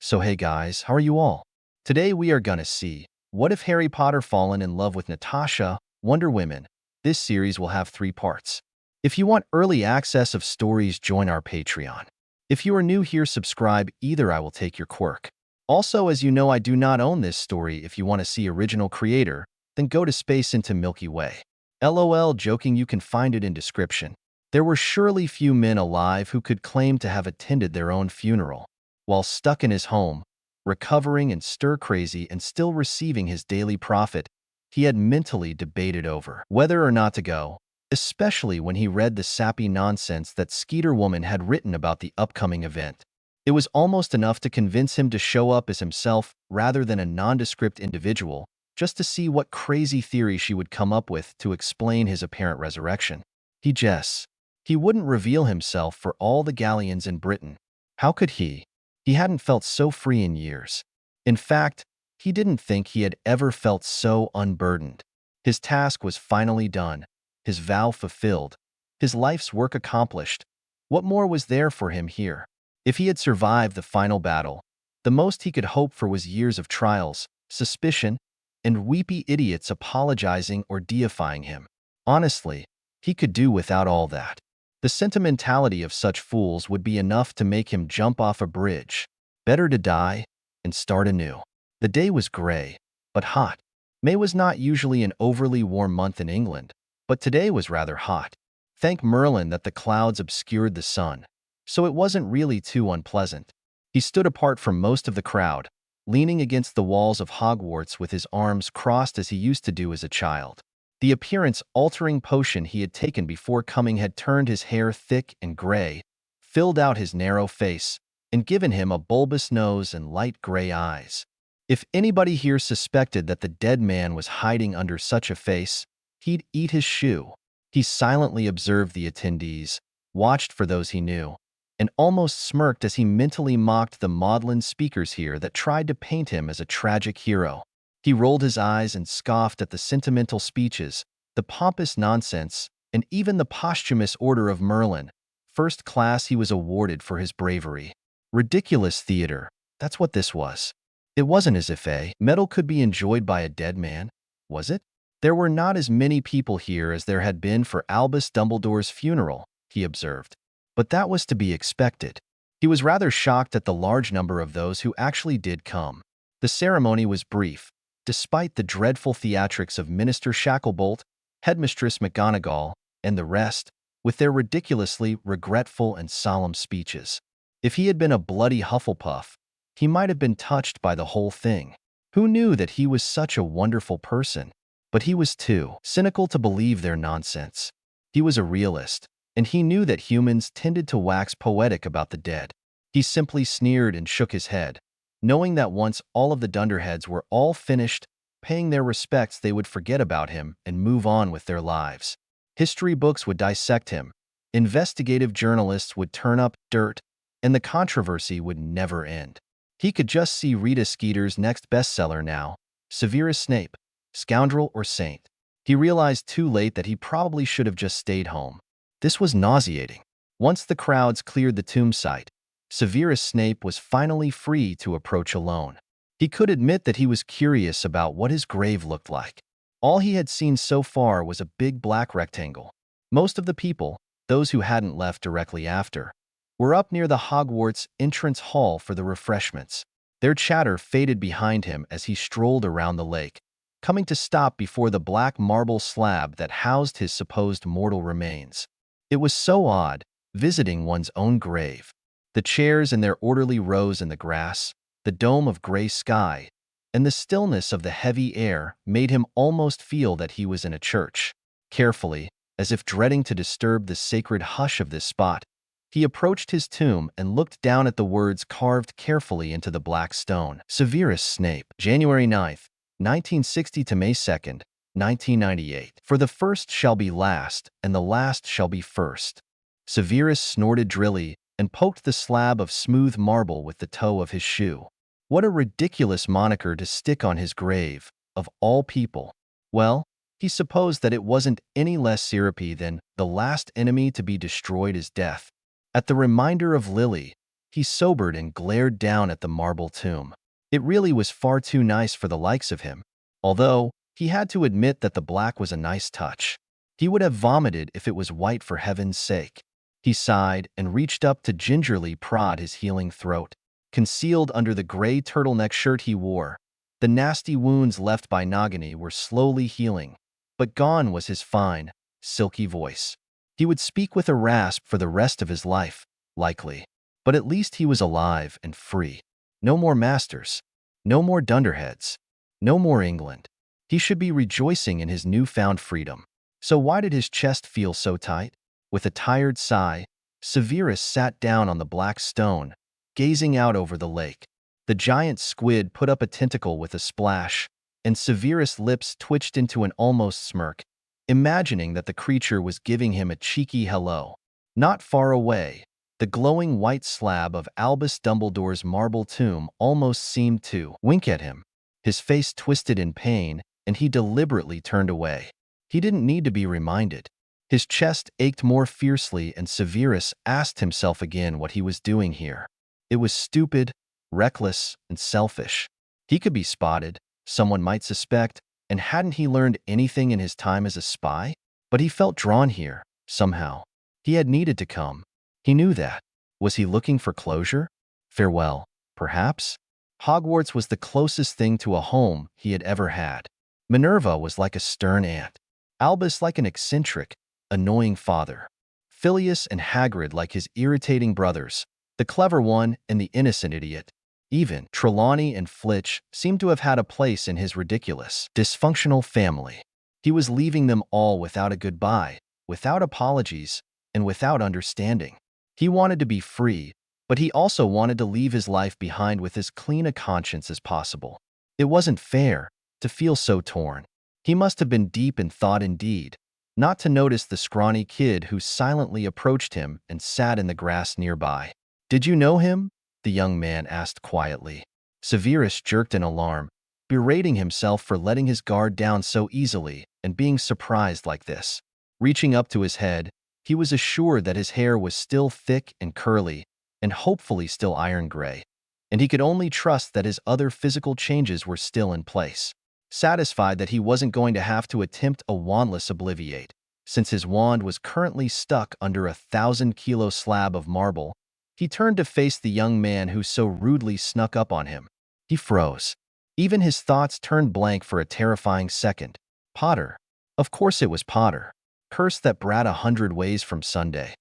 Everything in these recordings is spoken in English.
So hey guys, how are you all? Today we are gonna see, what if Harry Potter fallen in love with Natasha, Wonder Woman? This series will have 3 parts. If you want early access of stories, join our Patreon. If you are new here, subscribe, either I will take your quirk. Also, as you know, I do not own this story. If you want to see original creator, then go to Space into Milky Way. LOL, joking, you can find it in description. There were surely few men alive who could claim to have attended their own funeral. While stuck in his home, recovering and stir-crazy and still receiving his daily profit, he had mentally debated over whether or not to go, especially when he read the sappy nonsense that Skeeter Woman had written about the upcoming event. It was almost enough to convince him to show up as himself rather than a nondescript individual, just to see what crazy theory she would come up with to explain his apparent resurrection. He wouldn't reveal himself for all the galleons in Britain. How could he? He hadn't felt so free in years. In fact, he didn't think he had ever felt so unburdened. His task was finally done, his vow fulfilled, his life's work accomplished. What more was there for him here? If he had survived the final battle, the most he could hope for was years of trials, suspicion, and weepy idiots apologizing or deifying him. Honestly, he could do without all that. The sentimentality of such fools would be enough to make him jump off a bridge. Better to die and start anew. The day was gray, but hot. May was not usually an overly warm month in England, but today was rather hot. Thank Merlin that the clouds obscured the sun, so it wasn't really too unpleasant. He stood apart from most of the crowd, leaning against the walls of Hogwarts with his arms crossed as he used to do as a child. The appearance-altering potion he had taken before coming had turned his hair thick and gray, filled out his narrow face, and given him a bulbous nose and light gray eyes. If anybody here suspected that the dead man was hiding under such a face, he'd eat his shoe. He silently observed the attendees, watched for those he knew, and almost smirked as he mentally mocked the maudlin speakers here that tried to paint him as a tragic hero. He rolled his eyes and scoffed at the sentimental speeches, the pompous nonsense, and even the posthumous Order of Merlin. First class he was awarded for his bravery. Ridiculous theater, that's what this was. It wasn't as if a medal could be enjoyed by a dead man, was it? There were not as many people here as there had been for Albus Dumbledore's funeral, he observed. But that was to be expected. He was rather shocked at the large number of those who actually did come. The ceremony was brief. Despite the dreadful theatrics of Minister Shacklebolt, Headmistress McGonagall, and the rest, with their ridiculously regretful and solemn speeches. If he had been a bloody Hufflepuff, he might have been touched by the whole thing. Who knew that he was such a wonderful person? But he was too cynical to believe their nonsense. He was a realist, and he knew that humans tended to wax poetic about the dead. He simply sneered and shook his head, knowing that once all of the dunderheads were all finished paying their respects, they would forget about him and move on with their lives. History books would dissect him, investigative journalists would turn up dirt, and the controversy would never end. He could just see Rita Skeeter's next bestseller now, Severus Snape, Scoundrel or Saint. He realized too late that he probably should have just stayed home. This was nauseating. Once the crowds cleared the tomb site, Severus Snape was finally free to approach alone. He could admit that he was curious about what his grave looked like. All he had seen so far was a big black rectangle. Most of the people, those who hadn't left directly after, were up near the Hogwarts entrance hall for the refreshments. Their chatter faded behind him as he strolled around the lake, coming to stop before the black marble slab that housed his supposed mortal remains. It was so odd, visiting one's own grave. The chairs in their orderly rows in the grass, the dome of gray sky, and the stillness of the heavy air made him almost feel that he was in a church. Carefully, as if dreading to disturb the sacred hush of this spot, he approached his tomb and looked down at the words carved carefully into the black stone. Severus Snape, January 9th, 1960 to May 2nd, 1998. For the first shall be last, and the last shall be first. Severus snorted drily and poked the slab of smooth marble with the toe of his shoe. What a ridiculous moniker to stick on his grave, of all people. Well, he supposed that it wasn't any less syrupy than the last enemy to be destroyed is death. At the reminder of Lily, He sobered and glared down at the marble tomb. It really was far too nice for the likes of him, although he had to admit that the black was a nice touch. He would have vomited if it was white for heaven's sake. He sighed and reached up to gingerly prod his healing throat. Concealed under the gray turtleneck shirt he wore, the nasty wounds left by Nagini were slowly healing, but gone was his fine, silky voice. He would speak with a rasp for the rest of his life, likely, but at least he was alive and free. No more masters, no more dunderheads, no more England. He should be rejoicing in his newfound freedom. So why did his chest feel so tight? With a tired sigh, Severus sat down on the black stone, gazing out over the lake. The giant squid put up a tentacle with a splash, and Severus' lips twitched into an almost smirk, imagining that the creature was giving him a cheeky hello. Not far away, the glowing white slab of Albus Dumbledore's marble tomb almost seemed to wink at him. His face twisted in pain, and he deliberately turned away. He didn't need to be reminded. His chest ached more fiercely, and Severus asked himself again what he was doing here. It was stupid, reckless, and selfish. He could be spotted, someone might suspect, and hadn't he learned anything in his time as a spy? But he felt drawn here, somehow. He had needed to come. He knew that. Was he looking for closure? Farewell, perhaps? Hogwarts was the closest thing to a home he had ever had. Minerva was like a stern aunt. Albus like an eccentric, annoying father. Phileas and Hagrid like his irritating brothers, the clever one and the innocent idiot. Even Trelawney and Flitch seemed to have had a place in his ridiculous, dysfunctional family. He was leaving them all without a goodbye, without apologies, and without understanding. He wanted to be free, but he also wanted to leave his life behind with as clean a conscience as possible. It wasn't fair to feel so torn. He must have been deep in thought indeed, not to notice the scrawny kid who silently approached him and sat in the grass nearby. "Did you know him?" the young man asked quietly. Severus jerked in alarm, berating himself for letting his guard down so easily and being surprised like this. Reaching up to his head, he was assured that his hair was still thick and curly, and hopefully still iron gray, and he could only trust that his other physical changes were still in place. Satisfied that he wasn't going to have to attempt a wandless obliviate, since his wand was currently stuck under a 1,000-kilo slab of marble, he turned to face the young man who so rudely snuck up on him. He froze. Even his thoughts turned blank for a terrifying second. Potter. Of course it was Potter. Curse that brat 100 ways from Sunday.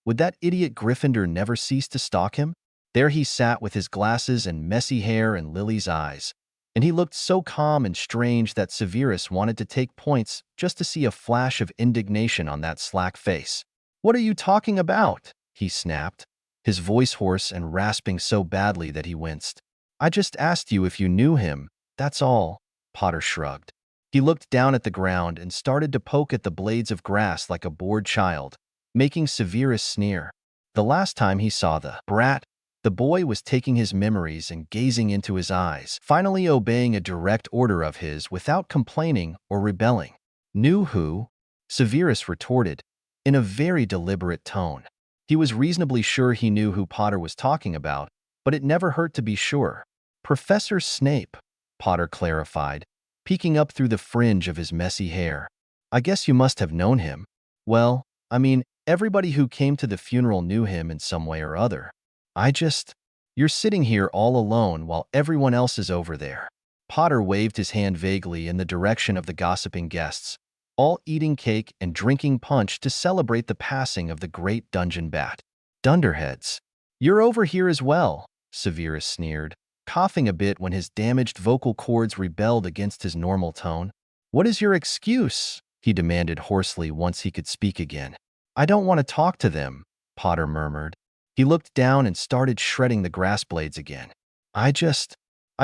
Would that idiot Gryffindor never cease to stalk him? There he sat with his glasses and messy hair and Lily's eyes, and he looked so calm and strange that Severus wanted to take points just to see a flash of indignation on that slack face. "What are you talking about?" he snapped, his voice hoarse and rasping so badly that he winced. "I just asked you if you knew him, that's all." Potter shrugged. He looked down at the ground and started to poke at the blades of grass like a bored child, making Severus sneer. The last time he saw the brat, the boy was taking his memories and gazing into his eyes, finally obeying a direct order of his without complaining or rebelling. "Knew who?" Severus retorted, in a very deliberate tone. He was reasonably sure he knew who Potter was talking about, but it never hurt to be sure. "Professor Snape," Potter clarified, peeking up through the fringe of his messy hair. "I guess you must have known him." "Well, I mean, everybody who came to the funeral knew him in some way or other. You're sitting here all alone while everyone else is over there." Potter waved his hand vaguely in the direction of the gossiping guests, all eating cake and drinking punch to celebrate the passing of the great dungeon bat. "Dunderheads. You're over here as well," Severus sneered, coughing a bit when his damaged vocal cords rebelled against his normal tone. "What is your excuse?" he demanded hoarsely once he could speak again. "I don't want to talk to them," Potter murmured. He looked down and started shredding the grass blades again. I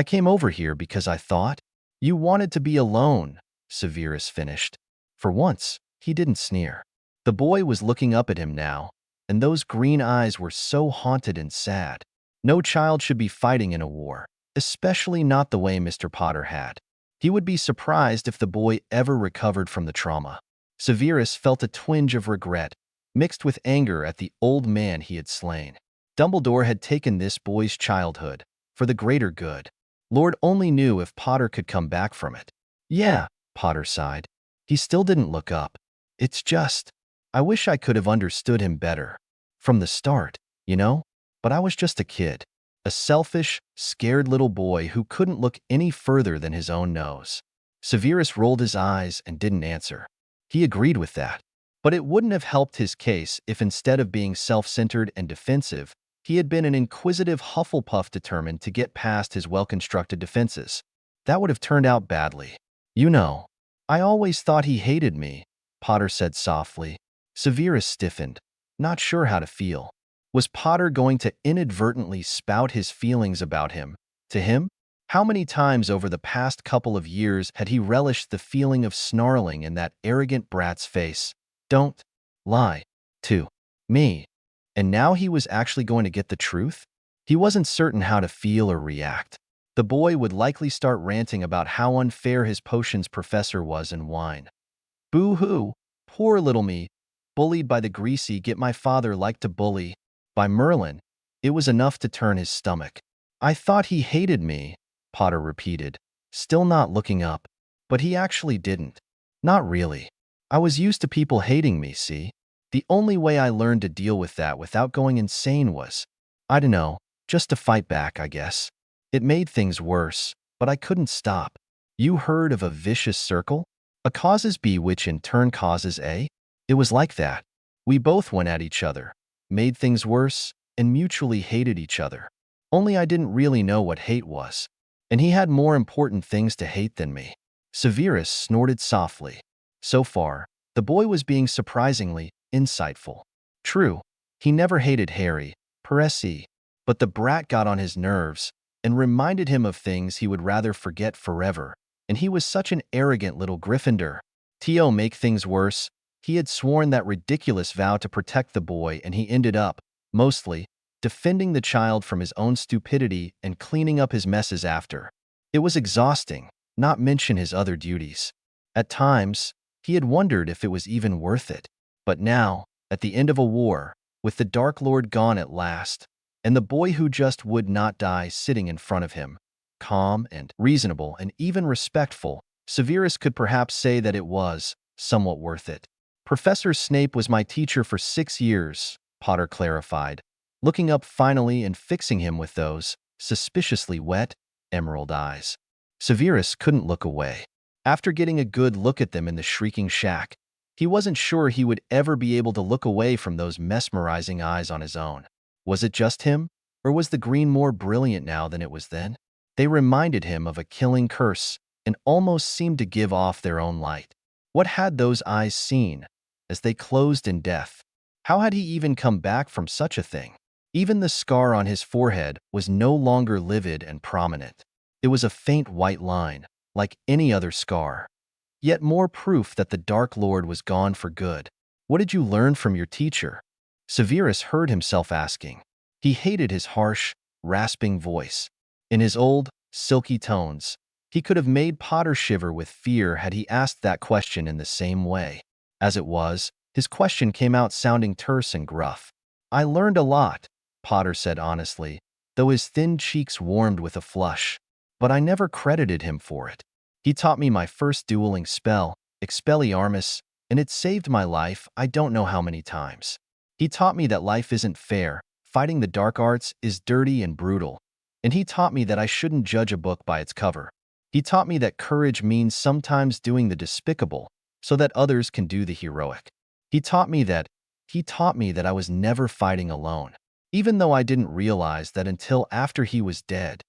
came over here because I thought you wanted to be alone," Severus finished. For once, he didn't sneer. The boy was looking up at him now, and those green eyes were so haunted and sad. No child should be fighting in a war, especially not the way Mr. Potter had. He would be surprised if the boy ever recovered from the trauma. Severus felt a twinge of regret, mixed with anger at the old man he had slain. Dumbledore had taken this boy's childhood for the greater good. Lord only knew if Potter could come back from it. Yeah, Potter sighed. He still didn't look up. It's just, I wish I could have understood him better. From the start, you know? But I was just a kid. A selfish, scared little boy who couldn't look any further than his own nose. Severus rolled his eyes and didn't answer. He agreed with that. But it wouldn't have helped his case if instead of being self-centered and defensive, he had been an inquisitive Hufflepuff determined to get past his well-constructed defenses. That would have turned out badly. You know, I always thought he hated me, Potter said softly. Severus stiffened, not sure how to feel. Was Potter going to inadvertently spout his feelings about him to him? How many times over the past couple of years had he relished the feeling of snarling in that arrogant brat's face? Don't lie to me. And now he was actually going to get the truth? He wasn't certain how to feel or react. The boy would likely start ranting about how unfair his potions professor was and whine. Boo-hoo, poor little me, bullied by the greasy get my father liked to bully. By Merlin, it was enough to turn his stomach. I thought he hated me, Potter repeated, still not looking up. But he actually didn't. Not really. I was used to people hating me, see? The only way I learned to deal with that without going insane was, I don't know, just to fight back, I guess. It made things worse, but I couldn't stop. You heard of a vicious circle? A causes B which in turn causes A? It was like that. We both went at each other, made things worse, and mutually hated each other. Only I didn't really know what hate was. And he had more important things to hate than me. Severus snorted softly. So far, the boy was being surprisingly insightful. True, he never hated Harry, Percy, but the brat got on his nerves and reminded him of things he would rather forget forever, and he was such an arrogant little Gryffindor. To make things worse, he had sworn that ridiculous vow to protect the boy, and he ended up, mostly, defending the child from his own stupidity and cleaning up his messes after. It was exhausting, not mention his other duties. At times, he had wondered if it was even worth it. But now, at the end of a war, with the Dark Lord gone at last, and the boy who just would not die sitting in front of him, calm and reasonable and even respectful, Severus could perhaps say that it was somewhat worth it. Professor Snape was my teacher for 6 years, Potter clarified, looking up finally and fixing him with those suspiciously wet, emerald eyes. Severus couldn't look away. After getting a good look at them in the shrieking shack, he wasn't sure he would ever be able to look away from those mesmerizing eyes on his own. Was it just him, or was the green more brilliant now than it was then? They reminded him of a killing curse and almost seemed to give off their own light. What had those eyes seen as they closed in death? How had he even come back from such a thing? Even the scar on his forehead was no longer livid and prominent. It was a faint white line, like any other scar. Yet more proof that the Dark Lord was gone for good. What did you learn from your teacher? Severus heard himself asking. He hated his harsh, rasping voice. In his old, silky tones, he could have made Potter shiver with fear had he asked that question in the same way. As it was, his question came out sounding terse and gruff. I learned a lot, Potter said honestly, though his thin cheeks warmed with a flush. But I never credited him for it. He taught me my first dueling spell, Expelliarmus, and it saved my life I don't know how many times. He taught me that life isn't fair, fighting the dark arts is dirty and brutal, and he taught me that I shouldn't judge a book by its cover. He taught me that courage means sometimes doing the despicable so that others can do the heroic. He taught me that I was never fighting alone, even though I didn't realize that until after he was dead.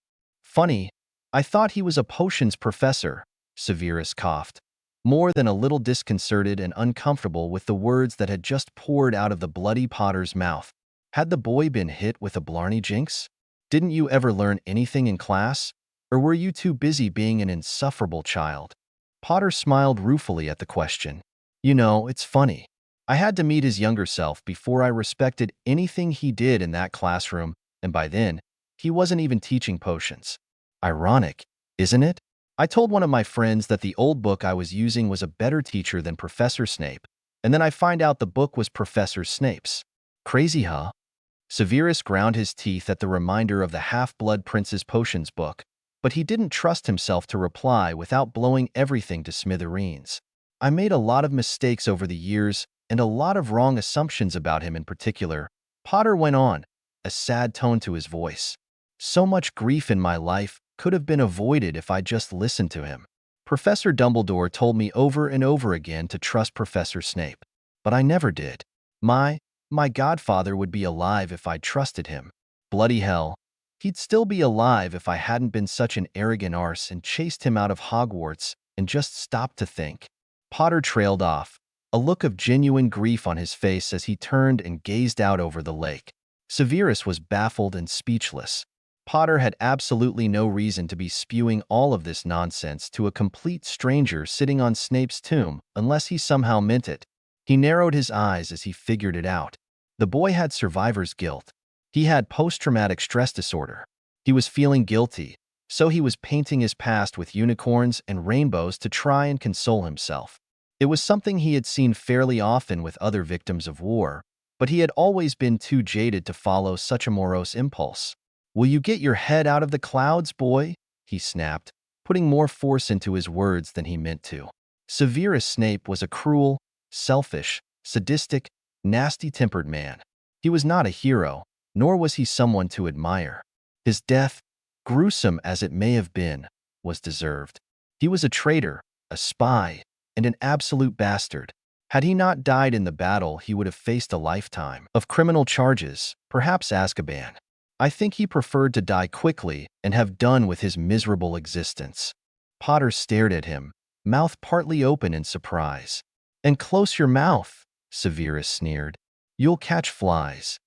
Funny, I thought he was a potions professor, Severus coughed, more than a little disconcerted and uncomfortable with the words that had just poured out of the bloody Potter's mouth. Had the boy been hit with a Blarney Jinx? Didn't you ever learn anything in class? Or were you too busy being an insufferable child? Potter smiled ruefully at the question. You know, it's funny. I had to meet his younger self before I respected anything he did in that classroom, and by then, he wasn't even teaching potions. Ironic, isn't it? I told one of my friends that the old book I was using was a better teacher than Professor Snape, and then I find out the book was Professor Snape's. Crazy, huh? Severus ground his teeth at the reminder of the Half-Blood Prince's potions book, but he didn't trust himself to reply without blowing everything to smithereens. I made a lot of mistakes over the years and a lot of wrong assumptions about him in particular, Potter went on, a sad tone to his voice. So much grief in my life could have been avoided if I just listened to him. Professor Dumbledore told me over and over again to trust Professor Snape, but I never did. My godfather would be alive if I trusted him. Bloody hell. He'd still be alive if I hadn't been such an arrogant arse and chased him out of Hogwarts and just stopped to think. Potter trailed off, a look of genuine grief on his face as he turned and gazed out over the lake. Severus was baffled and speechless. Potter had absolutely no reason to be spewing all of this nonsense to a complete stranger sitting on Snape's tomb unless he somehow meant it. He narrowed his eyes as he figured it out. The boy had survivor's guilt. He had post-traumatic stress disorder. He was feeling guilty, so he was painting his past with unicorns and rainbows to try and console himself. It was something he had seen fairly often with other victims of war, but he had always been too jaded to follow such a morose impulse. "Will you get your head out of the clouds, boy?" he snapped, putting more force into his words than he meant to. Severus Snape was a cruel, selfish, sadistic, nasty-tempered man. He was not a hero, nor was he someone to admire. His death, gruesome as it may have been, was deserved. He was a traitor, a spy, and an absolute bastard. Had he not died in the battle, he would have faced a lifetime of criminal charges, perhaps Azkaban. I think he preferred to die quickly and have done with his miserable existence. Potter stared at him, mouth partly open in surprise. "And close your mouth," Severus sneered. "You'll catch flies."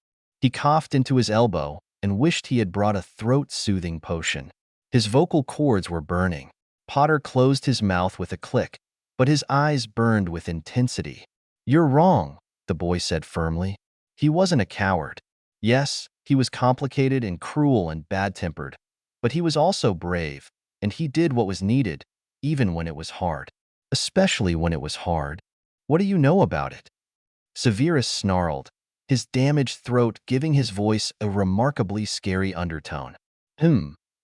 He coughed into his elbow and wished he had brought a throat-soothing potion. His vocal cords were burning. Potter closed his mouth with a click, but his eyes burned with intensity. "You're wrong," the boy said firmly. He wasn't a coward. Yes, he was complicated and cruel and bad-tempered, but he was also brave, and he did what was needed, even when it was hard. Especially when it was hard. "What do you know about it?" Severus snarled, his damaged throat giving his voice a remarkably scary undertone.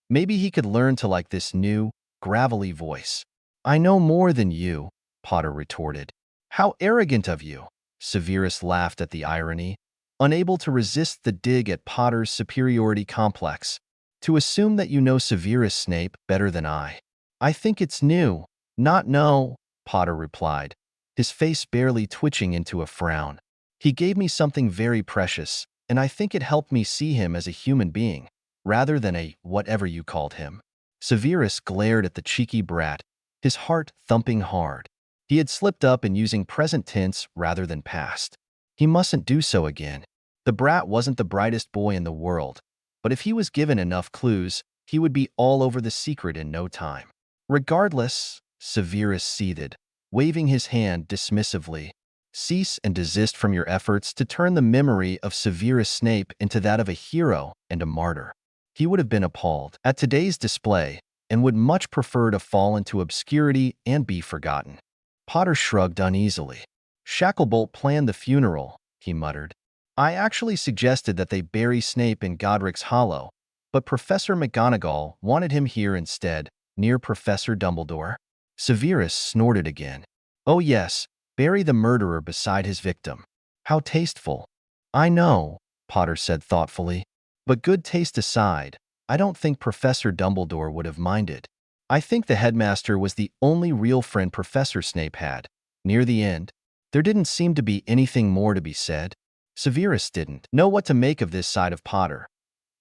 Maybe he could learn to like this new, gravelly voice. "I know more than you," Potter retorted. "How arrogant of you!" Severus laughed at the irony, unable to resist the dig at Potter's superiority complex. "To assume that you know Severus Snape better than I." "I think it's new." "Not know," Potter replied, his face barely twitching into a frown. "He gave me something very precious, and I think it helped me see him as a human being, rather than a whatever you called him." Severus glared at the cheeky brat, his heart thumping hard. He had slipped up in using present tense rather than past. He mustn't do so again. The brat wasn't the brightest boy in the world, but if he was given enough clues, he would be all over the secret in no time. "Regardless," Severus seethed, waving his hand dismissively, "cease and desist from your efforts to turn the memory of Severus Snape into that of a hero and a martyr." He would have been appalled at today's display and would much prefer to fall into obscurity and be forgotten. Potter shrugged uneasily. "Shacklebolt planned the funeral," he muttered. "I actually suggested that they bury Snape in Godric's Hollow, but Professor McGonagall wanted him here instead, near Professor Dumbledore." Severus snorted again. "Oh yes, bury the murderer beside his victim. How tasteful." "I know," Potter said thoughtfully, "but good taste aside, I don't think Professor Dumbledore would have minded. I think the headmaster was the only real friend Professor Snape had. Near the end, there didn't seem to be anything more to be said." Severus didn't know what to make of this side of Potter.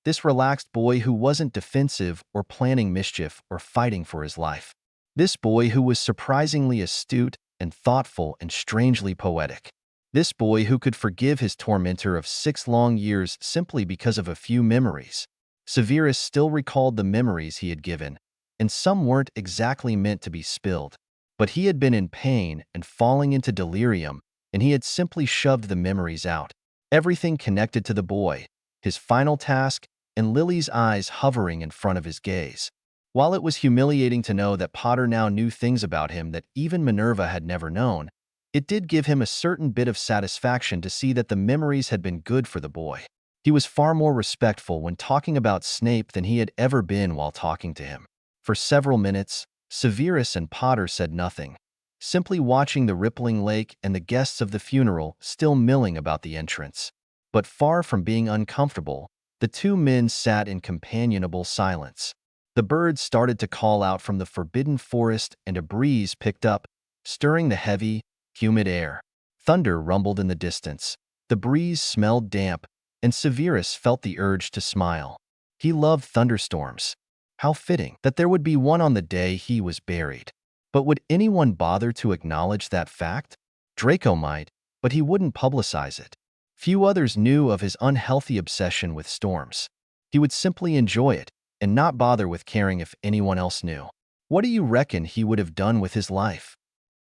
This relaxed boy who wasn't defensive or planning mischief or fighting for his life. This boy who was surprisingly astute and thoughtful and strangely poetic. This boy who could forgive his tormentor of 6 long years simply because of a few memories. Severus still recalled the memories he had given, and some weren't exactly meant to be spilled. But he had been in pain and falling into delirium, and he had simply shoved the memories out. Everything connected to the boy, his final task, and Lily's eyes hovering in front of his gaze. While it was humiliating to know that Potter now knew things about him that even Minerva had never known, it did give him a certain bit of satisfaction to see that the memories had been good for the boy. He was far more respectful when talking about Snape than he had ever been while talking to him. For several minutes, Severus and Potter said nothing, simply watching the rippling lake and the guests of the funeral still milling about the entrance. But far from being uncomfortable, the two men sat in companionable silence. The birds started to call out from the forbidden forest and a breeze picked up, stirring the heavy, humid air. Thunder rumbled in the distance. The breeze smelled damp, and Severus felt the urge to smile. He loved thunderstorms. How fitting that there would be one on the day he was buried. But would anyone bother to acknowledge that fact? Draco might, but he wouldn't publicize it. Few others knew of his unhealthy obsession with storms. He would simply enjoy it and not bother with caring if anyone else knew. What do you reckon he would have done with his life?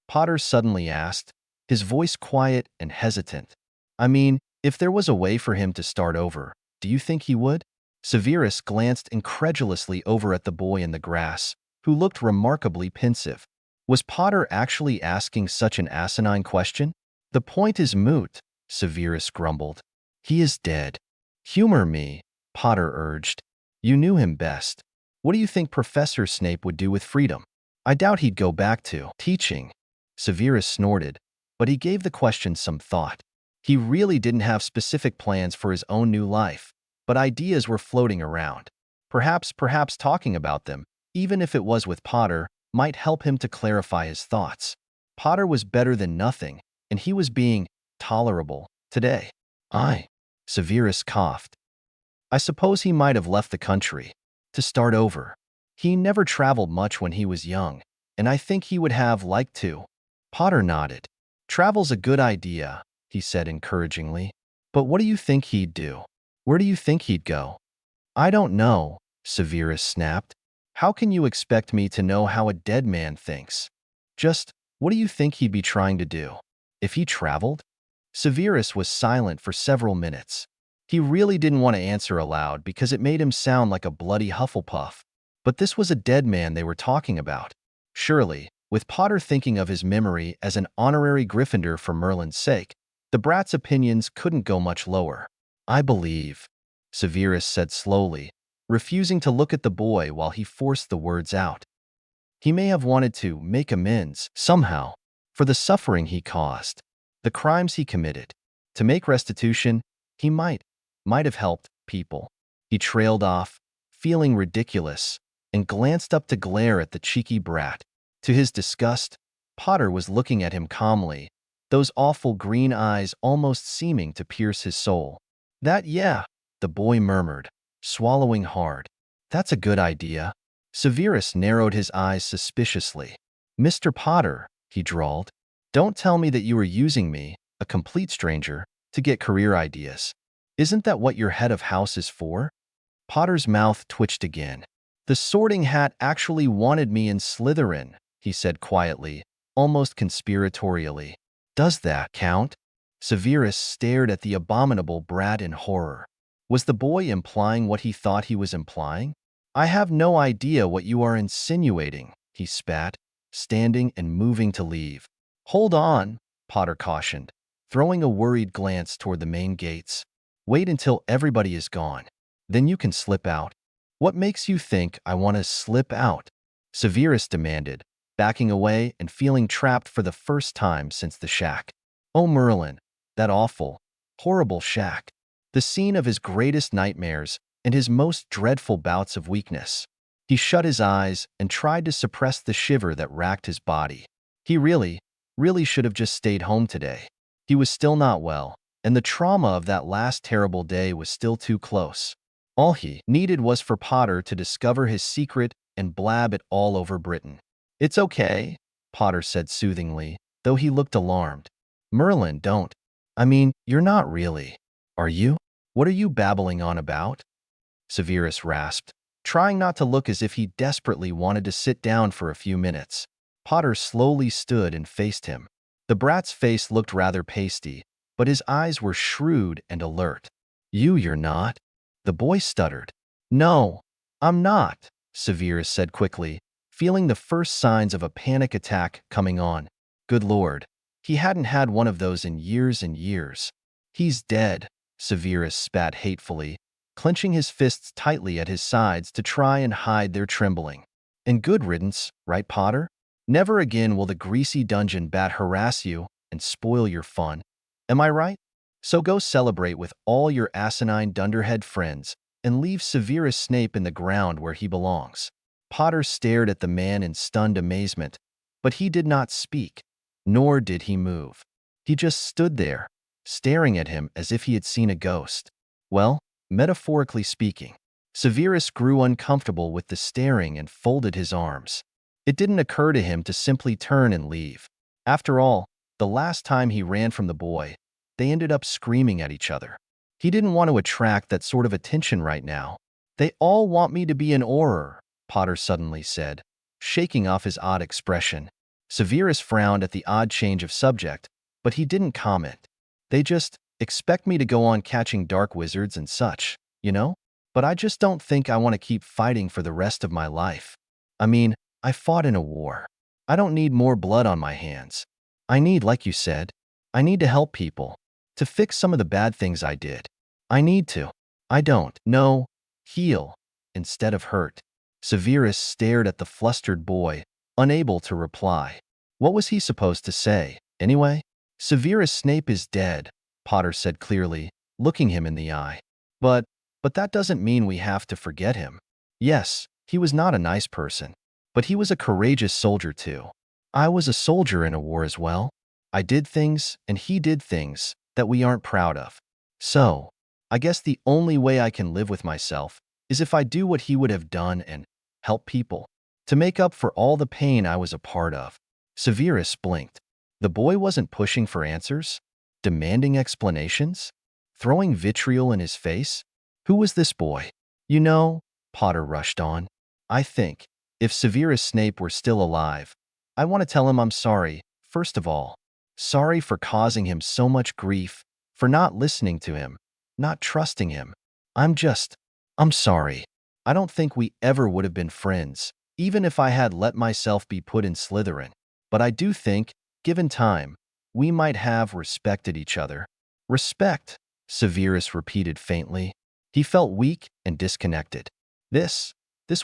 Potter suddenly asked, his voice quiet and hesitant. I mean, if there was a way for him to start over, do you think he would? Severus glanced incredulously over at the boy in the grass, who looked remarkably pensive. Was Potter actually asking such an asinine question? The point is moot, Severus grumbled. He is dead. Humor me, Potter urged. You knew him best. What do you think Professor Snape would do with freedom? I doubt he'd go back to teaching. Severus snorted, but he gave the question some thought. He really didn't have specific plans for his own new life, but ideas were floating around. Perhaps talking about them, even if it was with Potter, might help him to clarify his thoughts. Potter was better than nothing, and he was being tolerable today. Severus coughed. I suppose he might have left the country to start over. He never traveled much when he was young, and I think he would have liked to. Potter nodded. Travel's a good idea, he said encouragingly. But what do you think he'd do? Where do you think he'd go? I don't know, Severus snapped. How can you expect me to know how a dead man thinks? Just, what do you think he'd be trying to do? If he traveled? Severus was silent for several minutes. He really didn't want to answer aloud because it made him sound like a bloody Hufflepuff. But this was a dead man they were talking about. Surely, with Potter thinking of his memory as an honorary Gryffindor for Merlin's sake, the brat's opinions couldn't go much lower. I believe, Severus said slowly, refusing to look at the boy while he forced the words out. He may have wanted to make amends, somehow, for the suffering he caused, the crimes he committed. To make restitution, he might have helped people. He trailed off, feeling ridiculous, and glanced up to glare at the cheeky brat. To his disgust, Potter was looking at him calmly, those awful green eyes almost seeming to pierce his soul. Yeah, the boy murmured, swallowing hard. That's a good idea. Severus narrowed his eyes suspiciously. Mr. Potter, he drawled, don't tell me that you are using me, a complete stranger, to get career ideas. Isn't that what your head of house is for? Potter's mouth twitched again. The Sorting Hat actually wanted me in Slytherin, he said quietly, almost conspiratorially. Does that count? Severus stared at the abominable brat in horror. Was the boy implying what he thought he was implying? I have no idea what you are insinuating, he spat, standing and moving to leave. Hold on, Potter cautioned, throwing a worried glance toward the main gates. Wait until everybody is gone. Then you can slip out. What makes you think I want to slip out? Severus demanded, backing away and feeling trapped for the first time since the shack. Oh, Merlin, that awful, horrible shack. The scene of his greatest nightmares and his most dreadful bouts of weakness. He shut his eyes and tried to suppress the shiver that racked his body. He really should have just stayed home today. He was still not well, and the trauma of that last terrible day was still too close. All he needed was for Potter to discover his secret and blab it all over Britain. It's okay, Potter said soothingly, though he looked alarmed. Merlin, don't. I mean, you're not really. Are you? What are you babbling on about? Severus rasped, trying not to look as if he desperately wanted to sit down for a few minutes. Potter slowly stood and faced him. The brat's face looked rather pasty, but his eyes were shrewd and alert. You're not? The boy stuttered. No, I'm not, Severus said quickly, feeling the first signs of a panic attack coming on. Good Lord, he hadn't had one of those in years and years. He's dead. Severus spat hatefully, clenching his fists tightly at his sides to try and hide their trembling. And good riddance, right, Potter? Never again will the greasy dungeon bat harass you and spoil your fun. Am I right? So go celebrate with all your asinine dunderhead friends and leave Severus Snape in the ground where he belongs. Potter stared at the man in stunned amazement, but he did not speak, nor did he move. He just stood there, staring at him as if he had seen a ghost. Well, metaphorically speaking. Severus grew uncomfortable with the staring and folded his arms. It didn't occur to him to simply turn and leave. After all, the last time he ran from the boy, they ended up screaming at each other. He didn't want to attract that sort of attention right now. They all want me to be an Auror, Potter suddenly said, shaking off his odd expression. Severus frowned at the odd change of subject, but he didn't comment. They just expect me to go on catching dark wizards and such, you know? But I just don't think I want to keep fighting for the rest of my life. I mean, I fought in a war. I don't need more blood on my hands. I need, like you said, I need to help people, to fix some of the bad things I did. I need to. I don't. No. Heal, instead of hurt. Severus stared at the flustered boy, unable to reply. What was he supposed to say, anyway? Severus Snape is dead, Potter said clearly, looking him in the eye. But that doesn't mean we have to forget him. Yes, he was not a nice person, but he was a courageous soldier too. I was a soldier in a war as well. I did things, and he did things, that we aren't proud of. So, I guess the only way I can live with myself is if I do what he would have done and help people, to make up for all the pain I was a part of. Severus blinked. The boy wasn't pushing for answers, demanding explanations, throwing vitriol in his face. Who was this boy? You know, Potter rushed on. I think, if Severus Snape were still alive, I want to tell him I'm sorry, first of all. Sorry for causing him so much grief, for not listening to him, not trusting him. I'm sorry. I don't think we ever would have been friends, even if I had let myself be put in Slytherin. But I do think, given time, we might have respected each other. Respect, Severus repeated faintly. He felt weak and disconnected. This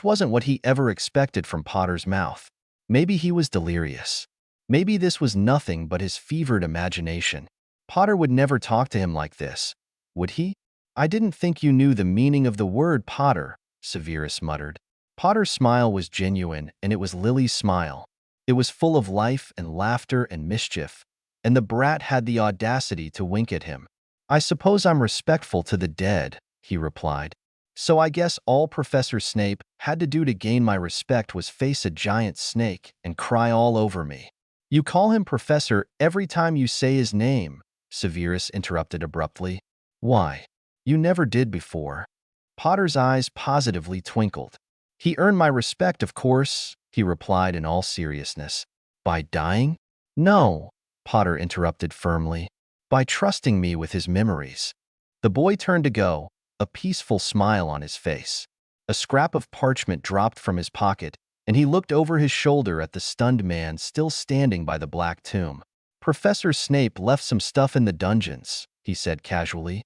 wasn't what he ever expected from Potter's mouth. Maybe he was delirious. Maybe this was nothing but his fevered imagination. Potter would never talk to him like this, would he? I didn't think you knew the meaning of the word Potter, Severus muttered. Potter's smile was genuine, and it was Lily's smile. It was full of life and laughter and mischief, and the brat had the audacity to wink at him. I suppose I'm respectful to the dead, he replied. So I guess all Professor Snape had to do to gain my respect was face a giant snake and cry all over me. You call him Professor every time you say his name, Severus interrupted abruptly. Why? You never did before. Potter's eyes positively twinkled. He earned my respect, of course, he replied in all seriousness. By dying? No, Potter interrupted firmly. By trusting me with his memories. The boy turned to go, a peaceful smile on his face. A scrap of parchment dropped from his pocket, and he looked over his shoulder at the stunned man still standing by the black tomb. Professor Snape left some stuff in the dungeons, he said casually.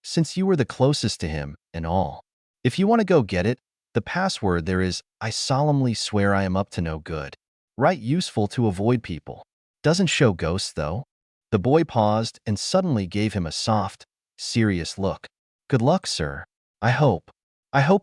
Since you were the closest to him and all. If you want to go get it, the password there is, I solemnly swear I am up to no good. Right, useful to avoid people. Doesn't show ghosts, though. The boy paused and suddenly gave him a soft, serious look. Good luck, sir. I hope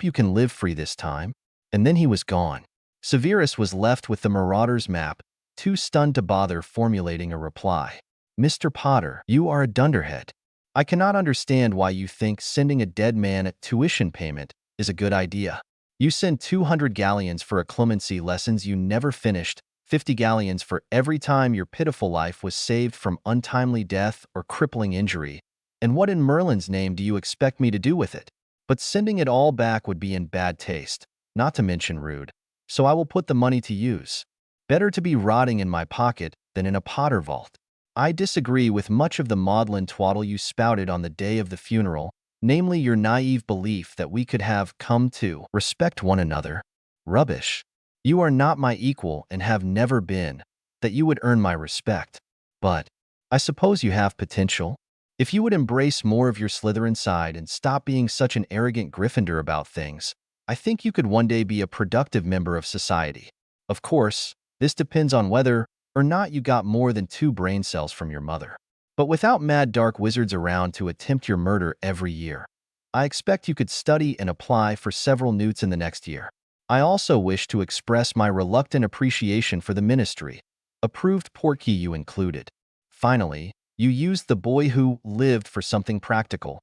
you can live free this time. And then he was gone. Severus was left with the Marauder's map, too stunned to bother formulating a reply. Mr. Potter, you are a dunderhead. I cannot understand why you think sending a dead man a tuition payment is a good idea. You sent 200 galleons for a clemency lessons you never finished, 50 galleons for every time your pitiful life was saved from untimely death or crippling injury. And what in Merlin's name do you expect me to do with it? But sending it all back would be in bad taste, not to mention rude. So I will put the money to use. Better to be rotting in my pocket than in a Potter vault. I disagree with much of the maudlin twaddle you spouted on the day of the funeral, namely your naive belief that we could have come to respect one another. Rubbish. You are not my equal and have never been, that you would earn my respect. But I suppose you have potential. If you would embrace more of your Slytherin side and stop being such an arrogant Gryffindor about things, I think you could one day be a productive member of society. Of course, this depends on whether or not you got more than 2 brain cells from your mother. But without mad dark wizards around to attempt your murder every year, I expect you could study and apply for several newts in the next year. I also wish to express my reluctant appreciation for the ministry. Approved Portkey you included. Finally, you used the boy who lived for something practical,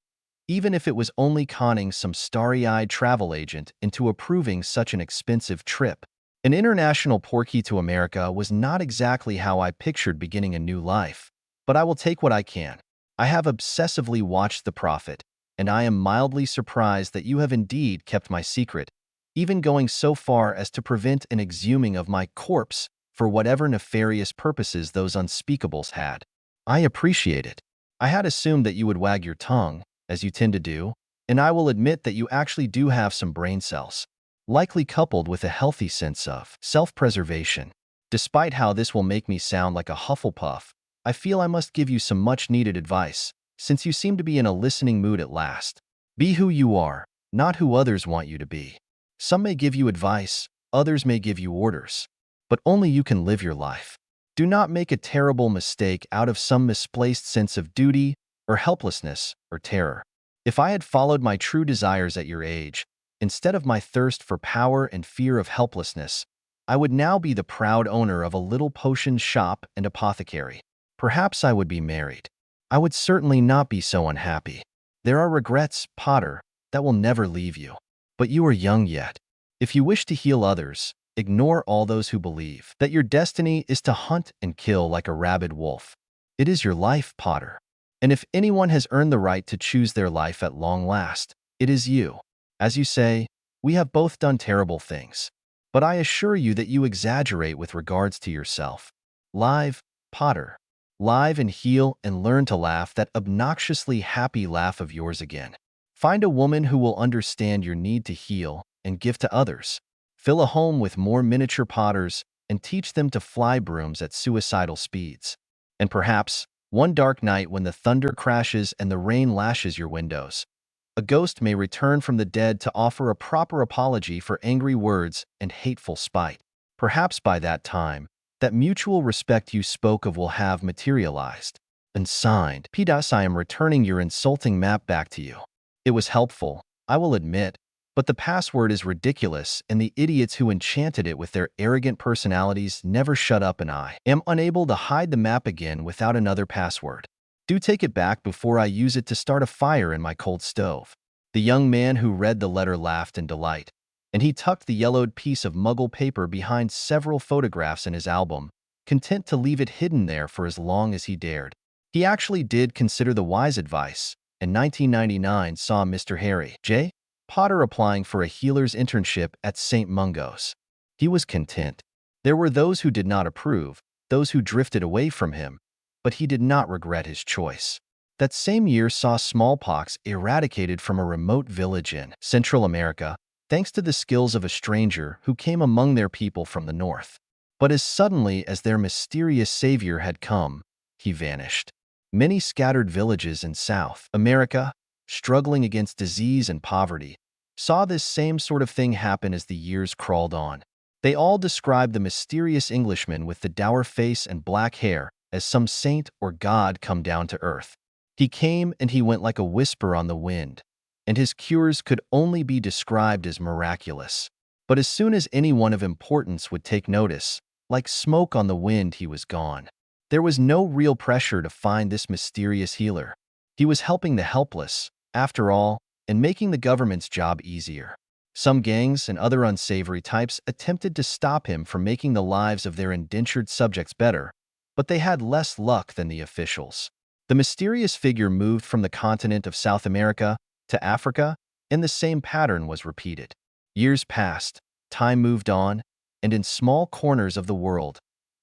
even if it was only conning some starry-eyed travel agent into approving such an expensive trip. An international Portkey to America was not exactly how I pictured beginning a new life, but I will take what I can. I have obsessively watched The Prophet, and I am mildly surprised that you have indeed kept my secret, even going so far as to prevent an exhuming of my corpse for whatever nefarious purposes those unspeakables had. I appreciate it. I had assumed that you would wag your tongue, as you tend to do, and I will admit that you actually do have some brain cells, likely coupled with a healthy sense of self-preservation. Despite how this will make me sound like a Hufflepuff, I feel I must give you some much-needed advice, since you seem to be in a listening mood at last. Be who you are, not who others want you to be. Some may give you advice, others may give you orders, but only you can live your life. Do not make a terrible mistake out of some misplaced sense of duty or helplessness or terror. If I had followed my true desires at your age, instead of my thirst for power and fear of helplessness, I would now be the proud owner of a little potion shop and apothecary. Perhaps I would be married. I would certainly not be so unhappy. There are regrets, Potter, that will never leave you. But you are young yet. If you wish to heal others, ignore all those who believe that your destiny is to hunt and kill like a rabid wolf. It is your life, Potter. And if anyone has earned the right to choose their life at long last, it is you. As you say, we have both done terrible things. But I assure you that you exaggerate with regards to yourself. Live, Potter. Live and heal and learn to laugh that obnoxiously happy laugh of yours again. Find a woman who will understand your need to heal and give to others. Fill a home with more miniature Potters and teach them to fly brooms at suicidal speeds. And perhaps, one dark night when the thunder crashes and the rain lashes your windows, a ghost may return from the dead to offer a proper apology for angry words and hateful spite. Perhaps by that time, that mutual respect you spoke of will have materialized. And signed, P.S. I am returning your insulting map back to you. It was helpful, I will admit, but the password is ridiculous and the idiots who enchanted it with their arrogant personalities never shut up and I am unable to hide the map again without another password. Do take it back before I use it to start a fire in my cold stove. The young man who read the letter laughed in delight, and he tucked the yellowed piece of Muggle paper behind several photographs in his album, content to leave it hidden there for as long as he dared. He actually did consider the wise advice, and 1999 saw Mr. Harry J. Potter applying for a healer's internship at St. Mungo's. He was content. There were those who did not approve, those who drifted away from him, but he did not regret his choice. That same year saw smallpox eradicated from a remote village in Central America, thanks to the skills of a stranger who came among their people from the north. But as suddenly as their mysterious savior had come, he vanished. Many scattered villages in South America, struggling against disease and poverty, saw this same sort of thing happen as the years crawled on. They all described the mysterious Englishman with the dour face and black hair as some saint or god come down to earth. He came and he went like a whisper on the wind, and his cures could only be described as miraculous. But as soon as anyone of importance would take notice, like smoke on the wind, he was gone. There was no real pressure to find this mysterious healer. He was helping the helpless, after all, and making the government's job easier. Some gangs and other unsavory types attempted to stop him from making the lives of their indentured subjects better, but they had less luck than the officials. The mysterious figure moved from the continent of South America to Africa, and the same pattern was repeated. Years passed, time moved on, and in small corners of the world,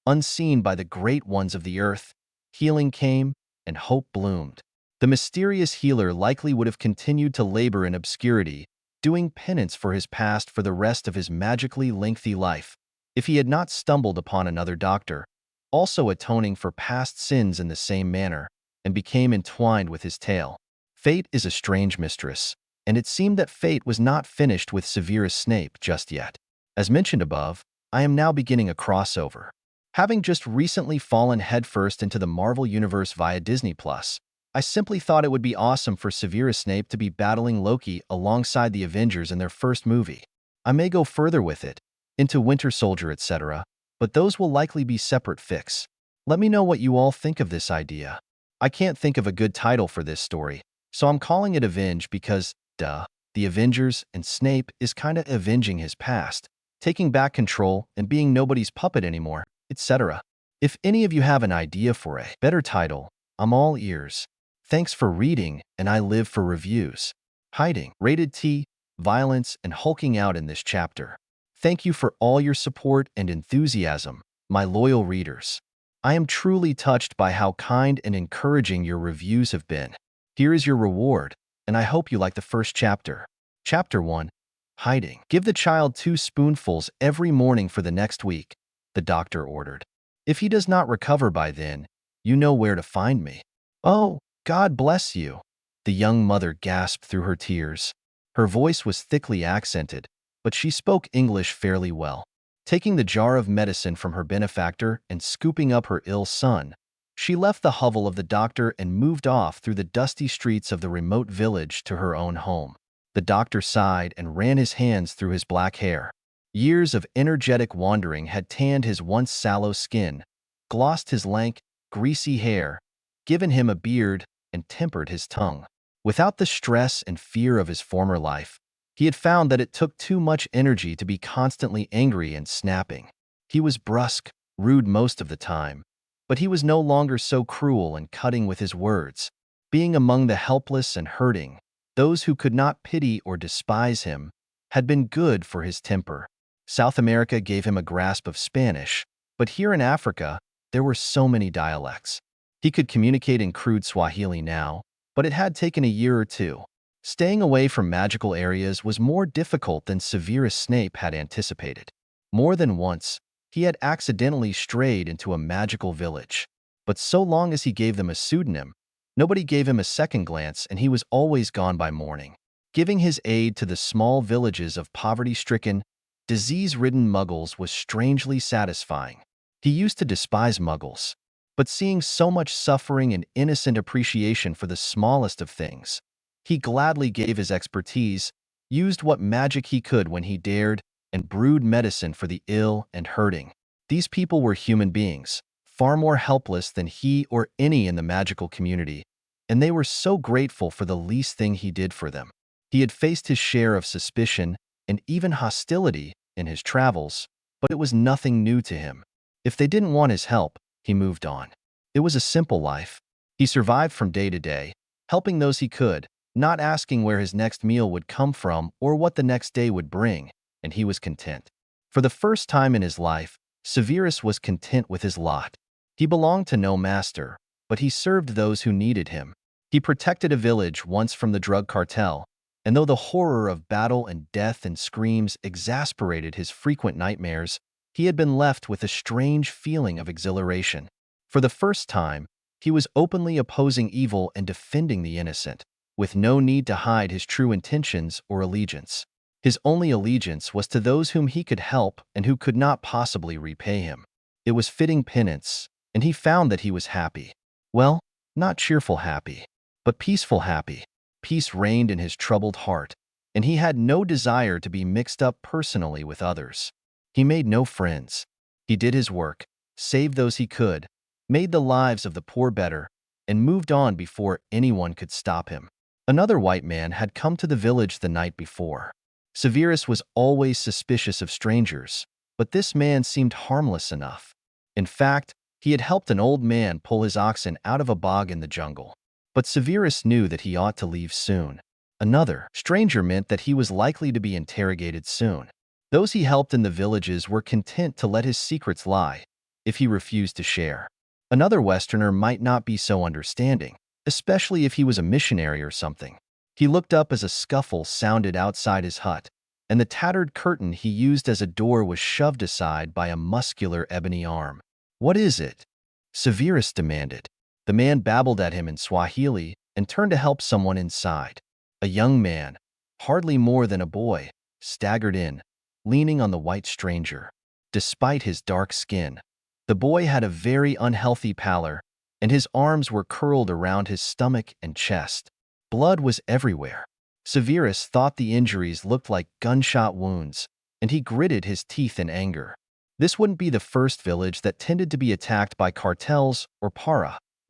unseen by the great ones of the earth, healing came and hope bloomed. The mysterious healer likely would have continued to labor in obscurity, doing penance for his past for the rest of his magically lengthy life, if he had not stumbled upon another doctor, also atoning for past sins in the same manner, and became entwined with his tale. Fate is a strange mistress, and it seemed that fate was not finished with Severus Snape just yet. As mentioned above, I am now beginning a crossover. Having just recently fallen headfirst into the Marvel Universe via Disney+, I simply thought it would be awesome for Severus Snape to be battling Loki alongside the Avengers in their first movie. I may go further with it, into Winter Soldier, etc., but those will likely be separate fics. Let me know what you all think of this idea. I can't think of a good title for this story, so I'm calling it Avenge because, duh, the Avengers and Snape is kinda avenging his past, taking back control and being nobody's puppet anymore, etc. If any of you have an idea for a better title, I'm all ears. Thanks for reading, and I live for reviews. Hiding, rated T, violence, and hulking out in this chapter. Thank you for all your support and enthusiasm, my loyal readers. I am truly touched by how kind and encouraging your reviews have been. Here is your reward, and I hope you like the first chapter. Chapter 1. Hiding. Give the child 2 spoonfuls every morning for the next week, the doctor ordered. If he does not recover by then, you know where to find me. Oh, God bless you, the young mother gasped through her tears. Her voice was thickly accented, but she spoke English fairly well. Taking the jar of medicine from her benefactor and scooping up her ill son, she left the hovel of the doctor and moved off through the dusty streets of the remote village to her own home. The doctor sighed and ran his hands through his black hair. Years of energetic wandering had tanned his once sallow skin, glossed his lank, greasy hair, given him a beard, and tempered his tongue. Without the stress and fear of his former life, he had found that it took too much energy to be constantly angry and snapping. He was brusque, rude most of the time, but he was no longer so cruel and cutting with his words. Being among the helpless and hurting, those who could not pity or despise him, had been good for his temper. South America gave him a grasp of Spanish, but here in Africa, there were so many dialects. He could communicate in crude Swahili now, but it had taken a year or two. Staying away from magical areas was more difficult than Severus Snape had anticipated. More than once, he had accidentally strayed into a magical village. But so long as he gave them a pseudonym, nobody gave him a second glance, and he was always gone by morning. Giving his aid to the small villages of poverty-stricken, disease-ridden muggles was strangely satisfying. He used to despise muggles, but seeing so much suffering and innocent appreciation for the smallest of things, he gladly gave his expertise, used what magic he could when he dared, and brewed medicine for the ill and hurting. These people were human beings, far more helpless than he or any in the magical community, and they were so grateful for the least thing he did for them. He had faced his share of suspicion and even hostility in his travels, but it was nothing new to him. If they didn't want his help, he moved on. It was a simple life. He survived from day to day, helping those he could, not asking where his next meal would come from or what the next day would bring, and he was content. For the first time in his life, Severus was content with his lot. He belonged to no master, but he served those who needed him. He protected a village once from the drug cartel, and though the horror of battle and death and screams exasperated his frequent nightmares, he had been left with a strange feeling of exhilaration. For the first time, he was openly opposing evil and defending the innocent, with no need to hide his true intentions or allegiance. His only allegiance was to those whom he could help and who could not possibly repay him. It was fitting penance, and he found that he was happy. Well, not cheerful happy, but peaceful happy. Peace reigned in his troubled heart, and he had no desire to be mixed up personally with others. He made no friends. He did his work, saved those he could, made the lives of the poor better, and moved on before anyone could stop him. Another white man had come to the village the night before. Severus was always suspicious of strangers, but this man seemed harmless enough. In fact, he had helped an old man pull his oxen out of a bog in the jungle. But Severus knew that he ought to leave soon. Another stranger meant that he was likely to be interrogated soon. Those he helped in the villages were content to let his secrets lie, if he refused to share. Another Westerner might not be so understanding, especially if he was a missionary or something. He looked up as a scuffle sounded outside his hut, and the tattered curtain he used as a door was shoved aside by a muscular ebony arm. "What is it?" Severus demanded. The man babbled at him in Swahili and turned to help someone inside. A young man, hardly more than a boy, staggered in, leaning on the white stranger. Despite his dark skin, the boy had a very unhealthy pallor, and his arms were curled around his stomach and chest. Blood was everywhere. Severus thought the injuries looked like gunshot wounds, and he gritted his teeth in anger. This wouldn't be the first village that tended to be attacked by cartels or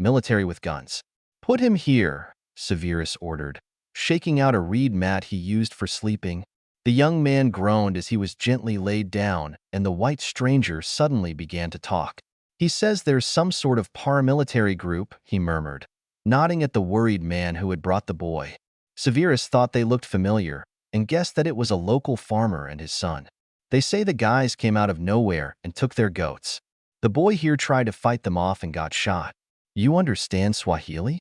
military with guns. "Put him here," Severus ordered, shaking out a reed mat he used for sleeping. The young man groaned as he was gently laid down, and the white stranger suddenly began to talk. "He says there's some sort of paramilitary group," he murmured, nodding at the worried man who had brought the boy. Severus thought they looked familiar and guessed that it was a local farmer and his son. "They say the guys came out of nowhere and took their goats. The boy here tried to fight them off and got shot." "You understand Swahili?"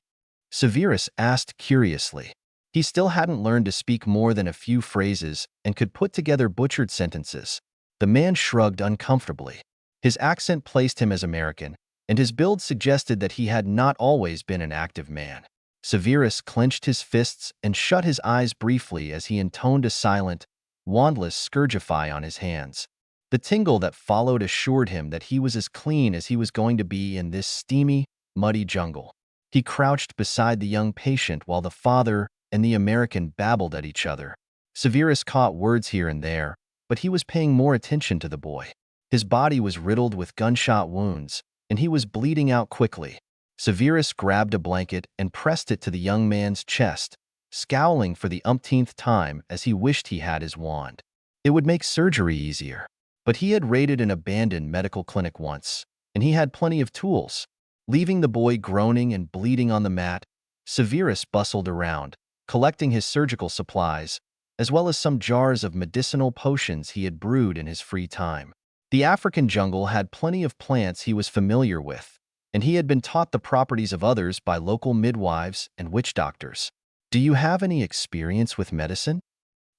Severus asked curiously. He still hadn't learned to speak more than a few phrases and could put together butchered sentences. The man shrugged uncomfortably. His accent placed him as American, and his build suggested that he had not always been an active man. Severus clenched his fists and shut his eyes briefly as he intoned a silent, wandless scourgify on his hands. The tingle that followed assured him that he was as clean as he was going to be in this steamy, muddy jungle. He crouched beside the young patient while the father and the American babbled at each other. Severus caught words here and there, but he was paying more attention to the boy. His body was riddled with gunshot wounds, and he was bleeding out quickly. Severus grabbed a blanket and pressed it to the young man's chest, scowling for the umpteenth time as he wished he had his wand. It would make surgery easier. But he had raided an abandoned medical clinic once, and he had plenty of tools. Leaving the boy groaning and bleeding on the mat, Severus bustled around, collecting his surgical supplies, as well as some jars of medicinal potions he had brewed in his free time. The African jungle had plenty of plants he was familiar with, and he had been taught the properties of others by local midwives and witch doctors. "Do you have any experience with medicine?"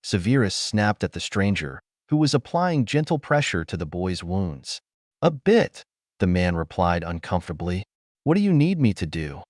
Severus snapped at the stranger, who was applying gentle pressure to the boy's wounds. "A bit," the man replied uncomfortably. "What do you need me to do?"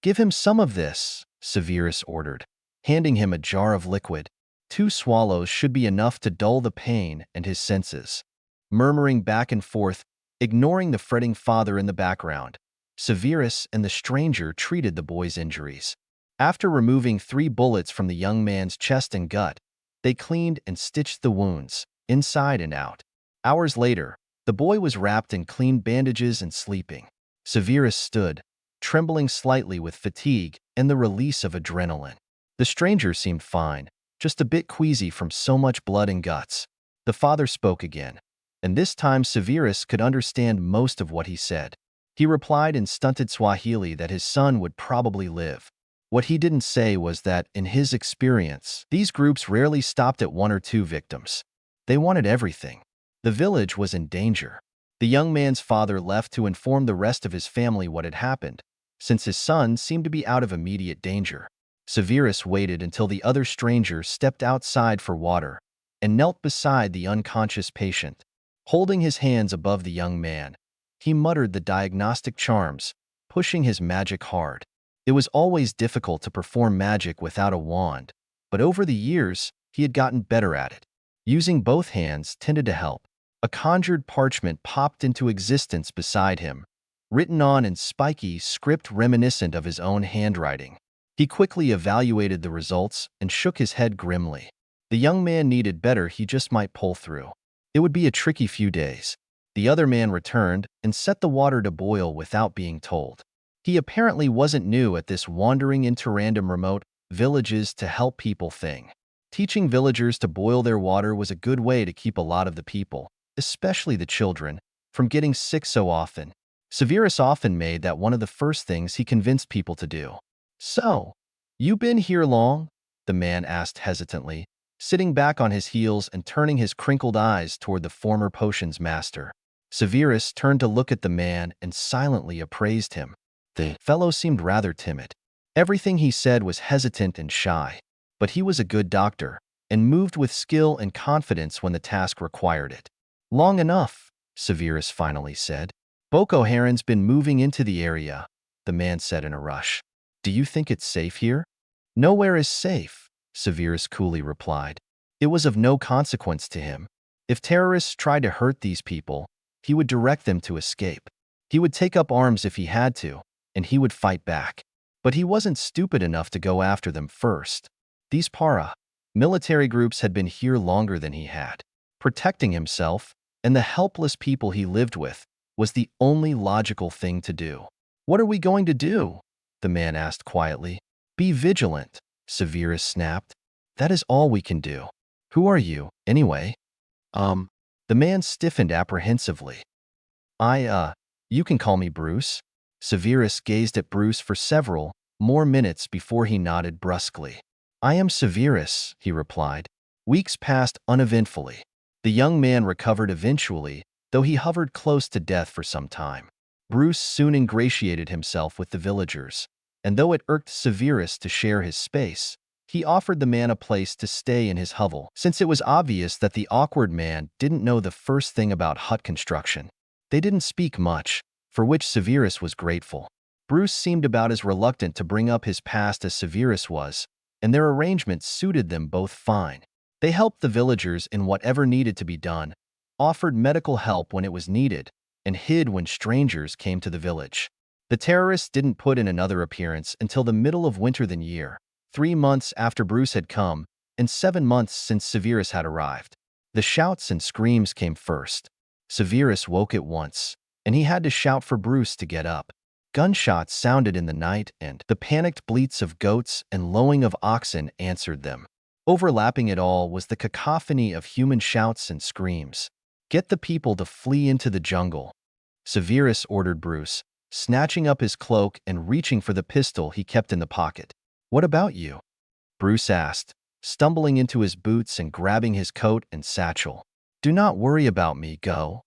"Give him some of this," Severus ordered, handing him a jar of liquid. 2 swallows should be enough to dull the pain and his senses. Murmuring back and forth, ignoring the fretting father in the background, Severus and the stranger treated the boy's injuries. After removing 3 bullets from the young man's chest and gut, they cleaned and stitched the wounds, inside and out. Hours later, the boy was wrapped in clean bandages and sleeping. Severus stood, trembling slightly with fatigue and the release of adrenaline. The stranger seemed fine, just a bit queasy from so much blood and guts. The father spoke again, and this time Severus could understand most of what he said. He replied in stunted Swahili that his son would probably live. What he didn't say was that, in his experience, these groups rarely stopped at 1 or 2 victims. They wanted everything. The village was in danger. The young man's father left to inform the rest of his family what had happened, since his son seemed to be out of immediate danger. Severus waited until the other stranger stepped outside for water and knelt beside the unconscious patient. Holding his hands above the young man, he muttered the diagnostic charms, pushing his magic hard. It was always difficult to perform magic without a wand, but over the years, he had gotten better at it. Using both hands tended to help. A conjured parchment popped into existence beside him, written on in spiky script reminiscent of his own handwriting. He quickly evaluated the results and shook his head grimly. The young man needed better, he just might pull through. It would be a tricky few days. The other man returned and set the water to boil without being told. He apparently wasn't new at this wandering into random remote villages to help people thing. Teaching villagers to boil their water was a good way to keep a lot of the people, especially the children, from getting sick so often. Severus often made that one of the first things he convinced people to do. "So, you been here long?" the man asked hesitantly, sitting back on his heels and turning his crinkled eyes toward the former potions master. Severus turned to look at the man and silently appraised him. The fellow seemed rather timid. Everything he said was hesitant and shy, but he was a good doctor and moved with skill and confidence when the task required it. "Long enough," Severus finally said. "Boko Haran's been moving into the area. the man said in a rush. Do you think it's safe here? Nowhere is safe, Severus coolly replied. It was of no consequence to him. If terrorists tried to hurt these people, he would direct them to escape. He would take up arms if he had to, and he would fight back. But he wasn't stupid enough to go after them first. These military groups had been here longer than he had. Protecting himself and the helpless people he lived with was the only logical thing to do. What are we going to do? The man asked quietly. Be vigilant, Severus snapped. That is all we can do. Who are you, anyway? The man stiffened apprehensively. You can call me Bruce. Severus gazed at Bruce for several more minutes before he nodded brusquely. I am Severus, he replied. Weeks passed uneventfully. The young man recovered eventually, though he hovered close to death for some time. Bruce soon ingratiated himself with the villagers, and though it irked Severus to share his space, he offered the man a place to stay in his hovel, since it was obvious that the awkward man didn't know the first thing about hut construction. They didn't speak much, for which Severus was grateful. Bruce seemed about as reluctant to bring up his past as Severus was, and their arrangement suited them both fine. They helped the villagers in whatever needed to be done, offered medical help when it was needed, and hid when strangers came to the village. The terrorists didn't put in another appearance until the middle of winter that year, 3 months after Bruce had come, and 7 months since Severus had arrived. The shouts and screams came first. Severus woke at once, and he had to shout for Bruce to get up. Gunshots sounded in the night, and the panicked bleats of goats and lowing of oxen answered them. Overlapping it all was the cacophony of human shouts and screams. Get the people to flee into the jungle, Severus ordered Bruce, snatching up his cloak and reaching for the pistol he kept in the pocket. What about you? Bruce asked, stumbling into his boots and grabbing his coat and satchel. Do not worry about me, go.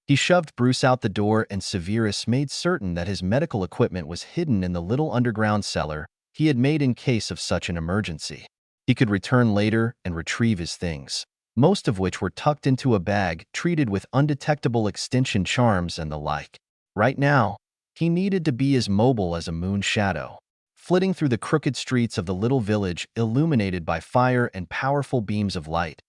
He shoved Bruce out the door, and Severus made certain that his medical equipment was hidden in the little underground cellar he had made in case of such an emergency. He could return later and retrieve his things, most of which were tucked into a bag treated with undetectable extension charms and the like. Right now, he needed to be as mobile as a moon shadow, flitting through the crooked streets of the little village illuminated by fire and powerful beams of light.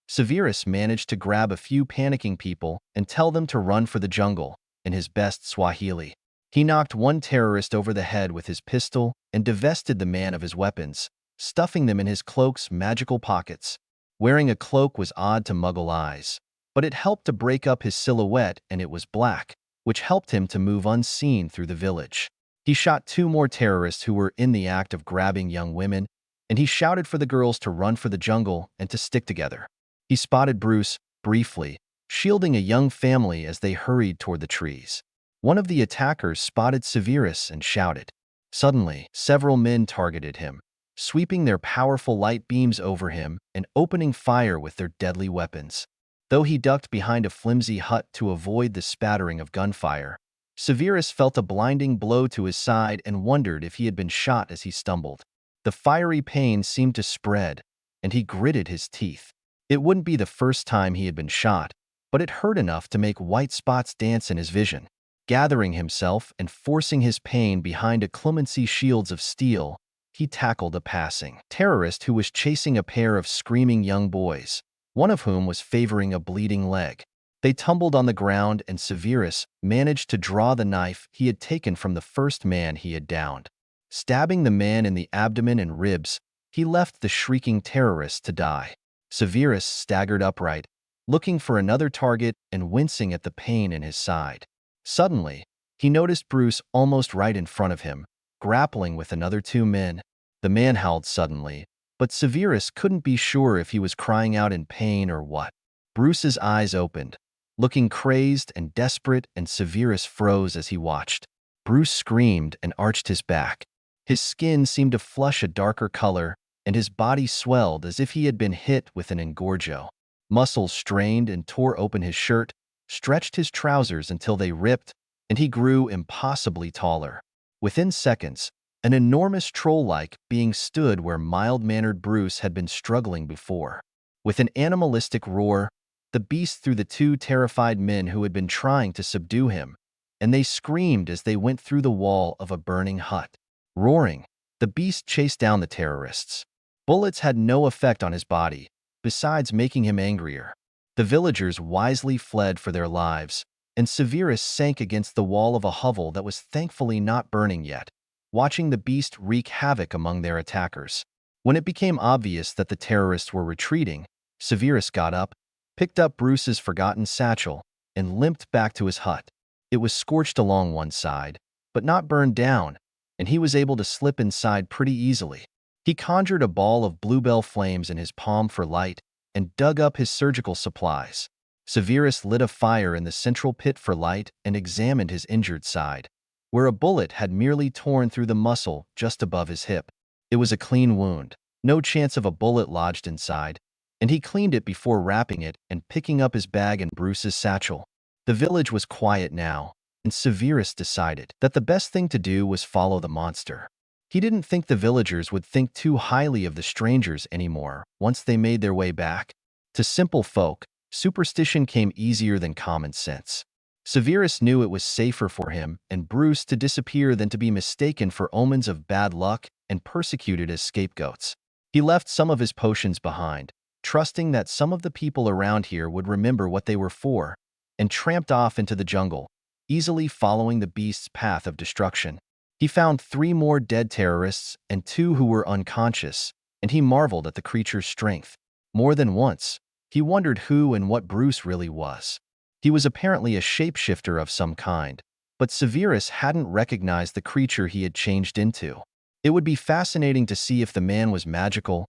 Severus managed to grab a few panicking people and tell them to run for the jungle in his best Swahili. He knocked one terrorist over the head with his pistol and divested the man of his weapons, stuffing them in his cloak's magical pockets. Wearing a cloak was odd to Muggle eyes, but it helped to break up his silhouette, and it was black, which helped him to move unseen through the village. He shot 2 more terrorists who were in the act of grabbing young women, and he shouted for the girls to run for the jungle and to stick together. He spotted Bruce, briefly, shielding a young family as they hurried toward the trees. One of the attackers spotted Severus and shouted. Suddenly, several men targeted him, sweeping their powerful light beams over him and opening fire with their deadly weapons. Though he ducked behind a flimsy hut to avoid the spattering of gunfire, Severus felt a blinding blow to his side and wondered if he had been shot as he stumbled. The fiery pain seemed to spread, and he gritted his teeth. It wouldn't be the first time he had been shot, but it hurt enough to make white spots dance in his vision. Gathering himself and forcing his pain behind a clemency shields of steel, he tackled a passing terrorist who was chasing a pair of screaming young boys, one of whom was favoring a bleeding leg. They tumbled on the ground, and Severus managed to draw the knife he had taken from the first man he had downed. Stabbing the man in the abdomen and ribs, he left the shrieking terrorist to die. Severus staggered upright, looking for another target and wincing at the pain in his side. Suddenly, he noticed Bruce almost right in front of him, grappling with another 2 men. The man howled suddenly, but Severus couldn't be sure if he was crying out in pain or what. Bruce's eyes opened, looking crazed and desperate, and Severus froze as he watched. Bruce screamed and arched his back. His skin seemed to flush a darker color, and his body swelled as if he had been hit with an engorgio. Muscles strained and tore open his shirt, stretched his trousers until they ripped, and he grew impossibly taller. Within seconds, an enormous troll-like being stood where mild-mannered Bruce had been struggling before. With an animalistic roar, the beast threw the 2 terrified men who had been trying to subdue him, and they screamed as they went through the wall of a burning hut. Roaring, the beast chased down the terrorists. Bullets had no effect on his body, besides making him angrier. The villagers wisely fled for their lives, and Severus sank against the wall of a hovel that was thankfully not burning yet, watching the beast wreak havoc among their attackers. When it became obvious that the terrorists were retreating, Severus got up, picked up Bruce's forgotten satchel, and limped back to his hut. It was scorched along one side, but not burned down, and he was able to slip inside pretty easily. He conjured a ball of bluebell flames in his palm for light and dug up his surgical supplies. Severus lit a fire in the central pit for light and examined his injured side, where a bullet had merely torn through the muscle just above his hip. It was a clean wound, no chance of a bullet lodged inside, and he cleaned it before wrapping it and picking up his bag and Bruce's satchel. The village was quiet now, and Severus decided that the best thing to do was follow the monster. He didn't think the villagers would think too highly of the strangers anymore once they made their way back. To simple folk, superstition came easier than common sense. Severus knew it was safer for him and Bruce to disappear than to be mistaken for omens of bad luck and persecuted as scapegoats. He left some of his potions behind, trusting that some of the people around here would remember what they were for, and tramped off into the jungle, easily following the beast's path of destruction. He found 3 more dead terrorists and 2 who were unconscious, and he marveled at the creature's strength. More than once, he wondered who and what Bruce really was. He was apparently a shapeshifter of some kind, but Severus hadn't recognized the creature he had changed into. It would be fascinating to see if the man was magical,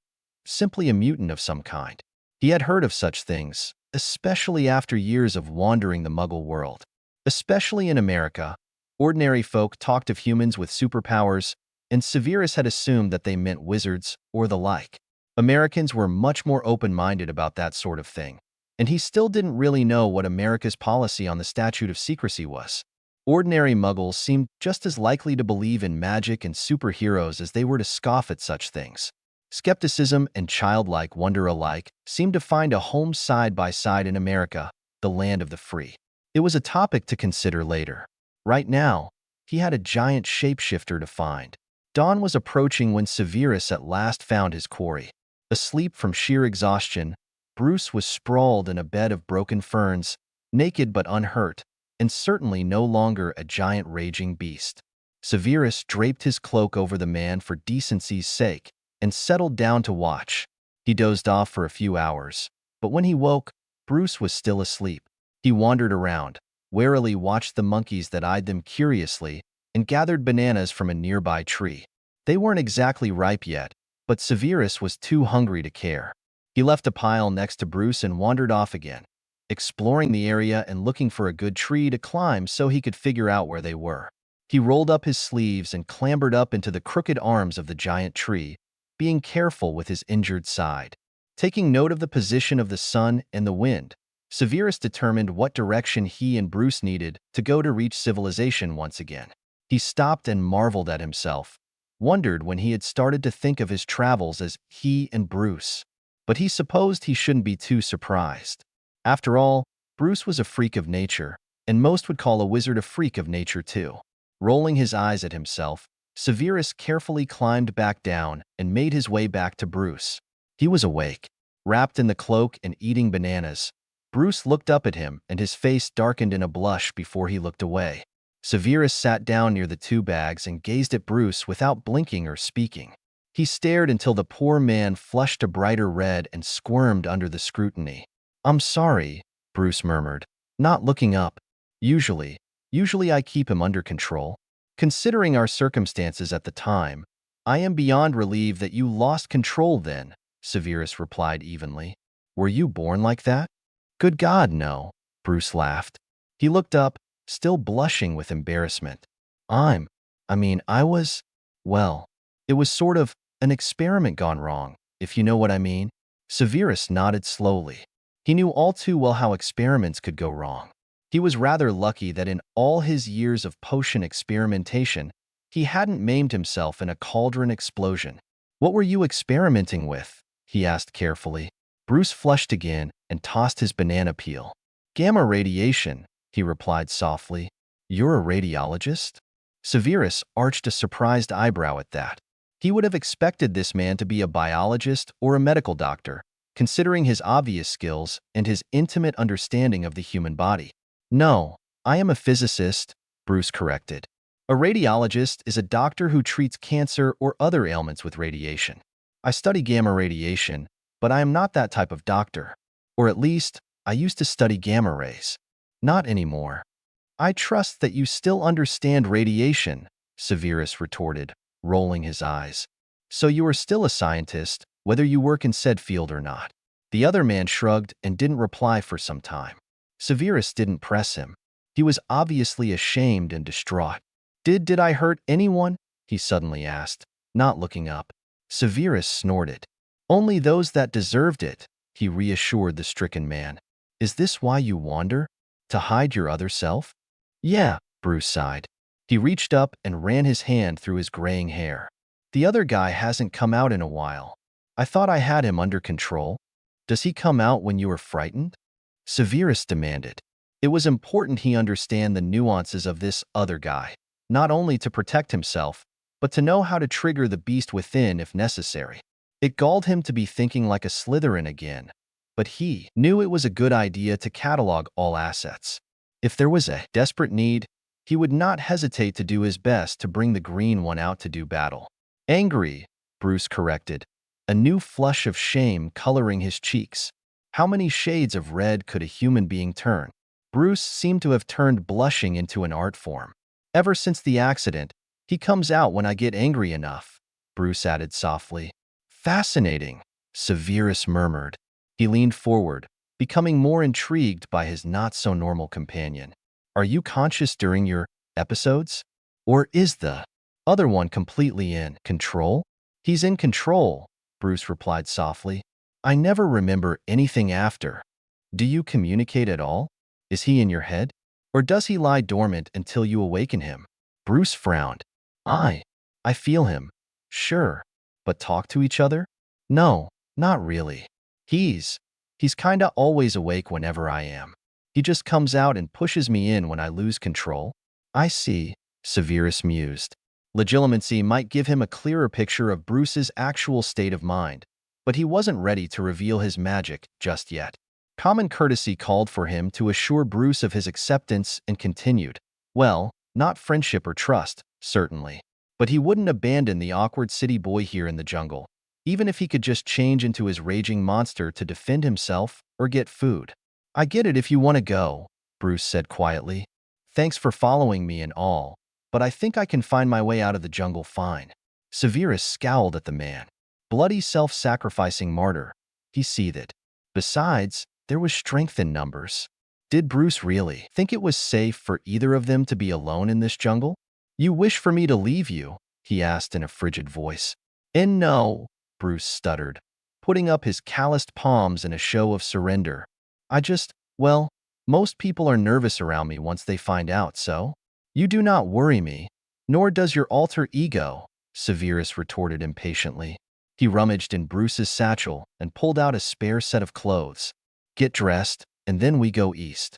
simply a mutant of some kind. He had heard of such things, especially after years of wandering the Muggle world. Especially in America, ordinary folk talked of humans with superpowers, and Severus had assumed that they meant wizards or the like. Americans were much more open-minded about that sort of thing, and he still didn't really know what America's policy on the statute of secrecy was. Ordinary Muggles seemed just as likely to believe in magic and superheroes as they were to scoff at such things. Skepticism and childlike wonder alike seemed to find a home side by side in America, the land of the free. It was a topic to consider later. Right now, he had a giant shapeshifter to find. Dawn was approaching when Severus at last found his quarry. Asleep from sheer exhaustion, Bruce was sprawled in a bed of broken ferns, naked but unhurt, and certainly no longer a giant raging beast. Severus draped his cloak over the man for decency's sake and settled down to watch. He dozed off for a few hours, but when he woke, Bruce was still asleep. He wandered around, warily watched the monkeys that eyed them curiously, and gathered bananas from a nearby tree. They weren't exactly ripe yet, but Severus was too hungry to care. He left a pile next to Bruce and wandered off again, exploring the area and looking for a good tree to climb so he could figure out where they were. He rolled up his sleeves and clambered up into the crooked arms of the giant tree, being careful with his injured side. Taking note of the position of the sun and the wind, Severus determined what direction he and Bruce needed to go to reach civilization once again. He stopped and marveled at himself, wondered when he had started to think of his travels as he and Bruce. But he supposed he shouldn't be too surprised. After all, Bruce was a freak of nature, and most would call a wizard a freak of nature too. Rolling his eyes at himself, Severus carefully climbed back down and made his way back to Bruce. He was awake, wrapped in the cloak and eating bananas. Bruce looked up at him, and his face darkened in a blush before he looked away. Severus sat down near the 2 bags and gazed at Bruce without blinking or speaking. He stared until the poor man flushed a brighter red and squirmed under the scrutiny. "I'm sorry," Bruce murmured, not looking up. Usually I keep him under control. Considering our circumstances at the time, I am beyond relieved that you lost control then," Severus replied evenly. "Were you born like that?" "Good God, no," Bruce laughed. He looked up, still blushing with embarrassment. I was, well, it was sort of an experiment gone wrong, if you know what I mean." Severus nodded slowly. He knew all too well how experiments could go wrong. He was rather lucky that in all his years of potion experimentation, he hadn't maimed himself in a cauldron explosion. "What were you experimenting with?" he asked carefully. Bruce flushed again and tossed his banana peel. "Gamma radiation," he replied softly. You're a radiologist? Severus arched a surprised eyebrow at that. He would have expected this man to be a biologist or a medical doctor, considering his obvious skills and his intimate understanding of the human body. No, I am a physicist, Bruce corrected. A radiologist is a doctor who treats cancer or other ailments with radiation. I study gamma radiation, but I am not that type of doctor. Or at least, I used to study gamma rays. Not anymore. I trust that you still understand radiation, Severus retorted, rolling his eyes. So you are still a scientist, whether you work in said field or not. The other man shrugged and didn't reply for some time. Severus didn't press him. He was obviously ashamed and distraught. Did I hurt anyone? He suddenly asked, not looking up. Severus snorted. Only those that deserved it, he reassured the stricken man. Is this why you wander? To hide your other self? Yeah, Bruce sighed. He reached up and ran his hand through his graying hair. The other guy hasn't come out in a while. I thought I had him under control. Does he come out when you are frightened? Severus demanded. It was important he understand the nuances of this other guy, not only to protect himself, but to know how to trigger the beast within if necessary. It galled him to be thinking like a Slytherin again, but he knew it was a good idea to catalog all assets. If there was a desperate need, he would not hesitate to do his best to bring the green one out to do battle. Angry, Bruce corrected, a new flush of shame coloring his cheeks. How many shades of red could a human being turn? Bruce seemed to have turned blushing into an art form. Ever since the accident, he comes out when I get angry enough, Bruce added softly. Fascinating, Severus murmured. He leaned forward, becoming more intrigued by his not-so-normal companion. Are you conscious during your episodes? Or is the other one completely in control? He's in control, Bruce replied softly. I never remember anything after. Do you communicate at all? Is he in your head? Or does he lie dormant until you awaken him? Bruce frowned. I feel him. Sure. But talk to each other? No, not really. He's kinda always awake whenever I am. He just comes out and pushes me in when I lose control. I see, Severus mused. Legilimency might give him a clearer picture of Bruce's actual state of mind, but he wasn't ready to reveal his magic just yet. Common courtesy called for him to assure Bruce of his acceptance and continued. Well, not friendship or trust, certainly. But he wouldn't abandon the awkward city boy here in the jungle, even if he could just change into his raging monster to defend himself or get food. I get it if you want to go, Bruce said quietly. Thanks for following me and all, but I think I can find my way out of the jungle fine. Severus scowled at the man. Bloody self-sacrificing martyr, he seethed. Besides, there was strength in numbers. Did Bruce really think it was safe for either of them to be alone in this jungle? You wish for me to leave you? He asked in a frigid voice. And no, Bruce stuttered, putting up his calloused palms in a show of surrender. Well, most people are nervous around me once they find out, so? You do not worry me, nor does your alter ego, Severus retorted impatiently. He rummaged in Bruce's satchel and pulled out a spare set of clothes. Get dressed, and then we go east.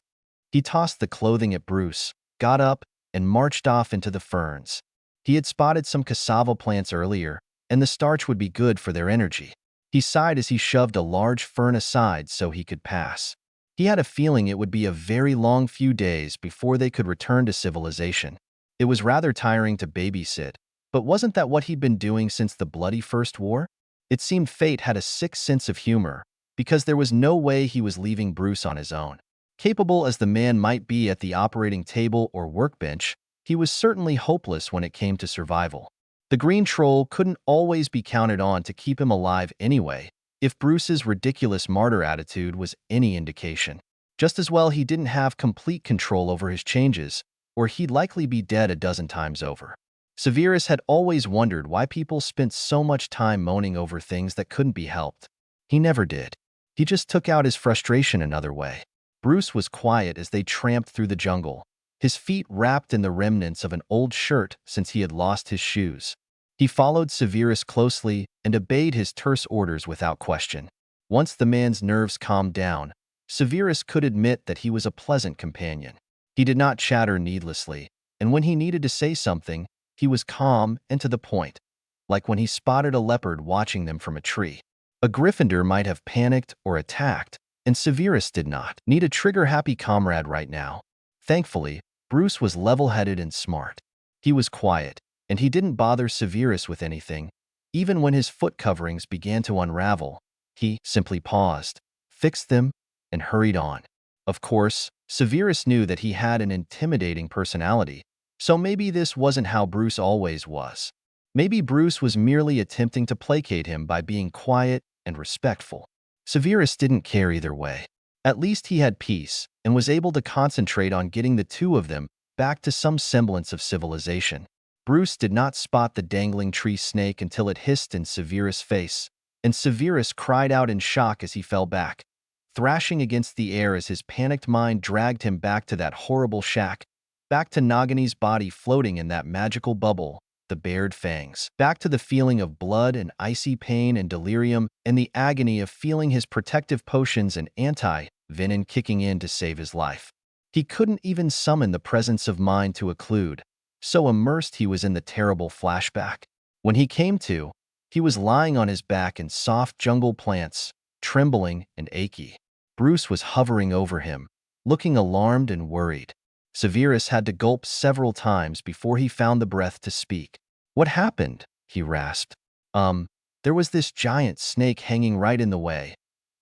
He tossed the clothing at Bruce, got up, and marched off into the ferns. He had spotted some cassava plants earlier, and the starch would be good for their energy. He sighed as he shoved a large fern aside so he could pass. He had a feeling it would be a very long few days before they could return to civilization. It was rather tiring to babysit, but wasn't that what he'd been doing since the bloody First War? It seemed fate had a sick sense of humor, because there was no way he was leaving Bruce on his own. Capable as the man might be at the operating table or workbench, he was certainly hopeless when it came to survival. The green troll couldn't always be counted on to keep him alive anyway, if Bruce's ridiculous martyr attitude was any indication. Just as well he didn't have complete control over his changes, or he'd likely be dead a dozen times over. Severus had always wondered why people spent so much time moaning over things that couldn't be helped. He never did. He just took out his frustration another way. Bruce was quiet as they tramped through the jungle, his feet wrapped in the remnants of an old shirt since he had lost his shoes. He followed Severus closely and obeyed his terse orders without question. Once the man's nerves calmed down, Severus could admit that he was a pleasant companion. He did not chatter needlessly, and when he needed to say something, he was calm and to the point, like when he spotted a leopard watching them from a tree. A Gryffindor might have panicked or attacked, and Severus did not need a trigger-happy comrade right now. Thankfully, Bruce was level-headed and smart. He was quiet, and he didn't bother Severus with anything. Even when his foot coverings began to unravel, he simply paused, fixed them, and hurried on. Of course, Severus knew that he had an intimidating personality, so maybe this wasn't how Bruce always was. Maybe Bruce was merely attempting to placate him by being quiet and respectful. Severus didn't care either way. At least he had peace and was able to concentrate on getting the two of them back to some semblance of civilization. Bruce did not spot the dangling tree snake until it hissed in Severus' face, and Severus cried out in shock as he fell back, thrashing against the air as his panicked mind dragged him back to that horrible shack, back to Nagini's body floating in that magical bubble, the bared fangs, back to the feeling of blood and icy pain and delirium and the agony of feeling his protective potions and anti-venom kicking in to save his life. He couldn't even summon the presence of mind to occlude, so immersed he was in the terrible flashback. When he came to, he was lying on his back in soft jungle plants, trembling and achy. Bruce was hovering over him, looking alarmed and worried. Severus had to gulp several times before he found the breath to speak. "What happened?" he rasped. There was this giant snake hanging right in the way.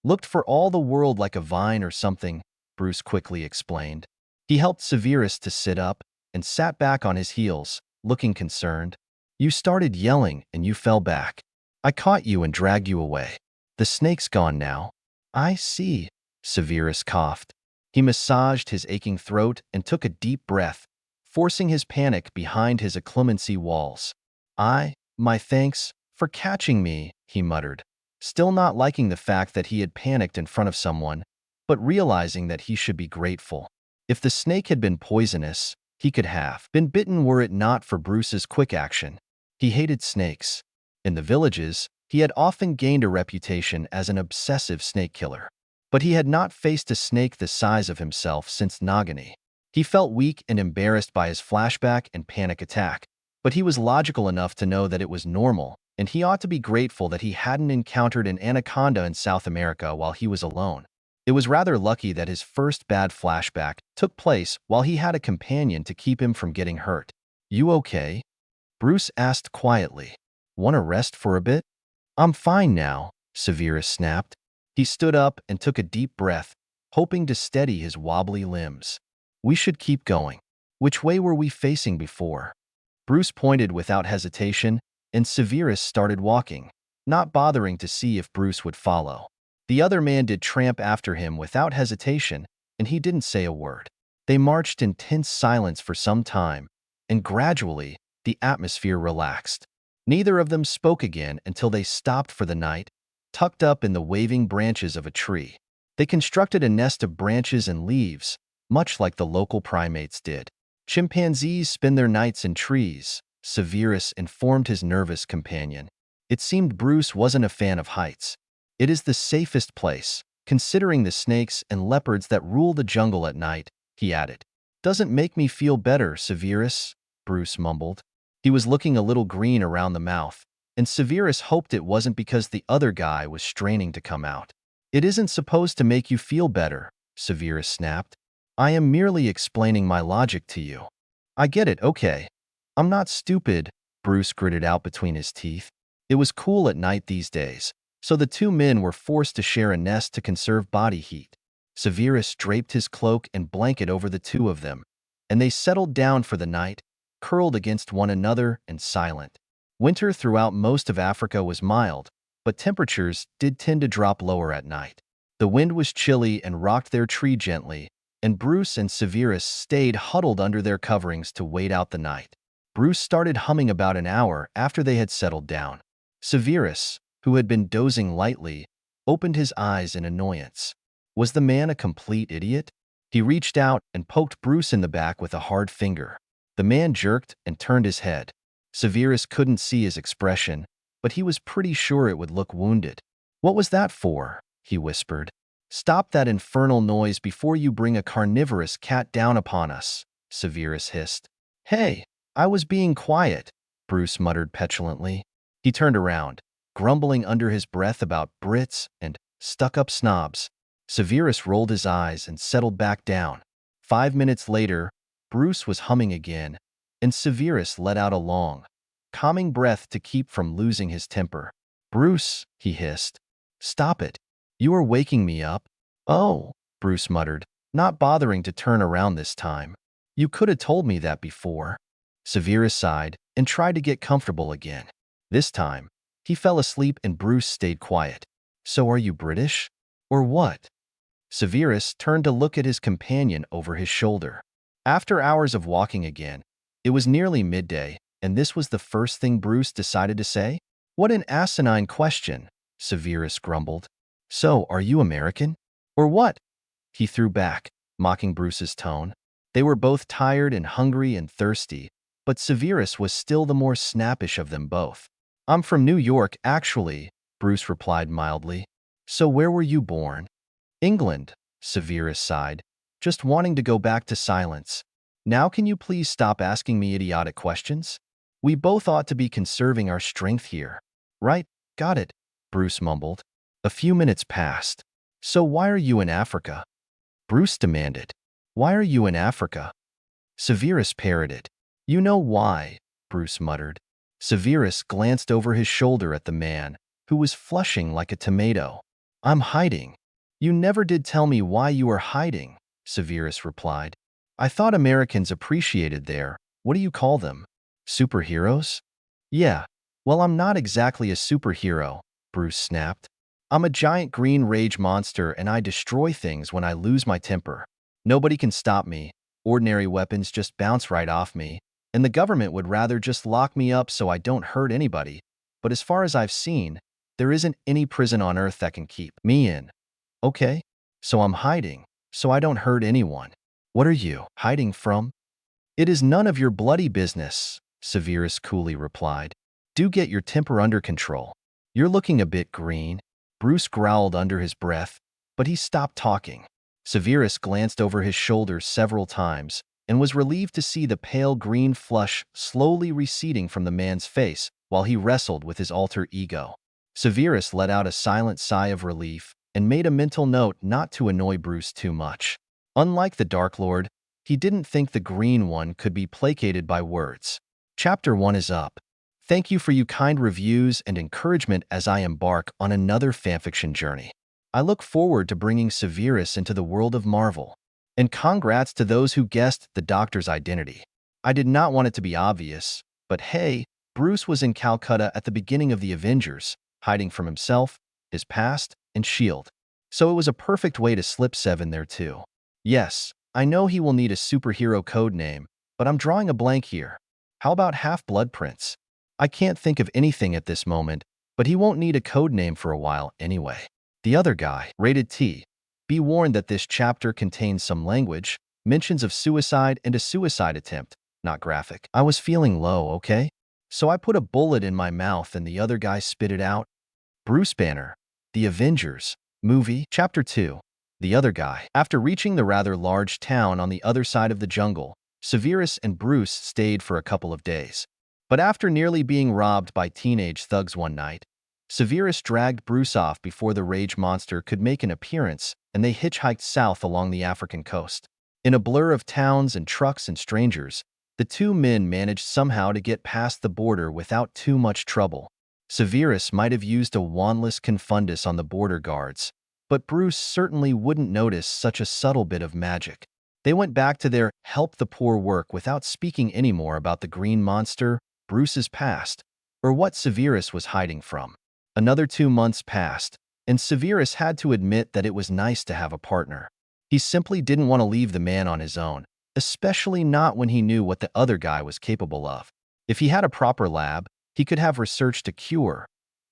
Looked for all the world like a vine or something," Bruce quickly explained. He helped Severus to sit up and sat back on his heels, looking concerned. "You started yelling and you fell back. I caught you and dragged you away. The snake's gone now." "I see," Severus coughed. He massaged his aching throat and took a deep breath, forcing his panic behind his acclimacy walls. My thanks for catching me," he muttered, still not liking the fact that he had panicked in front of someone, but realizing that he should be grateful. If the snake had been poisonous, he could have been bitten were it not for Bruce's quick action. He hated snakes. In the villages, he had often gained a reputation as an obsessive snake killer. But he had not faced a snake the size of himself since Nagini. He felt weak and embarrassed by his flashback and panic attack, but he was logical enough to know that it was normal, and he ought to be grateful that he hadn't encountered an anaconda in South America while he was alone. It was rather lucky that his first bad flashback took place while he had a companion to keep him from getting hurt. "You okay?" Bruce asked quietly. "Want to rest for a bit?" "I'm fine now," Severus snapped. He stood up and took a deep breath, hoping to steady his wobbly limbs. "We should keep going. Which way were we facing before?" Bruce pointed without hesitation, and Severus started walking, not bothering to see if Bruce would follow. The other man did tramp after him without hesitation, and he didn't say a word. They marched in tense silence for some time, and gradually, the atmosphere relaxed. Neither of them spoke again until they stopped for the night, tucked up in the waving branches of a tree. They constructed a nest of branches and leaves, much like the local primates did. "Chimpanzees spend their nights in trees," Severus informed his nervous companion. It seemed Bruce wasn't a fan of heights. "It is the safest place, considering the snakes and leopards that rule the jungle at night," he added. "Doesn't make me feel better, Severus," Bruce mumbled. He was looking a little green around the mouth, and Severus hoped it wasn't because the other guy was straining to come out. "It isn't supposed to make you feel better," Severus snapped. "I am merely explaining my logic to you." "I get it, okay. I'm not stupid," Bruce gritted out between his teeth. It was cool at night these days, so the two men were forced to share a nest to conserve body heat. Severus draped his cloak and blanket over the two of them, and they settled down for the night, curled against one another and silent. Winter throughout most of Africa was mild, but temperatures did tend to drop lower at night. The wind was chilly and rocked their tree gently, and Bruce and Severus stayed huddled under their coverings to wait out the night. Bruce started humming about an hour after they had settled down. Severus, who had been dozing lightly, opened his eyes in annoyance. Was the man a complete idiot? He reached out and poked Bruce in the back with a hard finger. The man jerked and turned his head. Severus couldn't see his expression, but he was pretty sure it would look wounded. "What was that for?" he whispered. Stop that infernal noise before you bring a carnivorous cat down upon us, Severus hissed. Hey, I was being quiet, Bruce muttered petulantly. He turned around, grumbling under his breath about Brits and stuck-up snobs. Severus rolled his eyes and settled back down. 5 minutes later, Bruce was humming again, and Severus let out a long, calming breath to keep from losing his temper. Bruce, he hissed. Stop it. You are waking me up. Oh, Bruce muttered, not bothering to turn around this time. You could have told me that before. Severus sighed and tried to get comfortable again. This time, he fell asleep and Bruce stayed quiet. So are you British? Or what? Severus turned to look at his companion over his shoulder. After hours of walking again, it was nearly midday, and this was the first thing Bruce decided to say? What an asinine question, Severus grumbled. So, are you American? Or what? He threw back, mocking Bruce's tone. They were both tired and hungry and thirsty, but Severus was still the more snappish of them both. I'm from New York, actually, Bruce replied mildly. So where were you born? England, Severus sighed, just wanting to go back to silence. Now can you please stop asking me idiotic questions? We both ought to be conserving our strength here. Right, got it, Bruce mumbled. A few minutes passed. So why are you in Africa? Bruce demanded. Why are you in Africa? Severus parroted. You know why, Bruce muttered. Severus glanced over his shoulder at the man, who was flushing like a tomato. I'm hiding. You never did tell me why you were hiding, Severus replied. I thought Americans appreciated their, what do you call them? Superheroes? Yeah, well, I'm not exactly a superhero, Bruce snapped. I'm a giant green rage monster and I destroy things when I lose my temper. Nobody can stop me. Ordinary weapons just bounce right off me, and the government would rather just lock me up so I don't hurt anybody. But as far as I've seen, there isn't any prison on Earth that can keep me in. Okay, so I'm hiding, so I don't hurt anyone. What are you hiding from? It is none of your bloody business, Severus coolly replied. Do get your temper under control. You're looking a bit green. Bruce growled under his breath, but he stopped talking. Severus glanced over his shoulder several times and was relieved to see the pale green flush slowly receding from the man's face while he wrestled with his alter ego. Severus let out a silent sigh of relief and made a mental note not to annoy Bruce too much. Unlike the Dark Lord, he didn't think the Green One could be placated by words. Chapter 1 is up. Thank you for your kind reviews and encouragement as I embark on another fanfiction journey. I look forward to bringing Severus into the world of Marvel. And congrats to those who guessed the Doctor's identity. I did not want it to be obvious, but hey, Bruce was in Calcutta at the beginning of the Avengers, hiding from himself, his past, and S.H.I.E.L.D. So it was a perfect way to slip Seven there too. Yes, I know he will need a superhero code name, but I'm drawing a blank here. How about Half-Blood Prince? I can't think of anything at this moment, but he won't need a code name for a while anyway. The other guy, rated T. Be warned that this chapter contains some language, mentions of suicide and a suicide attempt, not graphic. I was feeling low, okay? So I put a bullet in my mouth and the other guy spit it out. Bruce Banner, The Avengers, Movie, Chapter 2. The other guy. After reaching the rather large town on the other side of the jungle, Severus and Bruce stayed for a couple of days. But after nearly being robbed by teenage thugs one night, Severus dragged Bruce off before the rage monster could make an appearance, and they hitchhiked south along the African coast. In a blur of towns and trucks and strangers, the two men managed somehow to get past the border without too much trouble. Severus might have used a wandless confundus on the border guards, but Bruce certainly wouldn't notice such a subtle bit of magic. They went back to their help the poor work without speaking any more about the green monster, Bruce's past, or what Severus was hiding from. Another 2 months passed, and Severus had to admit that it was nice to have a partner. He simply didn't want to leave the man on his own, especially not when he knew what the other guy was capable of. If he had a proper lab, he could have researched a cure,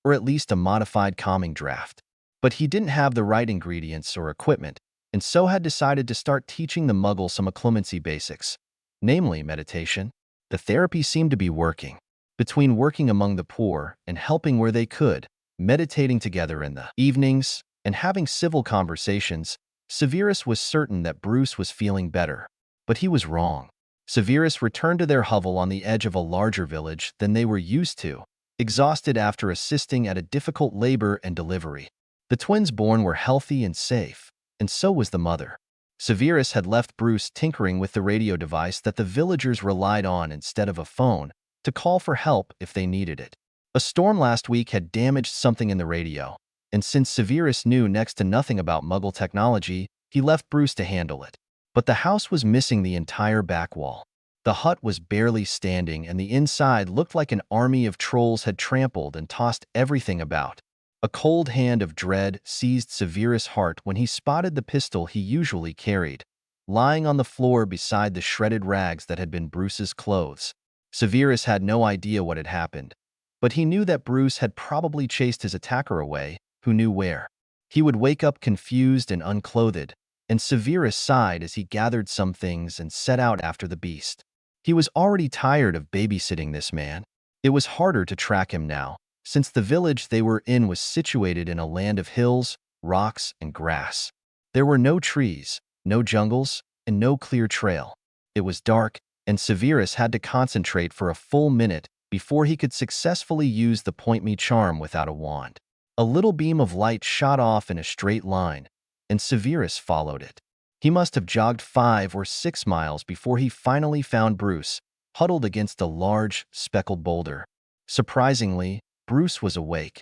or at least a modified calming draft. But he didn't have the right ingredients or equipment, and so had decided to start teaching the muggle some occlumency basics, namely meditation. The therapy seemed to be working. Between working among the poor and helping where they could, meditating together in the evenings, and having civil conversations, Severus was certain that Bruce was feeling better. But he was wrong. Severus returned to their hovel on the edge of a larger village than they were used to, exhausted after assisting at a difficult labor and delivery. The twins born were healthy and safe, and so was the mother. Severus had left Bruce tinkering with the radio device that the villagers relied on instead of a phone to call for help if they needed it. A storm last week had damaged something in the radio, and since Severus knew next to nothing about Muggle technology, he left Bruce to handle it. But the house was missing the entire back wall. The hut was barely standing, and the inside looked like an army of trolls had trampled and tossed everything about. A cold hand of dread seized Severus' heart when he spotted the pistol he usually carried, lying on the floor beside the shredded rags that had been Bruce's clothes. Severus had no idea what had happened, but he knew that Bruce had probably chased his attacker away, who knew where. He would wake up confused and unclothed, and Severus sighed as he gathered some things and set out after the beast. He was already tired of babysitting this man. It was harder to track him now, since the village they were in was situated in a land of hills, rocks, and grass. There were no trees, no jungles, and no clear trail. It was dark, and Severus had to concentrate for a full minute before he could successfully use the point-me charm without a wand. A little beam of light shot off in a straight line, and Severus followed it. He must have jogged 5 or 6 miles before he finally found Bruce, huddled against a large, speckled boulder. Surprisingly, Bruce was awake,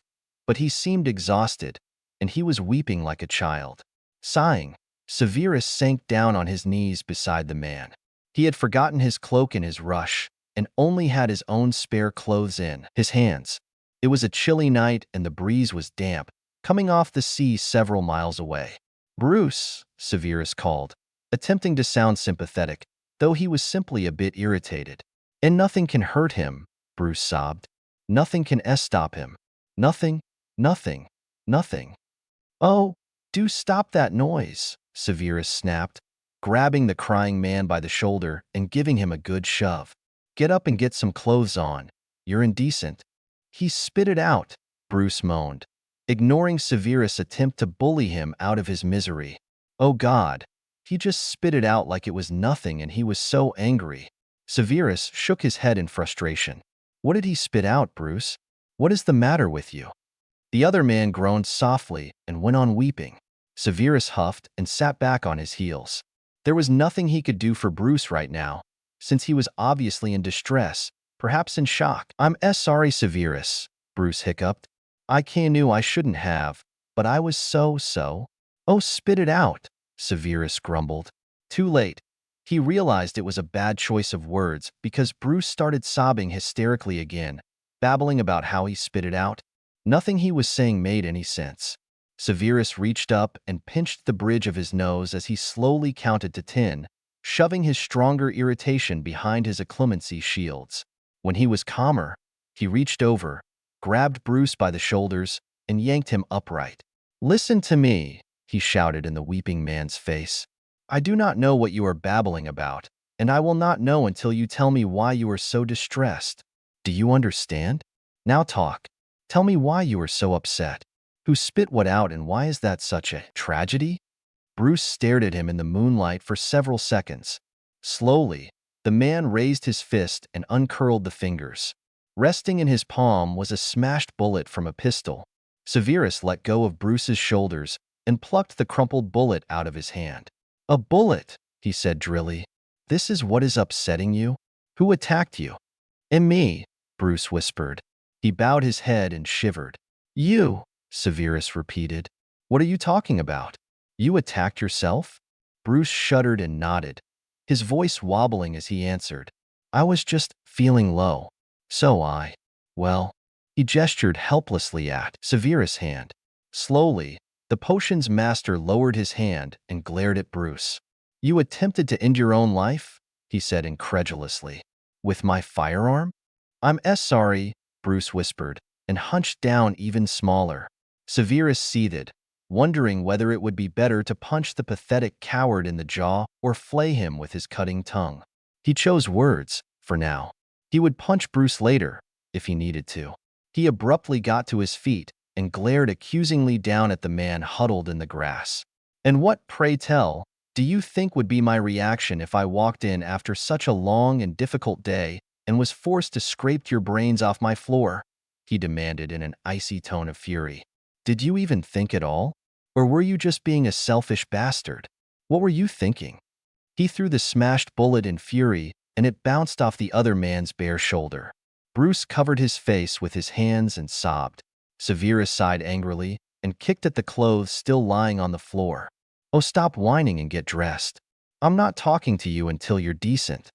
but he seemed exhausted, and he was weeping like a child. Sighing, Severus sank down on his knees beside the man. He had forgotten his cloak in his rush, and only had his own spare clothes in his hands. It was a chilly night, and the breeze was damp, coming off the sea several miles away. "Bruce," Severus called, attempting to sound sympathetic, though he was simply a bit irritated. "And nothing can hurt him," Bruce sobbed. "Nothing can stop him. Nothing, nothing, nothing." "Oh, do stop that noise," Severus snapped, grabbing the crying man by the shoulder and giving him a good shove. "Get up and get some clothes on. You're indecent." "He spit it out," Bruce moaned, ignoring Severus' attempt to bully him out of his misery. "Oh God, he just spit it out like it was nothing, and he was so angry." Severus shook his head in frustration. "What did he spit out, Bruce? What is the matter with you?" The other man groaned softly and went on weeping. Severus huffed and sat back on his heels. There was nothing he could do for Bruce right now, since he was obviously in distress, perhaps in shock. "I'm sorry, Severus," Bruce hiccuped. "I knew I shouldn't have, but I was so. "Oh, spit it out," Severus grumbled. Too late. He realized it was a bad choice of words because Bruce started sobbing hysterically again, babbling about how he spit it out. Nothing he was saying made any sense. Severus reached up and pinched the bridge of his nose as he slowly counted to 10, shoving his stronger irritation behind his acclimacy shields. When he was calmer, he reached over, grabbed Bruce by the shoulders, and yanked him upright. "Listen to me," he shouted in the weeping man's face. "I do not know what you are babbling about, and I will not know until you tell me why you are so distressed. Do you understand? Now talk. Tell me why you are so upset. Who spit what out, and why is that such a tragedy?" Bruce stared at him in the moonlight for several seconds. Slowly, the man raised his fist and uncurled the fingers. Resting in his palm was a smashed bullet from a pistol. Severus let go of Bruce's shoulders and plucked the crumpled bullet out of his hand. "A bullet," he said drily. "This is what is upsetting you? Who attacked you?" "And me," Bruce whispered. He bowed his head and shivered. "You," Severus repeated. "What are you talking about? You attacked yourself?" Bruce shuddered and nodded, his voice wobbling as he answered. "I was just feeling low. Well," he gestured helplessly at Severus' hand. Slowly, the potion's master lowered his hand and glared at Bruce. "You attempted to end your own life?" he said incredulously. "With my firearm?" "I'm sorry," Bruce whispered, and hunched down even smaller. Severus seethed, wondering whether it would be better to punch the pathetic coward in the jaw or flay him with his cutting tongue. He chose words, for now. He would punch Bruce later, if he needed to. He abruptly got to his feet, and glared accusingly down at the man huddled in the grass. "And what, pray tell, do you think would be my reaction if I walked in after such a long and difficult day and was forced to scrape your brains off my floor?" he demanded in an icy tone of fury. "Did you even think at all? Or were you just being a selfish bastard? What were you thinking?" He threw the smashed bullet in fury, and it bounced off the other man's bare shoulder. Bruce covered his face with his hands and sobbed. Severus sighed angrily and kicked at the clothes still lying on the floor. "Oh, stop whining and get dressed. I'm not talking to you until you're decent."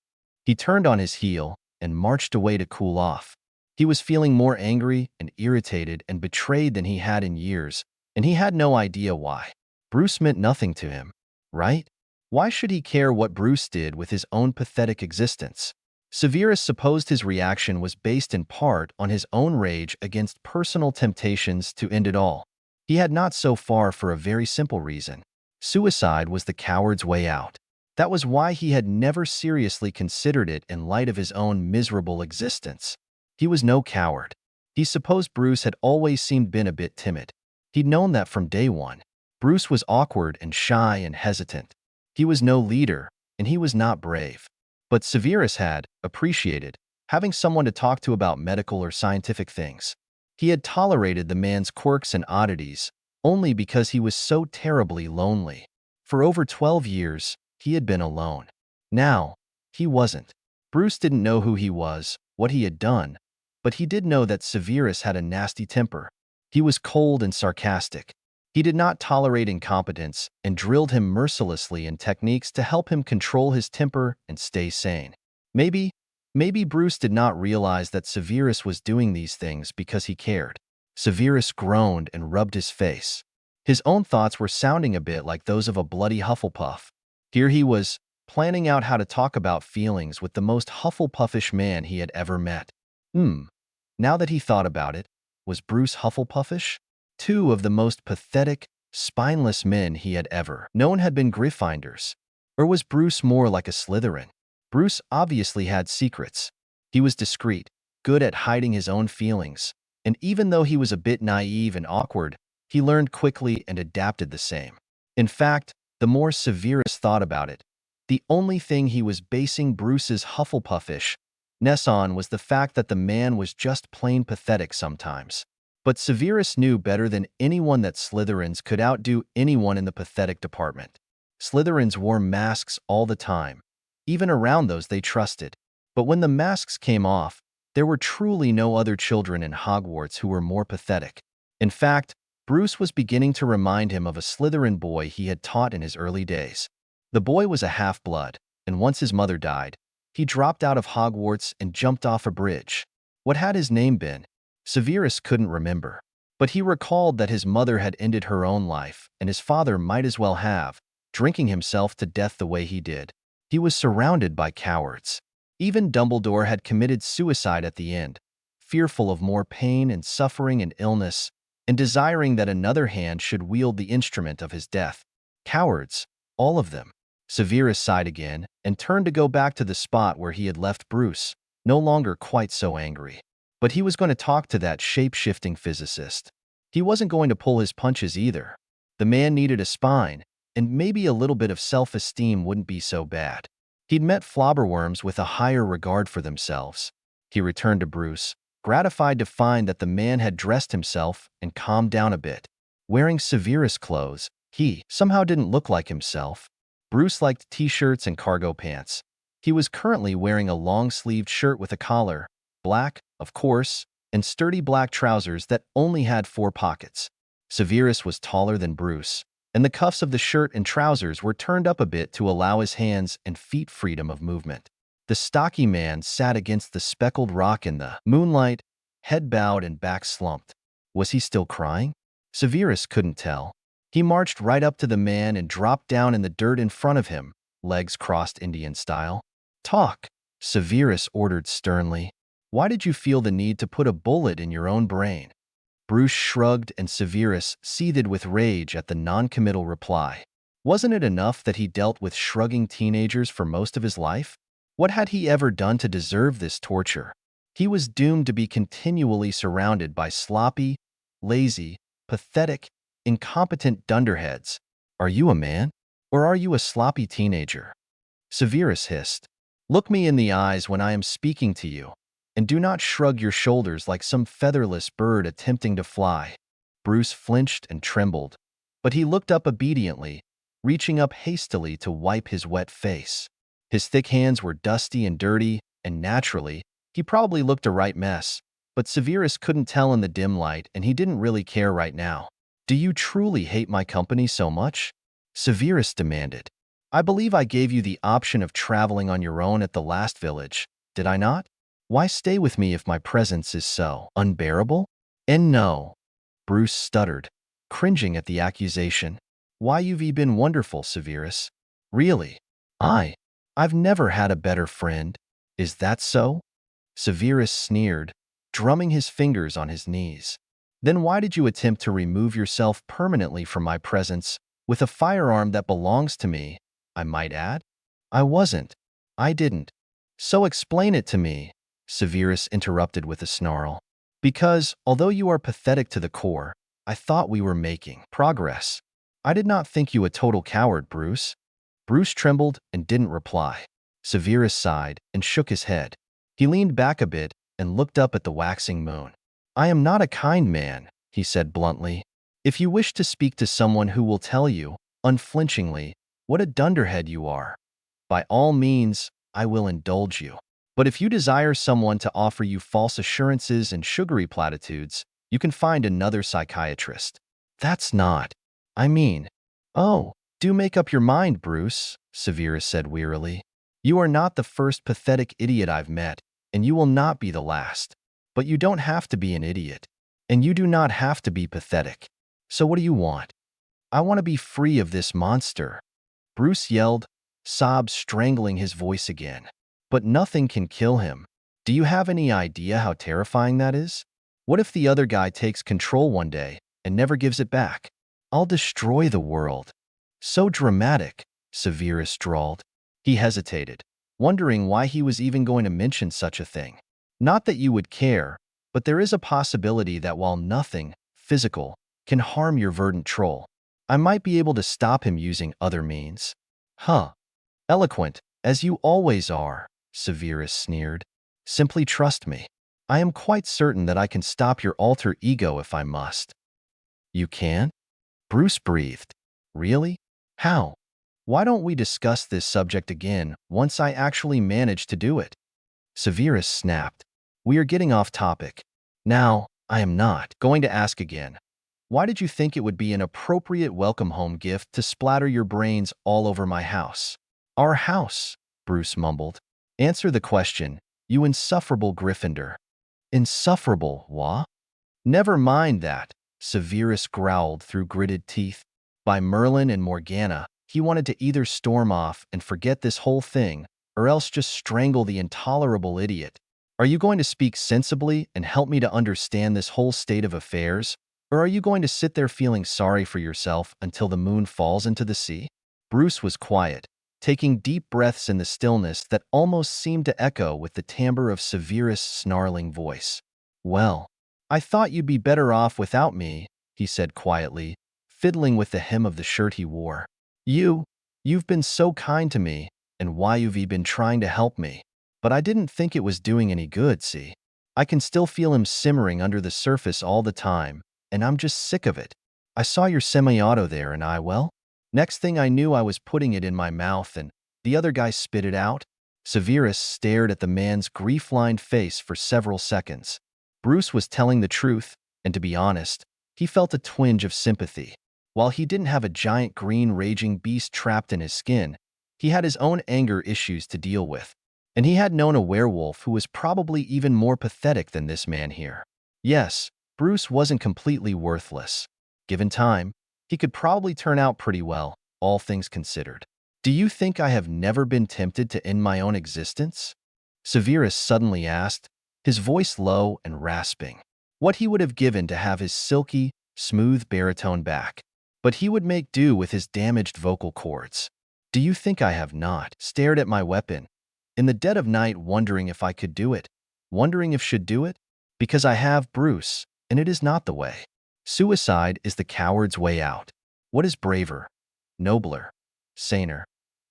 He turned on his heel and marched away to cool off. He was feeling more angry and irritated and betrayed than he had in years, and he had no idea why. Bruce meant nothing to him, right? Why should he care what Bruce did with his own pathetic existence? Severus supposed his reaction was based in part on his own rage against personal temptations to end it all. He had not so far for a very simple reason. Suicide was the coward's way out. That was why he had never seriously considered it in light of his own miserable existence. He was no coward. He supposed Bruce had always seemed been a bit timid. He'd known that from day one. Bruce was awkward and shy and hesitant. He was no leader, and he was not brave. But Severus had appreciated having someone to talk to about medical or scientific things. He had tolerated the man's quirks and oddities only because he was so terribly lonely. For over 12 years, he had been alone. Now, he wasn't. Bruce didn't know who he was, what he had done, but he did know that Severus had a nasty temper. He was cold and sarcastic. He did not tolerate incompetence and drilled him mercilessly in techniques to help him control his temper and stay sane. Maybe Bruce did not realize that Severus was doing these things because he cared. Severus groaned and rubbed his face. His own thoughts were sounding a bit like those of a bloody Hufflepuff. Here he was, planning out how to talk about feelings with the most Hufflepuffish man he had ever met. Now that he thought about it, was Bruce Hufflepuffish? Two of the most pathetic, spineless men he had ever known had been Gryffindors. Or was Bruce more like a Slytherin? Bruce obviously had secrets. He was discreet, good at hiding his own feelings, and even though he was a bit naive and awkward, he learned quickly and adapted the same. In fact, the more Severus thought about it, the only thing he was basing Bruce's Hufflepuffish-ness on was the fact that the man was just plain pathetic sometimes. But Severus knew better than anyone that Slytherins could outdo anyone in the pathetic department. Slytherins wore masks all the time, even around those they trusted. But when the masks came off, there were truly no other children in Hogwarts who were more pathetic. In fact, Bruce was beginning to remind him of a Slytherin boy he had taught in his early days. The boy was a half-blood, and once his mother died, he dropped out of Hogwarts and jumped off a bridge. What had his name been? Severus couldn't remember. But he recalled that his mother had ended her own life, and his father might as well have, drinking himself to death the way he did. He was surrounded by cowards. Even Dumbledore had committed suicide at the end, fearful of more pain and suffering and illness, and desiring that another hand should wield the instrument of his death. Cowards, all of them. Severus sighed again and turned to go back to the spot where he had left Bruce, no longer quite so angry. But he was going to talk to that shape-shifting physicist. He wasn't going to pull his punches either. The man needed a spine, and maybe a little bit of self-esteem wouldn't be so bad. He'd met flobberworms with a higher regard for themselves. He returned to Bruce, gratified to find that the man had dressed himself and calmed down a bit. Wearing Severus clothes, he somehow didn't look like himself. Bruce liked t-shirts and cargo pants. He was currently wearing a long-sleeved shirt with a collar, black, of course, and sturdy black trousers that only had 4 pockets. Severus was taller than Bruce, and the cuffs of the shirt and trousers were turned up a bit to allow his hands and feet freedom of movement. The stocky man sat against the speckled rock in the moonlight, head bowed and back slumped. Was he still crying? Severus couldn't tell. He marched right up to the man and dropped down in the dirt in front of him, legs crossed Indian style. "Talk," Severus ordered sternly. "Why did you feel the need to put a bullet in your own brain?" Bruce shrugged and Severus seethed with rage at the non-committal reply. Wasn't it enough that he dealt with shrugging teenagers for most of his life? What had he ever done to deserve this torture? He was doomed to be continually surrounded by sloppy, lazy, pathetic, incompetent dunderheads. Are you a man? Or are you a sloppy teenager? Severus hissed. Look me in the eyes when I am speaking to you, and do not shrug your shoulders like some featherless bird attempting to fly. Bruce flinched and trembled, but he looked up obediently, reaching up hastily to wipe his wet face. His thick hands were dusty and dirty, and naturally, he probably looked a right mess, but Severus couldn't tell in the dim light, and he didn't really care right now. Do you truly hate my company so much? Severus demanded. I believe I gave you the option of traveling on your own at the last village, did I not? Why stay with me if my presence is so unbearable? And no, Bruce stuttered, cringing at the accusation. Why, you've been wonderful, Severus. Really? I've never had a better friend. Is that so? Severus sneered, drumming his fingers on his knees. Then why did you attempt to remove yourself permanently from my presence with a firearm that belongs to me, I might add? I wasn't. I didn't. So explain it to me, Severus interrupted with a snarl. Because, although you are pathetic to the core, I thought we were making progress. I did not think you a total coward, Bruce. Bruce trembled and didn't reply. Severus sighed and shook his head. He leaned back a bit and looked up at the waxing moon. I am not a kind man, he said bluntly. If you wish to speak to someone who will tell you, unflinchingly, what a dunderhead you are, by all means, I will indulge you. But if you desire someone to offer you false assurances and sugary platitudes, you can find another psychiatrist. That's not. I mean, oh, do make up your mind, Bruce, Severus said wearily. You are not the first pathetic idiot I've met, and you will not be the last. But you don't have to be an idiot, and you do not have to be pathetic. So what do you want? I want to be free of this monster, Bruce yelled, sobs strangling his voice again. But nothing can kill him. Do you have any idea how terrifying that is? What if the other guy takes control one day and never gives it back? I'll destroy the world. So dramatic, Severus drawled. He hesitated, wondering why he was even going to mention such a thing. Not that you would care, but there is a possibility that while nothing physical can harm your verdant troll, I might be able to stop him using other means. Huh. Eloquent, as you always are, Severus sneered. Simply trust me. I am quite certain that I can stop your alter ego if I must. You can? Bruce breathed. Really? How? Why don't we discuss this subject again once I actually manage to do it? Severus snapped. We are getting off topic. Now, I am not going to ask again. Why did you think it would be an appropriate welcome home gift to splatter your brains all over my house? Our house, Bruce mumbled. Answer the question, you insufferable Gryffindor. Insufferable, what? Never mind that, Severus growled through gritted teeth. By Merlin and Morgana, he wanted to either storm off and forget this whole thing, or else just strangle the intolerable idiot. Are you going to speak sensibly and help me to understand this whole state of affairs, or are you going to sit there feeling sorry for yourself until the moon falls into the sea? Bruce was quiet, taking deep breaths in the stillness that almost seemed to echo with the timbre of Severus' snarling voice. Well, I thought you'd be better off without me, he said quietly, fiddling with the hem of the shirt he wore. You've been so kind to me, and why you've been trying to help me. But I didn't think it was doing any good, see? I can still feel him simmering under the surface all the time, and I'm just sick of it. I saw your semi-auto there and next thing I knew I was putting it in my mouth and the other guy spit it out. Severus stared at the man's grief-lined face for several seconds. Bruce was telling the truth, and to be honest, he felt a twinge of sympathy. While he didn't have a giant green raging beast trapped in his skin, he had his own anger issues to deal with. And he had known a werewolf who was probably even more pathetic than this man here. Yes, Bruce wasn't completely worthless. Given time, he could probably turn out pretty well, all things considered. Do you think I have never been tempted to end my own existence? Severus suddenly asked, his voice low and rasping. What he would have given to have his silky, smooth baritone back. But he would make do with his damaged vocal cords. Do you think I have not stared at my weapon, in the dead of night wondering if I could do it, wondering if should do it? Because I have, Bruce, and it is not the way. Suicide is the coward's way out. What is braver, nobler, saner,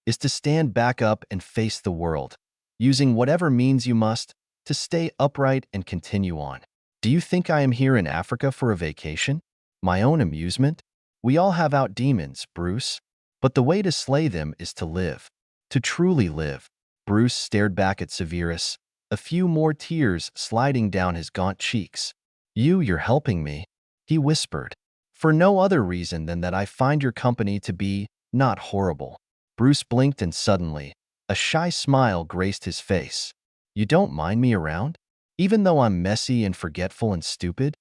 is to stand back up and face the world, using whatever means you must to stay upright and continue on. Do you think I am here in Africa for a vacation? My own amusement? We all have out demons, Bruce. But the way to slay them is to live. To truly live. Bruce stared back at Severus, a few more tears sliding down his gaunt cheeks. You're helping me, he whispered. For no other reason than that I find your company to be not horrible. Bruce blinked and suddenly, a shy smile graced his face. You don't mind me around? Even though I'm messy and forgetful and stupid?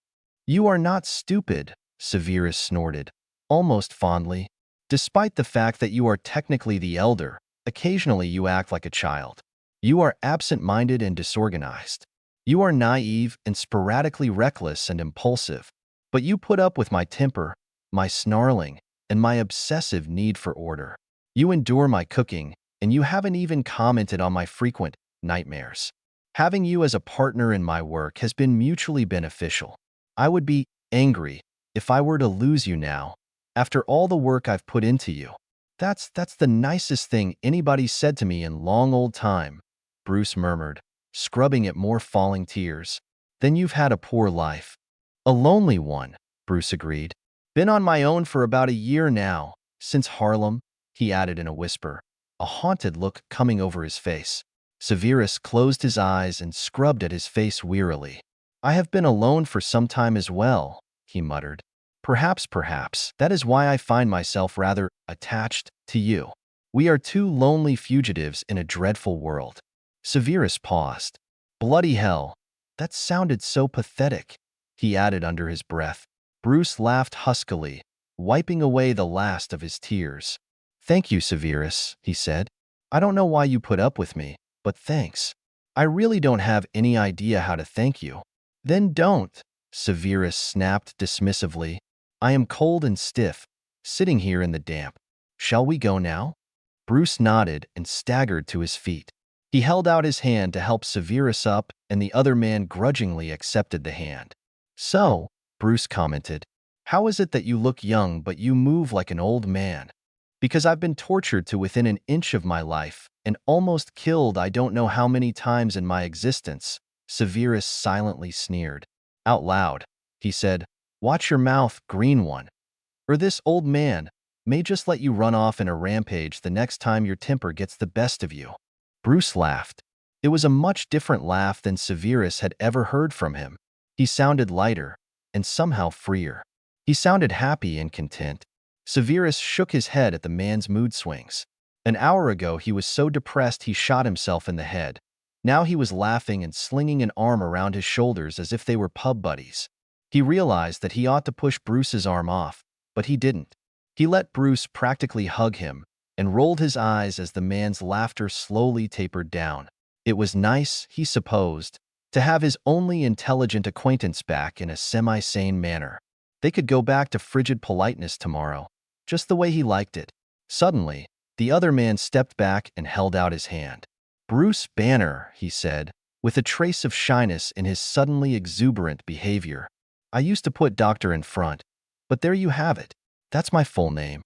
You are not stupid, Severus snorted, almost fondly. Despite the fact that you are technically the elder, occasionally you act like a child. You are absent-minded and disorganized. You are naive and sporadically reckless and impulsive. But you put up with my temper, my snarling, and my obsessive need for order. You endure my cooking, and you haven't even commented on my frequent nightmares. Having you as a partner in my work has been mutually beneficial. I would be angry if I were to lose you now, after all the work I've put into you. That's the nicest thing anybody said to me in long old time, Bruce murmured, scrubbing at more falling tears. Then you've had a poor life. A lonely one, Bruce agreed. Been on my own for about a year now, since Harlem, he added in a whisper, a haunted look coming over his face. Severus closed his eyes and scrubbed at his face wearily. I have been alone for some time as well, he muttered. Perhaps, that is why I find myself rather attached to you. We are two lonely fugitives in a dreadful world. Severus paused. Bloody hell, that sounded so pathetic, he added under his breath. Bruce laughed huskily, wiping away the last of his tears. Thank you, Severus, he said. I don't know why you put up with me, but thanks. I really don't have any idea how to thank you. Then don't, Severus snapped dismissively. I am cold and stiff, sitting here in the damp. Shall we go now? Bruce nodded and staggered to his feet. He held out his hand to help Severus up, and the other man grudgingly accepted the hand. So, Bruce commented, how is it that you look young but you move like an old man? Because I've been tortured to within an inch of my life and almost killed I don't know how many times in my existence, Severus silently sneered. Out loud, he said, watch your mouth, green one, or this old man may just let you run off in a rampage the next time your temper gets the best of you. Bruce laughed. It was a much different laugh than Severus had ever heard from him. He sounded lighter and somehow freer. He sounded happy and content. Severus shook his head at the man's mood swings. An hour ago he was so depressed he shot himself in the head. Now he was laughing and slinging an arm around his shoulders as if they were pub buddies. He realized that he ought to push Bruce's arm off, but he didn't. He let Bruce practically hug him and rolled his eyes as the man's laughter slowly tapered down. It was nice, he supposed, to have his only intelligent acquaintance back in a semi-sane manner. They could go back to frigid politeness tomorrow, just the way he liked it. Suddenly, the other man stepped back and held out his hand. Bruce Banner, he said, with a trace of shyness in his suddenly exuberant behavior. I used to put doctor in front, but there you have it. That's my full name.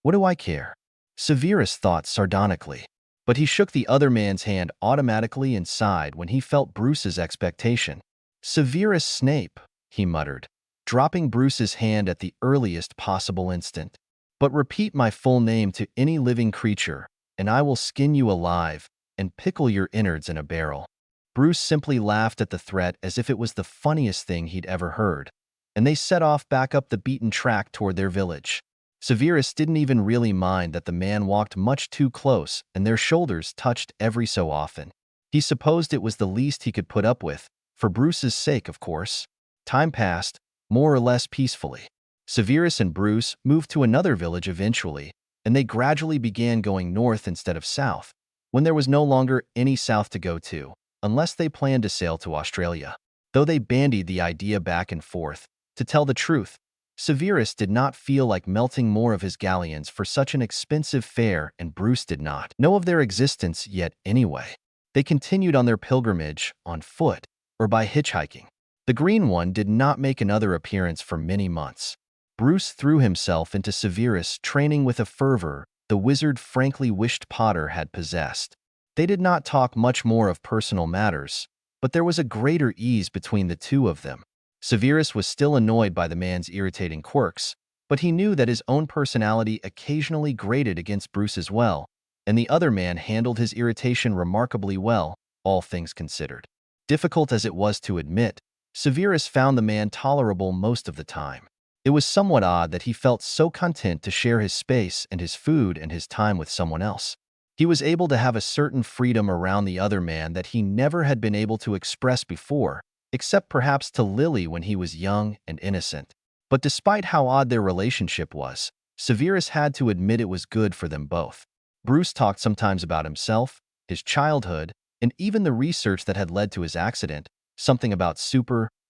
What do I care? Severus thought sardonically, but he shook the other man's hand automatically and sighed when he felt Bruce's expectation. Severus Snape, he muttered, dropping Bruce's hand at the earliest possible instant. But repeat my full name to any living creature, and I will skin you alive and pickle your innards in a barrel. Bruce simply laughed at the threat as if it was the funniest thing he'd ever heard, and they set off back up the beaten track toward their village. Severus didn't even really mind that the man walked much too close and their shoulders touched every so often. He supposed it was the least he could put up with, for Bruce's sake, of course. Time passed, more or less peacefully. Severus and Bruce moved to another village eventually, and they gradually began going north instead of south, when there was no longer any south to go to, unless they planned to sail to Australia. Though they bandied the idea back and forth, to tell the truth, Severus did not feel like melting more of his galleons for such an expensive fare, and Bruce did not know of their existence yet anyway. They continued on their pilgrimage on foot or by hitchhiking. The green one did not make another appearance for many months. Bruce threw himself into Severus' training with a fervor the wizard frankly wished Potter had possessed. They did not talk much more of personal matters, but there was a greater ease between the two of them. Severus was still annoyed by the man's irritating quirks, but he knew that his own personality occasionally grated against Bruce as well, and the other man handled his irritation remarkably well, all things considered. Difficult as it was to admit, Severus found the man tolerable most of the time. It was somewhat odd that he felt so content to share his space and his food and his time with someone else. He was able to have a certain freedom around the other man that he never had been able to express before, except perhaps to Lily when he was young and innocent. But despite how odd their relationship was, Severus had to admit it was good for them both. Bruce talked sometimes about himself, his childhood, and even the research that had led to his accident, something about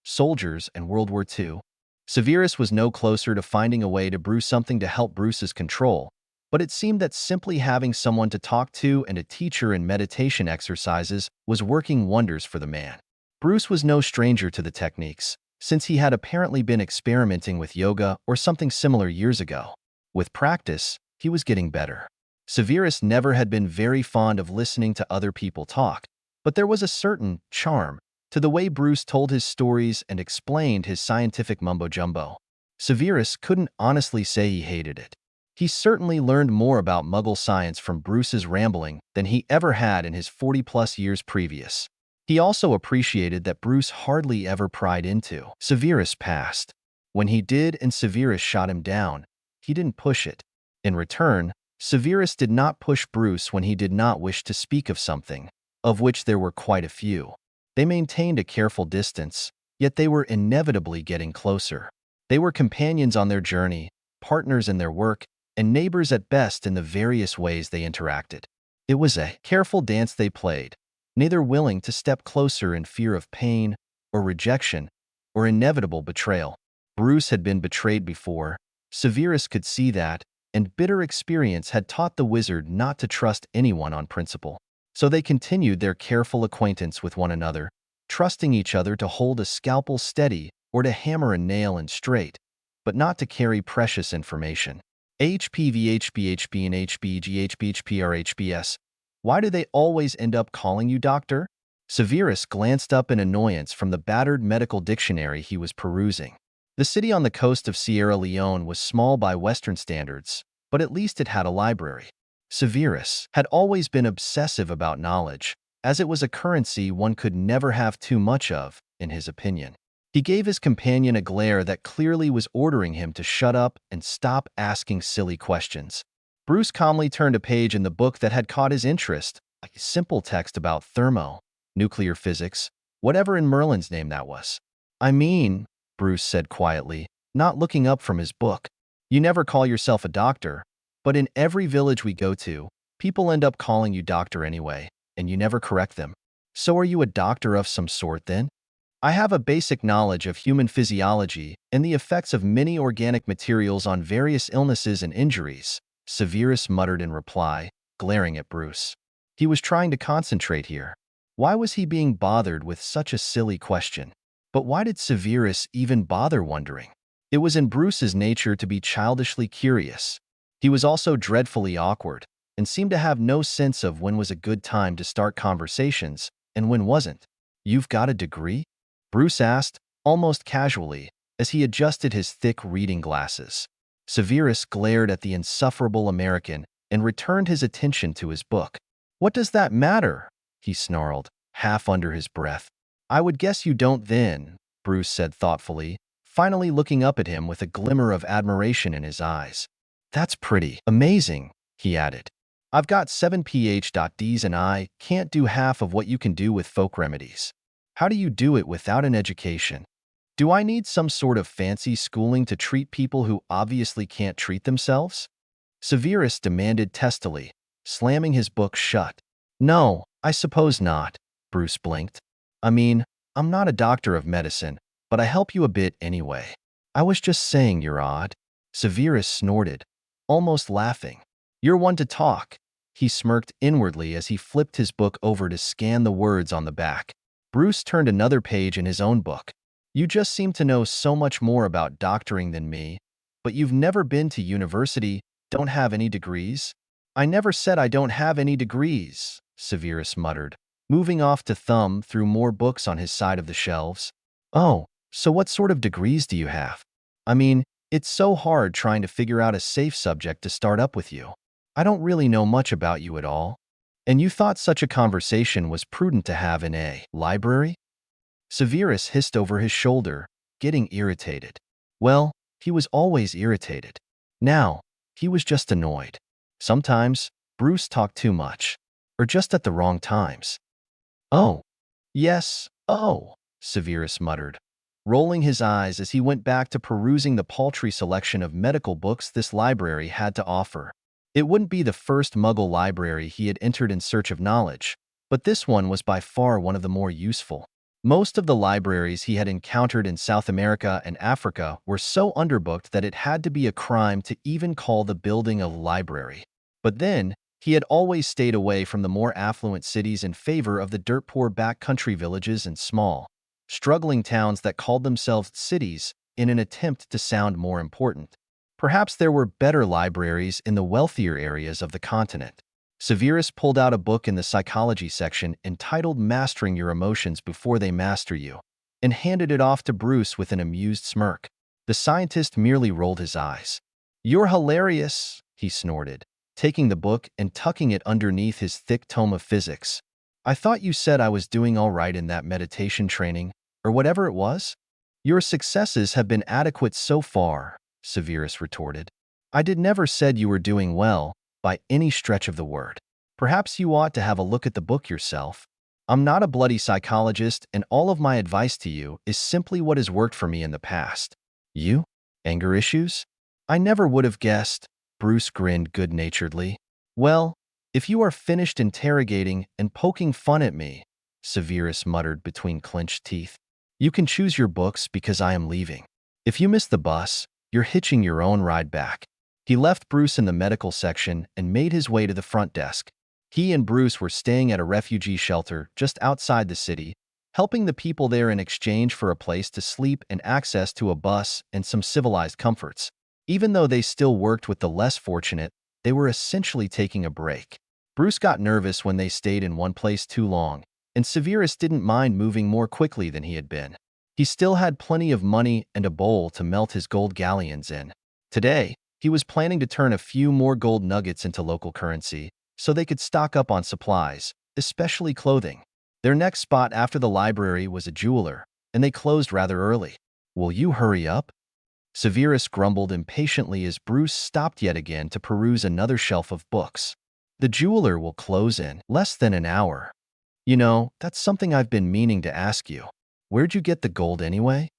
soldiers and World War II. Severus was no closer to finding a way to brew something to help Bruce's control, but it seemed that simply having someone to talk to and a teacher in meditation exercises was working wonders for the man. Bruce was no stranger to the techniques, since he had apparently been experimenting with yoga or something similar years ago. With practice, he was getting better. Severus never had been very fond of listening to other people talk, but there was a certain charm to the way Bruce told his stories and explained his scientific mumbo-jumbo. Severus couldn't honestly say he hated it. He certainly learned more about Muggle science from Bruce's rambling than he ever had in his 40-plus years previous. He also appreciated that Bruce hardly ever pried into Severus' past. When he did and Severus shot him down, he didn't push it. In return, Severus did not push Bruce when he did not wish to speak of something, of which there were quite a few. They maintained a careful distance, yet they were inevitably getting closer. They were companions on their journey, partners in their work, and neighbors at best in the various ways they interacted. It was a careful dance they played, neither willing to step closer in fear of pain or rejection or inevitable betrayal. Bruce had been betrayed before. Severus could see that, and bitter experience had taught the wizard not to trust anyone on principle. So they continued their careful acquaintance with one another, trusting each other to hold a scalpel steady or to hammer a nail in straight, but not to carry precious information. HPV, and HBGHBHPRHBS. Why do they always end up calling you doctor? Severus glanced up in annoyance from the battered medical dictionary he was perusing. The city on the coast of Sierra Leone was small by Western standards, but at least it had a library. Severus had always been obsessive about knowledge, as it was a currency one could never have too much of, in his opinion. He gave his companion a glare that clearly was ordering him to shut up and stop asking silly questions. Bruce calmly turned a page in the book that had caught his interest, a simple text about nuclear physics, whatever in Merlin's name that was. I mean, Bruce said quietly, not looking up from his book, you never call yourself a doctor, but in every village we go to, people end up calling you doctor anyway, and you never correct them. So are you a doctor of some sort then? I have a basic knowledge of human physiology and the effects of many organic materials on various illnesses and injuries, Severus muttered in reply, glaring at Bruce. He was trying to concentrate here. Why was he being bothered with such a silly question? But why did Severus even bother wondering? It was in Bruce's nature to be childishly curious. He was also dreadfully awkward, and seemed to have no sense of when was a good time to start conversations and when wasn't. You've got a degree? Bruce asked, almost casually, as he adjusted his thick reading glasses. Severus glared at the insufferable American and returned his attention to his book. What does that matter? He snarled, half under his breath. I would guess you don't then, Bruce said thoughtfully, finally looking up at him with a glimmer of admiration in his eyes. That's pretty amazing, he added. I've got 7 PhDs and I can't do half of what you can do with folk remedies. How do you do it without an education? Do I need some sort of fancy schooling to treat people who obviously can't treat themselves? Severus demanded testily, slamming his book shut. No, I suppose not, Bruce blinked. I mean, I'm not a doctor of medicine, but I help you a bit anyway. I was just saying you're odd. Severus snorted, almost laughing. You're one to talk. He smirked inwardly as he flipped his book over to scan the words on the back. Bruce turned another page in his own book. You just seem to know so much more about doctoring than me, but you've never been to university, don't have any degrees? I never said I don't have any degrees, Severus muttered, moving off to thumb through more books on his side of the shelves. Oh, so what sort of degrees do you have? I mean, it's so hard trying to figure out a safe subject to start up with you. I don't really know much about you at all. And you thought such a conversation was prudent to have in a library? Severus hissed over his shoulder, getting irritated. Well, he was always irritated. Now, he was just annoyed. Sometimes, Bruce talked too much, or just at the wrong times. Oh, yes, oh, Severus muttered, rolling his eyes as he went back to perusing the paltry selection of medical books this library had to offer. It wouldn't be the first Muggle library he had entered in search of knowledge, but this one was by far one of the more useful. Most of the libraries he had encountered in South America and Africa were so underbooked that it had to be a crime to even call the building a library. But then, he had always stayed away from the more affluent cities in favor of the dirt-poor backcountry villages and small, struggling towns that called themselves cities in an attempt to sound more important. Perhaps there were better libraries in the wealthier areas of the continent. Severus pulled out a book in the psychology section entitled Mastering Your Emotions Before They Master You, and handed it off to Bruce with an amused smirk. The scientist merely rolled his eyes. "You're hilarious," he snorted, taking the book and tucking it underneath his thick tome of physics. "I thought you said I was doing all right in that meditation training, or whatever it was?" "Your successes have been adequate so far," Severus retorted. "I did never said you were doing well, by any stretch of the word. Perhaps you ought to have a look at the book yourself. I'm not a bloody psychologist, and all of my advice to you is simply what has worked for me in the past." "You? Anger issues?" "I never would have guessed," Bruce grinned good-naturedly. "Well, if you are finished interrogating and poking fun at me," Severus muttered between clenched teeth, "you can choose your books because I am leaving. If you miss the bus, you're hitching your own ride back." He left Bruce in the medical section and made his way to the front desk. He and Bruce were staying at a refugee shelter just outside the city, helping the people there in exchange for a place to sleep and access to a bus and some civilized comforts. Even though they still worked with the less fortunate, they were essentially taking a break. Bruce got nervous when they stayed in one place too long, and Severus didn't mind moving more quickly than he had been. He still had plenty of money and a bowl to melt his gold galleons in. Today, he was planning to turn a few more gold nuggets into local currency, so they could stock up on supplies, especially clothing. Their next spot after the library was a jeweler, and they closed rather early. "Will you hurry up?" Severus grumbled impatiently as Bruce stopped yet again to peruse another shelf of books. "The jeweler will close in less than an hour." "You know, that's something I've been meaning to ask you. Where'd you get the gold anyway?"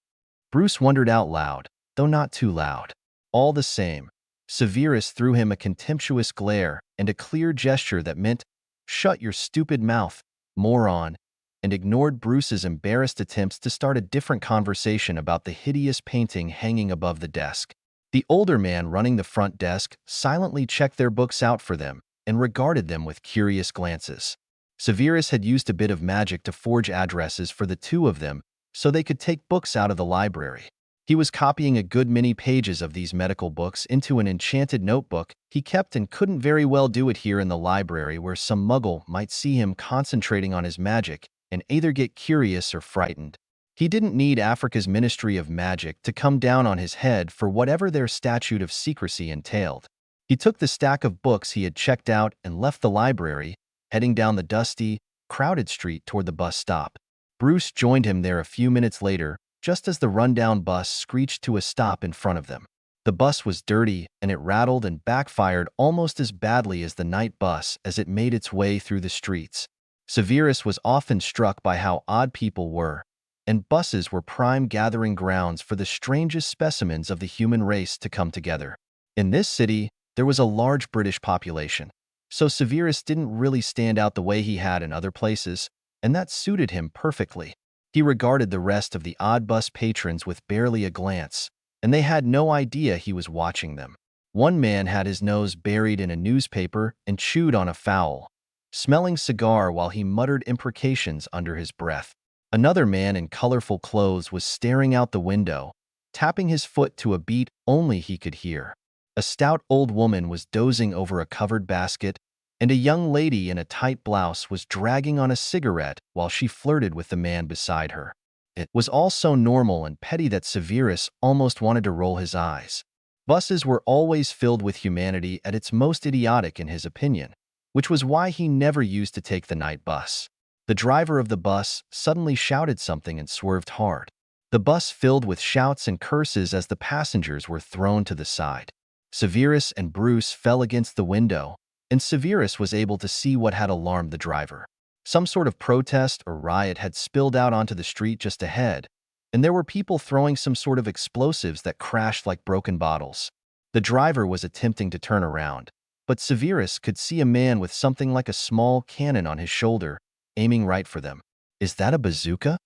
Bruce wondered out loud, though not too loud. All the same, Severus threw him a contemptuous glare and a clear gesture that meant, "Shut your stupid mouth, moron," and ignored Bruce's embarrassed attempts to start a different conversation about the hideous painting hanging above the desk. The older man running the front desk silently checked their books out for them and regarded them with curious glances. Severus had used a bit of magic to forge addresses for the two of them so they could take books out of the library. He was copying a good many pages of these medical books into an enchanted notebook he kept and couldn't very well do it here in the library where some muggle might see him concentrating on his magic and either get curious or frightened. He didn't need Africa's Ministry of Magic to come down on his head for whatever their statute of secrecy entailed. He took the stack of books he had checked out and left the library, heading down the dusty, crowded street toward the bus stop. Bruce joined him there a few minutes later, just as the rundown bus screeched to a stop in front of them. The bus was dirty, and it rattled and backfired almost as badly as the night bus as it made its way through the streets. Severus was often struck by how odd people were, and buses were prime gathering grounds for the strangest specimens of the human race to come together. In this city, there was a large British population, so Severus didn't really stand out the way he had in other places, and that suited him perfectly. He regarded the rest of the odd bus patrons with barely a glance, and they had no idea he was watching them. One man had his nose buried in a newspaper and chewed on a foul, smelling cigar while he muttered imprecations under his breath. Another man in colorful clothes was staring out the window, tapping his foot to a beat only he could hear. A stout old woman was dozing over a covered basket, and a young lady in a tight blouse was dragging on a cigarette while she flirted with the man beside her. It was all so normal and petty that Severus almost wanted to roll his eyes. Buses were always filled with humanity at its most idiotic in his opinion, which was why he never used to take the night bus. The driver of the bus suddenly shouted something and swerved hard. The bus filled with shouts and curses as the passengers were thrown to the side. Severus and Bruce fell against the window, and Severus was able to see what had alarmed the driver. Some sort of protest or riot had spilled out onto the street just ahead, and there were people throwing some sort of explosives that crashed like broken bottles. The driver was attempting to turn around, but Severus could see a man with something like a small cannon on his shoulder, aiming right for them. "Is that a bazooka?"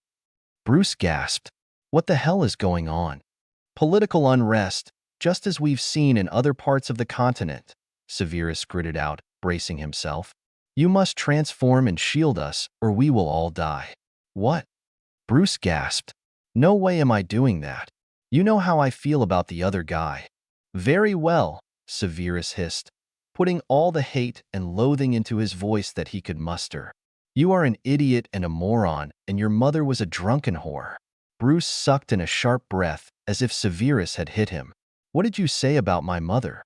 Bruce gasped. "What the hell is going on?" "Political unrest, just as we've seen in other parts of the continent," Severus gritted out, bracing himself. "You must transform and shield us, or we will all die." "What?" Bruce gasped. "No way am I doing that. You know how I feel about the other guy." "Very well," Severus hissed, putting all the hate and loathing into his voice that he could muster. "You are an idiot and a moron, and your mother was a drunken whore." Bruce sucked in a sharp breath as if Severus had hit him. "What did you say about my mother?"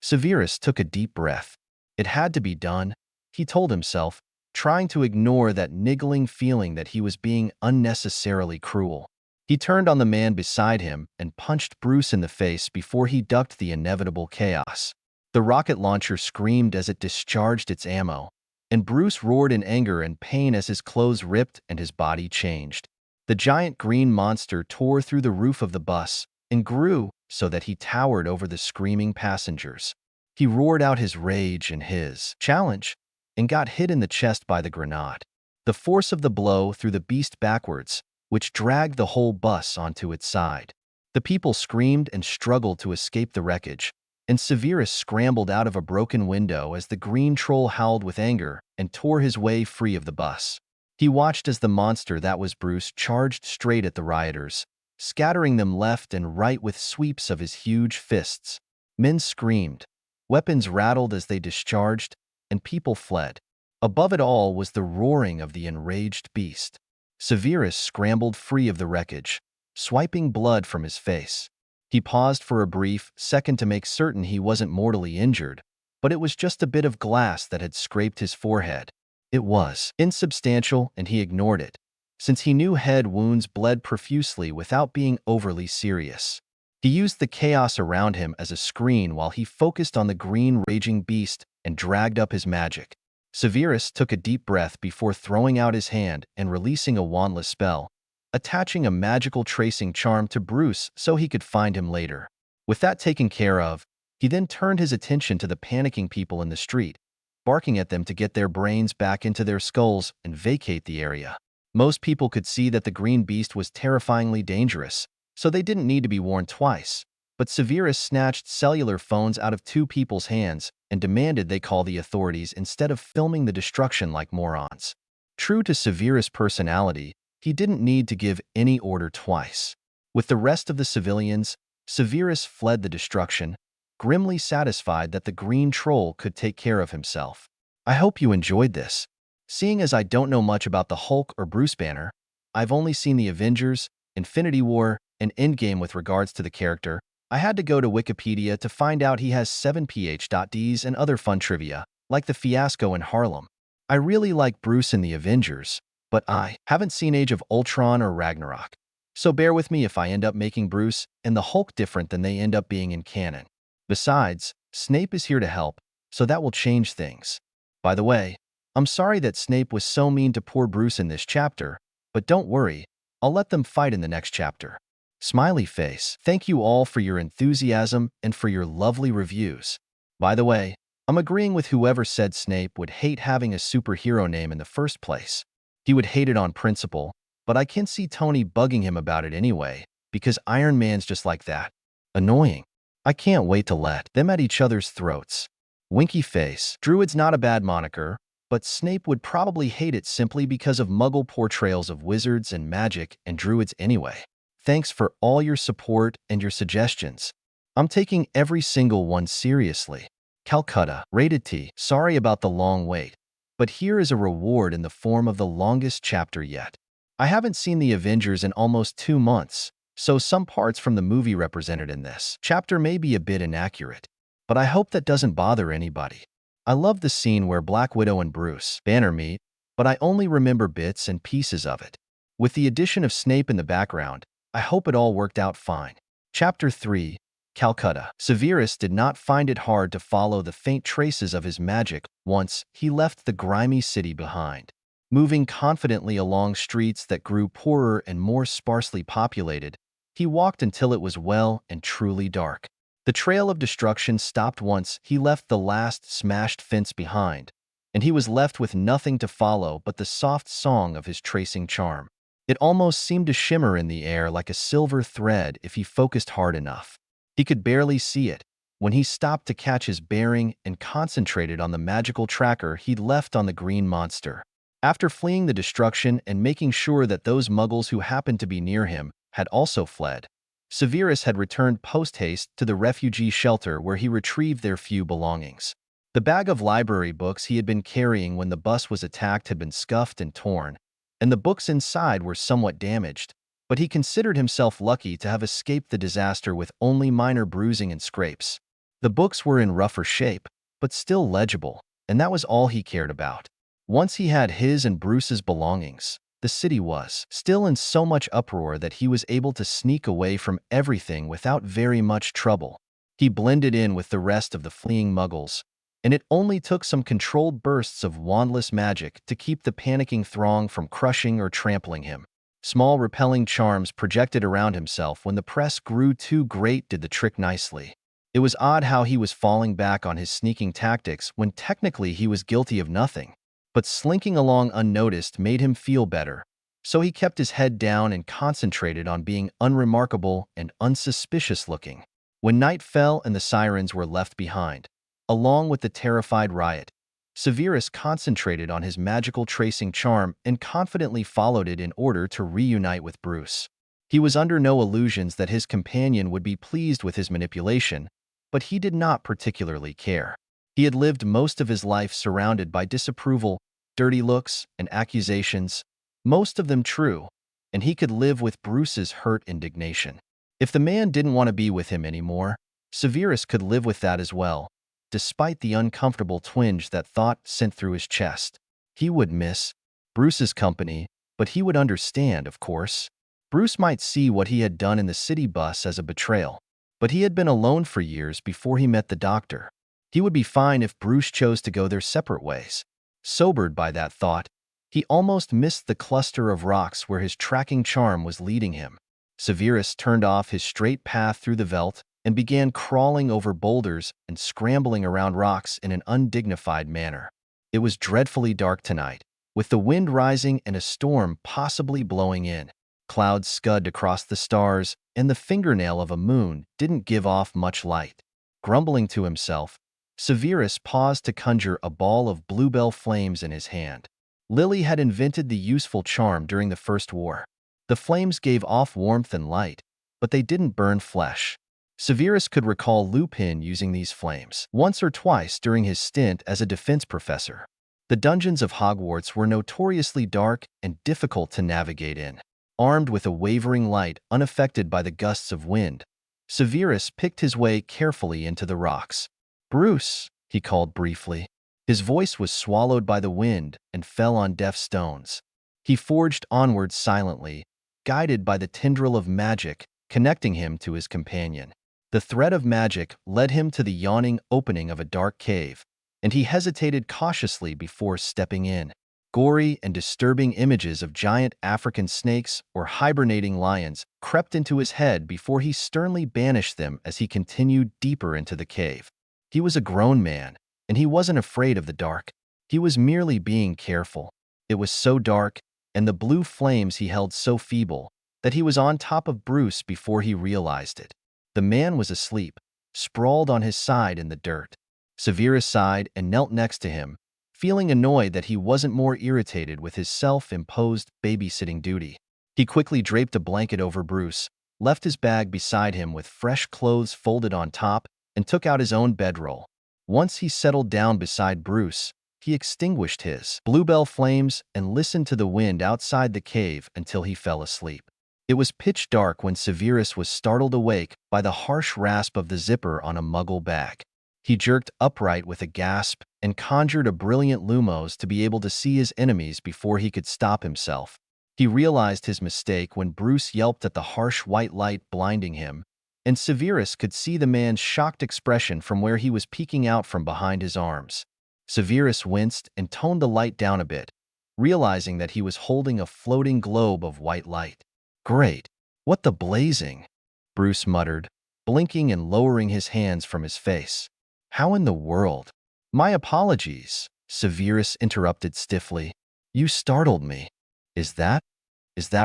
Severus took a deep breath. It had to be done, he told himself, trying to ignore that niggling feeling that he was being unnecessarily cruel. He turned on the man beside him and punched Bruce in the face before he ducked the inevitable chaos. The rocket launcher screamed as it discharged its ammo, and Bruce roared in anger and pain as his clothes ripped and his body changed. The giant green monster tore through the roof of the bus and grew so that he towered over the screaming passengers. He roared out his rage and his challenge and got hit in the chest by the grenade. The force of the blow threw the beast backwards, which dragged the whole bus onto its side. The people screamed and struggled to escape the wreckage, and Severus scrambled out of a broken window as the green troll howled with anger and tore his way free of the bus. He watched as the monster that was Bruce charged straight at the rioters, scattering them left and right with sweeps of his huge fists. Men screamed, weapons rattled as they discharged, and people fled. Above it all was the roaring of the enraged beast. Severus scrambled free of the wreckage, swiping blood from his face. He paused for a brief second to make certain he wasn't mortally injured, but it was just a bit of glass that had scraped his forehead. It was insubstantial, and he ignored it, since he knew head wounds bled profusely without being overly serious. He used the chaos around him as a screen while he focused on the green raging beast and dragged up his magic. Severus took a deep breath before throwing out his hand and releasing a wandless spell, attaching a magical tracing charm to Bruce so he could find him later. With that taken care of, he then turned his attention to the panicking people in the street, barking at them to get their brains back into their skulls and vacate the area. Most people could see that the green beast was terrifyingly dangerous, so they didn't need to be warned twice. But Severus snatched cellular phones out of two people's hands and demanded they call the authorities instead of filming the destruction like morons. True to Severus' personality, he didn't need to give any order twice. With the rest of the civilians, Severus fled the destruction, grimly satisfied that the green troll could take care of himself. I hope you enjoyed this. Seeing as I don't know much about the Hulk or Bruce Banner, I've only seen the Avengers, Infinity War, and Endgame with regards to the character, I had to go to Wikipedia to find out he has 7 PhDs and other fun trivia, like the fiasco in Harlem. I really like Bruce in the Avengers, but I haven't seen Age of Ultron or Ragnarok. So bear with me if I end up making Bruce and the Hulk different than they end up being in canon. Besides, Snape is here to help, so that will change things. By the way, I'm sorry that Snape was so mean to poor Bruce in this chapter, but don't worry, I'll let them fight in the next chapter. Smiley face. Thank you all for your enthusiasm and for your lovely reviews. By the way, I'm agreeing with whoever said Snape would hate having a superhero name in the first place. He would hate it on principle, but I can see Tony bugging him about it anyway, because Iron Man's just like that. Annoying. I can't wait to let them at each other's throats. Winky face. Druid's not a bad moniker, but Snape would probably hate it simply because of Muggle portrayals of wizards and magic and druids anyway. Thanks for all your support and your suggestions. I'm taking every single one seriously. Calcutta, rated T. Sorry about the long wait, but here is a reward in the form of the longest chapter yet. I haven't seen the Avengers in almost 2 months, so some parts from the movie represented in this chapter may be a bit inaccurate, but I hope that doesn't bother anybody. I love the scene where Black Widow and Bruce Banner meet, but I only remember bits and pieces of it. With the addition of Snape in the background, I hope it all worked out fine. Chapter 3, Calcutta. Severus did not find it hard to follow the faint traces of his magic once he left the grimy city behind. Moving confidently along streets that grew poorer and more sparsely populated, he walked until it was well and truly dark. The trail of destruction stopped once he left the last smashed fence behind, and he was left with nothing to follow but the soft song of his tracing charm. It almost seemed to shimmer in the air like a silver thread if he focused hard enough. He could barely see it when he stopped to catch his bearing and concentrated on the magical tracker he'd left on the green monster. After fleeing the destruction and making sure that those muggles who happened to be near him had also fled, Severus had returned post-haste to the refugee shelter where he retrieved their few belongings. The bag of library books he had been carrying when the bus was attacked had been scuffed and torn, and the books inside were somewhat damaged, but he considered himself lucky to have escaped the disaster with only minor bruising and scrapes. The books were in rougher shape, but still legible, and that was all he cared about. Once he had his and Bruce's belongings, the city was still in so much uproar that he was able to sneak away from everything without very much trouble. He blended in with the rest of the fleeing muggles, and it only took some controlled bursts of wandless magic to keep the panicking throng from crushing or trampling him. Small repelling charms projected around himself when the press grew too great did the trick nicely. It was odd how he was falling back on his sneaking tactics when technically he was guilty of nothing. But slinking along unnoticed made him feel better, so he kept his head down and concentrated on being unremarkable and unsuspicious looking. When night fell and the sirens were left behind, along with the terrified riot, Severus concentrated on his magical tracing charm and confidently followed it in order to reunite with Bruce. He was under no illusions that his companion would be pleased with his manipulation, but he did not particularly care. He had lived most of his life surrounded by disapproval, dirty looks, and accusations, most of them true, and he could live with Bruce's hurt indignation. If the man didn't want to be with him anymore, Severus could live with that as well, despite the uncomfortable twinge that thought sent through his chest. He would miss Bruce's company, but he would understand, of course. Bruce might see what he had done in the city bus as a betrayal, but he had been alone for years before he met the doctor. He would be fine if Bruce chose to go their separate ways. Sobered by that thought, he almost missed the cluster of rocks where his tracking charm was leading him. Severus turned off his straight path through the veldt and began crawling over boulders and scrambling around rocks in an undignified manner. It was dreadfully dark tonight, with the wind rising and a storm possibly blowing in. Clouds scud across the stars, and the fingernail of a moon didn't give off much light. Grumbling to himself, Severus paused to conjure a ball of bluebell flames in his hand. Lily had invented the useful charm during the First War. The flames gave off warmth and light, but they didn't burn flesh. Severus could recall Lupin using these flames once or twice during his stint as a defense professor. The dungeons of Hogwarts were notoriously dark and difficult to navigate in. Armed with a wavering light unaffected by the gusts of wind, Severus picked his way carefully into the rocks. "Bruce," he called briefly. His voice was swallowed by the wind and fell on deaf stones. He forged onward silently, guided by the tendril of magic connecting him to his companion. The thread of magic led him to the yawning opening of a dark cave, and he hesitated cautiously before stepping in. Gory and disturbing images of giant African snakes or hibernating lions crept into his head before he sternly banished them as he continued deeper into the cave. He was a grown man, and he wasn't afraid of the dark. He was merely being careful. It was so dark, and the blue flames he held so feeble, that he was on top of Bruce before he realized it. The man was asleep, sprawled on his side in the dirt. Severus sighed and knelt next to him, feeling annoyed that he wasn't more irritated with his self-imposed babysitting duty. He quickly draped a blanket over Bruce, left his bag beside him with fresh clothes folded on top, and took out his own bedroll. Once he settled down beside Bruce, he extinguished his bluebell flames and listened to the wind outside the cave until he fell asleep. It was pitch dark when Severus was startled awake by the harsh rasp of the zipper on a muggle bag. He jerked upright with a gasp and conjured a brilliant Lumos to be able to see his enemies before he could stop himself. He realized his mistake when Bruce yelped at the harsh white light blinding him, and Severus could see the man's shocked expression from where he was peeking out from behind his arms. Severus winced and toned the light down a bit, realizing that he was holding a floating globe of white light. "Great! What the blazing?" Bruce muttered, blinking and lowering his hands from his face. "How in the world?" "My apologies," Severus interrupted stiffly. "You startled me. Is that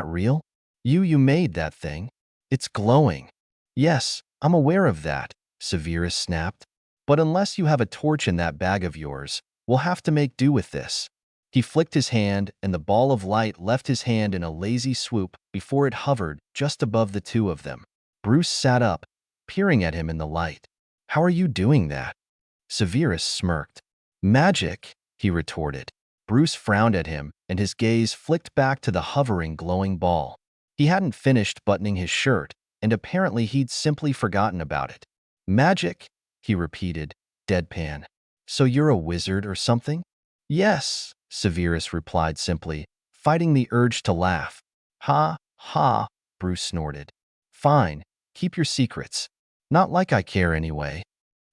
real? You made that thing? It's glowing." "Yes, I'm aware of that," Severus snapped. "But unless you have a torch in that bag of yours, we'll have to make do with this." He flicked his hand, and the ball of light left his hand in a lazy swoop before it hovered just above the two of them. Bruce sat up, peering at him in the light. "How are you doing that?" Severus smirked. "Magic," he retorted. Bruce frowned at him, and his gaze flicked back to the hovering, glowing ball. He hadn't finished buttoning his shirt, and apparently he'd simply forgotten about it. "Magic?" he repeated, deadpan. "So you're a wizard or something?" "Yes," Severus replied simply, fighting the urge to laugh. "Ha, ha," Bruce snorted. "Fine, keep your secrets. Not like I care anyway."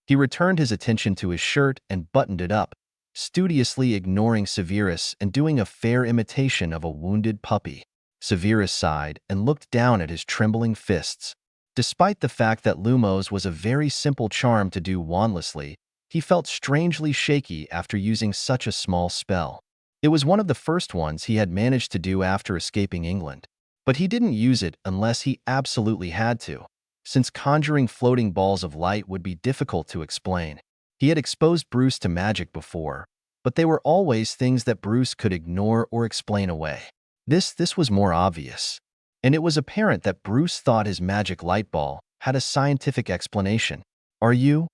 He returned his attention to his shirt and buttoned it up, studiously ignoring Severus and doing a fair imitation of a wounded puppy. Severus sighed and looked down at his trembling fists. Despite the fact that Lumos was a very simple charm to do wandlessly, he felt strangely shaky after using such a small spell. It was one of the first ones he had managed to do after escaping England. But he didn't use it unless he absolutely had to, since conjuring floating balls of light would be difficult to explain. He had exposed Bruce to magic before, but they were always things that Bruce could ignore or explain away. This was more obvious, and it was apparent that Bruce thought his magic light ball had a scientific explanation. "Are you,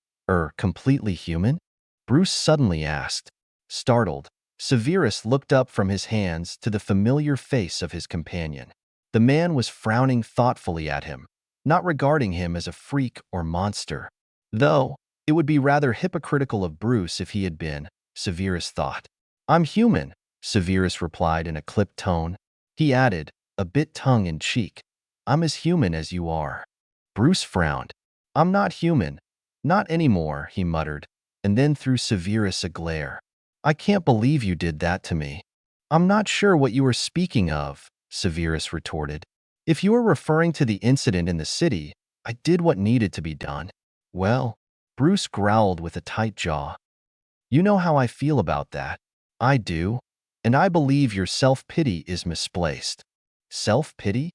completely human?" Bruce suddenly asked. Startled, Severus looked up from his hands to the familiar face of his companion. The man was frowning thoughtfully at him, not regarding him as a freak or monster. Though, it would be rather hypocritical of Bruce if he had been, Severus thought. "I'm human," Severus replied in a clipped tone. He added, a bit tongue-in-cheek, "I'm as human as you are." Bruce frowned. "I'm not human. Not anymore," he muttered, and then threw Severus a glare. "I can't believe you did that to me." "I'm not sure what you were speaking of," Severus retorted. "If you are referring to the incident in the city, I did what needed to be done." "Well," Bruce growled with a tight jaw, "you know how I feel about that." "I do, and I believe your self-pity is misplaced." "Self-pity?"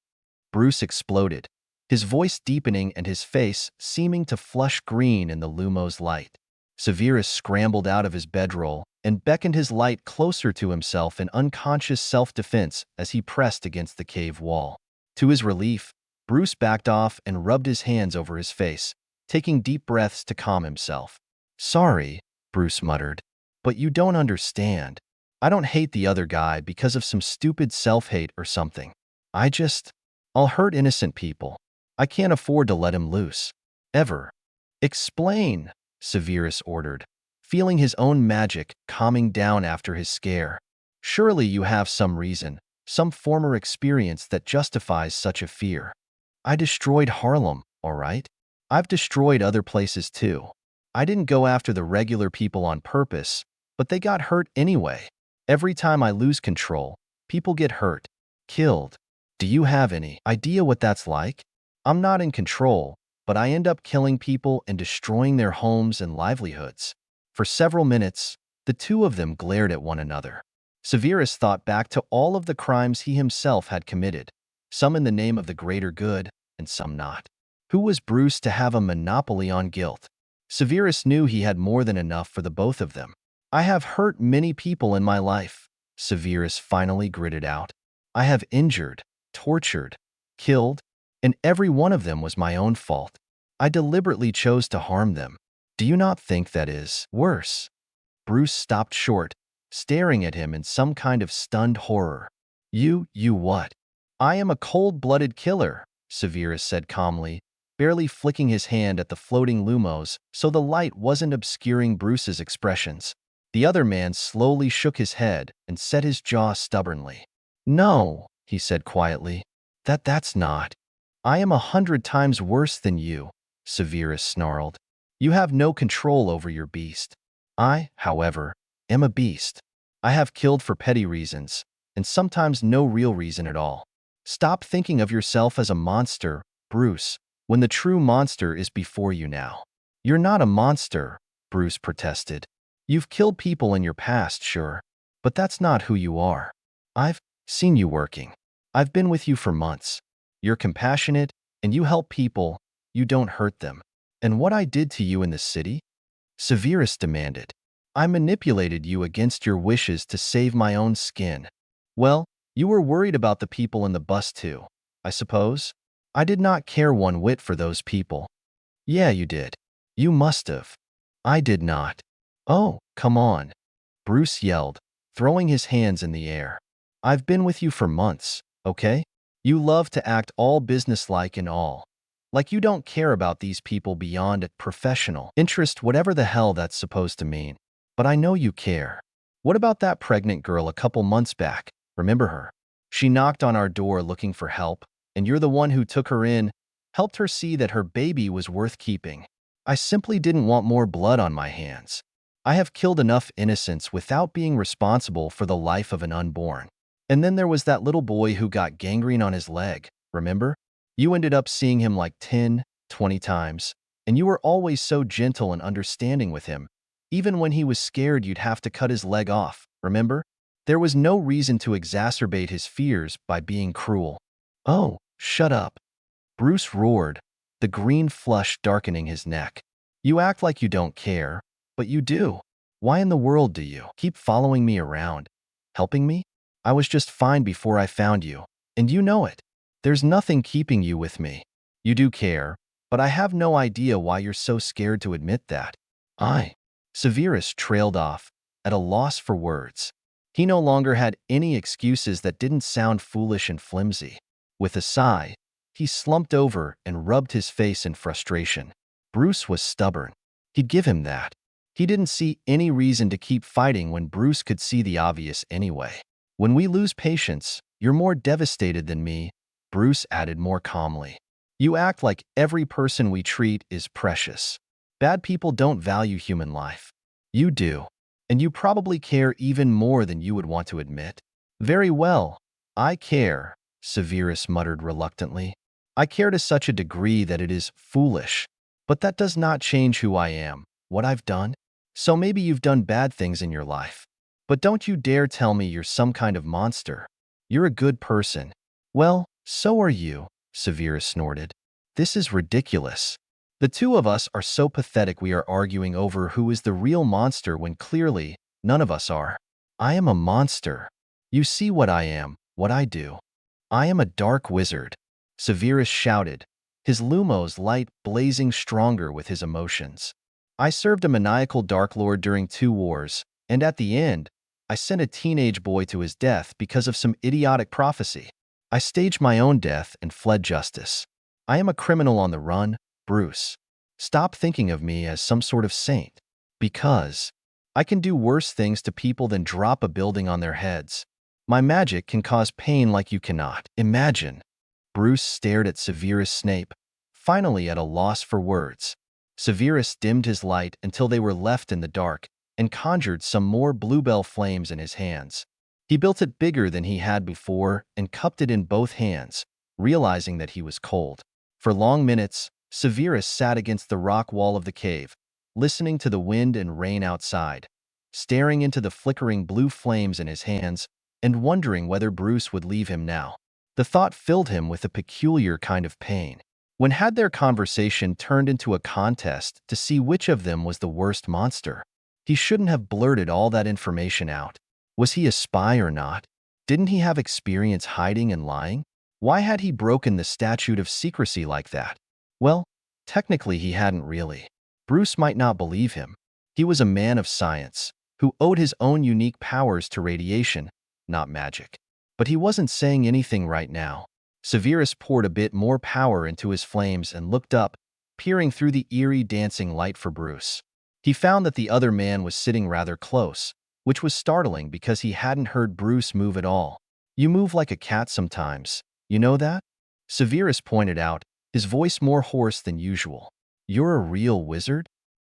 Bruce exploded, his voice deepening and his face seeming to flush green in the Lumos light. Severus scrambled out of his bedroll and beckoned his light closer to himself in unconscious self-defense as he pressed against the cave wall. To his relief, Bruce backed off and rubbed his hands over his face, taking deep breaths to calm himself. "Sorry," Bruce muttered, "but you don't understand. I don't hate the other guy because of some stupid self-hate or something. I'll hurt innocent people. I can't afford to let him loose. Ever." "Explain," Severus ordered, feeling his own magic calming down after his scare. "Surely you have some reason, some former experience that justifies such a fear." "I destroyed Harlem, all right? I've destroyed other places too. I didn't go after the regular people on purpose, but they got hurt anyway. Every time I lose control, people get hurt, killed. Do you have any idea what that's like? I'm not in control, but I end up killing people and destroying their homes and livelihoods." For several minutes, the two of them glared at one another. Severus thought back to all of the crimes he himself had committed, some in the name of the greater good, and some not. Who was Bruce to have a monopoly on guilt? Severus knew he had more than enough for the both of them. I have hurt many people in my life, Severus finally gritted out. I have injured, tortured, killed, and every one of them was my own fault. I deliberately chose to harm them. Do you not think that is worse? Bruce stopped short, staring at him in some kind of stunned horror. You what? I am a cold-blooded killer, Severus said calmly, barely flicking his hand at the floating lumos so the light wasn't obscuring Bruce's expressions. The other man slowly shook his head and set his jaw stubbornly. No, he said quietly. That's not. I am 100 times worse than you, Severus snarled. You have no control over your beast. I, however, am a beast. I have killed for petty reasons, and sometimes no real reason at all. Stop thinking of yourself as a monster, Bruce, when the true monster is before you now. You're not a monster, Bruce protested. You've killed people in your past, sure, but that's not who you are. I've seen you working. I've been with you for months. You're compassionate, and you help people. You don't hurt them. And what I did to you in the city? Severus demanded. I manipulated you against your wishes to save my own skin. Well, you were worried about the people in the bus too, I suppose? I did not care one whit for those people. Yeah, you did. You must have. I did not. Oh, come on, Bruce yelled, throwing his hands in the air. I've been with you for months, okay? You love to act all businesslike and all. Like you don't care about these people beyond a professional interest, whatever the hell that's supposed to mean. But I know you care. What about that pregnant girl a couple months back? Remember her? She knocked on our door looking for help, and you're the one who took her in, helped her see that her baby was worth keeping. I simply didn't want more blood on my hands. I have killed enough innocents without being responsible for the life of an unborn. And then there was that little boy who got gangrene on his leg, remember? You ended up seeing him like 10, 20 times, and you were always so gentle and understanding with him. Even when he was scared you'd have to cut his leg off, remember? There was no reason to exacerbate his fears by being cruel. Oh, shut up, Bruce roared, the green flush darkening his neck. You act like you don't care, but you do. Why in the world do you keep following me around? Helping me? I was just fine before I found you, and you know it. There's nothing keeping you with me. You do care, but I have no idea why you're so scared to admit that. Severus trailed off, at a loss for words. He no longer had any excuses that didn't sound foolish and flimsy. With a sigh, he slumped over and rubbed his face in frustration. Bruce was stubborn. He'd give him that. He didn't see any reason to keep fighting when Bruce could see the obvious anyway. When we lose patience, you're more devastated than me, Bruce added more calmly. You act like every person we treat is precious. Bad people don't value human life. You do. And you probably care even more than you would want to admit. Very well. I care, Severus muttered reluctantly. I care to such a degree that it is foolish. But that does not change who I am, what I've done. So maybe you've done bad things in your life. But don't you dare tell me you're some kind of monster. You're a good person. Well, so are you, Severus snorted. This is ridiculous. The two of us are so pathetic we are arguing over who is the real monster when clearly none of us are. I am a monster. You see what I am, what I do. I am a dark wizard, Severus shouted, his lumos light blazing stronger with his emotions. I served a maniacal Dark Lord during 2 wars, and at the end, I sent a teenage boy to his death because of some idiotic prophecy. I staged my own death and fled justice. I am a criminal on the run, Bruce. Stop thinking of me as some sort of saint. Because I can do worse things to people than drop a building on their heads. My magic can cause pain like you cannot imagine. Bruce stared at Severus Snape, finally at a loss for words. Severus dimmed his light until they were left in the dark and conjured some more bluebell flames in his hands. He built it bigger than he had before and cupped it in both hands, realizing that he was cold. For long minutes, Severus sat against the rock wall of the cave, listening to the wind and rain outside, staring into the flickering blue flames in his hands and wondering whether Bruce would leave him now. The thought filled him with a peculiar kind of pain. When had their conversation turned into a contest to see which of them was the worst monster? He shouldn't have blurted all that information out. Was he a spy or not? Didn't he have experience hiding and lying? Why had he broken the statute of secrecy like that? Well, technically he hadn't really. Bruce might not believe him. He was a man of science, who owed his own unique powers to radiation, not magic. But he wasn't saying anything right now. Severus poured a bit more power into his flames and looked up, peering through the eerie dancing light for Bruce. He found that the other man was sitting rather close, which was startling because he hadn't heard Bruce move at all. "You move like a cat sometimes. You know that?" Severus pointed out, his voice more hoarse than usual. "You're a real wizard?"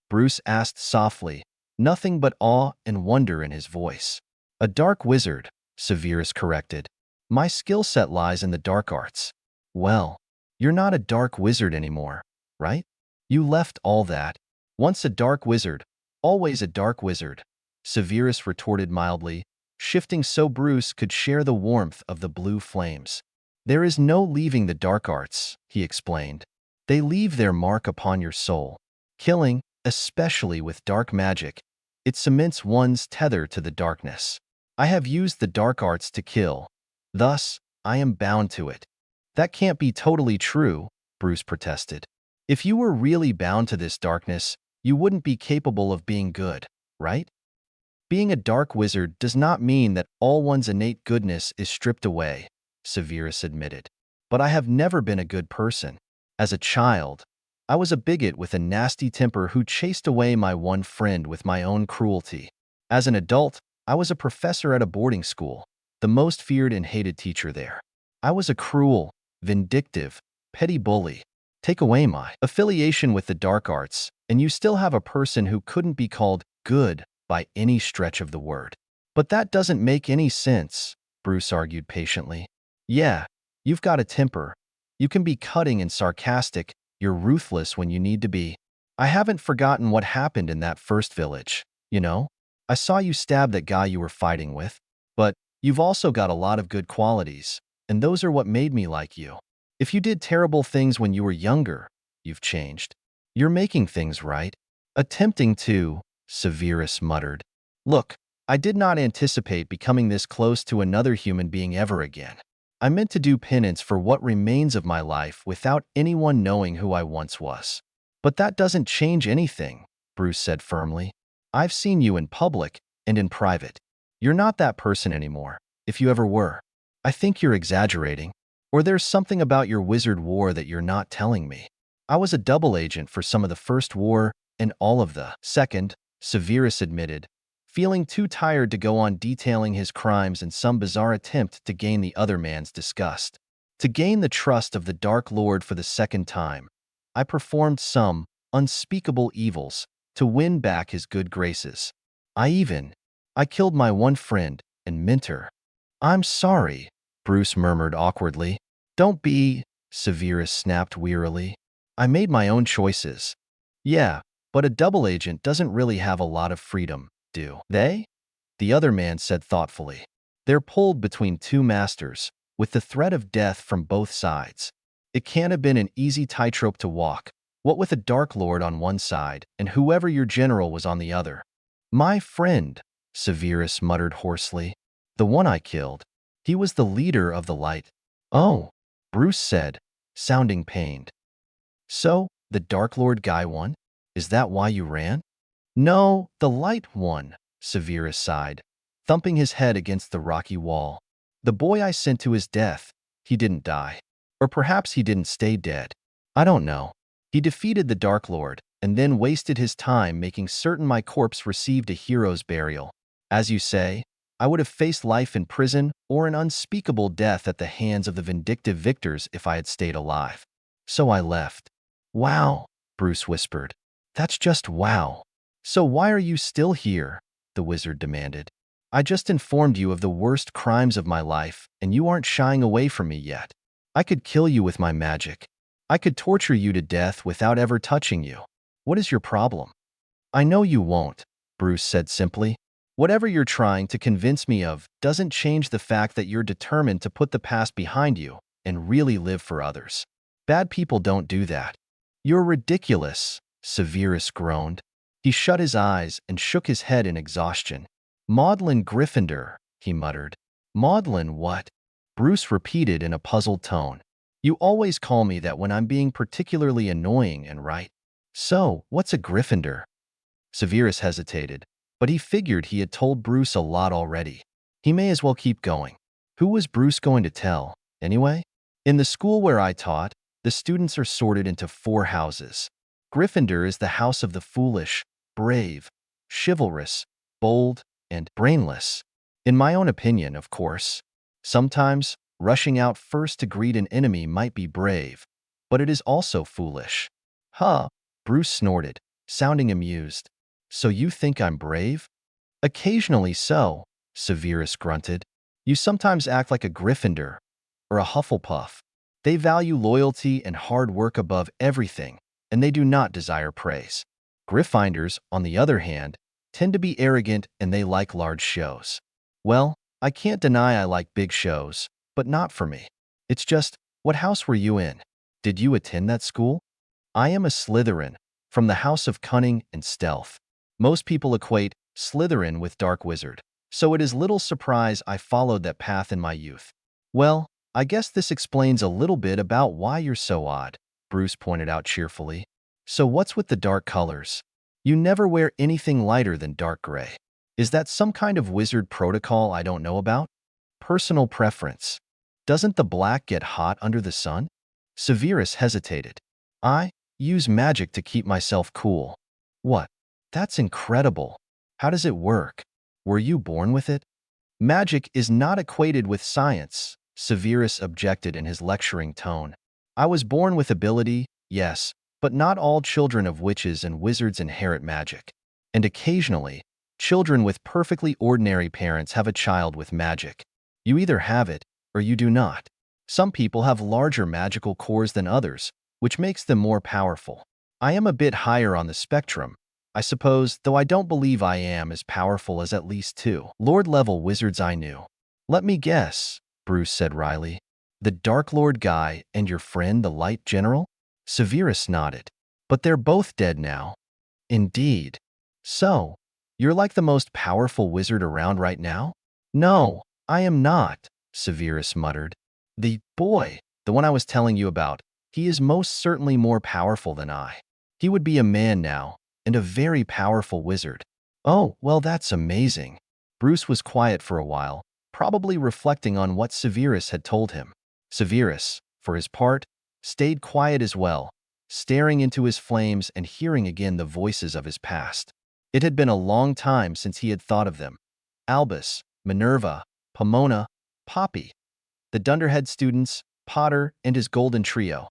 Bruce asked softly, nothing but awe and wonder in his voice. "A dark wizard," Severus corrected. "My skill set lies in the dark arts." "Well, you're not a dark wizard anymore, right? You left all that. Once a dark wizard, always a dark wizard," Severus retorted mildly, shifting so Bruce could share the warmth of the blue flames. "There is no leaving the dark arts," he explained. "They leave their mark upon your soul. Killing, especially with dark magic, it cements one's tether to the darkness. I have used the dark arts to kill. Thus, I am bound to it." "That can't be totally true," Bruce protested. "If you were really bound to this darkness, you wouldn't be capable of being good, right? Being a dark wizard does not mean that all one's innate goodness is stripped away," Severus admitted. "But I have never been a good person. As a child, I was a bigot with a nasty temper who chased away my one friend with my own cruelty. As an adult, I was a professor at a boarding school, the most feared and hated teacher there. I was a cruel, vindictive, petty bully. Take away my affiliation with the dark arts, and you still have a person who couldn't be called good by any stretch of the word." "But that doesn't make any sense," Bruce argued patiently. "Yeah, you've got a temper. You can be cutting and sarcastic. You're ruthless when you need to be. I haven't forgotten what happened in that first village, you know? I saw you stab that guy you were fighting with. But you've also got a lot of good qualities, and those are what made me like you. If you did terrible things when you were younger, you've changed. You're making things right." "Attempting to," Severus muttered. "Look, I did not anticipate becoming this close to another human being ever again. I meant to do penance for what remains of my life without anyone knowing who I once was." "But that doesn't change anything," Bruce said firmly. "I've seen you in public and in private. You're not that person anymore, if you ever were. I think you're exaggerating. Or there's something about your wizard war that you're not telling me. I was a double agent for some of the first war and all of the second," Severus admitted, feeling too tired to go on detailing his crimes in some bizarre attempt to gain the other man's disgust. "To gain the trust of the Dark Lord for the second time, I performed some unspeakable evils to win back his good graces. I killed my one friend and mentor." "I'm sorry," Bruce murmured awkwardly. "Don't be," Severus snapped wearily. "I made my own choices." "Yeah, but a double agent doesn't really have a lot of freedom, do they?" the other man said thoughtfully. "They're pulled between two masters, with the threat of death from both sides. It can't have been an easy tightrope to walk, what with a Dark Lord on one side and whoever your general was on the other." "My friend," Severus muttered hoarsely. "The one I killed. He was the leader of the light." "Oh," Bruce said, sounding pained. "So, the Dark Lord guy won? Is that why you ran?" "No, the light won," Severus sighed, thumping his head against the rocky wall. "The boy I sent to his death, he didn't die. Or perhaps he didn't stay dead. I don't know. He defeated the Dark Lord, and then wasted his time making certain my corpse received a hero's burial. As you say, I would have faced life in prison or an unspeakable death at the hands of the vindictive victors if I had stayed alive. So I left." "Wow," Bruce whispered. "That's just wow." "So why are you still here?" the wizard demanded. "I just informed you of the worst crimes of my life, and you aren't shying away from me yet. I could kill you with my magic. I could torture you to death without ever touching you. What is your problem?" "I know you won't," Bruce said simply. "Whatever you're trying to convince me of doesn't change the fact that you're determined to put the past behind you and really live for others. Bad people don't do that." "You're ridiculous," Severus groaned. He shut his eyes and shook his head in exhaustion. Maudlin Gryffindor, he muttered. Maudlin what? Bruce repeated in a puzzled tone. You always call me that when I'm being particularly annoying and right. So, what's a Gryffindor? Severus hesitated, but he figured he had told Bruce a lot already. He may as well keep going. Who was Bruce going to tell, anyway? In the school where I taught, the students are sorted into 4 houses. Gryffindor is the house of the foolish, brave, chivalrous, bold, and brainless. In my own opinion, of course. Sometimes, rushing out first to greet an enemy might be brave, but it is also foolish. Huh, Bruce snorted, sounding amused. So you think I'm brave? Occasionally so, Severus grunted. You sometimes act like a Gryffindor or a Hufflepuff. They value loyalty and hard work above everything, and they do not desire praise. Gryffindors, on the other hand, tend to be arrogant and they like large shows. Well, I can't deny I like big shows, but not for me. It's just, what house were you in? Did you attend that school? I am a Slytherin, from the House of Cunning and Stealth. Most people equate Slytherin with Dark Wizard, so it is little surprise I followed that path in my youth. Well, I guess this explains a little bit about why you're so odd, Bruce pointed out cheerfully. So what's with the dark colors? You never wear anything lighter than dark gray. Is that some kind of wizard protocol I don't know about? Personal preference. Doesn't the black get hot under the sun? Severus hesitated. I use magic to keep myself cool. What? That's incredible. How does it work? Were you born with it? Magic is not equated with science, Severus objected in his lecturing tone. I was born with ability, yes, but not all children of witches and wizards inherit magic. And occasionally, children with perfectly ordinary parents have a child with magic. You either have it or you do not. Some people have larger magical cores than others, which makes them more powerful. I am a bit higher on the spectrum, I suppose, though I don't believe I am as powerful as at least 2 Lord-level wizards I knew. Let me guess, Bruce said wryly. The Dark Lord guy and your friend the Light General? Severus nodded. But they're both dead now. Indeed. So, you're like the most powerful wizard around right now? No, I am not, Severus muttered. The boy, the one I was telling you about, he is most certainly more powerful than I. He would be a man now, and a very powerful wizard. Oh, well, that's amazing. Bruce was quiet for a while, probably reflecting on what Severus had told him. Severus, for his part, stayed quiet as well, staring into his flames and hearing again the voices of his past. It had been a long time since he had thought of them. Albus, Minerva, Pomona, Poppy, the Dunderhead students, Potter and his golden trio,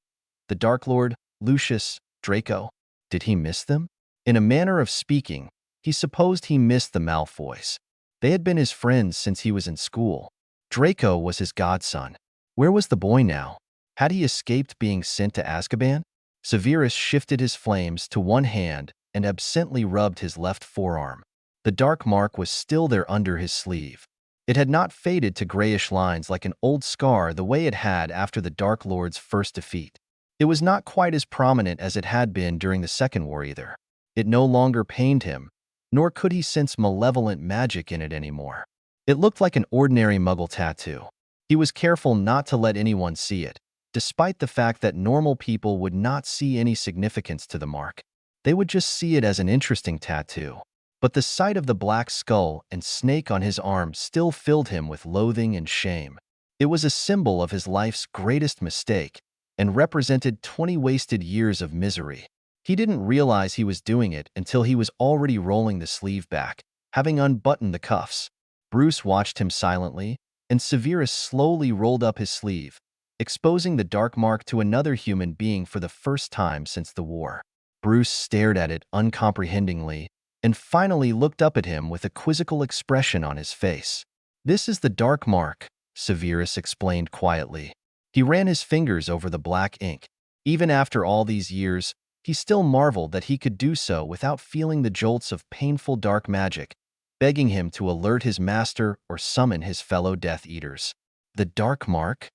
the Dark Lord, Lucius, Draco. Did he miss them? In a manner of speaking, he supposed he missed the Malfoys. They had been his friends since he was in school. Draco was his godson. Where was the boy now? Had he escaped being sent to Azkaban? Severus shifted his flames to one hand and absently rubbed his left forearm. The dark mark was still there under his sleeve. It had not faded to grayish lines like an old scar the way it had after the Dark Lord's first defeat. It was not quite as prominent as it had been during the Second War either. It no longer pained him, nor could he sense malevolent magic in it anymore. It looked like an ordinary Muggle tattoo. He was careful not to let anyone see it, despite the fact that normal people would not see any significance to the mark. They would just see it as an interesting tattoo. But the sight of the black skull and snake on his arm still filled him with loathing and shame. It was a symbol of his life's greatest mistake and represented 20 wasted years of misery. He didn't realize he was doing it until he was already rolling the sleeve back, having unbuttoned the cuffs. Bruce watched him silently, and Severus slowly rolled up his sleeve, exposing the dark mark to another human being for the first time since the war. Bruce stared at it uncomprehendingly, and finally looked up at him with a quizzical expression on his face. This is the dark mark, Severus explained quietly. He ran his fingers over the black ink. Even after all these years, he still marveled that he could do so without feeling the jolts of painful dark magic, begging him to alert his master or summon his fellow Death Eaters. The dark mark?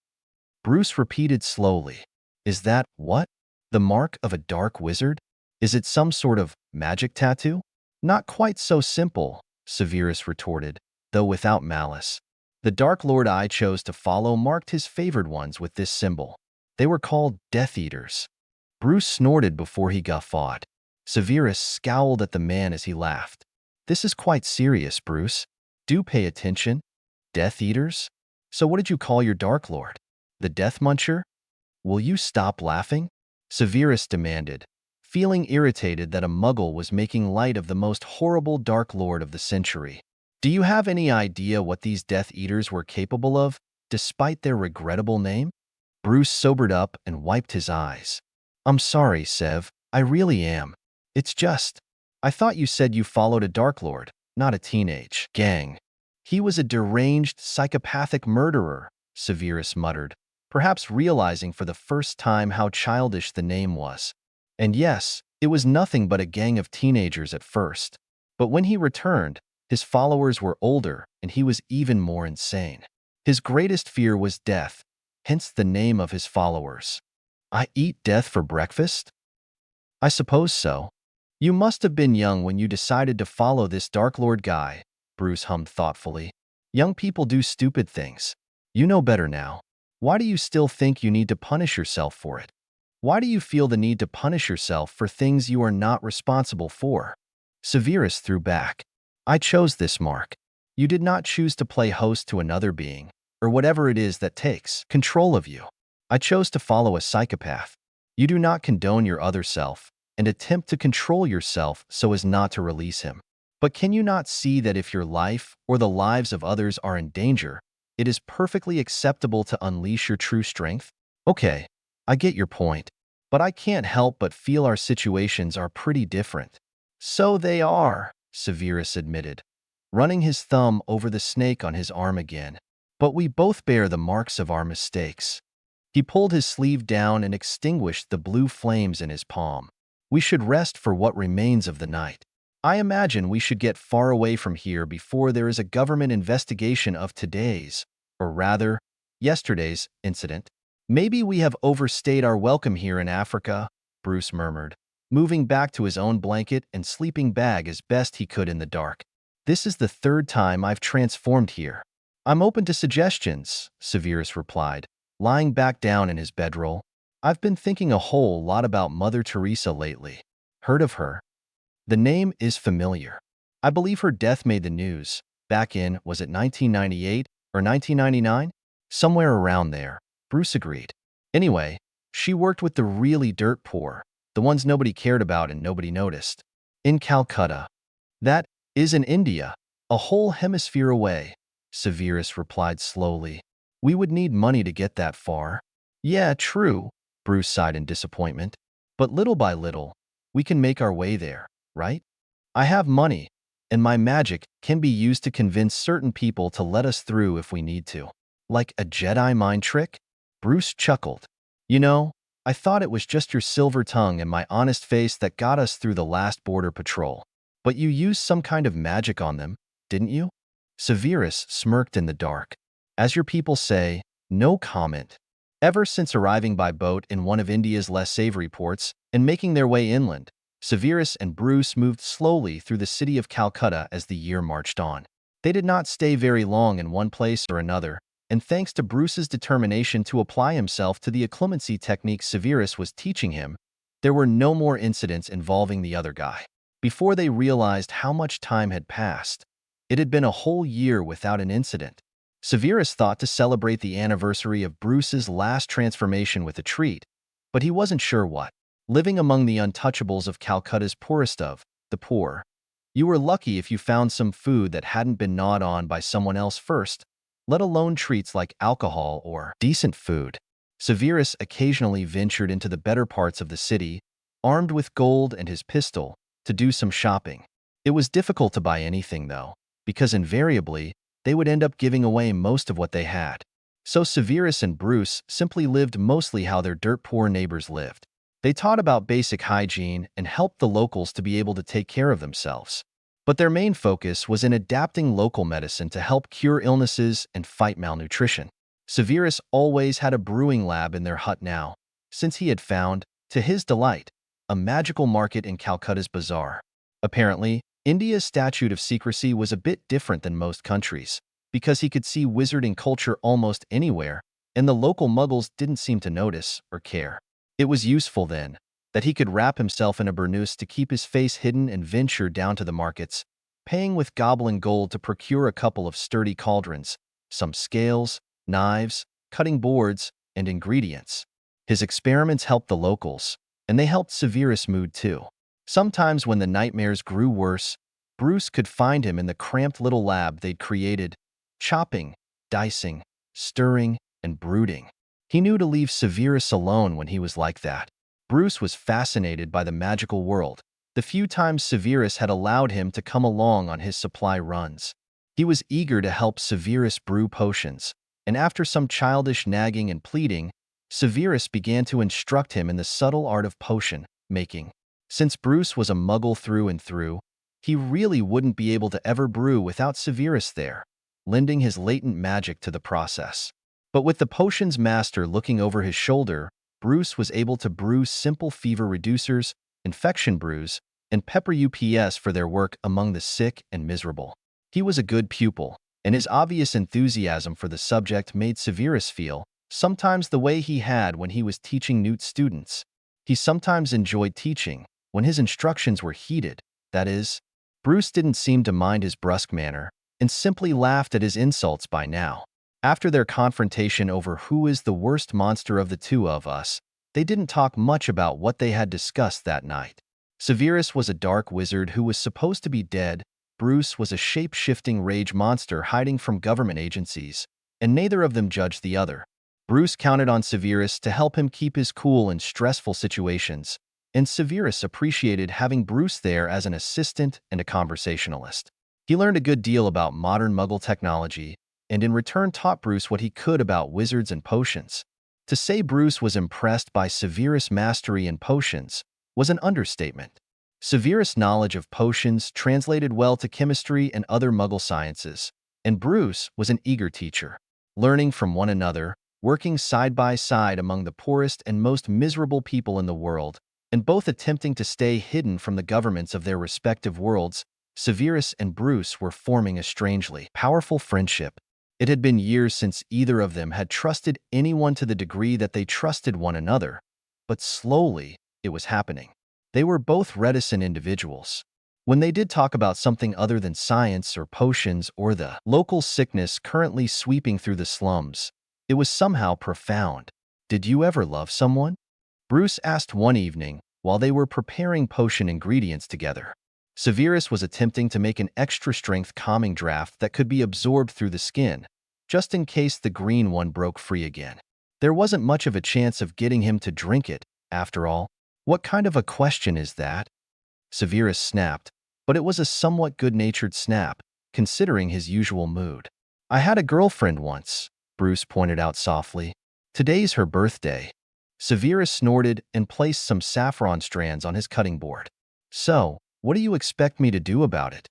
Bruce repeated slowly. Is that, what? The mark of a dark wizard? Is it some sort of Magic tattoo? Not quite so simple, Severus retorted, though without malice. The Dark Lord I chose to follow marked his favored ones with this symbol. They were called Death Eaters. Bruce snorted before he guffawed. Severus scowled at the man as he laughed. This is quite serious, Bruce. Do pay attention. Death Eaters? So what did you call your Dark Lord? The Death Muncher? Will you stop laughing? Severus demanded, feeling irritated that a muggle was making light of the most horrible Dark Lord of the century. Do you have any idea what these Death Eaters were capable of, despite their regrettable name? Bruce sobered up and wiped his eyes. I'm sorry, Sev. I really am. It's just, I thought you said you followed a Dark Lord, not a teenage gang. He was a deranged, psychopathic murderer, Severus muttered, perhaps realizing for the first time how childish the name was. And yes, it was nothing but a gang of teenagers at first. But when he returned, his followers were older and he was even more insane. His greatest fear was death, hence the name of his followers. I eat death for breakfast? I suppose so. You must have been young when you decided to follow this Dark Lord guy, Bruce hummed thoughtfully. Young people do stupid things. You know better now. Why do you still think you need to punish yourself for it? Why do you feel the need to punish yourself for things you are not responsible for? Severus threw back. I chose this, Mark. You did not choose to play host to another being, or whatever it is that takes control of you. I chose to follow a psychopath. You do not condone your other self and attempt to control yourself so as not to release him. But can you not see that if your life or the lives of others are in danger, it is perfectly acceptable to unleash your true strength? Okay, I get your point, but I can't help but feel our situations are pretty different. So they are, Severus admitted, running his thumb over the snake on his arm again. But we both bear the marks of our mistakes. He pulled his sleeve down and extinguished the blue flames in his palm. We should rest for what remains of the night. I imagine we should get far away from here before there is a government investigation of today's, or rather, yesterday's, incident. Maybe we have overstayed our welcome here in Africa, Bruce murmured, moving back to his own blanket and sleeping bag as best he could in the dark. This is the third time I've transformed here. I'm open to suggestions, Severus replied, lying back down in his bedroll. I've been thinking a whole lot about Mother Teresa lately. Heard of her? The name is familiar. I believe her death made the news, back in, was it 1998 or 1999? Somewhere around there, Bruce agreed. Anyway, she worked with the really dirt poor, the ones nobody cared about and nobody noticed. In Calcutta. That is in India, a whole hemisphere away, Severus replied slowly. We would need money to get that far. Yeah, true, Bruce sighed in disappointment. But little by little, we can make our way there, right? I have money, and my magic can be used to convince certain people to let us through if we need to. Like a Jedi mind trick? Bruce chuckled. You know, I thought it was just your silver tongue and my honest face that got us through the last border patrol. But you used some kind of magic on them, didn't you? Severus smirked in the dark. As your people say, no comment. Ever since arriving by boat in one of India's less savory ports and making their way inland, Severus and Bruce moved slowly through the city of Calcutta as the year marched on. They did not stay very long in one place or another, and thanks to Bruce's determination to apply himself to the occlumency techniques Severus was teaching him, there were no more incidents involving the other guy. Before they realized how much time had passed, it had been a whole year without an incident. Severus thought to celebrate the anniversary of Bruce's last transformation with a treat, but he wasn't sure what. Living among the untouchables of Calcutta's poorest of the poor, you were lucky if you found some food that hadn't been gnawed on by someone else first, let alone treats like alcohol or decent food. Severus occasionally ventured into the better parts of the city, armed with gold and his pistol, to do some shopping. It was difficult to buy anything, though, because invariably, they would end up giving away most of what they had. So Severus and Bruce simply lived mostly how their dirt-poor neighbors lived. They taught about basic hygiene and helped the locals to be able to take care of themselves. But their main focus was in adapting local medicine to help cure illnesses and fight malnutrition. Severus always had a brewing lab in their hut now, since he had found, to his delight, a magical market in Calcutta's bazaar. Apparently, India's statute of secrecy was a bit different than most countries, because he could see wizarding culture almost anywhere, and the local muggles didn't seem to notice or care. It was useful then that he could wrap himself in a burnous to keep his face hidden and venture down to the markets, paying with goblin gold to procure a couple of sturdy cauldrons, some scales, knives, cutting boards, and ingredients. His experiments helped the locals, and they helped Severus' mood too. Sometimes when the nightmares grew worse, Bruce could find him in the cramped little lab they'd created, chopping, dicing, stirring, and brooding. He knew to leave Severus alone when he was like that. Bruce was fascinated by the magical world, the few times Severus had allowed him to come along on his supply runs. He was eager to help Severus brew potions, and after some childish nagging and pleading, Severus began to instruct him in the subtle art of potion making. Since Bruce was a muggle through and through, he really wouldn't be able to ever brew without Severus there, lending his latent magic to the process. But with the potions master looking over his shoulder, Bruce was able to brew simple fever reducers, infection brews, and pepper UPS for their work among the sick and miserable. He was a good pupil, and his obvious enthusiasm for the subject made Severus feel, sometimes the way he had when he was teaching Newt's students. He sometimes enjoyed teaching, when his instructions were heated, that is. Bruce didn't seem to mind his brusque manner, and simply laughed at his insults by now. After their confrontation over who is the worst monster of the two of us, they didn't talk much about what they had discussed that night. Severus was a dark wizard who was supposed to be dead. Bruce was a shape-shifting rage monster hiding from government agencies, and neither of them judged the other. Bruce counted on Severus to help him keep his cool in stressful situations, and Severus appreciated having Bruce there as an assistant and a conversationalist. He learned a good deal about modern Muggle technology, and in return taught Bruce what he could about wizards and potions. To say Bruce was impressed by Severus' mastery in potions was an understatement. Severus' knowledge of potions translated well to chemistry and other Muggle sciences, and Bruce was an eager teacher. Learning from one another, working side by side among the poorest and most miserable people in the world, and both attempting to stay hidden from the governments of their respective worlds, Severus and Bruce were forming a strangely powerful friendship. It had been years since either of them had trusted anyone to the degree that they trusted one another, but slowly it was happening. They were both reticent individuals. When they did talk about something other than science or potions or the local sickness currently sweeping through the slums, it was somehow profound. "Did you ever love someone?" Bruce asked one evening while they were preparing potion ingredients together. Severus was attempting to make an extra-strength calming draft that could be absorbed through the skin, just in case the green one broke free again. There wasn't much of a chance of getting him to drink it, after all. "What kind of a question is that?" Severus snapped, but it was a somewhat good-natured snap, considering his usual mood. "I had a girlfriend once," Bruce pointed out softly. "Today's her birthday." Severus snorted and placed some saffron strands on his cutting board. "So, what do you expect me to do about it?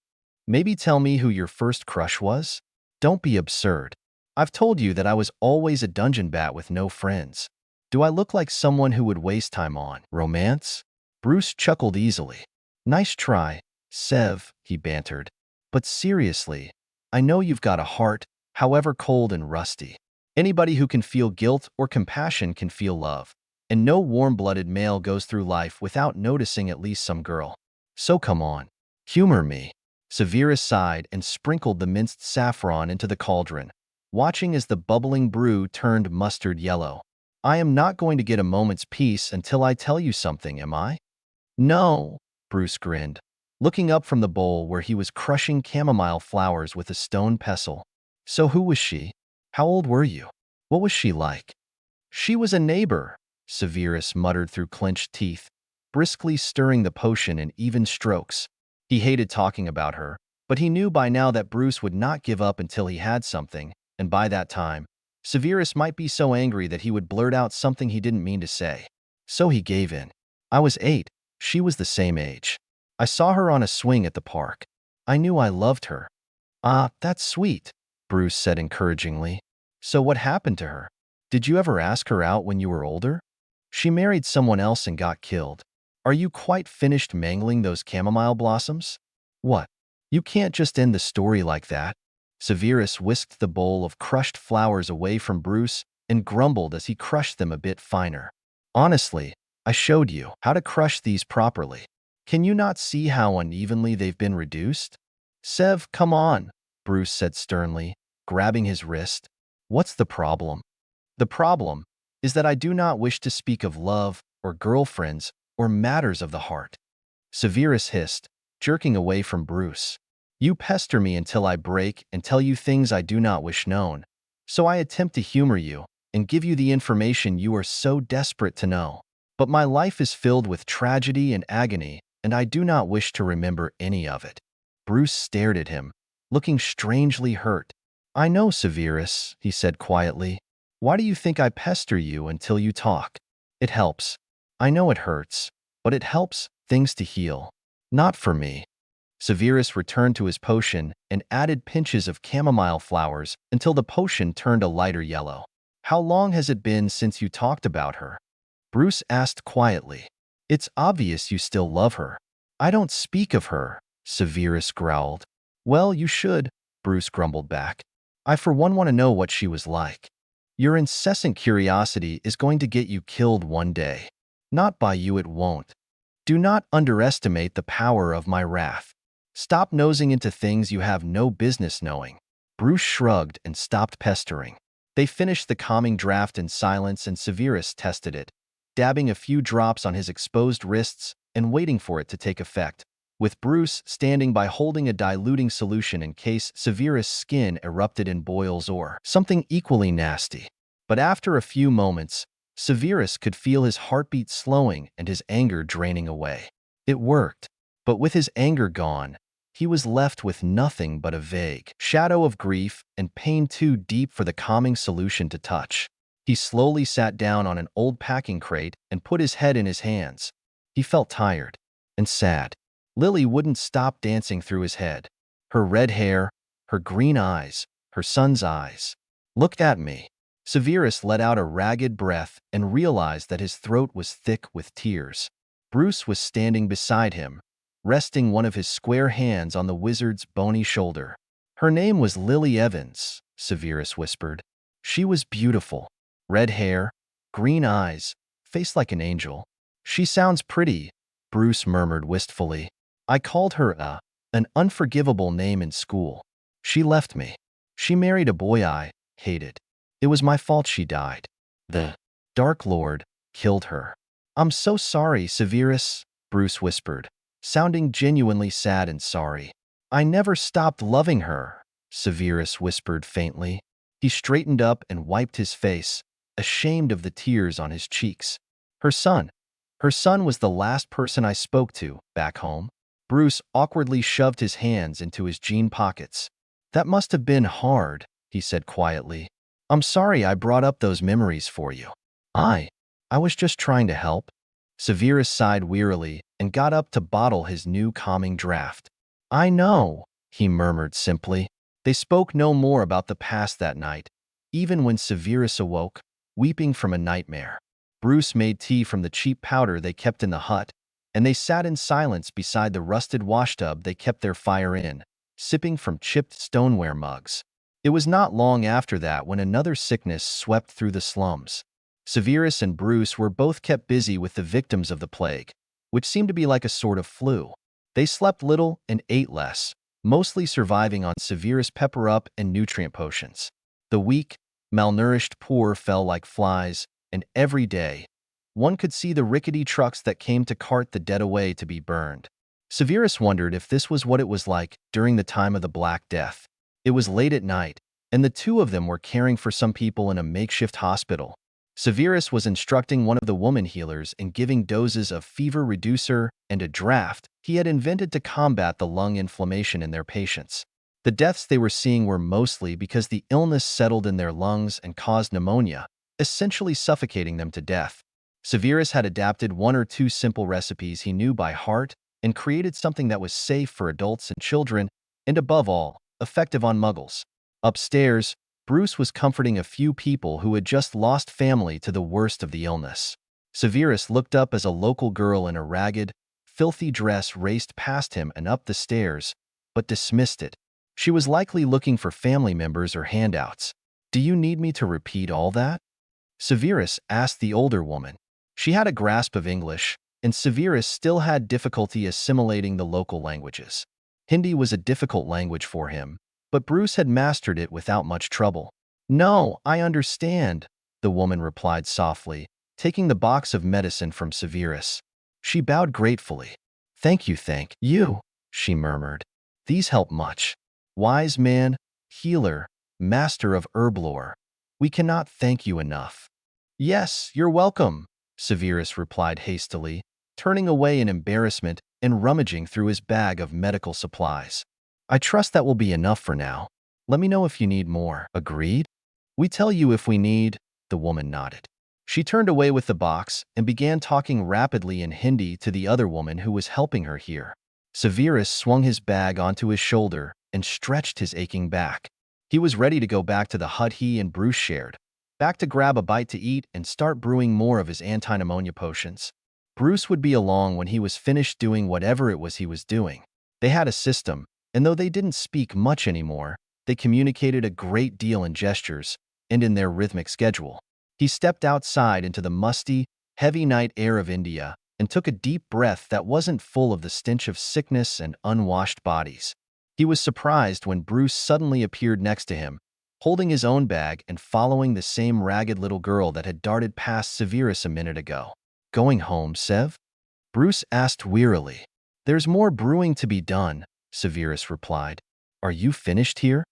Maybe tell me who your first crush was?" "Don't be absurd. I've told you that I was always a dungeon bat with no friends. Do I look like someone who would waste time on romance?" Bruce chuckled easily. "Nice try, Sev," he bantered. "But seriously, I know you've got a heart, however cold and rusty. Anybody who can feel guilt or compassion can feel love, and no warm-blooded male goes through life without noticing at least some girl. So come on, humor me." Severus sighed and sprinkled the minced saffron into the cauldron, watching as the bubbling brew turned mustard yellow. "I am not going to get a moment's peace until I tell you something, am I?" "No," Bruce grinned, looking up from the bowl where he was crushing chamomile flowers with a stone pestle. "So who was she? How old were you? What was she like?" "She was a neighbor," Severus muttered through clenched teeth, briskly stirring the potion in even strokes. He hated talking about her, but he knew by now that Bruce would not give up until he had something, and by that time, Severus might be so angry that he would blurt out something he didn't mean to say. So he gave in. "I was 8. She was the same age. I saw her on a swing at the park. I knew I loved her." "Ah, that's sweet," Bruce said encouragingly. "So what happened to her? Did you ever ask her out when you were older?" "She married someone else and got killed. Are you quite finished mangling those chamomile blossoms? What? You can't just end the story like that. Severus whisked the bowl of crushed flowers away from Bruce and grumbled as he crushed them a bit finer. Honestly, I showed you how to crush these properly. Can you not see how unevenly they've been reduced? Sev, come on, Bruce said sternly, grabbing his wrist. What's the problem? The problem is that I do not wish to speak of love or girlfriends or matters of the heart. Severus hissed, jerking away from Bruce. You pester me until I break and tell you things I do not wish known. So I attempt to humor you and give you the information you are so desperate to know. But my life is filled with tragedy and agony, and I do not wish to remember any of it. Bruce stared at him, looking strangely hurt. I know, Severus, he said quietly. Why do you think I pester you until you talk? It helps. I know it hurts, but it helps things to heal. Not for me. Severus returned to his potion and added pinches of chamomile flowers until the potion turned a lighter yellow. How long has it been since you talked about her? Bruce asked quietly. It's obvious you still love her. I don't speak of her, Severus growled. Well, you should, Bruce grumbled back. I for one want to know what she was like. Your incessant curiosity is going to get you killed one day. Not by you, it won't. Do not underestimate the power of my wrath. Stop nosing into things you have no business knowing. Bruce shrugged and stopped pestering. They finished the calming draft in silence and Severus tested it, dabbing a few drops on his exposed wrists and waiting for it to take effect, with Bruce standing by holding a diluting solution in case Severus' skin erupted in boils or something equally nasty. But after a few moments, Severus could feel his heartbeat slowing and his anger draining away. It worked, but with his anger gone, he was left with nothing but a vague shadow of grief and pain too deep for the calming solution to touch. He slowly sat down on an old packing crate and put his head in his hands. He felt tired and sad. Lily wouldn't stop dancing through his head. Her red hair, her green eyes, her son's eyes. Look at me. Severus let out a ragged breath and realized that his throat was thick with tears. Bruce was standing beside him, resting one of his square hands on the wizard's bony shoulder. Her name was Lily Evans, Severus whispered. She was beautiful. Red hair, green eyes, face like an angel. She sounds pretty, Bruce murmured wistfully. I called her an unforgivable name in school. She left me. She married a boy I hated. It was my fault she died. The Dark Lord killed her. I'm so sorry, Severus, Bruce whispered, sounding genuinely sad and sorry. I never stopped loving her, Severus whispered faintly. He straightened up and wiped his face, ashamed of the tears on his cheeks. Her son was the last person I spoke to back home. Bruce awkwardly shoved his hands into his jean pockets. That must have been hard, he said quietly. I'm sorry I brought up those memories for you. I was just trying to help. Severus sighed wearily and got up to bottle his new calming draft. I know, he murmured simply. They spoke no more about the past that night, even when Severus awoke, weeping from a nightmare. Bruce made tea from the cheap powder they kept in the hut, and they sat in silence beside the rusted washtub they kept their fire in, sipping from chipped stoneware mugs. It was not long after that when another sickness swept through the slums. Severus and Bruce were both kept busy with the victims of the plague, which seemed to be like a sort of flu. They slept little and ate less, mostly surviving on Severus pepper-up and nutrient potions. The weak, malnourished poor fell like flies, and every day, one could see the rickety trucks that came to cart the dead away to be burned. Severus wondered if this was what it was like during the time of the Black Death. It was late at night, and the two of them were caring for some people in a makeshift hospital. Severus was instructing one of the woman healers in giving doses of fever reducer and a draft he had invented to combat the lung inflammation in their patients. The deaths they were seeing were mostly because the illness settled in their lungs and caused pneumonia, essentially suffocating them to death. Severus had adapted one or two simple recipes he knew by heart and created something that was safe for adults and children, and above all, effective on muggles. Upstairs, Bruce was comforting a few people who had just lost family to the worst of the illness. Severus looked up as a local girl in a ragged, filthy dress raced past him and up the stairs, but dismissed it. She was likely looking for family members or handouts. "Do you need me to repeat all that?" Severus asked the older woman. She had a grasp of English, and Severus still had difficulty assimilating the local languages. Hindi was a difficult language for him, but Bruce had mastered it without much trouble. "No, I understand," the woman replied softly, taking the box of medicine from Severus. She bowed gratefully. Thank you," she murmured. "These help much. Wise man, healer, master of herb lore. We cannot thank you enough." "Yes, you're welcome," Severus replied hastily, turning away in embarrassment and rummaging through his bag of medical supplies. "I trust that will be enough for now. Let me know if you need more." "Agreed? We tell you if we need," the woman nodded. She turned away with the box and began talking rapidly in Hindi to the other woman who was helping her here. Severus swung his bag onto his shoulder and stretched his aching back. He was ready to go back to the hut he and Bruce shared, back to grab a bite to eat and start brewing more of his anti-pneumonia potions. Bruce would be along when he was finished doing whatever it was he was doing. They had a system, and though they didn't speak much anymore, they communicated a great deal in gestures and in their rhythmic schedule. He stepped outside into the musty, heavy night air of India and took a deep breath that wasn't full of the stench of sickness and unwashed bodies. He was surprised when Bruce suddenly appeared next to him, holding his own bag and following the same ragged little girl that had darted past Severus a minute ago. "Going home, Sev?" Bruce asked wearily. "There's more brewing to be done," Severus replied. "Are you finished here?"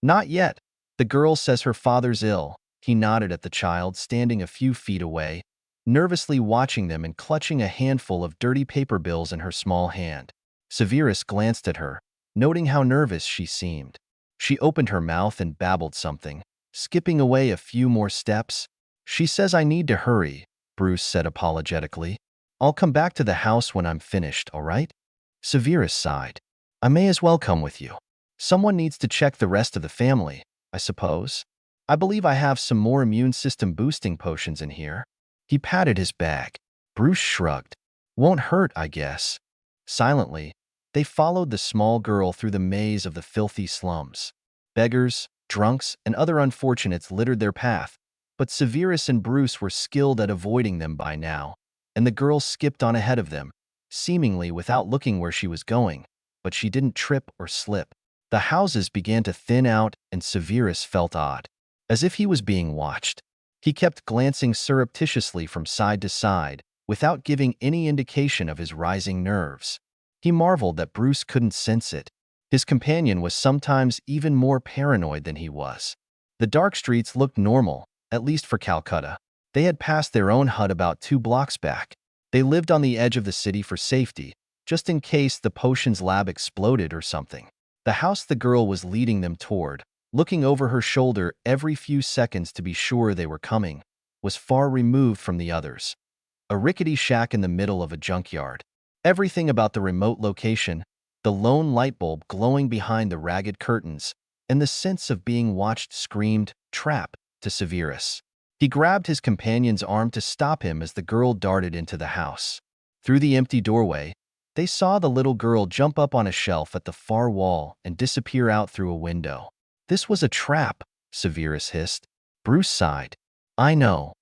"Not yet. The girl says her father's ill." He nodded at the child standing a few feet away, nervously watching them and clutching a handful of dirty paper bills in her small hand. Severus glanced at her, noting how nervous she seemed. She opened her mouth and babbled something, skipping away a few more steps. "She says I need to hurry," Bruce said apologetically. "I'll come back to the house when I'm finished, all right?" Severus sighed. "I may as well come with you. Someone needs to check the rest of the family, I suppose. I believe I have some more immune system boosting potions in here." He patted his bag. Bruce shrugged. "Won't hurt, I guess." Silently, they followed the small girl through the maze of the filthy slums. Beggars, drunks, and other unfortunates littered their path, but Severus and Bruce were skilled at avoiding them by now, and the girl skipped on ahead of them, seemingly without looking where she was going, but she didn't trip or slip. The houses began to thin out, and Severus felt odd, as if he was being watched. He kept glancing surreptitiously from side to side, without giving any indication of his rising nerves. He marveled that Bruce couldn't sense it. His companion was sometimes even more paranoid than he was. The dark streets looked normal, at least for Calcutta. They had passed their own hut about 2 blocks back. They lived on the edge of the city for safety, just in case the potions lab exploded or something. The house the girl was leading them toward, looking over her shoulder every few seconds to be sure they were coming, was far removed from the others. A rickety shack in the middle of a junkyard. Everything about the remote location, the lone light bulb glowing behind the ragged curtains, and the sense of being watched screamed, "Trap," to Severus. He grabbed his companion's arm to stop him as the girl darted into the house. Through the empty doorway, they saw the little girl jump up on a shelf at the far wall and disappear out through a window. "This was a trap," Severus hissed. Bruce sighed. "I know."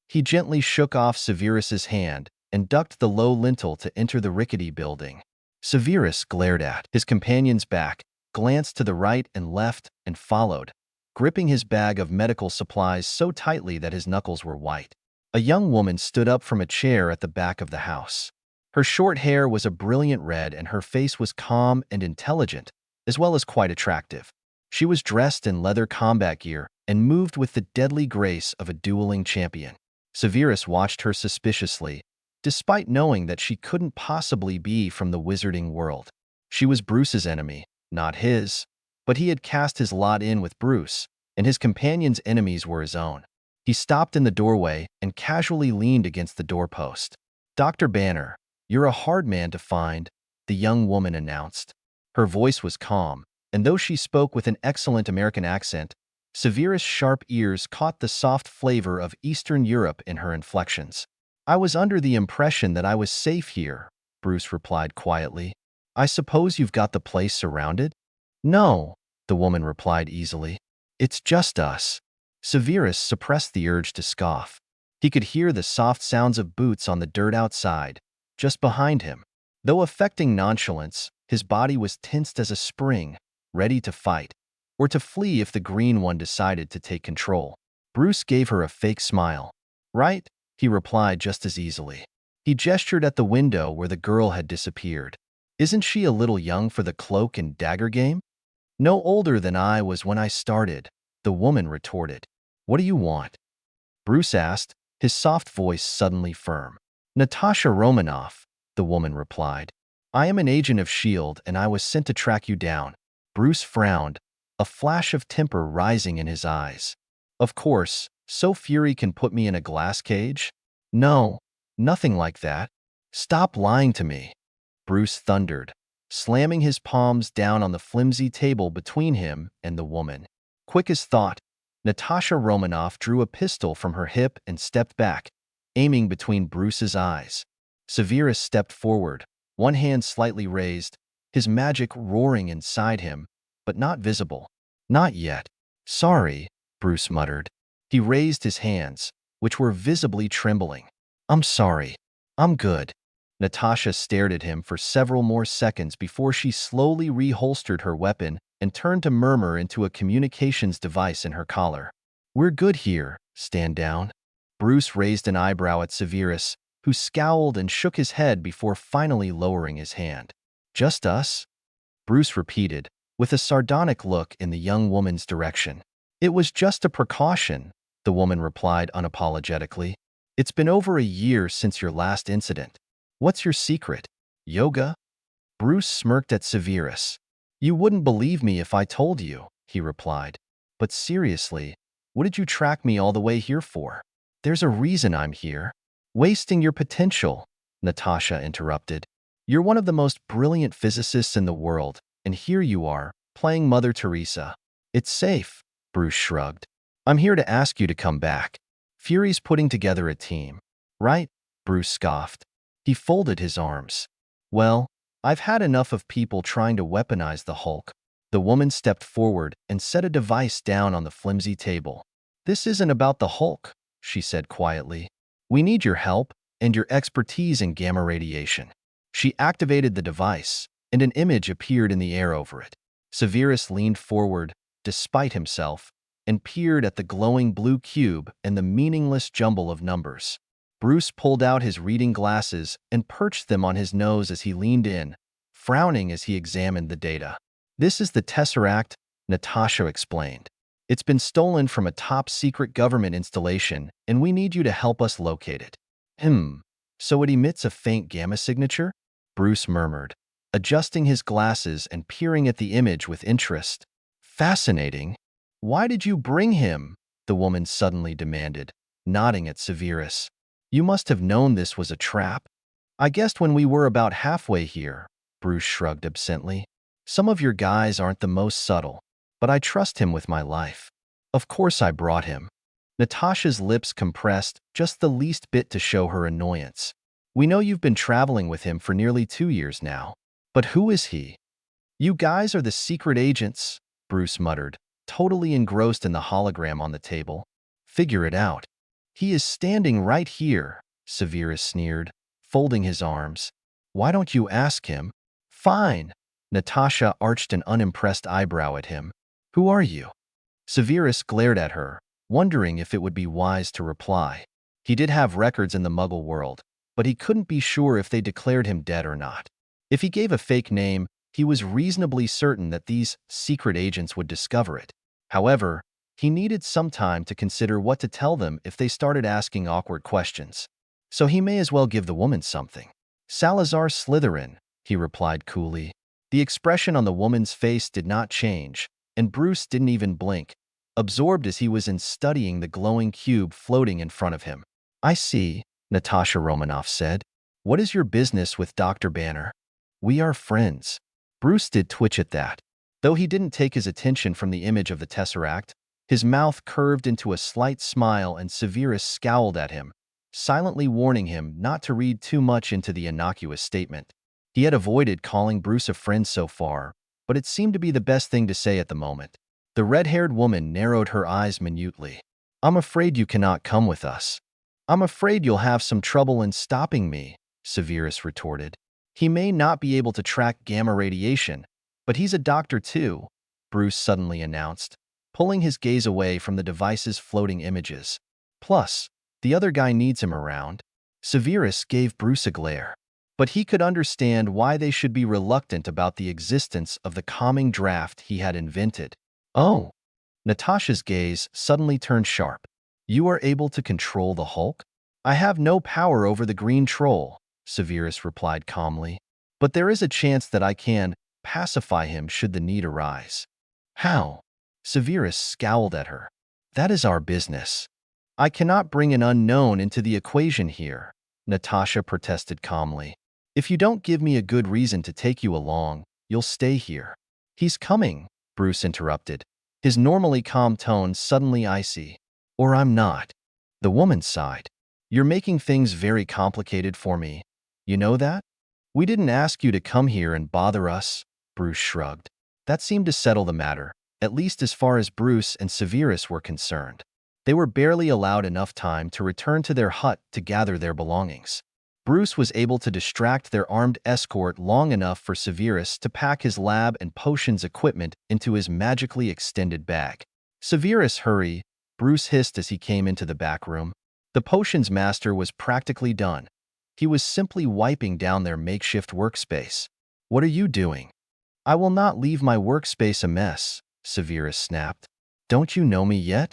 He gently shook off Severus's hand and ducked the low lintel to enter the rickety building. Severus glared at his companion's back, glanced to the right and left, and followed, gripping his bag of medical supplies so tightly that his knuckles were white. A young woman stood up from a chair at the back of the house. Her short hair was a brilliant red and her face was calm and intelligent, as well as quite attractive. She was dressed in leather combat gear and moved with the deadly grace of a dueling champion. Severus watched her suspiciously, despite knowing that she couldn't possibly be from the wizarding world. She was Bruce's enemy, not his, but he had cast his lot in with Bruce, and his companion's enemies were his own. He stopped in the doorway and casually leaned against the doorpost. "Dr. Banner, you're a hard man to find," the young woman announced. Her voice was calm, and though she spoke with an excellent American accent, Severus' sharp ears caught the soft flavor of Eastern Europe in her inflections. I was under the impression that I was safe here, Bruce replied quietly. I suppose you've got the place surrounded? No, the woman replied easily. It's just us. Severus suppressed the urge to scoff. He could hear the soft sounds of boots on the dirt outside, just behind him. Though affecting nonchalance, his body was tensed as a spring, ready to fight, or to flee if the green one decided to take control. Bruce gave her a fake smile. Right? He replied just as easily. He gestured at the window where the girl had disappeared. Isn't she a little young for the cloak and dagger game? No older than I was when I started, the woman retorted. What do you want? Bruce asked, his soft voice suddenly firm. Natasha Romanoff, the woman replied. I am an agent of S.H.I.E.L.D. and I was sent to track you down. Bruce frowned, a flash of temper rising in his eyes. Of course, so Fury can put me in a glass cage? No, nothing like that. Stop lying to me, Bruce thundered, slamming his palms down on the flimsy table between him and the woman. Quick as thought, Natasha Romanoff drew a pistol from her hip and stepped back, aiming between Bruce's eyes. Severus stepped forward, one hand slightly raised, his magic roaring inside him, but not visible. Not yet. Sorry, Bruce muttered. He raised his hands, which were visibly trembling. I'm sorry. I'm good. Natasha stared at him for several more seconds before she slowly reholstered her weapon and turned to murmur into a communications device in her collar. We're good here. Stand down. Bruce raised an eyebrow at Severus, who scowled and shook his head before finally lowering his hand. Just us? Bruce repeated, with a sardonic look in the young woman's direction. It was just a precaution, the woman replied unapologetically. It's been over a year since your last incident. What's your secret? Yoga? Bruce smirked at Severus. You wouldn't believe me if I told you, he replied. But seriously, what did you track me all the way here for? There's a reason I'm here. Wasting your potential, Natasha interrupted. You're one of the most brilliant physicists in the world, and here you are, playing Mother Teresa. It's safe, Bruce shrugged. I'm here to ask you to come back. Fury's putting together a team. Right? Bruce scoffed. He folded his arms. Well, I've had enough of people trying to weaponize the Hulk. The woman stepped forward and set a device down on the flimsy table. This isn't about the Hulk, she said quietly. We need your help and your expertise in gamma radiation. She activated the device, and an image appeared in the air over it. Severus leaned forward, despite himself, and peered at the glowing blue cube and the meaningless jumble of numbers. Bruce pulled out his reading glasses and perched them on his nose as he leaned in, frowning as he examined the data. This is the Tesseract, Natasha explained. It's been stolen from a top-secret government installation, and we need you to help us locate it. So it emits a faint gamma signature? Bruce murmured, adjusting his glasses and peering at the image with interest. Fascinating. Why did you bring him? The woman suddenly demanded, nodding at Severus. You must have known this was a trap. I guessed when we were about halfway here, Bruce shrugged absently. Some of your guys aren't the most subtle, but I trust him with my life. Of course I brought him. Natasha's lips compressed just the least bit to show her annoyance. We know you've been traveling with him for nearly 2 years now. But who is he? You guys are the secret agents, Bruce muttered, totally engrossed in the hologram on the table. Figure it out. He is standing right here, Severus sneered, folding his arms. Why don't you ask him? Fine. Natasha arched an unimpressed eyebrow at him. Who are you? Severus glared at her, wondering if it would be wise to reply. He did have records in the Muggle world, but he couldn't be sure if they declared him dead or not. If he gave a fake name, he was reasonably certain that these secret agents would discover it. However, he needed some time to consider what to tell them if they started asking awkward questions. So he may as well give the woman something. Salazar Slytherin, he replied coolly. The expression on the woman's face did not change, and Bruce didn't even blink, absorbed as he was in studying the glowing cube floating in front of him. I see, Natasha Romanoff said. What is your business with Dr. Banner? We are friends. Bruce did twitch at that. Though he didn't take his attention from the image of the Tesseract, his mouth curved into a slight smile and Severus scowled at him, silently warning him not to read too much into the innocuous statement. He had avoided calling Bruce a friend so far, but it seemed to be the best thing to say at the moment. The red-haired woman narrowed her eyes minutely. "I'm afraid you cannot come with us." "I'm afraid you'll have some trouble in stopping me," Severus retorted. "He may not be able to track gamma radiation, but he's a doctor too," Bruce suddenly announced, pulling his gaze away from the device's floating images. "Plus, the other guy needs him around." Severus gave Bruce a glare, but he could understand why they should be reluctant about the existence of the calming draft he had invented. "Oh." Natasha's gaze suddenly turned sharp. "You are able to control the Hulk?" "I have no power over the green troll," Severus replied calmly. "But there is a chance that I can pacify him should the need arise." "How?" Severus scowled at her. "That is our business. I cannot bring an unknown into the equation here," Natasha protested calmly. "If you don't give me a good reason to take you along, you'll stay here." "He's coming," Bruce interrupted, his normally calm tone suddenly icy. "Or I'm not." The woman sighed. "You're making things very complicated for me. You know that?" "We didn't ask you to come here and bother us," Bruce shrugged. That seemed to settle the matter, at least as far as Bruce and Severus were concerned. They were barely allowed enough time to return to their hut to gather their belongings. Bruce was able to distract their armed escort long enough for Severus to pack his lab and potions equipment into his magically extended bag. "Severus, hurry," Bruce hissed as he came into the back room. The potions master was practically done. He was simply wiping down their makeshift workspace. "What are you doing?" "I will not leave my workspace a mess," Severus snapped. "Don't you know me yet?"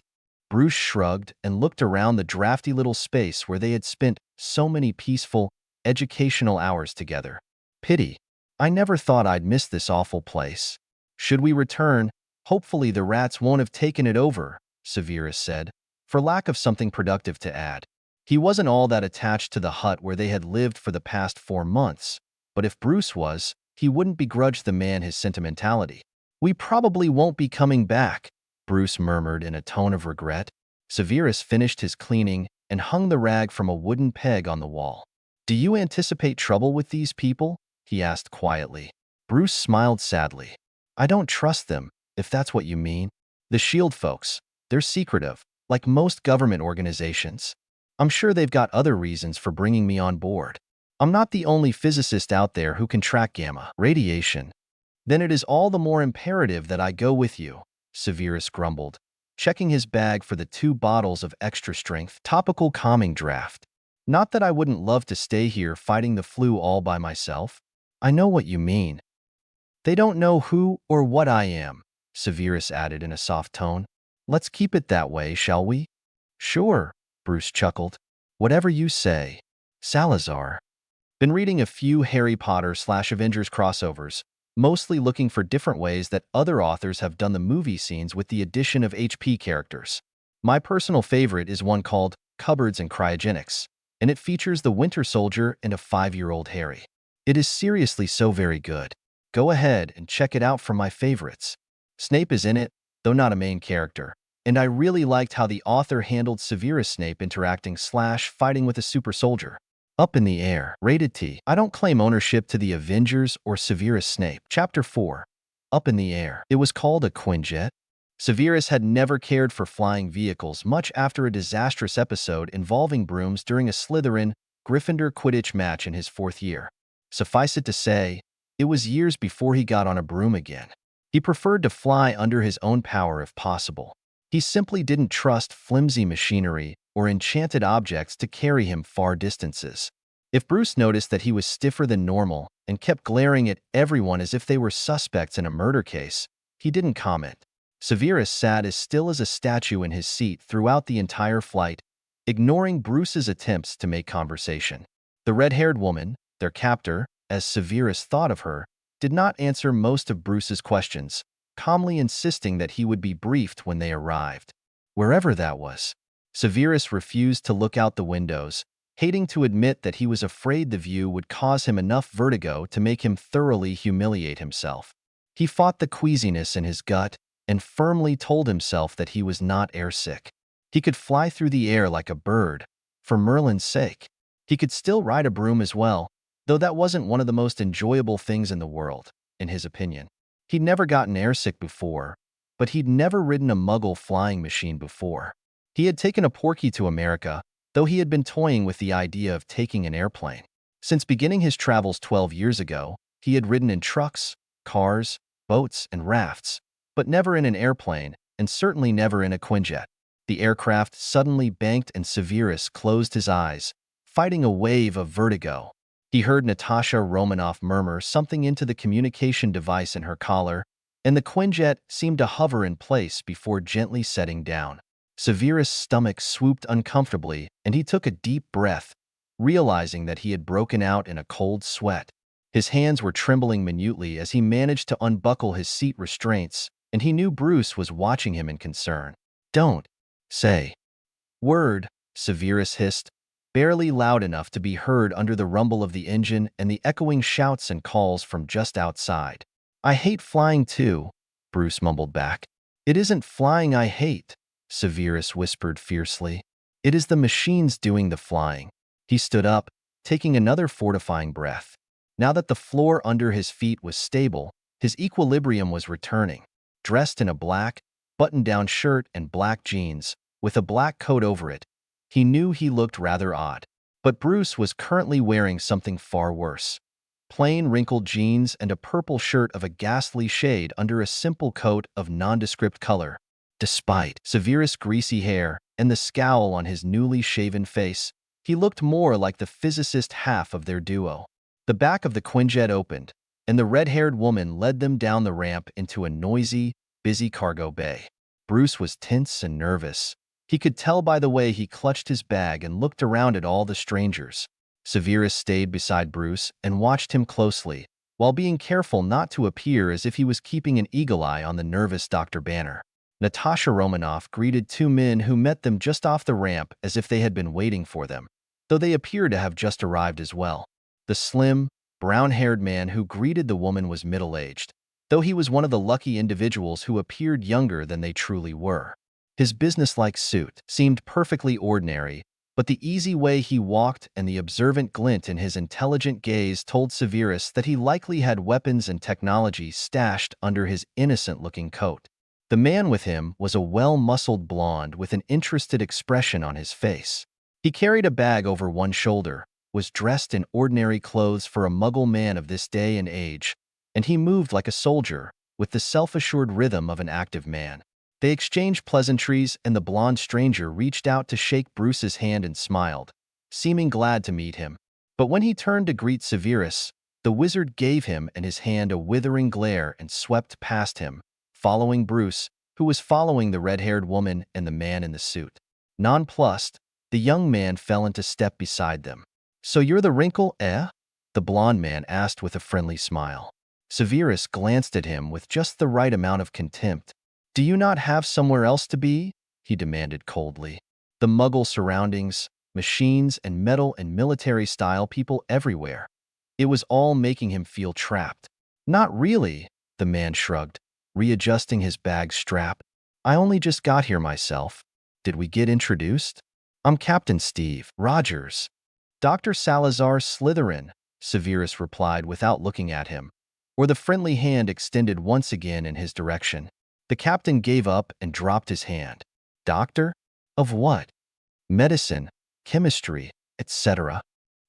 Bruce shrugged and looked around the drafty little space where they had spent so many peaceful, educational hours together. "Pity. I never thought I'd miss this awful place. Should we return? Hopefully the rats won't have taken it over," Severus said, for lack of something productive to add. He wasn't all that attached to the hut where they had lived for the past 4 months, but if Bruce was, he wouldn't begrudge the man his sentimentality. "We probably won't be coming back," Bruce murmured in a tone of regret. Severus finished his cleaning and hung the rag from a wooden peg on the wall. "Do you anticipate trouble with these people?" he asked quietly. Bruce smiled sadly. "I don't trust them, if that's what you mean. The SHIELD folks, they're secretive, like most government organizations. I'm sure they've got other reasons for bringing me on board. I'm not the only physicist out there who can track gamma radiation. Then it is all the more imperative that I go with you," Severus grumbled, checking his bag for the 2 bottles of extra-strength topical calming draft. "Not that I wouldn't love to stay here fighting the flu all by myself." "I know what you mean. They don't know who or what I am," Severus added in a soft tone. "Let's keep it that way, shall we?" "Sure," Bruce chuckled. "Whatever you say." Salazar. Been reading a few Harry Potter/Avengers crossovers, mostly looking for different ways that other authors have done the movie scenes with the addition of HP characters. My personal favorite is one called Cupboards and Cryogenics, and it features the Winter Soldier and a 5-year-old Harry. It is seriously so very good. Go ahead and check it out for my favorites. Snape is in it, though not a main character, and I really liked how the author handled Severus Snape interacting/fighting with a super soldier. Up in the Air, rated T. I don't claim ownership to the Avengers or Severus Snape. Chapter 4. Up in the Air. It was called a Quinjet. Severus had never cared for flying vehicles much after a disastrous episode involving brooms during a Slytherin-Gryffindor Quidditch match in his 4th year. Suffice it to say, it was years before he got on a broom again. He preferred to fly under his own power if possible. He simply didn't trust flimsy machinery or enchanted objects to carry him far distances. If Bruce noticed that he was stiffer than normal and kept glaring at everyone as if they were suspects in a murder case, he didn't comment. Severus sat as still as a statue in his seat throughout the entire flight, ignoring Bruce's attempts to make conversation. The red-haired woman, their captor, as Severus thought of her, did not answer most of Bruce's questions, calmly insisting that he would be briefed when they arrived. Wherever that was. Severus refused to look out the windows, hating to admit that he was afraid the view would cause him enough vertigo to make him thoroughly humiliate himself. He fought the queasiness in his gut and firmly told himself that he was not airsick. He could fly through the air like a bird, for Merlin's sake. He could still ride a broom as well, though that wasn't one of the most enjoyable things in the world, in his opinion. He'd never gotten airsick before, but he'd never ridden a Muggle flying machine before. He had taken a Porky to America, though he had been toying with the idea of taking an airplane. Since beginning his travels 12 years ago, he had ridden in trucks, cars, boats, and rafts, but never in an airplane, and certainly never in a Quinjet. The aircraft suddenly banked and Severus closed his eyes, fighting a wave of vertigo. He heard Natasha Romanoff murmur something into the communication device in her collar, and the Quinjet seemed to hover in place before gently setting down. Severus' stomach swooped uncomfortably, and he took a deep breath, realizing that he had broken out in a cold sweat. His hands were trembling minutely as he managed to unbuckle his seat restraints, and he knew Bruce was watching him in concern. "Don't say word," Severus hissed, barely loud enough to be heard under the rumble of the engine and the echoing shouts and calls from just outside. "I hate flying too," Bruce mumbled back. "It isn't flying I hate," Severus whispered fiercely. "It is the machines doing the flying." He stood up, taking another fortifying breath. Now that the floor under his feet was stable, his equilibrium was returning. Dressed in a black, button-down shirt and black jeans, with a black coat over it, he knew he looked rather odd. But Bruce was currently wearing something far worse. Plain wrinkled jeans and a purple shirt of a ghastly shade under a simple coat of nondescript color. Despite Severus' greasy hair and the scowl on his newly shaven face, he looked more like the physicist half of their duo. The back of the Quinjet opened, and the red-haired woman led them down the ramp into a noisy, busy cargo bay. Bruce was tense and nervous. He could tell by the way he clutched his bag and looked around at all the strangers. Severus stayed beside Bruce and watched him closely, while being careful not to appear as if he was keeping an eagle eye on the nervous Dr. Banner. Natasha Romanoff greeted two men who met them just off the ramp as if they had been waiting for them, though they appeared to have just arrived as well. The slim, brown-haired man who greeted the woman was middle-aged, though he was one of the lucky individuals who appeared younger than they truly were. His businesslike suit seemed perfectly ordinary, but the easy way he walked and the observant glint in his intelligent gaze told Severus that he likely had weapons and technology stashed under his innocent-looking coat. The man with him was a well-muscled blonde with an interested expression on his face. He carried a bag over one shoulder, was dressed in ordinary clothes for a Muggle man of this day and age, and he moved like a soldier, with the self-assured rhythm of an active man. They exchanged pleasantries, and the blonde stranger reached out to shake Bruce's hand and smiled, seeming glad to meet him. But when he turned to greet Severus, the wizard gave him and his hand a withering glare and swept past him, following Bruce, who was following the red-haired woman and the man in the suit. Nonplussed, the young man fell into step beside them. "So you're the wrinkle, eh?" the blonde man asked with a friendly smile. Severus glanced at him with just the right amount of contempt. "Do you not have somewhere else to be?" he demanded coldly. The Muggle surroundings, machines and metal and military-style people everywhere. It was all making him feel trapped. "Not really," the man shrugged, readjusting his bag strap. "I only just got here myself. Did we get introduced? I'm Captain Steve Rogers." "Dr. Salazar Slytherin," Severus replied without looking at him, or the friendly hand extended once again in his direction. The captain gave up and dropped his hand. "Doctor? Of what?" "Medicine, chemistry, etc."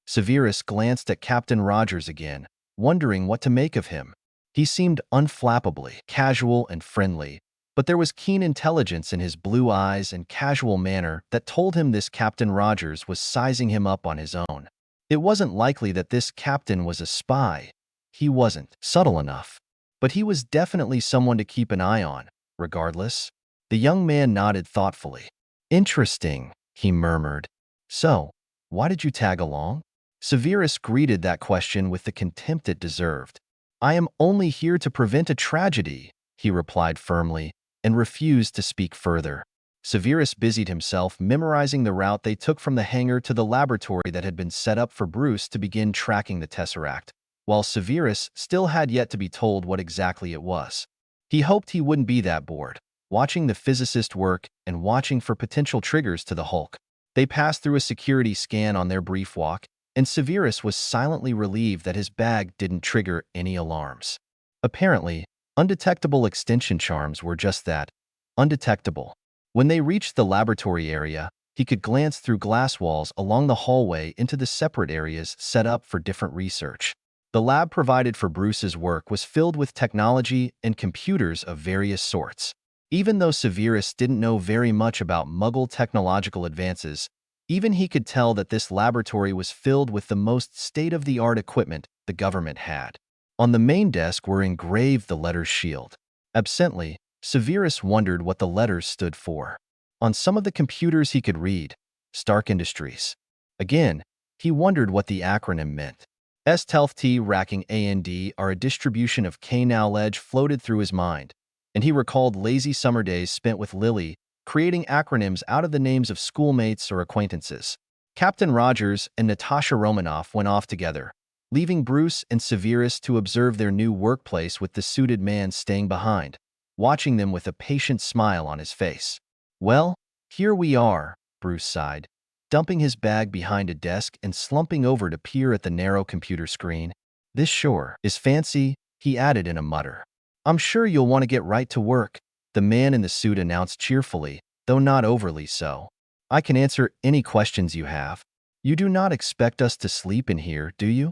Severus glanced at Captain Rogers again, wondering what to make of him. He seemed unflappably casual and friendly, but there was keen intelligence in his blue eyes and casual manner that told him this Captain Rogers was sizing him up on his own. It wasn't likely that this captain was a spy. He wasn't subtle enough. But he was definitely someone to keep an eye on, regardless. The young man nodded thoughtfully. "Interesting," he murmured. "So, why did you tag along?" Severus greeted that question with the contempt it deserved. "I am only here to prevent a tragedy," he replied firmly, and refused to speak further. Severus busied himself memorizing the route they took from the hangar to the laboratory that had been set up for Bruce to begin tracking the Tesseract, while Severus still had yet to be told what exactly it was. He hoped he wouldn't be that bored, watching the physicist work and watching for potential triggers to the Hulk. They passed through a security scan on their brief walk, and Severus was silently relieved that his bag didn't trigger any alarms. Apparently, undetectable extension charms were just that, undetectable. When they reached the laboratory area, he could glance through glass walls along the hallway into the separate areas set up for different research. The lab provided for Bruce's work was filled with technology and computers of various sorts. Even though Severus didn't know very much about Muggle technological advances, even he could tell that this laboratory was filled with the most state-of-the-art equipment the government had. On the main desk were engraved the letters SHIELD. Absently, Severus wondered what the letters stood for. On some of the computers he could read, Stark Industries. Again, he wondered what the acronym meant. STELT racking AND are a distribution of K-knowledge floated through his mind, and he recalled lazy summer days spent with Lily, creating acronyms out of the names of schoolmates or acquaintances. Captain Rogers and Natasha Romanoff went off together, leaving Bruce and Severus to observe their new workplace with the suited man staying behind, watching them with a patient smile on his face. "Well, here we are," Bruce sighed, dumping his bag behind a desk and slumping over to peer at the narrow computer screen. "This sure is fancy," he added in a mutter. "I'm sure you'll want to get right to work," the man in the suit announced cheerfully, though not overly so. "I can answer any questions you have. You do not expect us to sleep in here, do you?"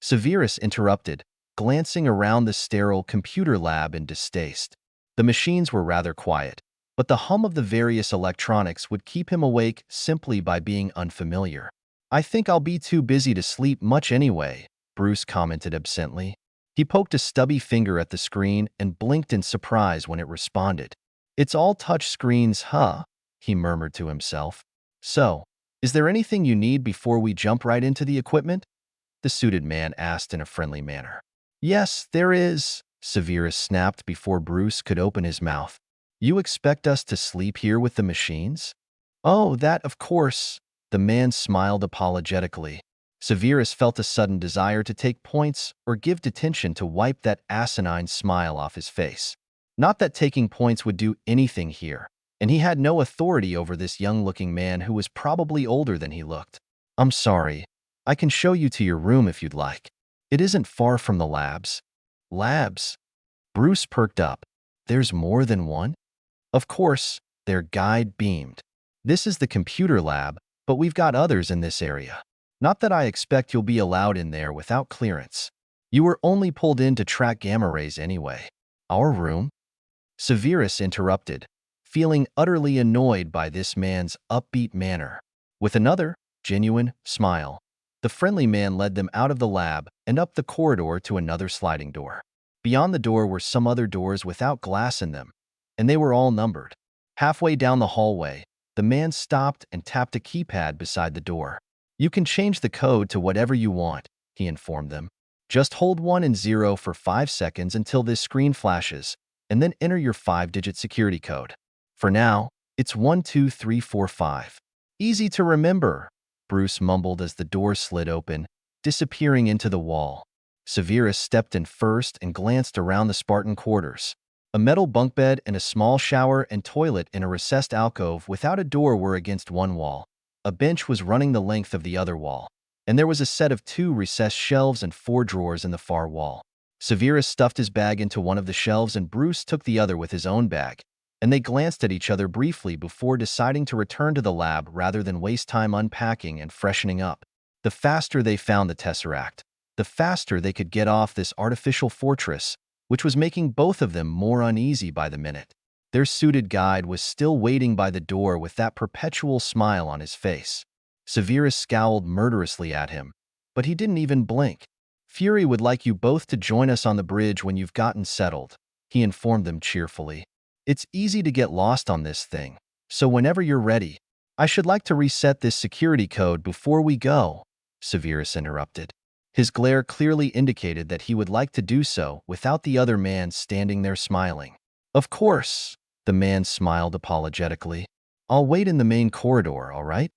Severus interrupted, glancing around the sterile computer lab in distaste. The machines were rather quiet, but the hum of the various electronics would keep him awake simply by being unfamiliar. "I think I'll be too busy to sleep much anyway," Bruce commented absently. He poked a stubby finger at the screen and blinked in surprise when it responded. "It's all touch screens, huh?" he murmured to himself. "So, is there anything you need before we jump right into the equipment?" the suited man asked in a friendly manner. "Yes, there is," Severus snapped before Bruce could open his mouth. "You expect us to sleep here with the machines?" "Oh, that, of course," the man smiled apologetically. Severus felt a sudden desire to take points or give detention to wipe that asinine smile off his face. Not that taking points would do anything here, and he had no authority over this young-looking man who was probably older than he looked. "I'm sorry. I can show you to your room if you'd like. It isn't far from the labs." "Labs?" Bruce perked up. "There's more than one?" "Of course," their guide beamed. "This is the computer lab, but we've got others in this area. Not that I expect you'll be allowed in there without clearance. You were only pulled in to track gamma rays anyway." "Our room?" Severus interrupted, feeling utterly annoyed by this man's upbeat manner. With another, genuine smile, the friendly man led them out of the lab and up the corridor to another sliding door. Beyond the door were some other doors without glass in them, and they were all numbered. Halfway down the hallway, the man stopped and tapped a keypad beside the door. "You can change the code to whatever you want," he informed them. "Just hold 1 and 0 for 5 seconds until this screen flashes, and then enter your 5-digit security code. For now, it's 12345. Easy to remember," Bruce mumbled as the door slid open, disappearing into the wall. Severus stepped in first and glanced around the Spartan quarters. A metal bunk bed and a small shower and toilet in a recessed alcove without a door were against one wall. A bench was running the length of the other wall, and there was a set of 2 recessed shelves and 4 drawers in the far wall. Severus stuffed his bag into one of the shelves and Bruce took the other with his own bag, and they glanced at each other briefly before deciding to return to the lab rather than waste time unpacking and freshening up. The faster they found the Tesseract, the faster they could get off this artificial fortress, which was making both of them more uneasy by the minute. Their suited guide was still waiting by the door with that perpetual smile on his face. Severus scowled murderously at him, but he didn't even blink. "Fury would like you both to join us on the bridge when you've gotten settled," he informed them cheerfully. "It's easy to get lost on this thing, so whenever you're ready." "I should like to reset this security code before we go," Severus interrupted. His glare clearly indicated that he would like to do so without the other man standing there smiling. "Of course," the man smiled apologetically. "I'll wait in the main corridor, all right?"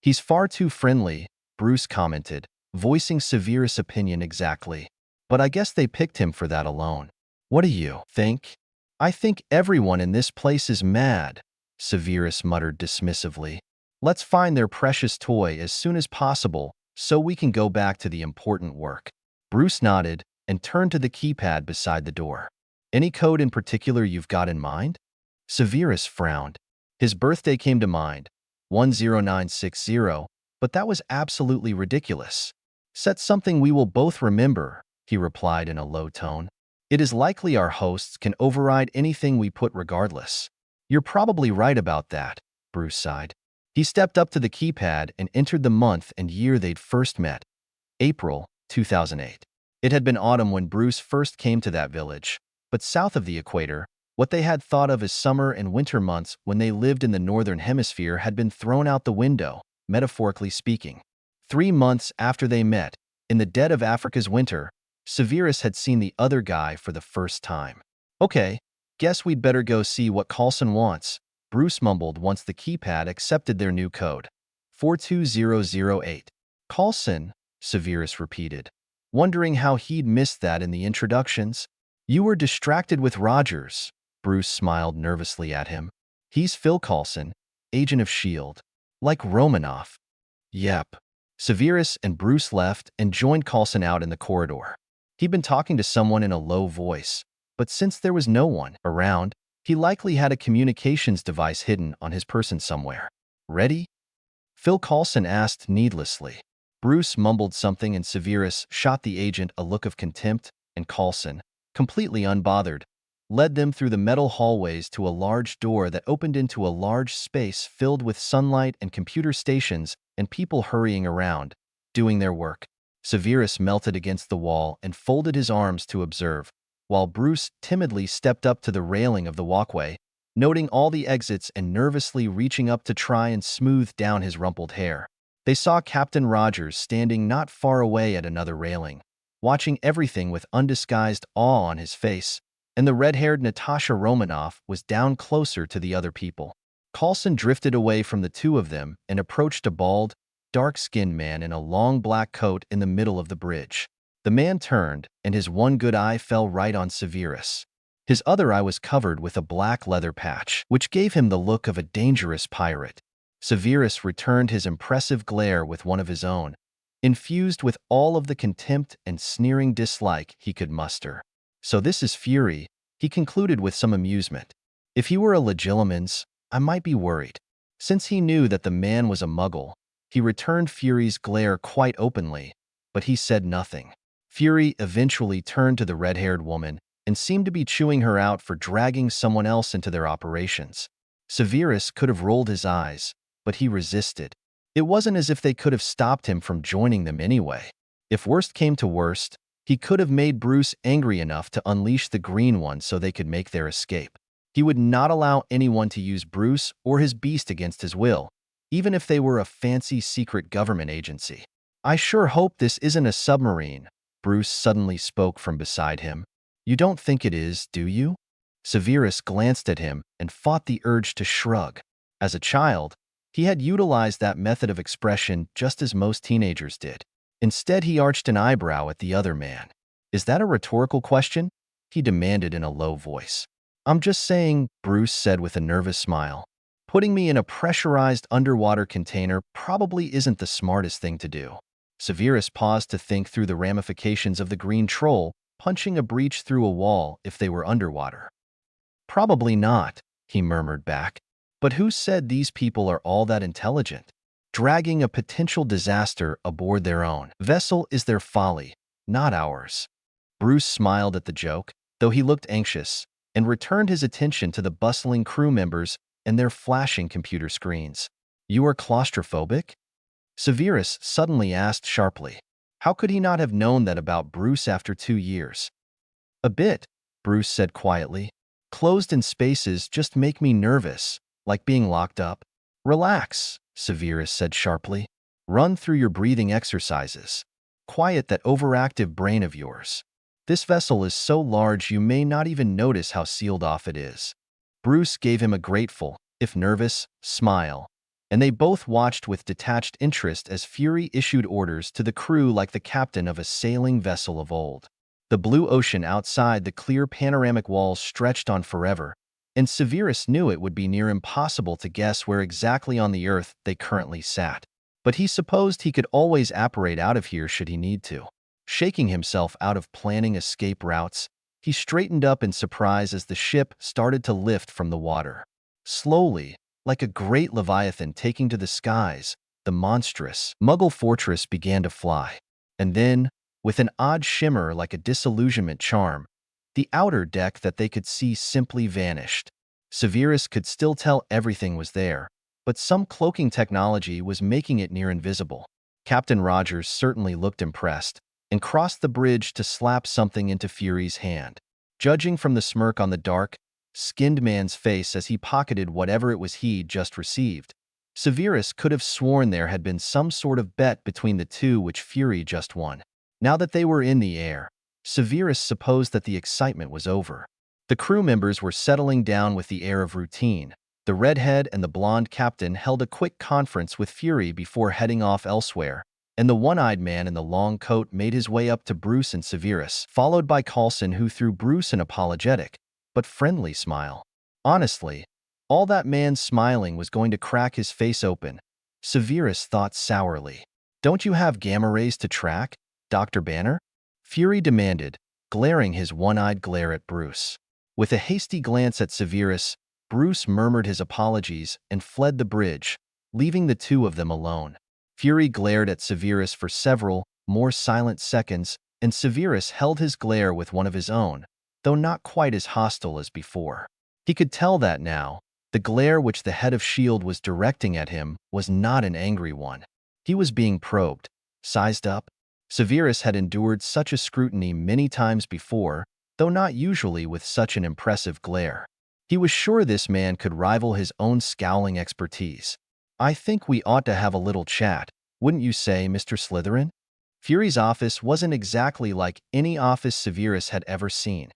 "He's far too friendly," Bruce commented, voicing Severus' opinion exactly. "But I guess they picked him for that alone." "What do you think?" "I think everyone in this place is mad," Severus muttered dismissively. Let's find their precious toy as soon as possible so we can go back to the important work." Bruce nodded and turned to the keypad beside the door. "Any code in particular you've got in mind?" Severus frowned. His birthday came to mind, 10960, but that was absolutely ridiculous. "Set something we will both remember," he replied in a low tone. "It is likely our hosts can override anything we put regardless." "You're probably right about that," Bruce sighed. He stepped up to the keypad and entered the month and year they'd first met. April 2008. It had been autumn when Bruce first came to that village, but south of the equator, what they had thought of as summer and winter months when they lived in the northern hemisphere had been thrown out the window, metaphorically speaking. 3 months after they met, in the dead of Africa's winter, Severus had seen the other guy for the first time. "Okay, guess we'd better go see what Coulson wants," Bruce mumbled once the keypad accepted their new code. 42008. "Coulson," Severus repeated, wondering how he'd missed that in the introductions. "You were distracted with Rogers," Bruce smiled nervously at him. "He's Phil Coulson, agent of S.H.I.E.L.D. Like Romanoff." "Yep." Severus and Bruce left and joined Coulson out in the corridor. He'd been talking to someone in a low voice, but since there was no one around, he likely had a communications device hidden on his person somewhere. "Ready?" Phil Coulson asked needlessly. Bruce mumbled something and Severus shot the agent a look of contempt, and Coulson, completely unbothered, led them through the metal hallways to a large door that opened into a large space filled with sunlight and computer stations and people hurrying around, doing their work. Severus melted against the wall and folded his arms to observe, while Bruce timidly stepped up to the railing of the walkway, noting all the exits and nervously reaching up to try and smooth down his rumpled hair. They saw Captain Rogers standing not far away at another railing, watching everything with undisguised awe on his face, and the red-haired Natasha Romanoff was down closer to the other people. Coulson drifted away from the two of them and approached a bald, dark-skinned man in a long black coat in the middle of the bridge. The man turned, and his one good eye fell right on Severus. His other eye was covered with a black leather patch, which gave him the look of a dangerous pirate. Severus returned his impressive glare with one of his own, infused with all of the contempt and sneering dislike he could muster. "So this is Fury," he concluded with some amusement. "If he were a Legilimens, I might be worried." Since he knew that the man was a muggle, he returned Fury's glare quite openly, but he said nothing. Fury eventually turned to the red-haired woman and seemed to be chewing her out for dragging someone else into their operations. Severus could have rolled his eyes, but he resisted. It wasn't as if they could have stopped him from joining them anyway. If worst came to worst, he could have made Bruce angry enough to unleash the Green One so they could make their escape. He would not allow anyone to use Bruce or his beast against his will, even if they were a fancy secret government agency. "I sure hope this isn't a submarine," Bruce suddenly spoke from beside him. "You don't think it is, do you?" Severus glanced at him and fought the urge to shrug. As a child, he had utilized that method of expression just as most teenagers did. Instead, he arched an eyebrow at the other man. "Is that a rhetorical question?" he demanded in a low voice. "I'm just saying," Bruce said with a nervous smile. "Putting me in a pressurized underwater container probably isn't the smartest thing to do." Severus paused to think through the ramifications of the green troll punching a breach through a wall if they were underwater. "Probably not," he murmured back. "But who said these people are all that intelligent? Dragging a potential disaster aboard their own vessel is their folly, not ours." Bruce smiled at the joke, though he looked anxious, and returned his attention to the bustling crew members and their flashing computer screens. "You are claustrophobic?" Severus suddenly asked sharply. How could he not have known that about Bruce after 2 years? "A bit," Bruce said quietly. "Closed-in spaces just make me nervous, like being locked up." "Relax," Severus said sharply. "Run through your breathing exercises. Quiet that overactive brain of yours. This vessel is so large you may not even notice how sealed off it is." Bruce gave him a grateful, if nervous, smile, and they both watched with detached interest as Fury issued orders to the crew like the captain of a sailing vessel of old. The blue ocean outside the clear panoramic walls stretched on forever, and Severus knew it would be near impossible to guess where exactly on the earth they currently sat. But he supposed he could always apparate out of here should he need to. Shaking himself out of planning escape routes, he straightened up in surprise as the ship started to lift from the water. Slowly, like a great leviathan taking to the skies, the monstrous Muggle fortress began to fly. And then, with an odd shimmer like a disillusionment charm, the outer deck that they could see simply vanished. Severus could still tell everything was there, but some cloaking technology was making it near invisible. Captain Rogers certainly looked impressed and crossed the bridge to slap something into Fury's hand. Judging from the smirk on the dark, skinned man's face as he pocketed whatever it was he'd just received, Severus could have sworn there had been some sort of bet between the two which Fury just won. Now that they were in the air, Severus supposed that the excitement was over. The crew members were settling down with the air of routine. The redhead and the blonde captain held a quick conference with Fury before heading off elsewhere, and the one-eyed man in the long coat made his way up to Bruce and Severus, followed by Coulson, who threw Bruce an apologetic but friendly smile. Honestly, all that man's smiling was going to crack his face open, Severus thought sourly. "Don't you have gamma rays to track, Dr. Banner?" Fury demanded, glaring his one-eyed glare at Bruce. With a hasty glance at Severus, Bruce murmured his apologies and fled the bridge, leaving the two of them alone. Fury glared at Severus for several more silent seconds, and Severus held his glare with one of his own, though not quite as hostile as before. He could tell that now, the glare which the head of S.H.I.E.L.D. was directing at him was not an angry one. He was being probed, sized up. Severus had endured such a scrutiny many times before, though not usually with such an impressive glare. He was sure this man could rival his own scowling expertise. "I think we ought to have a little chat, wouldn't you say, Mr. Slytherin?" Fury's office wasn't exactly like any office Severus had ever seen,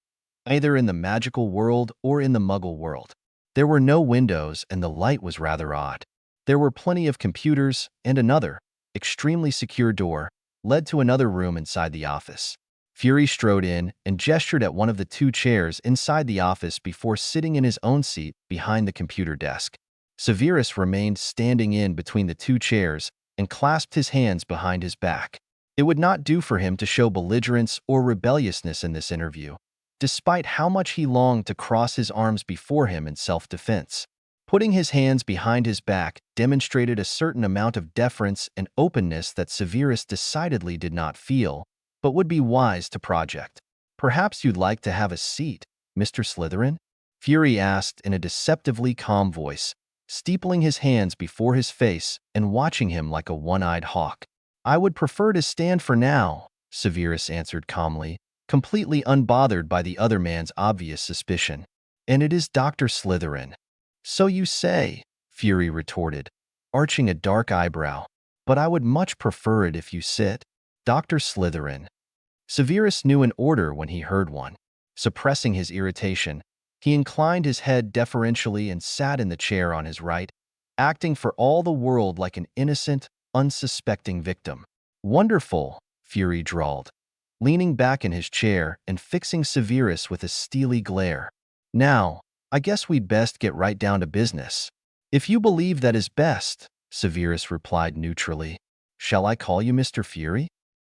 either in the magical world or in the Muggle world. There were no windows and the light was rather odd. There were plenty of computers, and another, extremely secure door led to another room inside the office. Fury strode in and gestured at one of the two chairs inside the office before sitting in his own seat behind the computer desk. Severus remained standing in between the two chairs and clasped his hands behind his back. It would not do for him to show belligerence or rebelliousness in this interview, despite how much he longed to cross his arms before him in self-defense. Putting his hands behind his back demonstrated a certain amount of deference and openness that Severus decidedly did not feel, but would be wise to project. "Perhaps you'd like to have a seat, Mr. Slytherin?" Fury asked in a deceptively calm voice, steepling his hands before his face and watching him like a one-eyed hawk. "I would prefer to stand for now," Severus answered calmly, completely unbothered by the other man's obvious suspicion. "And it is Dr. Slytherin." "So you say," Fury retorted, arching a dark eyebrow. "But I would much prefer it if you sit." "Dr. Slytherin." Severus knew an order when he heard one. Suppressing his irritation, he inclined his head deferentially and sat in the chair on his right, acting for all the world like an innocent, unsuspecting victim. "Wonderful," Fury drawled, leaning back in his chair and fixing Severus with a steely glare. "Now, I guess we'd best get right down to business." "If you believe that is best," Severus replied neutrally. "Shall I call you Mr. Fury?"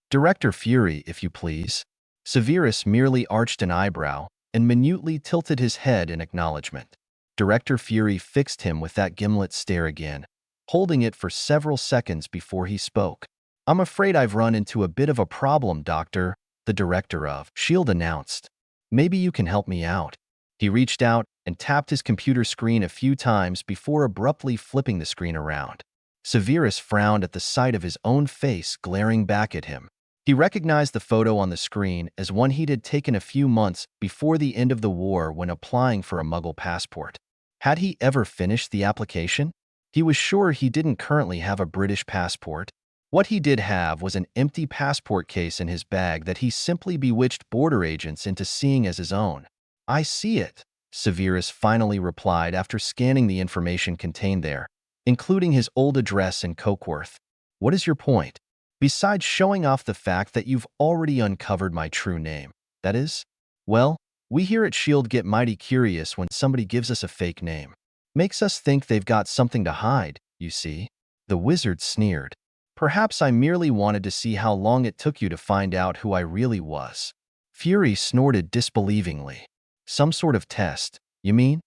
"Director Fury, if you please." Severus merely arched an eyebrow and minutely tilted his head in acknowledgement. Director Fury fixed him with that gimlet stare again, holding it for several seconds before he spoke. "I'm afraid I've run into a bit of a problem, Doctor," the director of S.H.I.E.L.D. announced. "Maybe you can help me out." He reached out and tapped his computer screen a few times before abruptly flipping the screen around. Severus frowned at the sight of his own face glaring back at him. He recognized the photo on the screen as one he had taken a few months before the end of the war when applying for a Muggle passport. Had he ever finished the application? He was sure he didn't currently have a British passport. What he did have was an empty passport case in his bag that he simply bewitched border agents into seeing as his own. "I see it," Severus finally replied after scanning the information contained there, including his old address in Cokeworth. "What is your point? Besides showing off the fact that you've already uncovered my true name, that is?" "Well, We here at S.H.I.E.L.D. get mighty curious when somebody gives us a fake name. Makes us think they've got something to hide, you see. The wizard sneered. Perhaps I merely wanted to see how long it took you to find out who I really was. Fury snorted disbelievingly. Some sort of test, you mean?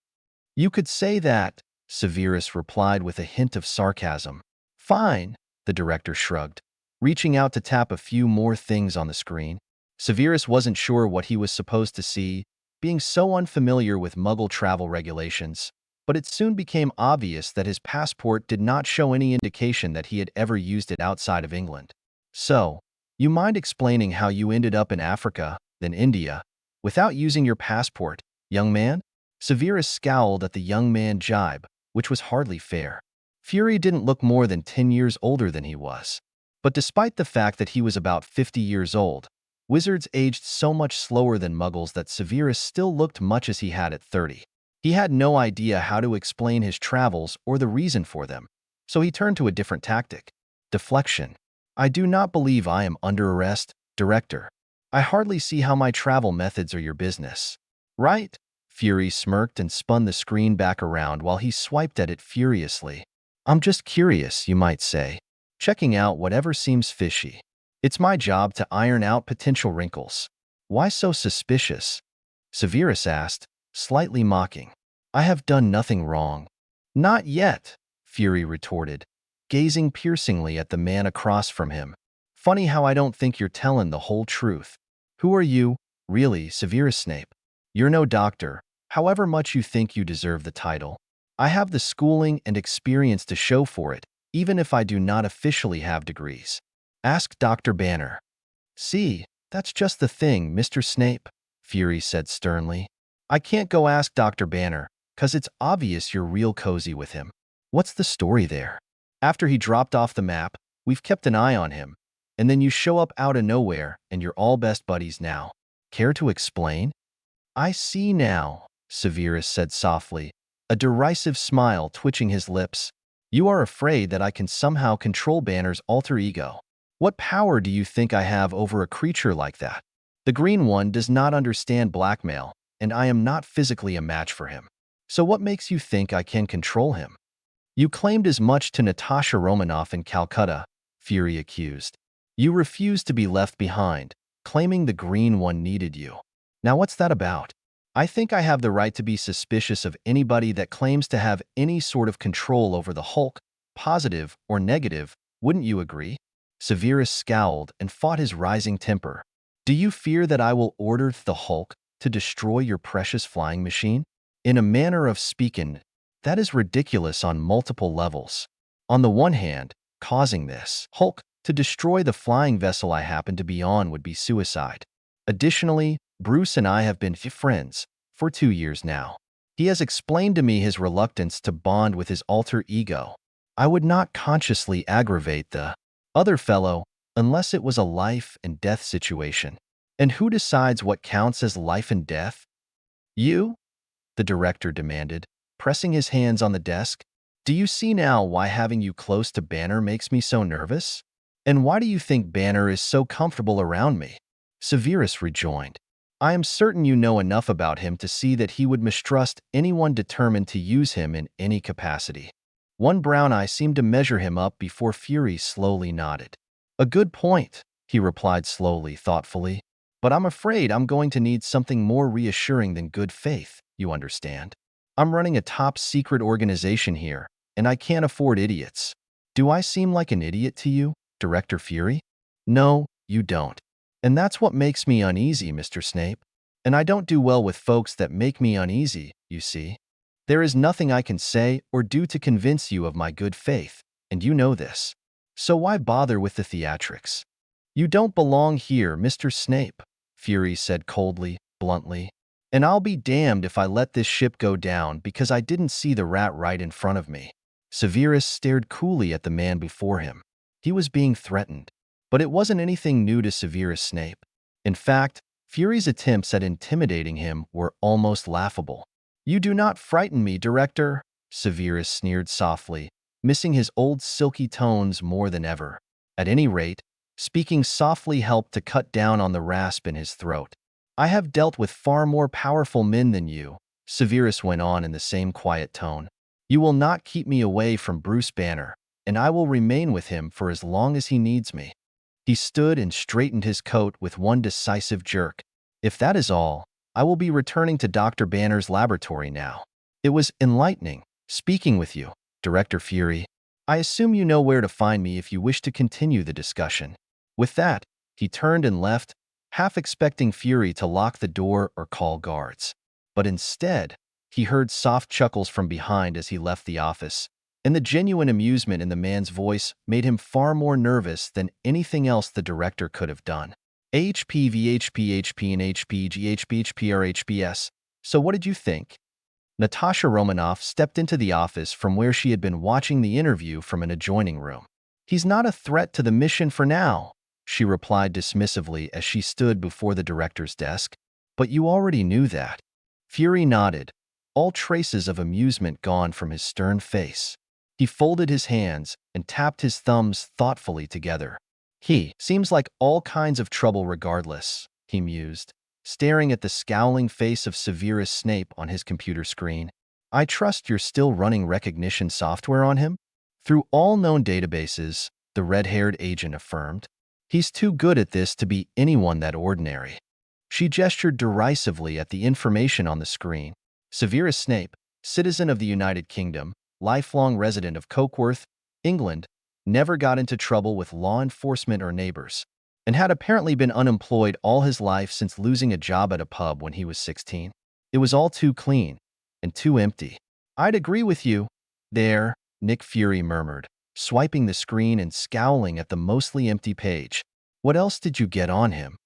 You could say that, Severus replied with a hint of sarcasm. Fine, the director shrugged, reaching out to tap a few more things on the screen. Severus wasn't sure what he was supposed to see, being so unfamiliar with Muggle travel regulations, but it soon became obvious that his passport did not show any indication that he had ever used it outside of England. So, you mind explaining how you ended up in Africa, then India, without using your passport, young man? Severus scowled at the young man jibe, which was hardly fair. Fury didn't look more than 10 years older than he was. But despite the fact that he was about 50 years old, wizards aged so much slower than Muggles that Severus still looked much as he had at 30. He had no idea how to explain his travels or the reason for them, so he turned to a different tactic. Deflection. I do not believe I am under arrest, Director. I hardly see how my travel methods are your business. Right? Fury smirked and spun the screen back around while he swiped at it furiously. I'm just curious, you might say, checking out whatever seems fishy. It's my job to iron out potential wrinkles. Why so suspicious? Severus asked, slightly mocking. I have done nothing wrong. Not yet, Fury retorted, gazing piercingly at the man across from him. Funny how I don't think you're telling the whole truth. Who are you, really, Severus Snape? You're no doctor, however much you think you deserve the title. I have the schooling and experience to show for it, even if I do not officially have degrees. Ask Dr. Banner. See, that's just the thing, Mr. Snape, Fury said sternly. I can't go ask Dr. Banner, 'cause it's obvious you're real cozy with him. What's the story there? After he dropped off the map, we've kept an eye on him, and then you show up out of nowhere and you're all best buddies now. Care to explain? I see now, Severus said softly, a derisive smile twitching his lips. You are afraid that I can somehow control Banner's alter ego. What power do you think I have over a creature like that? The Green One does not understand blackmail, and I am not physically a match for him. So what makes you think I can control him? You claimed as much to Natasha Romanoff in Calcutta, Fury accused. You refused to be left behind, claiming the Green One needed you. Now what's that about? I think I have the right to be suspicious of anybody that claims to have any sort of control over the Hulk, positive or negative, wouldn't you agree? Severus scowled and fought his rising temper. Do you fear that I will order the Hulk to destroy your precious flying machine? In a manner of speaking, that is ridiculous on multiple levels. On the one hand, causing this Hulk to destroy the flying vessel I happen to be on would be suicide. Additionally, Bruce and I have been friends for 2 years now. He has explained to me his reluctance to bond with his alter ego. I would not consciously aggravate the other fellow unless it was a life and death situation. And who decides what counts as life and death? You? The director demanded, pressing his hands on the desk. Do you see now why having you close to Banner makes me so nervous? And why do you think Banner is so comfortable around me? Severus rejoined. I am certain you know enough about him to see that he would mistrust anyone determined to use him in any capacity. One brown eye seemed to measure him up before Fury slowly nodded. A good point, he replied slowly, thoughtfully. But I'm afraid I'm going to need something more reassuring than good faith, you understand. I'm running a top-secret organization here, and I can't afford idiots. Do I seem like an idiot to you, Director Fury? No, you don't. And that's what makes me uneasy, Mr. Snape. And I don't do well with folks that make me uneasy, you see. There is nothing I can say or do to convince you of my good faith, and you know this. So why bother with the theatrics? You don't belong here, Mr. Snape, Fury said coldly, bluntly. And I'll be damned if I let this ship go down because I didn't see the rat right in front of me. Severus stared coolly at the man before him. He was being threatened. But it wasn't anything new to Severus Snape. In fact, Fury's attempts at intimidating him were almost laughable. You do not frighten me, Director, Severus sneered softly, missing his old silky tones more than ever. At any rate, speaking softly helped to cut down on the rasp in his throat. I have dealt with far more powerful men than you, Severus went on in the same quiet tone. You will not keep me away from Bruce Banner, and I will remain with him for as long as he needs me. He stood and straightened his coat with one decisive jerk. If that is all, I will be returning to Dr. Banner's laboratory now. It was enlightening, speaking with you, Director Fury. I assume you know where to find me if you wish to continue the discussion. With that, he turned and left, half expecting Fury to lock the door or call guards. But instead, he heard soft chuckles from behind as he left the office, and the genuine amusement in the man's voice made him far more nervous than anything else the director could have done. HP, VHP, HP, and HP, GHP, HPR, HPS. So what did you think? Natasha Romanoff stepped into the office from where she had been watching the interview from an adjoining room. He's not a threat to the mission for now, she replied dismissively as she stood before the director's desk. But you already knew that. Fury nodded, all traces of amusement gone from his stern face. He folded his hands and tapped his thumbs thoughtfully together. He seems like all kinds of trouble regardless, he mused, staring at the scowling face of Severus Snape on his computer screen. I trust you're still running recognition software on him? Through all known databases, the red-haired agent affirmed. He's too good at this to be anyone that ordinary. She gestured derisively at the information on the screen. Severus Snape, citizen of the United Kingdom, lifelong resident of Cokeworth, England, never got into trouble with law enforcement or neighbors, and had apparently been unemployed all his life since losing a job at a pub when he was 16. It was all too clean and too empty. I'd agree with you. There, Nick Fury murmured, swiping the screen and scowling at the mostly empty page. What else did you get on him?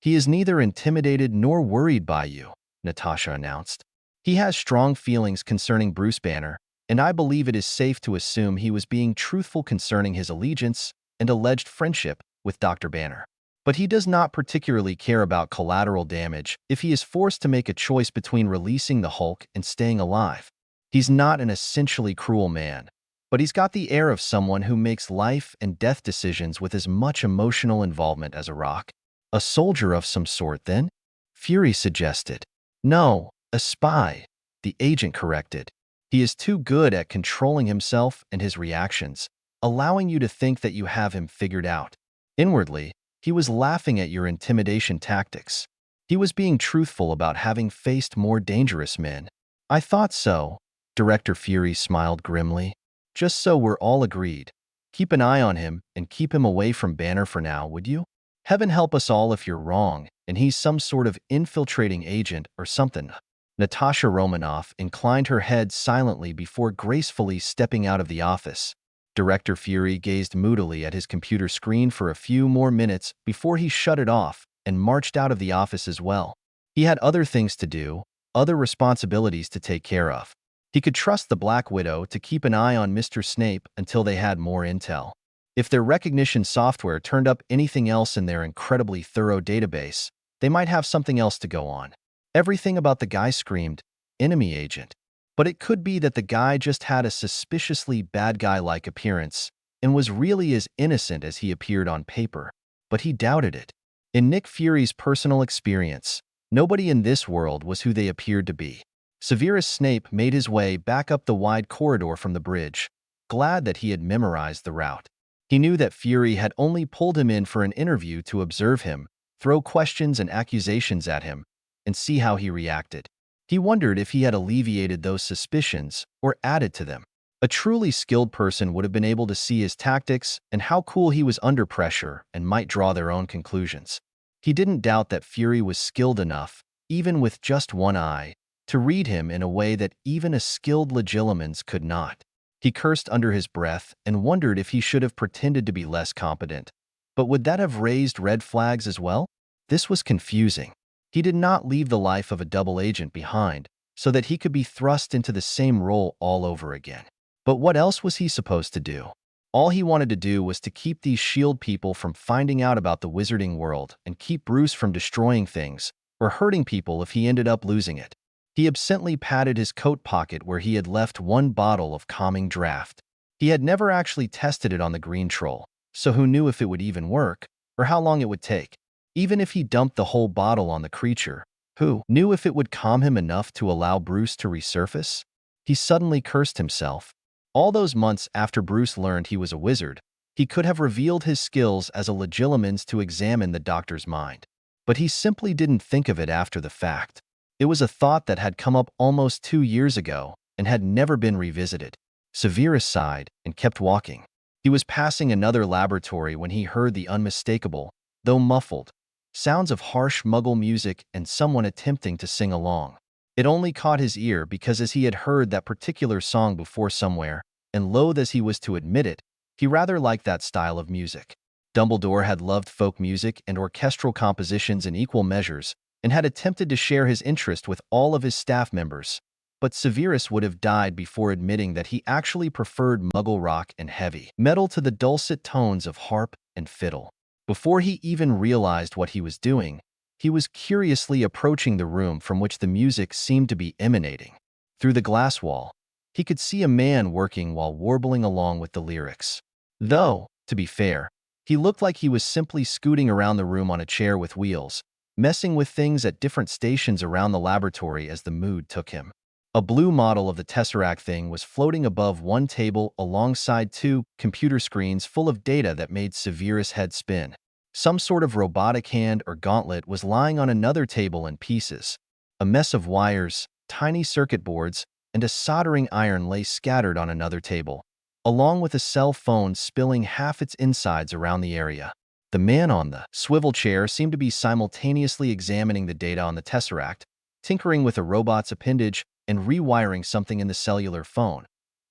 He is neither intimidated nor worried by you, Natasha announced. He has strong feelings concerning Bruce Banner, and I believe it is safe to assume he was being truthful concerning his allegiance and alleged friendship with Dr. Banner. But he does not particularly care about collateral damage if he is forced to make a choice between releasing the Hulk and staying alive. He's not an essentially cruel man, but he's got the air of someone who makes life and death decisions with as much emotional involvement as a rock. A soldier of some sort, then? Fury suggested. No, a spy, the agent corrected. He is too good at controlling himself and his reactions, allowing you to think that you have him figured out. Inwardly, he was laughing at your intimidation tactics. He was being truthful about having faced more dangerous men. I thought so, Director Fury smiled grimly. Just so we're all agreed. Keep an eye on him and keep him away from Banner for now, would you? Heaven help us all if you're wrong, and he's some sort of infiltrating agent or something. Natasha Romanoff inclined her head silently before gracefully stepping out of the office. Director Fury gazed moodily at his computer screen for a few more minutes before he shut it off and marched out of the office as well. He had other things to do, other responsibilities to take care of. He could trust the Black Widow to keep an eye on Mr. Snape until they had more intel. If their recognition software turned up anything else in their incredibly thorough database, they might have something else to go on. Everything about the guy screamed, enemy agent. But it could be that the guy just had a suspiciously bad guy-like appearance and was really as innocent as he appeared on paper. But he doubted it. In Nick Fury's personal experience, nobody in this world was who they appeared to be. Severus Snape made his way back up the wide corridor from the bridge, glad that he had memorized the route. He knew that Fury had only pulled him in for an interview to observe him, throw questions and accusations at him, and see how he reacted. He wondered if he had alleviated those suspicions or added to them. A truly skilled person would have been able to see his tactics and how cool he was under pressure and might draw their own conclusions. He didn't doubt that Fury was skilled enough, even with just one eye, to read him in a way that even a skilled legilimens could not. He cursed under his breath and wondered if he should have pretended to be less competent. But would that have raised red flags as well? This was confusing. He did not leave the life of a double agent behind so that he could be thrust into the same role all over again. But what else was he supposed to do? All he wanted to do was to keep these S.H.I.E.L.D. people from finding out about the wizarding world and keep Bruce from destroying things or hurting people if he ended up losing it. He absently patted his coat pocket where he had left one bottle of calming draft. He had never actually tested it on the green troll, so who knew if it would even work or how long it would take. even if he dumped the whole bottle on the creature. Who knew if it would calm him enough to allow Bruce to resurface? He suddenly cursed himself. All those months after Bruce learned he was a wizard, he could have revealed his skills as a legilimens to examine the doctor's mind. But he simply didn't think of it after the fact. It was a thought that had come up almost 2 years ago and had never been revisited. Severus sighed and kept walking. He was passing another laboratory when he heard the unmistakable, though muffled, sounds of harsh Muggle music and someone attempting to sing along. It only caught his ear because as he had heard that particular song before somewhere, and loath as he was to admit it, he rather liked that style of music. Dumbledore had loved folk music and orchestral compositions in equal measures, and had attempted to share his interest with all of his staff members. But Severus would have died before admitting that he actually preferred Muggle rock and heavy metal to the dulcet tones of harp and fiddle. Before he even realized what he was doing, he was curiously approaching the room from which the music seemed to be emanating. Through the glass wall, he could see a man working while warbling along with the lyrics. Though, to be fair, he looked like he was simply scooting around the room on a chair with wheels, messing with things at different stations around the laboratory as the mood took him. A blue model of the Tesseract thing was floating above one table alongside 2 computer screens full of data that made Severus' head spin. Some sort of robotic hand or gauntlet was lying on another table in pieces. A mess of wires, tiny circuit boards, and a soldering iron lay scattered on another table, along with a cell phone spilling half its insides around the area. The man on the swivel chair seemed to be simultaneously examining the data on the Tesseract, tinkering with a robot's appendage, and rewiring something in the cellular phone,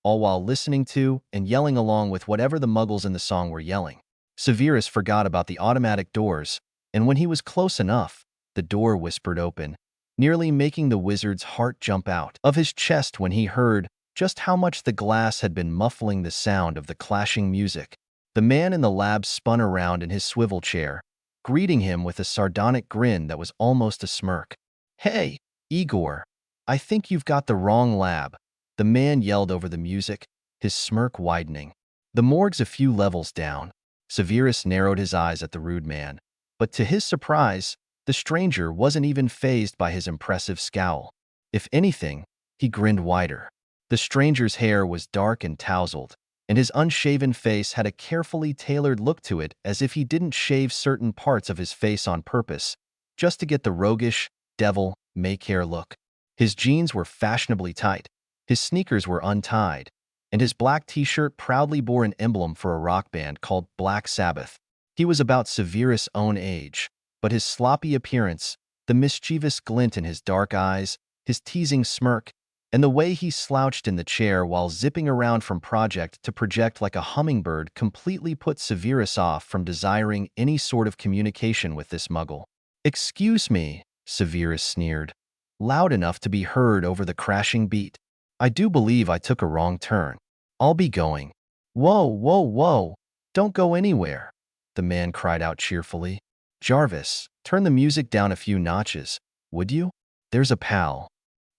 all while listening to and yelling along with whatever the Muggles in the song were yelling. Severus forgot about the automatic doors, and when he was close enough, the door whispered open, nearly making the wizard's heart jump out of his chest when he heard just how much the glass had been muffling the sound of the clashing music. The man in the lab spun around in his swivel chair, greeting him with a sardonic grin that was almost a smirk. "Hey, Igor, I think you've got the wrong lab," the man yelled over the music, his smirk widening. The morgue's a few levels down. Severus narrowed his eyes at the rude man, but to his surprise, the stranger wasn't even fazed by his impressive scowl. If anything, he grinned wider. The stranger's hair was dark and tousled, and his unshaven face had a carefully tailored look to it, as if he didn't shave certain parts of his face on purpose, just to get the roguish, devil-may-care look. His jeans were fashionably tight, his sneakers were untied, and his black t-shirt proudly bore an emblem for a rock band called Black Sabbath. He was about Severus' own age, but his sloppy appearance, the mischievous glint in his dark eyes, his teasing smirk, and the way he slouched in the chair while zipping around from project to project like a hummingbird completely put Severus off from desiring any sort of communication with this Muggle. "Excuse me," Severus sneered, loud enough to be heard over the crashing beat. "I do believe I took a wrong turn. I'll be going." "Whoa, whoa, whoa! Don't go anywhere," the man cried out cheerfully. "Jarvis, turn the music down a few notches, would you? There's a pal."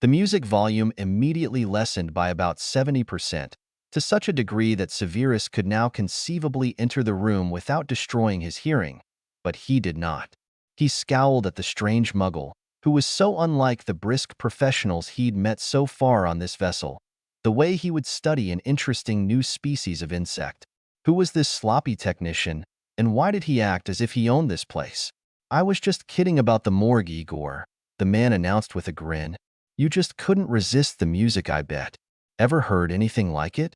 The music volume immediately lessened by about 70%, to such a degree that Severus could now conceivably enter the room without destroying his hearing, but he did not. He scowled at the strange Muggle, who was so unlike the brisk professionals he'd met so far on this vessel, the way he would study an interesting new species of insect. Who was this sloppy technician, and why did he act as if he owned this place? "I was just kidding about the morgue, Igor," the man announced with a grin. "You just couldn't resist the music, I bet. Ever heard anything like it?"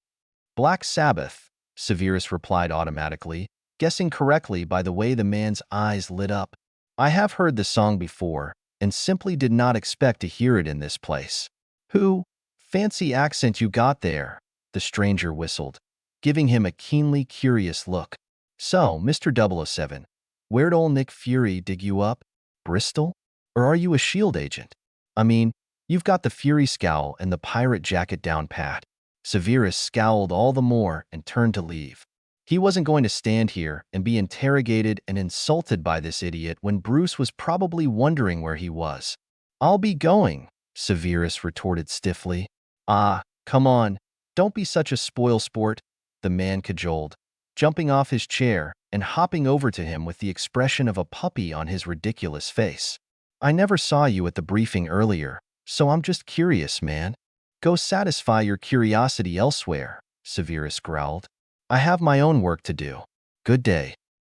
"Black Sabbath," Severus replied automatically, guessing correctly by the way the man's eyes lit up. "I have heard the song before, and simply did not expect to hear it in this place." "Who? Fancy accent you got there," the stranger whistled, giving him a keenly curious look. "So, Mr. 007, where'd old Nick Fury dig you up? Bristol? Or are you a SHIELD agent? I mean, you've got the Fury scowl and the pirate jacket down pat." Severus scowled all the more and turned to leave. He wasn't going to stand here and be interrogated and insulted by this idiot when Bruce was probably wondering where he was. "I'll be going," Severus retorted stiffly. "Ah, come on, don't be such a spoil sport," the man cajoled, jumping off his chair and hopping over to him with the expression of a puppy on his ridiculous face. I never saw you at the briefing earlier, so I'm just curious, man. Go satisfy your curiosity elsewhere, Severus growled. I have my own work to do. Good day.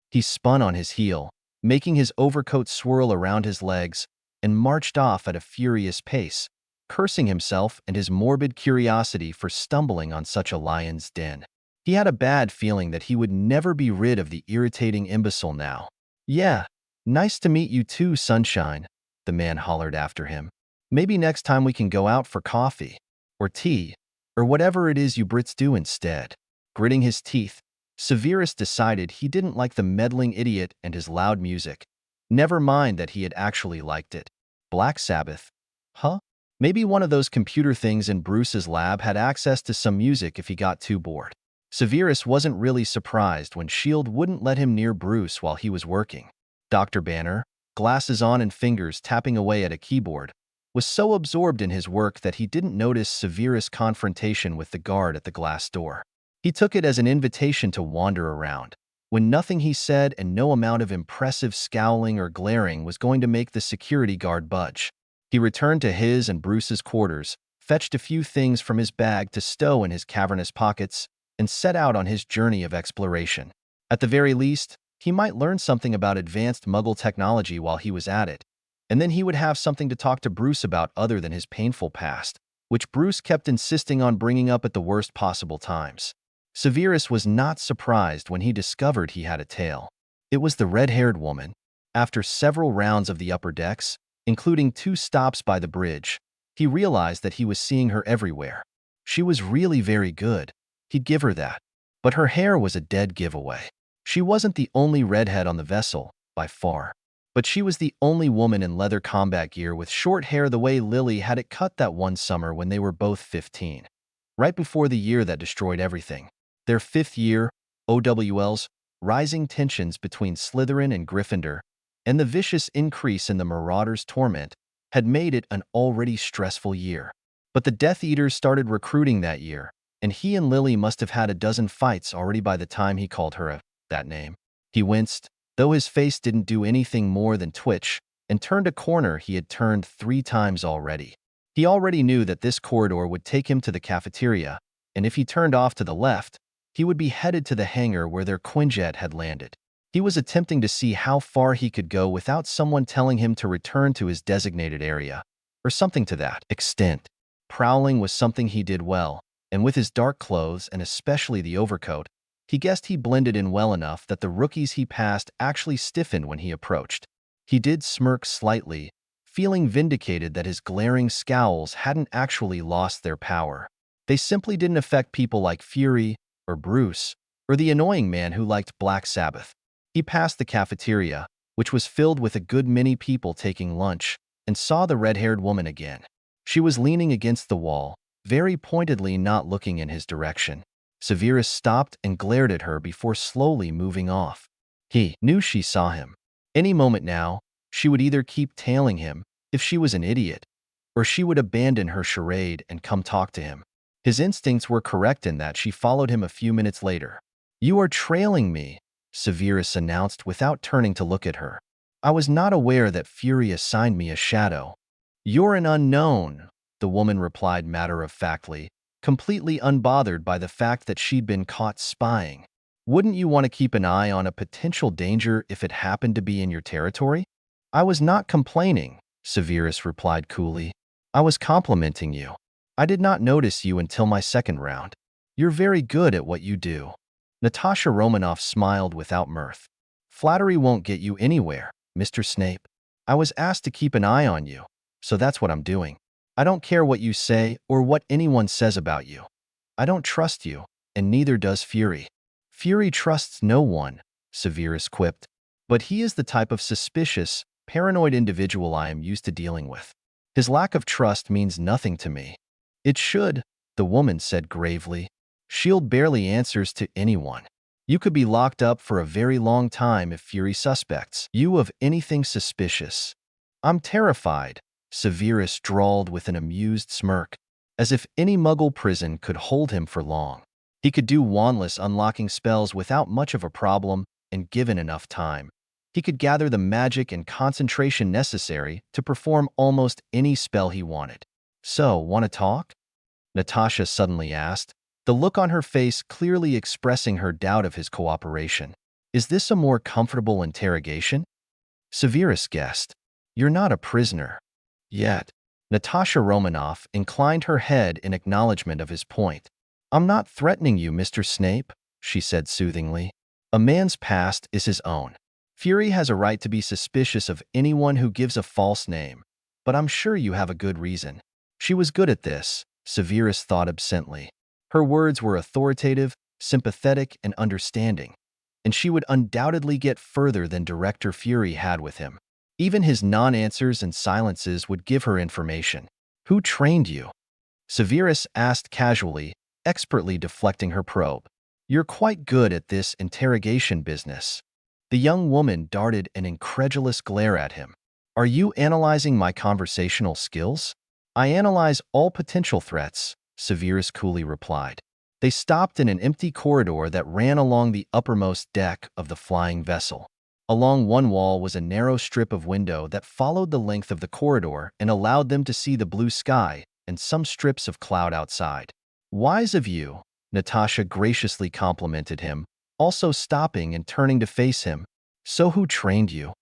He spun on his heel, making his overcoat swirl around his legs, and marched off at a furious pace, cursing himself and his morbid curiosity for stumbling on such a lion's den. He had a bad feeling that he would never be rid of the irritating imbecile now. Yeah, nice to meet you too, sunshine, the man hollered after him. Maybe next time we can go out for coffee, or tea, or whatever it is you Brits do instead. Gritting his teeth, Severus decided he didn't like the meddling idiot and his loud music. Never mind that he had actually liked it. Black Sabbath? Huh? Maybe one of those computer things in Bruce's lab had access to some music if he got too bored. Severus wasn't really surprised when S.H.I.E.L.D. wouldn't let him near Bruce while he was working. Dr. Banner, glasses on and fingers tapping away at a keyboard, was so absorbed in his work that he didn't notice Severus' confrontation with the guard at the glass door. He took it as an invitation to wander around, when nothing he said and no amount of impressive scowling or glaring was going to make the security guard budge. He returned to his and Bruce's quarters, fetched a few things from his bag to stow in his cavernous pockets, and set out on his journey of exploration. At the very least, he might learn something about advanced Muggle technology while he was at it, and then he would have something to talk to Bruce about other than his painful past, which Bruce kept insisting on bringing up at the worst possible times. Severus was not surprised when he discovered he had a tail. It was the red-haired woman. After several rounds of the upper decks, including 2 stops by the bridge, he realized that he was seeing her everywhere. She was really very good. He'd give her that. But her hair was a dead giveaway. She wasn't the only redhead on the vessel, by far. But she was the only woman in leather combat gear with short hair the way Lily had it cut that one summer when they were both 15. Right before the year that destroyed everything. Their 5th year, OWL's, rising tensions between Slytherin and Gryffindor, and the vicious increase in the Marauders' torment, had made it an already stressful year. But the Death Eaters started recruiting that year, and he and Lily must have had a dozen fights already by the time he called her that name. He winced, though his face didn't do anything more than twitch, and turned a corner he had turned 3 times already. He already knew that this corridor would take him to the cafeteria, and if he turned off to the left, he would be headed to the hangar where their Quinjet had landed. He was attempting to see how far he could go without someone telling him to return to his designated area, or something to that extent. Prowling was something he did well, and with his dark clothes and especially the overcoat, he guessed he blended in well enough that the rookies he passed actually stiffened when he approached. He did smirk slightly, feeling vindicated that his glaring scowls hadn't actually lost their power. They simply didn't affect people like Fury, or Bruce, or the annoying man who liked Black Sabbath. He passed the cafeteria, which was filled with a good many people taking lunch, and saw the red-haired woman again. She was leaning against the wall, very pointedly not looking in his direction. Severus stopped and glared at her before slowly moving off. He knew she saw him. Any moment now, she would either keep tailing him, if she was an idiot, or she would abandon her charade and come talk to him. His instincts were correct in that she followed him a few minutes later. "You are trailing me," Severus announced without turning to look at her. "I was not aware that Fury assigned me a shadow." "You're an unknown," the woman replied matter-of-factly, completely unbothered by the fact that she'd been caught spying. "Wouldn't you want to keep an eye on a potential danger if it happened to be in your territory?" "I was not complaining," Severus replied coolly. "I was complimenting you. I did not notice you until my 2nd round. You're very good at what you do." Natasha Romanoff smiled without mirth. "Flattery won't get you anywhere, Mr. Snape. I was asked to keep an eye on you, so that's what I'm doing. I don't care what you say or what anyone says about you. I don't trust you, and neither does Fury." "Fury trusts no one," Severus quipped, "but he is the type of suspicious, paranoid individual I am used to dealing with. His lack of trust means nothing to me." "It should," the woman said gravely. "S.H.I.E.L.D. barely answers to anyone. You could be locked up for a very long time if Fury suspects you of anything suspicious." "I'm terrified," Severus drawled with an amused smirk, as if any Muggle prison could hold him for long. He could do wandless unlocking spells without much of a problem, and given enough time, he could gather the magic and concentration necessary to perform almost any spell he wanted. "So, want to talk?" Natasha suddenly asked, the look on her face clearly expressing her doubt of his cooperation. "Is this a more comfortable interrogation?" Severus guessed. "You're not a prisoner." "Yet." Natasha Romanoff inclined her head in acknowledgement of his point. "I'm not threatening you, Mr. Snape," she said soothingly. "A man's past is his own. Fury has a right to be suspicious of anyone who gives a false name, but I'm sure you have a good reason." She was good at this, Severus thought absently. Her words were authoritative, sympathetic, and understanding, and she would undoubtedly get further than Director Fury had with him. Even his non-answers and silences would give her information. "Who trained you?" Severus asked casually, expertly deflecting her probe. "You're quite good at this interrogation business." The young woman darted an incredulous glare at him. "Are you analyzing my conversational skills?" "I analyze all potential threats," Severus coolly replied. They stopped in an empty corridor that ran along the uppermost deck of the flying vessel. Along one wall was a narrow strip of window that followed the length of the corridor and allowed them to see the blue sky and some strips of cloud outside. "Wise of you," Natasha graciously complimented him, also stopping and turning to face him. "So who trained you?"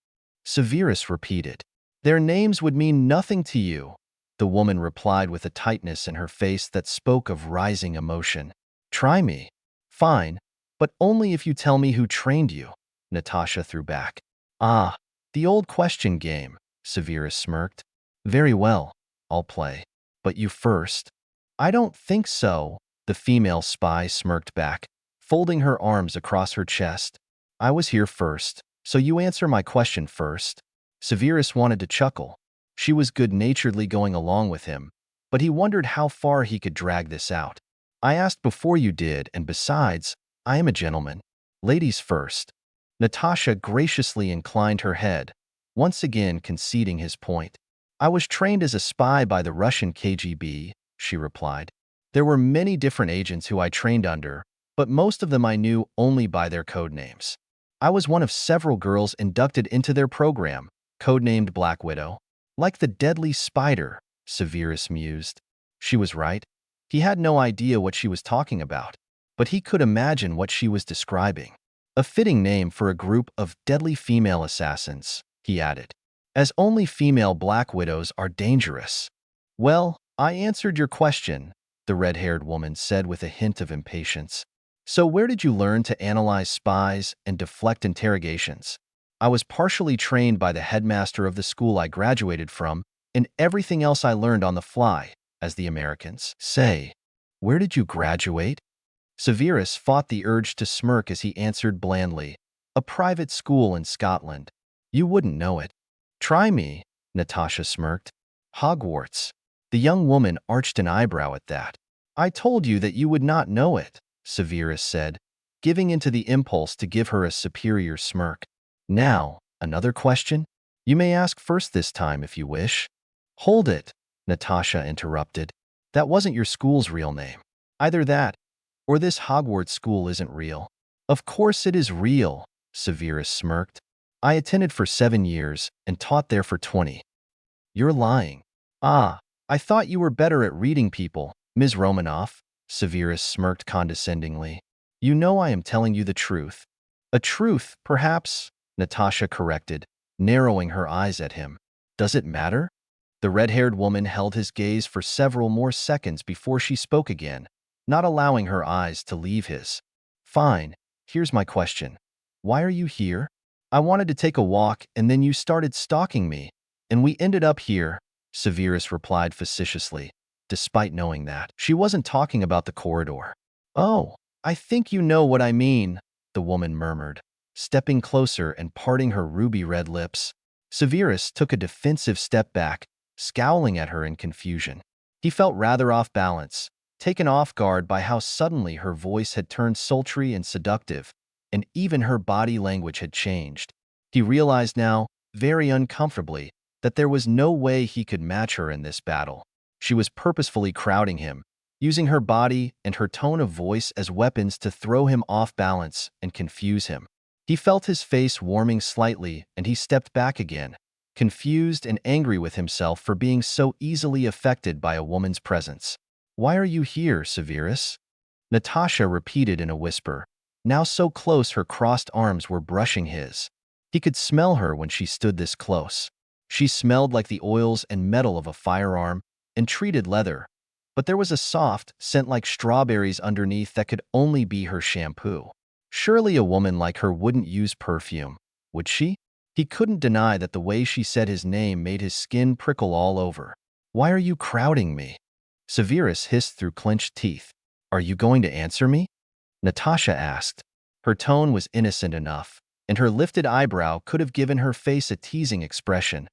Severus repeated. "Their names would mean nothing to you," the woman replied with a tightness in her face that spoke of rising emotion. "Try me." "Fine, but only if you tell me who trained you," Natasha threw back. "Ah, the old question game," Severus smirked. "Very well, I'll play. But you first." "I don't think so," the female spy smirked back, folding her arms across her chest. "I was here first, so you answer my question first." Severus wanted to chuckle. She was good-naturedly going along with him, but he wondered how far he could drag this out. "I asked before you did, and besides, I am a gentleman. Ladies first." Natasha graciously inclined her head, once again conceding his point. "I was trained as a spy by the Russian KGB," she replied. "There were many different agents who I trained under, but most of them I knew only by their code names. I was one of several girls inducted into their program, codenamed Black Widow. Like the deadly spider," Severus mused. She was right. He had no idea what she was talking about, but he could imagine what she was describing. "A fitting name for a group of deadly female assassins," he added, "as only female Black Widows are dangerous." "Well, I answered your question," the red-haired woman said with a hint of impatience. "So where did you learn to analyze spies and deflect interrogations?" "I was partially trained by the headmaster of the school I graduated from, and everything else I learned on the fly, as the Americans say." "Where did you graduate?" Severus fought the urge to smirk as he answered blandly, "A private school in Scotland. You wouldn't know it." "Try me," Natasha smirked. "Hogwarts." The young woman arched an eyebrow at that. "I told you that you would not know it," Severus said, giving into the impulse to give her a superior smirk. "Now, another question? You may ask first this time if you wish." "Hold it," Natasha interrupted. "That wasn't your school's real name. Either that, or this Hogwarts school isn't real." "Of course it is real," Severus smirked. "I attended for 7 years and taught there for 20. "You're lying." "Ah, I thought you were better at reading people, Ms. Romanoff," Severus smirked condescendingly. "You know I am telling you the truth." "A truth, perhaps," Natasha corrected, narrowing her eyes at him. "Does it matter?" The red-haired woman held his gaze for several more seconds before she spoke again, not allowing her eyes to leave his. "Fine, here's my question. Why are you here?" "I wanted to take a walk and then you started stalking me, and we ended up here," Severus replied facetiously, despite knowing that she wasn't talking about the corridor. "Oh, I think you know what I mean," the woman murmured, stepping closer and parting her ruby-red lips. Severus took a defensive step back, scowling at her in confusion. He felt rather off balance, taken off guard by how suddenly her voice had turned sultry and seductive, and even her body language had changed. He realized now, very uncomfortably, that there was no way he could match her in this battle. She was purposefully crowding him, using her body and her tone of voice as weapons to throw him off balance and confuse him. He felt his face warming slightly, and he stepped back again, confused and angry with himself for being so easily affected by a woman's presence. "Why are you here, Severus?" Natasha repeated in a whisper, now so close her crossed arms were brushing his. He could smell her when she stood this close. She smelled like the oils and metal of a firearm and treated leather, but there was a soft scent like strawberries underneath that could only be her shampoo. Surely a woman like her wouldn't use perfume, would she? He couldn't deny that the way she said his name made his skin prickle all over. "Why are you crowding me?" Severus hissed through clenched teeth. "Are you going to answer me?" Natasha asked. Her tone was innocent enough, and her lifted eyebrow could have given her face a teasing expression,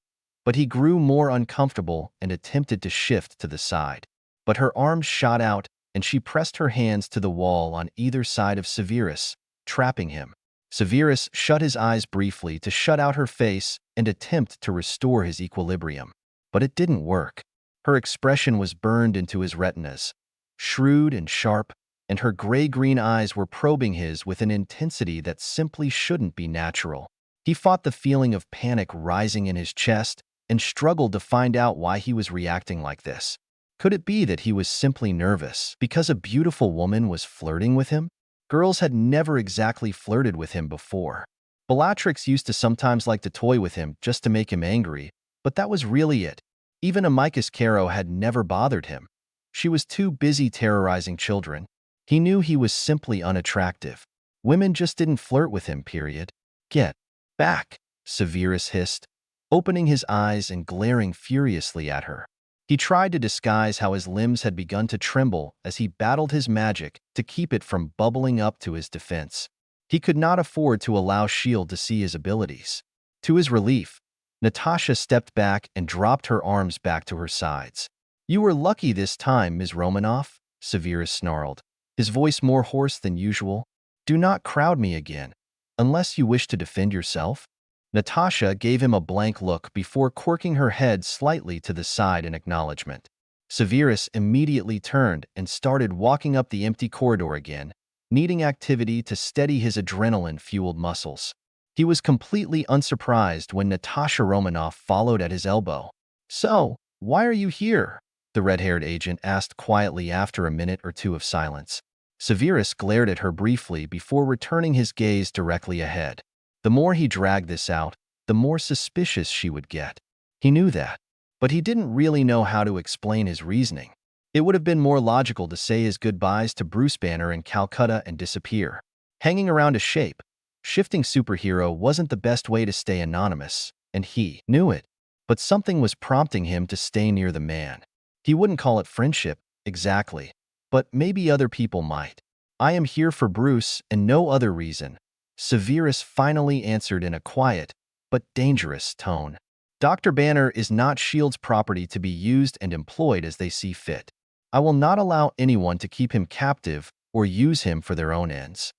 but he grew more uncomfortable and attempted to shift to the side. But her arms shot out, and she pressed her hands to the wall on either side of Severus, trapping him. Severus shut his eyes briefly to shut out her face and attempt to restore his equilibrium. But it didn't work. Her expression was burned into his retinas, shrewd and sharp, and her gray-green eyes were probing his with an intensity that simply shouldn't be natural. He fought the feeling of panic rising in his chest and struggled to find out why he was reacting like this. Could it be that he was simply nervous because a beautiful woman was flirting with him? Girls had never exactly flirted with him before. Bellatrix used to sometimes like to toy with him just to make him angry, but that was really it. Even Amicus Caro had never bothered him. She was too busy terrorizing children. He knew he was simply unattractive. Women just didn't flirt with him, period. "Get back," Severus hissed, opening his eyes and glaring furiously at her. He tried to disguise how his limbs had begun to tremble as he battled his magic to keep it from bubbling up to his defense. He could not afford to allow S.H.I.E.L.D. to see his abilities. To his relief, Natasha stepped back and dropped her arms back to her sides. "You were lucky this time, Ms. Romanoff," Severus snarled, his voice more hoarse than usual. "Do not crowd me again, unless you wish to defend yourself." Natasha gave him a blank look before quirking her head slightly to the side in acknowledgement. Severus immediately turned and started walking up the empty corridor again, needing activity to steady his adrenaline-fueled muscles. He was completely unsurprised when Natasha Romanoff followed at his elbow. "So, why are you here?" the red-haired agent asked quietly after a minute or two of silence. Severus glared at her briefly before returning his gaze directly ahead. The more he dragged this out, the more suspicious she would get. He knew that, but he didn't really know how to explain his reasoning. It would have been more logical to say his goodbyes to Bruce Banner in Calcutta and disappear. Hanging around a shape-shifting superhero wasn't the best way to stay anonymous, and he knew it. But something was prompting him to stay near the man. He wouldn't call it friendship, exactly, but maybe other people might. "I am here for Bruce and no other reason," Severus finally answered in a quiet but dangerous tone. "Dr. Banner is not S.H.I.E.L.D.'s property to be used and employed as they see fit. I will not allow anyone to keep him captive or use him for their own ends."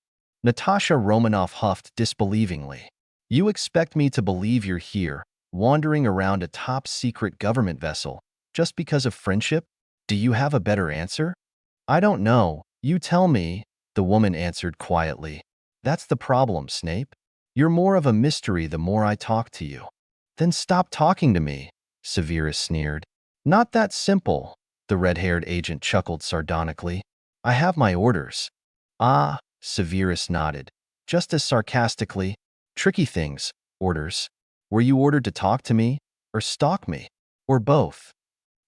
Natasha Romanoff huffed disbelievingly. "You expect me to believe you're here, wandering around a top-secret government vessel, just because of friendship? Do you have a better answer?" "I don't know. You tell me," the woman answered quietly. "That's the problem, Snape. You're more of a mystery the more I talk to you." "Then stop talking to me," Severus sneered. "Not that simple," the red-haired agent chuckled sardonically. "I have my orders." "Ah," Severus nodded, just as sarcastically. "Tricky things, orders. Were you ordered to talk to me, or stalk me, or both?"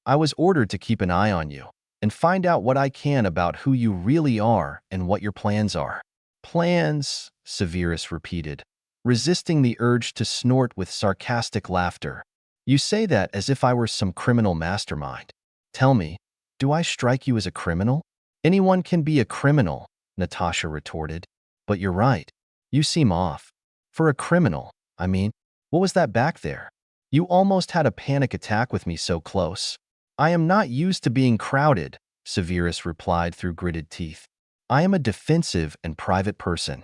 "I was ordered to keep an eye on you and find out what I can about who you really are and what your plans are." "Plans," Severus repeated, resisting the urge to snort with sarcastic laughter. "You say that as if I were some criminal mastermind. Tell me, do I strike you as a criminal?" "Anyone can be a criminal," Natasha retorted. "But you're right. You seem off. For a criminal, I mean. What was that back there? You almost had a panic attack with me so close." "I am not used to being crowded," Severus replied through gritted teeth. "I am a defensive and private person."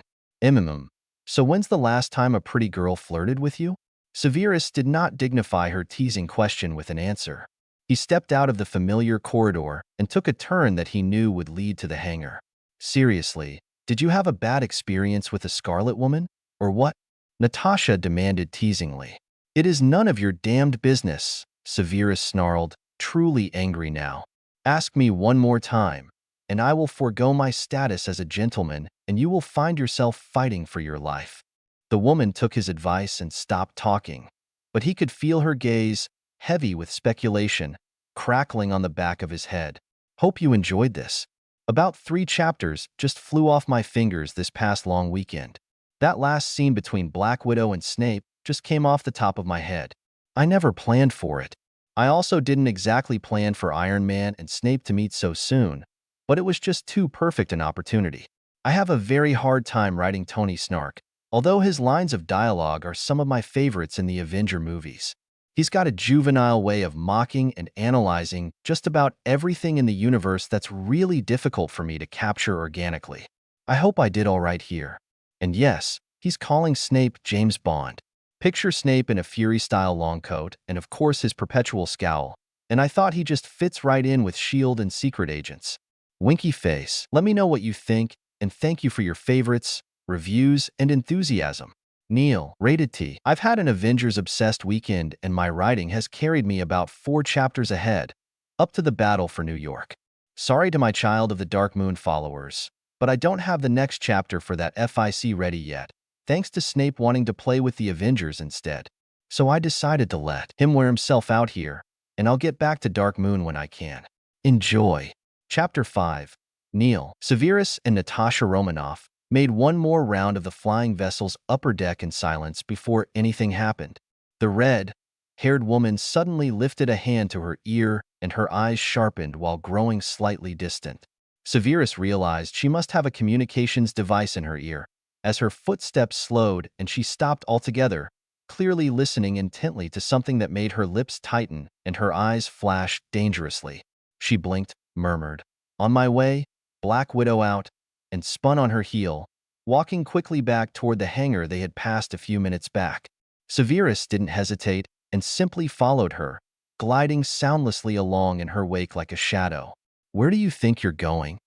So when's the last time a pretty girl flirted with you?" Severus did not dignify her teasing question with an answer. He stepped out of the familiar corridor and took a turn that he knew would lead to the hangar. "Seriously, did you have a bad experience with a Scarlet Woman?" Or what? Natasha demanded teasingly. It is none of your damned business, Severus snarled, truly angry now. Ask me one more time, and I will forego my status as a gentleman, and you will find yourself fighting for your life. The woman took his advice and stopped talking, but he could feel her gaze, heavy with speculation, crackling on the back of his head. Hope you enjoyed this. About 3 chapters just flew off my fingers this past long weekend. That last scene between Black Widow and Snape just came off the top of my head. I never planned for it. I also didn't exactly plan for Iron Man and Snape to meet so soon, but it was just too perfect an opportunity. I have a very hard time writing Tony Stark, although his lines of dialogue are some of my favorites in the Avenger movies. He's got a juvenile way of mocking and analyzing just about everything in the universe that's really difficult for me to capture organically. I hope I did all right here. And yes, he's calling Snape James Bond. Picture Snape in a Fury-style long coat, and of course his perpetual scowl, and I thought he just fits right in with S.H.I.E.L.D. and secret agents. Winky face. Let me know what you think, and thank you for your favorites, reviews, and enthusiasm. Neil, rated T. I've had an Avengers-obsessed weekend, and my writing has carried me about 4 chapters ahead, up to the battle for New York. Sorry to my Child of the Dark Moon followers, but I don't have the next chapter for that FIC ready yet, thanks to Snape wanting to play with the Avengers instead. So I decided to let him wear himself out here, and I'll get back to Dark Moon when I can. Enjoy. Chapter 5. Neil, Severus, and Natasha Romanoff made one more round of the flying vessel's upper deck in silence before anything happened. The red-haired woman suddenly lifted a hand to her ear, and her eyes sharpened while growing slightly distant. Severus realized she must have a communications device in her ear, as her footsteps slowed and she stopped altogether, clearly listening intently to something that made her lips tighten and her eyes flash dangerously. She blinked, murmured, "On my way, Black Widow out," and spun on her heel, walking quickly back toward the hangar they had passed a few minutes back. Severus didn't hesitate and simply followed her, gliding soundlessly along in her wake like a shadow. "Where do you think you're going?"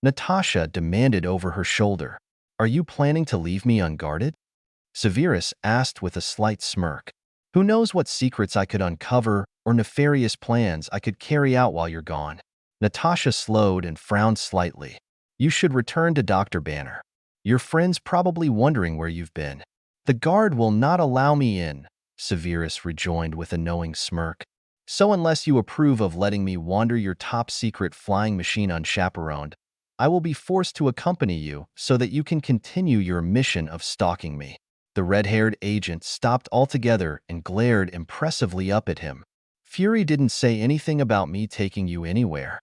Natasha demanded over her shoulder. "Are you planning to leave me unguarded?" Severus asked with a slight smirk. "Who knows what secrets I could uncover or nefarious plans I could carry out while you're gone." Natasha slowed and frowned slightly. "You should return to Dr. Banner. Your friend's probably wondering where you've been." "The guard will not allow me in," Severus rejoined with a knowing smirk. "So unless you approve of letting me wander your top-secret flying machine unchaperoned, I will be forced to accompany you so that you can continue your mission of stalking me." The red-haired agent stopped altogether and glared impressively up at him. "Fury didn't say anything about me taking you anywhere."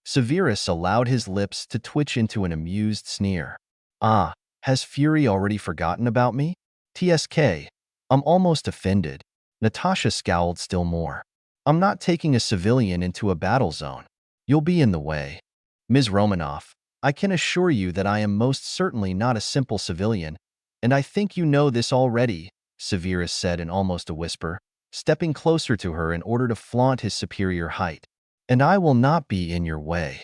Severus allowed his lips to twitch into an amused sneer. "Ah, has Fury already forgotten about me? TSK, I'm almost offended." Natasha scowled still more. "I'm not taking a civilian into a battle zone. You'll be in the way." "Ms. Romanoff, I can assure you that I am most certainly not a simple civilian, and I think you know this already," Severus said in almost a whisper, stepping closer to her in order to flaunt his superior height. "And I will not be in your way.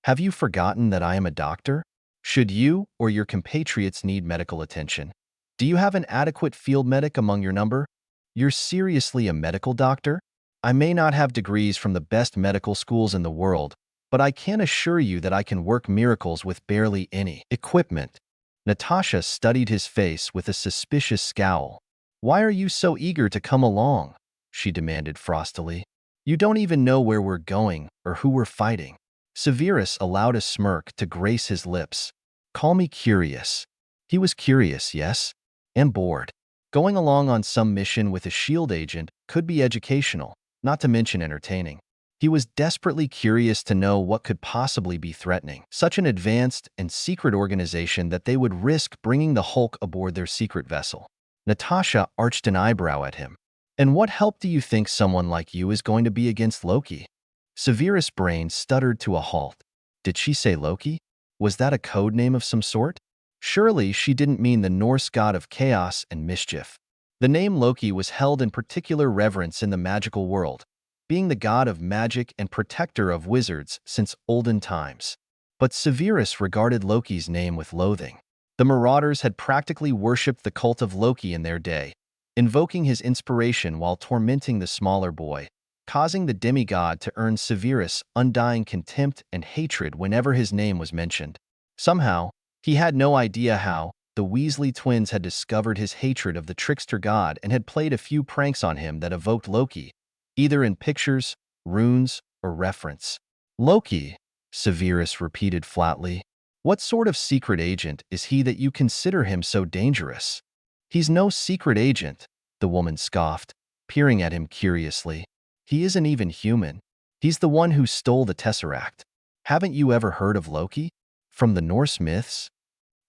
Have you forgotten that I am a doctor? Should you or your compatriots need medical attention, do you have an adequate field medic among your number? You're seriously a medical doctor? I may not have degrees from the best medical schools in the world, but I can assure you that I can work miracles with barely any equipment." Natasha studied his face with a suspicious scowl. "Why are you so eager to come along?" she demanded frostily. "You don't even know where we're going or who we're fighting." Severus allowed a smirk to grace his lips. "Call me curious." He was curious, yes, and bored. Going along on some mission with a S.H.I.E.L.D. agent could be educational, not to mention entertaining. He was desperately curious to know what could possibly be threatening such an advanced and secret organization that they would risk bringing the Hulk aboard their secret vessel. Natasha arched an eyebrow at him. "And what help do you think someone like you is going to be against Loki?" Severus' brain stuttered to a halt. Did she say Loki? Was that a code name of some sort? Surely she didn't mean the Norse god of chaos and mischief. The name Loki was held in particular reverence in the magical world, being the god of magic and protector of wizards since olden times. But Severus regarded Loki's name with loathing. The Marauders had practically worshipped the cult of Loki in their day, invoking his inspiration while tormenting the smaller boy, causing the demigod to earn Severus' undying contempt and hatred whenever his name was mentioned. Somehow, he had no idea how, the Weasley twins had discovered his hatred of the trickster god and had played a few pranks on him that evoked Loki, either in pictures, runes, or reference. Loki, Severus repeated flatly. What sort of secret agent is he that you consider him so dangerous? He's no secret agent, the woman scoffed, peering at him curiously. He isn't even human. He's the one who stole the Tesseract. Haven't you ever heard of Loki? From the Norse myths?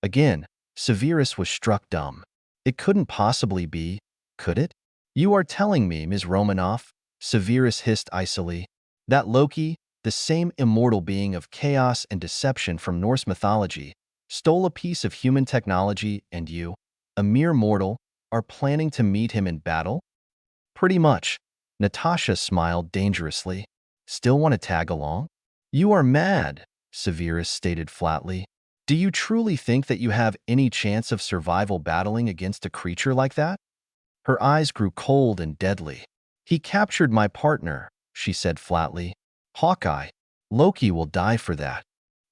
Again, Severus was struck dumb. It couldn't possibly be, could it? You are telling me, Ms. Romanoff, Severus hissed icily, that Loki, the same immortal being of chaos and deception from Norse mythology, stole a piece of human technology and you, a mere mortal, are planning to meet him in battle? Pretty much. Natasha smiled dangerously. Still want to tag along? You are mad, Severus stated flatly. Do you truly think that you have any chance of survival battling against a creature like that? Her eyes grew cold and deadly. He captured my partner, she said flatly. Hawkeye, Loki will die for that.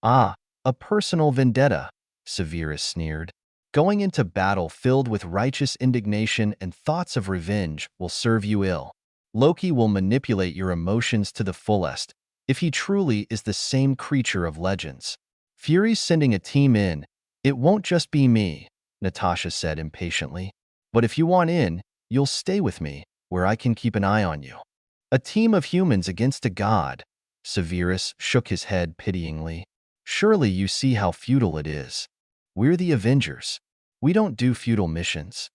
Ah, a personal vendetta, Severus sneered. Going into battle filled with righteous indignation and thoughts of revenge will serve you ill. Loki will manipulate your emotions to the fullest, if he truly is the same creature of legends. Fury's sending a team in. It won't just be me, Natasha said impatiently. But if you want in, you'll stay with me, where I can keep an eye on you. A team of humans against a god. Severus shook his head pityingly. Surely you see how futile it is. We're the Avengers. We don't do futile missions.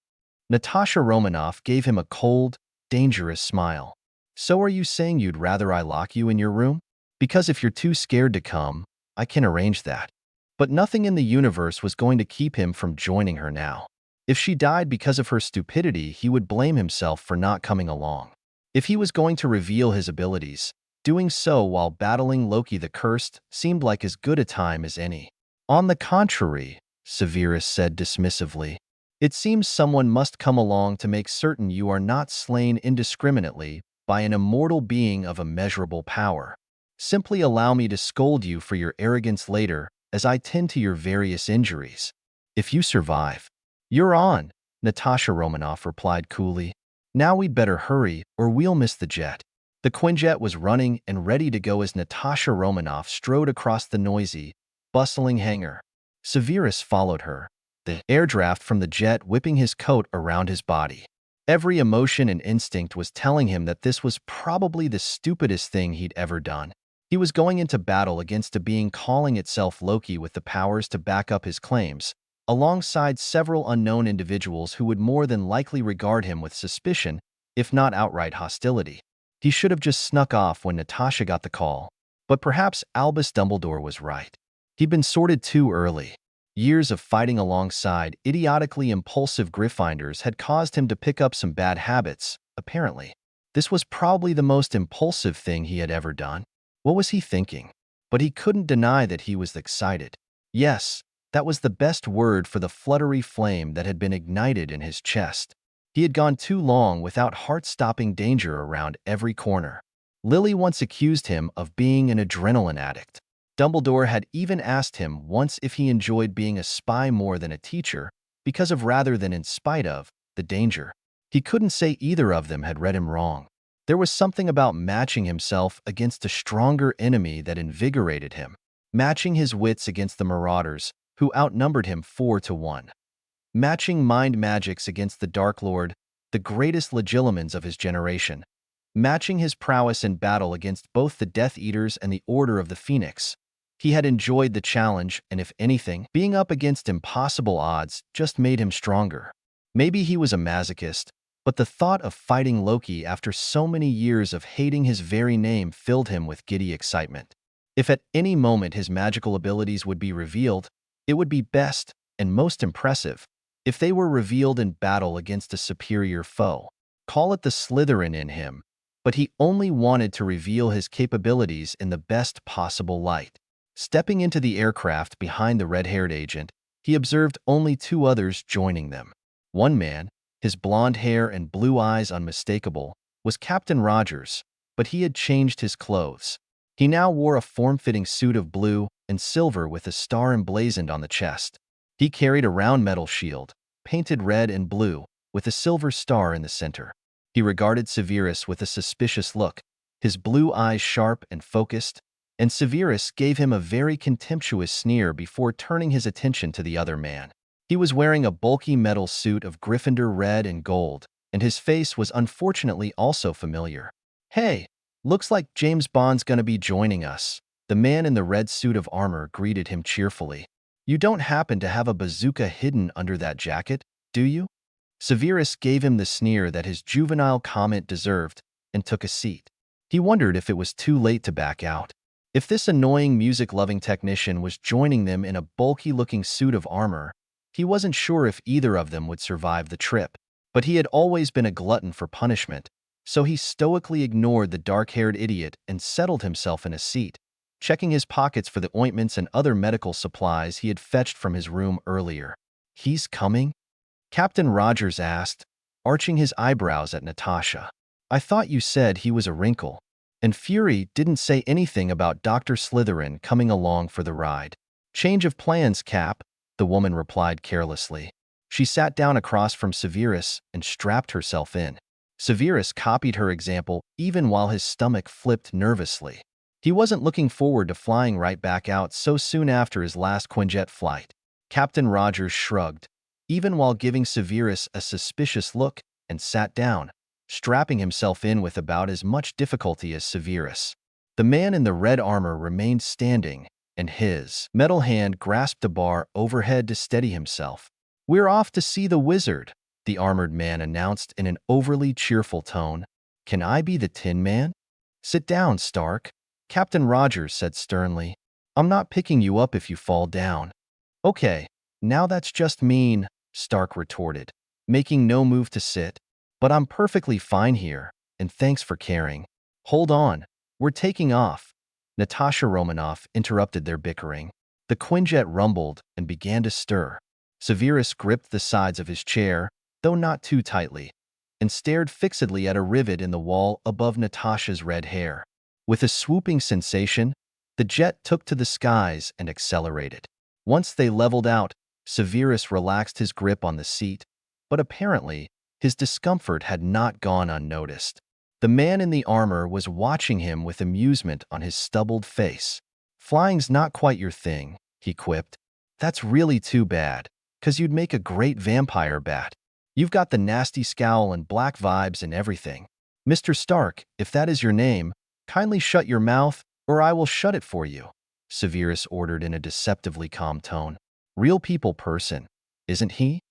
Natasha Romanoff gave him a cold, dangerous smile. So are you saying you'd rather I lock you in your room? Because if you're too scared to come, I can arrange that. But nothing in the universe was going to keep him from joining her now. If she died because of her stupidity, he would blame himself for not coming along. If he was going to reveal his abilities, doing so while battling Loki the Cursed seemed like as good a time as any. On the contrary, Severus said dismissively, it seems someone must come along to make certain you are not slain indiscriminately by an immortal being of immeasurable power. Simply allow me to scold you for your arrogance later as I tend to your various injuries. If you survive, you're on, Natasha Romanoff replied coolly. Now we'd better hurry or we'll miss the jet. The Quinjet was running and ready to go as Natasha Romanoff strode across the noisy, bustling hangar. Severus followed her, the air draft from the jet whipping his coat around his body. Every emotion and instinct was telling him that this was probably the stupidest thing he'd ever done. He was going into battle against a being calling itself Loki with the powers to back up his claims, alongside several unknown individuals who would more than likely regard him with suspicion, if not outright hostility. He should have just snuck off when Natasha got the call. But perhaps Albus Dumbledore was right. He'd been sorted too early. Years of fighting alongside idiotically impulsive Gryffindors had caused him to pick up some bad habits, apparently. This was probably the most impulsive thing he had ever done. What was he thinking? But he couldn't deny that he was excited. Yes, that was the best word for the fluttery flame that had been ignited in his chest. He had gone too long without heart-stopping danger around every corner. Lily once accused him of being an adrenaline addict. Dumbledore had even asked him once if he enjoyed being a spy more than a teacher, because of rather than in spite of the danger. He couldn't say either of them had read him wrong. There was something about matching himself against a stronger enemy that invigorated him, matching his wits against the Marauders, who outnumbered him 4-1. Matching mind magics against the Dark Lord, the greatest legilimens of his generation. Matching his prowess in battle against both the Death Eaters and the Order of the Phoenix. He had enjoyed the challenge, and if anything, being up against impossible odds just made him stronger. Maybe he was a masochist, but the thought of fighting Loki after so many years of hating his very name filled him with giddy excitement. If at any moment his magical abilities would be revealed, it would be best and most impressive if they were revealed in battle against a superior foe. Call it the Slytherin in him, but he only wanted to reveal his capabilities in the best possible light. Stepping into the aircraft behind the red-haired agent, he observed only two others joining them. One man, his blonde hair and blue eyes unmistakable, was Captain Rogers, but he had changed his clothes. He now wore a form-fitting suit of blue and silver with a star emblazoned on the chest. He carried a round metal shield, painted red and blue, with a silver star in the center. He regarded Severus with a suspicious look, his blue eyes sharp and focused, and Severus gave him a very contemptuous sneer before turning his attention to the other man. He was wearing a bulky metal suit of Gryffindor red and gold, and his face was unfortunately also familiar. "Hey, looks like James Bond's gonna be joining us." The man in the red suit of armor greeted him cheerfully. "You don't happen to have a bazooka hidden under that jacket, do you?" Severus gave him the sneer that his juvenile comment deserved and took a seat. He wondered if it was too late to back out. If this annoying music-loving technician was joining them in a bulky-looking suit of armor, he wasn't sure if either of them would survive the trip. But he had always been a glutton for punishment, so he stoically ignored the dark-haired idiot and settled himself in a seat, checking his pockets for the ointments and other medical supplies he had fetched from his room earlier. "He's coming?" Captain Rogers asked, arching his eyebrows at Natasha. "I thought you said he was a wrinkle." And Fury didn't say anything about Dr. Slytherin coming along for the ride. "Change of plans, Cap," the woman replied carelessly. She sat down across from Severus and strapped herself in. Severus copied her example even while his stomach flipped nervously. He wasn't looking forward to flying right back out so soon after his last Quinjet flight. Captain Rogers shrugged, even while giving Severus a suspicious look, and sat down, strapping himself in with about as much difficulty as Severus. The man in the red armor remained standing, and his metal hand grasped a bar overhead to steady himself. "We're off to see the wizard," the armored man announced in an overly cheerful tone. "Can I be the Tin Man?" "Sit down, Stark," Captain Rogers said sternly. "I'm not picking you up if you fall down." "Okay, now that's just mean," Stark retorted, making no move to sit. "But I'm perfectly fine here, and thanks for caring." "Hold on, we're taking off." Natasha Romanoff interrupted their bickering. The Quinjet rumbled and began to stir. Severus gripped the sides of his chair, though not too tightly, and stared fixedly at a rivet in the wall above Natasha's red hair. With a swooping sensation, the jet took to the skies and accelerated. Once they leveled out, Severus relaxed his grip on the seat, but apparently, his discomfort had not gone unnoticed. The man in the armor was watching him with amusement on his stubbled face. "Flying's not quite your thing," he quipped. "That's really too bad, 'cause you'd make a great vampire bat. You've got the nasty scowl and black vibes and everything." "Mr. Stark, if that is your name, kindly shut your mouth, or I will shut it for you," Severus ordered in a deceptively calm tone. "Real people person, isn't he?"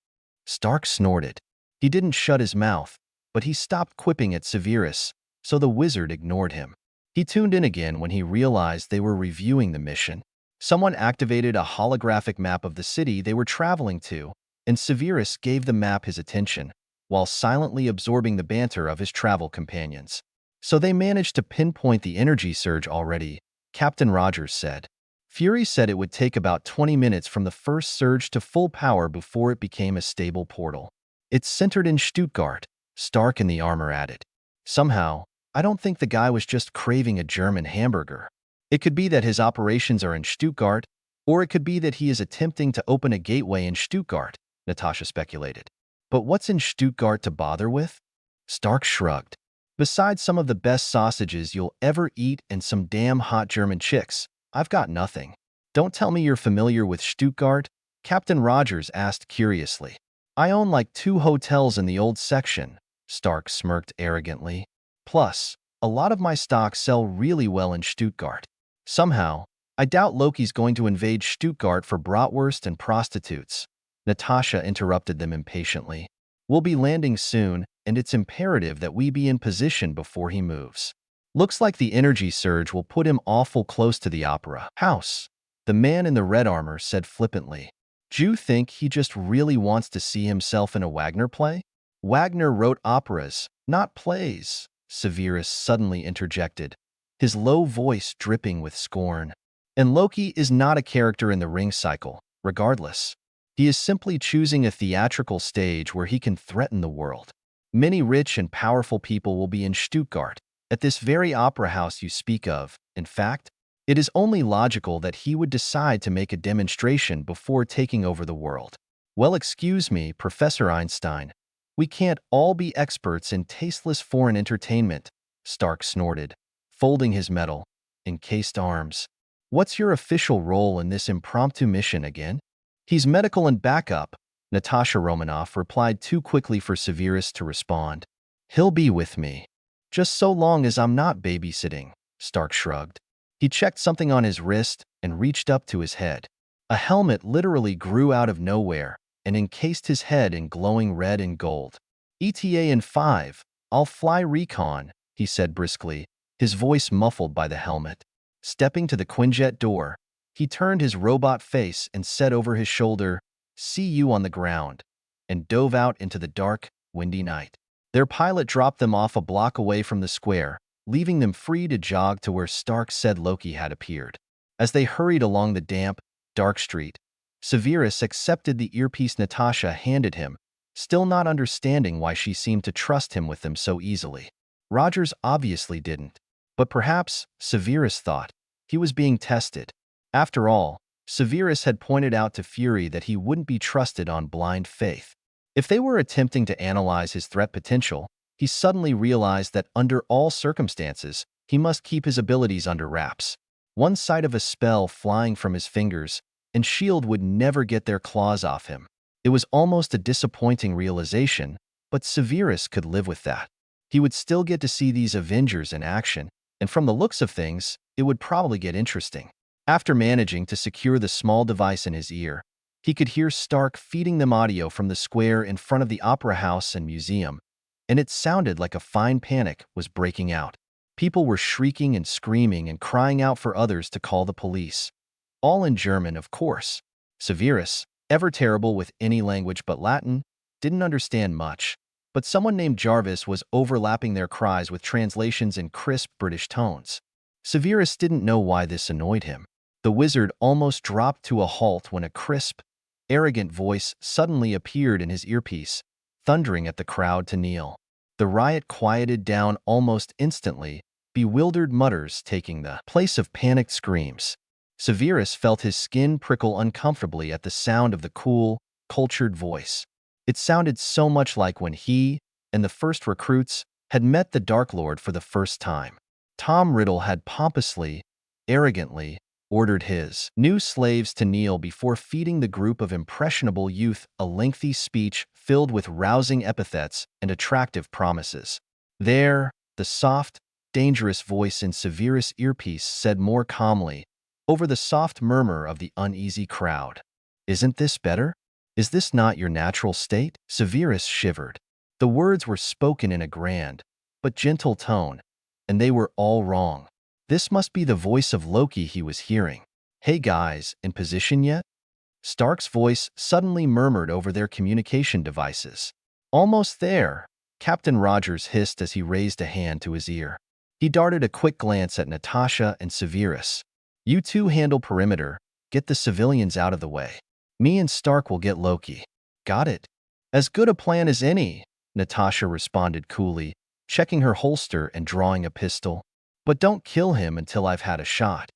Stark snorted. He didn't shut his mouth, but he stopped quipping at Severus, so the wizard ignored him. He tuned in again when he realized they were reviewing the mission. Someone activated a holographic map of the city they were traveling to, and Severus gave the map his attention, while silently absorbing the banter of his travel companions. "So they managed to pinpoint the energy surge already," Captain Rogers said. "Fury said it would take about 20 minutes from the first surge to full power before it became a stable portal. It's centered in Stuttgart," Stark in the armor added. "Somehow, I don't think the guy was just craving a German hamburger. It could be that his operations are in Stuttgart, or it could be that he is attempting to open a gateway in Stuttgart," Natasha speculated. "But what's in Stuttgart to bother with?" Stark shrugged. "Besides some of the best sausages you'll ever eat and some damn hot German chicks, I've got nothing." "Don't tell me you're familiar with Stuttgart?" Captain Rogers asked curiously. "I own like 2 hotels in the old section," Stark smirked arrogantly. "Plus, a lot of my stocks sell really well in Stuttgart. Somehow, I doubt Loki's going to invade Stuttgart for bratwurst and prostitutes." Natasha interrupted them impatiently. "We'll be landing soon, and it's imperative that we be in position before he moves. Looks like the energy surge will put him awful close to the opera house," the man in the red armor said flippantly. "Do you think he just really wants to see himself in a Wagner play?" "Wagner wrote operas, not plays," Severus suddenly interjected, his low voice dripping with scorn. "And Loki is not a character in the Ring cycle, regardless." He is simply choosing a theatrical stage where he can threaten the world. Many rich and powerful people will be in Stuttgart, at this very opera house you speak of. In fact, it is only logical that he would decide to make a demonstration before taking over the world. Well, excuse me, Professor Einstein. We can't all be experts in tasteless foreign entertainment, Stark snorted, folding his metal, encased arms. What's your official role in this impromptu mission again? He's medical and backup, Natasha Romanoff replied too quickly for Severus to respond. He'll be with me. Just so long as I'm not babysitting, Stark shrugged. He checked something on his wrist and reached up to his head. A helmet literally grew out of nowhere and encased his head in glowing red and gold. ETA in 5, I'll fly recon, he said briskly, his voice muffled by the helmet. Stepping to the Quinjet door, he turned his robot face and said over his shoulder, "See you on the ground," and dove out into the dark, windy night. Their pilot dropped them off a block away from the square, leaving them free to jog to where Stark said Loki had appeared. As they hurried along the damp, dark street, Severus accepted the earpiece Natasha handed him, still not understanding why she seemed to trust him with them so easily. Rogers obviously didn't, but perhaps, Severus thought, he was being tested. After all, Severus had pointed out to Fury that he wouldn't be trusted on blind faith. If they were attempting to analyze his threat potential, he suddenly realized that under all circumstances, he must keep his abilities under wraps. One side of a spell flying from his fingers, and S.H.I.E.L.D. would never get their claws off him. It was almost a disappointing realization, but Severus could live with that. He would still get to see these Avengers in action, and from the looks of things, it would probably get interesting. After managing to secure the small device in his ear, he could hear Stark feeding them audio from the square in front of the opera house and museum, and it sounded like a fine panic was breaking out. People were shrieking and screaming and crying out for others to call the police. All in German, of course. Severus, ever terrible with any language but Latin, didn't understand much, but someone named Jarvis was overlapping their cries with translations in crisp British tones. Severus didn't know why this annoyed him. The wizard almost dropped to a halt when a crisp, arrogant voice suddenly appeared in his earpiece, thundering at the crowd to kneel. The riot quieted down almost instantly, bewildered mutters taking the place of panicked screams. Severus felt his skin prickle uncomfortably at the sound of the cool, cultured voice. It sounded so much like when he and the first recruits had met the Dark Lord for the first time. Tom Riddle had pompously, arrogantly, ordered his new slaves to kneel before feeding the group of impressionable youth a lengthy speech filled with rousing epithets and attractive promises. There, the soft, dangerous voice in Severus' earpiece said more calmly, over the soft murmur of the uneasy crowd, "Isn't this better? Is this not your natural state?" Severus shivered. The words were spoken in a grand, but gentle tone, and they were all wrong. This must be the voice of Loki he was hearing. "Hey guys, in position yet?" Stark's voice suddenly murmured over their communication devices. "Almost there," Captain Rogers hissed as he raised a hand to his ear. He darted a quick glance at Natasha and Severus. "You two handle perimeter, get the civilians out of the way. Me and Stark will get Loki." "Got it." "As good a plan as any," Natasha responded coolly, checking her holster and drawing a pistol. "But don't kill him until I've had a shot.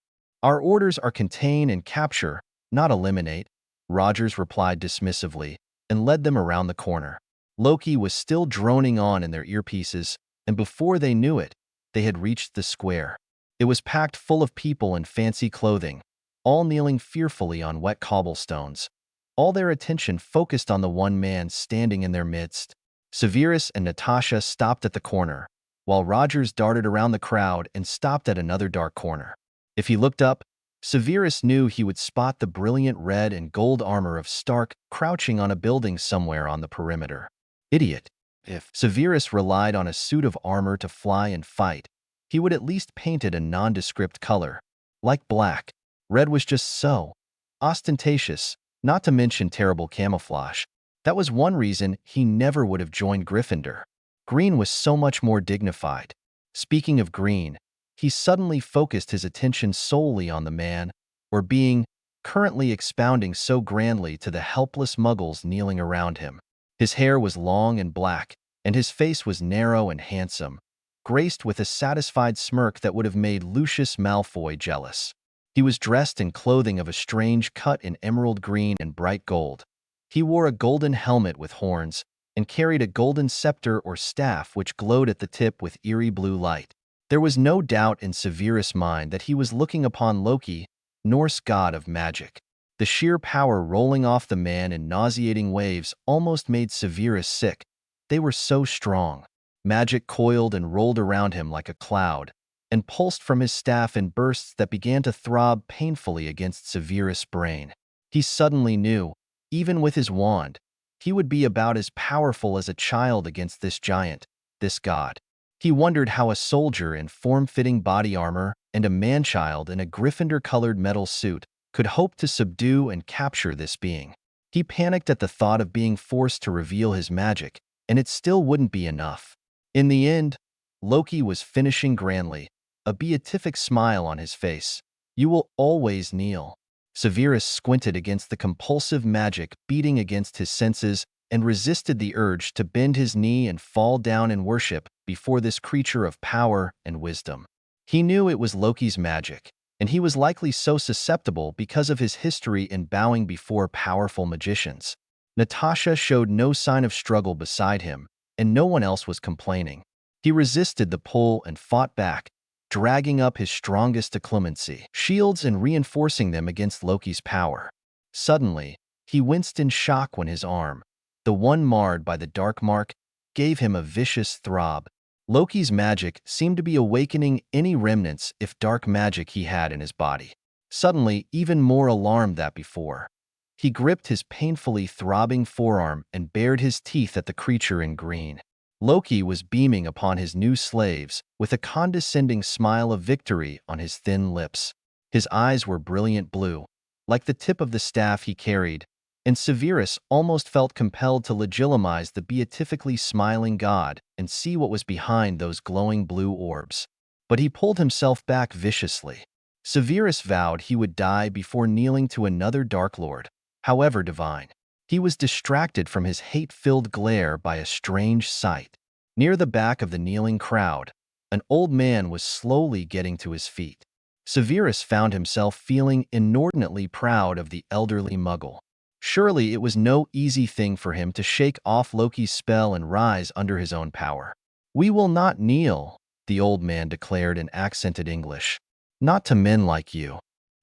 Our orders are contain and capture, not eliminate," Rogers replied dismissively, and led them around the corner. Loki was still droning on in their earpieces, and before they knew it, they had reached the square. It was packed full of people in fancy clothing, all kneeling fearfully on wet cobblestones, all their attention focused on the one man standing in their midst. Severus and Natasha stopped at the corner, while Rogers darted around the crowd and stopped at another dark corner. If he looked up, Severus knew he would spot the brilliant red and gold armor of Stark crouching on a building somewhere on the perimeter. Idiot. If Severus relied on a suit of armor to fly and fight, he would at least paint it a nondescript color, like black. Red was just so ostentatious, not to mention terrible camouflage. That was one reason he never would have joined Gryffindor. Green was so much more dignified. Speaking of green, he suddenly focused his attention solely on the man, or being, currently expounding so grandly to the helpless muggles kneeling around him. His hair was long and black, and his face was narrow and handsome, graced with a satisfied smirk that would have made Lucius Malfoy jealous. He was dressed in clothing of a strange cut in emerald green and bright gold. He wore a golden helmet with horns, and carried a golden scepter or staff which glowed at the tip with eerie blue light. There was no doubt in Severus' mind that he was looking upon Loki, Norse god of magic. The sheer power rolling off the man in nauseating waves almost made Severus sick. They were so strong. Magic coiled and rolled around him like a cloud, and pulsed from his staff in bursts that began to throb painfully against Severus' brain. He suddenly knew, even with his wand, he would be about as powerful as a child against this giant, this god. He wondered how a soldier in form-fitting body armor and a man-child in a Gryffindor-colored metal suit could hope to subdue and capture this being. He panicked at the thought of being forced to reveal his magic, and it still wouldn't be enough. In the end, Loki was finishing grandly, a beatific smile on his face. "You will always kneel." Severus squinted against the compulsive magic beating against his senses and resisted the urge to bend his knee and fall down in worship before this creature of power and wisdom. He knew it was Loki's magic, and he was likely so susceptible because of his history in bowing before powerful magicians. Natasha showed no sign of struggle beside him, and no one else was complaining. He resisted the pull and fought back, dragging up his strongest acclimacy shields and reinforcing them against Loki's power. Suddenly, he winced in shock when his arm, the one marred by the dark mark, gave him a vicious throb. Loki's magic seemed to be awakening any remnants of dark magic he had in his body. Suddenly, even more alarmed than before, he gripped his painfully throbbing forearm and bared his teeth at the creature in green. Loki was beaming upon his new slaves with a condescending smile of victory on his thin lips. His eyes were brilliant blue, like the tip of the staff he carried, and Severus almost felt compelled to legitimize the beatifically smiling god and see what was behind those glowing blue orbs. But he pulled himself back viciously. Severus vowed he would die before kneeling to another Dark Lord, however divine. He was distracted from his hate-filled glare by a strange sight. Near the back of the kneeling crowd, an old man was slowly getting to his feet. Severus found himself feeling inordinately proud of the elderly muggle. Surely it was no easy thing for him to shake off Loki's spell and rise under his own power. "We will not kneel," the old man declared in accented English. "Not to men like you."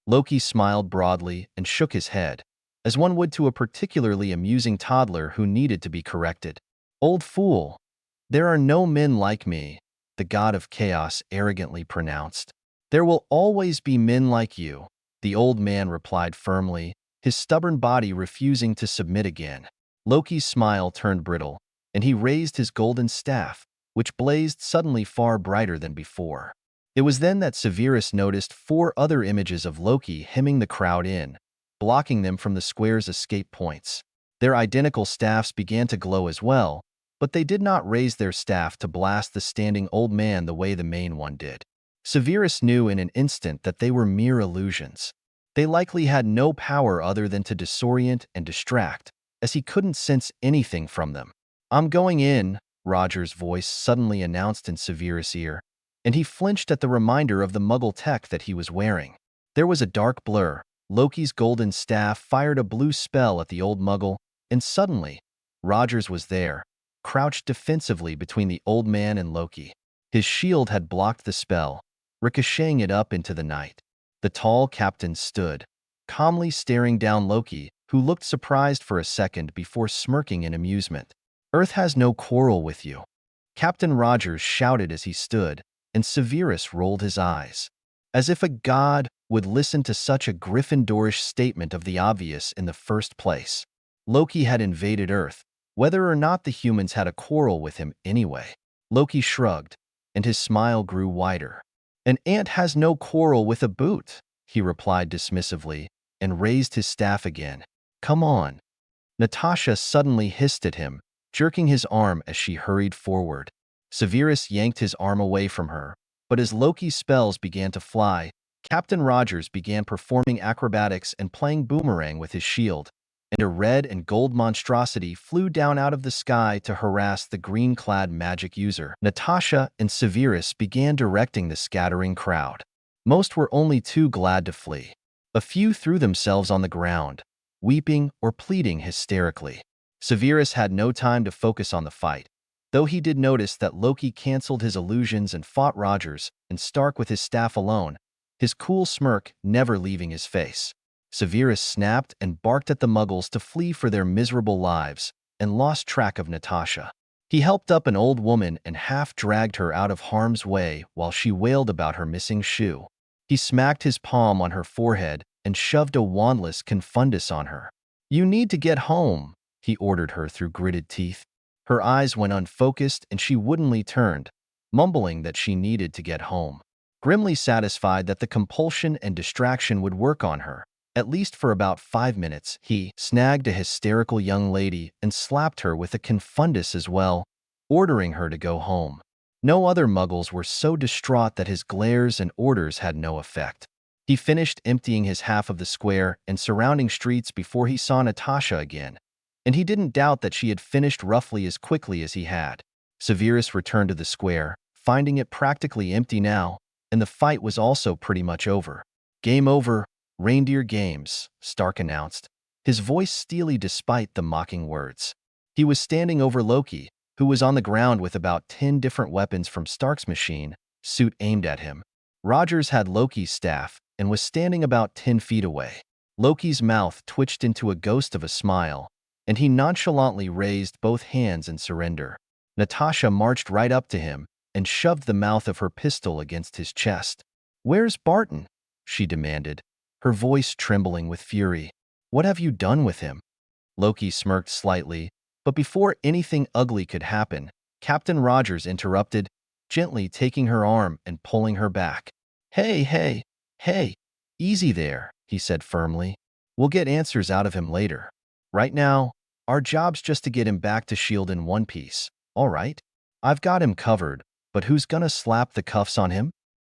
Loki smiled broadly and shook his head, as one would to a particularly amusing toddler who needed to be corrected. "Old fool, there are no men like me," the god of chaos arrogantly pronounced. "There will always be men like you," the old man replied firmly, his stubborn body refusing to submit again. Loki's smile turned brittle, and he raised his golden staff, which blazed suddenly far brighter than before. It was then that Severus noticed 4 other images of Loki hemming the crowd in, blocking them from the square's escape points. Their identical staffs began to glow as well, but they did not raise their staff to blast the standing old man the way the main one did. Severus knew in an instant that they were mere illusions. They likely had no power other than to disorient and distract, as he couldn't sense anything from them. "I'm going in," Roger's voice suddenly announced in Severus' ear, and he flinched at the reminder of the muggle tech that he was wearing. There was a dark blur. Loki's golden staff fired a blue spell at the old muggle, and suddenly, Rogers was there, crouched defensively between the old man and Loki. His shield had blocked the spell, ricocheting it up into the night. The tall captain stood, calmly staring down Loki, who looked surprised for a second before smirking in amusement. "Earth has no quarrel with you," Captain Rogers shouted as he stood, and Severus rolled his eyes. As if a god would listen to such a Gryffindorish statement of the obvious in the first place. Loki had invaded Earth, whether or not the humans had a quarrel with him anyway. Loki shrugged, and his smile grew wider. "An ant has no quarrel with a boot," he replied dismissively, and raised his staff again. "Come on." Natasha suddenly hissed at him, jerking his arm as she hurried forward. Severus yanked his arm away from her, but as Loki's spells began to fly, Captain Rogers began performing acrobatics and playing boomerang with his shield, and a red and gold monstrosity flew down out of the sky to harass the green-clad magic user. Natasha and Severus began directing the scattering crowd. Most were only too glad to flee. A few threw themselves on the ground, weeping or pleading hysterically. Severus had no time to focus on the fight, though he did notice that Loki canceled his illusions and fought Rogers and Stark with his staff alone, his cool smirk never leaving his face. Severus snapped and barked at the Muggles to flee for their miserable lives and lost track of Natasha. He helped up an old woman and half-dragged her out of harm's way while she wailed about her missing shoe. He smacked his palm on her forehead and shoved a wandless confundus on her. "You need to get home," he ordered her through gritted teeth. Her eyes went unfocused and she woodenly turned, mumbling that she needed to get home. Grimly satisfied that the compulsion and distraction would work on her, at least for about 5 minutes, he snagged a hysterical young lady and slapped her with a confundus as well, ordering her to go home. No other Muggles were so distraught that his glares and orders had no effect. He finished emptying his half of the square and surrounding streets before he saw Natasha again, and he didn't doubt that she had finished roughly as quickly as he had. Severus returned to the square, finding it practically empty now, and the fight was also pretty much over. "Game over, Reindeer Games," Stark announced, his voice steely despite the mocking words. He was standing over Loki, who was on the ground with about 10 different weapons from Stark's machine suit aimed at him. Rogers had Loki's staff and was standing about 10 feet away. Loki's mouth twitched into a ghost of a smile, and he nonchalantly raised both hands in surrender. Natasha marched right up to him and shoved the mouth of her pistol against his chest. "Where's Barton?" she demanded, her voice trembling with fury. "What have you done with him?" Loki smirked slightly, but before anything ugly could happen, Captain Rogers interrupted, gently taking her arm and pulling her back. Hey, easy there," he said firmly. "We'll get answers out of him later. Right now, our job's just to get him back to S.H.I.E.L.D. in one piece, all right? I've got him covered, but who's gonna slap the cuffs on him?"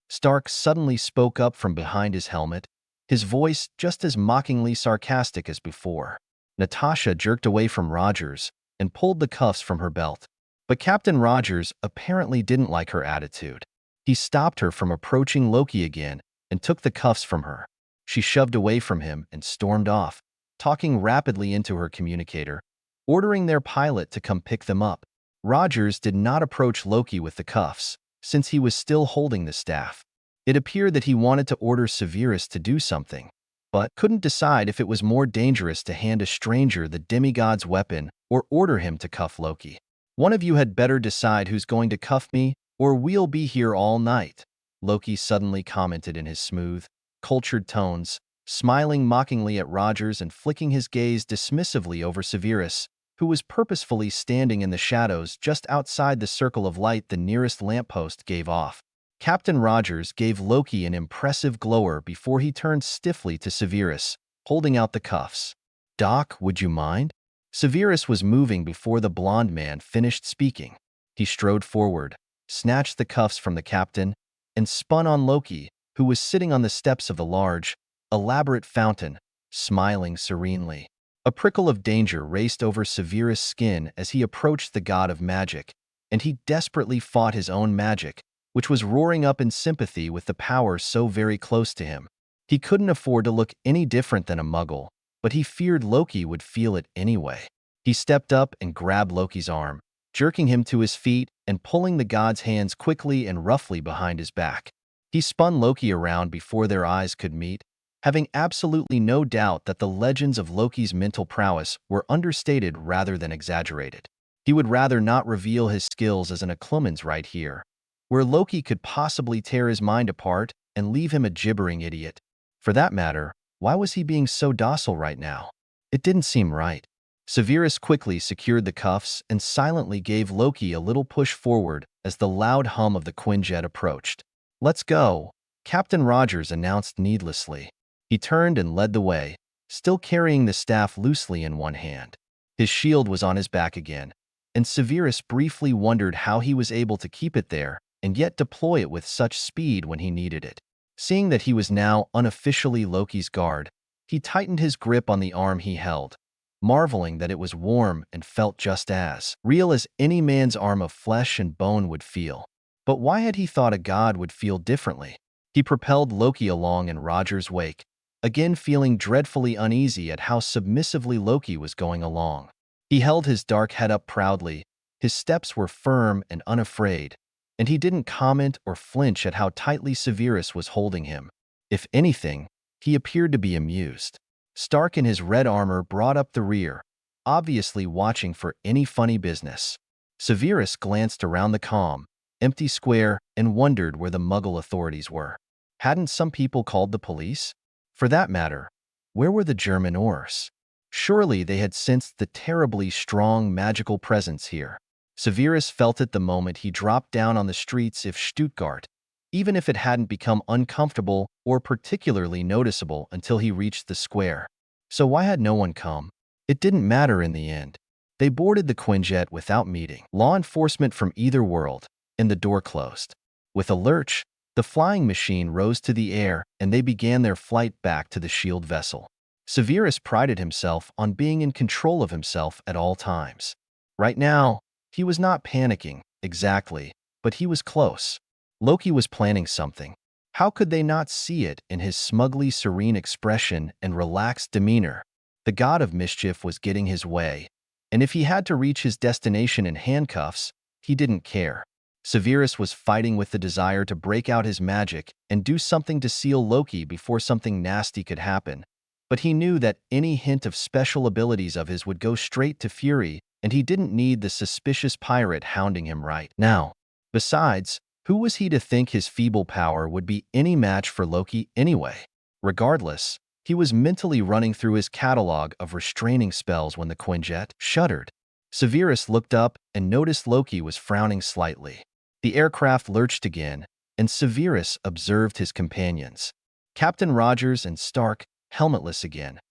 Stark suddenly spoke up from behind his helmet, his voice just as mockingly sarcastic as before. Natasha jerked away from Rogers and pulled the cuffs from her belt. But Captain Rogers apparently didn't like her attitude. He stopped her from approaching Loki again and took the cuffs from her. She shoved away from him and stormed off, talking rapidly into her communicator, ordering their pilot to come pick them up. Rogers did not approach Loki with the cuffs, since he was still holding the staff. It appeared that he wanted to order Severus to do something, but couldn't decide if it was more dangerous to hand a stranger the demigod's weapon or order him to cuff Loki. "One of you had better decide who's going to cuff me, or we'll be here all night," Loki suddenly commented in his smooth, cultured tones, smiling mockingly at Rogers and flicking his gaze dismissively over Severus, who was purposefully standing in the shadows just outside the circle of light the nearest lamppost gave off. Captain Rogers gave Loki an impressive glower before he turned stiffly to Severus, holding out the cuffs. "Doc, would you mind?" Severus was moving before the blond man finished speaking. He strode forward, snatched the cuffs from the captain, and spun on Loki, who was sitting on the steps of the large, elaborate fountain, smiling serenely. A prickle of danger raced over Severus' skin as he approached the god of magic, and he desperately fought his own magic, which was roaring up in sympathy with the power so very close to him. He couldn't afford to look any different than a Muggle, but he feared Loki would feel it anyway. He stepped up and grabbed Loki's arm, jerking him to his feet and pulling the god's hands quickly and roughly behind his back. He spun Loki around before their eyes could meet, having absolutely no doubt that the legends of Loki's mental prowess were understated rather than exaggerated. He would rather not reveal his skills as an occlumens right here, where Loki could possibly tear his mind apart and leave him a gibbering idiot. For that matter, why was he being so docile right now? It didn't seem right. Severus quickly secured the cuffs and silently gave Loki a little push forward as the loud hum of the Quinjet approached. "Let's go," Captain Rogers announced needlessly. He turned and led the way, still carrying the staff loosely in one hand. His shield was on his back again, and Severus briefly wondered how he was able to keep it there and yet deploy it with such speed when he needed it. Seeing that he was now unofficially Loki's guard, he tightened his grip on the arm he held, marveling that it was warm and felt just as real as any man's arm of flesh and bone would feel. But why had he thought a god would feel differently? He propelled Loki along in Roger's wake, again feeling dreadfully uneasy at how submissively Loki was going along. He held his dark head up proudly, his steps were firm and unafraid, and he didn't comment or flinch at how tightly Severus was holding him. If anything, he appeared to be amused. Stark in his red armor brought up the rear, obviously watching for any funny business. Severus glanced around the calm, empty square and wondered where the Muggle authorities were. Hadn't some people called the police? For that matter, where were the German Ors? Surely they had sensed the terribly strong magical presence here. Severus felt it the moment he dropped down on the streets of Stuttgart, even if it hadn't become uncomfortable or particularly noticeable until he reached the square. So why had no one come? It didn't matter in the end. They boarded the Quinjet without meeting law enforcement from either world, and the door closed. With a lurch, the flying machine rose to the air and they began their flight back to the shield vessel. Severus prided himself on being in control of himself at all times. Right now, he was not panicking, exactly, but he was close. Loki was planning something. How could they not see it in his smugly serene expression and relaxed demeanor? The god of mischief was getting his way, and if he had to reach his destination in handcuffs, he didn't care. Severus was fighting with the desire to break out his magic and do something to seal Loki before something nasty could happen. But he knew that any hint of special abilities of his would go straight to Fury, and he didn't need the suspicious pirate hounding him right now. Besides, who was he to think his feeble power would be any match for Loki anyway? Regardless, he was mentally running through his catalog of restraining spells when the Quinjet shuddered. Severus looked up and noticed Loki was frowning slightly. The aircraft lurched again, and Severus observed his companions. Captain Rogers and Stark, helmetless again,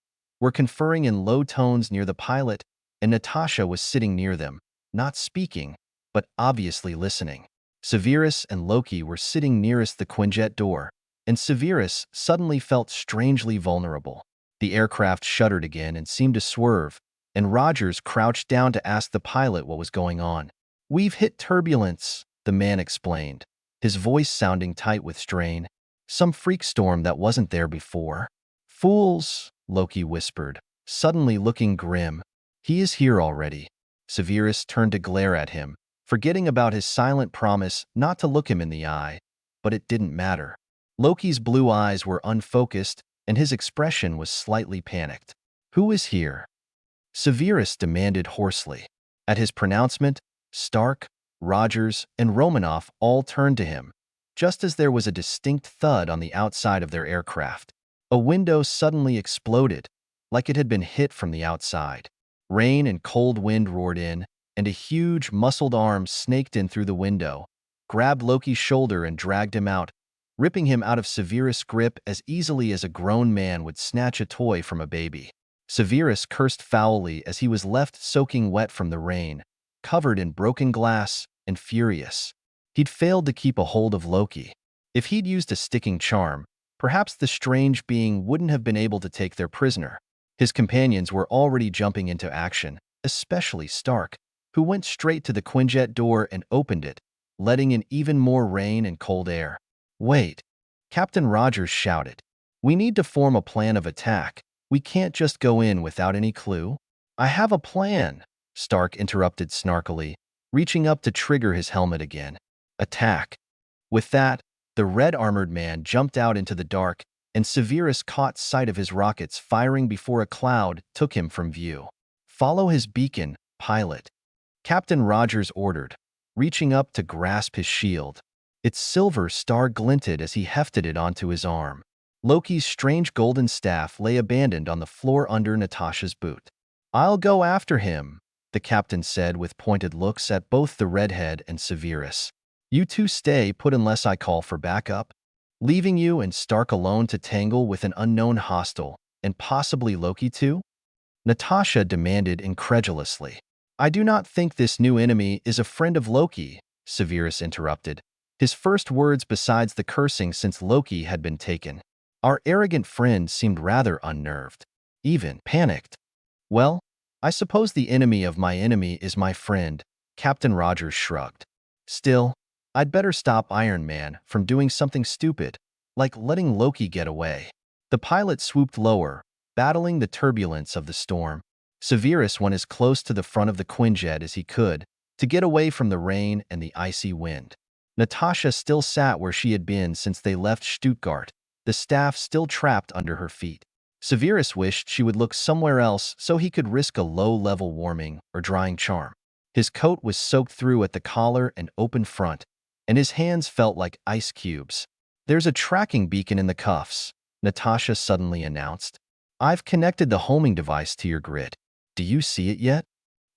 were conferring in low tones near the pilot, and Natasha was sitting near them, not speaking, but obviously listening. Severus and Loki were sitting nearest the Quinjet door, and Severus suddenly felt strangely vulnerable. The aircraft shuddered again and seemed to swerve, and Rogers crouched down to ask the pilot what was going on. "We've hit turbulence," the man explained, his voice sounding tight with strain. "Some freak storm that wasn't there before." "Fools," Loki whispered, suddenly looking grim. "He is here already." Severus turned to glare at him, forgetting about his silent promise not to look him in the eye, but it didn't matter. Loki's blue eyes were unfocused, and his expression was slightly panicked. "Who is here?" Severus demanded hoarsely. At his pronouncement, Stark, Rogers, and Romanoff all turned to him, just as there was a distinct thud on the outside of their aircraft. A window suddenly exploded, like it had been hit from the outside. Rain and cold wind roared in, and a huge, muscled arm snaked in through the window, grabbed Loki's shoulder and dragged him out, ripping him out of Severus' grip as easily as a grown man would snatch a toy from a baby. Severus cursed foully as he was left soaking wet from the rain, covered in broken glass and furious. He'd failed to keep a hold of Loki. If he'd used a sticking charm, perhaps the strange being wouldn't have been able to take their prisoner. His companions were already jumping into action, especially Stark, who went straight to the Quinjet door and opened it, letting in even more rain and cold air. "Wait," Captain Rogers shouted. "We need to form a plan of attack. We can't just go in without any clue." "I have a plan," Stark interrupted snarkily, reaching up to trigger his helmet again. "Attack." With that, the red-armored man jumped out into the dark, and Severus caught sight of his rockets firing before a cloud took him from view. "Follow his beacon, pilot," Captain Rogers ordered, reaching up to grasp his shield. Its silver star glinted as he hefted it onto his arm. Loki's strange golden staff lay abandoned on the floor under Natasha's boot. "I'll go after him," the captain said with pointed looks at both the redhead and Severus. "You two stay put unless I call for backup, leaving you and Stark alone to tangle with an unknown hostile, and possibly Loki too?" Natasha demanded incredulously. "I do not think this new enemy is a friend of Loki," Severus interrupted, His first words besides the cursing since Loki had been taken. Our arrogant friend seemed rather unnerved, even panicked. Well, I suppose the enemy of my enemy is my friend, Captain Rogers shrugged. Still, I'd better stop Iron Man from doing something stupid, like letting Loki get away. The pilot swooped lower, battling the turbulence of the storm. Severus went as close to the front of the Quinjet as he could to get away from the rain and the icy wind. Natasha still sat where she had been since they left Stuttgart, the staff still trapped under her feet. Severus wished she would look somewhere else so he could risk a low-level warming or drying charm. His coat was soaked through at the collar and open front, and his hands felt like ice cubes. "There's a tracking beacon in the cuffs," Natasha suddenly announced. "I've connected the homing device to your grid. Do you see it yet?"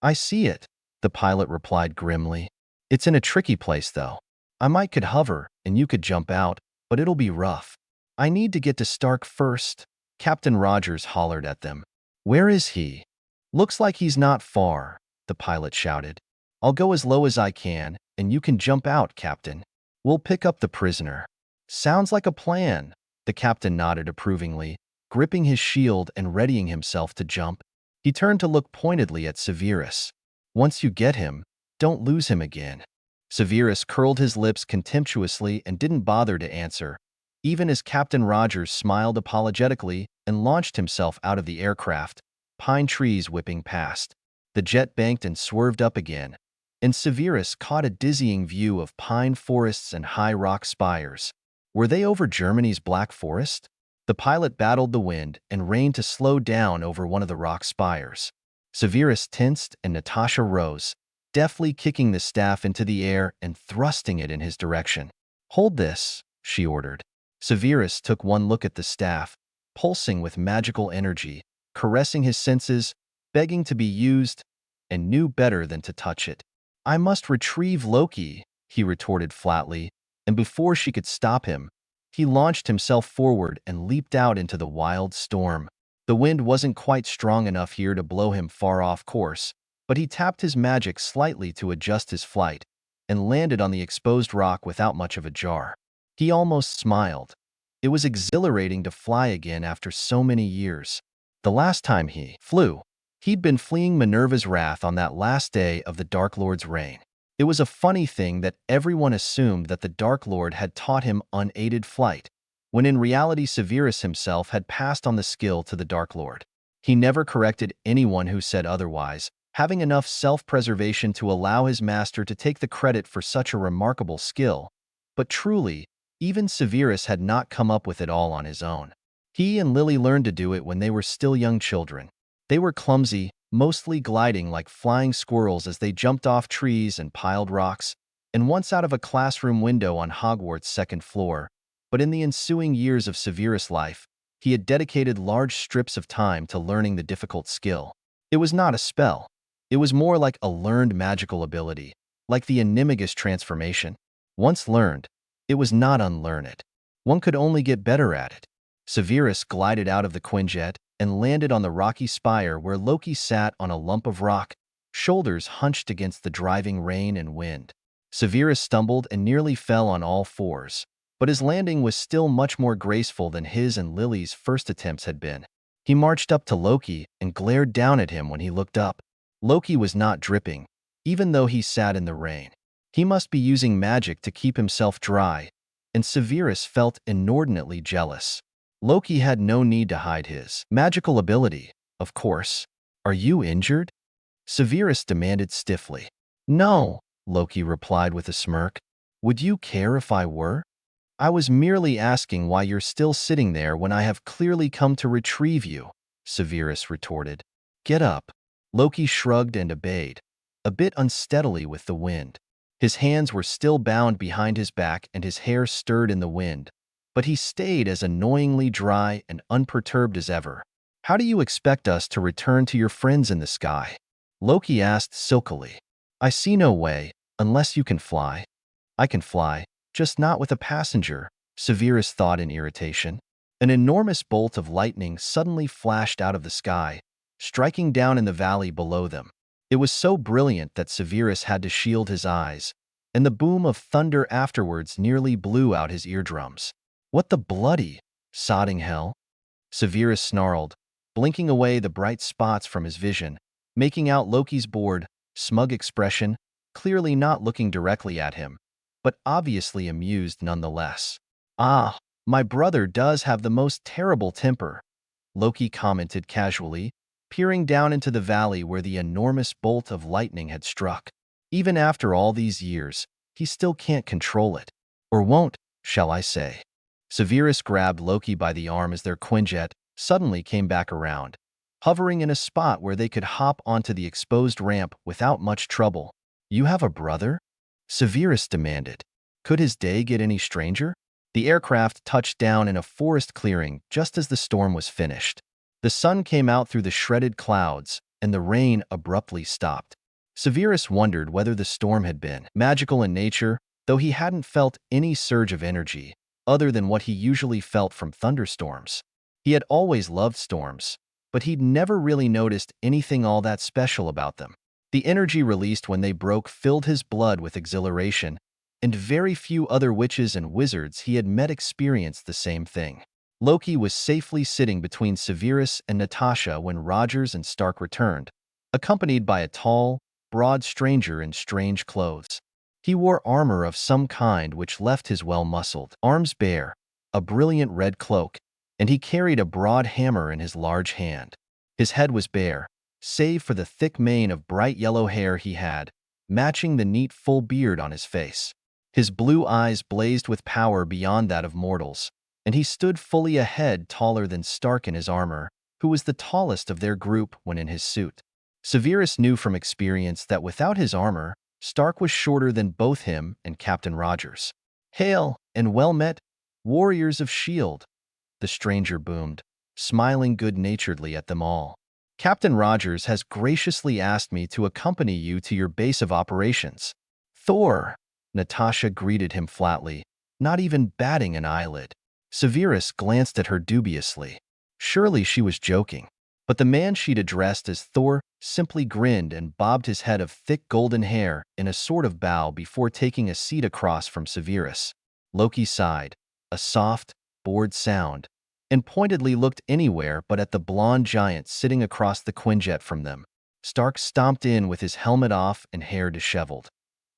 "I see it," the pilot replied grimly. "It's in a tricky place, though. I might could hover, and you could jump out, but it'll be rough. I need to get to Stark first," Captain Rogers hollered at them. "Where is he?" "Looks like he's not far," the pilot shouted. "I'll go as low as I can, and you can jump out, Captain. We'll pick up the prisoner." "Sounds like a plan," the captain nodded approvingly, gripping his shield and readying himself to jump. He turned to look pointedly at Severus. "Once you get him, don't lose him again." Severus curled his lips contemptuously and didn't bother to answer, even as Captain Rogers smiled apologetically and launched himself out of the aircraft, pine trees whipping past. The jet banked and swerved up again, and Severus caught a dizzying view of pine forests and high rock spires. Were they over Germany's Black Forest? The pilot battled the wind and reined to slow down over one of the rock spires. Severus tensed and Natasha rose, deftly kicking the staff into the air and thrusting it in his direction. "Hold this," she ordered. Severus took one look at the staff, pulsing with magical energy, caressing his senses, begging to be used, and knew better than to touch it. "I must retrieve Loki," he retorted flatly, and before she could stop him, he launched himself forward and leaped out into the wild storm. The wind wasn't quite strong enough here to blow him far off course, but he tapped his magic slightly to adjust his flight and landed on the exposed rock without much of a jar. He almost smiled. It was exhilarating to fly again after so many years. The last time he flew, he'd been fleeing Minerva's wrath on that last day of the Dark Lord's reign. It was a funny thing that everyone assumed that the Dark Lord had taught him unaided flight, when in reality Severus himself had passed on the skill to the Dark Lord. He never corrected anyone who said otherwise, having enough self-preservation to allow his master to take the credit for such a remarkable skill. But truly, even Severus had not come up with it all on his own. He and Lily learned to do it when they were still young children. They were clumsy, mostly gliding like flying squirrels as they jumped off trees and piled rocks, and once out of a classroom window on Hogwarts' second floor. But in the ensuing years of Severus' life, he had dedicated large strips of time to learning the difficult skill. It was not a spell. It was more like a learned magical ability, like the Animagus transformation. Once learned, it was not unlearn it. One could only get better at it. Severus glided out of the Quinjet and landed on the rocky spire where Loki sat on a lump of rock, shoulders hunched against the driving rain and wind. Severus stumbled and nearly fell on all fours, but his landing was still much more graceful than his and Lily's first attempts had been. He marched up to Loki and glared down at him when he looked up. Loki was not dripping, even though he sat in the rain. He must be using magic to keep himself dry, and Severus felt inordinately jealous. Loki had no need to hide his magical ability, of course. "Are you injured?" Severus demanded stiffly. "No," Loki replied with a smirk. "Would you care if I were? I was merely asking why you're still sitting there when I have clearly come to retrieve you," Severus retorted. "Get up." Loki shrugged and obeyed, a bit unsteadily with the wind. His hands were still bound behind his back and his hair stirred in the wind, but he stayed as annoyingly dry and unperturbed as ever. "How do you expect us to return to your friends in the sky?" Loki asked silkily. "I see no way, unless you can fly." "I can fly, just not with a passenger," Severus thought in irritation. An enormous bolt of lightning suddenly flashed out of the sky, striking down in the valley below them. It was so brilliant that Severus had to shield his eyes, and the boom of thunder afterwards nearly blew out his eardrums. What the bloody, sodding hell? Severus snarled, blinking away the bright spots from his vision, making out Loki's bored, smug expression, clearly not looking directly at him, but obviously amused nonetheless. "Ah, my brother does have the most terrible temper," Loki commented casually, peering down into the valley where the enormous bolt of lightning had struck. "Even after all these years, he still can't control it. Or won't, shall I say." Severus grabbed Loki by the arm as their Quinjet suddenly came back around, hovering in a spot where they could hop onto the exposed ramp without much trouble. "You have a brother?" Severus demanded. Could his day get any stranger? The aircraft touched down in a forest clearing just as the storm was finished. The sun came out through the shredded clouds, and the rain abruptly stopped. Severus wondered whether the storm had been magical in nature, though he hadn't felt any surge of energy, other than what he usually felt from thunderstorms. He had always loved storms, but he'd never really noticed anything all that special about them. The energy released when they broke filled his blood with exhilaration, and very few other witches and wizards he had met experienced the same thing. Loki was safely sitting between Severus and Natasha when Rogers and Stark returned, accompanied by a tall, broad stranger in strange clothes. He wore armor of some kind which left his well-muscled arms bare, a brilliant red cloak, and he carried a broad hammer in his large hand. His head was bare, save for the thick mane of bright yellow hair he had, matching the neat full beard on his face. His blue eyes blazed with power beyond that of mortals, and he stood fully a head taller than Stark in his armor, who was the tallest of their group when in his suit. Severus knew from experience that without his armor, Stark was shorter than both him and Captain Rogers. "Hail, and well met, warriors of S.H.I.E.L.D., the stranger boomed, smiling good-naturedly at them all. "Captain Rogers has graciously asked me to accompany you to your base of operations." "Thor," Natasha greeted him flatly, not even batting an eyelid. Severus glanced at her dubiously. Surely she was joking. But the man she'd addressed as Thor simply grinned and bobbed his head of thick golden hair in a sort of bow before taking a seat across from Severus. Loki sighed, a soft, bored sound, and pointedly looked anywhere but at the blonde giant sitting across the Quinjet from them. Stark stomped in with his helmet off and hair disheveled.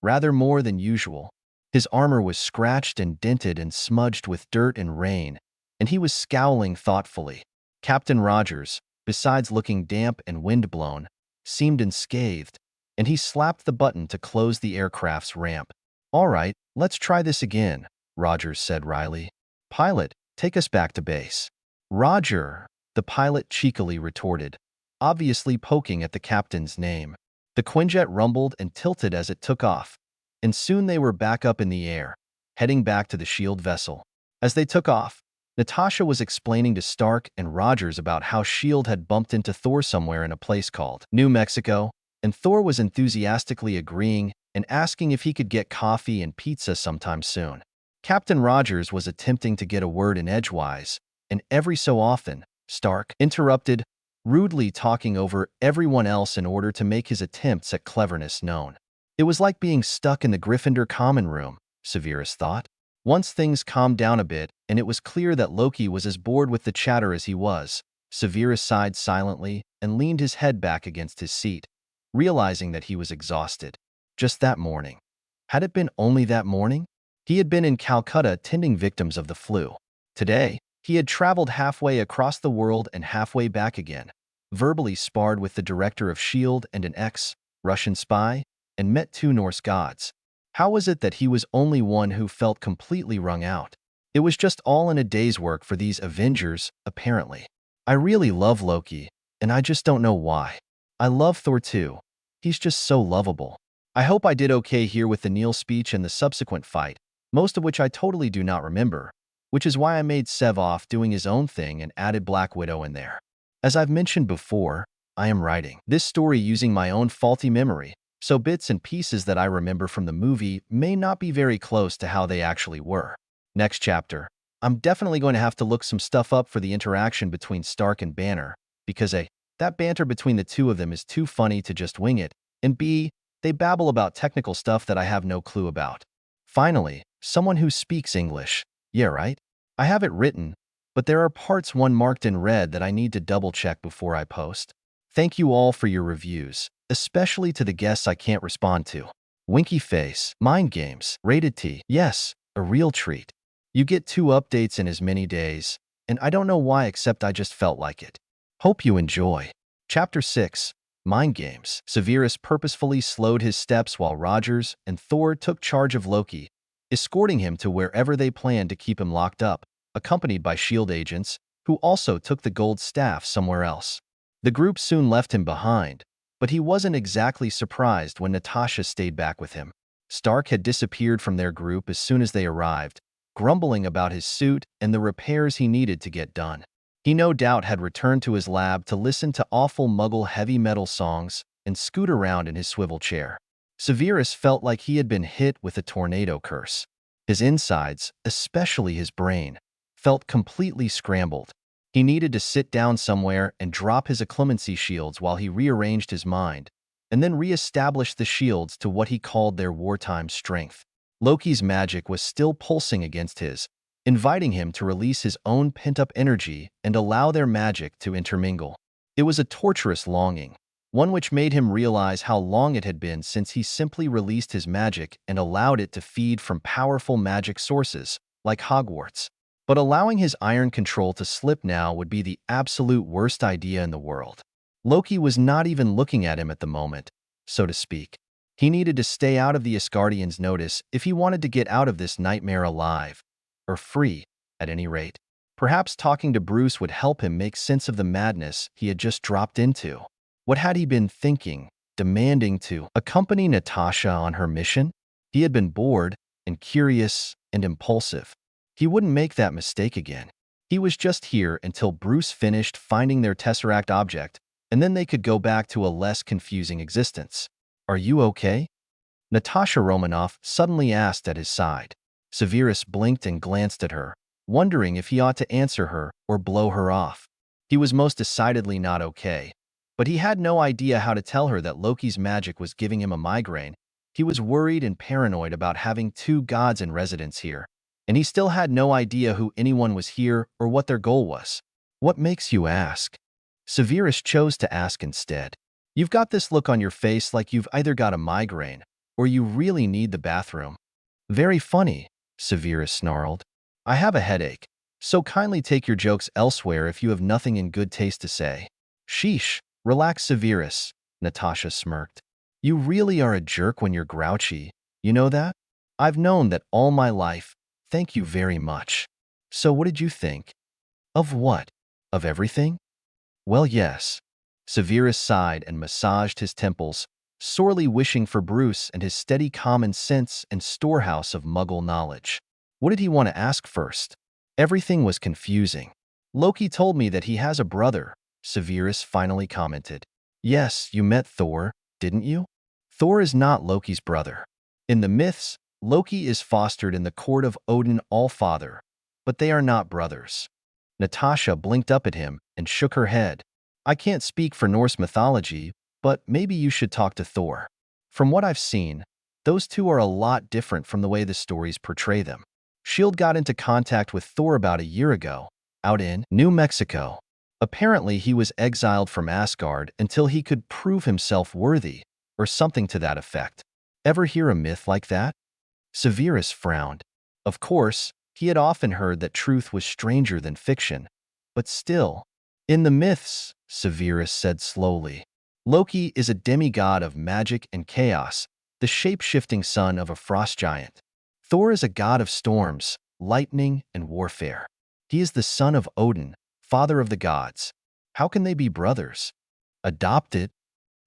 Rather more than usual. His armor was scratched and dented and smudged with dirt and rain, and he was scowling thoughtfully. Captain Rogers, besides looking damp and windblown, seemed unscathed, and he slapped the button to close the aircraft's ramp. "All right, let's try this again," Rogers said wryly. "Pilot, take us back to base." "Roger," the pilot cheekily retorted, obviously poking at the captain's name. The Quinjet rumbled and tilted as it took off, and soon they were back up in the air, heading back to the S.H.I.E.L.D. vessel. As they took off, Natasha was explaining to Stark and Rogers about how S.H.I.E.L.D. had bumped into Thor somewhere in a place called New Mexico, and Thor was enthusiastically agreeing and asking if he could get coffee and pizza sometime soon. Captain Rogers was attempting to get a word in edgewise, and every so often, Stark interrupted, rudely talking over everyone else in order to make his attempts at cleverness known. It was like being stuck in the Gryffindor common room, Severus thought. Once things calmed down a bit, and it was clear that Loki was as bored with the chatter as he was, Severus sighed silently and leaned his head back against his seat, realizing that he was exhausted. Just that morning. Had it been only that morning? He had been in Calcutta tending victims of the flu. Today, he had traveled halfway across the world and halfway back again, verbally sparred with the director of S.H.I.E.L.D. and an ex-Russian spy, and met 2 Norse gods. How was it that he was only one who felt completely wrung out? It was just all in a day's work for these Avengers, apparently. "I really love Loki, and I just don't know why. I love Thor too. He's just so lovable. I hope I did okay here with the Neil speech and the subsequent fight, most of which I totally do not remember, which is why I made Sev off doing his own thing and added Black Widow in there. As I've mentioned before, I am writing this story using my own faulty memory, so bits and pieces that I remember from the movie may not be very close to how they actually were. Next chapter, I'm definitely going to have to look some stuff up for the interaction between Stark and Banner, because A, that banter between the two of them is too funny to just wing it, and B, They babble about technical stuff that I have no clue about. Finally, someone who speaks English. Yeah, right? I have it written, but there are parts one marked in red that I need to double-check before I post. Thank you all for your reviews, especially to the guests I can't respond to. Winky face, mind games, rated T. Yes, a real treat. You get 2 updates in as many days, and I don't know why except I just felt like it. Hope you enjoy. Chapter 6. Mind Games. Severus purposefully slowed his steps while Rogers and Thor took charge of Loki, escorting him to wherever they planned to keep him locked up, accompanied by S.H.I.E.L.D. agents, who also took the gold staff somewhere else. The group soon left him behind, but he wasn't exactly surprised when Natasha stayed back with him. Stark had disappeared from their group as soon as they arrived, grumbling about his suit and the repairs he needed to get done. He no doubt had returned to his lab to listen to awful Muggle heavy metal songs and scoot around in his swivel chair. Severus felt like he had been hit with a tornado curse. His insides, especially his brain, felt completely scrambled. He needed to sit down somewhere and drop his acclemency shields while he rearranged his mind, and then re-establish the shields to what he called their wartime strength. Loki's magic was still pulsing against his, inviting him to release his own pent-up energy and allow their magic to intermingle. It was a torturous longing, one which made him realize how long it had been since he simply released his magic and allowed it to feed from powerful magic sources, like Hogwarts. But allowing his iron control to slip now would be the absolute worst idea in the world. Loki was not even looking at him at the moment, so to speak. He needed to stay out of the Asgardians' notice if he wanted to get out of this nightmare alive. Or free, at any rate. Perhaps talking to Bruce would help him make sense of the madness he had just dropped into. What had he been thinking, demanding to accompany Natasha on her mission? He had been bored and curious and impulsive. He wouldn't make that mistake again. He was just here until Bruce finished finding their Tesseract object, and then they could go back to a less confusing existence. Are you okay? Natasha Romanoff suddenly asked at his side. Severus blinked and glanced at her, wondering if he ought to answer her or blow her off. He was most decidedly not okay, but he had no idea how to tell her that Loki's magic was giving him a migraine. He was worried and paranoid about having 2 gods in residence here, and he still had no idea who anyone was here or what their goal was. What makes you ask? Severus chose to ask instead. You've got this look on your face like you've either got a migraine or you really need the bathroom. Very funny, Severus snarled. I have a headache, so kindly take your jokes elsewhere if you have nothing in good taste to say. Sheesh, relax, Severus, Natasha smirked. You really are a jerk when you're grouchy, you know that? I've known that all my life. Thank you very much. So what did you think? Of what? Of everything? Well, yes. Severus sighed and massaged his temples, sorely wishing for Bruce and his steady common sense and storehouse of Muggle knowledge. What did he want to ask first? Everything was confusing. Loki told me that he has a brother, Severus finally commented. Yes, you met Thor, didn't you? Thor is not Loki's brother. In the myths, Loki is fostered in the court of Odin All-Father, but they are not brothers. Natasha blinked up at him and shook her head. I can't speak for Norse mythology, but maybe you should talk to Thor. From what I've seen, those two are a lot different from the way the stories portray them. S.H.I.E.L.D. got into contact with Thor about a year ago, out in New Mexico. Apparently, he was exiled from Asgard until he could prove himself worthy, or something to that effect. Ever hear a myth like that? Severus frowned. Of course, he had often heard that truth was stranger than fiction, but still. In the myths, Severus said slowly, Loki is a demigod of magic and chaos, the shape-shifting son of a frost giant. Thor is a god of storms, lightning, and warfare. He is the son of Odin, father of the gods. How can they be brothers? Adopted?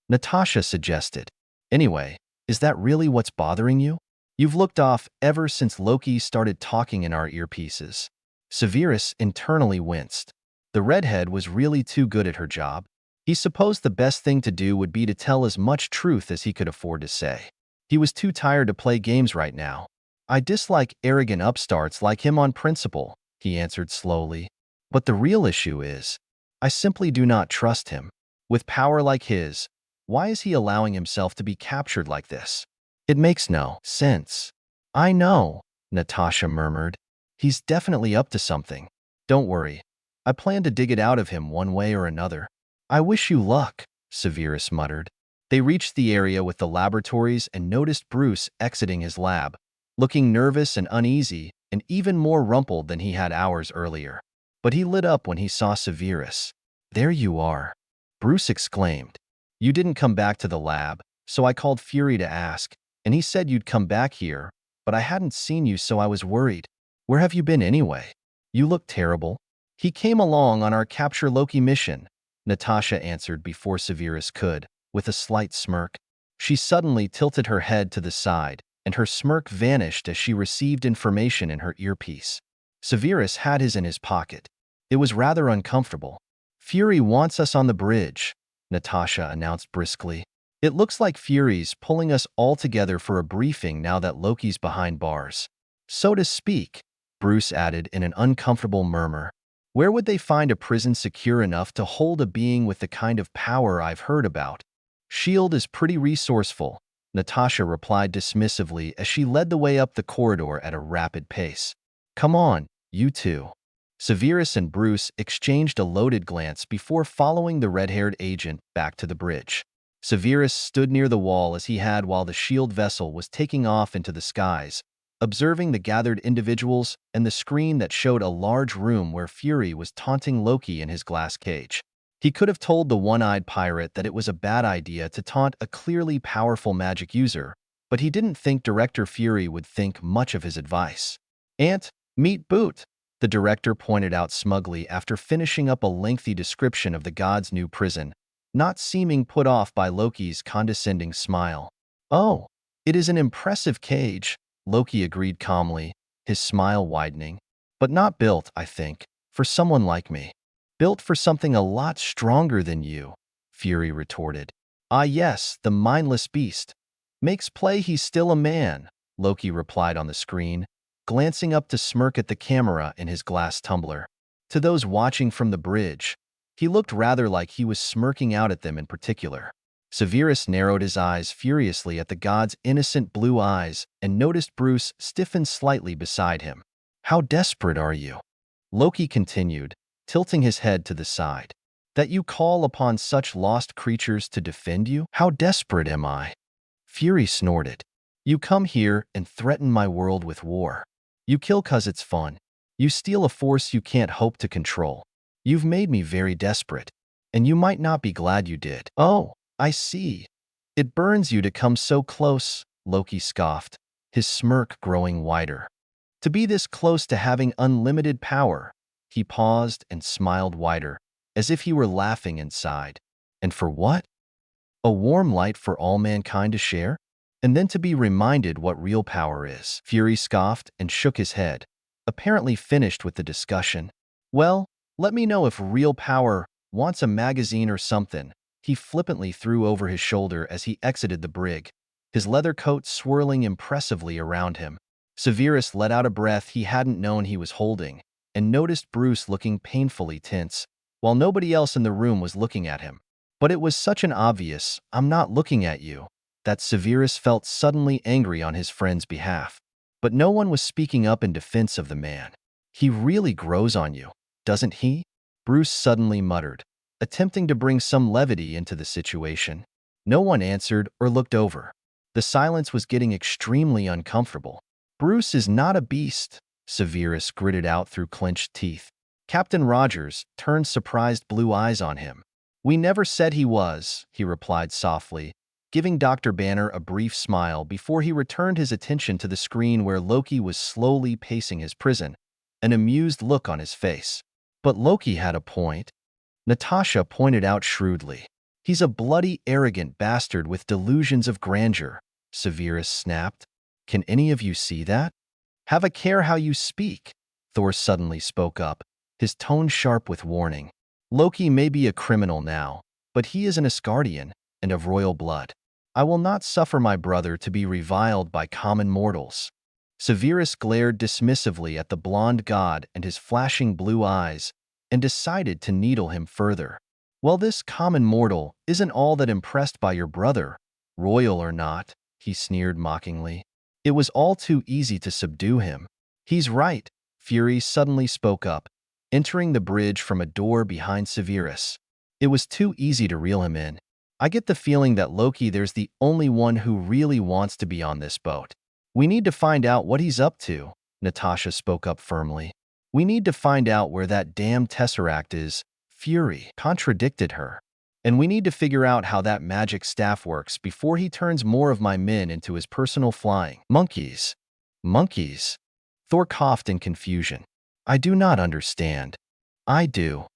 Natasha suggested. Anyway, is that really what's bothering you? You've looked off ever since Loki started talking in our earpieces. Severus internally winced. The redhead was really too good at her job. He supposed the best thing to do would be to tell as much truth as he could afford to say. He was too tired to play games right now. I dislike arrogant upstarts like him on principle, he answered slowly. But the real issue is, I simply do not trust him. With power like his, Why is he allowing himself to be captured like this? It makes no sense. I know, Natasha murmured. He's definitely up to something. Don't worry. I plan to dig it out of him one way or another. I wish you luck, Severus muttered. They reached the area with the laboratories and noticed Bruce exiting his lab, looking nervous and uneasy and even more rumpled than he had hours earlier. But he lit up when he saw Severus. There you are, Bruce exclaimed. You didn't come back to the lab, so I called Fury to ask, and he said you'd come back here, but I hadn't seen you, so I was worried. Where have you been anyway? You look terrible. He came along on our Capture Loki mission, Natasha answered before Severus could, with a slight smirk. She suddenly tilted her head to the side, and her smirk vanished as she received information in her earpiece. Severus had his in his pocket. It was rather uncomfortable. Fury wants us on the bridge, Natasha announced briskly. It looks like Fury's pulling us all together for a briefing now that Loki's behind bars. So to speak, Bruce added in an uncomfortable murmur. Where would they find a prison secure enough to hold a being with the kind of power I've heard about? S.H.I.E.L.D. is pretty resourceful, Natasha replied dismissively as she led the way up the corridor at a rapid pace. Come on, you two. Severus and Bruce exchanged a loaded glance before following the red-haired agent back to the bridge. Severus stood near the wall as he had while the S.H.I.E.L.D. vessel was taking off into the skies, observing the gathered individuals and the screen that showed a large room where Fury was taunting Loki in his glass cage. He could have told the one-eyed pirate that it was a bad idea to taunt a clearly powerful magic user, but he didn't think Director Fury would think much of his advice. "Ant, meet Boot," the director pointed out smugly after finishing up a lengthy description of the god's new prison, not seeming put off by Loki's condescending smile. "Oh, it is an impressive cage," Loki agreed calmly, his smile widening. "But not built, I think, for someone like me. Built for something a lot stronger than you," Fury retorted. "Ah yes, the mindless beast. Makes play he's still a man," Loki replied on the screen, glancing up to smirk at the camera in his glass tumbler. To those watching from the bridge, he looked rather like he was smirking out at them in particular. Severus narrowed his eyes furiously at the god's innocent blue eyes and noticed Bruce stiffen slightly beside him. "How desperate are you?" Loki continued, tilting his head to the side. "That you call upon such lost creatures to defend you? How desperate am I?" Fury snorted. "You come here and threaten my world with war. You kill 'cause it's fun. You steal a force you can't hope to control. You've made me very desperate, and you might not be glad you did." "Oh, I see. It burns you to come so close," Loki scoffed, his smirk growing wider. "To be this close to having unlimited power." He paused and smiled wider, as if he were laughing inside. "And for what? A warm light for all mankind to share? And then to be reminded what real power is." Fury scoffed and shook his head, apparently finished with the discussion. "Well, let me know if real power wants a magazine or something," he flippantly threw over his shoulder as he exited the brig, his leather coat swirling impressively around him. Severus let out a breath he hadn't known he was holding, and noticed Bruce looking painfully tense, while nobody else in the room was looking at him. But it was such an obvious, "I'm not looking at you," that Severus felt suddenly angry on his friend's behalf. But no one was speaking up in defense of the man. "He really grows on you, doesn't he?" Bruce suddenly muttered, attempting to bring some levity into the situation. No one answered or looked over. The silence was getting extremely uncomfortable. "Bruce is not a beast," Severus gritted out through clenched teeth. Captain Rogers turned surprised blue eyes on him. "We never said he was," he replied softly, giving Dr. Banner a brief smile before he returned his attention to the screen where Loki was slowly pacing his prison, an amused look on his face. "But Loki had a point," Natasha pointed out shrewdly. "He's a bloody, arrogant bastard with delusions of grandeur," Severus snapped. "Can any of you see that?" "Have a care how you speak," Thor suddenly spoke up, his tone sharp with warning. "Loki may be a criminal now, but he is an Asgardian and of royal blood. I will not suffer my brother to be reviled by common mortals." Severus glared dismissively at the blonde god and his flashing blue eyes, and decided to needle him further. Well, this common mortal isn't all that impressed by your brother, royal or not, he sneered mockingly. It was all too easy to subdue him. He's right, Fury suddenly spoke up, entering the bridge from a door behind Severus. It was too easy to reel him in. I get the feeling that Loki there's the only one who really wants to be on this boat. We need to find out what he's up to, Natasha spoke up firmly. We need to find out where that damn Tesseract is, Fury contradicted her. And we need to figure out how that magic staff works before he turns more of my men into his personal flying monkeys. Monkeys? Thor coughed in confusion. I do not understand. I do.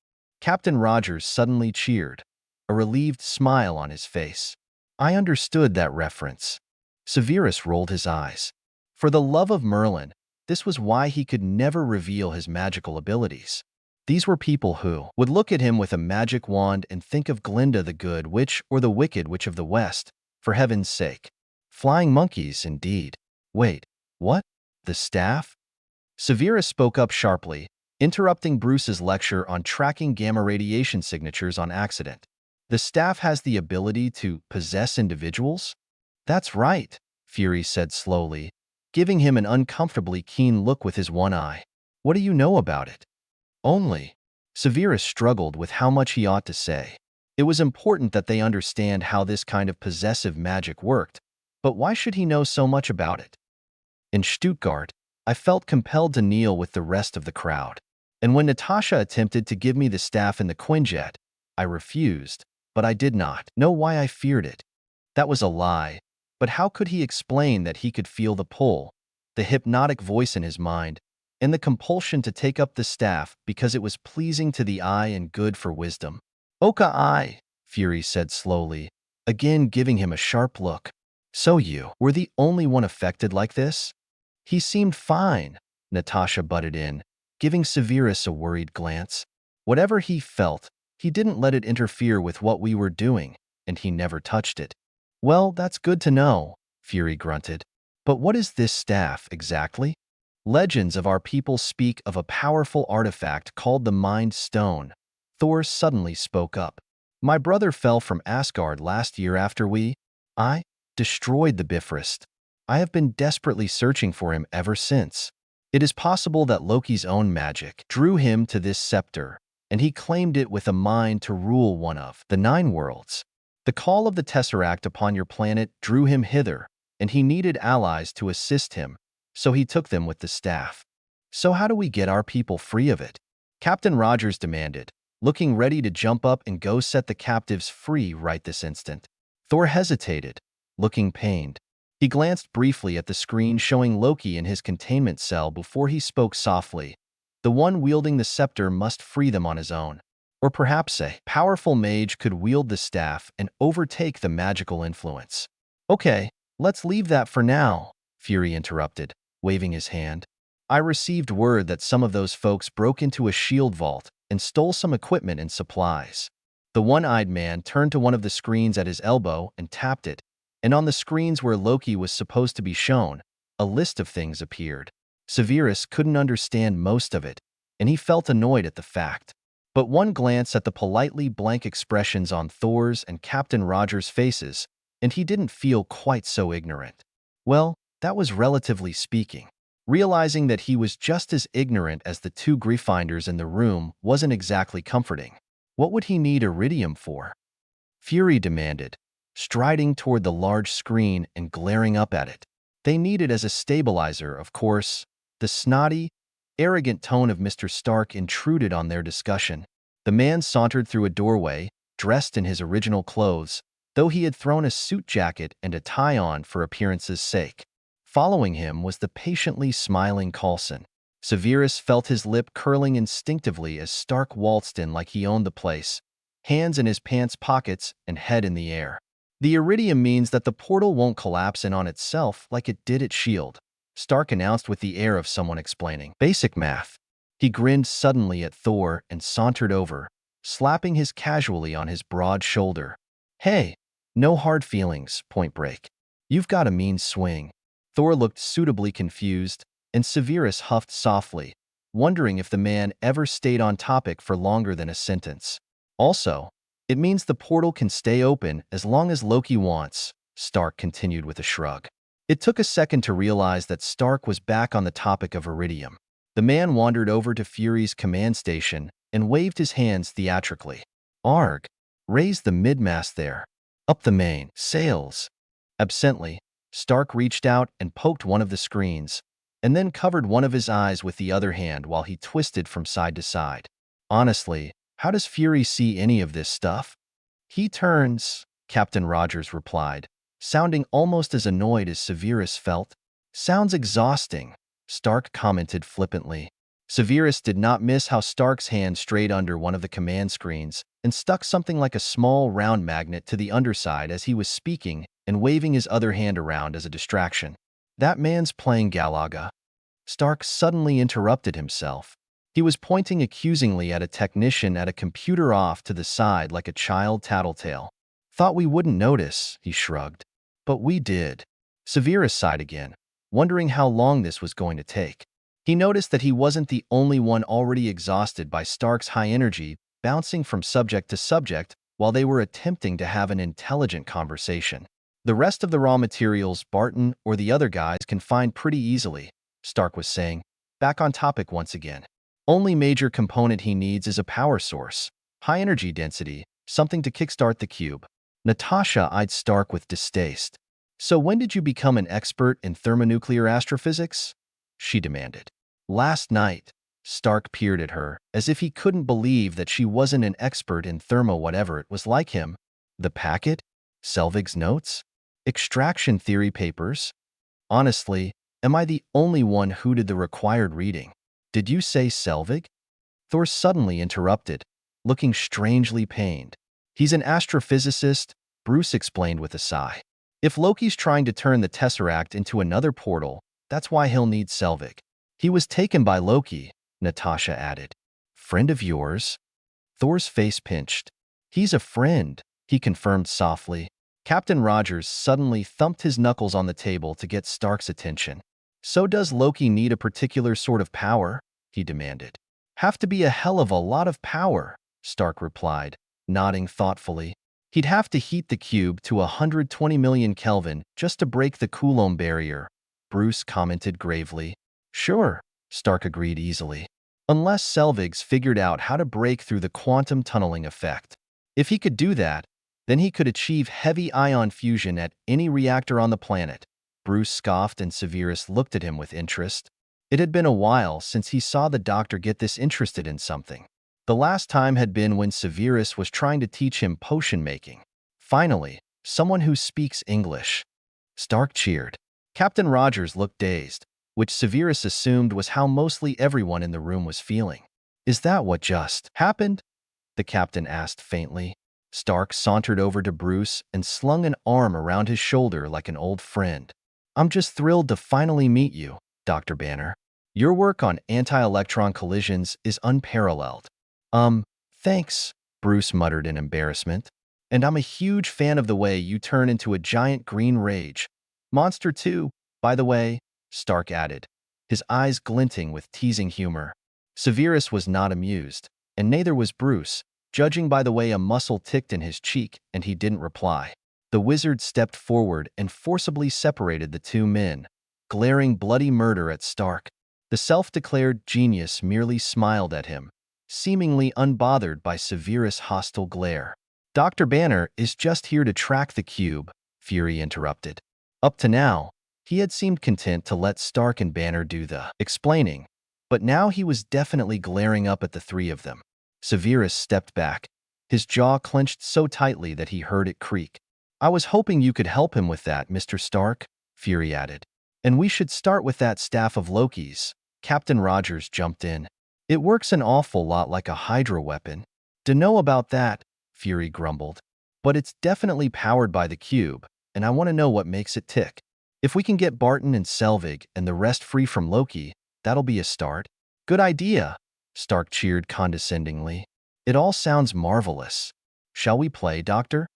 Captain Rogers suddenly cheered, a relieved smile on his face. I understood that reference. Severus rolled his eyes. For the love of Merlin, this was why he could never reveal his magical abilities. These were people who would look at him with a magic wand and think of Glinda the Good Witch or the Wicked Witch of the West, for heaven's sake. Flying monkeys, indeed. Wait, what? The staff? Severus spoke up sharply, interrupting Bruce's lecture on tracking gamma radiation signatures on accident. The staff has the ability to possess individuals? That's right, Fury said slowly, giving him an uncomfortably keen look with his one eye. What do you know about it? Only. Severus struggled with how much he ought to say. It was important that they understand how this kind of possessive magic worked, but why should he know so much about it? In Stuttgart, I felt compelled to kneel with the rest of the crowd. And when Natasha attempted to give me the staff in the Quinjet, I refused, but I did not know why I feared it. That was a lie, but how could he explain that he could feel the pull, the hypnotic voice in his mind, and the compulsion to take up the staff because it was pleasing to the eye and good for wisdom? Oka I, Fury said slowly, again giving him a sharp look. So you were the only one affected like this? He seemed fine, Natasha butted in, giving Severus a worried glance. Whatever he felt, he didn't let it interfere with what we were doing, and he never touched it. Well, that's good to know, Fury grunted. But what is this staff exactly? Legends of our people speak of a powerful artifact called the Mind Stone. Thor suddenly spoke up. My brother fell from Asgard last year after I destroyed the Bifrost. I have been desperately searching for him ever since. It is possible that Loki's own magic drew him to this scepter, and he claimed it with a mind to rule one of the 9 worlds. The call of the Tesseract upon your planet drew him hither, and he needed allies to assist him, so he took them with the staff. So how do we get our people free of it? Captain Rogers demanded, looking ready to jump up and go set the captives free right this instant. Thor hesitated, looking pained. He glanced briefly at the screen showing Loki in his containment cell before he spoke softly. The one wielding the scepter must free them on his own. Or perhaps a powerful mage could wield the staff and overtake the magical influence. Okay, let's leave that for now, Fury interrupted, waving his hand. I received word that some of those folks broke into a shield vault and stole some equipment and supplies. The one-eyed man turned to one of the screens at his elbow and tapped it, and on the screens where Loki was supposed to be shown, a list of things appeared. Severus couldn't understand most of it, and he felt annoyed at the fact. But one glance at the politely blank expressions on Thor's and Captain Rogers' faces, and he didn't feel quite so ignorant. Well, that was relatively speaking. Realizing that he was just as ignorant as the 2 griefinders in the room wasn't exactly comforting. What would he need iridium for? Fury demanded, striding toward the large screen and glaring up at it. They need it as a stabilizer, of course. The snotty, arrogant tone of Mr. Stark intruded on their discussion. The man sauntered through a doorway, dressed in his original clothes, though he had thrown a suit jacket and a tie on for appearance's sake. Following him was the patiently smiling Coulson. Severus felt his lip curling instinctively as Stark waltzed in like he owned the place, hands in his pants pockets and head in the air. The iridium means that the portal won't collapse in on itself like it did at S.H.I.E.L.D., Stark announced with the air of someone explaining basic math. He grinned suddenly at Thor and sauntered over, slapping his casually on his broad shoulder. Hey, no hard feelings, Point Break. You've got a mean swing. Thor looked suitably confused, and Severus huffed softly, wondering if the man ever stayed on topic for longer than a sentence. Also, It means the portal can stay open as long as Loki wants, Stark continued with a shrug. It took a second to realize that Stark was back on the topic of iridium. The man wandered over to Fury's command station and waved his hands theatrically. Arg! Raise the midmast there. Up the main sails. Absently, Stark reached out and poked one of the screens, and then covered one of his eyes with the other hand while he twisted from side to side. Honestly, how does Fury see any of this stuff? He turns, Captain Rogers replied, sounding almost as annoyed as Severus felt. Sounds exhausting, Stark commented flippantly. Severus did not miss how Stark's hand strayed under one of the command screens and stuck something like a small round magnet to the underside as he was speaking and waving his other hand around as a distraction. That man's playing Galaga. Stark suddenly interrupted himself. He was pointing accusingly at a technician at a computer off to the side like a child tattletale. Thought we wouldn't notice, he shrugged. But we did. Severus sighed again, wondering how long this was going to take. He noticed that he wasn't the only one already exhausted by Stark's high energy, bouncing from subject to subject while they were attempting to have an intelligent conversation. The rest of the raw materials Barton or the other guys can find pretty easily, Stark was saying, back on topic once again. Only major component he needs is a power source, high energy density, something to kickstart the cube. Natasha eyed Stark with distaste. So when did you become an expert in thermonuclear astrophysics? She demanded. Last night. Stark peered at her, as if he couldn't believe that she wasn't an expert in thermo whatever it was like him. The packet? Selvig's notes? Extraction theory papers? Honestly, am I the only one who did the required reading? Did you say Selvig? Thor suddenly interrupted, looking strangely pained. He's an astrophysicist, Bruce explained with a sigh. If Loki's trying to turn the Tesseract into another portal, that's why he'll need Selvig. He was taken by Loki, Natasha added. Friend of yours? Thor's face pinched. He's a friend, he confirmed softly. Captain Rogers suddenly thumped his knuckles on the table to get Stark's attention. So does Loki need a particular sort of power? He demanded. Have to be a hell of a lot of power, Stark replied, nodding thoughtfully. He'd have to heat the cube to 120 million Kelvin just to break the Coulomb barrier, Bruce commented gravely. Sure, Stark agreed easily. Unless Selvig's figured out how to break through the quantum tunneling effect. If he could do that, then he could achieve heavy ion fusion at any reactor on the planet. Bruce scoffed and Severus looked at him with interest. It had been a while since he saw the doctor get this interested in something. The last time had been when Severus was trying to teach him potion making. Finally, someone who speaks English. Stark cheered. Captain Rogers looked dazed, which Severus assumed was how mostly everyone in the room was feeling. Is that what just happened? The captain asked faintly. Stark sauntered over to Bruce and slung an arm around his shoulder like an old friend. I'm just thrilled to finally meet you, Dr. Banner. Your work on anti-electron collisions is unparalleled. Thanks, Bruce muttered in embarrassment. And I'm a huge fan of the way you turn into a giant green rage. Monster too, by the way, Stark added, his eyes glinting with teasing humor. Severus was not amused, and neither was Bruce, judging by the way a muscle ticked in his cheek, and he didn't reply. The wizard stepped forward and forcibly separated the two men, glaring bloody murder at Stark. The self-declared genius merely smiled at him, seemingly unbothered by Severus' hostile glare. Dr. Banner is just here to track the cube, Fury interrupted. Up to now, he had seemed content to let Stark and Banner do the explaining, but now he was definitely glaring up at the three of them. Severus stepped back, his jaw clenched so tightly that he heard it creak. I was hoping you could help him with that, Mr. Stark, Fury added. And we should start with that staff of Loki's. Captain Rogers jumped in. It works an awful lot like a Hydra weapon. Dunno about that, Fury grumbled. But it's definitely powered by the cube, and I want to know what makes it tick. If we can get Barton and Selvig and the rest free from Loki, that'll be a start. Good idea, Stark cheered condescendingly. It all sounds marvelous. Shall we play, Doctor?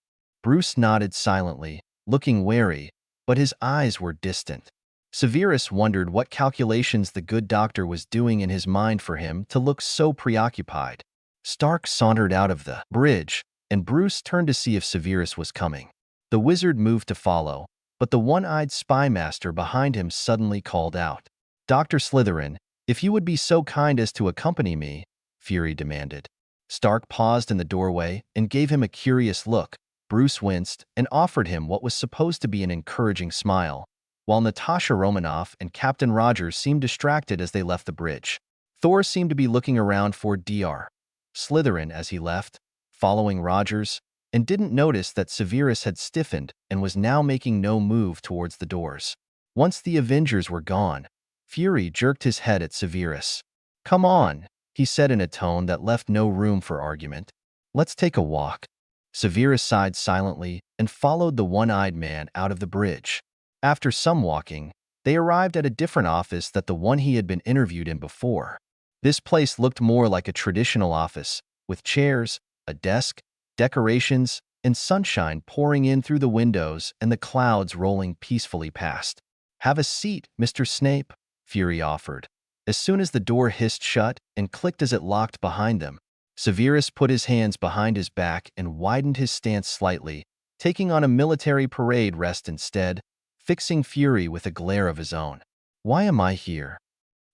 Bruce nodded silently, looking wary, but his eyes were distant. Severus wondered what calculations the good doctor was doing in his mind for him to look so preoccupied. Stark sauntered out of the bridge, and Bruce turned to see if Severus was coming. The wizard moved to follow, but the one-eyed spy master behind him suddenly called out, "Dr. Slytherin, if you would be so kind as to accompany me," Fury demanded. Stark paused in the doorway and gave him a curious look. Bruce winced and offered him what was supposed to be an encouraging smile, while Natasha Romanoff and Captain Rogers seemed distracted as they left the bridge. Thor seemed to be looking around for Dr. Slytherin as he left, following Rogers, and didn't notice that Severus had stiffened and was now making no move towards the doors. Once the Avengers were gone, Fury jerked his head at Severus. "Come on," he said in a tone that left no room for argument. "Let's take a walk." Severus sighed silently and followed the one-eyed man out of the bridge. After some walking, they arrived at a different office than the one he had been interviewed in before. This place looked more like a traditional office, with chairs, a desk, decorations, and sunshine pouring in through the windows and the clouds rolling peacefully past. "Have a seat, Mr. Snape," Fury offered. As soon as the door hissed shut and clicked as it locked behind them, Severus put his hands behind his back and widened his stance slightly, taking on a military parade rest instead, fixing Fury with a glare of his own. "Why am I here?"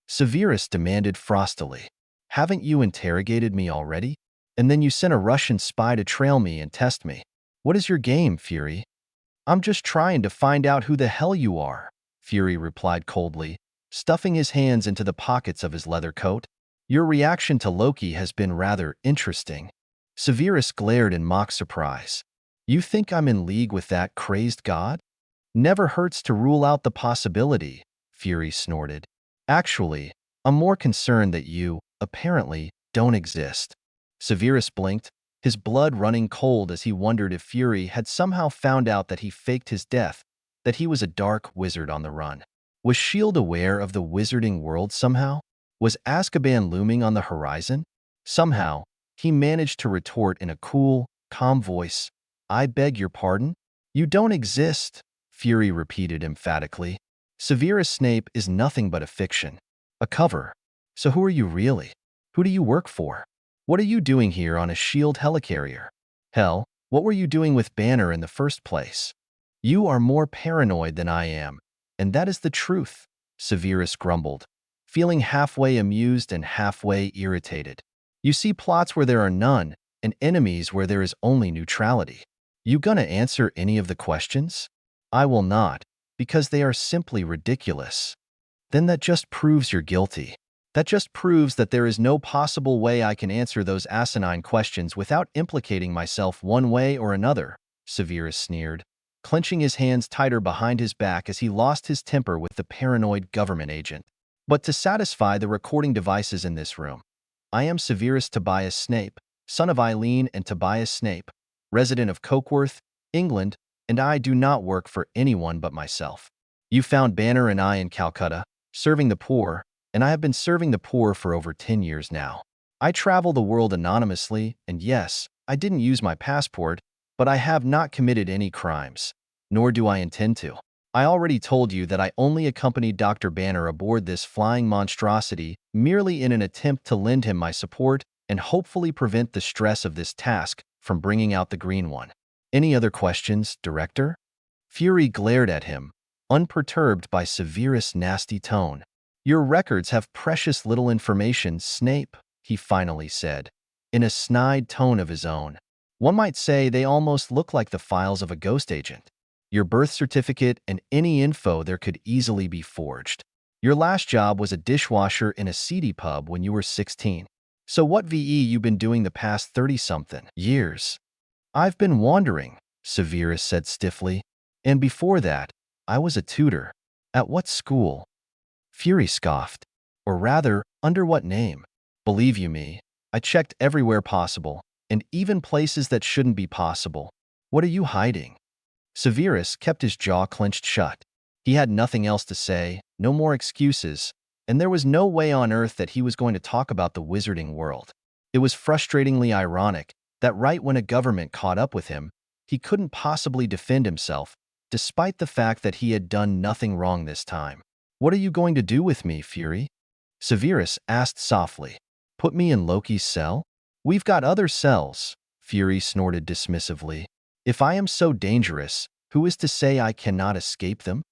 Severus demanded frostily. "Haven't you interrogated me already? And then you sent a Russian spy to trail me and test me. What is your game, Fury?" "I'm just trying to find out who the hell you are," Fury replied coldly, stuffing his hands into the pockets of his leather coat. "Your reaction to Loki has been rather interesting." Severus glared in mock surprise. "You think I'm in league with that crazed god?" "Never hurts to rule out the possibility," Fury snorted. "Actually, I'm more concerned that you, apparently, don't exist." Severus blinked, his blood running cold as he wondered if Fury had somehow found out that he faked his death, that he was a dark wizard on the run. Was S.H.I.E.L.D. aware of the wizarding world somehow? Was Azkaban looming on the horizon? Somehow, he managed to retort in a cool, calm voice, "I beg your pardon? You don't exist," Fury repeated emphatically. "Severus Snape is nothing but a fiction. A cover. So who are you really? Who do you work for? What are you doing here on a S.H.I.E.L.D. helicarrier? Hell, what were you doing with Banner in the first place? You are more paranoid than I am, and that is the truth," Severus grumbled, feeling halfway amused and halfway irritated. "You see plots where there are none, and enemies where there is only neutrality. You gonna answer any of the questions?" "I will not, because they are simply ridiculous." "Then that just proves you're guilty. That just proves that there is no possible way I can answer those asinine questions without implicating myself one way or another," Severus sneered, clenching his hands tighter behind his back as he lost his temper with the paranoid government agent. "But to satisfy the recording devices in this room, I am Severus Tobias Snape, son of Eileen and Tobias Snape, resident of Cokeworth, England, and I do not work for anyone but myself. You found Banner and I in Calcutta, serving the poor, and I have been serving the poor for over 10 years now. I travel the world anonymously, and yes, I didn't use my passport, but I have not committed any crimes, nor do I intend to. I already told you that I only accompanied Dr. Banner aboard this flying monstrosity merely in an attempt to lend him my support and hopefully prevent the stress of this task from bringing out the green one. Any other questions, Director?" Fury glared at him, unperturbed by Severus' nasty tone. "Your records have precious little information, Snape," he finally said, in a snide tone of his own. "One might say they almost look like the files of a ghost agent. Your birth certificate and any info there could easily be forged. Your last job was a dishwasher in a seedy pub when you were 16. So what VE you been doing the past 30-something years?" "I've been wandering," Severus said stiffly. "And before that, I was a tutor." "At what school?" Fury scoffed. "Or rather, under what name? Believe you me, I checked everywhere possible, and even places that shouldn't be possible. What are you hiding?" Severus kept his jaw clenched shut. He had nothing else to say, no more excuses, and there was no way on earth that he was going to talk about the wizarding world. It was frustratingly ironic that right when a government caught up with him, he couldn't possibly defend himself, despite the fact that he had done nothing wrong this time. "What are you going to do with me, Fury?" Severus asked softly. "Put me in Loki's cell? We've got other cells," Fury snorted dismissively. If I am so dangerous, who is to say I cannot escape them?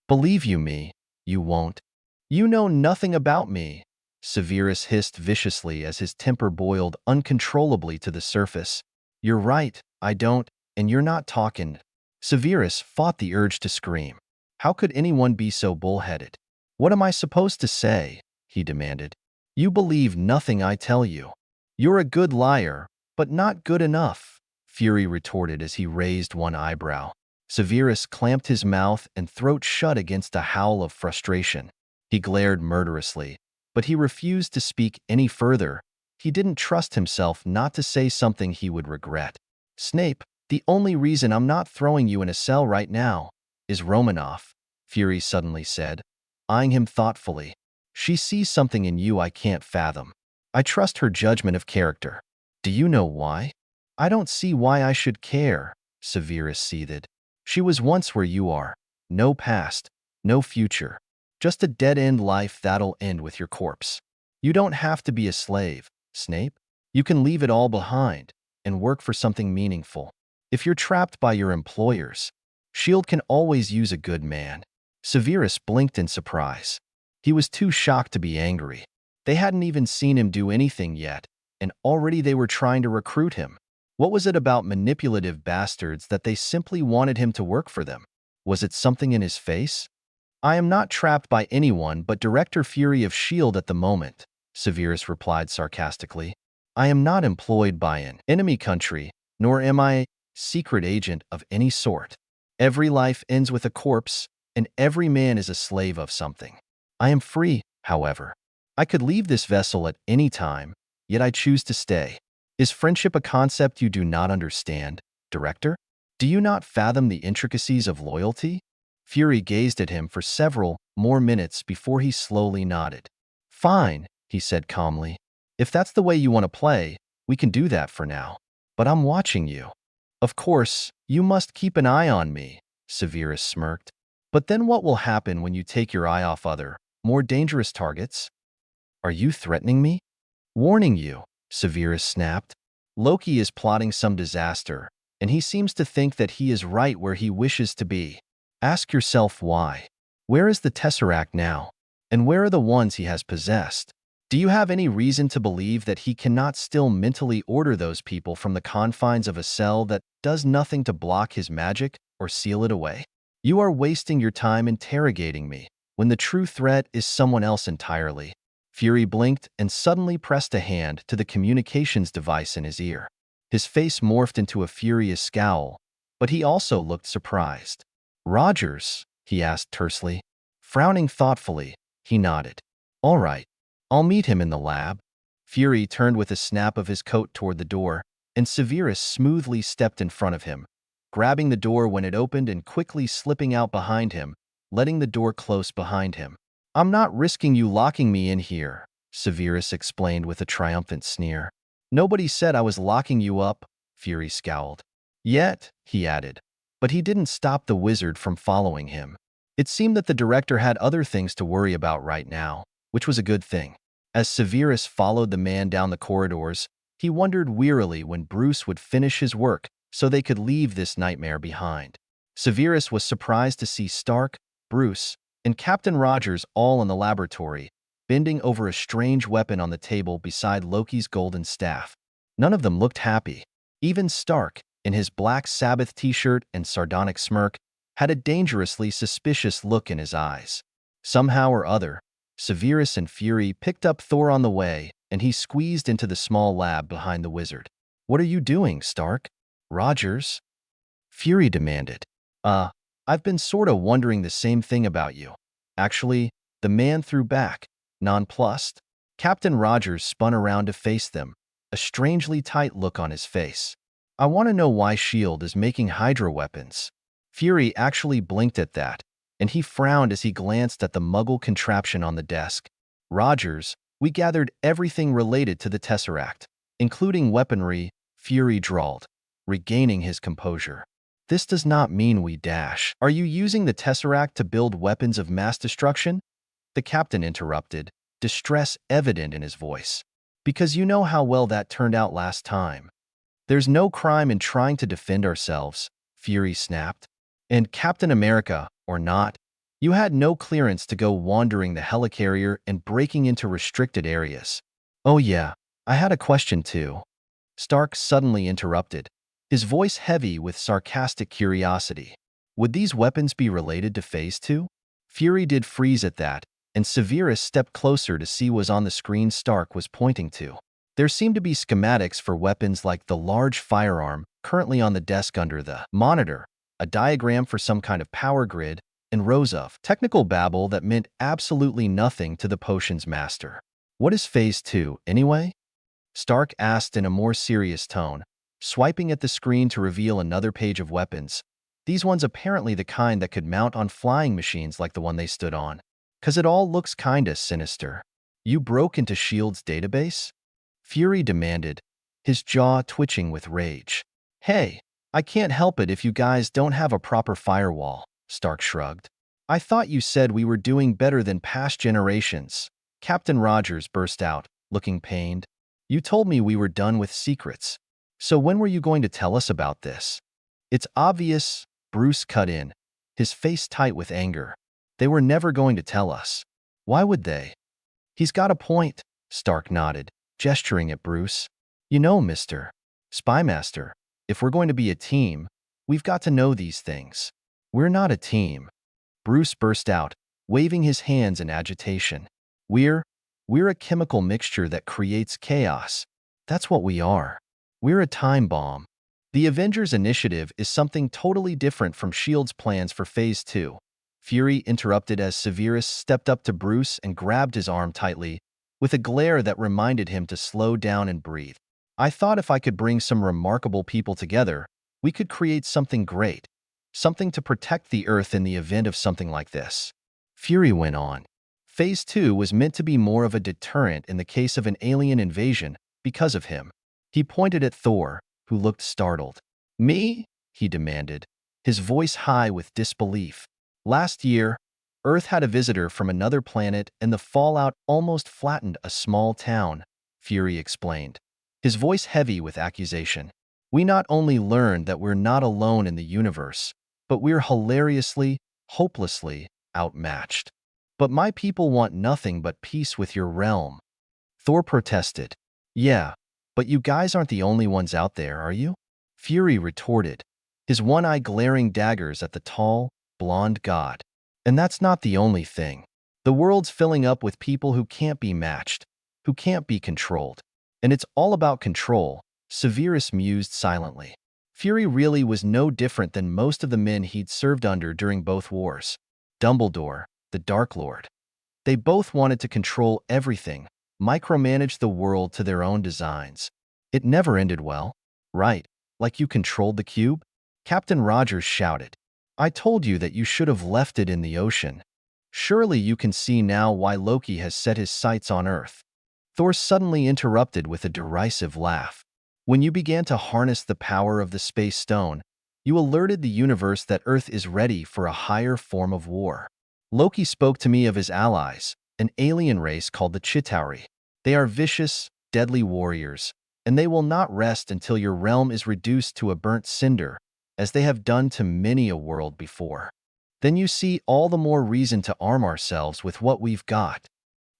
Believe you me, you won't. You know nothing about me, Severus hissed viciously as his temper boiled uncontrollably to the surface. You're right, I don't, and you're not talking. Severus fought the urge to scream. How could anyone be so bullheaded? What am I supposed to say? He demanded. You believe nothing I tell you. You're a good liar, but not good enough, Fury retorted as he raised one eyebrow. Severus clamped his mouth and throat shut against a howl of frustration. He glared murderously, but he refused to speak any further. He didn't trust himself not to say something he would regret. Snape, the only reason I'm not throwing you in a cell right now is Romanoff, Fury suddenly said, eyeing him thoughtfully. She sees something in you I can't fathom. I trust her judgment of character. Do you know why? I don't see why I should care, Severus seethed. She was once where you are. No past, no future. Just a dead-end life that'll end with your corpse. You don't have to be a slave, Snape. You can leave it all behind and work for something meaningful. If you're trapped by your employers, S.H.I.E.L.D. can always use a good man. Severus blinked in surprise. He was too shocked to be angry. They hadn't even seen him do anything yet, and already they were trying to recruit him. What was it about manipulative bastards that they simply wanted him to work for them? Was it something in his face? I am not trapped by anyone but Director Fury of S.H.I.E.L.D. at the moment, Severus replied sarcastically. I am not employed by an enemy country, nor am I a secret agent of any sort. Every life ends with a corpse, and every man is a slave of something. I am free, however. I could leave this vessel at any time, yet I choose to stay. Is friendship a concept you do not understand, Director? Do you not fathom the intricacies of loyalty? Fury gazed at him for several more minutes before he slowly nodded. Fine, he said calmly. If that's the way you want to play, we can do that for now. But I'm watching you. Of course, you must keep an eye on me, Severus smirked. But then what will happen when you take your eye off other, more dangerous targets? Are you threatening me? Warning you, Severus snapped. Loki is plotting some disaster, and he seems to think that he is right where he wishes to be. Ask yourself why. Where is the Tesseract now? And where are the ones he has possessed? Do you have any reason to believe that he cannot still mentally order those people from the confines of a cell that does nothing to block his magic or seal it away? You are wasting your time interrogating me, when the true threat is someone else entirely. Fury blinked and suddenly pressed a hand to the communications device in his ear. His face morphed into a furious scowl, but he also looked surprised. Rogers? He asked tersely. Frowning thoughtfully, he nodded. All right, I'll meet him in the lab. Fury turned with a snap of his coat toward the door, and Severus smoothly stepped in front of him, grabbing the door when it opened and quickly slipping out behind him, letting the door close behind him. I'm not risking you locking me in here, Severus explained with a triumphant sneer. Nobody said I was locking you up, Fury scowled. Yet, he added. But he didn't stop the wizard from following him. It seemed that the director had other things to worry about right now, which was a good thing. As Severus followed the man down the corridors, he wondered wearily when Bruce would finish his work so they could leave this nightmare behind. Severus was surprised to see Stark, Bruce, and Captain Rogers all in the laboratory, bending over a strange weapon on the table beside Loki's golden staff. None of them looked happy. Even Stark, in his black Sabbath t-shirt and sardonic smirk, had a dangerously suspicious look in his eyes. Somehow or other, Severus and Fury picked up Thor on the way, and he squeezed into the small lab behind the wizard. What are you doing, Stark? Rogers? Fury demanded. I've been sorta wondering the same thing about you. Actually, the man threw back, nonplussed. Captain Rogers spun around to face them, a strangely tight look on his face. I want to know why S.H.I.E.L.D. is making Hydra weapons. Fury actually blinked at that, and he frowned as he glanced at the muggle contraption on the desk. Rogers, we gathered everything related to the Tesseract, including weaponry, Fury drawled, regaining his composure. This does not mean we dash. Are you using the Tesseract to build weapons of mass destruction? The captain interrupted, distress evident in his voice. Because you know how well that turned out last time. There's no crime in trying to defend ourselves, Fury snapped. And Captain America, or not, you had no clearance to go wandering the helicarrier and breaking into restricted areas. Oh yeah, I had a question too. Stark suddenly interrupted, his voice heavy with sarcastic curiosity. Would these weapons be related to Phase 2? Fury did freeze at that, and Severus stepped closer to see what was on the screen Stark was pointing to. There seemed to be schematics for weapons like the large firearm currently on the desk under the monitor, a diagram for some kind of power grid, and rows of technical babble that meant absolutely nothing to the potion's master. What is Phase 2, anyway? Stark asked in a more serious tone, swiping at the screen to reveal another page of weapons. These ones apparently the kind that could mount on flying machines like the one they stood on. 'Cause it all looks kinda sinister. You broke into S.H.I.E.L.D's database? Fury demanded, his jaw twitching with rage. Hey, I can't help it if you guys don't have a proper firewall, Stark shrugged. I thought you said we were doing better than past generations. Captain Rogers burst out, looking pained. You told me we were done with secrets. So when were you going to tell us about this? It's obvious, Bruce cut in, his face tight with anger. They were never going to tell us. Why would they? He's got a point, Stark nodded, gesturing at Bruce. You know, Mr. Spymaster, if we're going to be a team, we've got to know these things. We're not a team. Bruce burst out, waving his hands in agitation. We're a chemical mixture that creates chaos. That's what we are. We're a time bomb. The Avengers initiative is something totally different from S.H.I.E.L.D's plans for Phase 2. Fury interrupted as Severus stepped up to Bruce and grabbed his arm tightly, with a glare that reminded him to slow down and breathe. I thought if I could bring some remarkable people together, we could create something great. Something to protect the Earth in the event of something like this. Fury went on. Phase 2 was meant to be more of a deterrent in the case of an alien invasion because of him. He pointed at Thor, who looked startled. Me? He demanded, his voice high with disbelief. Last year, Earth had a visitor from another planet and the fallout almost flattened a small town, Fury explained, his voice heavy with accusation. We not only learned that we're not alone in the universe, but we're hilariously, hopelessly outmatched. But my people want nothing but peace with your realm. Thor protested. Yeah, but you guys aren't the only ones out there, are you? Fury retorted, his one eye glaring daggers at the tall, blonde god. And that's not the only thing. The world's filling up with people who can't be matched, who can't be controlled. And it's all about control, Severus mused silently. Fury really was no different than most of the men he'd served under during both wars. Dumbledore, the Dark Lord. They both wanted to control everything, micromanage the world to their own designs. It never ended well. Right, like you controlled the cube? Captain Rogers shouted. I told you that you should have left it in the ocean. Surely you can see now why Loki has set his sights on Earth. Thor suddenly interrupted with a derisive laugh. When you began to harness the power of the space stone, you alerted the universe that Earth is ready for a higher form of war. Loki spoke to me of his allies, an alien race called the Chitauri. They are vicious, deadly warriors, and they will not rest until your realm is reduced to a burnt cinder, as they have done to many a world before. Then you see all the more reason to arm ourselves with what we've got.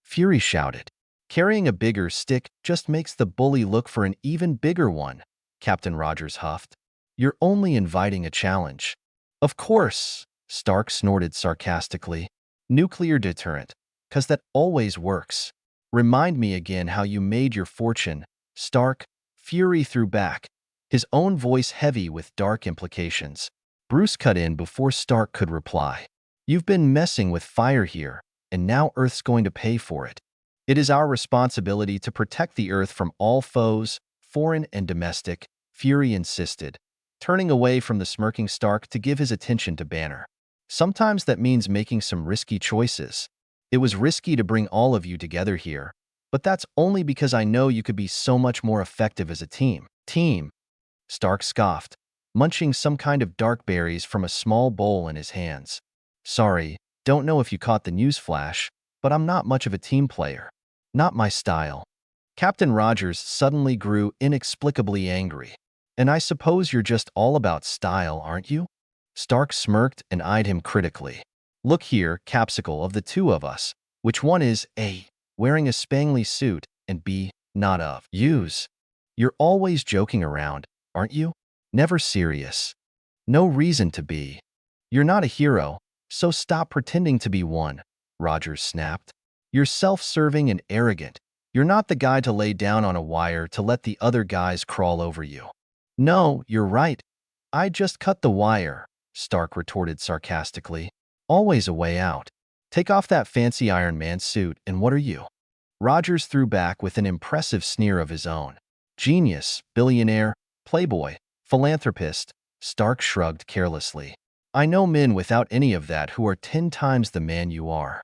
Fury shouted. Carrying a bigger stick just makes the bully look for an even bigger one, Captain Rogers huffed. You're only inviting a challenge. Of course, Stark snorted sarcastically. Nuclear deterrent, 'cause that always works. Remind me again how you made your fortune, Stark. Fury threw back, his own voice heavy with dark implications. Bruce cut in before Stark could reply. You've been messing with fire here, and now Earth's going to pay for it. It is our responsibility to protect the Earth from all foes, foreign and domestic, Fury insisted, turning away from the smirking Stark to give his attention to Banner. Sometimes that means making some risky choices. It was risky to bring all of you together here, but that's only because I know you could be so much more effective as a team. Team, Stark scoffed, munching some kind of dark berries from a small bowl in his hands. Sorry, don't know if you caught the news flash, but I'm not much of a team player. Not my style. Captain Rogers suddenly grew inexplicably angry. And I suppose you're just all about style, aren't you? Stark smirked and eyed him critically. Look here, Capsicle, of the two of us, which one is A, wearing a spangly suit, and B, not of use? You're always joking around, aren't you? Never serious. No reason to be. You're not a hero, so stop pretending to be one, Rogers snapped. You're self-serving and arrogant. You're not the guy to lay down on a wire to let the other guys crawl over you. No, you're right. I just cut the wire, Stark retorted sarcastically. Always a way out. Take off that fancy Iron Man suit, and what are you? Rogers threw back with an impressive sneer of his own. Genius, billionaire, playboy, philanthropist, Stark shrugged carelessly. I know men without any of that who are 10 times the man you are.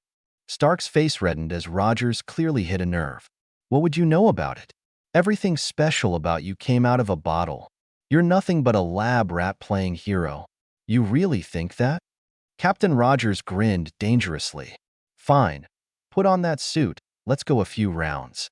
Stark's face reddened as Rogers clearly hit a nerve. What would you know about it? Everything special about you came out of a bottle. You're nothing but a lab rat playing hero. You really think that? Captain Rogers grinned dangerously. Fine. Put on that suit. Let's go a few rounds.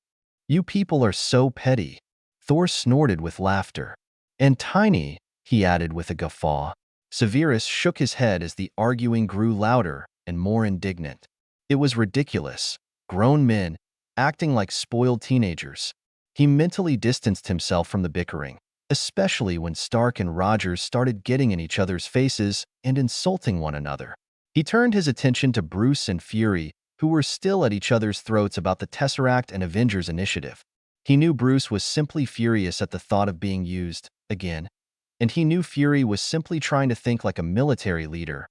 You people are so petty. Thor snorted with laughter. And tiny, he added with a guffaw. Severus shook his head as the arguing grew louder and more indignant. It was ridiculous. Grown men, acting like spoiled teenagers. He mentally distanced himself from the bickering, especially when Stark and Rogers started getting in each other's faces and insulting one another. He turned his attention to Bruce and Fury, who were still at each other's throats about the Tesseract and Avengers initiative. He knew Bruce was simply furious at the thought of being used, again, and he knew Fury was simply trying to think like a military leader.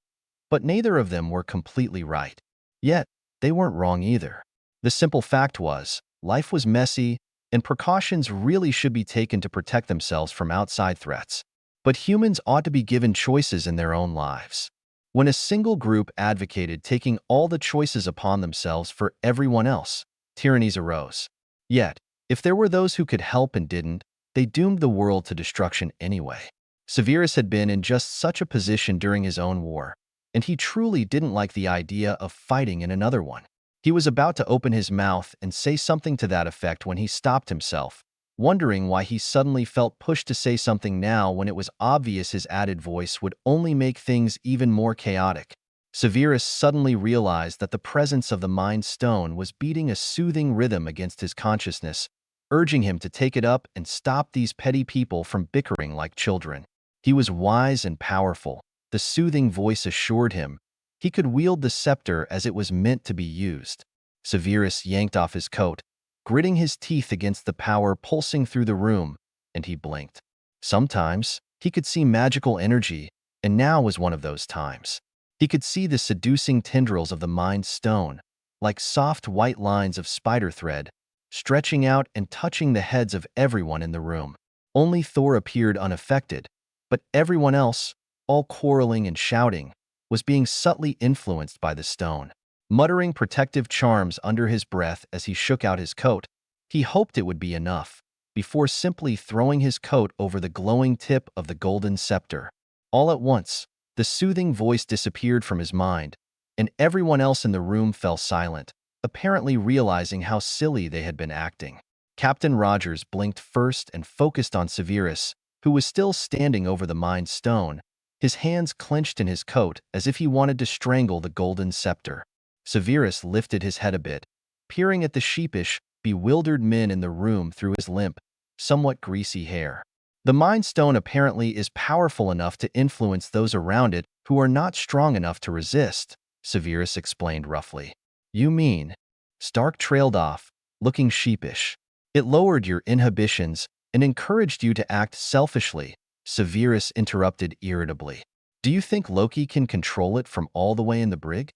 But neither of them were completely right. Yet, they weren't wrong either. The simple fact was, life was messy, and precautions really should be taken to protect themselves from outside threats. But humans ought to be given choices in their own lives. When a single group advocated taking all the choices upon themselves for everyone else, tyrannies arose. Yet, if there were those who could help and didn't, they doomed the world to destruction anyway. Severus had been in just such a position during his own war, and he truly didn't like the idea of fighting in another one. He was about to open his mouth and say something to that effect when he stopped himself, wondering why he suddenly felt pushed to say something now when it was obvious his added voice would only make things even more chaotic. Severus suddenly realized that the presence of the Mind Stone was beating a soothing rhythm against his consciousness, urging him to take it up and stop these petty people from bickering like children. He was wise and powerful, the soothing voice assured him. He could wield the scepter as it was meant to be used. Severus yanked off his coat, gritting his teeth against the power pulsing through the room, and he blinked. Sometimes, he could see magical energy, and now was one of those times. He could see the seducing tendrils of the Mind Stone, like soft white lines of spider thread, stretching out and touching the heads of everyone in the room. Only Thor appeared unaffected, but everyone else, all quarreling and shouting, was being subtly influenced by the stone. Muttering protective charms under his breath as he shook out his coat, he hoped it would be enough, before simply throwing his coat over the glowing tip of the golden scepter. All at once, the soothing voice disappeared from his mind, and everyone else in the room fell silent, apparently realizing how silly they had been acting. Captain Rogers blinked first and focused on Severus, who was still standing over the Mind Stone, his hands clenched in his coat as if he wanted to strangle the golden scepter. Severus lifted his head a bit, peering at the sheepish, bewildered men in the room through his limp, somewhat greasy hair. The Mind Stone apparently is powerful enough to influence those around it who are not strong enough to resist, Severus explained roughly. You mean? Stark trailed off, looking sheepish. It lowered your inhibitions and encouraged you to act selfishly, Severus interrupted irritably. Do you think Loki can control it from all the way in the brig?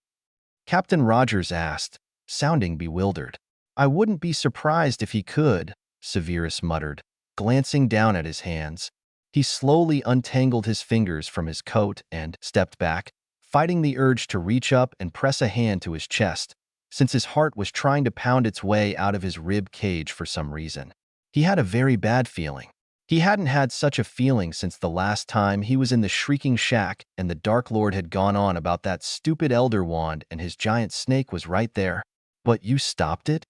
Captain Rogers asked, sounding bewildered. I wouldn't be surprised if he could, Severus muttered, glancing down at his hands. He slowly untangled his fingers from his coat and stepped back, fighting the urge to reach up and press a hand to his chest, since his heart was trying to pound its way out of his rib cage for some reason. He had a very bad feeling. He hadn't had such a feeling since the last time he was in the Shrieking Shack and the Dark Lord had gone on about that stupid Elder Wand and his giant snake was right there. But you stopped it?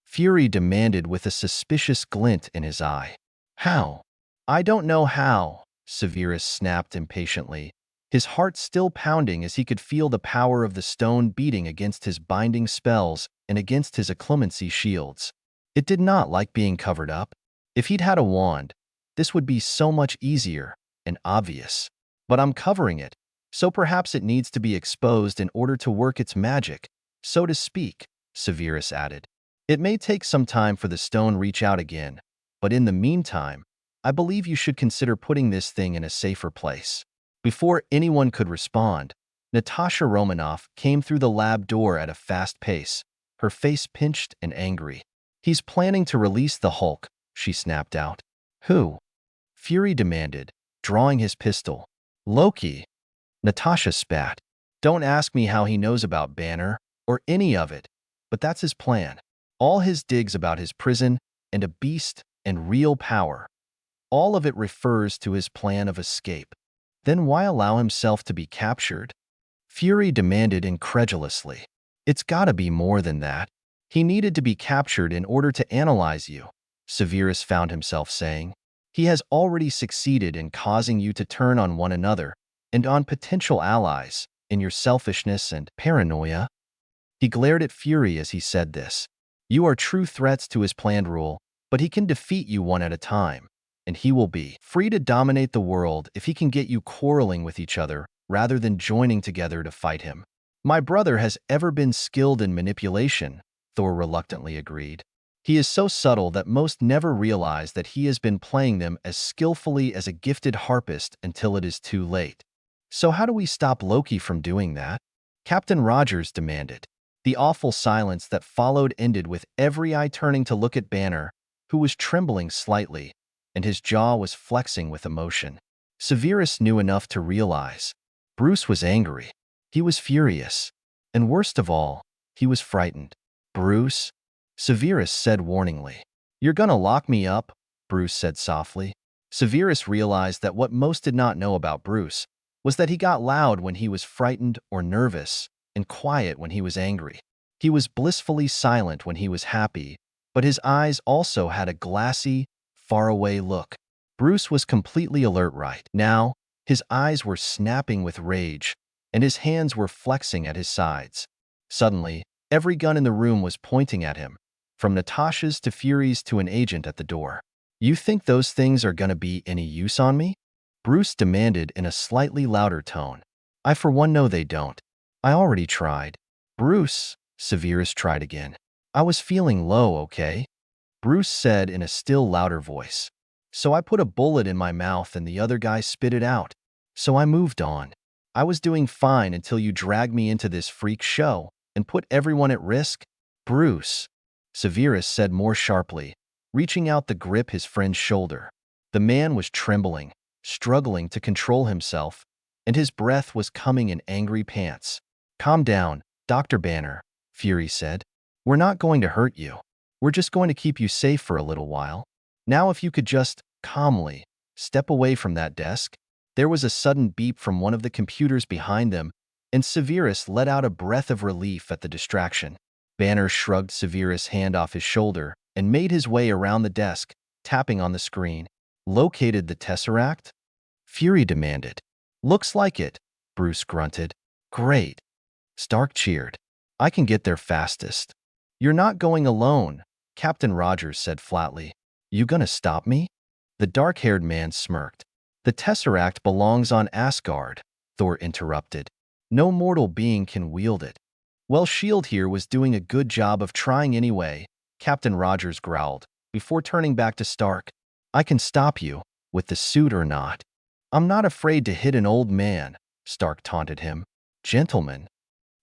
Fury demanded with a suspicious glint in his eye. How? I don't know how, Severus snapped impatiently, his heart still pounding as he could feel the power of the stone beating against his binding spells and against his occlumency shields. It did not like being covered up. If he'd had a wand, this would be so much easier and obvious. But I'm covering it, so perhaps it needs to be exposed in order to work its magic, so to speak, Severus added. It may take some time for the stone reach out again, but in the meantime, I believe you should consider putting this thing in a safer place. Before anyone could respond, Natasha Romanoff came through the lab door at a fast pace, her face pinched and angry. He's planning to release the Hulk, she snapped out. Who? Fury demanded, drawing his pistol. Loki. Natasha spat. Don't ask me how he knows about Banner, or any of it, but that's his plan. All his digs about his prison and a beast and real power. All of it refers to his plan of escape. Then why allow himself to be captured? Fury demanded incredulously. It's gotta be more than that. He needed to be captured in order to analyze you, Severus found himself saying. He has already succeeded in causing you to turn on one another and on potential allies in your selfishness and paranoia. He glared at Fury as he said this. You are true threats to his planned rule, but he can defeat you one at a time, and he will be free to dominate the world if he can get you quarreling with each other rather than joining together to fight him. My brother has ever been skilled in manipulation, Thor reluctantly agreed. He is so subtle that most never realize that he has been playing them as skillfully as a gifted harpist until it is too late. So how do we stop Loki from doing that? Captain Rogers demanded. The awful silence that followed ended with every eye turning to look at Banner, who was trembling slightly, and his jaw was flexing with emotion. Severus knew enough to realize. Bruce was angry. He was furious. And worst of all, he was frightened. Bruce? Severus said warningly. You're gonna lock me up? Bruce said softly. Severus realized that what most did not know about Bruce was that he got loud when he was frightened or nervous, and quiet when he was angry. He was blissfully silent when he was happy, but his eyes also had a glassy, faraway look. Bruce was completely alert right now. His eyes were snapping with rage, and his hands were flexing at his sides. Suddenly, every gun in the room was pointing at him, from Natasha's to Fury's to an agent at the door. You think those things are gonna be any use on me? Bruce demanded in a slightly louder tone. I for one know they don't. I already tried. Bruce, Severus tried again. I was feeling low, okay? Bruce said in a still louder voice. So I put a bullet in my mouth and the other guy spit it out. So I moved on. I was doing fine until you dragged me into this freak show and put everyone at risk. Bruce, Severus said more sharply, reaching out to grip his friend's shoulder. The man was trembling, struggling to control himself, and his breath was coming in angry pants. Calm down, Dr. Banner, Fury said. We're not going to hurt you. We're just going to keep you safe for a little while. Now if you could just, calmly, step away from that desk. There was a sudden beep from one of the computers behind them, and Severus let out a breath of relief at the distraction. Banner shrugged Severus' hand off his shoulder and made his way around the desk, tapping on the screen. Located the Tesseract? Fury demanded. Looks like it, Bruce grunted. Great. Stark cheered. I can get there fastest. You're not going alone, Captain Rogers said flatly. You gonna stop me? The dark-haired man smirked. The Tesseract belongs on Asgard, Thor interrupted. No mortal being can wield it. Well, S.H.I.E.L.D. here was doing a good job of trying anyway, Captain Rogers growled, before turning back to Stark. I can stop you, with the suit or not. I'm not afraid to hit an old man, Stark taunted him. Gentlemen.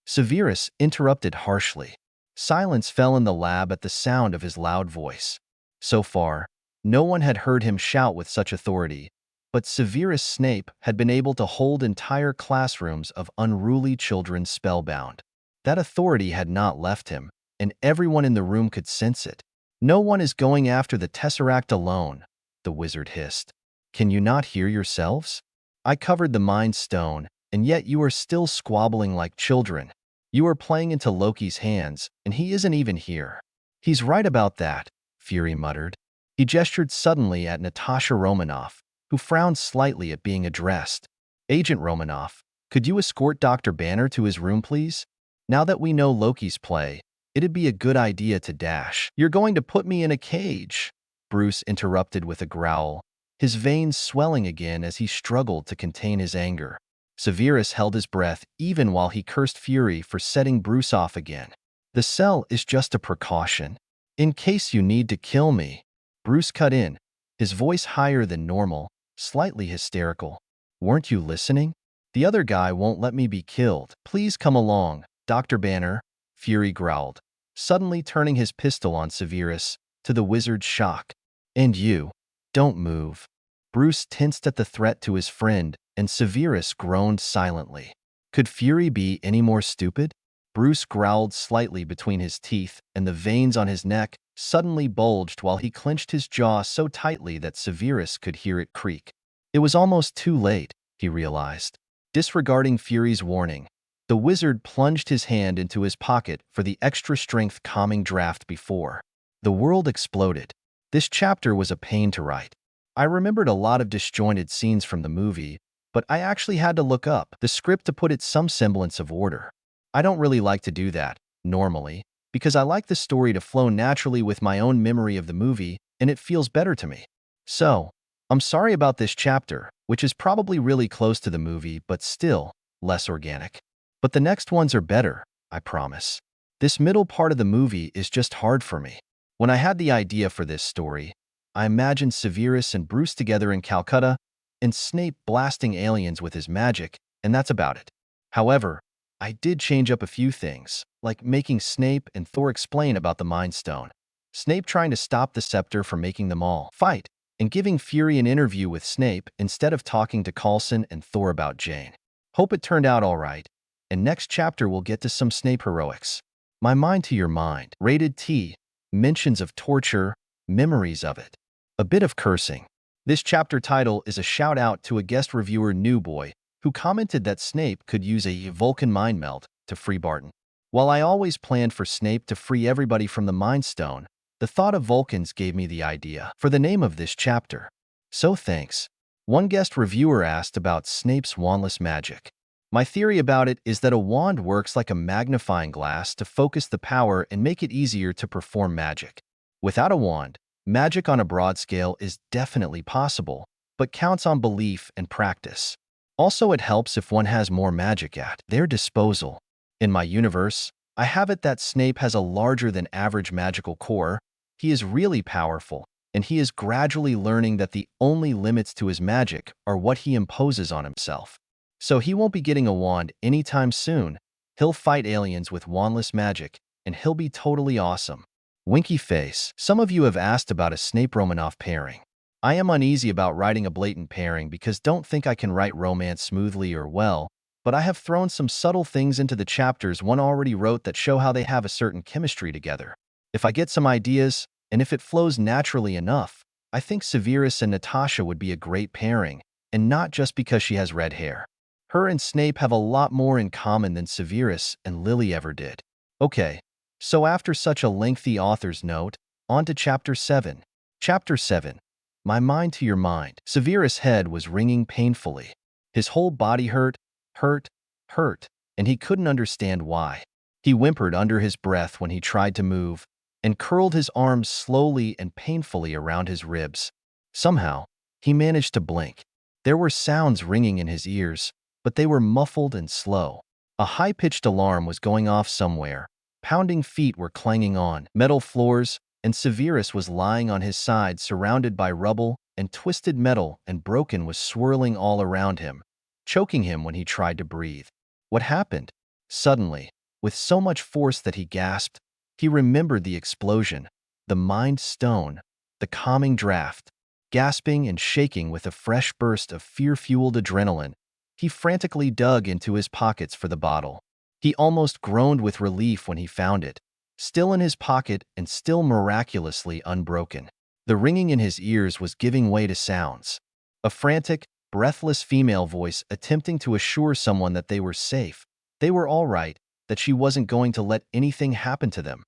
Severus interrupted harshly. Silence fell in the lab at the sound of his loud voice. So far, no one had heard him shout with such authority, but Severus Snape had been able to hold entire classrooms of unruly children spellbound. That authority had not left him, and everyone in the room could sense it. No one is going after the Tesseract alone, the wizard hissed. Can you not hear yourselves? I covered the Mind Stone, and yet you are still squabbling like children. You are playing into Loki's hands, and he isn't even here. He's right about that, Fury muttered. He gestured suddenly at Natasha Romanoff, who frowned slightly at being addressed. Agent Romanoff, could you escort Dr. Banner to his room, please? Now that we know Loki's play, it'd be a good idea to dash. You're going to put me in a cage, Bruce interrupted with a growl, his veins swelling again as he struggled to contain his anger. Severus held his breath even while he cursed Fury for setting Bruce off again. The cell is just a precaution. In case you need to kill me. Bruce cut in, his voice higher than normal, slightly hysterical. Weren't you listening? The other guy won't let me be killed. Please come along, Dr. Banner, Fury growled, suddenly turning his pistol on Severus, to the wizard's shock. And you, don't move. Bruce tensed at the threat to his friend, and Severus groaned silently. Could Fury be any more stupid? Bruce growled slightly between his teeth, and the veins on his neck suddenly bulged while he clenched his jaw so tightly that Severus could hear it creak. It was almost too late, he realized. Disregarding Fury's warning, the wizard plunged his hand into his pocket for the extra-strength calming draft before. The world exploded. This chapter was a pain to write. I remembered a lot of disjointed scenes from the movie, but I actually had to look up the script to put it some semblance of order. I don't really like to do that, normally, because I like the story to flow naturally with my own memory of the movie, and it feels better to me. So, I'm sorry about this chapter, which is probably really close to the movie, but still less organic. But the next ones are better, I promise. This middle part of the movie is just hard for me. When I had the idea for this story, I imagined Severus and Bruce together in Calcutta, and Snape blasting aliens with his magic, and that's about it. However, I did change up a few things, like making Snape and Thor explain about the Mind Stone, Snape trying to stop the Scepter from making them all fight, and giving Fury an interview with Snape instead of talking to Coulson and Thor about Jane. Hope it turned out all right, and next chapter we'll get to some Snape heroics. My Mind to Your Mind, rated T, mentions of torture, memories of it. A bit of cursing. This chapter title is a shout-out to a guest reviewer Newboy, who commented that Snape could use a Vulcan mind melt to free Barton. While I always planned for Snape to free everybody from the Mind Stone, the thought of Vulcans gave me the idea for the name of this chapter. So thanks. One guest reviewer asked about Snape's wandless magic. My theory about it is that a wand works like a magnifying glass to focus the power and make it easier to perform magic. Without a wand, magic on a broad scale is definitely possible, but counts on belief and practice. Also, it helps if one has more magic at their disposal. In my universe, I have it that Snape has a larger than average magical core. He is really powerful, and he is gradually learning that the only limits to his magic are what he imposes on himself. So he won't be getting a wand anytime soon. He'll fight aliens with wandless magic, and he'll be totally awesome. Winky face. Some of you have asked about a Snape Romanoff pairing. I am uneasy about writing a blatant pairing because don't think I can write romance smoothly or well, but I have thrown some subtle things into the chapters one already wrote that show how they have a certain chemistry together. If I get some ideas, and if it flows naturally enough, I think Severus and Natasha would be a great pairing, and not just because she has red hair. Her and Snape have a lot more in common than Severus and Lily ever did. Okay, so after such a lengthy author's note, on to Chapter 7. Chapter 7. My Mind to Your Mind. Severus' head was ringing painfully. His whole body hurt, and he couldn't understand why. He whimpered under his breath when he tried to move, and curled his arms slowly and painfully around his ribs. Somehow, he managed to blink. There were sounds ringing in his ears, but they were muffled and slow. A high-pitched alarm was going off somewhere. Pounding feet were clanging on metal floors, and Severus was lying on his side surrounded by rubble, and twisted metal and broken was swirling all around him, choking him when he tried to breathe. What happened? Suddenly, with so much force that he gasped, he remembered the explosion, the Mind Stone, the calming draft. Gasping and shaking with a fresh burst of fear-fueled adrenaline, he frantically dug into his pockets for the bottle. He almost groaned with relief when he found it, still in his pocket and still miraculously unbroken. The ringing in his ears was giving way to sounds. A frantic, breathless female voice attempting to assure someone that they were safe, they were all right, that she wasn't going to let anything happen to them.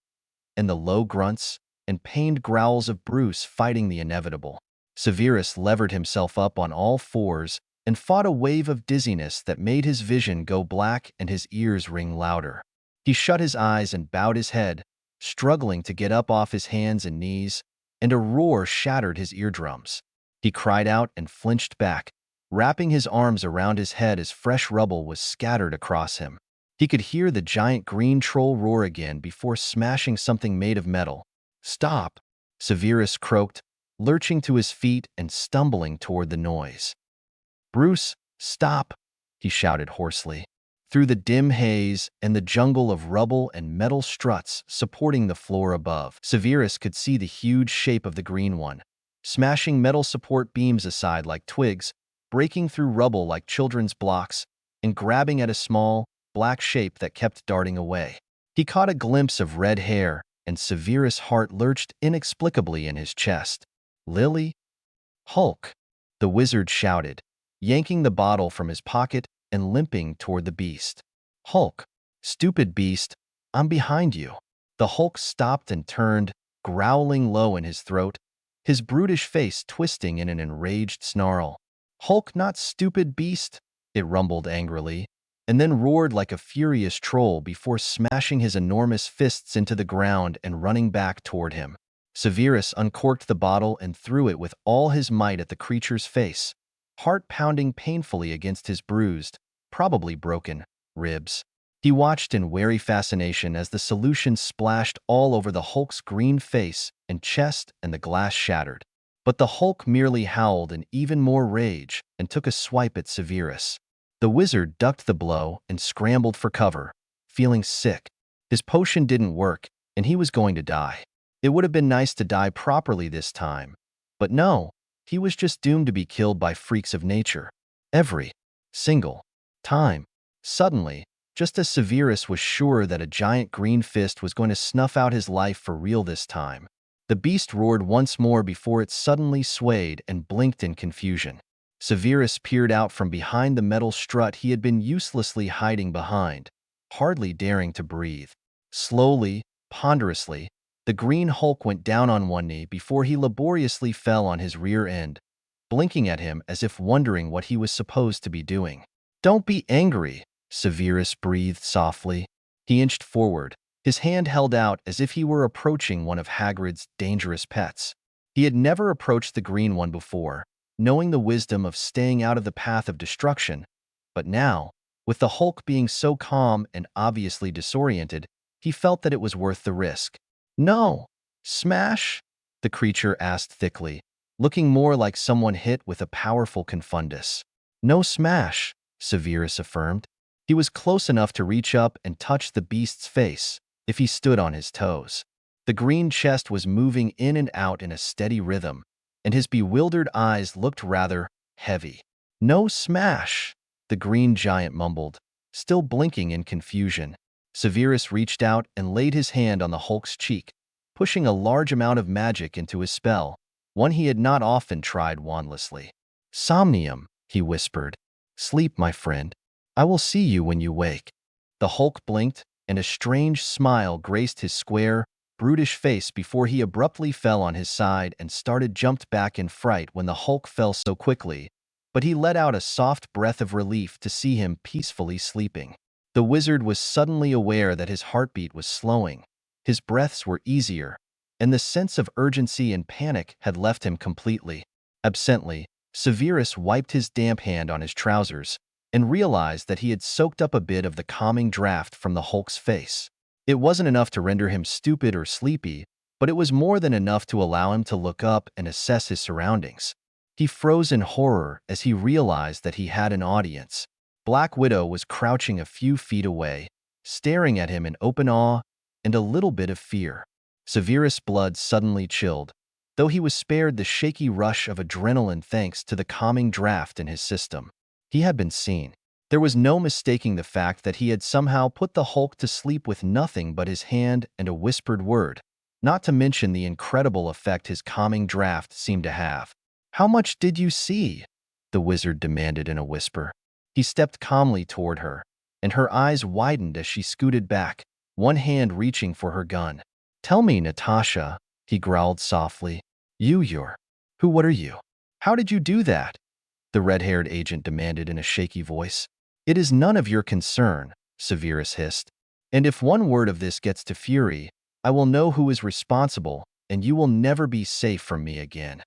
And the low grunts, and pained growls of Bruce fighting the inevitable. Severus levered himself up on all fours and fought a wave of dizziness that made his vision go black and his ears ring louder. He shut his eyes and bowed his head, struggling to get up off his hands and knees, and a roar shattered his eardrums. He cried out and flinched back, wrapping his arms around his head as fresh rubble was scattered across him. He could hear the giant green troll roar again before smashing something made of metal. "Stop!" Severus croaked, lurching to his feet and stumbling toward the noise. "Bruce, stop!" he shouted hoarsely. Through the dim haze and the jungle of rubble and metal struts supporting the floor above, Severus could see the huge shape of the green one, smashing metal support beams aside like twigs, breaking through rubble like children's blocks, and grabbing at a small, black shape that kept darting away. He caught a glimpse of red hair, and Severus' heart lurched inexplicably in his chest. "Lily?" "Hulk!" the wizard shouted, yanking the bottle from his pocket and limping toward the beast. "Hulk, stupid beast, I'm behind you." The Hulk stopped and turned, growling low in his throat, his brutish face twisting in an enraged snarl. "Hulk, not stupid beast," it rumbled angrily, and then roared like a furious troll before smashing his enormous fists into the ground and running back toward him. Severus uncorked the bottle and threw it with all his might at the creature's face, heart pounding painfully against his bruised, probably broken, ribs. He watched in wary fascination as the solution splashed all over the Hulk's green face and chest and the glass shattered. But the Hulk merely howled in even more rage and took a swipe at Severus. The wizard ducked the blow and scrambled for cover, feeling sick. His potion didn't work, and he was going to die. It would have been nice to die properly this time, but no, he was just doomed to be killed by freaks of nature. Every single time. Suddenly, just as Severus was sure that a giant green fist was going to snuff out his life for real this time, the beast roared once more before it suddenly swayed and blinked in confusion. Severus peered out from behind the metal strut he had been uselessly hiding behind, hardly daring to breathe. Slowly, ponderously, the green Hulk went down on one knee before he laboriously fell on his rear end, blinking at him as if wondering what he was supposed to be doing. "Don't be angry," Severus breathed softly. He inched forward, his hand held out as if he were approaching one of Hagrid's dangerous pets. He had never approached the green one before, knowing the wisdom of staying out of the path of destruction, but now, with the Hulk being so calm and obviously disoriented, he felt that it was worth the risk. "No! Smash?" the creature asked thickly, looking more like someone hit with a powerful confundus. "No smash," Severus affirmed. He was close enough to reach up and touch the beast's face if he stood on his toes. The green chest was moving in and out in a steady rhythm, and his bewildered eyes looked rather heavy. "No smash," the green giant mumbled, still blinking in confusion. Severus reached out and laid his hand on the Hulk's cheek, pushing a large amount of magic into his spell, one he had not often tried wandlessly. "Somnium," he whispered. "Sleep, my friend. I will see you when you wake." The Hulk blinked, and a strange smile graced his square, brutish face before he abruptly fell on his side and jumped back in fright when the Hulk fell so quickly, but he let out a soft breath of relief to see him peacefully sleeping. The wizard was suddenly aware that his heartbeat was slowing, his breaths were easier, and the sense of urgency and panic had left him completely. Absently, Severus wiped his damp hand on his trousers and realized that he had soaked up a bit of the calming draft from the Hulk's face. It wasn't enough to render him stupid or sleepy, but it was more than enough to allow him to look up and assess his surroundings. He froze in horror as he realized that he had an audience. Black Widow was crouching a few feet away, staring at him in open awe and a little bit of fear. Severus' blood suddenly chilled, though he was spared the shaky rush of adrenaline thanks to the calming draft in his system. He had been seen. There was no mistaking the fact that he had somehow put the Hulk to sleep with nothing but his hand and a whispered word, not to mention the incredible effect his calming draft seemed to have. "How much did you see?" the wizard demanded in a whisper. He stepped calmly toward her, and her eyes widened as she scooted back, one hand reaching for her gun. "Tell me, Natasha," he growled softly. You're. Who, what are you? How did you do that? The red-haired agent demanded in a shaky voice. It is none of your concern, Severus hissed. And if one word of this gets to Fury, I will know who is responsible, and you will never be safe from me again.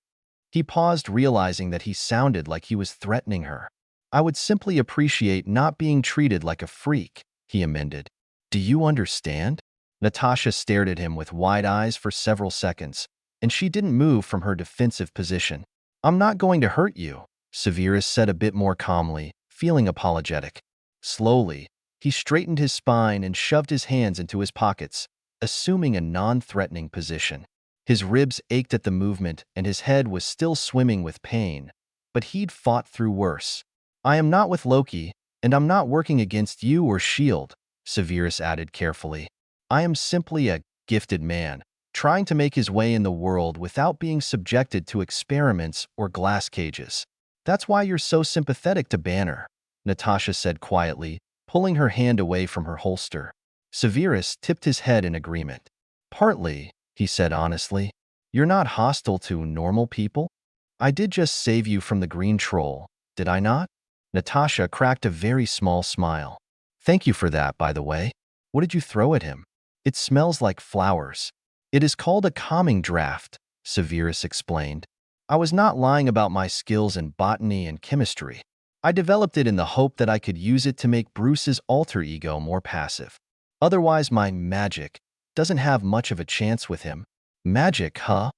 He paused, realizing that he sounded like he was threatening her. I would simply appreciate not being treated like a freak, he amended. Do you understand? Natasha stared at him with wide eyes for several seconds, and she didn't move from her defensive position. I'm not going to hurt you, Severus said a bit more calmly, feeling apologetic. Slowly, he straightened his spine and shoved his hands into his pockets, assuming a non-threatening position. His ribs ached at the movement and his head was still swimming with pain, but he'd fought through worse. I am not with Loki, and I'm not working against you or S.H.I.E.L.D., Severus added carefully. I am simply a gifted man, trying to make his way in the world without being subjected to experiments or glass cages. That's why you're so sympathetic to Banner, Natasha said quietly, pulling her hand away from her holster. Severus tipped his head in agreement. Partly, he said honestly. You're not hostile to normal people? I did just save you from the green troll, did I not? Natasha cracked a very small smile. Thank you for that, by the way. What did you throw at him? It smells like flowers. It is called a calming draft, Severus explained. I was not lying about my skills in botany and chemistry. I developed it in the hope that I could use it to make Bruce's alter ego more passive. Otherwise, my magic doesn't have much of a chance with him. Magic, huh?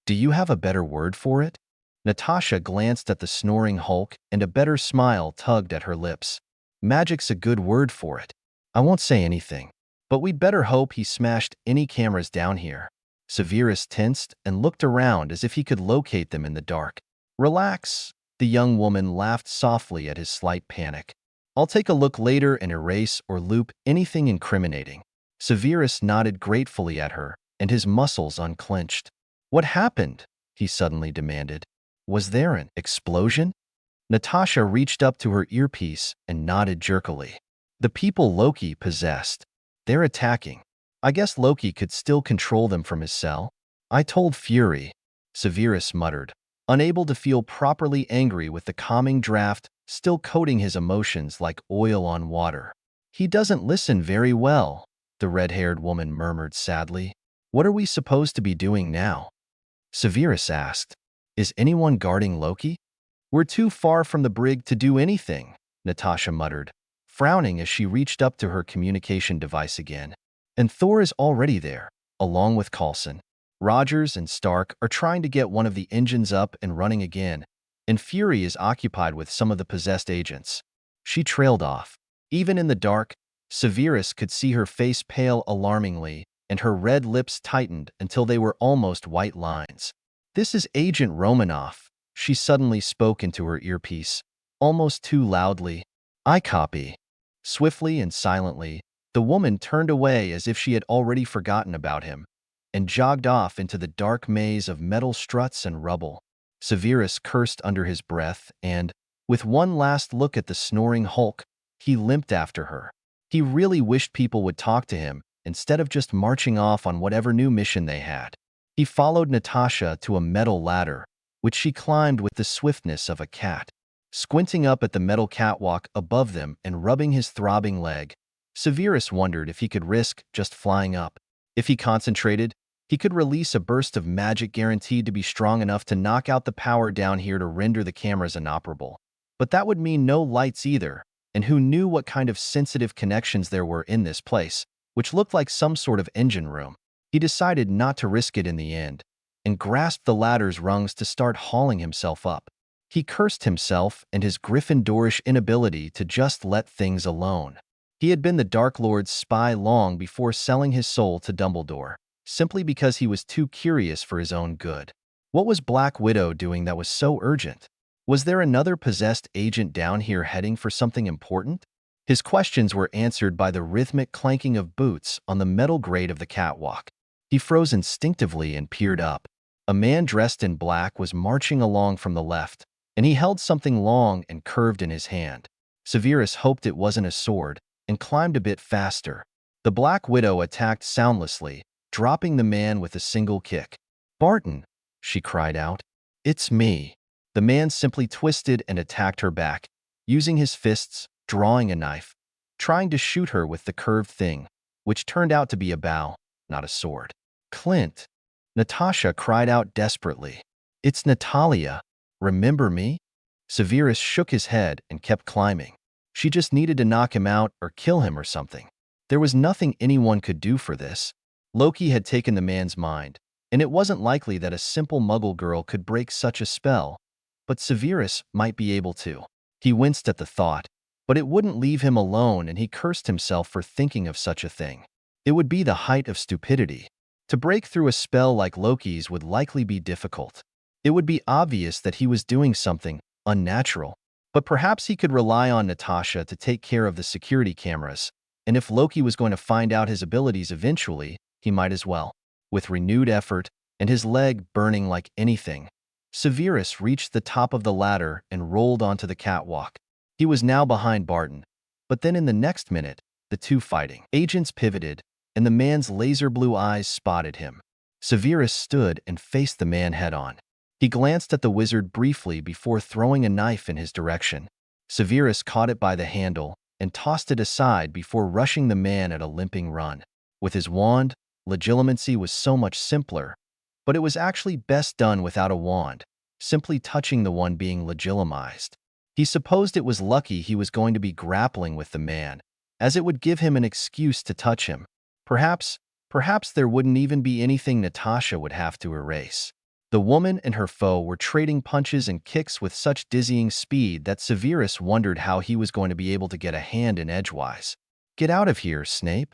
Do you have a better word for it? Natasha glanced at the snoring Hulk and a better smile tugged at her lips. Magic's a good word for it. I won't say anything, but we'd better hope he smashed any cameras down here. Severus tensed and looked around as if he could locate them in the dark. Relax, the young woman laughed softly at his slight panic. I'll take a look later and erase or loop anything incriminating. Severus nodded gratefully at her, and his muscles unclenched. What happened? He suddenly demanded. Was there an explosion? Natasha reached up to her earpiece and nodded jerkily. The people Loki possessed. They're attacking. I guess Loki could still control them from his cell. I told Fury, Severus muttered, unable to feel properly angry with the calming draft still coating his emotions like oil on water. He doesn't listen very well, the red-haired woman murmured sadly. What are we supposed to be doing now? Severus asked. Is anyone guarding Loki? We're too far from the brig to do anything, Natasha muttered, frowning as she reached up to her communication device again. And Thor is already there, along with Coulson. Rogers and Stark are trying to get one of the engines up and running again, and Fury is occupied with some of the possessed agents. She trailed off. Even in the dark, Severus could see her face pale alarmingly, and her red lips tightened until they were almost white lines. This is Agent Romanoff, she suddenly spoke into her earpiece, almost too loudly. I copy. Swiftly and silently, the woman turned away as if she had already forgotten about him, and jogged off into the dark maze of metal struts and rubble. Severus cursed under his breath and, with one last look at the snoring Hulk, he limped after her. He really wished people would talk to him instead of just marching off on whatever new mission they had. He followed Natasha to a metal ladder, which she climbed with the swiftness of a cat. Squinting up at the metal catwalk above them and rubbing his throbbing leg, Severus wondered if he could risk just flying up. If he concentrated, he could release a burst of magic guaranteed to be strong enough to knock out the power down here to render the cameras inoperable. But that would mean no lights either, and who knew what kind of sensitive connections there were in this place, which looked like some sort of engine room. He decided not to risk it in the end, and grasped the ladder's rungs to start hauling himself up. He cursed himself and his Gryffindorish inability to just let things alone. He had been the Dark Lord's spy long before selling his soul to Dumbledore, simply because he was too curious for his own good. What was Black Widow doing that was so urgent? Was there another possessed agent down here heading for something important? His questions were answered by the rhythmic clanking of boots on the metal grate of the catwalk. He froze instinctively and peered up. A man dressed in black was marching along from the left, and he held something long and curved in his hand. Severus hoped it wasn't a sword, and climbed a bit faster. The Black Widow attacked soundlessly, dropping the man with a single kick. "Barton," she cried out. "It's me." The man simply twisted and attacked her back, using his fists, drawing a knife, trying to shoot her with the curved thing, which turned out to be a bow, not a sword. "Clint!" Natasha cried out desperately. "It's Natalia. Remember me?" Severus shook his head and kept climbing. She just needed to knock him out or kill him or something. There was nothing anyone could do for this. Loki had taken the man's mind, and it wasn't likely that a simple muggle girl could break such a spell, but Severus might be able to. He winced at the thought, but it wouldn't leave him alone, and he cursed himself for thinking of such a thing. It would be the height of stupidity. To break through a spell like Loki's would likely be difficult. It would be obvious that he was doing something unnatural, but perhaps he could rely on Natasha to take care of the security cameras, and if Loki was going to find out his abilities eventually, he might as well. With renewed effort, and his leg burning like anything, Severus reached the top of the ladder and rolled onto the catwalk. He was now behind Barton, but then in the next minute, the two fighting agents pivoted, and the man's laser-blue eyes spotted him. Severus stood and faced the man head-on. He glanced at the wizard briefly before throwing a knife in his direction. Severus caught it by the handle and tossed it aside before rushing the man at a limping run. With his wand, legilimency was so much simpler, but it was actually best done without a wand, simply touching the one being legilimized. He supposed it was lucky he was going to be grappling with the man, as it would give him an excuse to touch him. Perhaps there wouldn't even be anything Natasha would have to erase. The woman and her foe were trading punches and kicks with such dizzying speed that Severus wondered how he was going to be able to get a hand in edgewise. "Get out of here, Snape!"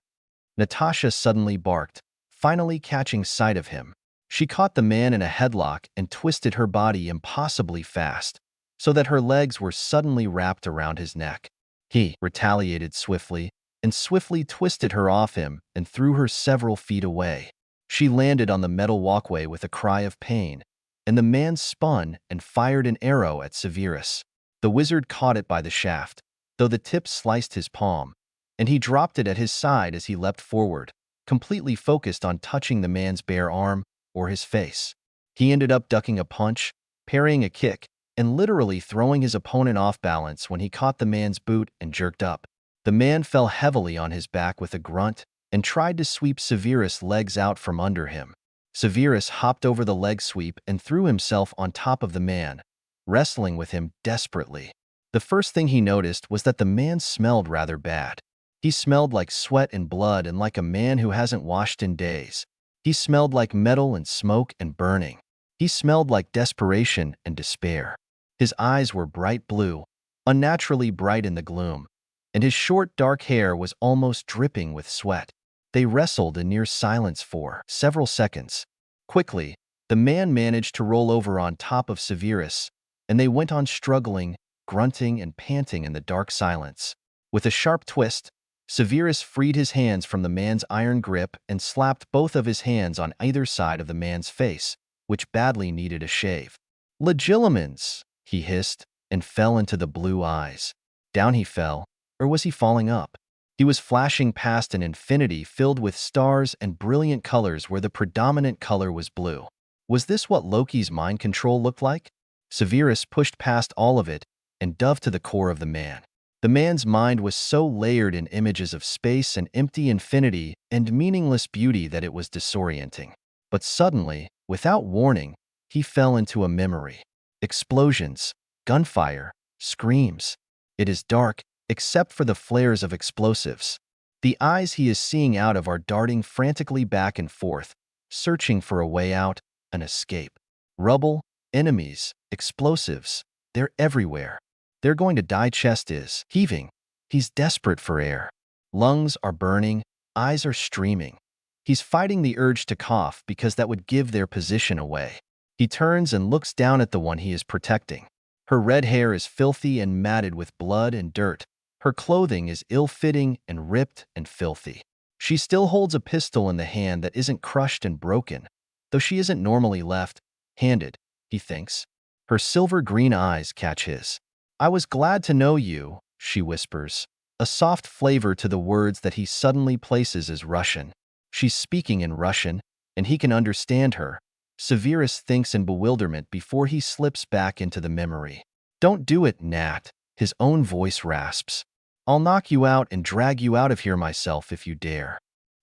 Natasha suddenly barked, finally catching sight of him. She caught the man in a headlock and twisted her body impossibly fast, so that her legs were suddenly wrapped around his neck. He retaliated swiftly, and swiftly twisted her off him and threw her several feet away. She landed on the metal walkway with a cry of pain, and the man spun and fired an arrow at Severus. The wizard caught it by the shaft, though the tip sliced his palm, and he dropped it at his side as he leapt forward, completely focused on touching the man's bare arm or his face. He ended up ducking a punch, parrying a kick, and literally throwing his opponent off balance when he caught the man's boot and jerked up. The man fell heavily on his back with a grunt and tried to sweep Severus' legs out from under him. Severus hopped over the leg sweep and threw himself on top of the man, wrestling with him desperately. The first thing he noticed was that the man smelled rather bad. He smelled like sweat and blood and like a man who hasn't washed in days. He smelled like metal and smoke and burning. He smelled like desperation and despair. His eyes were bright blue, unnaturally bright in the gloom, and his short dark hair was almost dripping with sweat. They wrestled in near silence for several seconds. Quickly, the man managed to roll over on top of Severus, and they went on struggling, grunting and panting in the dark silence. With a sharp twist, Severus freed his hands from the man's iron grip and slapped both of his hands on either side of the man's face, which badly needed a shave. "Legilimens!" he hissed, and fell into the blue eyes. Down he fell, or was he falling up? He was flashing past an infinity filled with stars and brilliant colors where the predominant color was blue. Was this what Loki's mind control looked like? Severus pushed past all of it and dove to the core of the man. The man's mind was so layered in images of space and empty infinity and meaningless beauty that it was disorienting. But suddenly, without warning, he fell into a memory. Explosions, gunfire, screams. It is dark, except for the flares of explosives. The eyes he is seeing out of are darting frantically back and forth, searching for a way out, an escape. Rubble, enemies, explosives, they're everywhere. They're going to die. Chest is heaving. He's desperate for air. Lungs are burning, eyes are streaming. He's fighting the urge to cough because that would give their position away. He turns and looks down at the one he is protecting. Her red hair is filthy and matted with blood and dirt. Her clothing is ill-fitting and ripped and filthy. She still holds a pistol in the hand that isn't crushed and broken, though she isn't normally left-handed, he thinks. Her silver-green eyes catch his. "I was glad to know you," she whispers, a soft flavor to the words that he suddenly places as Russian. She's speaking in Russian, and he can understand her, Severus thinks in bewilderment before he slips back into the memory. Don't do it, Nat, his own voice rasps. I'll knock you out and drag you out of here myself if you dare.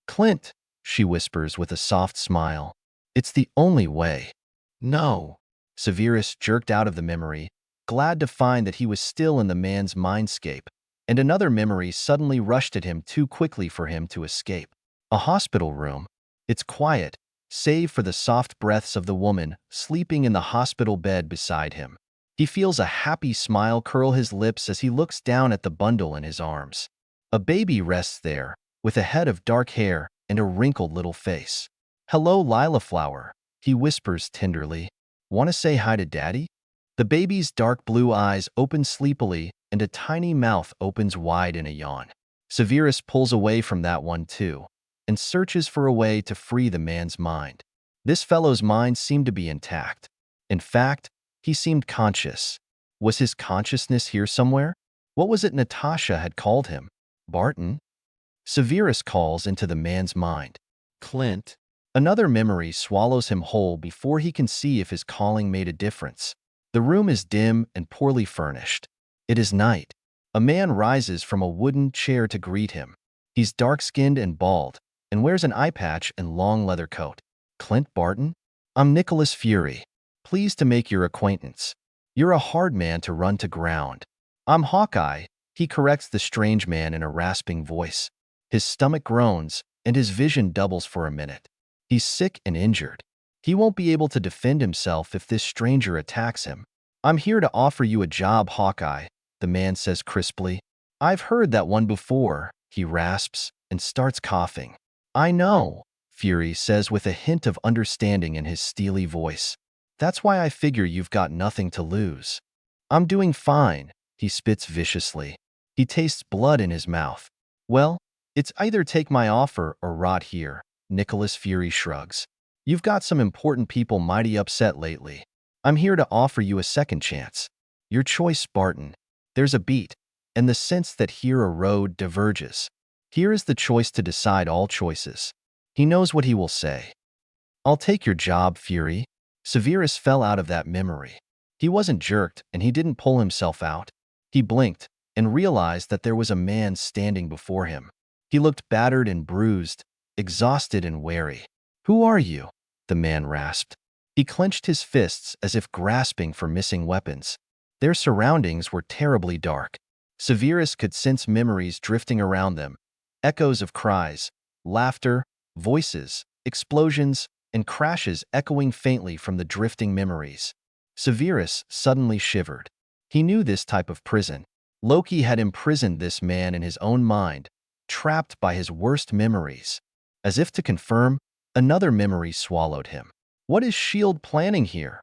Clint, she whispers with a soft smile. It's the only way. No. Severus jerked out of the memory, glad to find that he was still in the man's mindscape, and another memory suddenly rushed at him too quickly for him to escape. A hospital room. It's quiet, save for the soft breaths of the woman sleeping in the hospital bed beside him. He feels a happy smile curl his lips as he looks down at the bundle in his arms. A baby rests there, with a head of dark hair and a wrinkled little face. Hello, Lila Flower, he whispers tenderly. Want to say hi to Daddy? The baby's dark blue eyes open sleepily and a tiny mouth opens wide in a yawn. Severus pulls away from that one too, and searches for a way to free the man's mind. This fellow's mind seemed to be intact. In fact, he seemed conscious. Was his consciousness here somewhere? What was it Natasha had called him? Barton? Severus calls into the man's mind. Clint? Another memory swallows him whole before he can see if his calling made a difference. The room is dim and poorly furnished. It is night. A man rises from a wooden chair to greet him. He's dark-skinned and bald, and wears an eye patch and long leather coat. Clint Barton? I'm Nicholas Fury. Pleased to make your acquaintance. You're a hard man to run to ground. I'm Hawkeye, he corrects the strange man in a rasping voice. His stomach groans, and his vision doubles for a minute. He's sick and injured. He won't be able to defend himself if this stranger attacks him. I'm here to offer you a job, Hawkeye, the man says crisply. I've heard that one before, he rasps, and starts coughing. I know, Fury says with a hint of understanding in his steely voice. That's why I figure you've got nothing to lose. I'm doing fine, he spits viciously. He tastes blood in his mouth. Well, it's either take my offer or rot here, Nicholas Fury shrugs. You've got some important people mighty upset lately. I'm here to offer you a second chance. Your choice, Barton. There's a beat, and the sense that here a road diverges. Here is the choice to decide all choices. He knows what he will say. I'll take your job, Fury. Severus fell out of that memory. He wasn't jerked, and he didn't pull himself out. He blinked and realized that there was a man standing before him. He looked battered and bruised, exhausted and weary. Who are you? The man rasped. He clenched his fists as if grasping for missing weapons. Their surroundings were terribly dark. Severus could sense memories drifting around them, echoes of cries, laughter, voices, explosions, and crashes echoing faintly from the drifting memories. Severus suddenly shivered. He knew this type of prison. Loki had imprisoned this man in his own mind, trapped by his worst memories. As if to confirm, another memory swallowed him. What is S.H.I.E.L.D. planning here?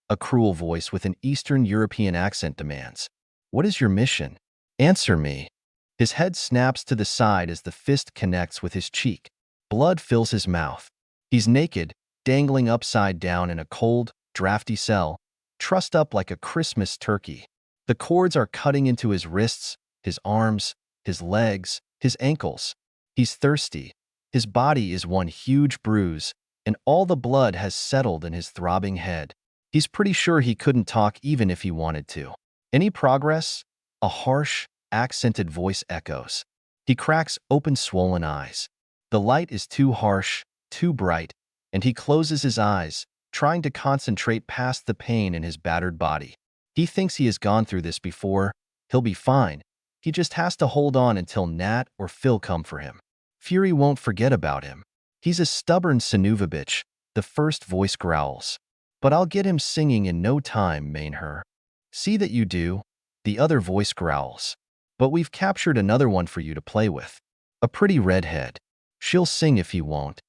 A cruel voice with an Eastern European accent demands. What is your mission? Answer me. His head snaps to the side as the fist connects with his cheek. Blood fills his mouth. He's naked, dangling upside down in a cold, drafty cell, trussed up like a Christmas turkey. The cords are cutting into his wrists, his arms, his legs, his ankles. He's thirsty. His body is one huge bruise, and all the blood has settled in his throbbing head. He's pretty sure he couldn't talk even if he wanted to. Any progress? A harsh, accented voice echoes. He cracks open swollen eyes. The light is too harsh, too bright, and he closes his eyes, trying to concentrate past the pain in his battered body. He thinks he has gone through this before. He'll be fine. He just has to hold on until Nat or Phil come for him. Fury won't forget about him. He's a stubborn Sanuvovich, the first voice growls. But I'll get him singing in no time, Mainher. See that you do, the other voice growls. But we've captured another one for you to play with. A pretty redhead. She'll sing if he won't.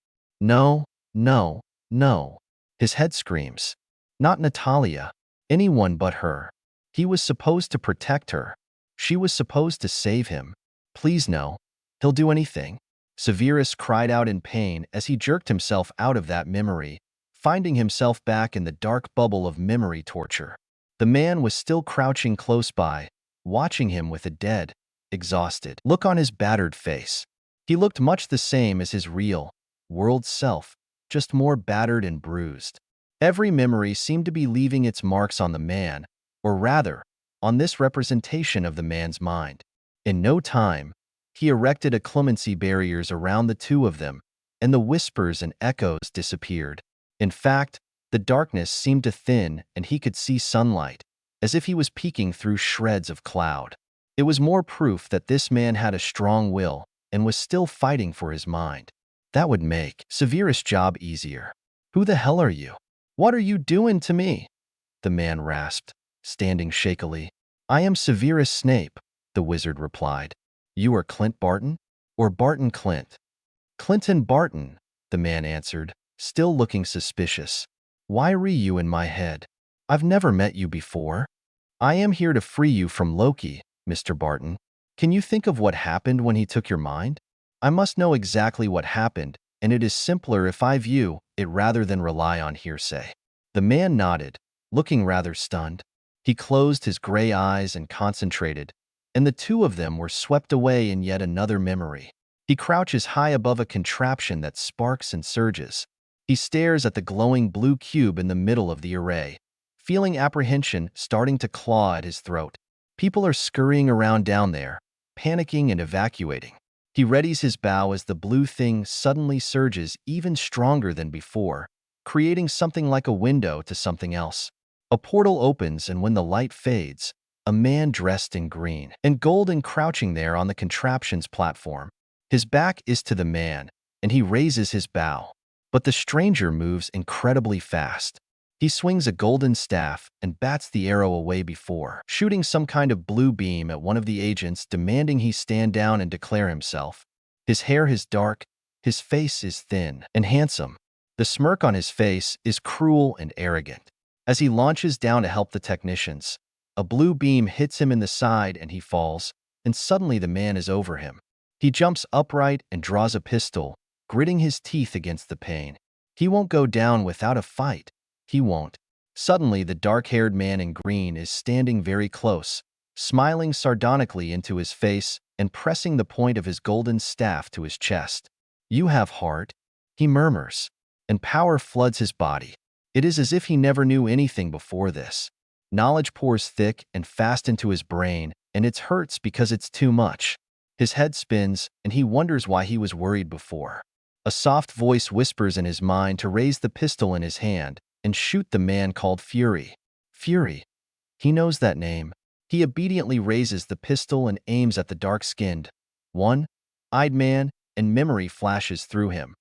No, no, no. His head screams. Not Natalia. Anyone but her. He was supposed to protect her. She was supposed to save him. Please no. He'll do anything. Severus cried out in pain as he jerked himself out of that memory, finding himself back in the dark bubble of memory torture. The man was still crouching close by, watching him with a dead, exhausted look on his battered face. He looked much the same as his real, world self, just more battered and bruised. Every memory seemed to be leaving its marks on the man, or rather, on this representation of the man's mind. In no time, he erected a clemency barriers around the two of them, and the whispers and echoes disappeared. In fact, the darkness seemed to thin and he could see sunlight, as if he was peeking through shreds of cloud. It was more proof that this man had a strong will and was still fighting for his mind. That would make Severus' job easier. "Who the hell are you? What are you doing to me?" the man rasped, standing shakily. "I am Severus Snape," the wizard replied. "You are Clint Barton? Or Barton Clint?" "Clinton Barton," the man answered, still looking suspicious. "Why re you in my head? I've never met you before." "I am here to free you from Loki, Mr. Barton. Can you think of what happened when he took your mind?" "I must know exactly what happened, and it is simpler if I view it rather than rely on hearsay." The man nodded, looking rather stunned. He closed his gray eyes and concentrated, and the two of them were swept away in yet another memory. He crouches high above a contraption that sparks and surges. He stares at the glowing blue cube in the middle of the array, feeling apprehension starting to claw at his throat. People are scurrying around down there, panicking and evacuating. He readies his bow as the blue thing suddenly surges even stronger than before, creating something like a window to something else. A portal opens, and when the light fades, a man dressed in green and gold and crouching there on the contraption's platform. His back is to the man, and he raises his bow. But the stranger moves incredibly fast. He swings a golden staff and bats the arrow away before shooting some kind of blue beam at one of the agents, demanding he stand down and declare himself. His hair is dark, his face is thin and handsome. The smirk on his face is cruel and arrogant. As he launches down to help the technicians, a blue beam hits him in the side and he falls, and suddenly the man is over him. He jumps upright and draws a pistol, gritting his teeth against the pain. He won't go down without a fight. He won't. Suddenly, the dark-haired man in green is standing very close, smiling sardonically into his face and pressing the point of his golden staff to his chest. "You have heart," he murmurs, and power floods his body. It is as if he never knew anything before this. Knowledge pours thick and fast into his brain, and it hurts because it's too much. His head spins, and he wonders why he was worried before. A soft voice whispers in his mind to raise the pistol in his hand and shoot the man called Fury. Fury. He knows that name. He obediently raises the pistol and aims at the dark-skinned, one-eyed man, and memory flashes through him.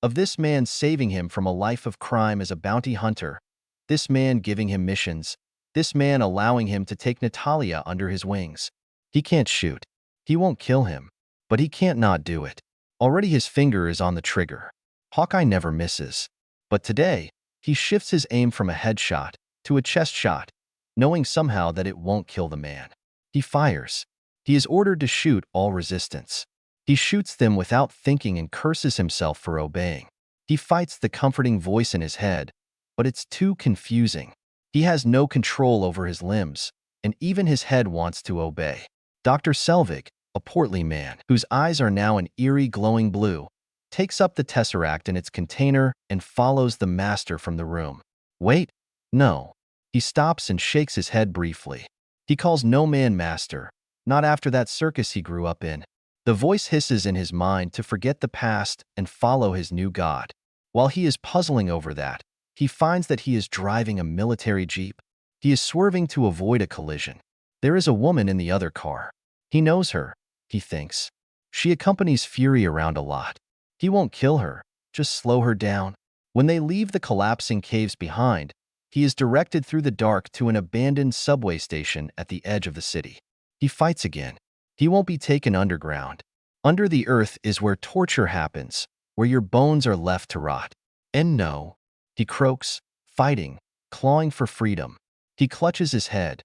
Of this man saving him from a life of crime as a bounty hunter, this man giving him missions, this man allowing him to take Natalia under his wings. He can't shoot. He won't kill him, but he can't not do it. Already his finger is on the trigger. Hawkeye never misses. But today, he shifts his aim from a headshot to a chest shot, knowing somehow that it won't kill the man. He fires. He is ordered to shoot all resistance. He shoots them without thinking and curses himself for obeying. He fights the comforting voice in his head, but it's too confusing. He has no control over his limbs, and even his head wants to obey. Dr. Selvig, a portly man, whose eyes are now an eerie glowing blue, takes up the tesseract in its container and follows the master from the room. "Wait, no." He stops and shakes his head briefly. He calls no man master, not after that circus he grew up in. The voice hisses in his mind to forget the past and follow his new god. While he is puzzling over that, he finds that he is driving a military jeep. He is swerving to avoid a collision. There is a woman in the other car. He knows her, he thinks. She accompanies Fury around a lot. He won't kill her, just slow her down. When they leave the collapsing caves behind, he is directed through the dark to an abandoned subway station at the edge of the city. He fights again. He won't be taken underground. Under the earth is where torture happens, where your bones are left to rot. And no, he croaks, fighting, clawing for freedom. He clutches his head.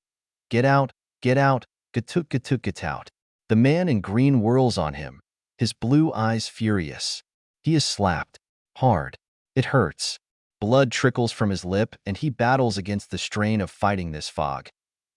Get out, get out, get out. The man in green whirls on him, his blue eyes furious. He is slapped. Hard. It hurts. Blood trickles from his lip, and he battles against the strain of fighting this fog.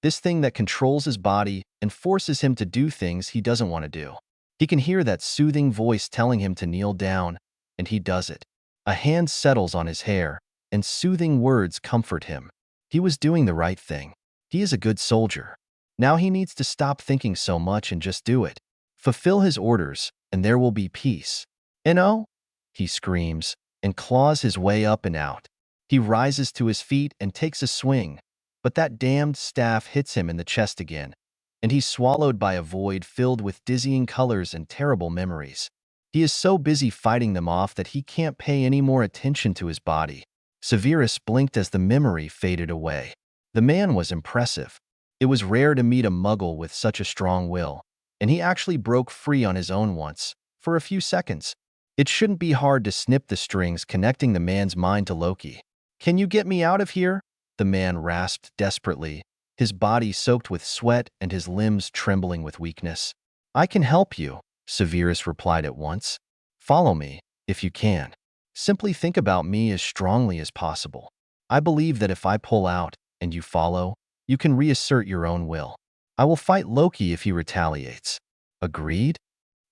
This thing that controls his body and forces him to do things he doesn't want to do. He can hear that soothing voice telling him to kneel down, and he does it. A hand settles on his hair, and soothing words comfort him. He was doing the right thing. He is a good soldier. Now he needs to stop thinking so much and just do it. Fulfill his orders, and there will be peace. "No!" he screams, and claws his way up and out. He rises to his feet and takes a swing, but that damned staff hits him in the chest again, and he's swallowed by a void filled with dizzying colors and terrible memories. He is so busy fighting them off that he can't pay any more attention to his body. Severus blinked as the memory faded away. The man was impressive. It was rare to meet a muggle with such a strong will, and he actually broke free on his own once, for a few seconds. It shouldn't be hard to snip the strings connecting the man's mind to Loki. "Can you get me out of here?" the man rasped desperately, his body soaked with sweat and his limbs trembling with weakness. "I can help you," Severus replied at once. "Follow me, if you can. Simply think about me as strongly as possible. I believe that if I pull out, and you follow, you can reassert your own will. I will fight Loki if he retaliates." "Agreed?"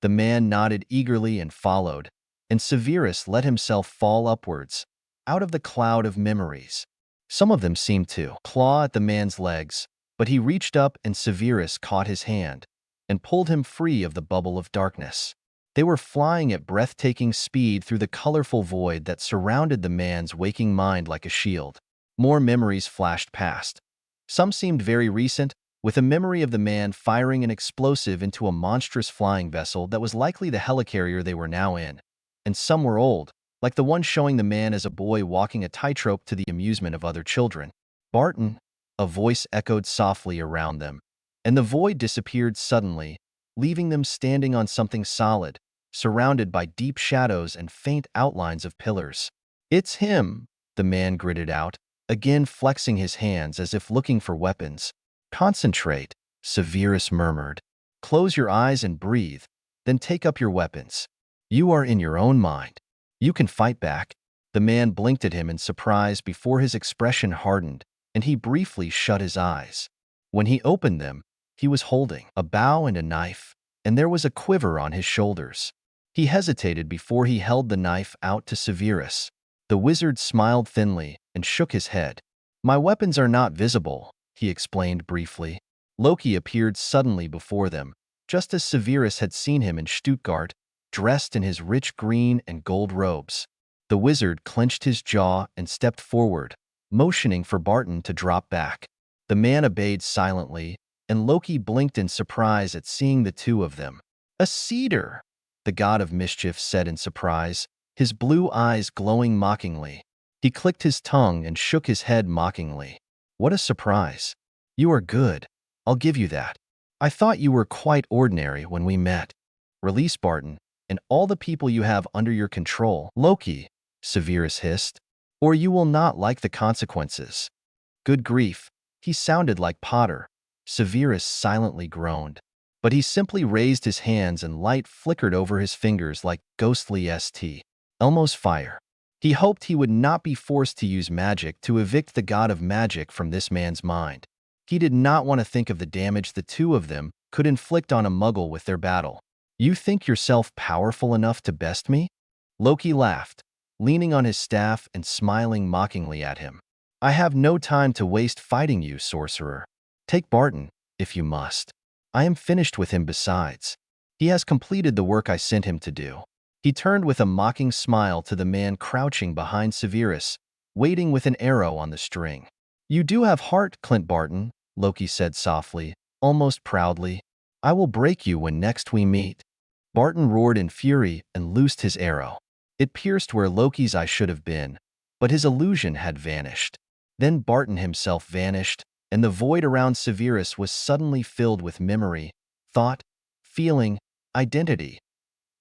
The man nodded eagerly and followed, and Severus let himself fall upwards, out of the cloud of memories. Some of them seemed to claw at the man's legs, but he reached up and Severus caught his hand and pulled him free of the bubble of darkness. They were flying at breathtaking speed through the colorful void that surrounded the man's waking mind like a shield. More memories flashed past. Some seemed very recent, with a memory of the man firing an explosive into a monstrous flying vessel that was likely the helicarrier they were now in. And some were old, like the one showing the man as a boy walking a tightrope to the amusement of other children. "Barton," a voice echoed softly around them, and the void disappeared suddenly, leaving them standing on something solid, surrounded by deep shadows and faint outlines of pillars. "It's him," the man gritted out, again flexing his hands as if looking for weapons. "Concentrate," Severus murmured. "Close your eyes and breathe, then take up your weapons. You are in your own mind. You can fight back." The man blinked at him in surprise before his expression hardened, and he briefly shut his eyes. When he opened them, he was holding a bow and a knife, and there was a quiver on his shoulders. He hesitated before he held the knife out to Severus. The wizard smiled thinly and shook his head. "My weapons are not visible," he explained briefly. Loki appeared suddenly before them, just as Severus had seen him in Stuttgart, dressed in his rich green and gold robes. The wizard clenched his jaw and stepped forward, motioning for Barton to drop back. The man obeyed silently, and Loki blinked in surprise at seeing the two of them. "A cedar," the god of mischief said in surprise, his blue eyes glowing mockingly. He clicked his tongue and shook his head mockingly. "What a surprise. You are good. I'll give you that. I thought you were quite ordinary when we met. Release Barton and all the people you have under your control, Loki," Severus hissed, "or you will not like the consequences." Good grief, he sounded like Potter. Severus silently groaned, but he simply raised his hands and light flickered over his fingers like ghostly Elmo's fire. He hoped he would not be forced to use magic to evict the god of magic from this man's mind. He did not want to think of the damage the two of them could inflict on a muggle with their battle. "You think yourself powerful enough to best me?" Loki laughed, leaning on his staff and smiling mockingly at him. "I have no time to waste fighting you, sorcerer. Take Barton, if you must. I am finished with him besides. He has completed the work I sent him to do." He turned with a mocking smile to the man crouching behind Severus, waiting with an arrow on the string. "You do have heart, Clint Barton," Loki said softly, almost proudly. "I will break you when next we meet." Barton roared in fury and loosed his arrow. It pierced where Loki's eye should have been, but his illusion had vanished. Then Barton himself vanished, and the void around Severus was suddenly filled with memory, thought, feeling, identity.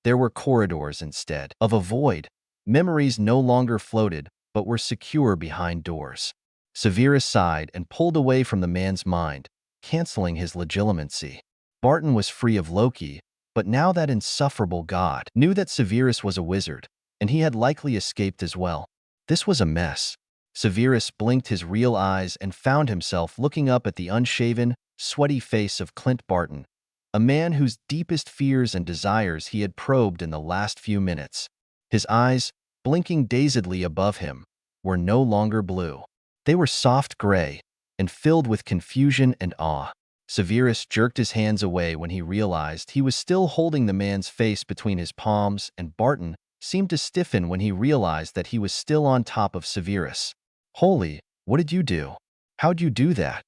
There were corridors instead of a void. Memories no longer floated, but were secure behind doors. Severus sighed and pulled away from the man's mind, canceling his legitimacy. Barton was free of Loki, but now that insufferable god knew that Severus was a wizard, and he had likely escaped as well. This was a mess. Severus blinked his real eyes and found himself looking up at the unshaven, sweaty face of Clint Barton, a man whose deepest fears and desires he had probed in the last few minutes. His eyes, blinking dazedly above him, were no longer blue. They were soft gray and filled with confusion and awe. Severus jerked his hands away when he realized he was still holding the man's face between his palms, and Barton seemed to stiffen when he realized that he was still on top of Severus. "Holy, what did you do? How'd you do that?"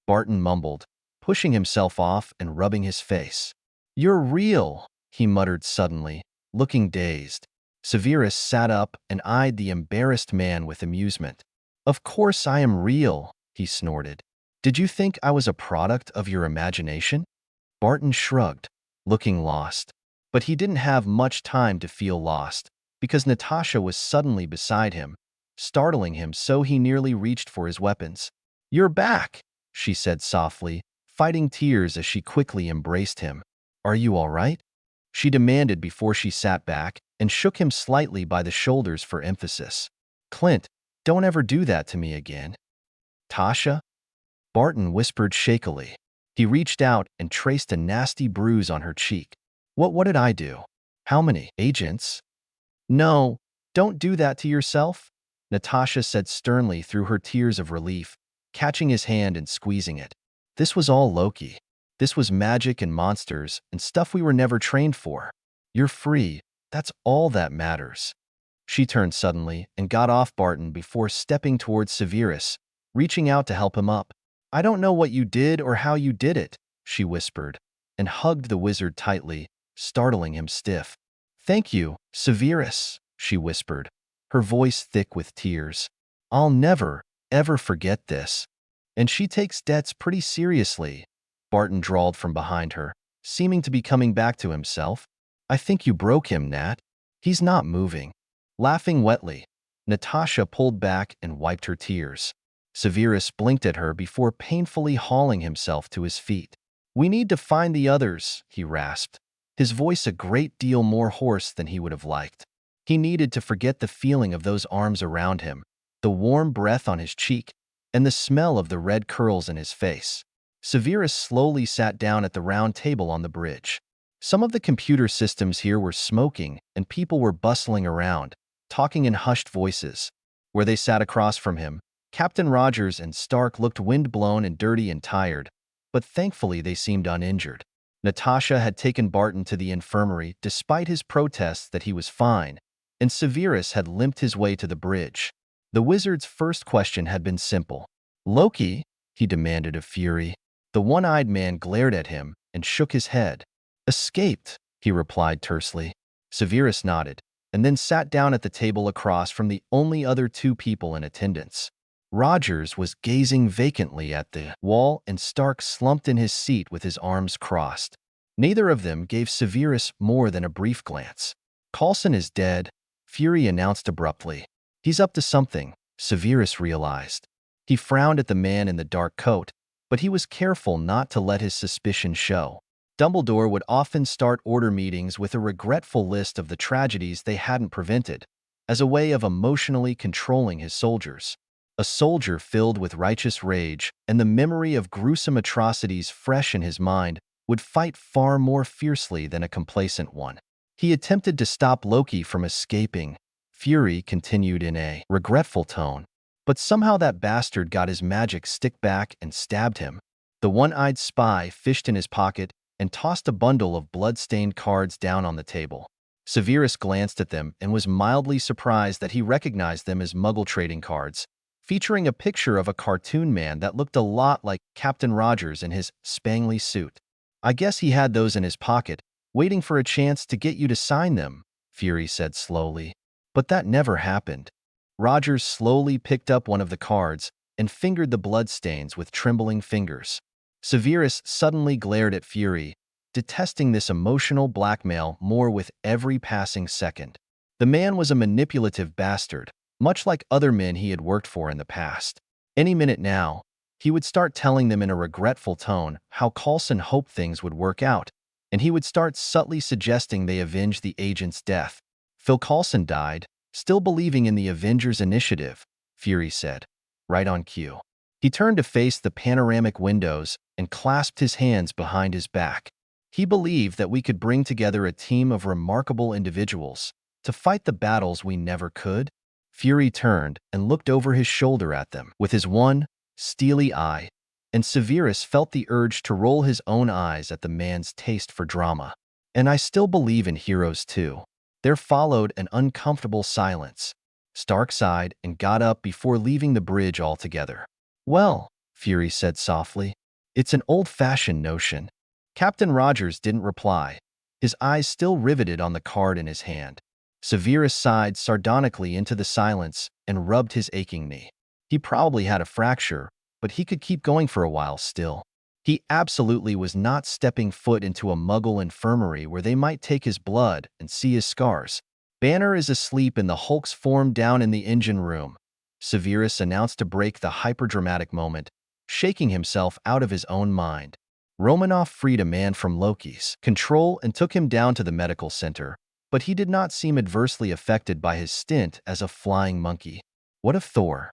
Barton mumbled, pushing himself off and rubbing his face. "You're real," he muttered suddenly, looking dazed. Severus sat up and eyed the embarrassed man with amusement. "Of course I am real," he snorted. "Did you think I was a product of your imagination?" Barton shrugged, looking lost. But he didn't have much time to feel lost, because Natasha was suddenly beside him, startling him so he nearly reached for his weapons. "You're back," she said softly, fighting tears as she quickly embraced him. "Are you all right?" she demanded before she sat back and shook him slightly by the shoulders for emphasis. "Clint, don't ever do that to me again." "Tasha?" Barton whispered shakily. He reached out and traced a nasty bruise on her cheek. What did I do? How many agents?" "No, don't do that to yourself," Natasha said sternly through her tears of relief, catching his hand and squeezing it. "This was all Loki. This was magic and monsters and stuff we were never trained for. You're free. That's all that matters." She turned suddenly and got off Barton before stepping towards Severus, reaching out to help him up. "I don't know what you did or how you did it," she whispered, and hugged the wizard tightly, startling him stiff. "Thank you, Severus," she whispered, her voice thick with tears. "I'll never, ever forget this." "And she takes debts pretty seriously," Barton drawled from behind her, seeming to be coming back to himself. "I think you broke him, Nat. He's not moving." Laughing wetly, Natasha pulled back and wiped her tears. Severus blinked at her before painfully hauling himself to his feet. "We need to find the others," he rasped, his voice a great deal more hoarse than he would have liked. He needed to forget the feeling of those arms around him, the warm breath on his cheek, and the smell of the red curls in his face. Severus slowly sat down at the round table on the bridge. Some of the computer systems here were smoking, and people were bustling around, talking in hushed voices. Where they sat across from him, Captain Rogers and Stark looked windblown and dirty and tired, but thankfully they seemed uninjured. Natasha had taken Barton to the infirmary despite his protests that he was fine, and Severus had limped his way to the bridge. The wizard's first question had been simple. "Loki?" he demanded of Fury. The one-eyed man glared at him and shook his head. "Escaped," he replied tersely. Severus nodded, and then sat down at the table across from the only other two people in attendance. Rogers was gazing vacantly at the wall, and Stark slumped in his seat with his arms crossed. Neither of them gave Severus more than a brief glance. "Coulson is dead," Fury announced abruptly. "He's up to something," Severus realized. He frowned at the man in the dark coat, but he was careful not to let his suspicion show. Dumbledore would often start order meetings with a regretful list of the tragedies they hadn't prevented, as a way of emotionally controlling his soldiers. A soldier filled with righteous rage and the memory of gruesome atrocities fresh in his mind would fight far more fiercely than a complacent one. "He attempted to stop Loki from escaping," Fury continued in a regretful tone. "But somehow that bastard got his magic stick back and stabbed him." The one-eyed spy fished in his pocket and tossed a bundle of blood-stained cards down on the table. Severus glanced at them and was mildly surprised that he recognized them as Muggle trading cards, featuring a picture of a cartoon man that looked a lot like Captain Rogers in his spangly suit. "I guess he had those in his pocket, waiting for a chance to get you to sign them," Fury said slowly. "But that never happened." Rogers slowly picked up one of the cards and fingered the bloodstains with trembling fingers. Severus suddenly glared at Fury, detesting this emotional blackmail more with every passing second. The man was a manipulative bastard, much like other men he had worked for in the past. Any minute now, he would start telling them in a regretful tone how Coulson hoped things would work out, and he would start subtly suggesting they avenge the agent's death. "Phil Coulson died, still believing in the Avengers initiative," Fury said, right on cue. He turned to face the panoramic windows and clasped his hands behind his back. "He believed that we could bring together a team of remarkable individuals to fight the battles we never could." Fury turned and looked over his shoulder at them with his one steely eye, and Severus felt the urge to roll his own eyes at the man's taste for drama. And I still believe in heroes too. There followed an uncomfortable silence. Stark sighed and got up before leaving the bridge altogether. Well, Fury said softly, it's an old-fashioned notion. Captain Rogers didn't reply, his eyes still riveted on the card in his hand. Severus sighed sardonically into the silence and rubbed his aching knee. He probably had a fracture, but he could keep going for a while still. He absolutely was not stepping foot into a Muggle infirmary where they might take his blood and see his scars. Banner is asleep in the Hulk's form down in the engine room, Severus announced to break the hyperdramatic moment, shaking himself out of his own mind. Romanoff freed a man from Loki's control and took him down to the medical center, but he did not seem adversely affected by his stint as a flying monkey. What of Thor?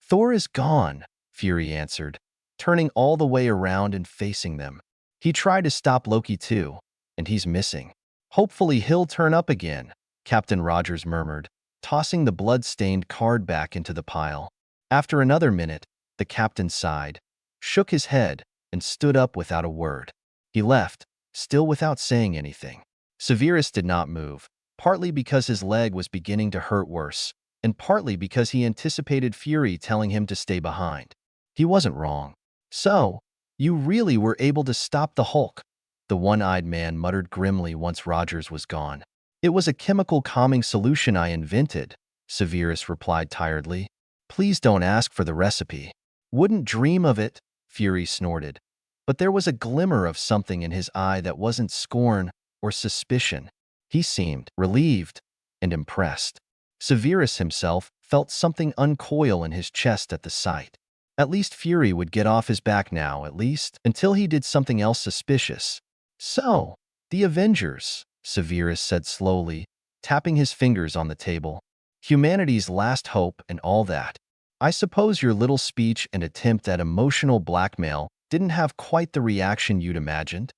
Thor is gone, Fury answered, turning all the way around and facing them. He tried to stop Loki too, and he's missing. Hopefully he'll turn up again, Captain Rogers murmured, tossing the blood-stained card back into the pile. After another minute, the captain sighed, shook his head, and stood up without a word. He left, still without saying anything. Severus did not move, partly because his leg was beginning to hurt worse, and partly because he anticipated Fury telling him to stay behind. He wasn't wrong. So, you really were able to stop the Hulk, the one-eyed man muttered grimly once Rogers was gone. It was a chemical calming solution I invented, Severus replied tiredly. Please don't ask for the recipe. Wouldn't dream of it, Fury snorted. But there was a glimmer of something in his eye that wasn't scorn or suspicion. He seemed relieved and impressed. Severus himself felt something uncoil in his chest at the sight. At least Fury would get off his back now, at least, until he did something else suspicious. So, the Avengers, Severus said slowly, tapping his fingers on the table. Humanity's last hope and all that. I suppose your little speech and attempt at emotional blackmail didn't have quite the reaction you'd imagined?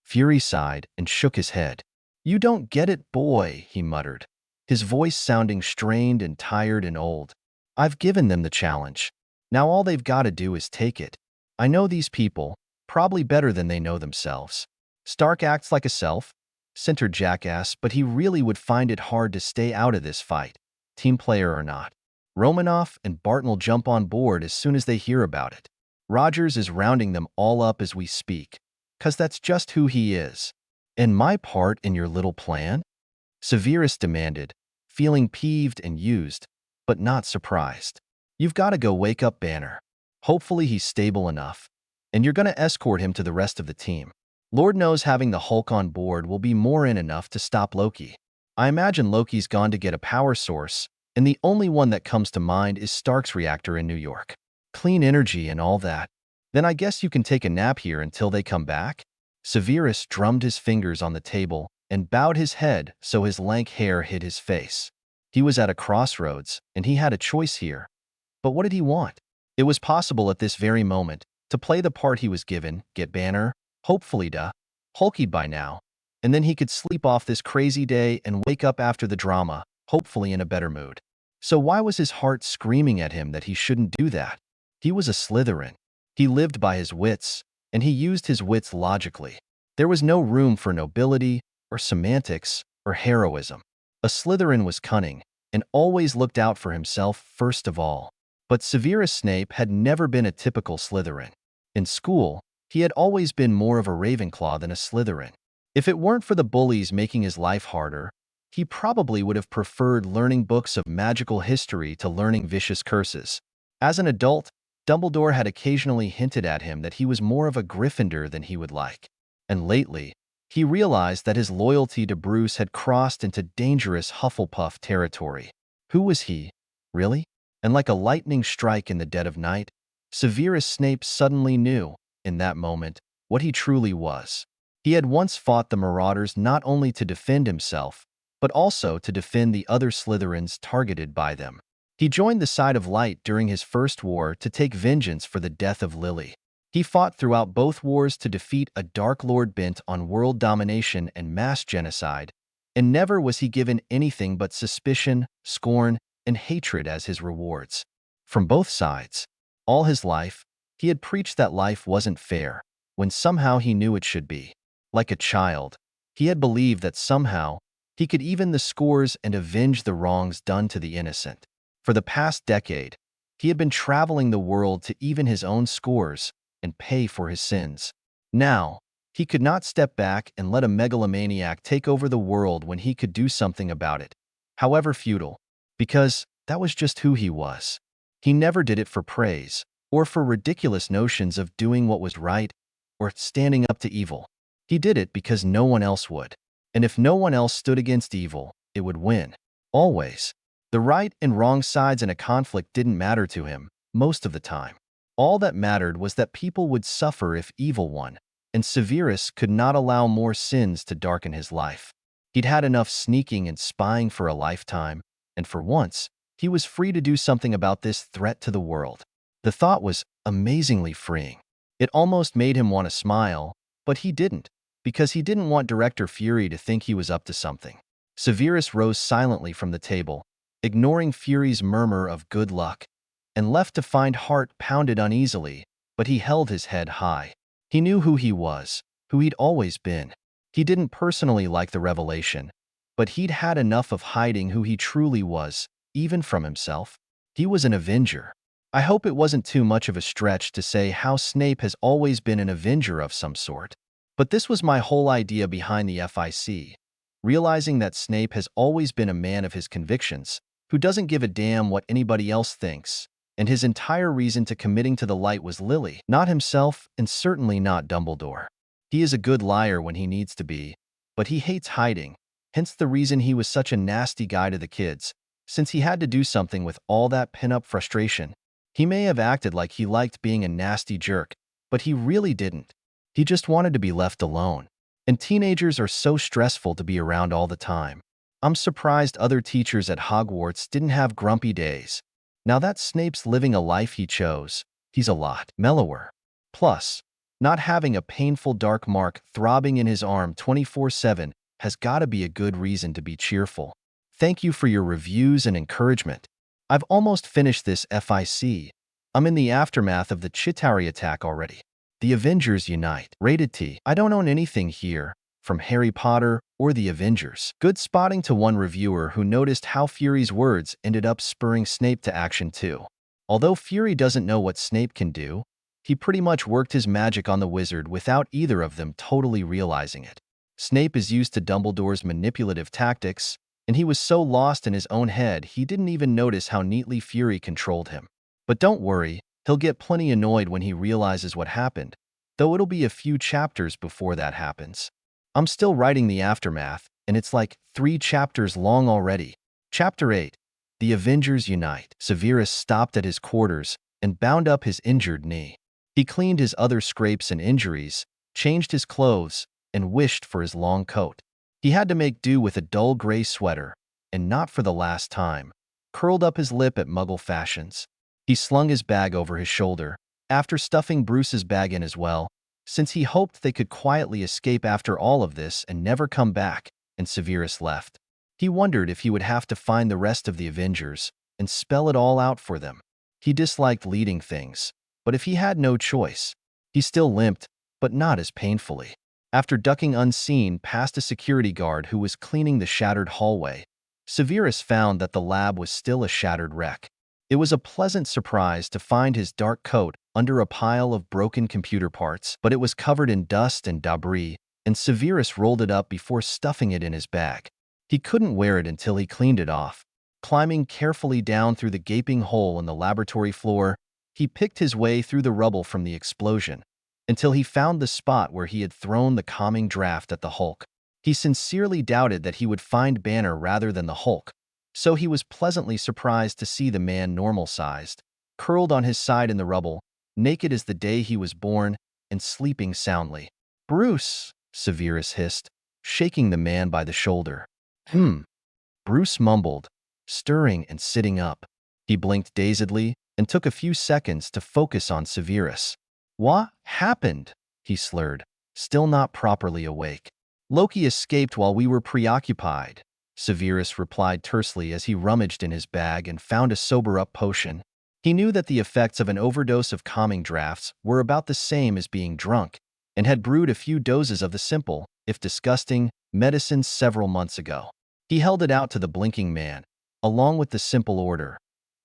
Fury sighed and shook his head. You don't get it, boy, he muttered, his voice sounding strained and tired and old. I've given them the challenge. Now all they've got to do is take it. I know these people, probably better than they know themselves. Stark acts like a self-centered jackass, but he really would find it hard to stay out of this fight, team player or not. Romanoff and Barton jump on board as soon as they hear about it. Rogers is rounding them all up as we speak, 'cause that's just who he is. And my part in your little plan? Severus demanded, feeling peeved and used, but not surprised. You've got to go wake up Banner. Hopefully he's stable enough, and you're going to escort him to the rest of the team. Lord knows having the Hulk on board will be more in enough to stop Loki. I imagine Loki's gone to get a power source, and the only one that comes to mind is Stark's reactor in New York. Clean energy and all that. Then I guess you can take a nap here until they come back? Severus drummed his fingers on the table and bowed his head so his lank hair hid his face. He was at a crossroads, and he had a choice here. But what did he want? It was possible at this very moment to play the part he was given, get Banner, hopefully Hulky by now, and then he could sleep off this crazy day and wake up after the drama, hopefully in a better mood. So why was his heart screaming at him that he shouldn't do that? He was a Slytherin. He lived by his wits, and he used his wits logically. There was no room for nobility, or semantics, or heroism. A Slytherin was cunning, and always looked out for himself first of all. But Severus Snape had never been a typical Slytherin. In school, he had always been more of a Ravenclaw than a Slytherin. If it weren't for the bullies making his life harder, he probably would have preferred learning books of magical history to learning vicious curses. As an adult, Dumbledore had occasionally hinted at him that he was more of a Gryffindor than he would like. And lately, he realized that his loyalty to Bruce had crossed into dangerous Hufflepuff territory. Who was he, really? And like a lightning strike in the dead of night, Severus Snape suddenly knew, in that moment, what he truly was. He had once fought the Marauders not only to defend himself, but also to defend the other Slytherins targeted by them. He joined the side of light during his first war to take vengeance for the death of Lily. He fought throughout both wars to defeat a Dark Lord bent on world domination and mass genocide, and never was he given anything but suspicion, scorn, and hatred as his rewards. From both sides. All his life, he had preached that life wasn't fair, when somehow he knew it should be. Like a child, he had believed that somehow he could even the scores and avenge the wrongs done to the innocent. For the past decade, he had been traveling the world to even his own scores and pay for his sins. Now, he could not step back and let a megalomaniac take over the world when he could do something about it, however futile, because that was just who he was. He never did it for praise, or for ridiculous notions of doing what was right, or standing up to evil. He did it because no one else would. And if no one else stood against evil, it would win. Always. The right and wrong sides in a conflict didn't matter to him, most of the time. All that mattered was that people would suffer if evil won, and Severus could not allow more sins to darken his life. He'd had enough sneaking and spying for a lifetime, and for once, he was free to do something about this threat to the world. The thought was amazingly freeing. It almost made him want to smile, but he didn't, because he didn't want Director Fury to think he was up to something. Severus rose silently from the table, ignoring Fury's murmur of good luck, and left to find heart pounded uneasily, but he held his head high. He knew who he was, who he'd always been. He didn't personally like the revelation, but he'd had enough of hiding who he truly was, even from himself. He was an Avenger. I hope it wasn't too much of a stretch to say how Snape has always been an Avenger of some sort. But this was my whole idea behind the FIC, realizing that Snape has always been a man of his convictions, who doesn't give a damn what anybody else thinks, and his entire reason to committing to the light was Lily, not himself, and certainly not Dumbledore. He is a good liar when he needs to be, but he hates hiding, hence the reason he was such a nasty guy to the kids, since he had to do something with all that pin-up frustration. He may have acted like he liked being a nasty jerk, but he really didn't. He just wanted to be left alone. And teenagers are so stressful to be around all the time. I'm surprised other teachers at Hogwarts didn't have grumpy days. Now that Snape's living a life he chose, he's a lot mellower. Plus, not having a painful dark mark throbbing in his arm 24/7 has gotta be a good reason to be cheerful. Thank you for your reviews and encouragement. I've almost finished this FIC. I'm in the aftermath of the Chitauri attack already. The Avengers Unite. Rated T. I don't own anything here, from Harry Potter or the Avengers. Good spotting to one reviewer who noticed how Fury's words ended up spurring Snape to action too. Although Fury doesn't know what Snape can do, he pretty much worked his magic on the wizard without either of them totally realizing it. Snape is used to Dumbledore's manipulative tactics, and he was so lost in his own head he didn't even notice how neatly Fury controlled him. But don't worry, he'll get plenty annoyed when he realizes what happened, though it'll be a few chapters before that happens. I'm still writing the aftermath, and it's like 3 chapters long already. Chapter 8. The Avengers Unite. Severus stopped at his quarters and bound up his injured knee. He cleaned his other scrapes and injuries, changed his clothes, and wished for his long coat. He had to make do with a dull gray sweater, and not for the last time, curled up his lip at Muggle fashions. He slung his bag over his shoulder, after stuffing Bruce's bag in as well, since he hoped they could quietly escape after all of this and never come back, and Severus left. He wondered if he would have to find the rest of the Avengers and spell it all out for them. He disliked leading things, but if he had no choice, he still limped, but not as painfully. After ducking unseen past a security guard who was cleaning the shattered hallway, Severus found that the lab was still a shattered wreck. It was a pleasant surprise to find his dark coat under a pile of broken computer parts, but it was covered in dust and debris, and Severus rolled it up before stuffing it in his bag. He couldn't wear it until he cleaned it off. Climbing carefully down through the gaping hole in the laboratory floor, he picked his way through the rubble from the explosion, until he found the spot where he had thrown the calming draft at the Hulk. He sincerely doubted that he would find Banner rather than the Hulk, so he was pleasantly surprised to see the man normal-sized, curled on his side in the rubble, naked as the day he was born, and sleeping soundly. "Bruce," Severus hissed, shaking the man by the shoulder. Bruce mumbled, stirring and sitting up. He blinked dazedly and took a few seconds to focus on Severus. "What happened?" he slurred, still not properly awake. "Loki escaped while we were preoccupied," Severus replied tersely as he rummaged in his bag and found a sober-up potion. He knew that the effects of an overdose of calming drafts were about the same as being drunk, and had brewed a few doses of the simple, if disgusting, medicine several months ago. He held it out to the blinking man, along with the simple order: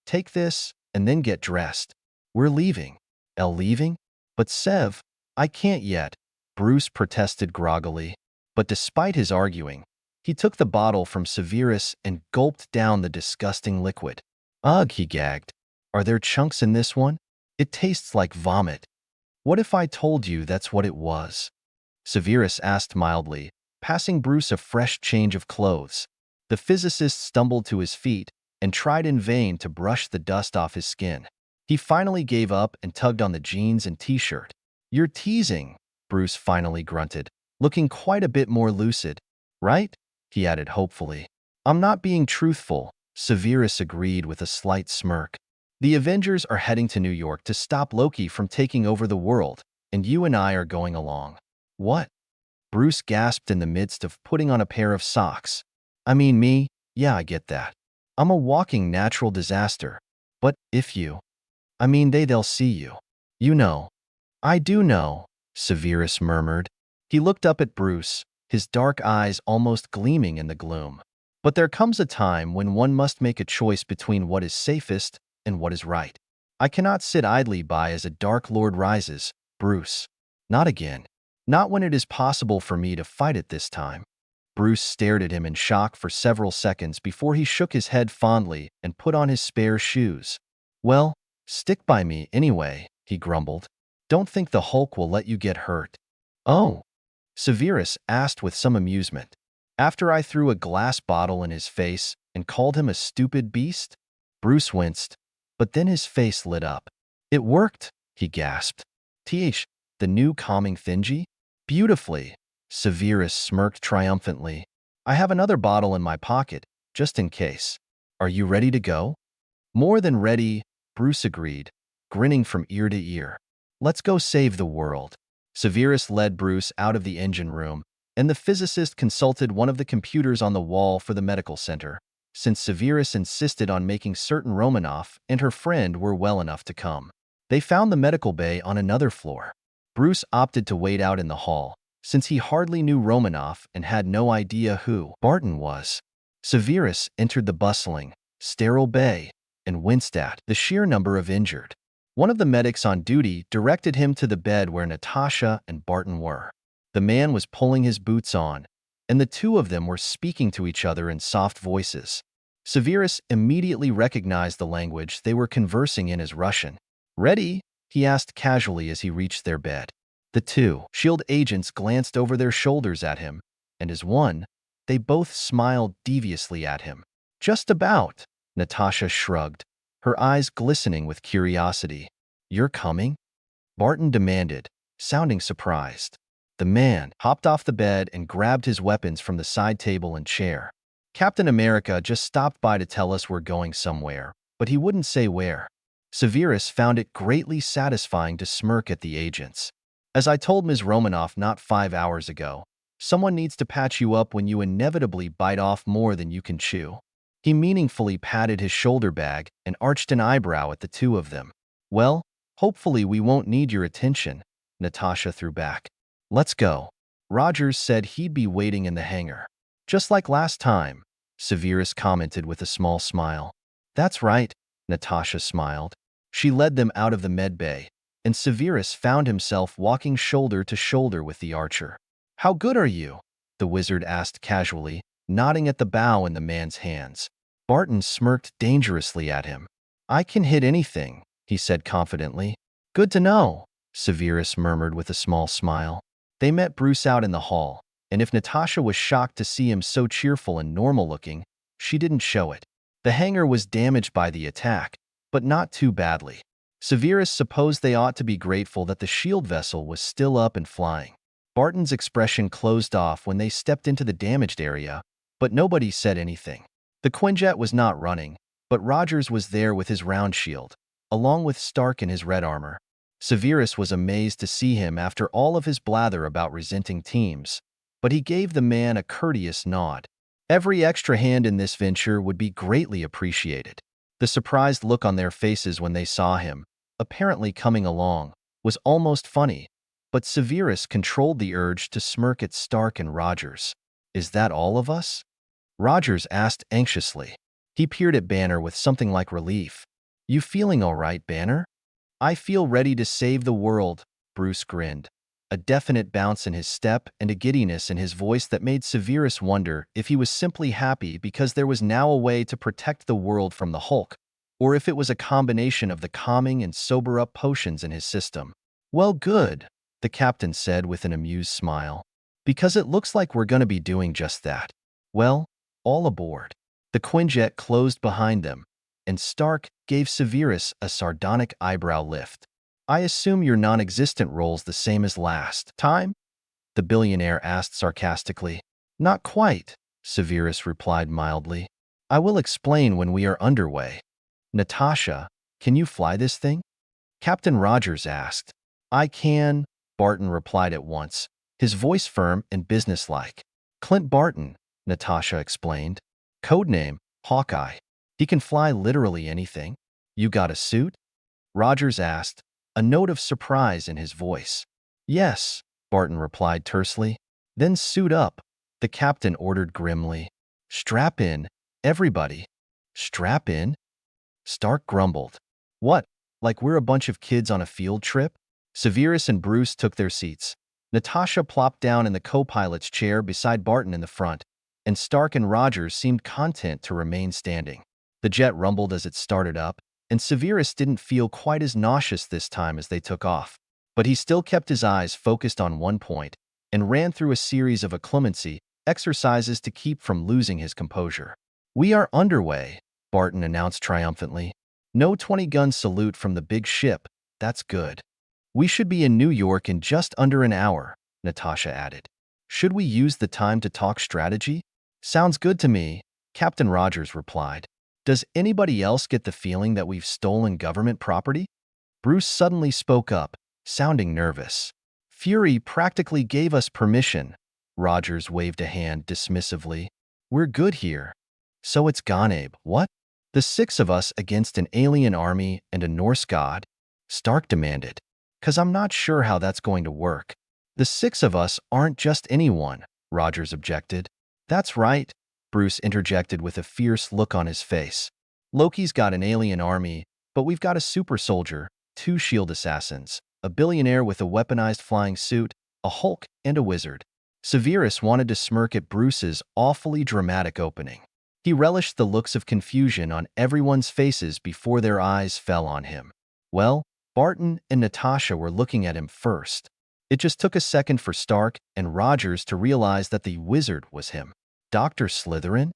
"Take this, and then get dressed. We're leaving." "El leaving? But Sev, I can't yet," Bruce protested groggily. But despite his arguing, he took the bottle from Severus and gulped down the disgusting liquid. "Ugh," he gagged. "Are there chunks in this one? It tastes like vomit." "What if I told you that's what it was?" Severus asked mildly, passing Bruce a fresh change of clothes. The physicist stumbled to his feet and tried in vain to brush the dust off his skin. He finally gave up and tugged on the jeans and t-shirt. "You're teasing," Bruce finally grunted, looking quite a bit more lucid. "Right?" he added hopefully. "I'm not being truthful," Severus agreed with a slight smirk. "The Avengers are heading to New York to stop Loki from taking over the world, and you and I are going along." "What?" Bruce gasped in the midst of putting on a pair of socks. "I mean me, yeah, I get that. I'm a walking natural disaster. But if you, I mean they'll see you. You know." "I do know," Severus murmured. He looked up at Bruce, his dark eyes almost gleaming in the gloom. "But there comes a time when one must make a choice between what is safest and what is right. I cannot sit idly by as a Dark Lord rises, Bruce. Not again. Not when it is possible for me to fight it this time." Bruce stared at him in shock for several seconds before he shook his head fondly and put on his spare shoes. "Well, stick by me anyway," he grumbled. "Don't think the Hulk will let you get hurt." "Oh?" Severus asked with some amusement. "After I threw a glass bottle in his face and called him a stupid beast?" Bruce winced, but then his face lit up. "It worked," he gasped. The new calming thingy?" "Beautifully," Severus smirked triumphantly. "I have another bottle in my pocket, just in case. Are you ready to go?" "More than ready," Bruce agreed, grinning from ear to ear. "Let's go save the world." Severus led Bruce out of the engine room, and the physicist consulted one of the computers on the wall for the medical center, since Severus insisted on making certain Romanoff and her friend were well enough to come. They found the medical bay on another floor. Bruce opted to wait out in the hall, since he hardly knew Romanoff and had no idea who Barton was. Severus entered the bustling, sterile bay and winced at the sheer number of injured. One of the medics on duty directed him to the bed where Natasha and Barton were. The man was pulling his boots on, and the two of them were speaking to each other in soft voices. Severus immediately recognized the language they were conversing in as Russian. "Ready?" he asked casually as he reached their bed. The two SHIELD agents glanced over their shoulders at him, and as one, they both smiled deviously at him. "Just about," Natasha shrugged, her eyes glistening with curiosity. "You're coming?" Barton demanded, sounding surprised. The man hopped off the bed and grabbed his weapons from the side table and chair. "Captain America just stopped by to tell us we're going somewhere, but he wouldn't say where." Severus found it greatly satisfying to smirk at the agents. "As I told Ms. Romanoff not 5 hours ago, someone needs to patch you up when you inevitably bite off more than you can chew." He meaningfully patted his shoulder bag and arched an eyebrow at the two of them. "Well, hopefully we won't need your attention," Natasha threw back. "Let's go." Rogers said he'd be waiting in the hangar. "Just like last time," Severus commented with a small smile. "That's right," Natasha smiled. She led them out of the med bay, and Severus found himself walking shoulder to shoulder with the archer. "How good are you?" the wizard asked casually, nodding at the bow in the man's hands. Barton smirked dangerously at him. "I can hit anything," he said confidently. "Good to know," Severus murmured with a small smile. They met Bruce out in the hall, and if Natasha was shocked to see him so cheerful and normal-looking, she didn't show it. The hangar was damaged by the attack, but not too badly. Severus supposed they ought to be grateful that the shield vessel was still up and flying. Barton's expression closed off when they stepped into the damaged area, but nobody said anything. The Quinjet was not running, but Rogers was there with his round shield, along with Stark in his red armor. Severus was amazed to see him after all of his blather about resenting teams, but he gave the man a courteous nod. Every extra hand in this venture would be greatly appreciated. The surprised look on their faces when they saw him, apparently coming along, was almost funny, but Severus controlled the urge to smirk at Stark and Rogers. "Is that all of us?" Rogers asked anxiously. He peered at Banner with something like relief. "You feeling all right, Banner?" "I feel ready to save the world," Bruce grinned, a definite bounce in his step and a giddiness in his voice that made Severus wonder if he was simply happy because there was now a way to protect the world from the Hulk, or if it was a combination of the calming and sober-up potions in his system. "Well, good," the captain said with an amused smile, "because it looks like we're going to be doing just that. Well, all aboard." The Quinjet closed behind them, and Stark gave Severus a sardonic eyebrow lift. "I assume your non-existent role's the same as last time?" the billionaire asked sarcastically. "Not quite," Severus replied mildly. "I will explain when we are underway." "Natasha, can you fly this thing?" Captain Rogers asked. "I can," Barton replied at once, his voice firm and businesslike. "Clint Barton," Natasha explained. "Codename, Hawkeye. He can fly literally anything." "You got a suit?" Rogers asked, a note of surprise in his voice. "Yes," Barton replied tersely. "Then suit up," the captain ordered grimly. "Strap in, everybody." "Strap in?" Stark grumbled. "What, like we're a bunch of kids on a field trip?" Severus and Bruce took their seats. Natasha plopped down in the co-pilot's chair beside Barton in the front, and Stark and Rogers seemed content to remain standing. The jet rumbled as it started up, and Severus didn't feel quite as nauseous this time as they took off. But he still kept his eyes focused on one point and ran through a series of acclimacy exercises to keep from losing his composure. "We are underway," Barton announced triumphantly. "No 20-gun salute from the big ship. That's good." "We should be in New York in just under an hour," Natasha added. "Should we use the time to talk strategy?" "Sounds good to me," Captain Rogers replied. "Does anybody else get the feeling that we've stolen government property?" Bruce suddenly spoke up, sounding nervous. "Fury practically gave us permission." Rogers waved a hand dismissively. "We're good here." "So it's Ganeib, what? The six of us against an alien army and a Norse god?" Stark demanded. "'Cause I'm not sure how that's going to work." "The six of us aren't just anyone," Rogers objected. "That's right," Bruce interjected with a fierce look on his face. "Loki's got an alien army, but we've got a super soldier, two S.H.I.E.L.D. assassins, a billionaire with a weaponized flying suit, a Hulk, and a wizard." Severus wanted to smirk at Bruce's awfully dramatic opening. He relished the looks of confusion on everyone's faces before their eyes fell on him. Well, Barton and Natasha were looking at him first. It just took a second for Stark and Rogers to realize that the wizard was him. "Dr. Slytherin?"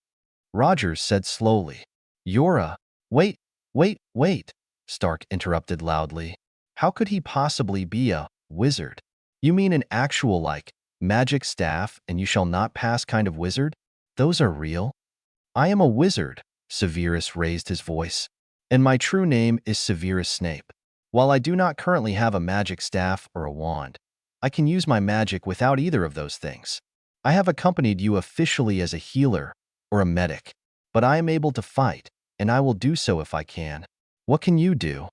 Rogers said slowly. "You're a—" Wait, Stark interrupted loudly. "How could he possibly be a wizard? You mean an actual, like, magic staff and you shall not pass kind of wizard? Those are real?" "I am a wizard," Severus raised his voice, "and my true name is Severus Snape. While I do not currently have a magic staff or a wand, I can use my magic without either of those things. I have accompanied you officially as a healer or a medic, but I am able to fight, and I will do so if I can. What can you do?"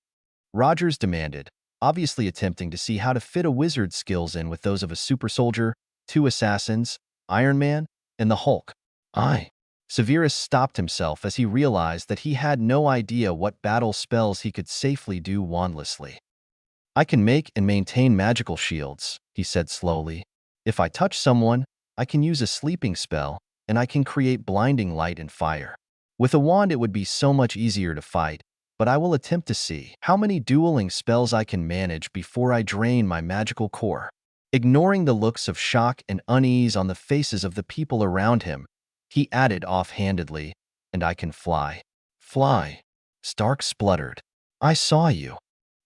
Rogers demanded, obviously attempting to see how to fit a wizard's skills in with those of a super soldier, two assassins, Iron Man, and the Hulk. "I." Severus stopped himself as he realized that he had no idea what battle spells he could safely do wandlessly. "I can make and maintain magical shields," he said slowly. "If I touch someone, I can use a sleeping spell, and I can create blinding light and fire. With a wand it would be so much easier to fight, but I will attempt to see how many dueling spells I can manage before I drain my magical core." Ignoring the looks of shock and unease on the faces of the people around him, he added offhandedly, "And I can fly." "Fly?" Stark spluttered. "I saw you."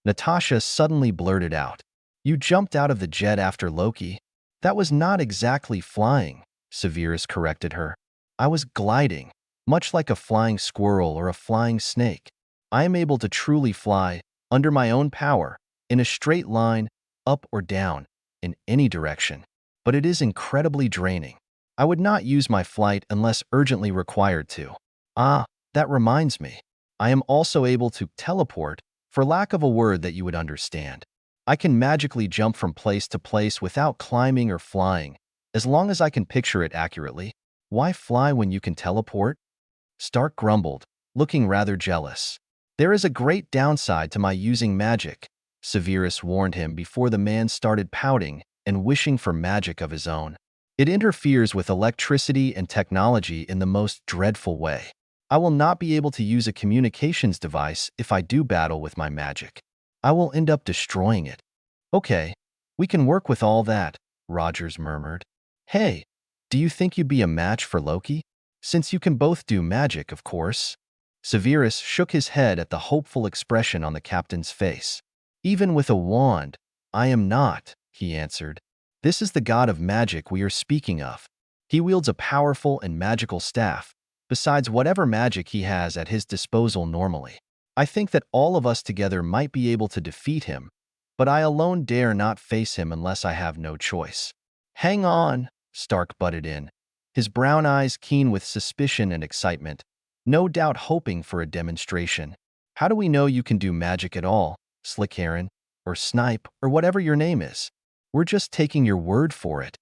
Natasha suddenly blurted out. "You jumped out of the jet after Loki." "That was not exactly flying," Severus corrected her. "I was gliding, much like a flying squirrel or a flying snake. I am able to truly fly, under my own power, in a straight line, up or down, in any direction. But it is incredibly draining. I would not use my flight unless urgently required to. Ah, that reminds me. I am also able to teleport, for lack of a word that you would understand. I can magically jump from place to place without climbing or flying, as long as I can picture it accurately. Why fly when you can teleport? Stark grumbled, looking rather jealous. There is a great downside to my using magic, Severus warned him before the man started pouting and wishing for magic of his own. It interferes with electricity and technology in the most dreadful way. I will not be able to use a communications device if I do battle with my magic. I will end up destroying it. Okay, we can work with all that, Rogers murmured. Hey, do you think you'd be a match for Loki? Since you can both do magic, of course. Severus shook his head at the hopeful expression on the captain's face. Even with a wand, I am not, he answered. This is the god of magic we are speaking of. He wields a powerful and magical staff, besides whatever magic he has at his disposal normally. I think that all of us together might be able to defeat him, but I alone dare not face him unless I have no choice. Hang on, Stark butted in, his brown eyes keen with suspicion and excitement, no doubt hoping for a demonstration. How do we know you can do magic at all, Slick Heron, or Snipe, or whatever your name is? We're just taking your word for it.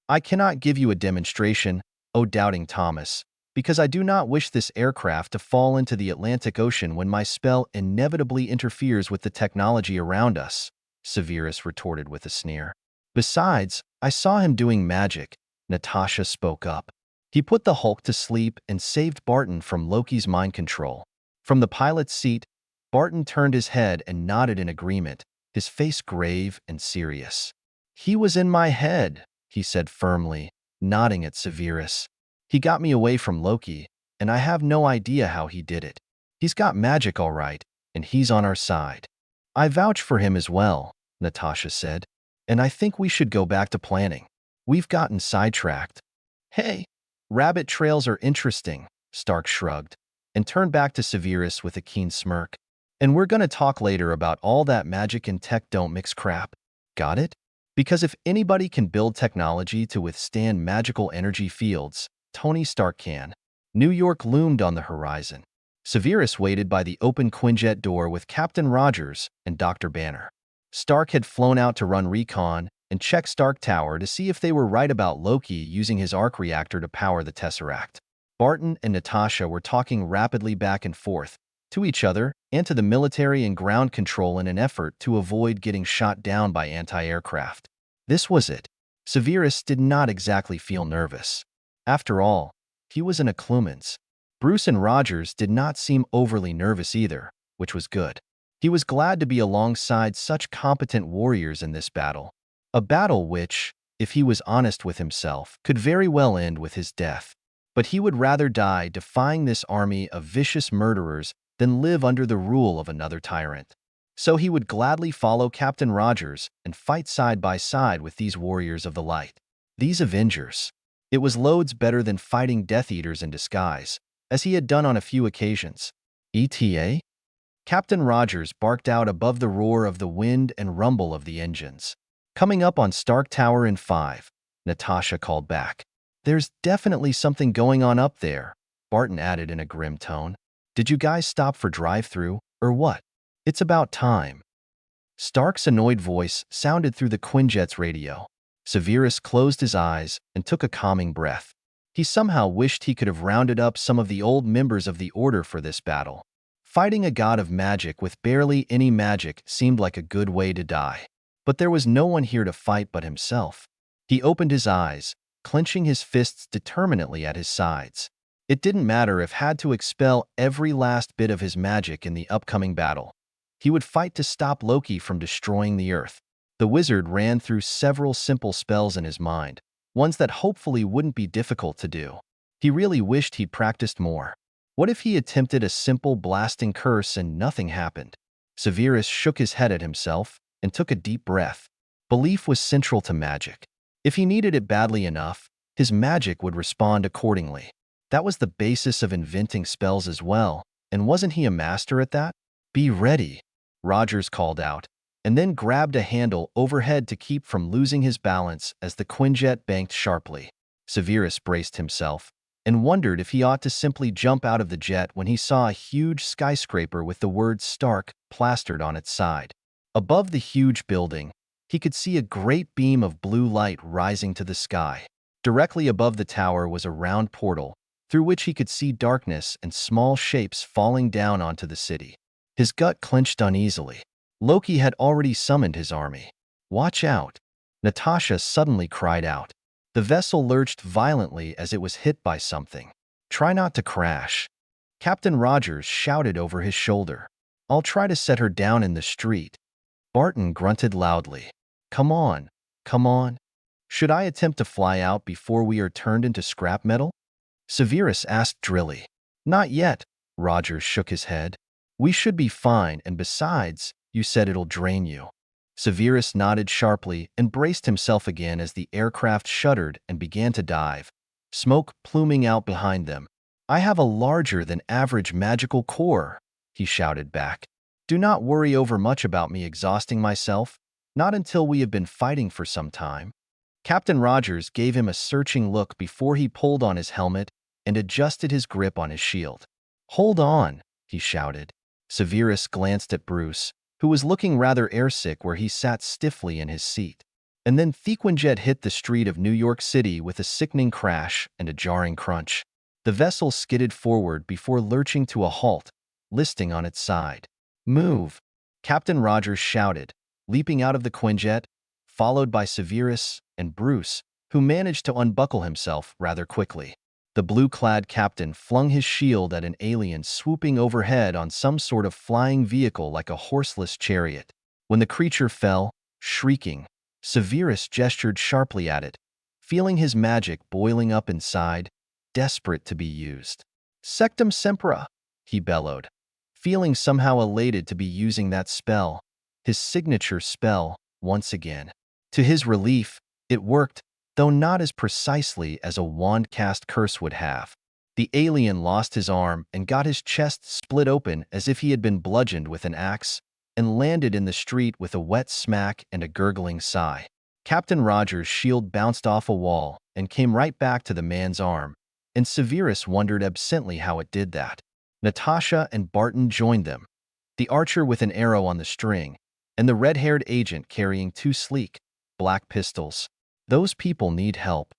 I cannot give you a demonstration, oh doubting Thomas, because I do not wish this aircraft to fall into the Atlantic Ocean when my spell inevitably interferes with the technology around us, Severus retorted with a sneer. Besides, I saw him doing magic, Natasha spoke up. He put the Hulk to sleep and saved Barton from Loki's mind control. From the pilot's seat, Barton turned his head and nodded in agreement, his face grave and serious. He was in my head, he said firmly, nodding at Severus. He got me away from Loki, and I have no idea how he did it. He's got magic all right, and he's on our side. I vouch for him as well, Natasha said, and I think we should go back to planning. We've gotten sidetracked. Hey, rabbit trails are interesting, Stark shrugged, and turned back to Severus with a keen smirk. And we're gonna talk later about all that magic and tech don't mix crap. Got it? Because if anybody can build technology to withstand magical energy fields, Tony Stark can. New York loomed on the horizon. Severus waited by the open Quinjet door with Captain Rogers and Dr. Banner. Stark had flown out to run recon and check Stark Tower to see if they were right about Loki using his arc reactor to power the Tesseract. Barton and Natasha were talking rapidly back and forth, to each other and to the military and ground control in an effort to avoid getting shot down by anti-aircraft. This was it. Severus did not exactly feel nervous. After all, he was in a Clumans. Bruce and Rogers did not seem overly nervous either, which was good. He was glad to be alongside such competent warriors in this battle. A battle which, if he was honest with himself, could very well end with his death. But he would rather die defying this army of vicious murderers than live under the rule of another tyrant. So he would gladly follow Captain Rogers and fight side by side with these warriors of the light. These Avengers. It was loads better than fighting Death Eaters in disguise, as he had done on a few occasions. ETA? Captain Rogers barked out above the roar of the wind and rumble of the engines. Coming up on Stark Tower in 5, Natasha called back. There's definitely something going on up there, Barton added in a grim tone. Did you guys stop for drive-through, or what? It's about time. Stark's annoyed voice sounded through the Quinjet's radio. Severus closed his eyes and took a calming breath. He somehow wished he could have rounded up some of the old members of the Order for this battle. Fighting a god of magic with barely any magic seemed like a good way to die. But there was no one here to fight but himself. He opened his eyes, clenching his fists determinately at his sides. It didn't matter if had to expel every last bit of his magic in the upcoming battle. He would fight to stop Loki from destroying the Earth. The wizard ran through several simple spells in his mind, ones that hopefully wouldn't be difficult to do. He really wished he'd practiced more. What if he attempted a simple blasting curse and nothing happened? Severus shook his head at himself and took a deep breath. Belief was central to magic. If he needed it badly enough, his magic would respond accordingly. That was the basis of inventing spells as well, and wasn't he a master at that? Be ready, Rogers called out, and then grabbed a handle overhead to keep from losing his balance as the Quinjet banked sharply. Severus braced himself and wondered if he ought to simply jump out of the jet when he saw a huge skyscraper with the word Stark plastered on its side. Above the huge building, he could see a great beam of blue light rising to the sky. Directly above the tower was a round portal, through which he could see darkness and small shapes falling down onto the city. His gut clenched uneasily. Loki had already summoned his army. "Watch out!" Natasha suddenly cried out. The vessel lurched violently as it was hit by something. "Try not to crash," Captain Rogers shouted over his shoulder. "I'll try to set her down in the street." Barton grunted loudly. Come on. Come on." "Should I attempt to fly out before we are turned into scrap metal?" Severus asked drily. "Not yet," Rogers shook his head. "We should be fine, and besides, you said it'll drain you." Severus nodded sharply and braced himself again as the aircraft shuddered and began to dive, smoke pluming out behind them. "I have a larger-than-average magical core," he shouted back. "Do not worry over much about me exhausting myself, not until we have been fighting for some time." Captain Rogers gave him a searching look before he pulled on his helmet and adjusted his grip on his shield. "Hold on," he shouted. Severus glanced at Bruce, who was looking rather airsick where he sat stiffly in his seat. And then Thequinjet hit the street of New York City with a sickening crash and a jarring crunch. The vessel skidded forward before lurching to a halt, listing on its side. "Move!" Captain Rogers shouted, leaping out of the Quinjet, followed by Severus and Bruce, who managed to unbuckle himself rather quickly. The blue-clad captain flung his shield at an alien swooping overhead on some sort of flying vehicle like a horseless chariot. When the creature fell, shrieking, Severus gestured sharply at it, feeling his magic boiling up inside, desperate to be used. "Sectum Sempra," he bellowed, feeling somehow elated to be using that spell, his signature spell, once again. To his relief, it worked, though not as precisely as a wand-cast curse would have. The alien lost his arm and got his chest split open as if he had been bludgeoned with an axe, and landed in the street with a wet smack and a gurgling sigh. Captain Rogers' shield bounced off a wall and came right back to the man's arm, and Severus wondered absently how it did that. Natasha and Barton joined them, the archer with an arrow on the string, and the red-haired agent carrying two sleek, black pistols. "Those people need help,"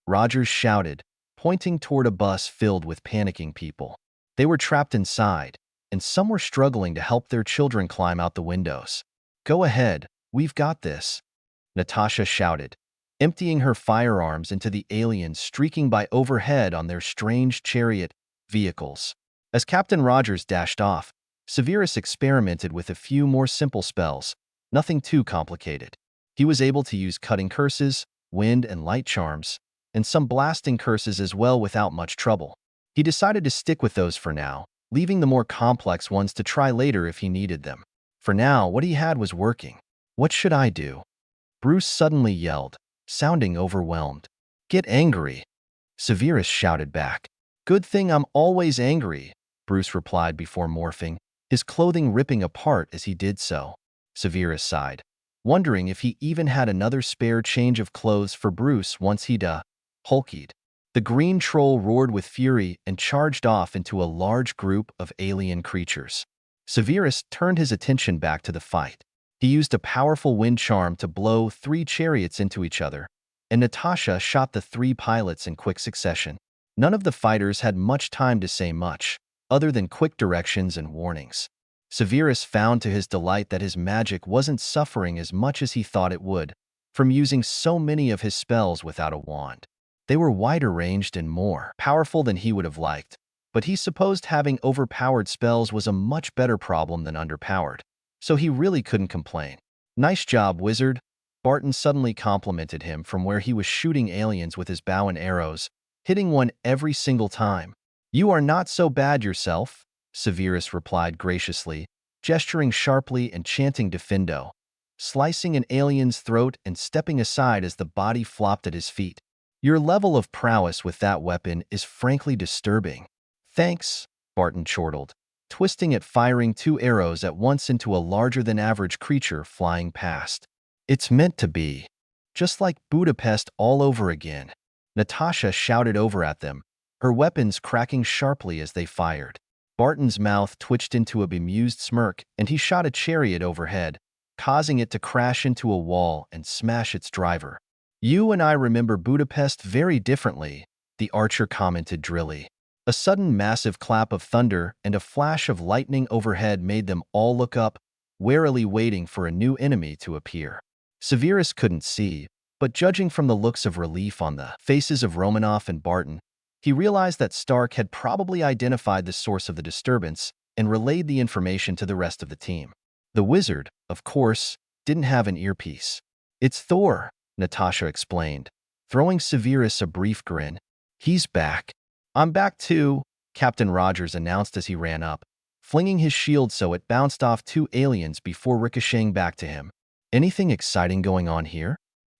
Rogers shouted, pointing toward a bus filled with panicking people. They were trapped inside, and some were struggling to help their children climb out the windows. "Go ahead, we've got this," Natasha shouted, emptying her firearms into the aliens streaking by overhead on their strange chariot vehicles. As Captain Rogers dashed off, Severus experimented with a few more simple spells, nothing too complicated. He was able to use cutting curses, wind and light charms, and some blasting curses as well without much trouble. He decided to stick with those for now, leaving the more complex ones to try later if he needed them. For now, what he had was working. "What should I do?" Bruce suddenly yelled, sounding overwhelmed. "Get angry," Severus shouted back. "Good thing I'm always angry," Bruce replied before morphing, his clothing ripping apart as he did so. Severus sighed, wondering if he even had another spare change of clothes for Bruce once he'd hulkied. The green troll roared with fury and charged off into a large group of alien creatures. Severus turned his attention back to the fight. He used a powerful wind charm to blow 3 chariots into each other, and Natasha shot the 3 pilots in quick succession. None of the fighters had much time to say much, other than quick directions and warnings. Severus found to his delight that his magic wasn't suffering as much as he thought it would, from using so many of his spells without a wand. They were wider-ranged and more powerful than he would have liked, but he supposed having overpowered spells was a much better problem than underpowered, so he really couldn't complain. "Nice job, wizard," Barton suddenly complimented him from where he was shooting aliens with his bow and arrows, hitting one every single time. "You are not so bad yourself," Severus replied graciously, gesturing sharply and chanting Defendo, slicing an alien's throat and stepping aside as the body flopped at his feet. "Your level of prowess with that weapon is frankly disturbing." "Thanks," Barton chortled, twisting at firing 2 arrows at once into a larger-than-average creature flying past. "It's meant to be. Just like Budapest all over again." Natasha shouted over at them, her weapons cracking sharply as they fired. Barton's mouth twitched into a bemused smirk, and he shot a chariot overhead, causing it to crash into a wall and smash its driver. "You and I remember Budapest very differently," the archer commented drily. A sudden massive clap of thunder and a flash of lightning overhead made them all look up, warily waiting for a new enemy to appear. Severus couldn't see, but judging from the looks of relief on the faces of Romanoff and Barton, he realized that Stark had probably identified the source of the disturbance and relayed the information to the rest of the team. The wizard, of course, didn't have an earpiece. "It's Thor," Natasha explained, throwing Severus a brief grin. "He's back." "I'm back too," Captain Rogers announced as he ran up, flinging his shield so it bounced off two aliens before ricocheting back to him. "Anything exciting going on here?"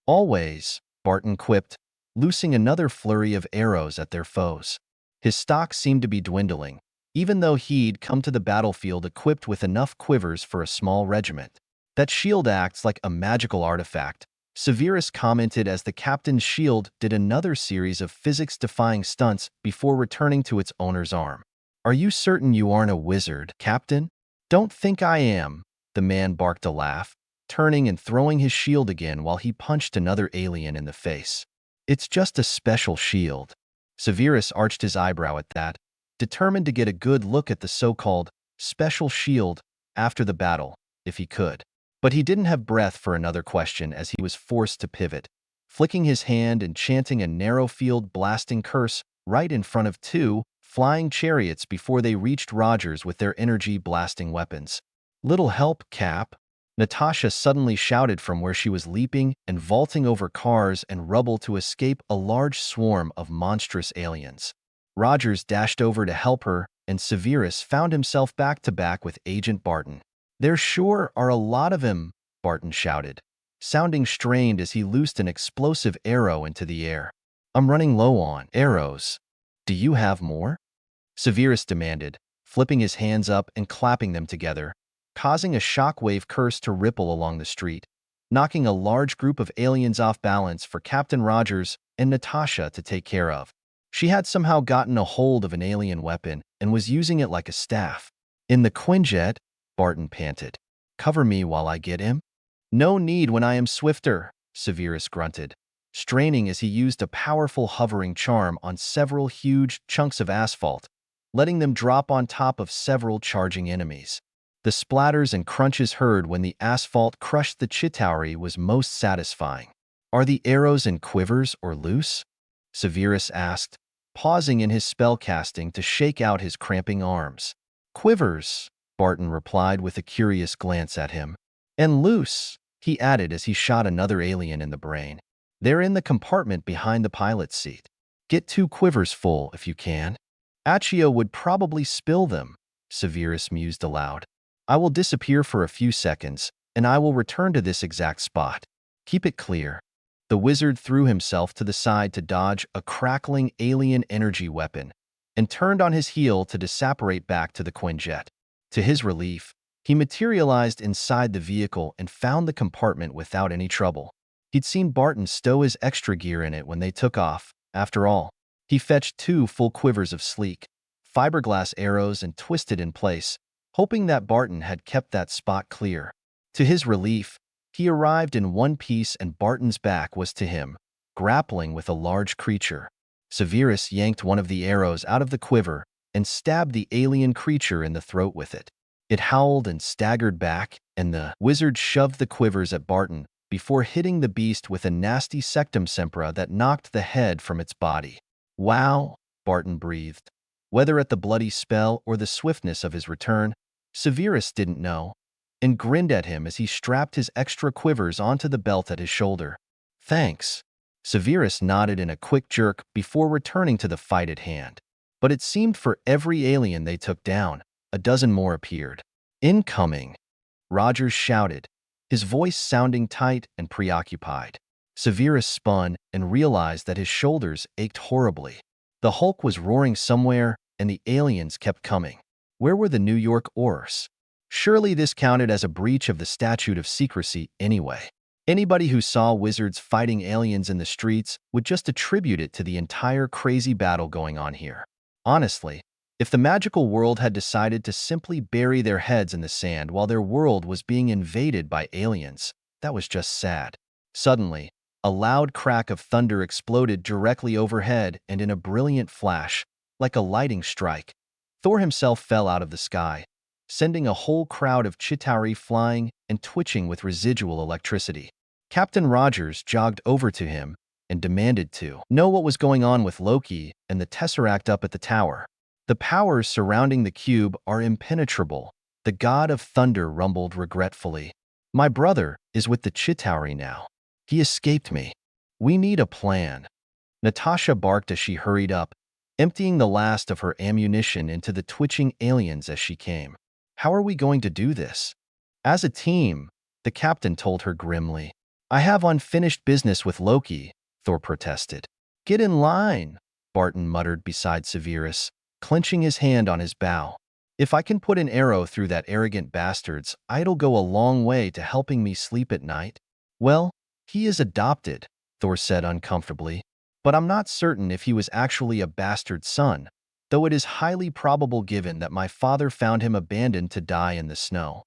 "Always," Barton quipped, loosing another flurry of arrows at their foes. His stock seemed to be dwindling, even though he'd come to the battlefield equipped with enough quivers for a small regiment. "That shield acts like a magical artifact," Severus commented as the captain's shield did another series of physics-defying stunts before returning to its owner's arm. "Are you certain you aren't a wizard, Captain?" "Don't think I am," the man barked a laugh, turning and throwing his shield again while he punched another alien in the face. "It's just a special shield." Severus arched his eyebrow at that, determined to get a good look at the so-called special shield after the battle, if he could. But he didn't have breath for another question as he was forced to pivot, flicking his hand and chanting a narrow-field blasting curse right in front of two flying chariots before they reached Rogers with their energy-blasting weapons. "Little help, Cap," Natasha suddenly shouted from where she was leaping and vaulting over cars and rubble to escape a large swarm of monstrous aliens. Rogers dashed over to help her, and Severus found himself back-to-back with Agent Barton. "There sure are a lot of him," Barton shouted, sounding strained as he loosed an explosive arrow into the air. "I'm running low on arrows. Do you have more?" Severus demanded, flipping his hands up and clapping them together, causing a shockwave curse to ripple along the street, knocking a large group of aliens off balance for Captain Rogers and Natasha to take care of. She had somehow gotten a hold of an alien weapon and was using it like a staff. "In the Quinjet," Barton panted. "Cover me while I get him." "No need when I am swifter," Severus grunted, straining as he used a powerful hovering charm on several huge chunks of asphalt, letting them drop on top of several charging enemies. The splatters and crunches heard when the asphalt crushed the Chitauri was most satisfying. "Are the arrows in quivers or loose?" Severus asked, pausing in his spellcasting to shake out his cramping arms. "Quivers," Barton replied with a curious glance at him. "And loose," he added as he shot another alien in the brain. "They're in the compartment behind the pilot's seat. Get 2 quivers full if you can." "Accio would probably spill them," Severus mused aloud. "I will disappear for a few seconds, and I will return to this exact spot. Keep it clear." The wizard threw himself to the side to dodge a crackling alien energy weapon and turned on his heel to disapparate back to the Quinjet. To his relief, he materialized inside the vehicle and found the compartment without any trouble. He'd seen Barton stow his extra gear in it when they took off. After all, he fetched 2 full quivers of sleek, fiberglass arrows and twisted in place, hoping that Barton had kept that spot clear. To his relief, he arrived in one piece and Barton's back was to him, grappling with a large creature. Severus yanked one of the arrows out of the quiver and stabbed the alien creature in the throat with it. It howled and staggered back, and the wizard shoved the quivers at Barton before hitting the beast with a nasty sectum sempra that knocked the head from its body. "Wow," Barton breathed. Whether at the bloody spell or the swiftness of his return, Severus didn't know, and grinned at him as he strapped his extra quivers onto the belt at his shoulder. "Thanks." Severus nodded in a quick jerk before returning to the fight at hand. But it seemed for every alien they took down, a dozen more appeared. "Incoming," Rogers shouted, his voice sounding tight and preoccupied. Severus spun and realized that his shoulders ached horribly. The Hulk was roaring somewhere, and the aliens kept coming. Where were the New York Ors? Surely this counted as a breach of the statute of secrecy anyway. Anybody who saw wizards fighting aliens in the streets would just attribute it to the entire crazy battle going on here. Honestly, if the magical world had decided to simply bury their heads in the sand while their world was being invaded by aliens, that was just sad. Suddenly, a loud crack of thunder exploded directly overhead, and in a brilliant flash, like a lightning strike, Thor himself fell out of the sky, sending a whole crowd of Chitauri flying and twitching with residual electricity. Captain Rogers jogged over to him and demanded to know what was going on with Loki and the Tesseract up at the tower. The powers surrounding the cube are impenetrable, the god of thunder rumbled regretfully. My brother is with the Chitauri now. He escaped me. We need a plan. Natasha barked as she hurried up, emptying the last of her ammunition into the twitching aliens as she came. How are we going to do this? As a team, the captain told her grimly. I have unfinished business with Loki, Thor protested. Get in line, Barton muttered beside Severus, clenching his hand on his bow. If I can put an arrow through that arrogant bastard's, it'll go a long way to helping me sleep at night. Well, he is adopted, Thor said uncomfortably, but I'm not certain if he was actually a bastard son, though it is highly probable given that my father found him abandoned to die in the snow.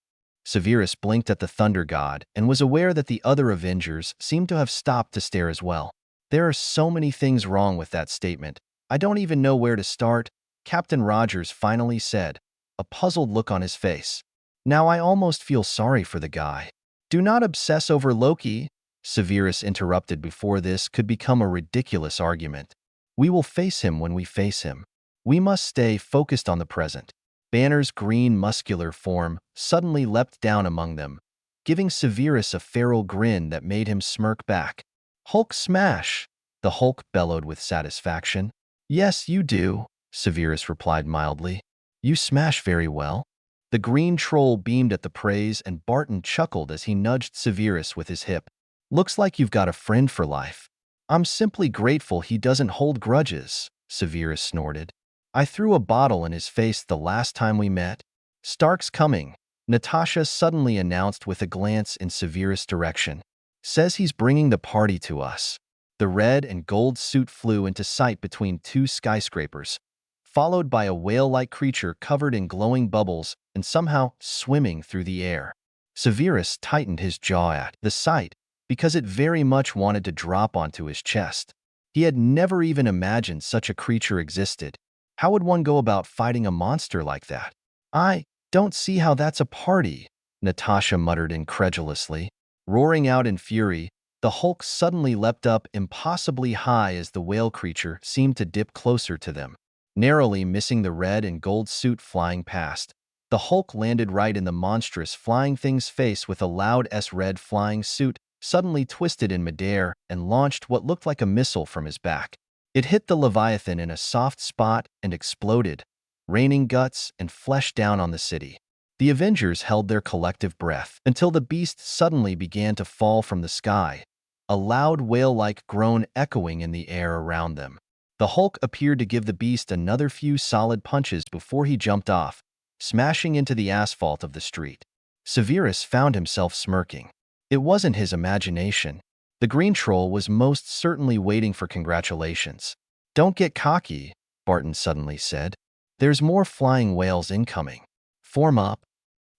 Severus blinked at the thunder god and was aware that the other Avengers seemed to have stopped to stare as well. There are so many things wrong with that statement. I don't even know where to start, Captain Rogers finally said, a puzzled look on his face. Now I almost feel sorry for the guy. Do not obsess over Loki, Severus interrupted before this could become a ridiculous argument. We will face him when we face him. We must stay focused on the present. Banner's green muscular form suddenly leapt down among them, giving Severus a feral grin that made him smirk back. Hulk smash! The Hulk bellowed with satisfaction. Yes, you do, Severus replied mildly. You smash very well. The green troll beamed at the praise, and Barton chuckled as he nudged Severus with his hip. Looks like you've got a friend for life. I'm simply grateful he doesn't hold grudges, Severus snorted. I threw a bottle in his face the last time we met. Stark's coming, Natasha suddenly announced with a glance in Severus' direction. Says he's bringing the party to us. The red and gold suit flew into sight between two skyscrapers, followed by a whale-like creature covered in glowing bubbles and somehow swimming through the air. Severus tightened his jaw at the sight because it very much wanted to drop onto his chest. He had never even imagined such a creature existed. How would one go about fighting a monster like that? I don't see how that's a party, Natasha muttered incredulously. Roaring out in fury, the Hulk suddenly leapt up impossibly high as the whale creature seemed to dip closer to them. Narrowly missing the red and gold suit flying past, the Hulk landed right in the monstrous flying thing's face with a loud S-red flying suit suddenly twisted in midair and launched what looked like a missile from his back. It hit the Leviathan in a soft spot and exploded, raining guts and flesh down on the city. The Avengers held their collective breath until the beast suddenly began to fall from the sky, a loud whale-like groan echoing in the air around them. The Hulk appeared to give the beast another few solid punches before he jumped off, smashing into the asphalt of the street. Severus found himself smirking. It wasn't his imagination. The green troll was most certainly waiting for congratulations. Don't get cocky, Barton suddenly said. There's more flying whales incoming. Form up.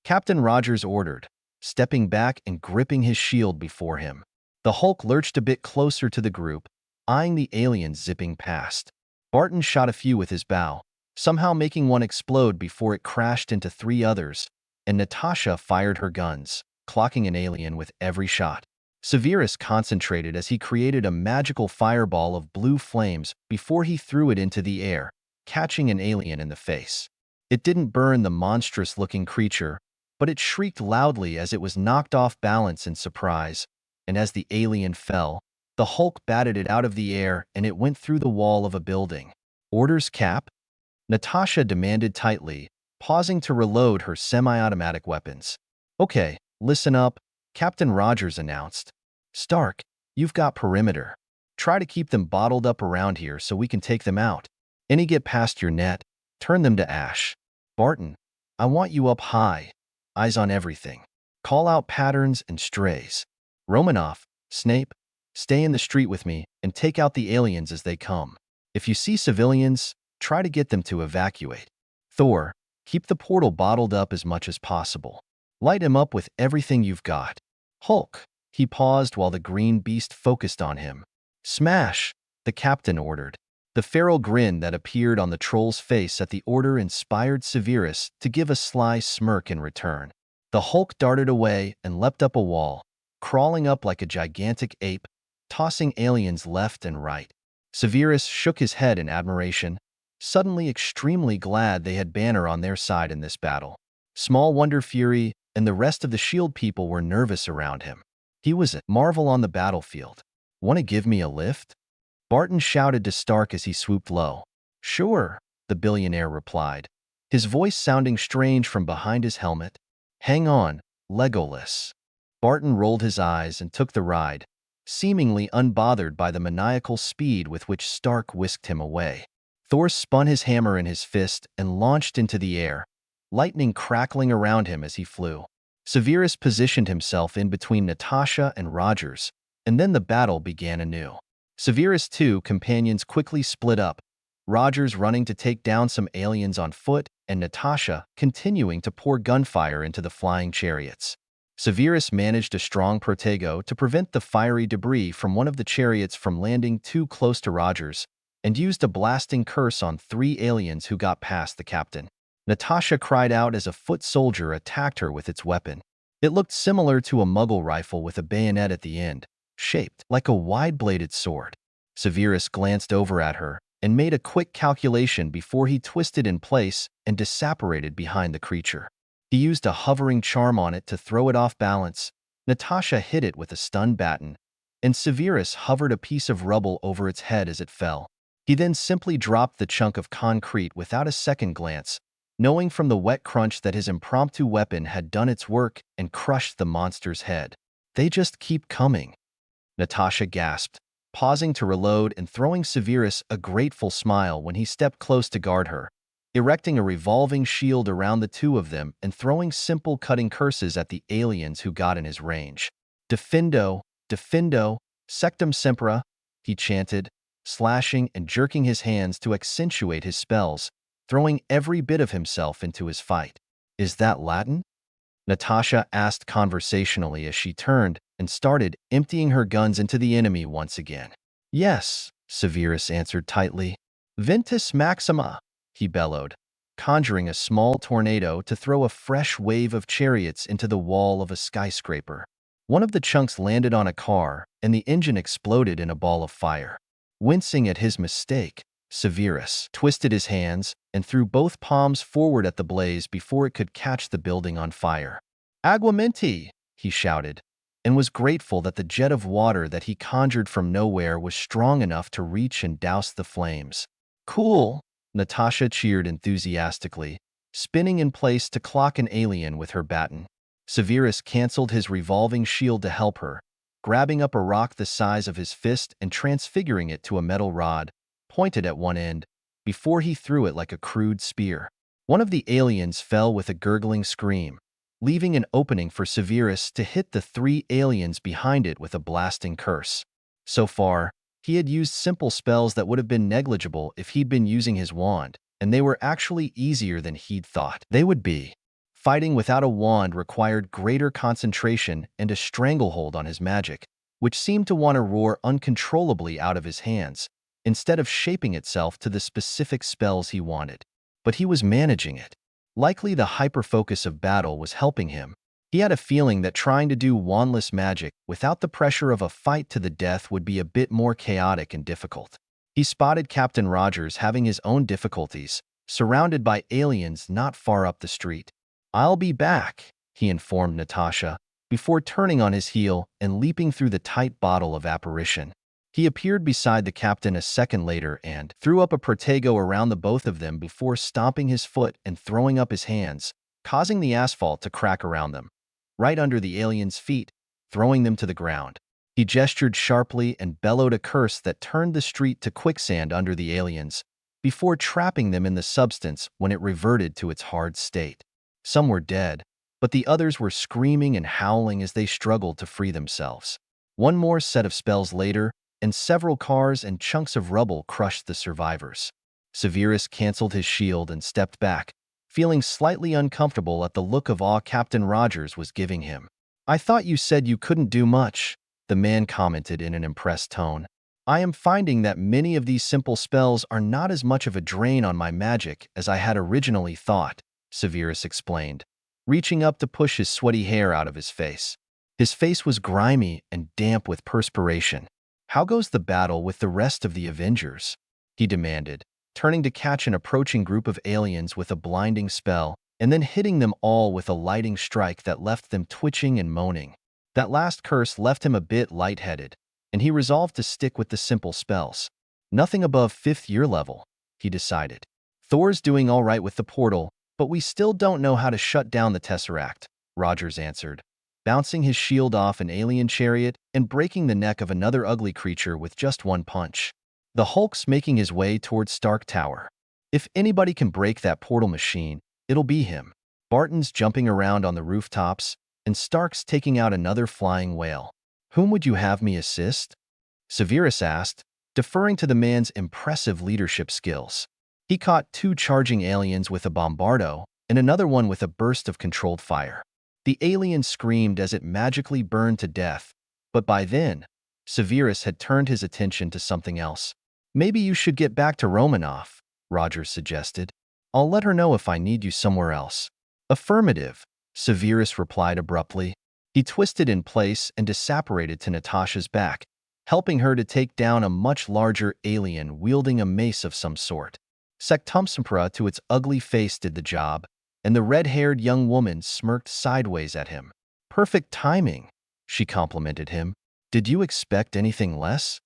Captain Rogers ordered, stepping back and gripping his shield before him. The Hulk lurched a bit closer to the group, eyeing the aliens zipping past. Barton shot a few with his bow, somehow making one explode before it crashed into three others, and Natasha fired her guns, clocking an alien with every shot. Severus concentrated as he created a magical fireball of blue flames before he threw it into the air, catching an alien in the face. It didn't burn the monstrous-looking creature, but it shrieked loudly as it was knocked off balance in surprise, and as the alien fell, the Hulk batted it out of the air and it went through the wall of a building. Orders, Cap? Natasha demanded tightly, pausing to reload her semi-automatic weapons. Okay, listen up, Captain Rogers announced. Stark, you've got perimeter. Try to keep them bottled up around here so we can take them out. Any get past your net, turn them to ash. Barton, I want you up high, eyes on everything. Call out patterns and strays. Romanoff, Snape, stay in the street with me and take out the aliens as they come. If you see civilians, try to get them to evacuate. Thor, keep the portal bottled up as much as possible. Light him up with everything you've got. Hulk, he paused while the green beast focused on him. Smash, the captain ordered. The feral grin that appeared on the troll's face at the order inspired Severus to give a sly smirk in return. The Hulk darted away and leapt up a wall, crawling up like a gigantic ape, tossing aliens left and right. Severus shook his head in admiration, suddenly extremely glad they had Banner on their side in this battle. Small Wonder Fury and the rest of the S.H.I.E.L.D. people were nervous around him. He was a marvel on the battlefield. Want to give me a lift? Barton shouted to Stark as he swooped low. Sure, the billionaire replied, his voice sounding strange from behind his helmet. Hang on, Legolas. Barton rolled his eyes and took the ride, seemingly unbothered by the maniacal speed with which Stark whisked him away. Thor spun his hammer in his fist and launched into the air, lightning crackling around him as he flew. Severus positioned himself in between Natasha and Rogers, and then the battle began anew. Severus' two companions quickly split up, Rogers running to take down some aliens on foot and Natasha continuing to pour gunfire into the flying chariots. Severus managed a strong protego to prevent the fiery debris from one of the chariots from landing too close to Rogers, and used a blasting curse on 3 aliens who got past the captain. Natasha cried out as a foot soldier attacked her with its weapon. It looked similar to a Muggle rifle with a bayonet at the end, shaped like a wide-bladed sword. Severus glanced over at her and made a quick calculation before he twisted in place and disapparated behind the creature. He used a hovering charm on it to throw it off balance. Natasha hit it with a stun baton, and Severus hovered a piece of rubble over its head as it fell. He then simply dropped the chunk of concrete without a second glance, knowing from the wet crunch that his impromptu weapon had done its work and crushed the monster's head. They just keep coming. Natasha gasped, pausing to reload and throwing Severus a grateful smile when he stepped close to guard her, erecting a revolving shield around the two of them and throwing simple cutting curses at the aliens who got in his range. Defendo, defendo, sectum sempra, he chanted, slashing and jerking his hands to accentuate his spells, throwing every bit of himself into his fight. Is that Latin? Natasha asked conversationally as she turned and started emptying her guns into the enemy once again. Yes, Severus answered tightly. Ventus Maxima, he bellowed, conjuring a small tornado to throw a fresh wave of chariots into the wall of a skyscraper. One of the chunks landed on a car, and the engine exploded in a ball of fire. Wincing at his mistake, Severus twisted his hands and threw both palms forward at the blaze before it could catch the building on fire. Aguamenti, he shouted, and was grateful that the jet of water that he conjured from nowhere was strong enough to reach and douse the flames. Cool, Natasha cheered enthusiastically, spinning in place to clock an alien with her baton. Severus canceled his revolving shield to help her, grabbing up a rock the size of his fist and transfiguring it to a metal rod, pointed at one end, before he threw it like a crude spear. One of the aliens fell with a gurgling scream, leaving an opening for Severus to hit the 3 aliens behind it with a blasting curse. So far, he had used simple spells that would have been negligible if he'd been using his wand, and they were actually easier than he'd thought they would be. Fighting without a wand required greater concentration and a stranglehold on his magic, which seemed to want to roar uncontrollably out of his hands, instead of shaping itself to the specific spells he wanted. But he was managing it. Likely the hyper-focus of battle was helping him. He had a feeling that trying to do wandless magic without the pressure of a fight to the death would be a bit more chaotic and difficult. He spotted Captain Rogers having his own difficulties, surrounded by aliens not far up the street. I'll be back, he informed Natasha, before turning on his heel and leaping through the tight bottle of apparition. He appeared beside the captain a second later and threw up a protego around the both of them before stomping his foot and throwing up his hands, causing the asphalt to crack around them, right under the aliens' feet, throwing them to the ground. He gestured sharply and bellowed a curse that turned the street to quicksand under the aliens, before trapping them in the substance when it reverted to its hard state. Some were dead, but the others were screaming and howling as they struggled to free themselves. One more set of spells later, and several cars and chunks of rubble crushed the survivors. Severus canceled his shield and stepped back, feeling slightly uncomfortable at the look of awe Captain Rogers was giving him. "I thought you said you couldn't do much," the man commented in an impressed tone. "I am finding that many of these simple spells are not as much of a drain on my magic as I had originally thought," Severus explained, reaching up to push his sweaty hair out of his face. His face was grimy and damp with perspiration. "How goes the battle with the rest of the Avengers?" he demanded, turning to catch an approaching group of aliens with a blinding spell, and then hitting them all with a lightning strike that left them twitching and moaning. That last curse left him a bit lightheaded, and he resolved to stick with the simple spells. Nothing above 5th year level, he decided. "Thor's doing all right with the portal, but we still don't know how to shut down the Tesseract," Rogers answered, bouncing his shield off an alien chariot and breaking the neck of another ugly creature with just one punch. The Hulk's making his way towards Stark Tower. "If anybody can break that portal machine, it'll be him." Barton's jumping around on the rooftops, and Stark's taking out another flying whale. "Whom would you have me assist?" Severus asked, deferring to the man's impressive leadership skills. He caught 2 charging aliens with a bombardo and another one with a burst of controlled fire. The alien screamed as it magically burned to death, but by then, Severus had turned his attention to something else. "Maybe you should get back to Romanoff," Rogers suggested. "I'll let her know if I need you somewhere else." "Affirmative," Severus replied abruptly. He twisted in place and disapparated to Natasha's back, helping her to take down a much larger alien wielding a mace of some sort. Sectumsempra to its ugly face did the job, and the red-haired young woman smirked sideways at him. "Perfect timing," she complimented him. "Did you expect anything less?"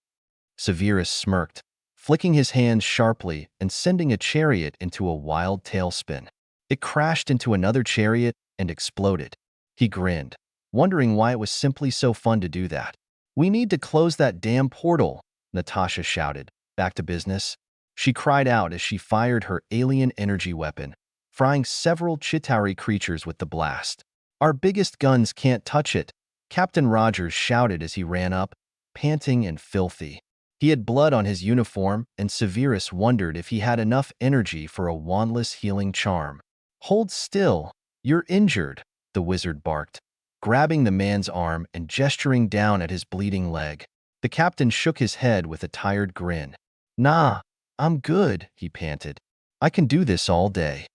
Severus smirked, flicking his hands sharply and sending a chariot into a wild tailspin. It crashed into another chariot and exploded. He grinned, wondering why it was simply so fun to do that. "We need to close that damn portal," Natasha shouted. "Back to business?" She cried out as she fired her alien energy weapon, frying several Chitauri creatures with the blast. "Our biggest guns can't touch it," Captain Rogers shouted as he ran up, panting and filthy. He had blood on his uniform, and Severus wondered if he had enough energy for a wandless healing charm. "Hold still, you're injured," the wizard barked, grabbing the man's arm and gesturing down at his bleeding leg. The captain shook his head with a tired grin. "Nah, I'm good," he panted. "I can do this all day."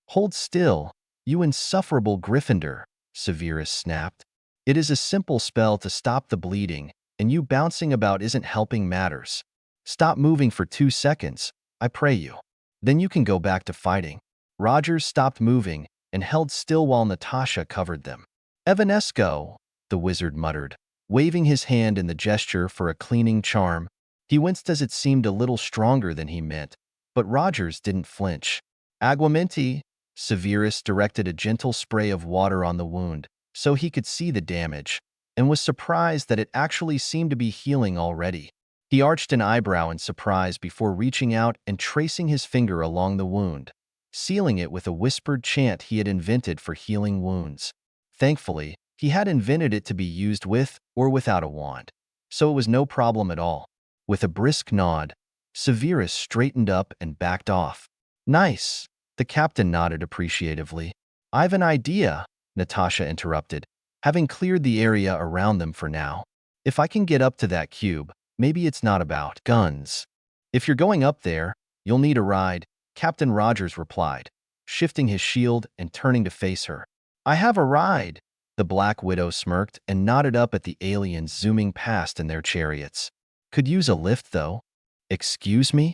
"Hold still, you insufferable Gryffindor," Severus snapped. "It is a simple spell to stop the bleeding, and you bouncing about isn't helping matters. Stop moving for 2 seconds, I pray you. Then you can go back to fighting." Rogers stopped moving and held still while Natasha covered them. "Evanesco," the wizard muttered, waving his hand in the gesture for a cleaning charm. He winced as it seemed a little stronger than he meant, but Rogers didn't flinch. "Aguamenti," Severus directed a gentle spray of water on the wound so he could see the damage, and was surprised that it actually seemed to be healing already. He arched an eyebrow in surprise before reaching out and tracing his finger along the wound, sealing it with a whispered chant he had invented for healing wounds. Thankfully, he had invented it to be used with or without a wand, so it was no problem at all. With a brisk nod, Severus straightened up and backed off. "Nice," the captain nodded appreciatively. "I've an idea," Natasha interrupted, having cleared the area around them for now. "If I can get up to that cube, maybe it's not about guns." "If you're going up there, you'll need a ride," Captain Rogers replied, shifting his shield and turning to face her. "I have a ride," the Black Widow smirked and nodded up at the aliens zooming past in their chariots. "Could use a lift, though." "Excuse me?"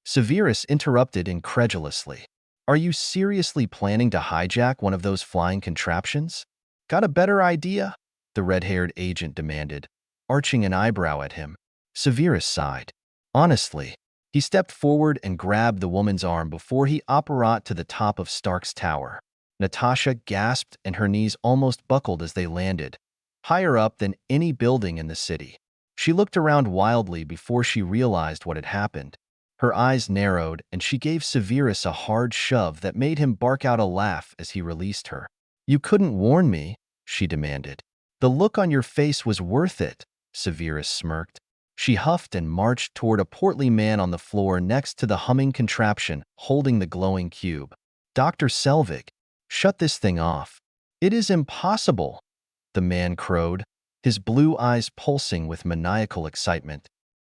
Severus interrupted incredulously. "Are you seriously planning to hijack one of those flying contraptions?" "Got a better idea?" the red-haired agent demanded, arching an eyebrow at him. Severus sighed. Honestly, he stepped forward and grabbed the woman's arm before he apparat to the top of Stark's tower. Natasha gasped and her knees almost buckled as they landed, higher up than any building in the city. She looked around wildly before she realized what had happened. Her eyes narrowed and she gave Severus a hard shove that made him bark out a laugh as he released her. You couldn't warn me, she demanded. The look on your face was worth it, Severus smirked. She huffed and marched toward a portly man on the floor next to the humming contraption, holding the glowing cube. Dr. Selvig, shut this thing off. It is impossible, the man crowed, his blue eyes pulsing with maniacal excitement.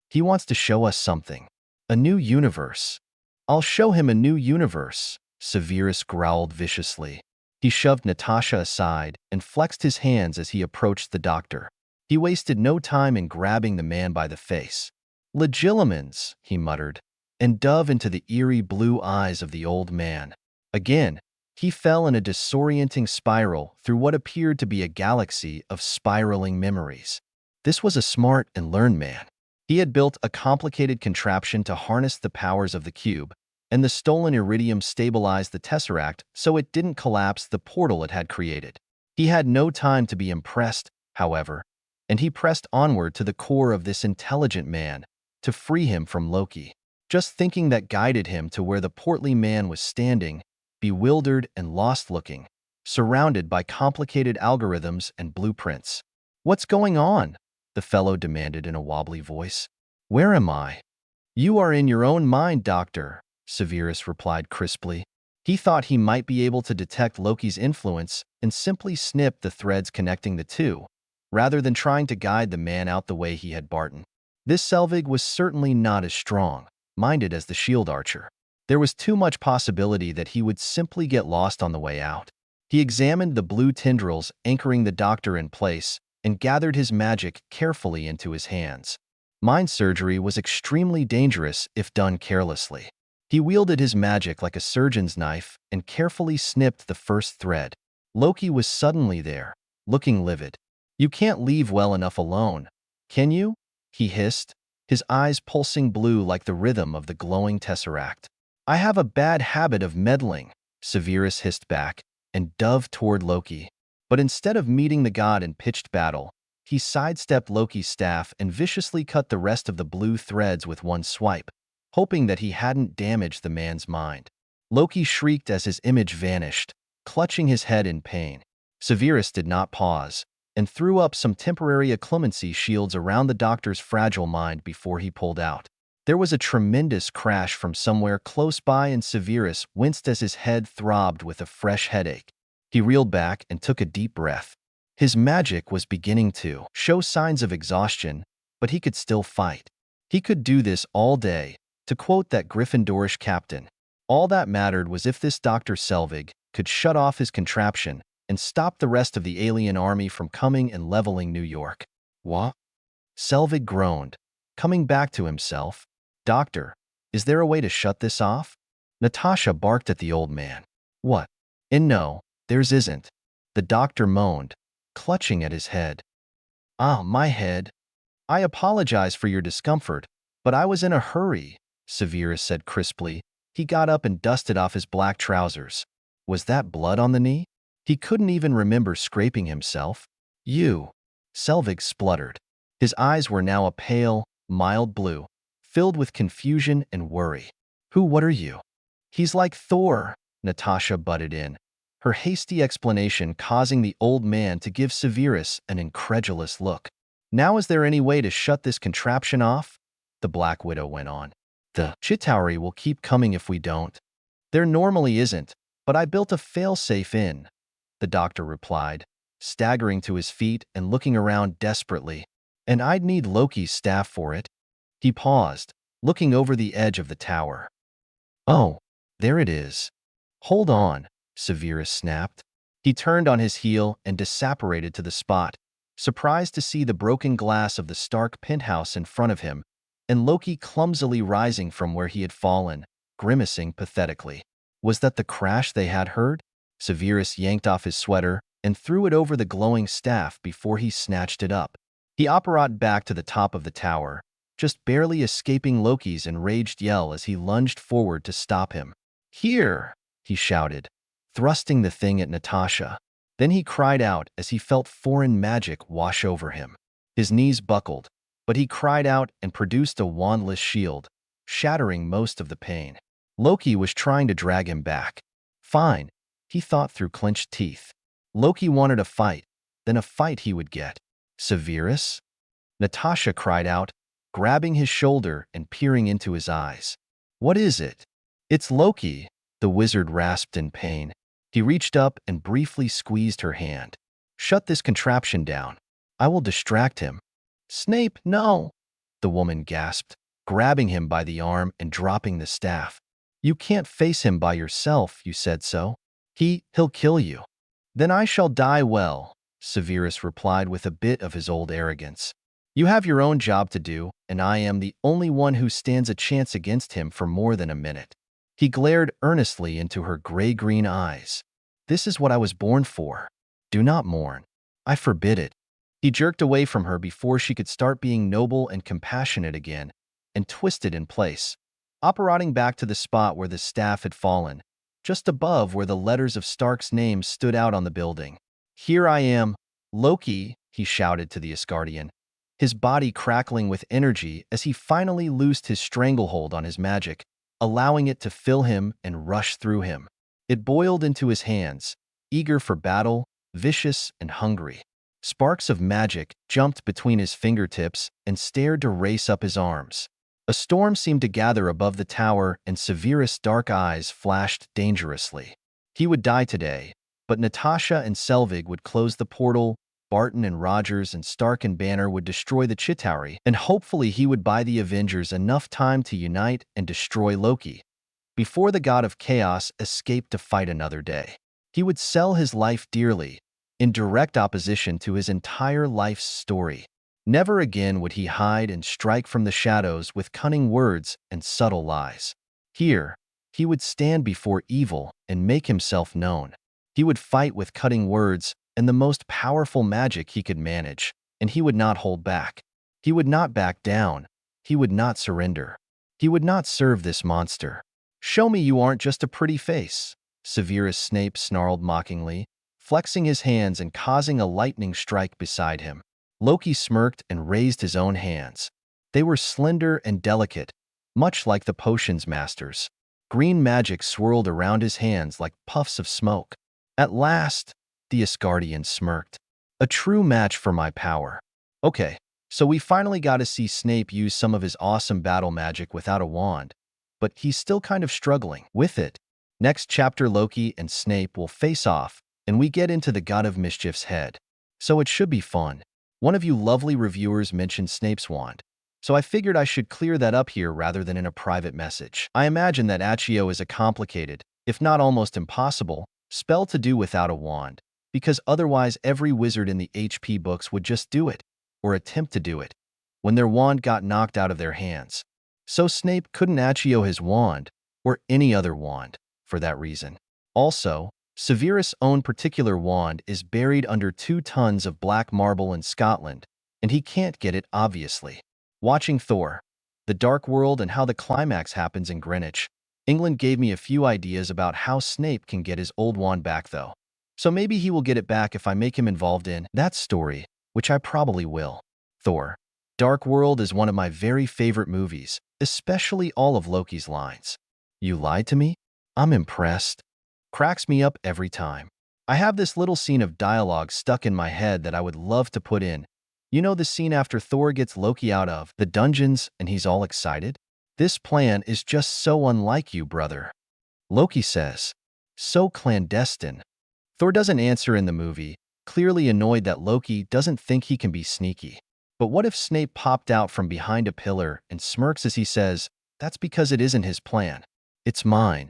He wants to show us something. A new universe. I'll show him a new universe, Severus growled viciously. He shoved Natasha aside and flexed his hands as he approached the doctor. He wasted no time in grabbing the man by the face. Legilimens, he muttered, and dove into the eerie blue eyes of the old man. Again, he fell in a disorienting spiral through what appeared to be a galaxy of spiraling memories. This was a smart and learned man. He had built a complicated contraption to harness the powers of the cube, and the stolen iridium stabilized the tesseract so it didn't collapse the portal it had created. He had no time to be impressed, however, and he pressed onward to the core of this intelligent man to free him from Loki. Just thinking that guided him to where the portly man was standing, bewildered and lost-looking, surrounded by complicated algorithms and blueprints. "What's going on?" the fellow demanded in a wobbly voice. "Where am I?" "You are in your own mind, Doctor," Severus replied crisply. He thought he might be able to detect Loki's influence and simply snip the threads connecting the two, rather than trying to guide the man out the way he had Barton. This Selvig was certainly not as strong-minded as the shield archer. There was too much possibility that he would simply get lost on the way out. He examined the blue tendrils anchoring the doctor in place and gathered his magic carefully into his hands. Mind surgery was extremely dangerous if done carelessly. He wielded his magic like a surgeon's knife and carefully snipped the first thread. Loki was suddenly there, looking livid. "You can't leave well enough alone, can you?" he hissed, his eyes pulsing blue like the rhythm of the glowing tesseract. "I have a bad habit of meddling," Severus hissed back, and dove toward Loki. But instead of meeting the god in pitched battle, he sidestepped Loki's staff and viciously cut the rest of the blue threads with one swipe, hoping that he hadn't damaged the man's mind. Loki shrieked as his image vanished, clutching his head in pain. Severus did not pause, and threw up some temporary occlumency shields around the doctor's fragile mind before he pulled out. There was a tremendous crash from somewhere close by, and Severus winced as his head throbbed with a fresh headache. He reeled back and took a deep breath. His magic was beginning to show signs of exhaustion, but he could still fight. He could do this all day. To quote that Gryffindorish captain, all that mattered was if this Dr. Selvig could shut off his contraption and stop the rest of the alien army from coming and leveling New York. "What?" Selvig groaned, coming back to himself. "Doctor, is there a way to shut this off?" Natasha barked at the old man. "What? And no, theirs isn't," the doctor moaned, clutching at his head. "Ah, my head. I apologize for your discomfort, but I was in a hurry," Severus said crisply. He got up and dusted off his black trousers. Was that blood on the knee? He couldn't even remember scraping himself. "You," Selvig spluttered. His eyes were now a pale, mild blue, filled with confusion and worry. What are you?" "He's like Thor," Natasha butted in, her hasty explanation causing the old man to give Severus an incredulous look. "Now is there any way to shut this contraption off?" the Black Widow went on. "The Chitauri will keep coming if we don't." "There normally isn't, but I built a failsafe in," the doctor replied, staggering to his feet and looking around desperately. "And I'd need Loki's staff for it." He paused, looking over the edge of the tower. "Oh, there it is." "Hold on," Severus snapped. He turned on his heel and disapparated to the spot, surprised to see the broken glass of the Stark penthouse in front of him, and Loki clumsily rising from where he had fallen, grimacing pathetically. Was that the crash they had heard? Severus yanked off his sweater and threw it over the glowing staff before he snatched it up. He apparat back to the top of the tower, just barely escaping Loki's enraged yell as he lunged forward to stop him. "Here!" he shouted, thrusting the thing at Natasha. Then he cried out as he felt foreign magic wash over him. His knees buckled, but he cried out and produced a wandless shield, shattering most of the pain. Loki was trying to drag him back. Fine, he thought through clenched teeth. Loki wanted a fight, then a fight he would get. Severus? Natasha cried out, grabbing his shoulder and peering into his eyes. What is it? It's Loki, the wizard rasped in pain. He reached up and briefly squeezed her hand. Shut this contraption down. I will distract him. Snape, no, the woman gasped, grabbing him by the arm and dropping the staff. You can't face him by yourself, you said so. He'll kill you. Then I shall die well, Severus replied with a bit of his old arrogance. You have your own job to do, and I am the only one who stands a chance against him for more than a minute. He glared earnestly into her gray-green eyes. This is what I was born for. Do not mourn. I forbid it. He jerked away from her before she could start being noble and compassionate again, and twisted in place, operating back to the spot where the staff had fallen, just above where the letters of Stark's name stood out on the building. Here I am, Loki, he shouted to the Asgardian, his body crackling with energy as he finally loosed his stranglehold on his magic, allowing it to fill him and rush through him. It boiled into his hands, eager for battle, vicious and hungry. Sparks of magic jumped between his fingertips and stared to race up his arms. A storm seemed to gather above the tower, and Severus' dark eyes flashed dangerously. He would die today, but Natasha and Selvig would close the portal, Barton and Rogers and Stark and Banner would destroy the Chitauri, and hopefully he would buy the Avengers enough time to unite and destroy Loki before the god of chaos escaped to fight another day. He would sell his life dearly, in direct opposition to his entire life's story. Never again would he hide and strike from the shadows with cunning words and subtle lies. Here, he would stand before evil and make himself known. He would fight with cutting words and the most powerful magic he could manage, and he would not hold back. He would not back down. He would not surrender. He would not serve this monster. Show me you aren't just a pretty face, Severus Snape snarled mockingly, flexing his hands and causing a lightning strike beside him. Loki smirked and raised his own hands. They were slender and delicate, much like the potions master's. Green magic swirled around his hands like puffs of smoke. At last, the Asgardian smirked. A true match for my power. Okay, so we finally got to see Snape use some of his awesome battle magic without a wand, but he's still kind of struggling with it. Next chapter, Loki and Snape will face off, and we get into the God of Mischief's head. So it should be fun. One of you lovely reviewers mentioned Snape's wand, so I figured I should clear that up here rather than in a private message. I imagine that Accio is a complicated, if not almost impossible, spell to do without a wand, because otherwise every wizard in the HP books would just do it, or attempt to do it, when their wand got knocked out of their hands. So Snape couldn't Accio his wand, or any other wand, for that reason. Also, Severus' own particular wand is buried under 2 tons of black marble in Scotland, and he can't get it obviously. Watching Thor, The Dark World and how the climax happens in Greenwich, England gave me a few ideas about how Snape can get his old wand back though. So maybe he will get it back if I make him involved in that story, which I probably will. Thor, Dark World is one of my very favorite movies, especially all of Loki's lines. You lied to me? I'm impressed. Cracks me up every time. I have this little scene of dialogue stuck in my head that I would love to put in. You know the scene after Thor gets Loki out of the dungeons and he's all excited? This plan is just so unlike you, brother. Loki says. So clandestine. Thor doesn't answer in the movie, clearly annoyed that Loki doesn't think he can be sneaky. But what if Snape popped out from behind a pillar and smirks as he says, that's because it isn't his plan. It's mine.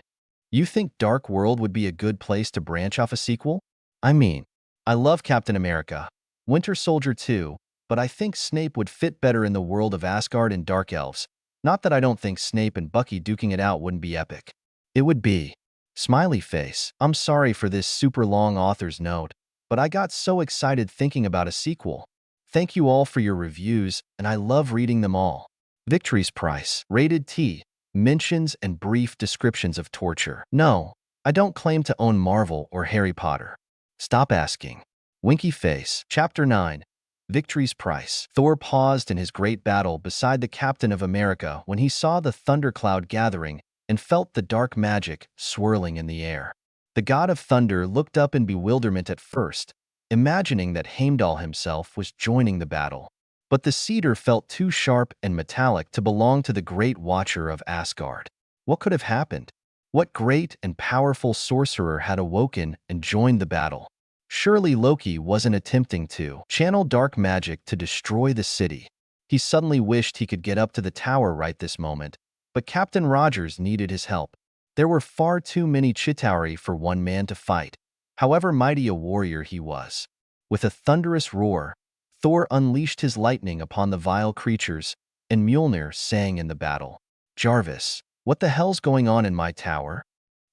You think Dark World would be a good place to branch off a sequel? I mean, I love Captain America, Winter Soldier too, but I think Snape would fit better in the world of Asgard and Dark Elves. Not that I don't think Snape and Bucky duking it out wouldn't be epic. It would be. Smiley face. I'm sorry for this super long author's note, but I got so excited thinking about a sequel. Thank you all for your reviews, and I love reading them all. Victory's Price. Rated T. Mentions and brief descriptions of torture. No, I don't claim to own Marvel or Harry Potter. Stop asking. Winky face. Chapter 9. Victory's Price. Thor paused in his great battle beside the Captain of America when he saw the thundercloud gathering and felt the dark magic swirling in the air. The god of thunder looked up in bewilderment at first, imagining that Heimdall himself was joining the battle. But the cedar felt too sharp and metallic to belong to the great watcher of Asgard. What could have happened? What great and powerful sorcerer had awoken and joined the battle? Surely Loki wasn't attempting to channel dark magic to destroy the city. He suddenly wished he could get up to the tower right this moment, but Captain Rogers needed his help. There were far too many Chitauri for one man to fight, however mighty a warrior he was. With a thunderous roar, Thor unleashed his lightning upon the vile creatures, and Mjolnir sang in the battle. "Jarvis, what the hell's going on in my tower?"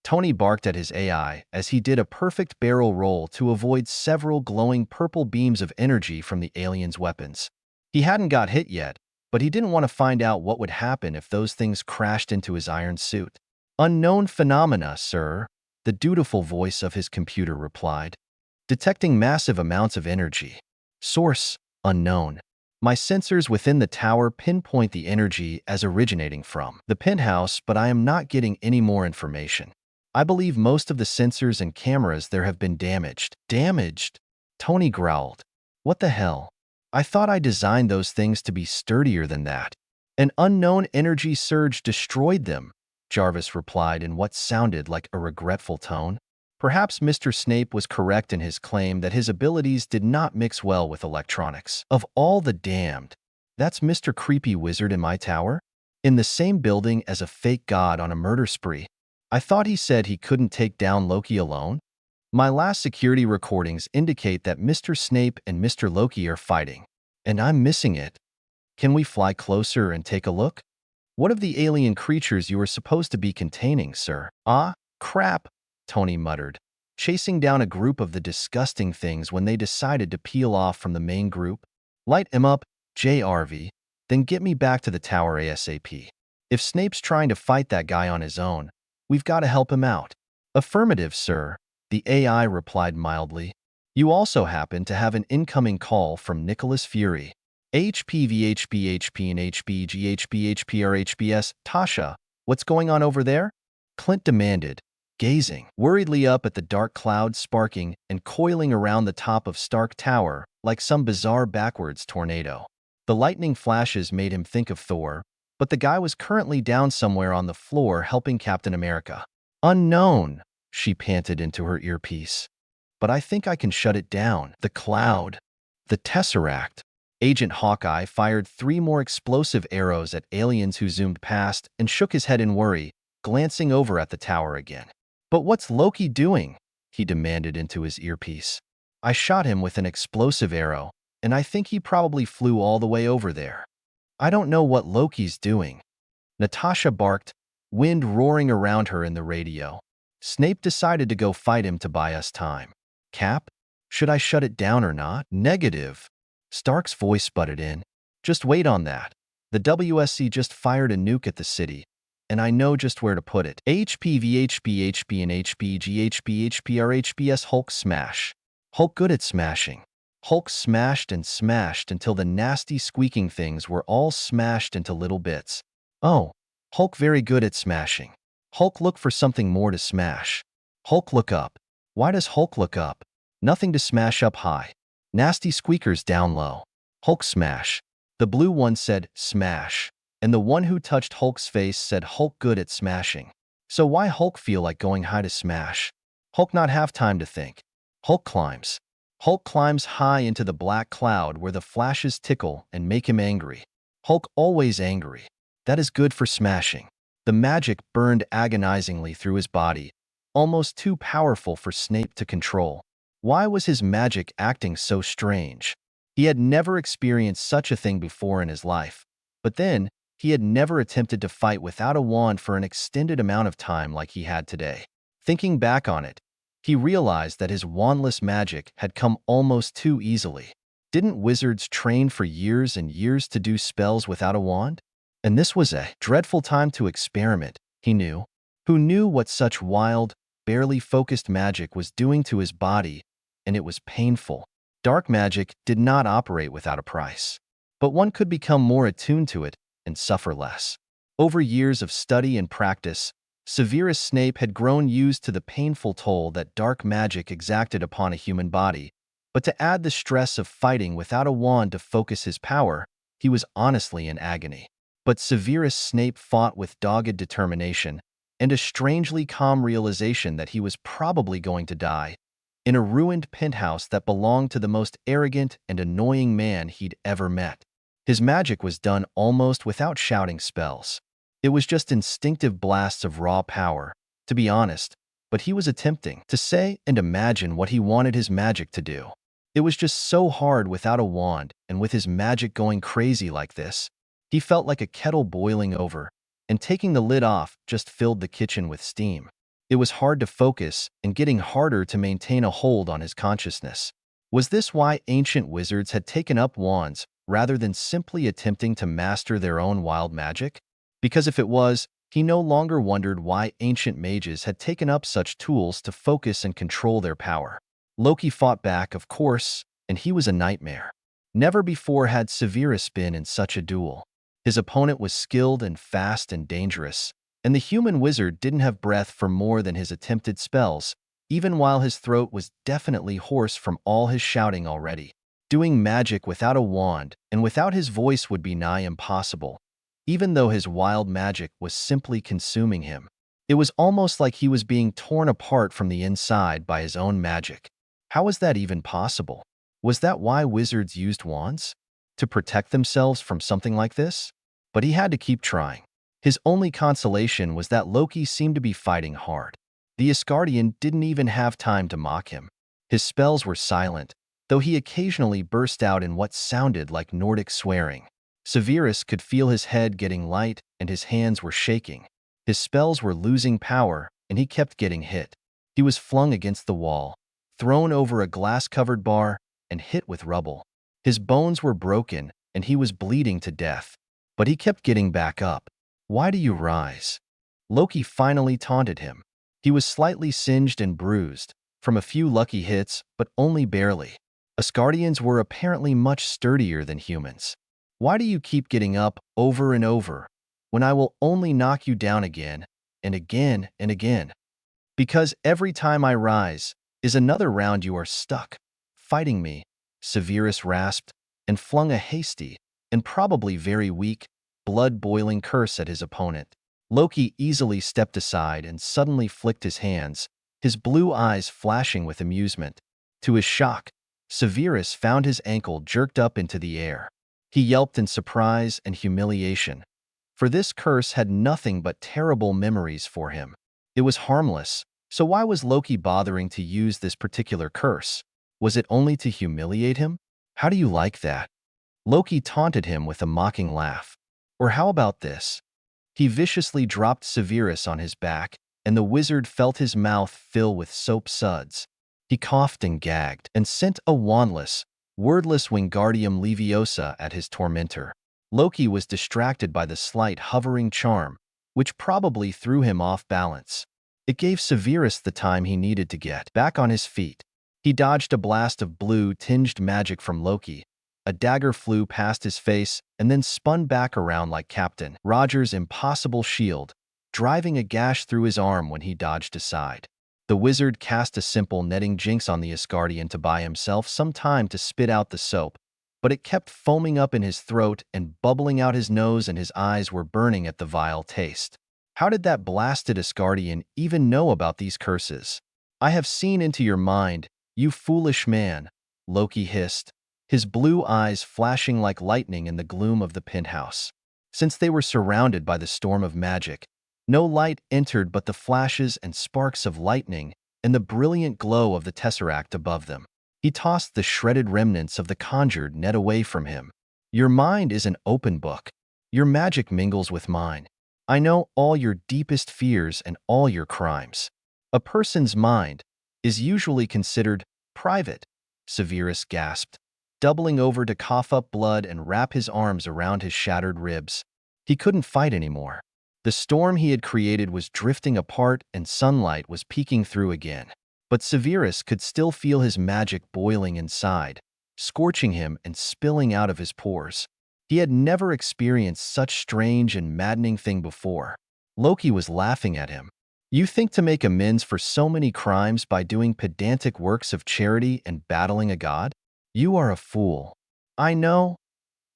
Tony barked at his AI as he did a perfect barrel roll to avoid several glowing purple beams of energy from the aliens' weapons. He hadn't got hit yet, but he didn't want to find out what would happen if those things crashed into his iron suit. "Unknown phenomena, sir," the dutiful voice of his computer replied. "Detecting massive amounts of energy. Source, unknown. My sensors within the tower pinpoint the energy as originating from the penthouse, but I am not getting any more information. I believe most of the sensors and cameras there have been damaged." "Damaged?" Tony growled. "What the hell? I thought I designed those things to be sturdier than that." "An unknown energy surge destroyed them," Jarvis replied in what sounded like a regretful tone. Perhaps Mr. Snape was correct in his claim that his abilities did not mix well with electronics. "Of all the damned, that's Mr. Creepy Wizard in my tower? In the same building as a fake god on a murder spree? I thought he said he couldn't take down Loki alone?" "My last security recordings indicate that Mr. Snape and Mr. Loki are fighting, and I'm missing it. Can we fly closer and take a look?" "What of the alien creatures you were supposed to be containing, sir?" "Ah, crap," Tony muttered, chasing down a group of the disgusting things when they decided to peel off from the main group. "Light him up, JRV, then get me back to the tower ASAP. If Snape's trying to fight that guy on his own, we've got to help him out." "Affirmative, sir," the AI replied mildly. "You also happen to have an incoming call from Nicholas Fury. HPVHPHP and HBGHPHPRHBS. Tasha, what's going on over there?" Clint demanded, gazing worriedly up at the dark clouds sparking and coiling around the top of Stark Tower like some bizarre backwards tornado. The lightning flashes made him think of Thor, but the guy was currently down somewhere on the floor helping Captain America. "Unknown," she panted into her earpiece. "But I think I can shut it down." "The cloud. The Tesseract." Agent Hawkeye fired 3 more explosive arrows at aliens who zoomed past and shook his head in worry, glancing over at the tower again. "But what's Loki doing?" he demanded into his earpiece. "I shot him with an explosive arrow, and I think he probably flew all the way over there. I don't know what Loki's doing." Natasha barked, wind roaring around her in the radio. "Snape decided to go fight him to buy us time. Cap, should I shut it down or not?" "Negative." Stark's voice butted in. "Just wait on that. The WSC just fired a nuke at the city, and I know just where to put it." HPVHPHP and HBGHPHPRHBS. Hulk smash. Hulk good at smashing. Hulk smashed and smashed until the nasty squeaking things were all smashed into little bits. "Oh, Hulk very good at smashing. Hulk look for something more to smash. Hulk look up." "Why does Hulk look up?" "Nothing to smash up high. Nasty squeakers down low." "Hulk smash." The blue one said, "Smash." And the one who touched Hulk's face said, "Hulk good at smashing." So why Hulk feel like going high to smash? Hulk not have time to think. Hulk climbs. Hulk climbs high into the black cloud where the flashes tickle and make him angry. Hulk always angry. That is good for smashing. The magic burned agonizingly through his body, almost too powerful for Snape to control. Why was his magic acting so strange? He had never experienced such a thing before in his life. But then, he had never attempted to fight without a wand for an extended amount of time like he had today. Thinking back on it, he realized that his wandless magic had come almost too easily. Didn't wizards train for years and years to do spells without a wand? And this was a dreadful time to experiment, he knew. Who knew what such wild, barely focused magic was doing to his body, and it was painful. Dark magic did not operate without a price. But one could become more attuned to it and suffer less. Over years of study and practice, Severus Snape had grown used to the painful toll that dark magic exacted upon a human body, but to add the stress of fighting without a wand to focus his power, he was honestly in agony. But Severus Snape fought with dogged determination and a strangely calm realization that he was probably going to die in a ruined penthouse that belonged to the most arrogant and annoying man he'd ever met. His magic was done almost without shouting spells. It was just instinctive blasts of raw power, to be honest, but he was attempting to say and imagine what he wanted his magic to do. It was just so hard without a wand, and with his magic going crazy like this, he felt like a kettle boiling over, and taking the lid off just filled the kitchen with steam. It was hard to focus and getting harder to maintain a hold on his consciousness. Was this why ancient wizards had taken up wands rather than simply attempting to master their own wild magic? Because if it was, he no longer wondered why ancient mages had taken up such tools to focus and control their power. Loki fought back, of course, and he was a nightmare. Never before had Severus been in such a duel. His opponent was skilled and fast and dangerous, and the human wizard didn't have breath for more than his attempted spells, even while his throat was definitely hoarse from all his shouting already. Doing magic without a wand and without his voice would be nigh impossible, even though his wild magic was simply consuming him. It was almost like he was being torn apart from the inside by his own magic. How was that even possible? Was that why wizards used wands? To protect themselves from something like this? But he had to keep trying. His only consolation was that Loki seemed to be fighting hard. The Asgardian didn't even have time to mock him. His spells were silent, though he occasionally burst out in what sounded like Nordic swearing. Severus could feel his head getting light and his hands were shaking. His spells were losing power, and he kept getting hit. He was flung against the wall, thrown over a glass-covered bar, and hit with rubble. His bones were broken, and he was bleeding to death. But he kept getting back up. "Why do you rise?" Loki finally taunted him. He was slightly singed and bruised, from a few lucky hits, but only barely. Asgardians were apparently much sturdier than humans. "Why do you keep getting up over and over, when I will only knock you down again, and again, and again? Because every time I rise is another round you are stuck, fighting me," Severus rasped, and flung a hasty, and probably very weak, blood-boiling curse at his opponent. Loki easily stepped aside and suddenly flicked his hands, his blue eyes flashing with amusement. To his shock, Severus found his ankle jerked up into the air. He yelped in surprise and humiliation, for this curse had nothing but terrible memories for him. It was harmless, so why was Loki bothering to use this particular curse? Was it only to humiliate him? "How do you like that?" Loki taunted him with a mocking laugh. "Or how about this?" He viciously dropped Severus on his back, and the wizard felt his mouth fill with soap suds. He coughed and gagged, and sent a wandless, wordless Wingardium Leviosa at his tormentor. Loki was distracted by the slight hovering charm, which probably threw him off balance. It gave Severus the time he needed to get back on his feet. He dodged a blast of blue-tinged magic from Loki. A dagger flew past his face and then spun back around like Captain Roger's impossible shield, driving a gash through his arm when he dodged aside. The wizard cast a simple netting jinx on the Asgardian to buy himself some time to spit out the soap, but it kept foaming up in his throat and bubbling out his nose, and his eyes were burning at the vile taste. How did that blasted Asgardian even know about these curses? "I have seen into your mind, you foolish man," Loki hissed, his blue eyes flashing like lightning in the gloom of the penthouse. Since they were surrounded by the storm of magic, no light entered but the flashes and sparks of lightning and the brilliant glow of the tesseract above them. He tossed the shredded remnants of the conjured net away from him. "Your mind is an open book. Your magic mingles with mine. I know all your deepest fears and all your crimes. A person's mind is usually considered private," Severus gasped, doubling over to cough up blood and wrap his arms around his shattered ribs. He couldn't fight anymore. The storm he had created was drifting apart and sunlight was peeking through again. But Severus could still feel his magic boiling inside, scorching him and spilling out of his pores. He had never experienced such strange and maddening thing before. Loki was laughing at him. You think to make amends for so many crimes by doing pedantic works of charity and battling a god? You are a fool. I know.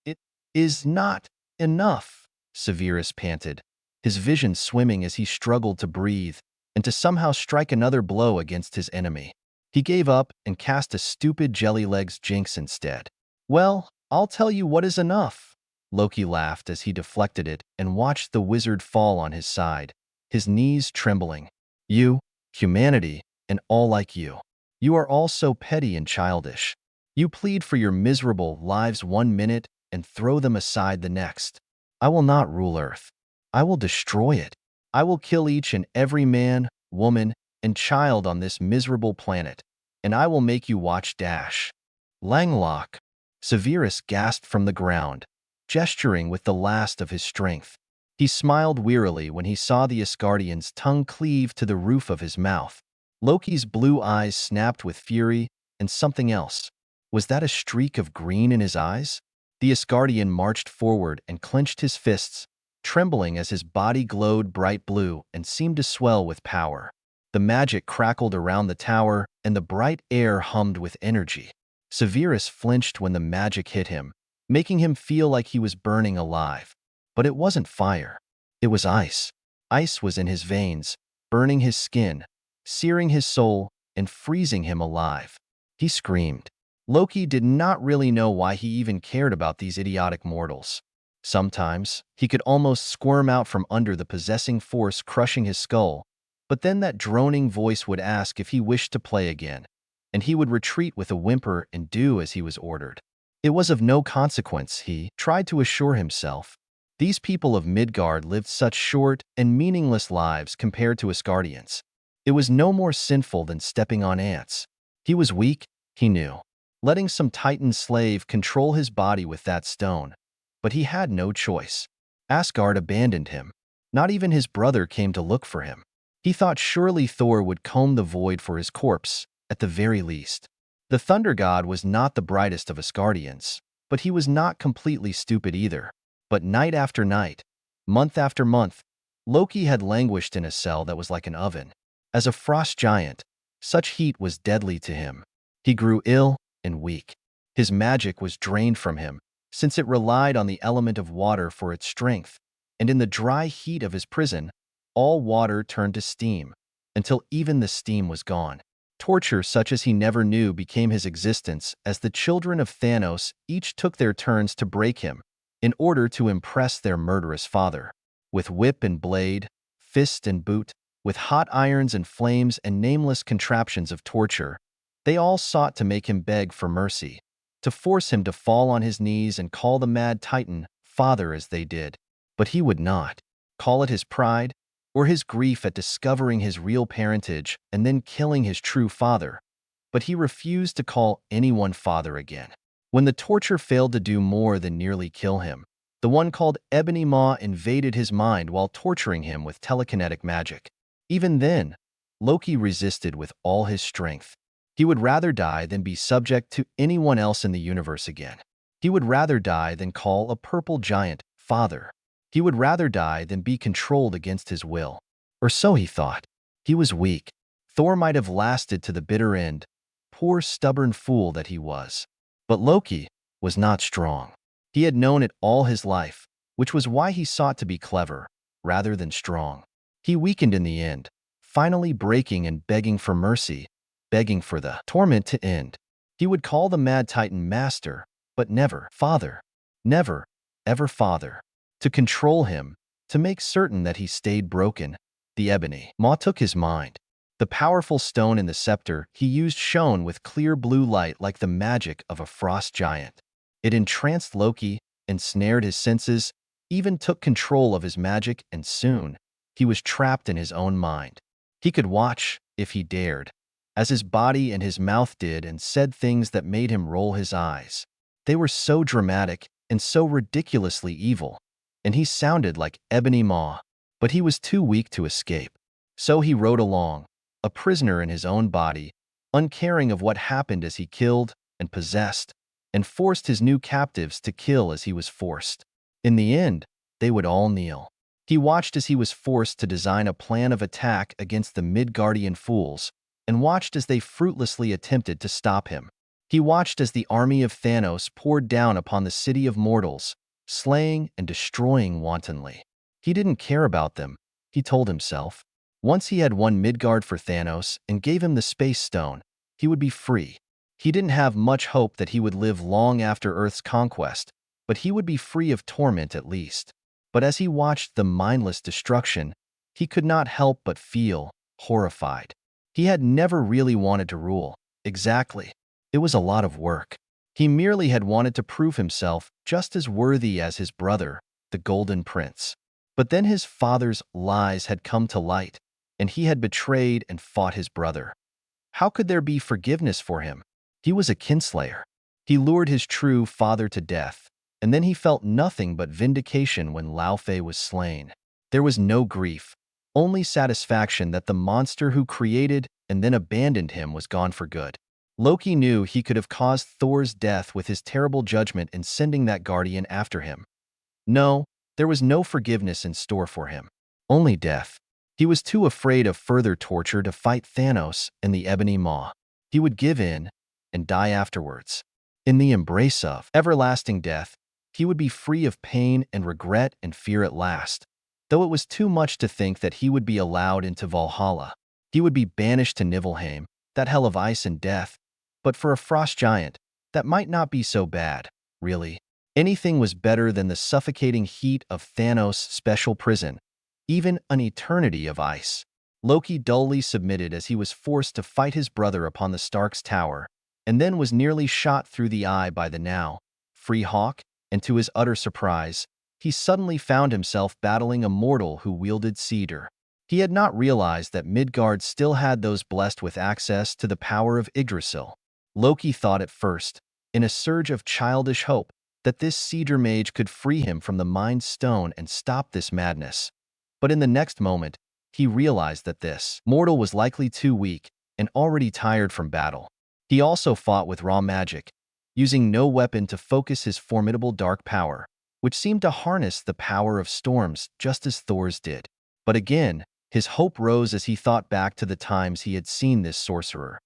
It is not enough, Severus panted, his vision swimming as he struggled to breathe and to somehow strike another blow against his enemy. He gave up and cast a stupid jelly-legs jinx instead. Well, I'll tell you what is enough. Loki laughed as he deflected it and watched the wizard fall on his side, his knees trembling. You, humanity, and all like you. You are all so petty and childish. You plead for your miserable lives 1 minute and throw them aside the next. I will not rule Earth. I will destroy it. I will kill each and every man, woman, and child on this miserable planet, and I will make you watch dash. Langlock. Severus gasped from the ground, gesturing with the last of his strength. He smiled wearily when he saw the Asgardian's tongue cleave to the roof of his mouth. Loki's blue eyes snapped with fury and something else. Was that a streak of green in his eyes? The Asgardian marched forward and clenched his fists, trembling as his body glowed bright blue and seemed to swell with power. The magic crackled around the tower, and the bright air hummed with energy. Severus flinched when the magic hit him, making him feel like he was burning alive. But it wasn't fire. It was ice. Ice was in his veins, burning his skin, searing his soul, and freezing him alive. He screamed. Loki did not really know why he even cared about these idiotic mortals. Sometimes, he could almost squirm out from under the possessing force crushing his skull, but then that droning voice would ask if he wished to play again, and he would retreat with a whimper and do as he was ordered. It was of no consequence, he tried to assure himself. These people of Midgard lived such short and meaningless lives compared to Asgardians. It was no more sinful than stepping on ants. He was weak, he knew, letting some Titan slave control his body with that stone. But he had no choice. Asgard abandoned him. Not even his brother came to look for him. He thought surely Thor would comb the void for his corpse, at the very least. The Thunder God was not the brightest of Asgardians, but he was not completely stupid either. But night after night, month after month, Loki had languished in a cell that was like an oven. As a frost giant, such heat was deadly to him. He grew ill and weak. His magic was drained from him, since it relied on the element of water for its strength, and in the dry heat of his prison, all water turned to steam, until even the steam was gone. Torture such as he never knew became his existence as the children of Thanos each took their turns to break him, in order to impress their murderous father. With whip and blade, fist and boot, with hot irons and flames and nameless contraptions of torture, they all sought to make him beg for mercy, to force him to fall on his knees and call the mad Titan father as they did. But he would not. Call it his pride, or his grief at discovering his real parentage and then killing his true father. But he refused to call anyone father again. When the torture failed to do more than nearly kill him, the one called Ebony Maw invaded his mind while torturing him with telekinetic magic. Even then, Loki resisted with all his strength. He would rather die than be subject to anyone else in the universe again. He would rather die than call a purple giant father. He would rather die than be controlled against his will. Or so he thought. He was weak. Thor might have lasted to the bitter end. Poor stubborn fool that he was. But Loki was not strong. He had known it all his life, which was why he sought to be clever, rather than strong. He weakened in the end, finally breaking and begging for mercy, begging for the torment to end. He would call the Mad Titan master, but never father. Never, ever father. To control him, to make certain that he stayed broken, the Ebony Maw took his mind. The powerful stone in the scepter he used shone with clear blue light like the magic of a frost giant. It entranced Loki, ensnared his senses, even took control of his magic, and soon, he was trapped in his own mind. He could watch, if he dared, as his body and his mouth did and said things that made him roll his eyes. They were so dramatic and so ridiculously evil, and he sounded like Ebony Maw, but he was too weak to escape. So he rode along, a prisoner in his own body, uncaring of what happened as he killed and possessed, and forced his new captives to kill as he was forced. In the end, they would all kneel. He watched as he was forced to design a plan of attack against the Midgardian fools, and watched as they fruitlessly attempted to stop him. He watched as the army of Thanos poured down upon the city of mortals, slaying and destroying wantonly. He didn't care about them, he told himself. Once he had won Midgard for Thanos and gave him the Space Stone, he would be free. He didn't have much hope that he would live long after Earth's conquest, but he would be free of torment at least. But as he watched the mindless destruction, he could not help but feel horrified. He had never really wanted to rule. Exactly. It was a lot of work. He merely had wanted to prove himself just as worthy as his brother, the Golden Prince. But then his father's lies had come to light, and he had betrayed and fought his brother. How could there be forgiveness for him? He was a kinslayer. He lured his true father to death, and then he felt nothing but vindication when Laufey was slain. There was no grief, only satisfaction that the monster who created and then abandoned him was gone for good. Loki knew he could have caused Thor's death with his terrible judgment in sending that guardian after him. No, there was no forgiveness in store for him, only death. He was too afraid of further torture to fight Thanos and the Ebony Maw. He would give in and die afterwards. In the embrace of everlasting death, he would be free of pain and regret and fear at last, though it was too much to think that he would be allowed into Valhalla. He would be banished to Niflheim, that hell of ice and death. But for a frost giant, that might not be so bad, really. Anything was better than the suffocating heat of Thanos' special prison, even an eternity of ice. Loki dully submitted as he was forced to fight his brother upon the Stark's tower, and then was nearly shot through the eye by the now free Hawk, and to his utter surprise, he suddenly found himself battling a mortal who wielded cedar. He had not realized that Midgard still had those blessed with access to the power of Yggdrasil. Loki thought at first, in a surge of childish hope, that this cedar mage could free him from the Mind Stone and stop this madness. But in the next moment, he realized that this mortal was likely too weak and already tired from battle. He also fought with raw magic, using no weapon to focus his formidable dark power, which seemed to harness the power of storms just as Thor's did. But again, his hope rose as he thought back to the times he had seen this sorcerer.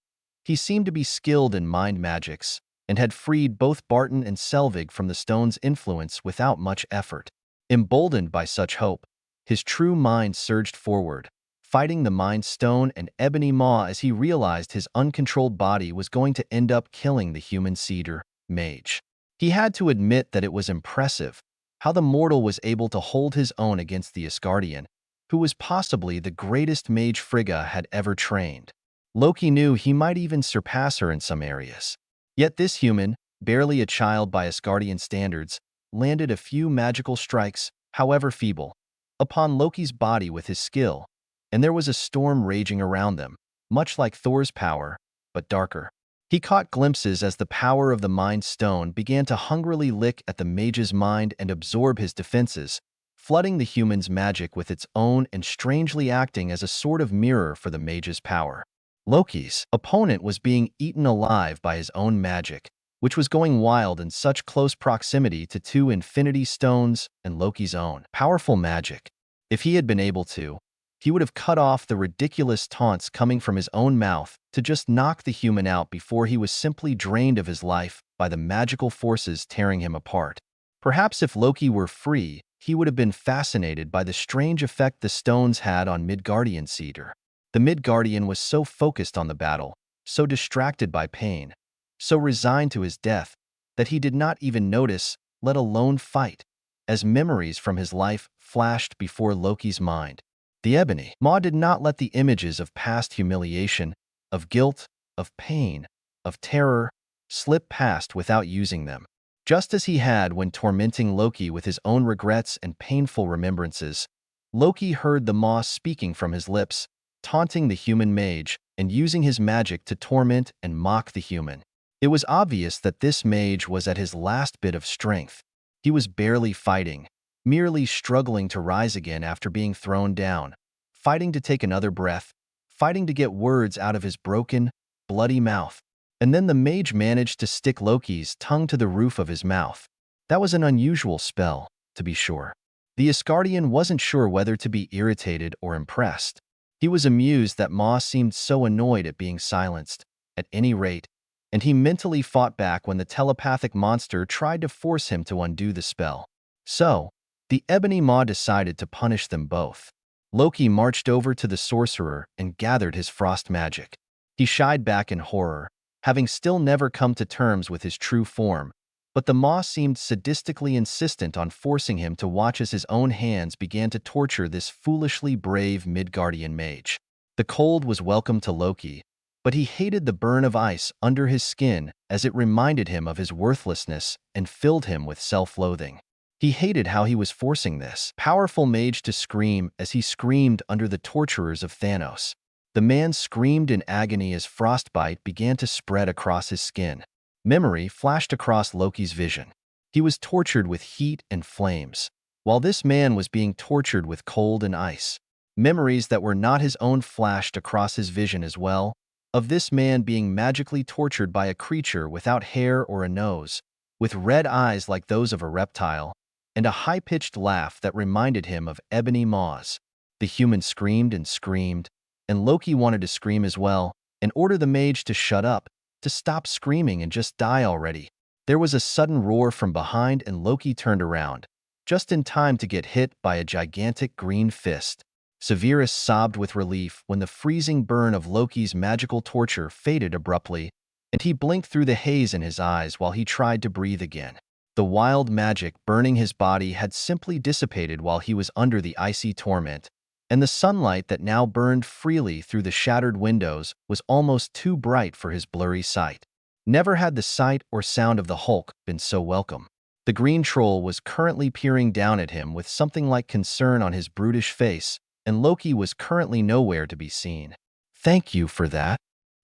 He seemed to be skilled in mind magics, and had freed both Barton and Selvig from the stone's influence without much effort. Emboldened by such hope, his true mind surged forward, fighting the Mind Stone and Ebony Maw as he realized his uncontrolled body was going to end up killing the human cedar mage. He had to admit that it was impressive how the mortal was able to hold his own against the Asgardian, who was possibly the greatest mage Frigga had ever trained. Loki knew he might even surpass her in some areas. Yet this human, barely a child by Asgardian standards, landed a few magical strikes, however feeble, upon Loki's body with his skill, and there was a storm raging around them, much like Thor's power, but darker. He caught glimpses as the power of the Mind Stone began to hungrily lick at the mage's mind and absorb his defenses, flooding the human's magic with its own and strangely acting as a sort of mirror for the mage's power. Loki's opponent was being eaten alive by his own magic, which was going wild in such close proximity to two Infinity Stones and Loki's own powerful magic. If he had been able to, he would have cut off the ridiculous taunts coming from his own mouth to just knock the human out before he was simply drained of his life by the magical forces tearing him apart. Perhaps if Loki were free, he would have been fascinated by the strange effect the stones had on Midgardian cedar. The Midgardian was so focused on the battle, so distracted by pain, so resigned to his death, that he did not even notice, let alone fight, as memories from his life flashed before Loki's mind. The Ebony Maw did not let the images of past humiliation, of guilt, of pain, of terror, slip past without using them. Just as he had when tormenting Loki with his own regrets and painful remembrances, Loki heard the Maw speaking from his lips, taunting the human mage, and using his magic to torment and mock the human. It was obvious that this mage was at his last bit of strength. He was barely fighting, merely struggling to rise again after being thrown down, fighting to take another breath, fighting to get words out of his broken, bloody mouth. And then the mage managed to stick Loki's tongue to the roof of his mouth. That was an unusual spell, to be sure. The Asgardian wasn't sure whether to be irritated or impressed. He was amused that Ma seemed so annoyed at being silenced, at any rate, and he mentally fought back when the telepathic monster tried to force him to undo the spell. So, the Ebony Maw decided to punish them both. Loki marched over to the sorcerer and gathered his frost magic. He shied back in horror, having still never come to terms with his true form, but the Maw seemed sadistically insistent on forcing him to watch as his own hands began to torture this foolishly brave Midgardian mage. The cold was welcome to Loki, but he hated the burn of ice under his skin as it reminded him of his worthlessness and filled him with self-loathing. He hated how he was forcing this powerful mage to scream as he screamed under the torturers of Thanos. The man screamed in agony as frostbite began to spread across his skin. Memory flashed across Loki's vision. He was tortured with heat and flames, while this man was being tortured with cold and ice. Memories that were not his own flashed across his vision as well, of this man being magically tortured by a creature without hair or a nose, with red eyes like those of a reptile, and a high-pitched laugh that reminded him of ebony maws. The human screamed and screamed, and Loki wanted to scream as well, and order the mage to shut up, to stop screaming and just die already. There was a sudden roar from behind and Loki turned around, just in time to get hit by a gigantic green fist. Severus sobbed with relief when the freezing burn of Loki's magical torture faded abruptly, and he blinked through the haze in his eyes while he tried to breathe again. The wild magic burning his body had simply dissipated while he was under the icy torment, and the sunlight that now burned freely through the shattered windows was almost too bright for his blurry sight. Never had the sight or sound of the Hulk been so welcome. The green troll was currently peering down at him with something like concern on his brutish face, and Loki was currently nowhere to be seen. "Thank you for that,"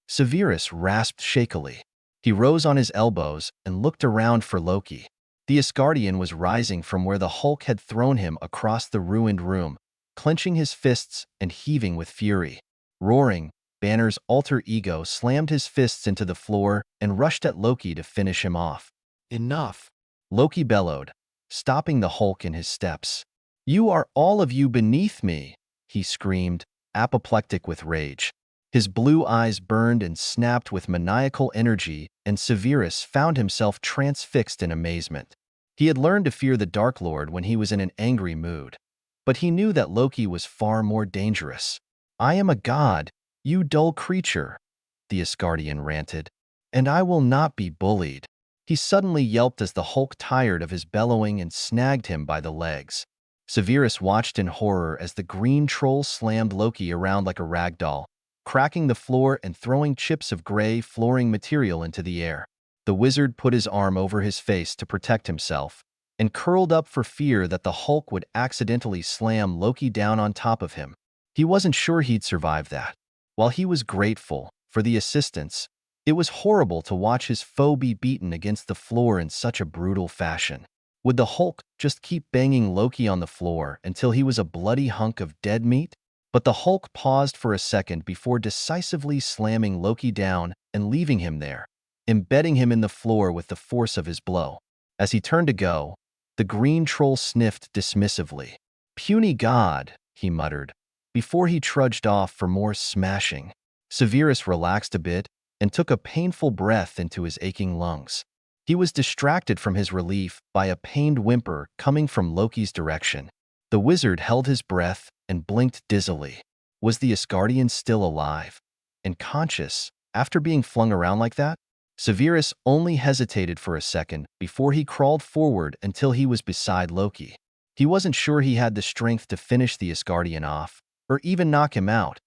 Severus rasped shakily. He rose on his elbows and looked around for Loki. The Asgardian was rising from where the Hulk had thrown him across the ruined room, clenching his fists and heaving with fury. Roaring, Banner's alter ego slammed his fists into the floor and rushed at Loki to finish him off. "Enough," Loki bellowed, stopping the Hulk in his steps. "You are all of you beneath me," he screamed, apoplectic with rage. His blue eyes burned and snapped with maniacal energy, and Severus found himself transfixed in amazement. He had learned to fear the Dark Lord when he was in an angry mood, but he knew that Loki was far more dangerous. "I am a god, you dull creature," the Asgardian ranted, "and I will not be bullied." He suddenly yelped as the Hulk tired of his bellowing and snagged him by the legs. Severus watched in horror as the green troll slammed Loki around like a rag doll, cracking the floor and throwing chips of gray flooring material into the air. The wizard put his arm over his face to protect himself, and curled up for fear that the Hulk would accidentally slam Loki down on top of him. He wasn't sure he'd survive that. While he was grateful for the assistance, it was horrible to watch his foe be beaten against the floor in such a brutal fashion. Would the Hulk just keep banging Loki on the floor until he was a bloody hunk of dead meat? But the Hulk paused for a second before decisively slamming Loki down and leaving him there, embedding him in the floor with the force of his blow. As he turned to go, the green troll sniffed dismissively. "Puny god," he muttered, before he trudged off for more smashing. Severus relaxed a bit and took a painful breath into his aching lungs. He was distracted from his relief by a pained whimper coming from Loki's direction. The wizard held his breath and blinked dizzily. Was the Asgardian still alive and conscious after being flung around like that? Severus only hesitated for a second before he crawled forward until he was beside Loki. He wasn't sure he had the strength to finish the Asgardian off, or even knock him out,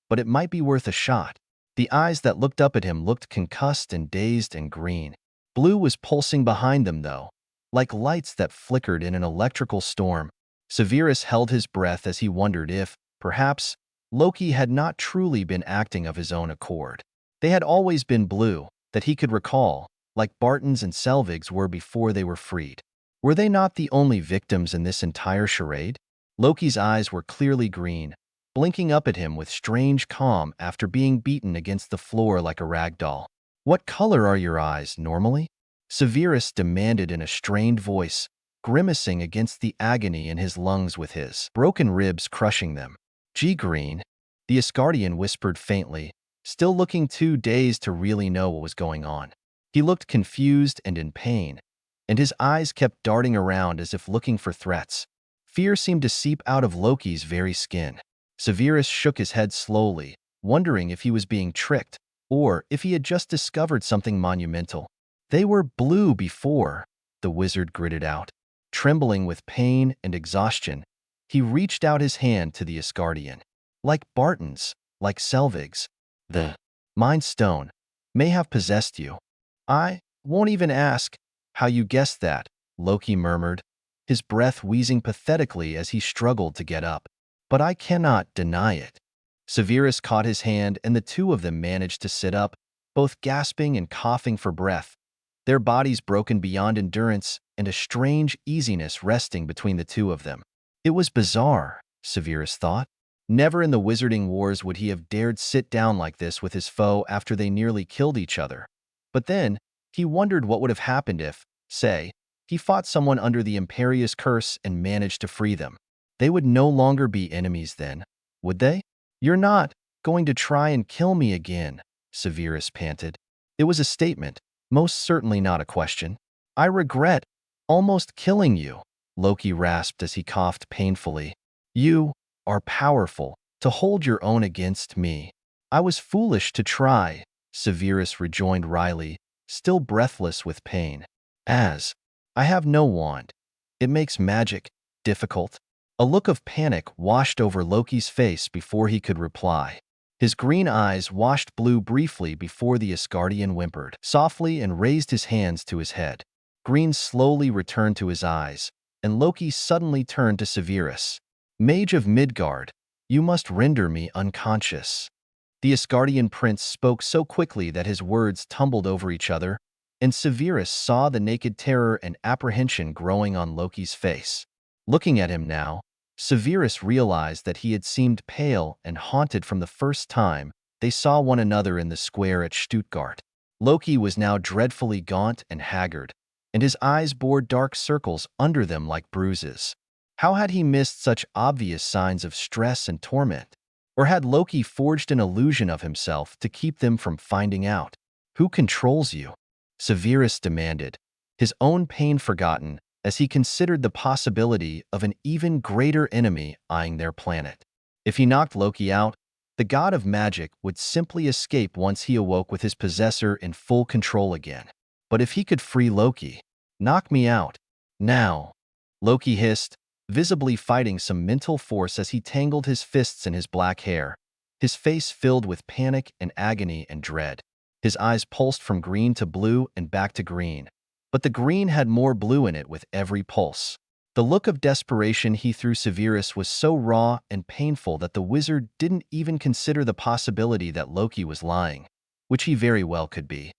but it might be worth a shot. The eyes that looked up at him looked concussed and dazed and green. Blue was pulsing behind them, though, like lights that flickered in an electrical storm. Severus held his breath as he wondered if, perhaps, Loki had not truly been acting of his own accord. They had always been blue, that he could recall, like Bartons and Selvigs were before they were freed. Were they not the only victims in this entire charade? Loki's eyes were clearly green, blinking up at him with strange calm after being beaten against the floor like a rag doll. "What color are your eyes, normally?" Severus demanded in a strained voice, grimacing against the agony in his lungs with his broken ribs crushing them. Green, the Asgardian whispered faintly, still looking too dazed to really know what was going on. He looked confused and in pain, and his eyes kept darting around as if looking for threats. Fear seemed to seep out of Loki's very skin. Severus shook his head slowly, wondering if he was being tricked, or if he had just discovered something monumental. They were blue before, the wizard gritted out. Trembling with pain and exhaustion, he reached out his hand to the Asgardian. Like Barton's, like Selvig's, the Mind Stone may have possessed you. I won't even ask how you guessed that, Loki murmured, his breath wheezing pathetically as he struggled to get up. But I cannot deny it. Severus caught his hand and the two of them managed to sit up, both gasping and coughing for breath, their bodies broken beyond endurance and a strange easiness resting between the two of them. It was bizarre, Severus thought. Never in the Wizarding Wars would he have dared sit down like this with his foe after they nearly killed each other. But then, he wondered what would have happened if, say, he fought someone under the Imperious Curse and managed to free them. They would no longer be enemies then, would they? You're not going to try and kill me again, Severus panted. It was a statement, most certainly not a question. I regret almost killing you, Loki rasped as he coughed painfully. You are powerful to hold your own against me. I was foolish to try, Severus rejoined wryly, still breathless with pain. As I have no wand, it makes magic difficult. A look of panic washed over Loki's face before he could reply. His green eyes washed blue briefly before the Asgardian whimpered softly and raised his hands to his head. Green slowly returned to his eyes, and Loki suddenly turned to Severus. Mage of Midgard, you must render me unconscious. The Asgardian prince spoke so quickly that his words tumbled over each other, and Severus saw the naked terror and apprehension growing on Loki's face. Looking at him now, Severus realized that he had seemed pale and haunted from the first time they saw one another in the square at Stuttgart. Loki was now dreadfully gaunt and haggard, and his eyes bore dark circles under them like bruises. How had he missed such obvious signs of stress and torment? Or had Loki forged an illusion of himself to keep them from finding out? Who controls you? Severus demanded, his own pain forgotten as he considered the possibility of an even greater enemy eyeing their planet. If he knocked Loki out, the god of magic would simply escape once he awoke with his possessor in full control again. But if he could free Loki, knock me out. Now, Loki hissed, visibly fighting some mental force as he tangled his fists in his black hair, his face filled with panic and agony and dread. His eyes pulsed from green to blue and back to green, but the green had more blue in it with every pulse. The look of desperation he threw Severus was so raw and painful that the wizard didn't even consider the possibility that Loki was lying, which he very well could be.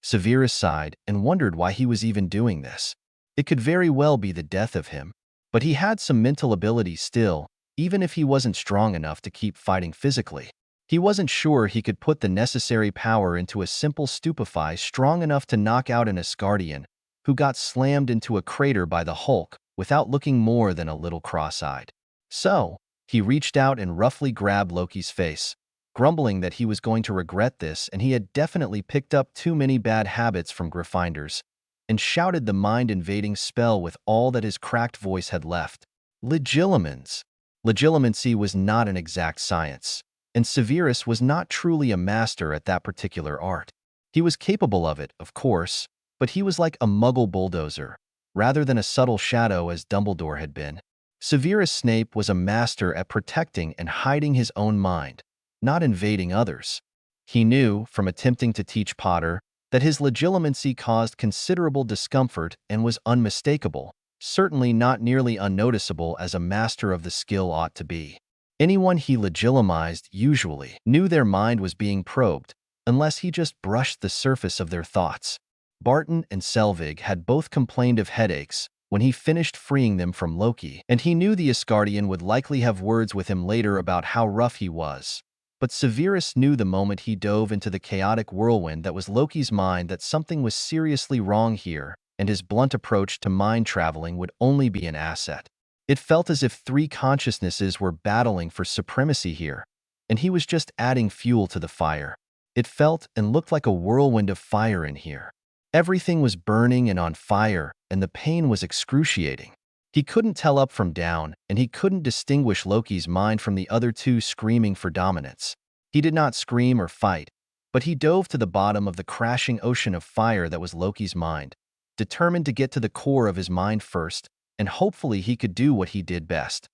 Severus sighed and wondered why he was even doing this. It could very well be the death of him, but he had some mental ability still, even if he wasn't strong enough to keep fighting physically. He wasn't sure he could put the necessary power into a simple stupefy strong enough to knock out an Asgardian who got slammed into a crater by the Hulk without looking more than a little cross-eyed. So, he reached out and roughly grabbed Loki's face, grumbling that he was going to regret this and he had definitely picked up too many bad habits from Gryffindors, and shouted the mind-invading spell with all that his cracked voice had left. Legilimens. Legilimency was not an exact science, and Severus was not truly a master at that particular art. He was capable of it, of course, but he was like a muggle bulldozer, rather than a subtle shadow as Dumbledore had been. Severus Snape was a master at protecting and hiding his own mind, not invading others. He knew, from attempting to teach Potter, that his legilimency caused considerable discomfort and was unmistakable, certainly not nearly unnoticeable as a master of the skill ought to be. Anyone he legilimized usually knew their mind was being probed, unless he just brushed the surface of their thoughts. Barton and Selvig had both complained of headaches when he finished freeing them from Loki, and he knew the Asgardian would likely have words with him later about how rough he was. But Severus knew the moment he dove into the chaotic whirlwind that was Loki's mind that something was seriously wrong here, and his blunt approach to mind traveling would only be an asset. It felt as if three consciousnesses were battling for supremacy here, and he was just adding fuel to the fire. It felt and looked like a whirlwind of fire in here. Everything was burning and on fire, and the pain was excruciating. He couldn't tell up from down, and he couldn't distinguish Loki's mind from the other two screaming for dominance. He did not scream or fight, but he dove to the bottom of the crashing ocean of fire that was Loki's mind, determined to get to the core of his mind first, and hopefully he could do what he did best: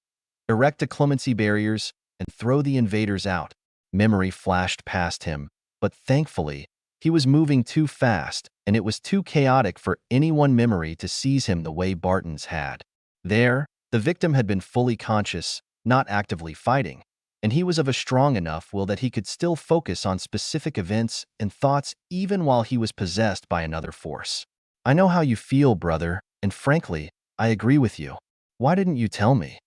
erect clemency barriers and throw the invaders out. Memory flashed past him, but thankfully, he was moving too fast, and it was too chaotic for any one memory to seize him the way Barton's had. There, the victim had been fully conscious, not actively fighting, and he was of a strong enough will that he could still focus on specific events and thoughts even while he was possessed by another force. "I know how you feel, brother, and frankly, I agree with you. Why didn't you tell me?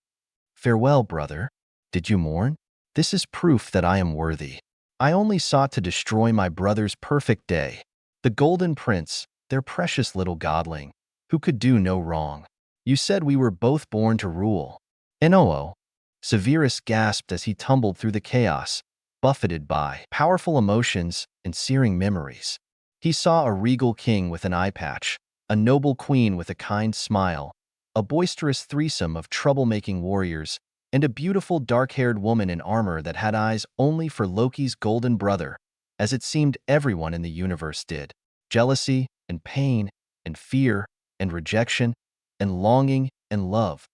Farewell, brother. Did you mourn? This is proof that I am worthy. I only sought to destroy my brother's perfect day, the Golden Prince, their precious little godling, who could do no wrong. You said we were both born to rule." "No." Severus gasped as he tumbled through the chaos, buffeted by powerful emotions and searing memories. He saw a regal king with an eye patch, a noble queen with a kind smile, a boisterous threesome of troublemaking warriors, and a beautiful dark-haired woman in armor that had eyes only for Loki's golden brother, as it seemed everyone in the universe did. Jealousy and pain and fear and rejection and longing and love,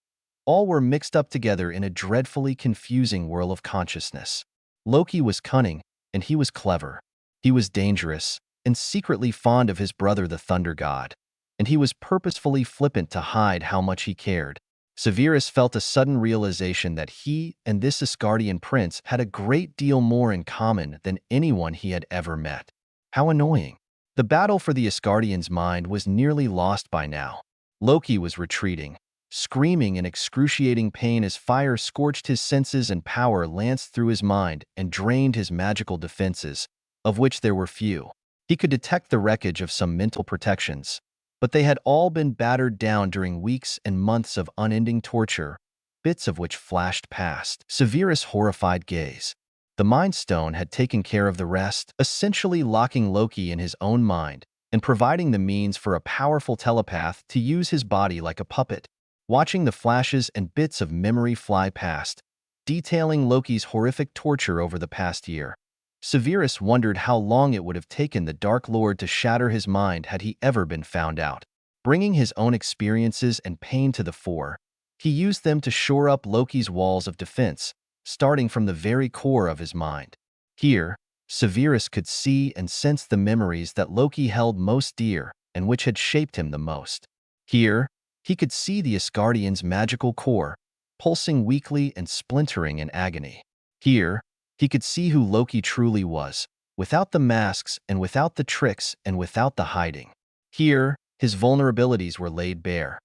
all were mixed up together in a dreadfully confusing whirl of consciousness. Loki was cunning, and he was clever. He was dangerous, and secretly fond of his brother the Thunder God, and he was purposefully flippant to hide how much he cared. Severus felt a sudden realization that he and this Asgardian prince had a great deal more in common than anyone he had ever met. How annoying. The battle for the Asgardian's mind was nearly lost by now. Loki was retreating, screaming in excruciating pain as fire scorched his senses and power lanced through his mind and drained his magical defenses, of which there were few. He could detect the wreckage of some mental protections, but they had all been battered down during weeks and months of unending torture, bits of which flashed past Severus' horrified gaze. The Mind Stone had taken care of the rest, essentially locking Loki in his own mind and providing the means for a powerful telepath to use his body like a puppet. Watching the flashes and bits of memory fly past, detailing Loki's horrific torture over the past year, Severus wondered how long it would have taken the Dark Lord to shatter his mind had he ever been found out. Bringing his own experiences and pain to the fore, he used them to shore up Loki's walls of defense, starting from the very core of his mind. Here, Severus could see and sense the memories that Loki held most dear and which had shaped him the most. Here, he could see the Asgardian's magical core, pulsing weakly and splintering in agony. Here, he could see who Loki truly was, without the masks and without the tricks and without the hiding. Here, his vulnerabilities were laid bare.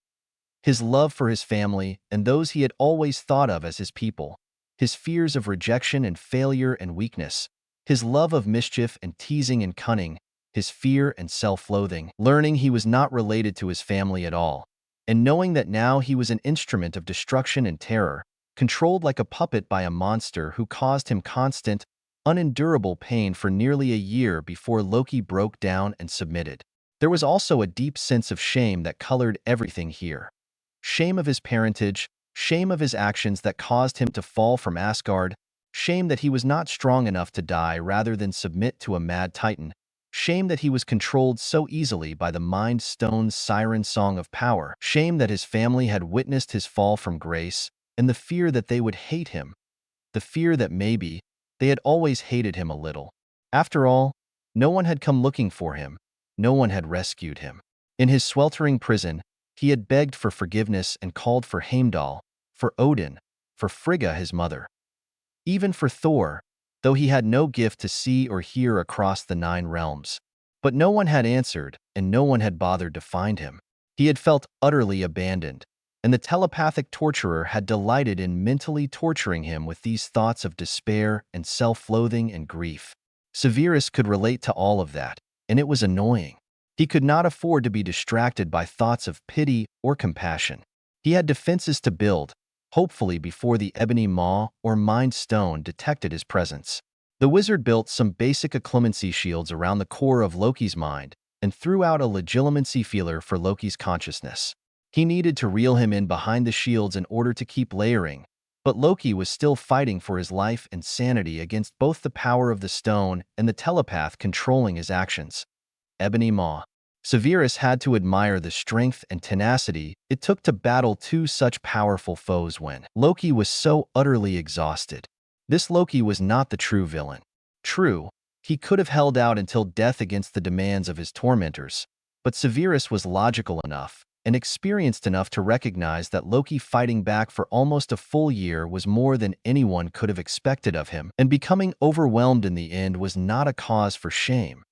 His love for his family and those he had always thought of as his people, his fears of rejection and failure and weakness, his love of mischief and teasing and cunning, his fear and self-loathing, learning he was not related to his family at all, and knowing that now he was an instrument of destruction and terror, controlled like a puppet by a monster who caused him constant, unendurable pain for nearly a year before Loki broke down and submitted. There was also a deep sense of shame that colored everything here. Shame of his parentage, shame of his actions that caused him to fall from Asgard, shame that he was not strong enough to die rather than submit to a mad titan, shame that he was controlled so easily by the Mind Stone's siren song of power, shame that his family had witnessed his fall from grace, and the fear that they would hate him, the fear that maybe they had always hated him a little. After all, no one had come looking for him, no one had rescued him. In his sweltering prison, he had begged for forgiveness and called for Heimdall, for Odin, for Frigga his mother. Even for Thor, though he had no gift to see or hear across the 9 realms. But no one had answered, and no one had bothered to find him. He had felt utterly abandoned, and the telepathic torturer had delighted in mentally torturing him with these thoughts of despair and self-loathing and grief. Severus could relate to all of that, and it was annoying. He could not afford to be distracted by thoughts of pity or compassion. He had defenses to build, hopefully before the Ebony Maw or Mind Stone detected his presence. The wizard built some basic occlumency shields around the core of Loki's mind and threw out a legilimency feeler for Loki's consciousness. He needed to reel him in behind the shields in order to keep layering, but Loki was still fighting for his life and sanity against both the power of the stone and the telepath controlling his actions. Ebony Maw. Severus had to admire the strength and tenacity it took to battle two such powerful foes when Loki was so utterly exhausted. This Loki was not the true villain. True, he could have held out until death against the demands of his tormentors, but Severus was logical enough and experienced enough to recognize that Loki fighting back for almost a full year was more than anyone could have expected of him, and becoming overwhelmed in the end was not a cause for shame.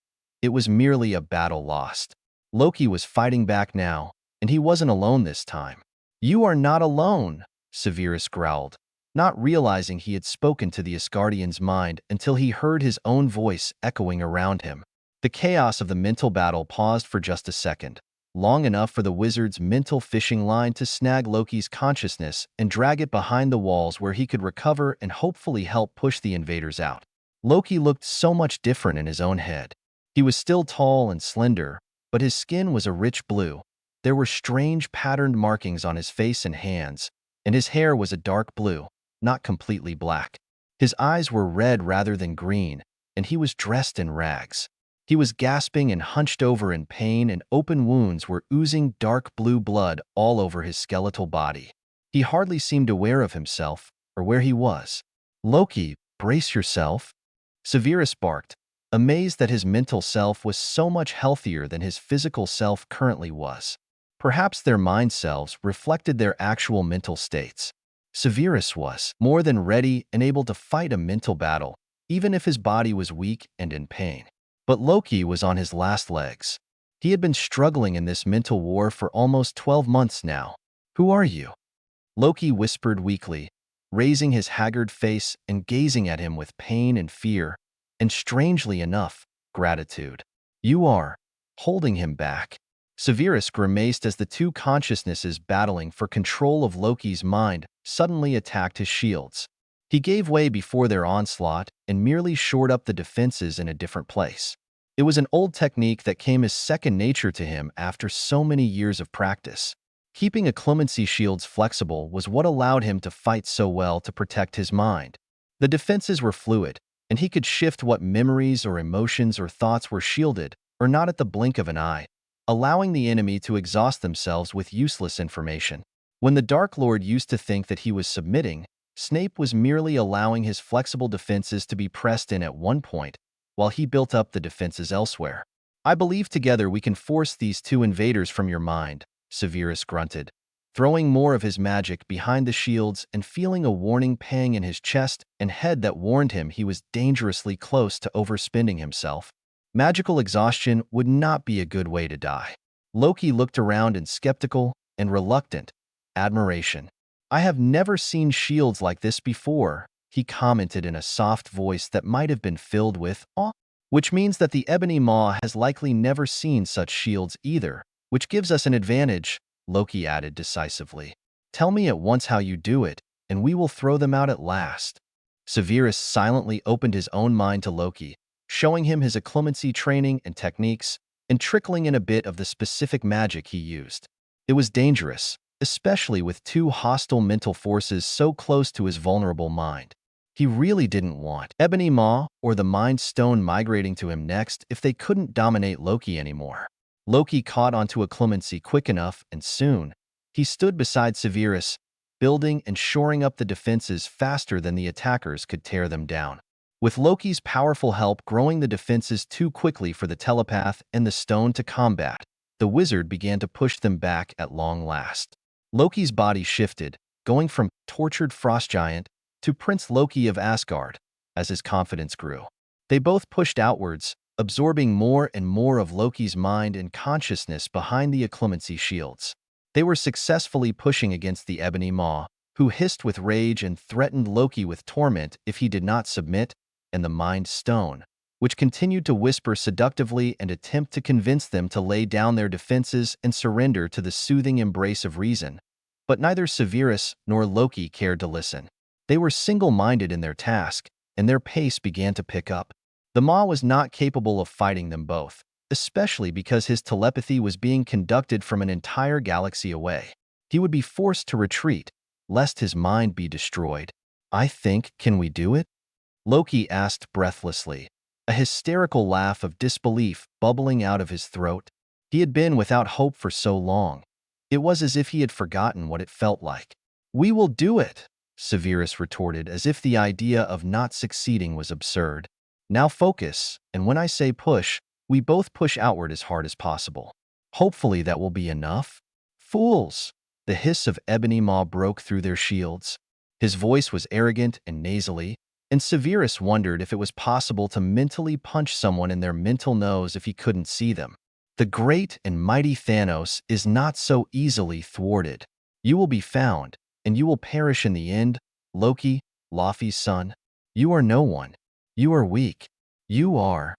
It was merely a battle lost. Loki was fighting back now, and he wasn't alone this time. "You are not alone," Severus growled, not realizing he had spoken to the Asgardian's mind until he heard his own voice echoing around him. The chaos of the mental battle paused for just a second, long enough for the wizard's mental fishing line to snag Loki's consciousness and drag it behind the walls where he could recover and hopefully help push the invaders out. Loki looked so much different in his own head. He was still tall and slender, but his skin was a rich blue. There were strange patterned markings on his face and hands, and his hair was a dark blue, not completely black. His eyes were red rather than green, and he was dressed in rags. He was gasping and hunched over in pain, and open wounds were oozing dark blue blood all over his skeletal body. He hardly seemed aware of himself or where he was. "Loki, brace yourself," Severus barked, amazed that his mental self was so much healthier than his physical self currently was. Perhaps their mind selves reflected their actual mental states. Severus was more than ready and able to fight a mental battle, even if his body was weak and in pain. But Loki was on his last legs. He had been struggling in this mental war for almost 12 months now. "Who are you?" Loki whispered weakly, raising his haggard face and gazing at him with pain and fear, and strangely enough, gratitude. "You are," holding him back. Severus grimaced as the two consciousnesses battling for control of Loki's mind suddenly attacked his shields. He gave way before their onslaught and merely shored up the defenses in a different place. It was an old technique that came as second nature to him after so many years of practice. Keeping occlumency shields flexible was what allowed him to fight so well to protect his mind. The defenses were fluid, and he could shift what memories or emotions or thoughts were shielded or not at the blink of an eye, allowing the enemy to exhaust themselves with useless information. When the Dark Lord used to think that he was submitting, Snape was merely allowing his flexible defenses to be pressed in at one point, while he built up the defenses elsewhere. "I believe together we can force these two invaders from your mind," Severus grunted, throwing more of his magic behind the shields and feeling a warning pang in his chest and head that warned him he was dangerously close to overspending himself. Magical exhaustion would not be a good way to die. Loki looked around in skeptical and reluctant admiration. "I have never seen shields like this before," he commented in a soft voice that might have been filled with awe. "Which means that the Ebony Maw has likely never seen such shields either, which gives us an advantage," Loki added decisively. "Tell me at once how you do it, and we will throw them out at last." Severus silently opened his own mind to Loki, showing him his occlumency training and techniques, and trickling in a bit of the specific magic he used. It was dangerous, especially with two hostile mental forces so close to his vulnerable mind. He really didn't want Ebony Maw or the Mind Stone migrating to him next if they couldn't dominate Loki anymore. Loki caught onto occlumency quick enough, and soon, he stood beside Severus, building and shoring up the defenses faster than the attackers could tear them down. With Loki's powerful help growing the defenses too quickly for the telepath and the stone to combat, the wizard began to push them back at long last. Loki's body shifted, going from tortured frost giant to Prince Loki of Asgard, as his confidence grew. They both pushed outwards, absorbing more and more of Loki's mind and consciousness behind the occlumency shields. They were successfully pushing against the Ebony Maw, who hissed with rage and threatened Loki with torment if he did not submit, and the Mind Stone, which continued to whisper seductively and attempt to convince them to lay down their defenses and surrender to the soothing embrace of reason. But neither Severus nor Loki cared to listen. They were single-minded in their task, and their pace began to pick up. The Maw was not capable of fighting them both, especially because his telepathy was being conducted from an entire galaxy away. He would be forced to retreat, lest his mind be destroyed. "I think, can we do it?" Loki asked breathlessly, a hysterical laugh of disbelief bubbling out of his throat. He had been without hope for so long. It was as if he had forgotten what it felt like. "We will do it," Severus retorted, as if the idea of not succeeding was absurd. "Now focus, and when I say push, we both push outward as hard as possible. Hopefully that will be enough." "Fools!" The hiss of Ebony Maw broke through their shields. His voice was arrogant and nasally, and Severus wondered if it was possible to mentally punch someone in their mental nose if he couldn't see them. "The great and mighty Thanos is not so easily thwarted. You will be found, and you will perish in the end, Loki, Laufey's son. You are no one. You are weak. You are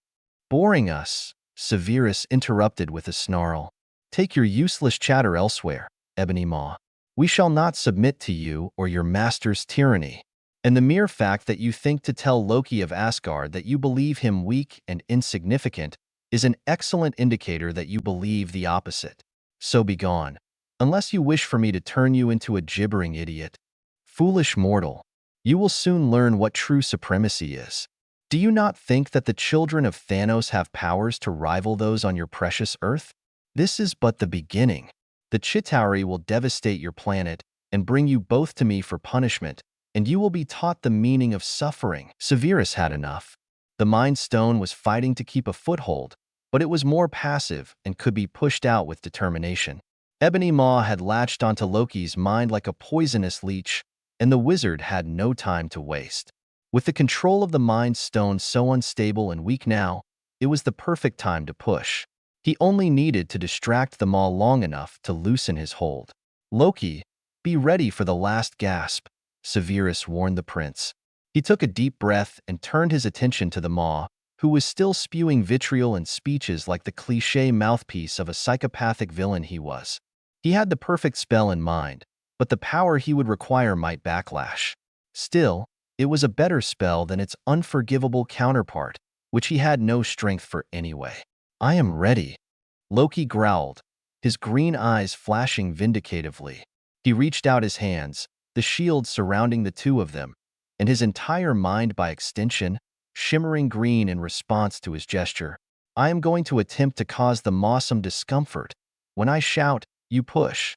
boring us," Severus interrupted with a snarl. "Take your useless chatter elsewhere, Ebony Maw. We shall not submit to you or your master's tyranny. And the mere fact that you think to tell Loki of Asgard that you believe him weak and insignificant is an excellent indicator that you believe the opposite. So be gone, unless you wish for me to turn you into a gibbering idiot. Foolish mortal, you will soon learn what true supremacy is. Do you not think that the children of Thanos have powers to rival those on your precious Earth? This is but the beginning. The Chitauri will devastate your planet and bring you both to me for punishment, and you will be taught the meaning of suffering." Severus had enough. The Mind Stone was fighting to keep a foothold, but it was more passive and could be pushed out with determination. Ebony Maw had latched onto Loki's mind like a poisonous leech, and the wizard had no time to waste. With the control of the Mind Stone so unstable and weak now, it was the perfect time to push. He only needed to distract the Maw long enough to loosen his hold. "Loki, be ready for the last gasp," Severus warned the prince. He took a deep breath and turned his attention to the Maw, who was still spewing vitriol and speeches like the cliché mouthpiece of a psychopathic villain he was. He had the perfect spell in mind, but the power he would require might backlash. Still, it was a better spell than its unforgivable counterpart, which he had no strength for anyway. "I am ready," Loki growled, his green eyes flashing vindicatively. He reached out his hands, the shield surrounding the two of them, and his entire mind by extension, shimmering green in response to his gesture. "I am going to attempt to cause the Maw some discomfort. When I shout, you push,"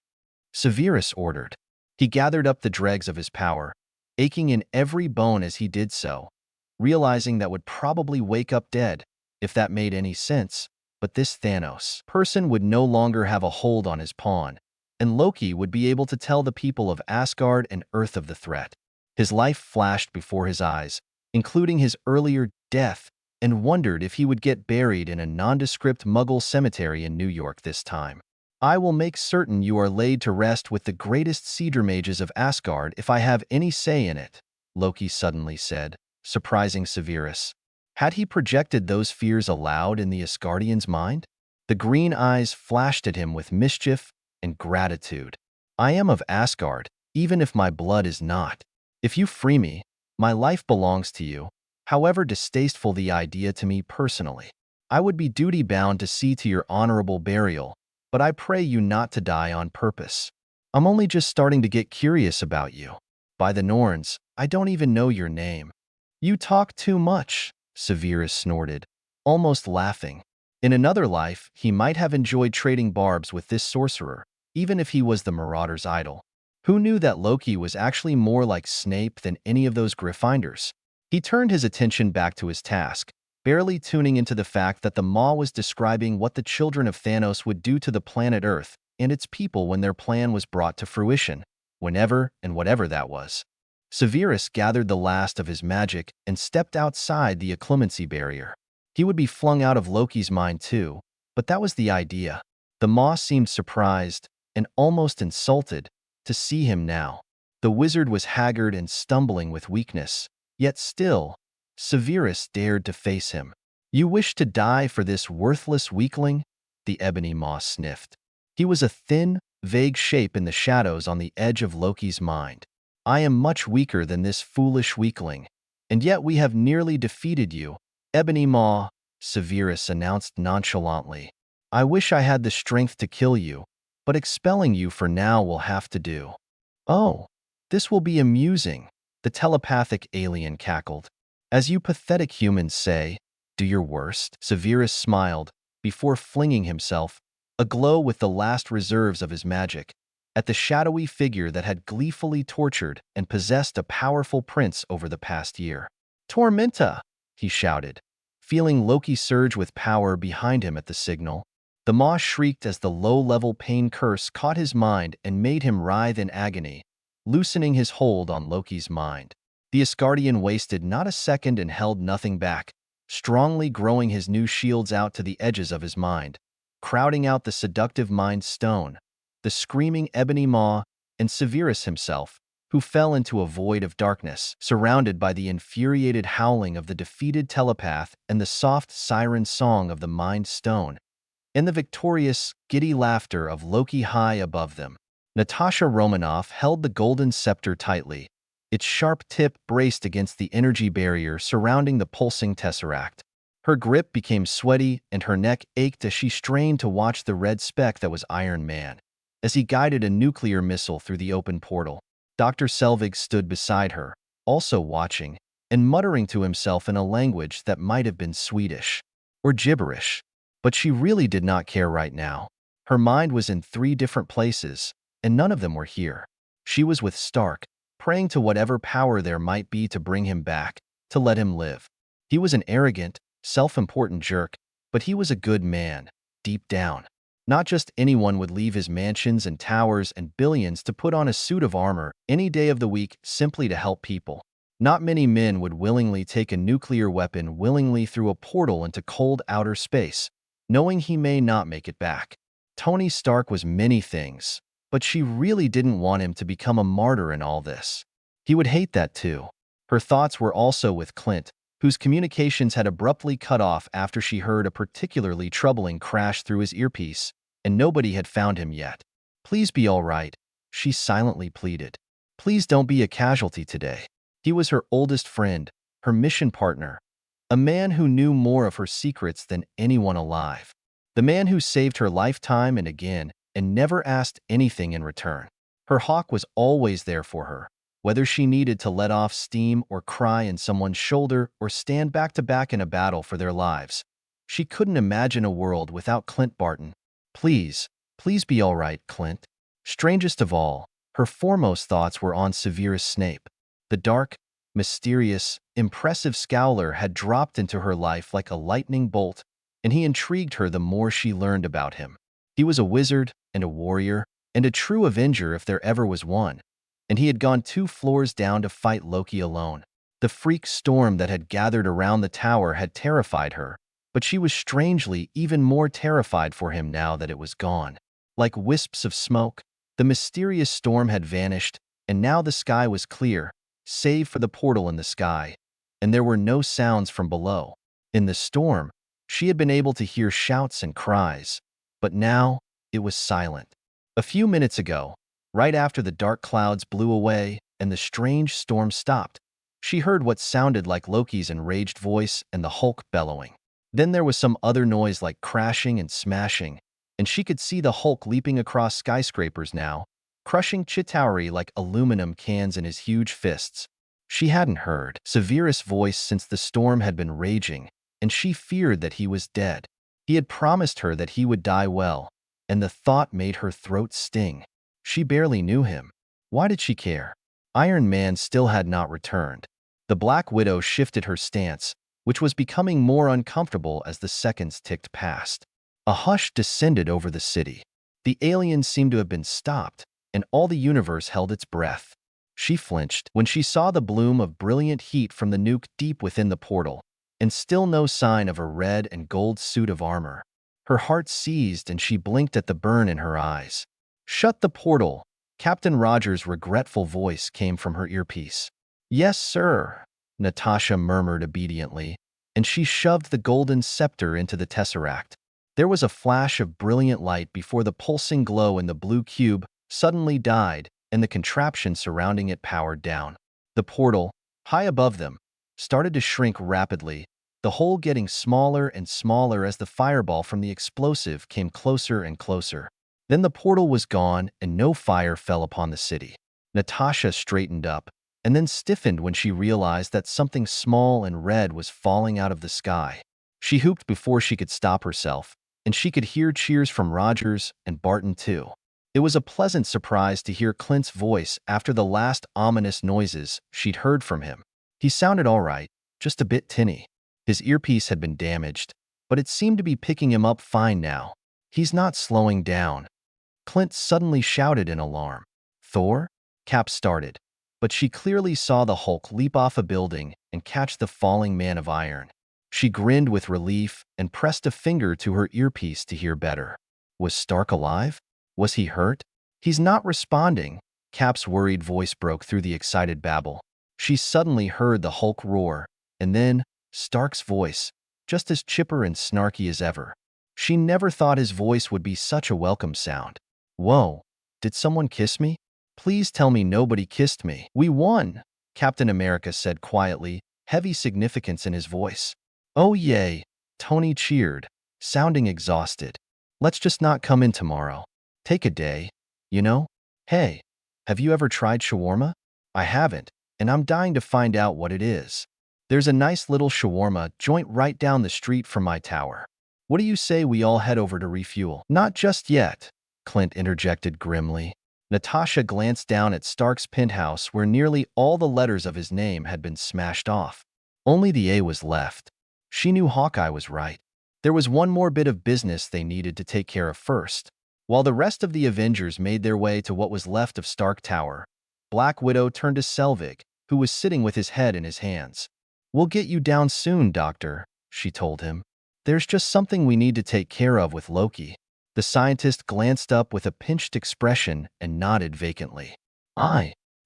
Severus ordered. He gathered up the dregs of his power, aching in every bone as he did so, realizing that would probably wake up dead, if that made any sense. But this Thanos person would no longer have a hold on his pawn, and Loki would be able to tell the people of Asgard and Earth of the threat. His life flashed before his eyes, including his earlier death, and wondered if he would get buried in a nondescript Muggle cemetery in New York this time. "I will make certain you are laid to rest with the greatest cedar mages of Asgard if I have any say in it," Loki suddenly said, surprising Severus. Had he projected those fears aloud in the Asgardian's mind? The green eyes flashed at him with mischief and gratitude. "I am of Asgard, even if my blood is not. If you free me, my life belongs to you, however distasteful the idea to me personally. I would be duty-bound to see to your honorable burial, but I pray you not to die on purpose. I'm only just starting to get curious about you. By the Norns, I don't even know your name." "You talk too much," Severus snorted, almost laughing. In another life, he might have enjoyed trading barbs with this sorcerer, even if he was the Marauder's idol. Who knew that Loki was actually more like Snape than any of those Gryffindors? He turned his attention back to his task, barely tuning into the fact that the Maw was describing what the children of Thanos would do to the planet Earth and its people when their plan was brought to fruition, whenever and whatever that was. Severus gathered the last of his magic and stepped outside the acclemency barrier. He would be flung out of Loki's mind too, but that was the idea. The Maw seemed surprised and almost insulted to see him now. The wizard was haggard and stumbling with weakness, yet still, Severus dared to face him. You wish to die for this worthless weakling? The ebony maw sniffed. He was a thin, vague shape in the shadows on the edge of Loki's mind. I am much weaker than this foolish weakling, and yet we have nearly defeated you, Ebony Maw, Severus announced nonchalantly. I wish I had the strength to kill you, but expelling you for now will have to do. Oh, this will be amusing, the telepathic alien cackled. As you pathetic humans say, do your worst, Severus smiled, before flinging himself, aglow with the last reserves of his magic, at the shadowy figure that had gleefully tortured and possessed a powerful prince over the past year. Tormenta, he shouted, feeling Loki surge with power behind him at the signal. The maw shrieked as the low-level pain curse caught his mind and made him writhe in agony, loosening his hold on Loki's mind. The Asgardian wasted not a second and held nothing back, strongly growing his new shields out to the edges of his mind, crowding out the seductive Mind Stone, the screaming Ebony Maw, and Severus himself, who fell into a void of darkness, surrounded by the infuriated howling of the defeated telepath and the soft siren song of the Mind Stone, and the victorious, giddy laughter of Loki high above them. Natasha Romanoff held the golden scepter tightly, its sharp tip braced against the energy barrier surrounding the pulsing tesseract. Her grip became sweaty and her neck ached as she strained to watch the red speck that was Iron Man, as he guided a nuclear missile through the open portal. Dr. Selvig stood beside her, also watching, and muttering to himself in a language that might have been Swedish or gibberish. But she really did not care right now. Her mind was in 3 different places, and none of them were here. She was with Stark, praying to whatever power there might be to bring him back, to let him live. He was an arrogant, self-important jerk, but he was a good man, deep down. Not just anyone would leave his mansions and towers and billions to put on a suit of armor any day of the week simply to help people. Not many men would willingly take a nuclear weapon willingly through a portal into cold outer space, knowing he may not make it back. Tony Stark was many things, but she really didn't want him to become a martyr in all this. He would hate that too. Her thoughts were also with Clint, whose communications had abruptly cut off after she heard a particularly troubling crash through his earpiece, and nobody had found him yet. Please be all right, she silently pleaded. Please don't be a casualty today. He was her oldest friend, her mission partner, a man who knew more of her secrets than anyone alive. The man who saved her life time and again and never asked anything in return. Her hawk was always there for her, whether she needed to let off steam or cry in someone's shoulder or stand back to back in a battle for their lives. She couldn't imagine a world without Clint Barton. Please, please be all right, Clint. Strangest of all, her foremost thoughts were on Severus Snape. The dark, mysterious, impressive Scowler had dropped into her life like a lightning bolt, and he intrigued her the more she learned about him. He was a wizard and a warrior and a true Avenger if there ever was one, and he had gone 2 floors down to fight Loki alone. The freak storm that had gathered around the tower had terrified her, but she was strangely even more terrified for him now that it was gone. Like wisps of smoke, the mysterious storm had vanished, and now the sky was clear, save for the portal in the sky, and there were no sounds from below. In the storm, she had been able to hear shouts and cries, but now it was silent. A few minutes ago, right after the dark clouds blew away and the strange storm stopped, she heard what sounded like Loki's enraged voice and the Hulk bellowing. Then there was some other noise like crashing and smashing, and she could see the Hulk leaping across skyscrapers now, crushing Chitauri like aluminum cans in his huge fists. She hadn't heard Severus' voice since the storm had been raging, and she feared that he was dead. He had promised her that he would die well, and the thought made her throat sting. She barely knew him. Why did she care? Iron Man still had not returned. The Black Widow shifted her stance, which was becoming more uncomfortable as the seconds ticked past. A hush descended over the city. The aliens seemed to have been stopped, and all the universe held its breath. She flinched when she saw the bloom of brilliant heat from the nuke deep within the portal, and still no sign of a red and gold suit of armor. Her heart seized and she blinked at the burn in her eyes. "Shut the portal," Captain Rogers' regretful voice came from her earpiece. "Yes, sir," Natasha murmured obediently, and she shoved the golden scepter into the tesseract. There was a flash of brilliant light before the pulsing glow in the blue cube suddenly died, and the contraption surrounding it powered down. The portal, high above them, started to shrink rapidly, the hole getting smaller and smaller as the fireball from the explosive came closer and closer. Then the portal was gone and no fire fell upon the city. Natasha straightened up, and then stiffened when she realized that something small and red was falling out of the sky. She hooped before she could stop herself, and she could hear cheers from Rogers and Barton too. It was a pleasant surprise to hear Clint's voice after the last ominous noises she'd heard from him. He sounded all right, just a bit tinny. His earpiece had been damaged, but it seemed to be picking him up fine now. He's not slowing down. Clint suddenly shouted in alarm. Thor? Cap started, but she clearly saw the Hulk leap off a building and catch the falling man of iron. She grinned with relief and pressed a finger to her earpiece to hear better. Was Stark alive? Was he hurt? He's not responding. Cap's worried voice broke through the excited babble. She suddenly heard the Hulk roar, and then Stark's voice, just as chipper and snarky as ever. She never thought his voice would be such a welcome sound. Whoa, did someone kiss me? Please tell me nobody kissed me. We won, Captain America said quietly, heavy significance in his voice. Oh yay, Tony cheered, sounding exhausted. Let's just not come in tomorrow. Take a day, you know? Hey, have you ever tried shawarma? I haven't, and I'm dying to find out what it is. There's a nice little shawarma joint right down the street from my tower. What do you say we all head over to refuel? Not just yet, Clint interjected grimly. Natasha glanced down at Stark's penthouse where nearly all the letters of his name had been smashed off. Only the A was left. She knew Hawkeye was right. There was one more bit of business they needed to take care of first. While the rest of the Avengers made their way to what was left of Stark Tower, Black Widow turned to Selvig, who was sitting with his head in his hands. We'll get you down soon, Doctor, she told him. There's just something we need to take care of with Loki. The scientist glanced up with a pinched expression and nodded vacantly.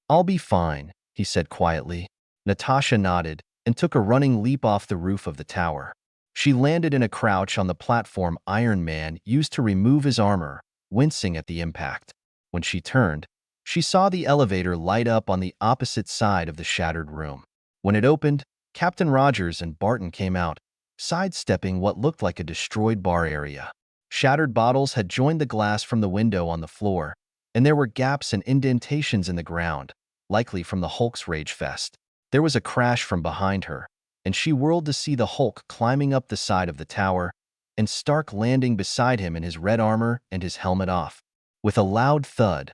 I'll be fine, he said quietly. Natasha nodded and took a running leap off the roof of the tower. She landed in a crouch on the platform Iron Man used to remove his armor, wincing at the impact. When she turned, she saw the elevator light up on the opposite side of the shattered room. When it opened, Captain Rogers and Barton came out, sidestepping what looked like a destroyed bar area. Shattered bottles had joined the glass from the window on the floor, and there were gaps and indentations in the ground, likely from the Hulk's rage fest. There was a crash from behind her, and she whirled to see the Hulk climbing up the side of the tower, and Stark landing beside him in his red armor and his helmet off. With a loud thud,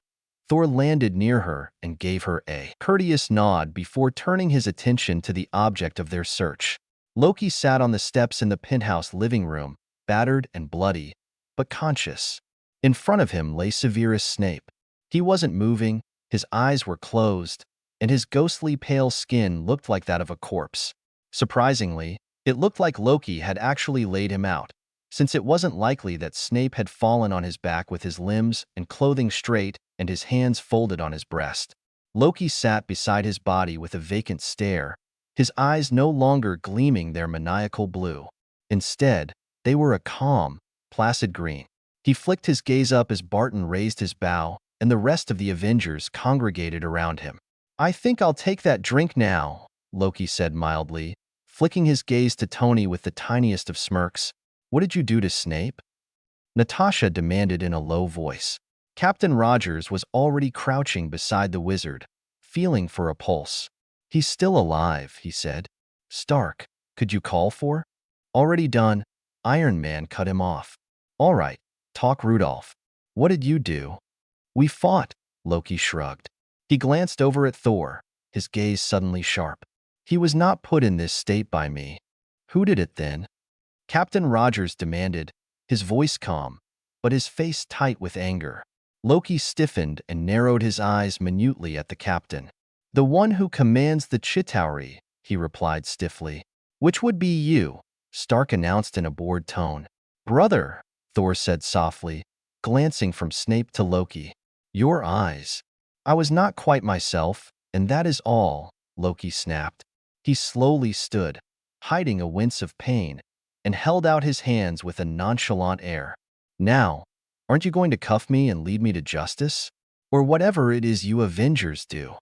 Thor landed near her and gave her a courteous nod before turning his attention to the object of their search. Loki sat on the steps in the penthouse living room, battered and bloody, but conscious. In front of him lay Severus Snape. He wasn't moving, his eyes were closed, and his ghostly pale skin looked like that of a corpse. Surprisingly, it looked like Loki had actually laid him out, since it wasn't likely that Snape had fallen on his back with his limbs and clothing straight and his hands folded on his breast. Loki sat beside his body with a vacant stare, his eyes no longer gleaming their maniacal blue. Instead, they were a calm, placid green. He flicked his gaze up as Barton raised his bow, and the rest of the Avengers congregated around him. I think I'll take that drink now, Loki said mildly, flicking his gaze to Tony with the tiniest of smirks. What did you do to Snape? Natasha demanded in a low voice. Captain Rogers was already crouching beside the wizard, feeling for a pulse. He's still alive, he said. Stark, could you call for? Already done. Iron Man cut him off. All right, talk Rudolph. What did you do? We fought, Loki shrugged. He glanced over at Thor, his gaze suddenly sharp. He was not put in this state by me. Who did it then? Captain Rogers demanded, his voice calm, but his face tight with anger. Loki stiffened and narrowed his eyes minutely at the captain. The one who commands the Chitauri, he replied stiffly. Which would be you, Stark announced in a bored tone. Brother, Thor said softly, glancing from Snape to Loki. Your eyes. I was not quite myself, and that is all, Loki snapped. He slowly stood, hiding a wince of pain, and held out his hands with a nonchalant air. Now, aren't you going to cuff me and lead me to justice? Or whatever it is you Avengers do?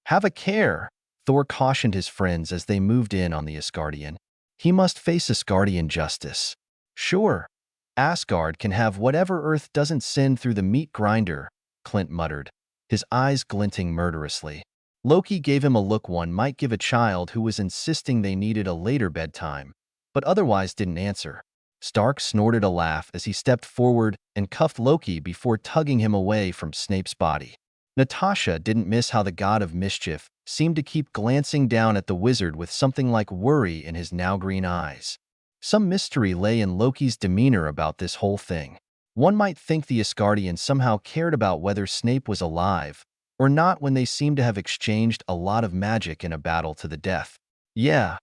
Have a care, Thor cautioned his friends as they moved in on the Asgardian. He must face Asgardian justice. Sure, Asgard can have whatever Earth doesn't send through the meat grinder, Clint muttered, his eyes glinting murderously. Loki gave him a look one might give a child who was insisting they needed a later bedtime, but otherwise didn't answer. Stark snorted a laugh as he stepped forward and cuffed Loki before tugging him away from Snape's body. Natasha didn't miss how the god of mischief seemed to keep glancing down at the wizard with something like worry in his now green eyes. Some mystery lay in Loki's demeanor about this whole thing. One might think the Asgardians somehow cared about whether Snape was alive or not when they seemed to have exchanged a lot of magic in a battle to the death. Yeah,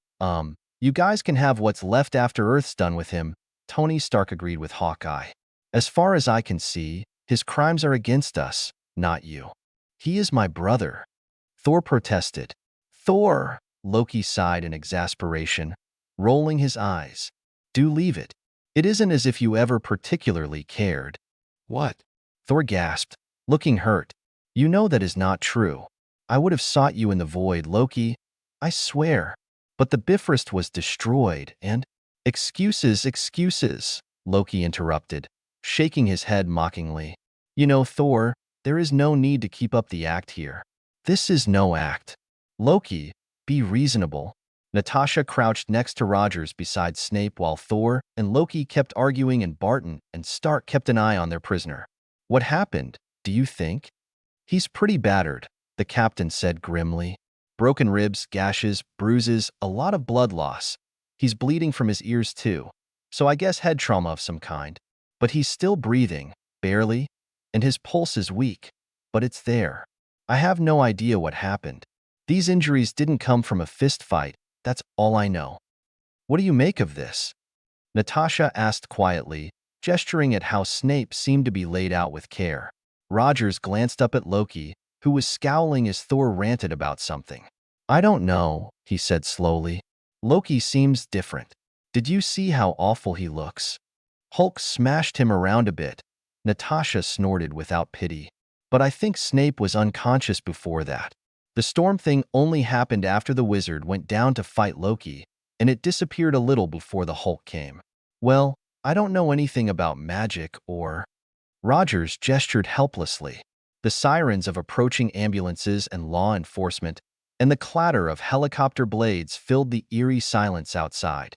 you guys can have what's left after Earth's done with him, Tony Stark agreed with Hawkeye. As far as I can see, his crimes are against us, not you. He is my brother. Thor protested. Thor, Loki sighed in exasperation, rolling his eyes. Do leave it. It isn't as if you ever particularly cared. What? Thor gasped, looking hurt. You know that is not true. I would have sought you in the void, Loki. I swear. But the Bifrost was destroyed, and— Excuses, excuses, Loki interrupted, shaking his head mockingly. You know, Thor, there is no need to keep up the act here. This is no act. Loki, be reasonable. Natasha crouched next to Rogers beside Snape while Thor and Loki kept arguing and Barton and Stark kept an eye on their prisoner. What happened, do you think? He's pretty battered, the captain said grimly. Broken ribs, gashes, bruises, a lot of blood loss. He's bleeding from his ears too, so I guess head trauma of some kind. But he's still breathing, barely, and his pulse is weak, but it's there. I have no idea what happened. These injuries didn't come from a fist fight, that's all I know. What do you make of this? Natasha asked quietly, gesturing at how Snape seemed to be laid out with care. Rogers glanced up at Loki, who was scowling as Thor ranted about something. I don't know, he said slowly. Loki seems different. Did you see how awful he looks? Hulk smashed him around a bit. Natasha snorted without pity. But I think Snape was unconscious before that. The storm thing only happened after the wizard went down to fight Loki, and it disappeared a little before the Hulk came. Well, I don't know anything about magic or— Rogers gestured helplessly. The sirens of approaching ambulances and law enforcement and the clatter of helicopter blades filled the eerie silence outside.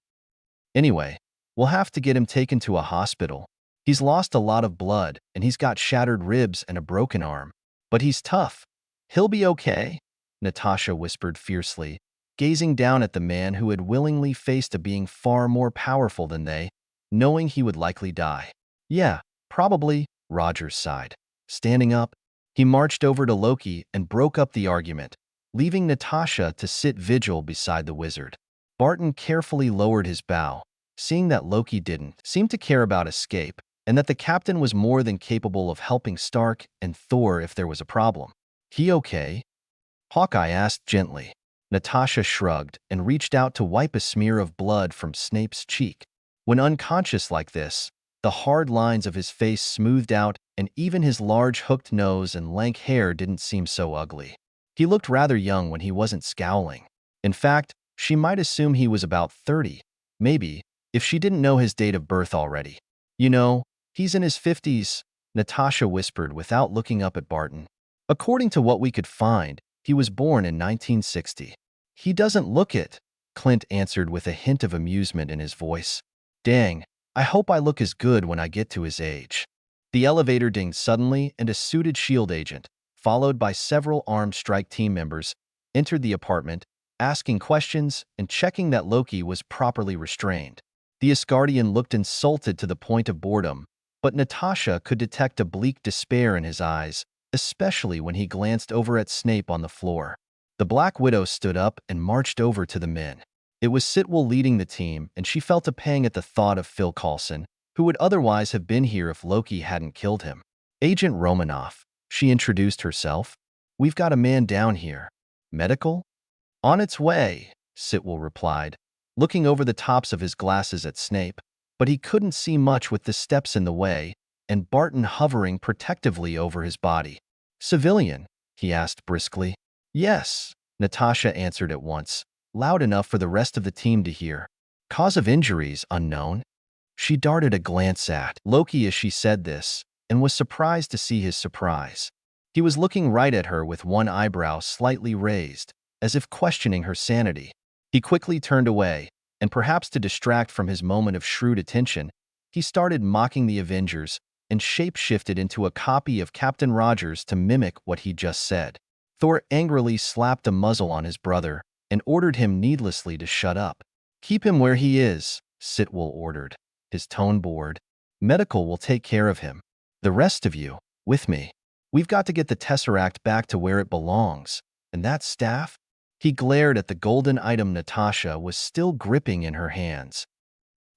Anyway, we'll have to get him taken to a hospital. He's lost a lot of blood, and he's got shattered ribs and a broken arm. But he's tough. He'll be okay, Natasha whispered fiercely, gazing down at the man who had willingly faced a being far more powerful than they, knowing he would likely die. Yeah, probably, Rogers sighed. Standing up, he marched over to Loki and broke up the argument, leaving Natasha to sit vigil beside the wizard. Barton carefully lowered his bow, seeing that Loki didn't seem to care about escape, and that the captain was more than capable of helping Stark and Thor if there was a problem. He okay? Hawkeye asked gently. Natasha shrugged and reached out to wipe a smear of blood from Snape's cheek. When unconscious like this, the hard lines of his face smoothed out and even his large hooked nose and lank hair didn't seem so ugly. He looked rather young when he wasn't scowling. In fact, she might assume he was about 30, maybe, if she didn't know his date of birth already. You know, he's in his 50s, Natasha whispered without looking up at Barton. According to what we could find, he was born in 1960. He doesn't look it, Clint answered with a hint of amusement in his voice. Dang, I hope I look as good when I get to his age. The elevator dinged suddenly and a suited S.H.I.E.L.D. agent, followed by several armed strike team members, entered the apartment, asking questions and checking that Loki was properly restrained. The Asgardian looked insulted to the point of boredom, but Natasha could detect a bleak despair in his eyes, especially when he glanced over at Snape on the floor. The Black Widow stood up and marched over to the men. It was Sitwell leading the team, and she felt a pang at the thought of Phil Coulson, who would otherwise have been here if Loki hadn't killed him. Agent Romanoff, she introduced herself. We've got a man down here. Medical? On its way, Sitwell replied, looking over the tops of his glasses at Snape, but he couldn't see much with the steps in the way and Barton hovering protectively over his body. "Civilian?" he asked briskly. "Yes," Natasha answered at once, loud enough for the rest of the team to hear. "Cause of injuries unknown?" She darted a glance at Loki as she said this, and was surprised to see his surprise. He was looking right at her with one eyebrow slightly raised, as if questioning her sanity. He quickly turned away, and perhaps to distract from his moment of shrewd attention, he started mocking the Avengers and shape-shifted into a copy of Captain Rogers to mimic what he just said. Thor angrily slapped a muzzle on his brother and ordered him needlessly to shut up. "Keep him where he is," Sitwell ordered, his tone bored. "Medical will take care of him. The rest of you, with me. We've got to get the Tesseract back to where it belongs. And that staff?" He glared at the golden item Natasha was still gripping in her hands.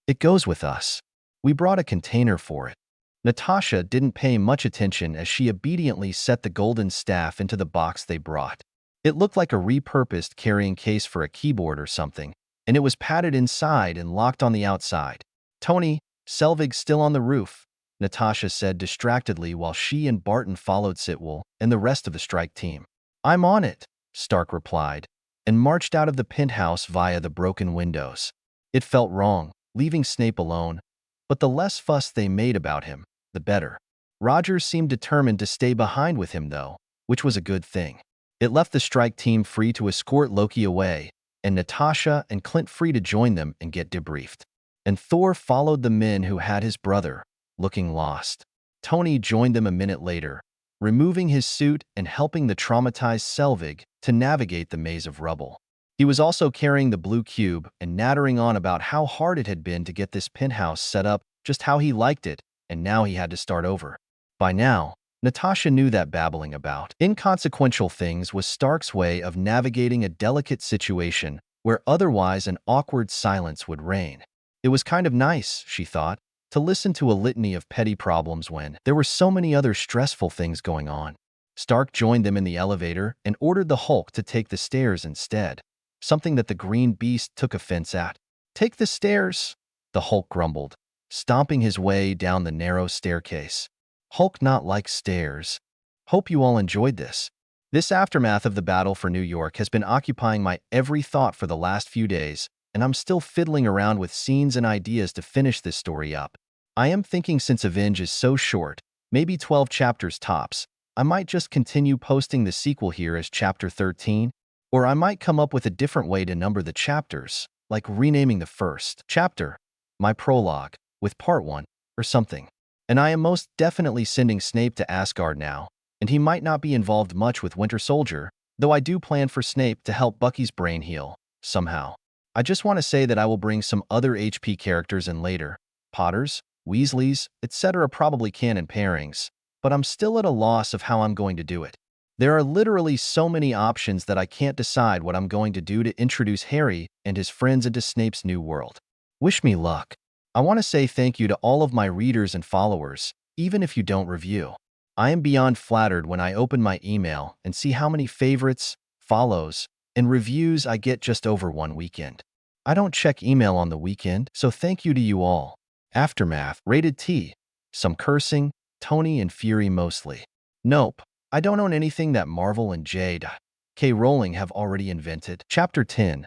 "It goes with us. We brought a container for it." Natasha didn't pay much attention as she obediently set the golden staff into the box they brought. It looked like a repurposed carrying case for a keyboard or something, and it was padded inside and locked on the outside. "Tony, Selvig's still on the roof," Natasha said distractedly while she and Barton followed Sitwell and the rest of the strike team. "I'm on it," Stark replied, and marched out of the penthouse via the broken windows. It felt wrong, leaving Snape alone, but the less fuss they made about him, the better. Rogers seemed determined to stay behind with him, though, which was a good thing. It left the strike team free to escort Loki away, and Natasha and Clint free to join them and get debriefed. And Thor followed the men who had his brother, looking lost. Tony joined them a minute later, removing his suit and helping the traumatized Selvig to navigate the maze of rubble. He was also carrying the blue cube and nattering on about how hard it had been to get this penthouse set up just how he liked it, and now he had to start over. By now, Natasha knew that babbling about inconsequential things was Stark's way of navigating a delicate situation where otherwise an awkward silence would reign. It was kind of nice, she thought, to listen to a litany of petty problems when there were so many other stressful things going on. Stark joined them in the elevator and ordered the Hulk to take the stairs instead, something that the green beast took offense at. "Take the stairs," the Hulk grumbled, stomping his way down the narrow staircase. Hulk not like stairs. Hope you all enjoyed this. This aftermath of the battle for New York has been occupying my every thought for the last few days, and I'm still fiddling around with scenes and ideas to finish this story up. I am thinking since Avenge is so short, maybe 12 chapters tops, I might just continue posting the sequel here as Chapter 13, or I might come up with a different way to number the chapters, like renaming the first chapter, my prologue, with Part 1, or something. And I am most definitely sending Snape to Asgard now, and he might not be involved much with Winter Soldier, though I do plan for Snape to help Bucky's brain heal, somehow. I just want to say that I will bring some other HP characters in later. Potters, Weasleys, etc. probably canon pairings, but I'm still at a loss of how I'm going to do it. There are literally so many options that I can't decide what I'm going to do to introduce Harry and his friends into Snape's new world. Wish me luck. I want to say thank you to all of my readers and followers, even if you don't review. I am beyond flattered when I open my email and see how many favorites, follows, and reviews I get just over one weekend. I don't check email on the weekend, so thank you to you all. Aftermath, rated T. Some cursing, Tony and Fury mostly. Nope. I don't own anything that Marvel and J.K. Rowling have already invented. Chapter 10.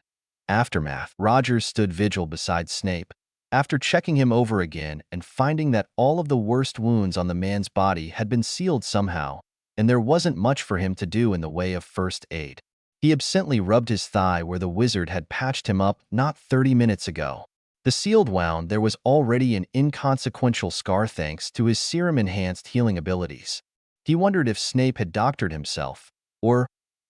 Aftermath. Rogers stood vigil beside Snape, after checking him over again and finding that all of the worst wounds on the man's body had been sealed somehow, and there wasn't much for him to do in the way of first aid. He absently rubbed his thigh where the wizard had patched him up not 30 minutes ago. The sealed wound there was already an inconsequential scar thanks to his serum-enhanced healing abilities. He wondered if Snape had doctored himself, or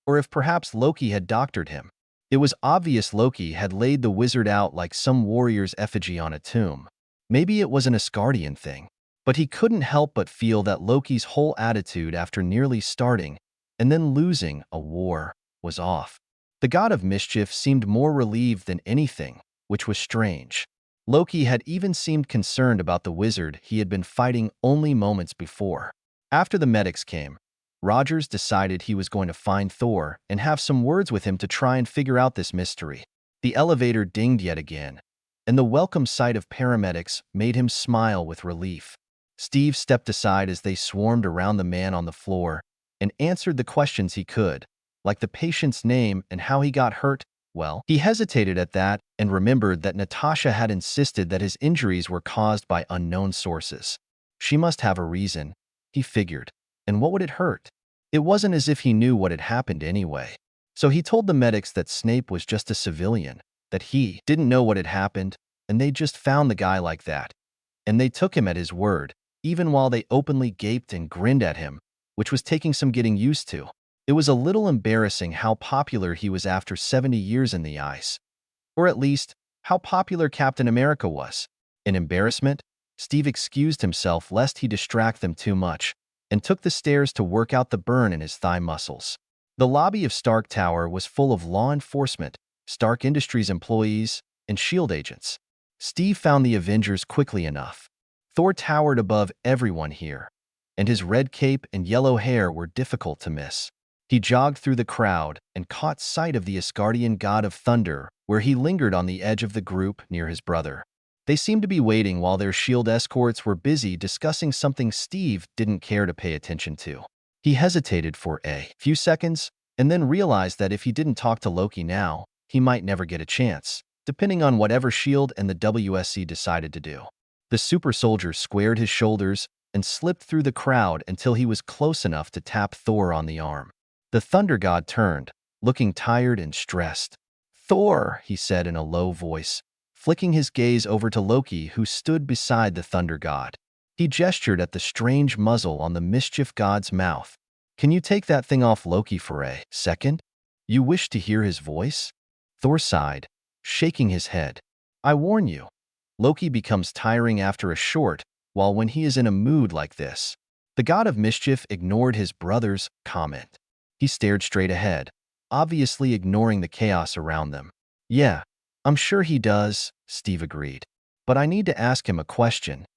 if perhaps Loki had doctored him. It was obvious Loki had laid the wizard out like some warrior's effigy on a tomb. Maybe it was an Asgardian thing. But he couldn't help but feel that Loki's whole attitude after nearly starting and then losing a war was off. The god of mischief seemed more relieved than anything, which was strange. Loki had even seemed concerned about the wizard he had been fighting only moments before. After the medics came, Rogers decided he was going to find Thor and have some words with him to try and figure out this mystery. The elevator dinged yet again, and the welcome sight of paramedics made him smile with relief. Steve stepped aside as they swarmed around the man on the floor and answered the questions he could, like the patient's name and how he got hurt. Well, he hesitated at that and remembered that Natasha had insisted that his injuries were caused by unknown sources. She must have a reason, he figured. And what would it hurt? It wasn't as if he knew what had happened anyway. So he told the medics that Snape was just a civilian, that he didn't know what had happened, and they just found the guy like that. And they took him at his word, even while they openly gaped and grinned at him, which was taking some getting used to. It was a little embarrassing how popular he was after 70 years in the ice. Or at least, how popular Captain America was. In embarrassment, Steve excused himself lest he distract them too much, and took the stairs to work out the burn in his thigh muscles. The lobby of Stark Tower was full of law enforcement, Stark Industries employees, and S.H.I.E.L.D. agents. Steve found the Avengers quickly enough. Thor towered above everyone here, and his red cape and yellow hair were difficult to miss. He jogged through the crowd and caught sight of the Asgardian god of thunder, where he lingered on the edge of the group near his brother. They seemed to be waiting while their S.H.I.E.L.D. escorts were busy discussing something Steve didn't care to pay attention to. He hesitated for a few seconds and then realized that if he didn't talk to Loki now, he might never get a chance, depending on whatever S.H.I.E.L.D. and the WSC decided to do. The super soldier squared his shoulders and slipped through the crowd until he was close enough to tap Thor on the arm. The thunder god turned, looking tired and stressed. "Thor," he said in a low voice, flicking his gaze over to Loki, who stood beside the thunder god. He gestured at the strange muzzle on the mischief god's mouth. "Can you take that thing off Loki for a second? You wish to hear his voice?" Thor sighed, shaking his head. "I warn you, Loki becomes tiring after a short while when he is in a mood like this." The god of mischief ignored his brother's comment. He stared straight ahead, obviously ignoring the chaos around them. "Yeah, I'm sure he does," Steve agreed. "But I need to ask him a question."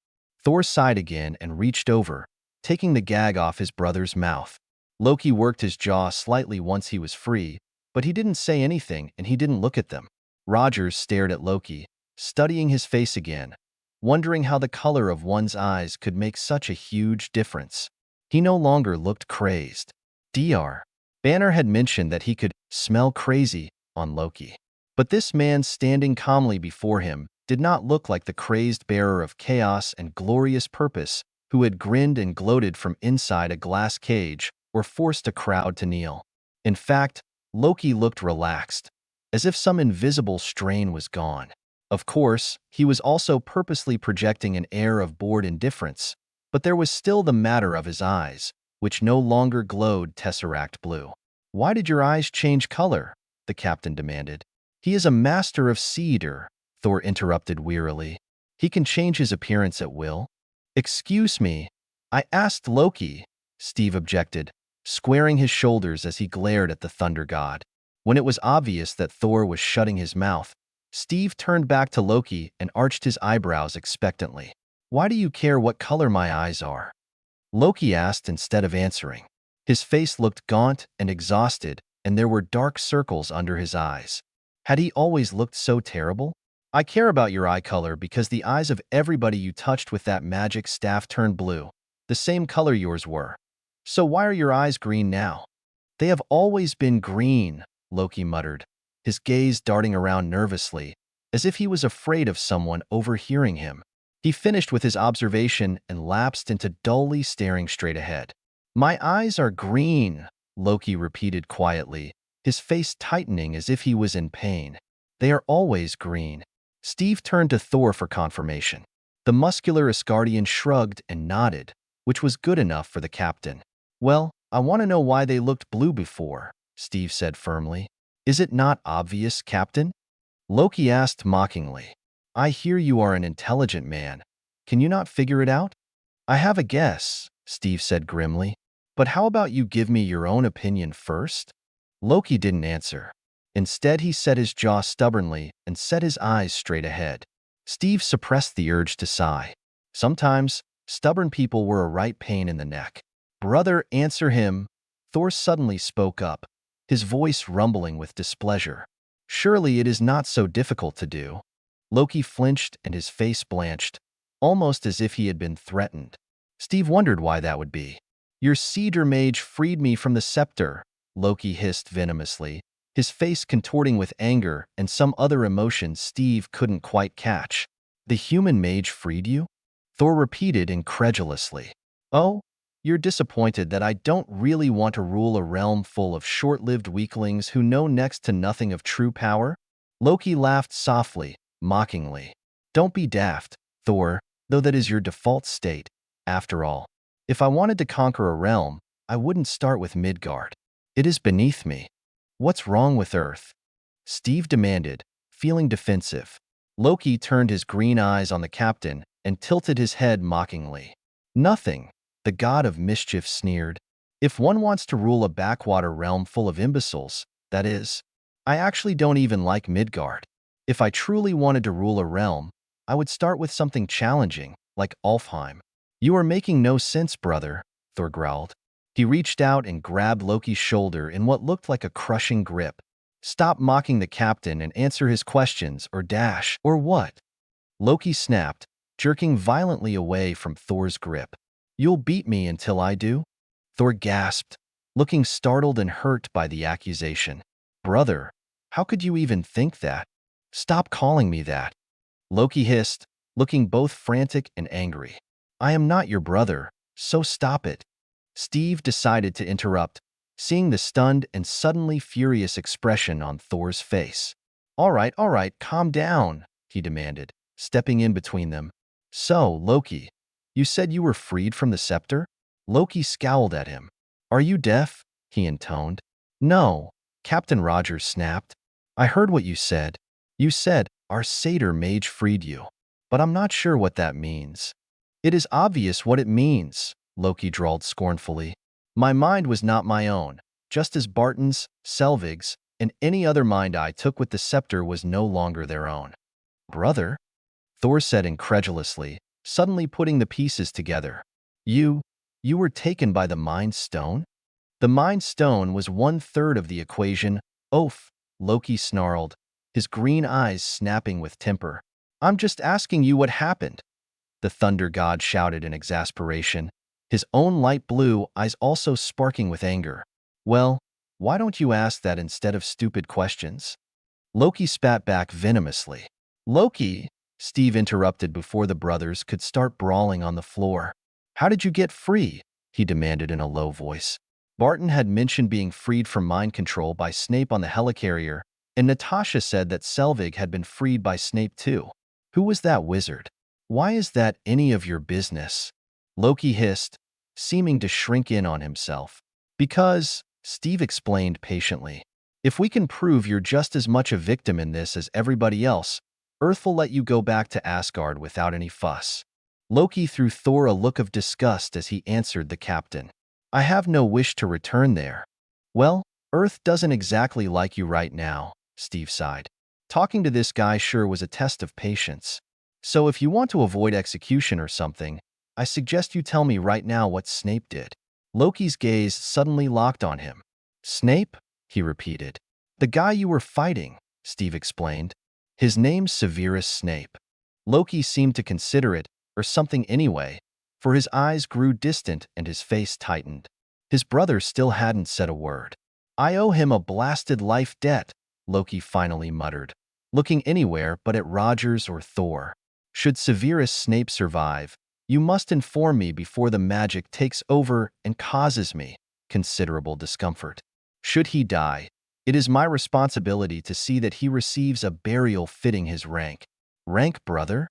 Thor sighed again and reached over, taking the gag off his brother's mouth. Loki worked his jaw slightly once he was free, but he didn't say anything and he didn't look at them. Rogers stared at Loki, studying his face again, wondering how the color of one's eyes could make such a huge difference. He no longer looked crazed. Dr. Banner had mentioned that he could smell crazy on Loki. But this man standing calmly before him did not look like the crazed bearer of chaos and glorious purpose who had grinned and gloated from inside a glass cage or forced a crowd to kneel. In fact, Loki looked relaxed, as if some invisible strain was gone. Of course, he was also purposely projecting an air of bored indifference, but there was still the matter of his eyes, which no longer glowed tesseract blue. "Why did your eyes change color?" the captain demanded. "He is a master of Sea-Eater," Thor interrupted wearily. "He can change his appearance at will." "Excuse me, I asked Loki," Steve objected, squaring his shoulders as he glared at the thunder god. When it was obvious that Thor was shutting his mouth, Steve turned back to Loki and arched his eyebrows expectantly. "Why do you care what color my eyes are?" Loki asked instead of answering. His face looked gaunt and exhausted, and there were dark circles under his eyes. Had he always looked so terrible? "I care about your eye color because the eyes of everybody you touched with that magic staff turned blue, the same color yours were. So why are your eyes green now?" "They have always been green," Loki muttered, his gaze darting around nervously, as if he was afraid of someone overhearing him. He finished with his observation and lapsed into dully staring straight ahead. "My eyes are green," Loki repeated quietly, his face tightening as if he was in pain. "They are always green." Steve turned to Thor for confirmation. The muscular Asgardian shrugged and nodded, which was good enough for the captain. "Well, I want to know why they looked blue before," Steve said firmly. "Is it not obvious, Captain?" Loki asked mockingly. "I hear you are an intelligent man. Can you not figure it out?" "I have a guess," Steve said grimly. "But how about you give me your own opinion first?" Loki didn't answer. Instead, he set his jaw stubbornly and set his eyes straight ahead. Steve suppressed the urge to sigh. Sometimes, stubborn people were a right pain in the neck. "Brother, answer him," Thor suddenly spoke up, his voice rumbling with displeasure. Surely it is not so difficult to do. Loki flinched and his face blanched, almost as if he had been threatened. Steve wondered why that would be. Your cedar mage freed me from the scepter, Loki hissed venomously, his face contorting with anger and some other emotion Steve couldn't quite catch. The human mage freed you? Thor repeated incredulously. Oh, you're disappointed that I don't really want to rule a realm full of short-lived weaklings who know next to nothing of true power? Loki laughed softly, mockingly. Don't be daft, Thor, though that is your default state. After all, if I wanted to conquer a realm, I wouldn't start with Midgard. It is beneath me. What's wrong with Earth? Steve demanded, feeling defensive. Loki turned his green eyes on the captain and tilted his head mockingly. Nothing, the god of mischief sneered. If one wants to rule a backwater realm full of imbeciles, that is. I actually don't even like Midgard. If I truly wanted to rule a realm, I would start with something challenging, like Alfheim. You are making no sense, brother, Thor growled. He reached out and grabbed Loki's shoulder in what looked like a crushing grip. Stop mocking the captain and answer his questions, or dash, or what? Loki snapped, jerking violently away from Thor's grip. You'll beat me until I do? Thor gasped, looking startled and hurt by the accusation. Brother, how could you even think that? Stop calling me that. Loki hissed, looking both frantic and angry. I am not your brother, so stop it. Steve decided to interrupt, seeing the stunned and suddenly furious expression on Thor's face. All right, calm down, he demanded, stepping in between them. So, Loki, you said you were freed from the scepter? Loki scowled at him. Are you deaf? He intoned. No, Captain Rogers snapped. I heard what you said. You said our satyr mage freed you. But I'm not sure what that means. It is obvious what it means, Loki drawled scornfully. My mind was not my own, just as Barton's, Selvig's, and any other mind I took with the scepter was no longer their own. Brother? Thor said incredulously, suddenly putting the pieces together. You were taken by the Mind Stone? The Mind Stone was 1/3 of the equation. Oaf, Loki snarled, his green eyes snapping with temper. I'm just asking you what happened, the Thunder God shouted in exasperation, his own light blue eyes also sparking with anger. Well, why don't you ask that instead of stupid questions? Loki spat back venomously. Loki, Steve interrupted before the brothers could start brawling on the floor. How did you get free? He demanded in a low voice. Barton had mentioned being freed from mind control by Snape on the helicarrier, and Natasha said that Selvig had been freed by Snape too. Who was that wizard? Why is that any of your business? Loki hissed, seeming to shrink in on himself. Because, Steve explained patiently, if we can prove you're just as much a victim in this as everybody else, Earth will let you go back to Asgard without any fuss. Loki threw Thor a look of disgust as he answered the captain. I have no wish to return there. Well, Earth doesn't exactly like you right now, Steve sighed. Talking to this guy sure was a test of patience. So if you want to avoid execution or something, I suggest you tell me right now what Snape did. Loki's gaze suddenly locked on him. Snape? He repeated. The guy you were fighting, Steve explained. His name's Severus Snape. Loki seemed to consider it, or something anyway, for his eyes grew distant and his face tightened. His brother still hadn't said a word. I owe him a blasted life debt, Loki finally muttered, looking anywhere but at Rogers or Thor. Should Severus Snape survive, you must inform me before the magic takes over and causes me considerable discomfort. Should he die, it is my responsibility to see that he receives a burial fitting his rank. Rank, brother?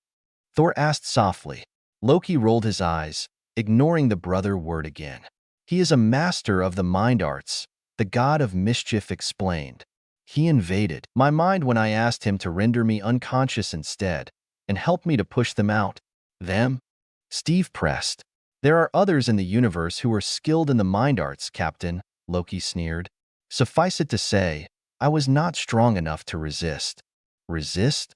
Thor asked softly. Loki rolled his eyes, ignoring the brother word again. He is a master of the mind arts, the god of mischief explained. He invaded my mind when I asked him to render me unconscious instead, and help me to push them out. Them? Steve pressed. There are others in the universe who are skilled in the mind arts, Captain, Loki sneered. Suffice it to say, I was not strong enough to resist. Resist?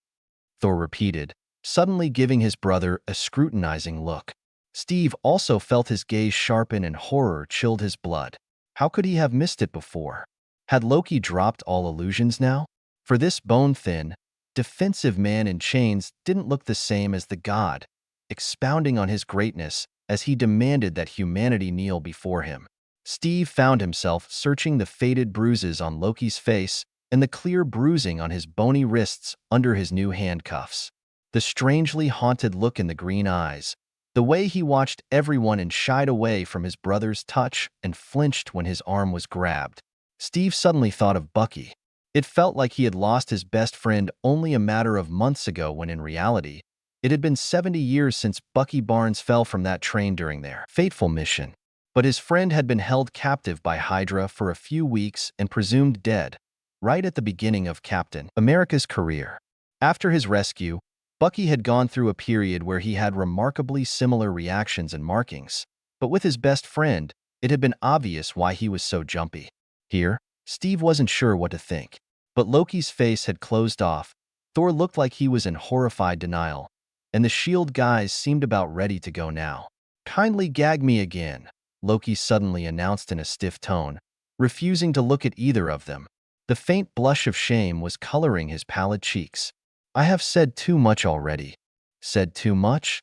Thor repeated, suddenly giving his brother a scrutinizing look. Steve also felt his gaze sharpen and horror chilled his blood. How could he have missed it before? Had Loki dropped all illusions now? For this bone-thin, defensive man in chains didn't look the same as the god, expounding on his greatness as he demanded that humanity kneel before him. Steve found himself searching the faded bruises on Loki's face and the clear bruising on his bony wrists under his new handcuffs. The strangely haunted look in the green eyes, the way he watched everyone and shied away from his brother's touch and flinched when his arm was grabbed. Steve suddenly thought of Bucky. It felt like he had lost his best friend only a matter of months ago when in reality, it had been 70 years since Bucky Barnes fell from that train during their fateful mission. But his friend had been held captive by Hydra for a few weeks and presumed dead, right at the beginning of Captain America's career. After his rescue, Bucky had gone through a period where he had remarkably similar reactions and markings, but with his best friend, it had been obvious why he was so jumpy. Here, Steve wasn't sure what to think, but Loki's face had closed off. Thor looked like he was in horrified denial, and the S.H.I.E.L.D. guys seemed about ready to go now. "Kindly gag me again," Loki suddenly announced in a stiff tone, refusing to look at either of them. The faint blush of shame was coloring his pallid cheeks. "I have said too much already." "Said too much?"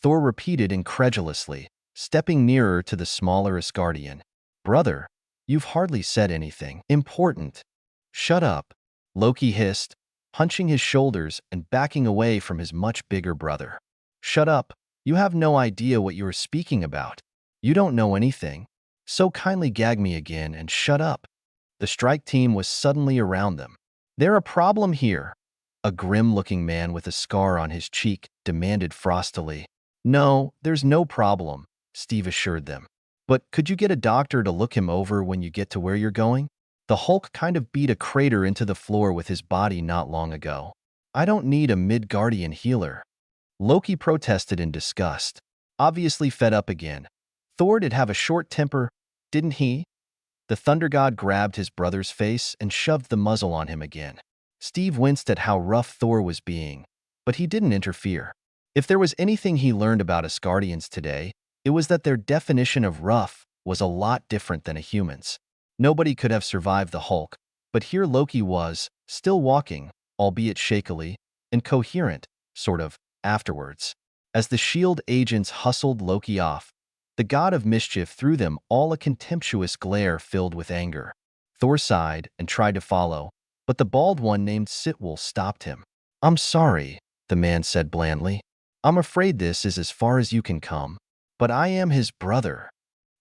Thor repeated incredulously, stepping nearer to the smaller Asgardian. "Brother, you've hardly said anything important." "Shut up," Loki hissed, hunching his shoulders and backing away from his much bigger brother. "Shut up. You have no idea what you are speaking about. You don't know anything. So kindly gag me again and shut up." The strike team was suddenly around them. "There a problem here?" A grim-looking man with a scar on his cheek demanded frostily. "No, there's no problem," Steve assured them. "But could you get a doctor to look him over when you get to where you're going? The Hulk kind of beat a crater into the floor with his body not long ago." "I don't need a Midgardian healer," Loki protested in disgust, obviously fed up again. "Thor did have a short temper, didn't he?" The Thunder God grabbed his brother's face and shoved the muzzle on him again. Steve winced at how rough Thor was being, but he didn't interfere. If there was anything he learned about Asgardians today, it was that their definition of rough was a lot different than a human's. Nobody could have survived the Hulk, but here Loki was, still walking, albeit shakily, and coherent, sort of, afterwards. As the S.H.I.E.L.D. agents hustled Loki off, the god of mischief threw them all a contemptuous glare filled with anger. Thor sighed and tried to follow, but the bald one named Sitwell stopped him. "I'm sorry," the man said blandly. "I'm afraid this is as far as you can come. But I am his brother.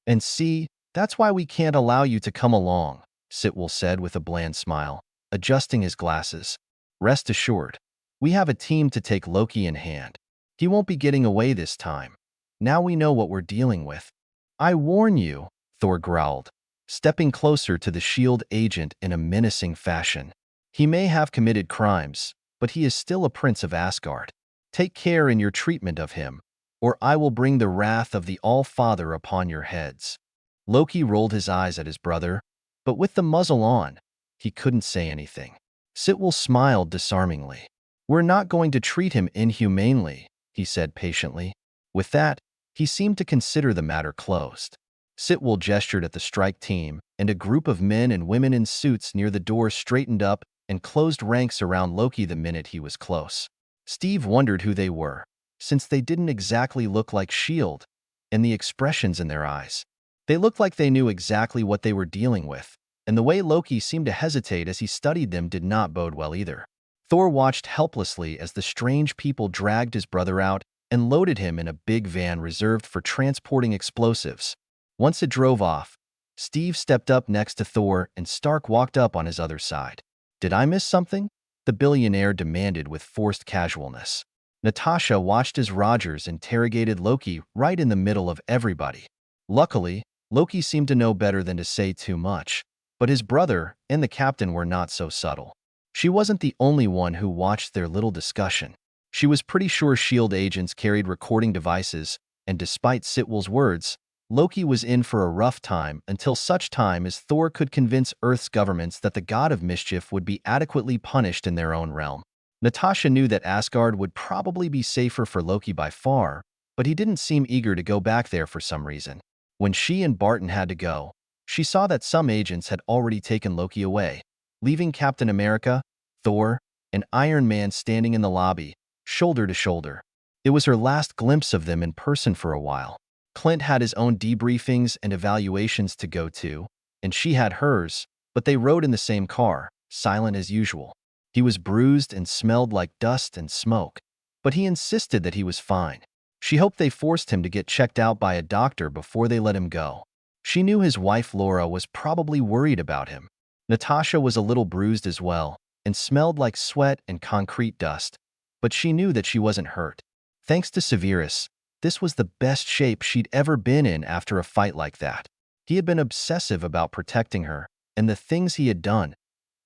And see, that's why we can't allow you to come along," Sitwell said with a bland smile, adjusting his glasses. "Rest assured, we have a team to take Loki in hand. He won't be getting away this time. Now we know what we're dealing with." "I warn you," Thor growled, stepping closer to the S.H.I.E.L.D. agent in a menacing fashion. "He may have committed crimes, but he is still a prince of Asgard. Take care in your treatment of him, or I will bring the wrath of the All-Father upon your heads." Loki rolled his eyes at his brother, but with the muzzle on, he couldn't say anything. Sitwell smiled disarmingly. "We're not going to treat him inhumanely," he said patiently. With that, he seemed to consider the matter closed. Sitwell gestured at the strike team, and a group of men and women in suits near the door straightened up and closed ranks around Loki the minute he was close. Steve wondered who they were, since they didn't exactly look like S.H.I.E.L.D., and the expressions in their eyes. They looked like they knew exactly what they were dealing with, and the way Loki seemed to hesitate as he studied them did not bode well either. Thor watched helplessly as the strange people dragged his brother out and loaded him in a big van reserved for transporting explosives. Once it drove off, Steve stepped up next to Thor and Stark walked up on his other side. "Did I miss something?" the billionaire demanded with forced casualness. Natasha watched as Rogers interrogated Loki right in the middle of everybody. Luckily, Loki seemed to know better than to say too much, but his brother and the captain were not so subtle. She wasn't the only one who watched their little discussion. She was pretty sure S.H.I.E.L.D. agents carried recording devices, and despite Sitwell's words, Loki was in for a rough time until such time as Thor could convince Earth's governments that the god of mischief would be adequately punished in their own realm. Natasha knew that Asgard would probably be safer for Loki by far, but he didn't seem eager to go back there for some reason. When she and Barton had to go, she saw that some agents had already taken Loki away. Leaving Captain America, Thor, and Iron Man standing in the lobby, shoulder to shoulder. It was her last glimpse of them in person for a while. Clint had his own debriefings and evaluations to go to, and she had hers, but they rode in the same car, silent as usual. He was bruised and smelled like dust and smoke, but he insisted that he was fine. She hoped they forced him to get checked out by a doctor before they let him go. She knew his wife Laura was probably worried about him. Natasha was a little bruised as well, and smelled like sweat and concrete dust, but she knew that she wasn't hurt. Thanks to Severus, this was the best shape she'd ever been in after a fight like that. He had been obsessive about protecting her, and the things he had done,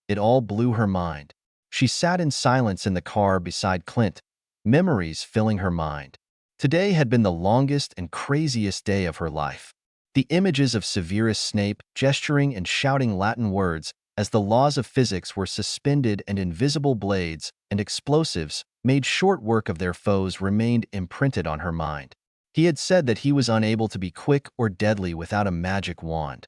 it all blew her mind. She sat in silence in the car beside Clint, memories filling her mind. Today had been the longest and craziest day of her life. The images of Severus Snape gesturing and shouting Latin words as the laws of physics were suspended and invisible blades and explosives made short work of their foes remained imprinted on her mind. He had said that he was unable to be quick or deadly without a magic wand.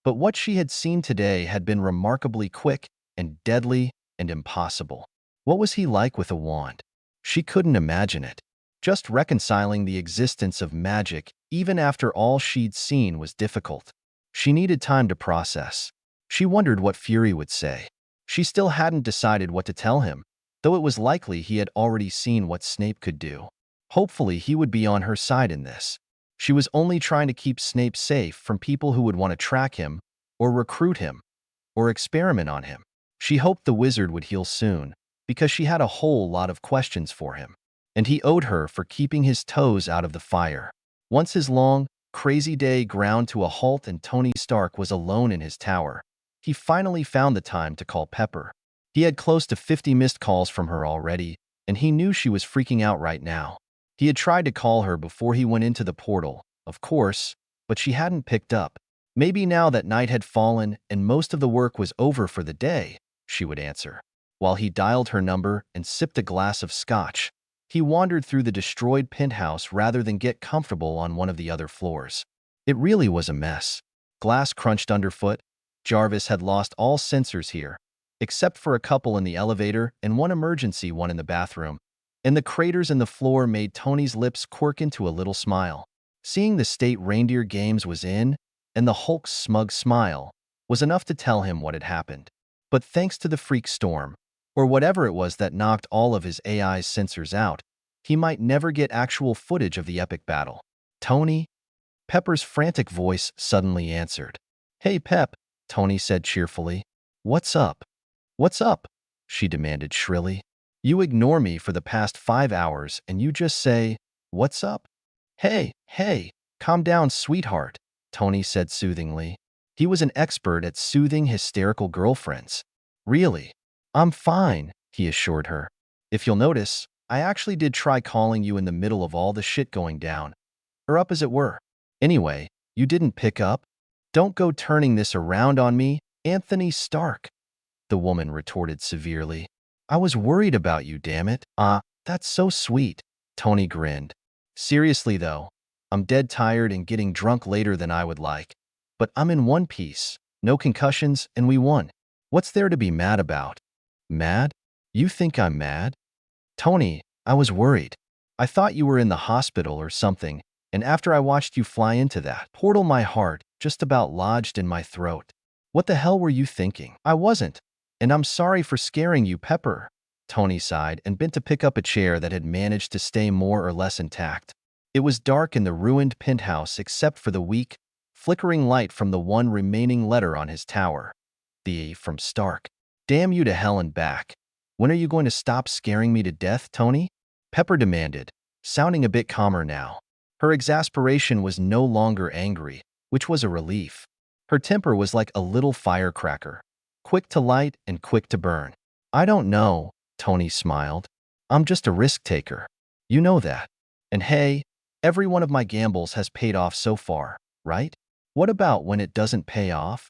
But what she had seen today had been remarkably quick and deadly and impossible. What was he like with a wand? She couldn't imagine it. Just reconciling the existence of magic, even after all she'd seen, was difficult. She needed time to process. She wondered what Fury would say. She still hadn't decided what to tell him, though it was likely he had already seen what Snape could do. Hopefully he would be on her side in this. She was only trying to keep Snape safe from people who would want to track him, or recruit him, or experiment on him. She hoped the wizard would heal soon, because she had a whole lot of questions for him. And he owed her for keeping his toes out of the fire. Once his long, crazy day ground to a halt and Tony Stark was alone in his tower, he finally found the time to call Pepper. He had close to 50 missed calls from her already, and he knew she was freaking out right now. He had tried to call her before he went into the portal, of course, but she hadn't picked up. Maybe now that night had fallen and most of the work was over for the day, she would answer. While he dialed her number and sipped a glass of scotch, he wandered through the destroyed penthouse rather than get comfortable on one of the other floors. It really was a mess. Glass crunched underfoot. Jarvis had lost all sensors here, except for a couple in the elevator and one emergency one in the bathroom, and the craters in the floor made Tony's lips quirk into a little smile. Seeing the state reindeer games was in, and the Hulk's smug smile, was enough to tell him what had happened. But thanks to the freak storm, or whatever it was that knocked all of his AI's sensors out, he might never get actual footage of the epic battle. Tony? Pepper's frantic voice suddenly answered. "Hey, Pep," Tony said cheerfully. "What's up?" "What's up?" she demanded shrilly. "You ignore me for the past 5 hours and you just say, 'What's up?'" Hey, calm down, sweetheart," Tony said soothingly. He was an expert at soothing hysterical girlfriends. "Really? I'm fine," he assured her. "If you'll notice, I actually did try calling you in the middle of all the shit going down. Or up as it were. Anyway, you didn't pick up? Don't go turning this around on me, Anthony Stark," the woman retorted severely. "I was worried about you, damn it." That's so sweet," Tony grinned. "Seriously though, I'm dead tired and getting drunk later than I would like. But I'm in one piece, no concussions, and we won. What's there to be mad about?" "Mad? You think I'm mad?" "Tony, I was worried. I thought you were in the hospital or something, and after I watched you fly into that portal, my heart just about lodged in my throat. What the hell were you thinking?" "I wasn't, and I'm sorry for scaring you, Pepper." Tony sighed and bent to pick up a chair that had managed to stay more or less intact. It was dark in the ruined penthouse except for the weak, flickering light from the one remaining letter on his tower. The E from Stark. "Damn you to hell and back. When are you going to stop scaring me to death, Tony?" Pepper demanded, sounding a bit calmer now. Her exasperation was no longer angry, which was a relief. Her temper was like a little firecracker, quick to light and quick to burn. "I don't know," Tony smiled. "I'm just a risk taker. You know that. And hey, every one of my gambles has paid off so far, right? What about when it doesn't pay off?"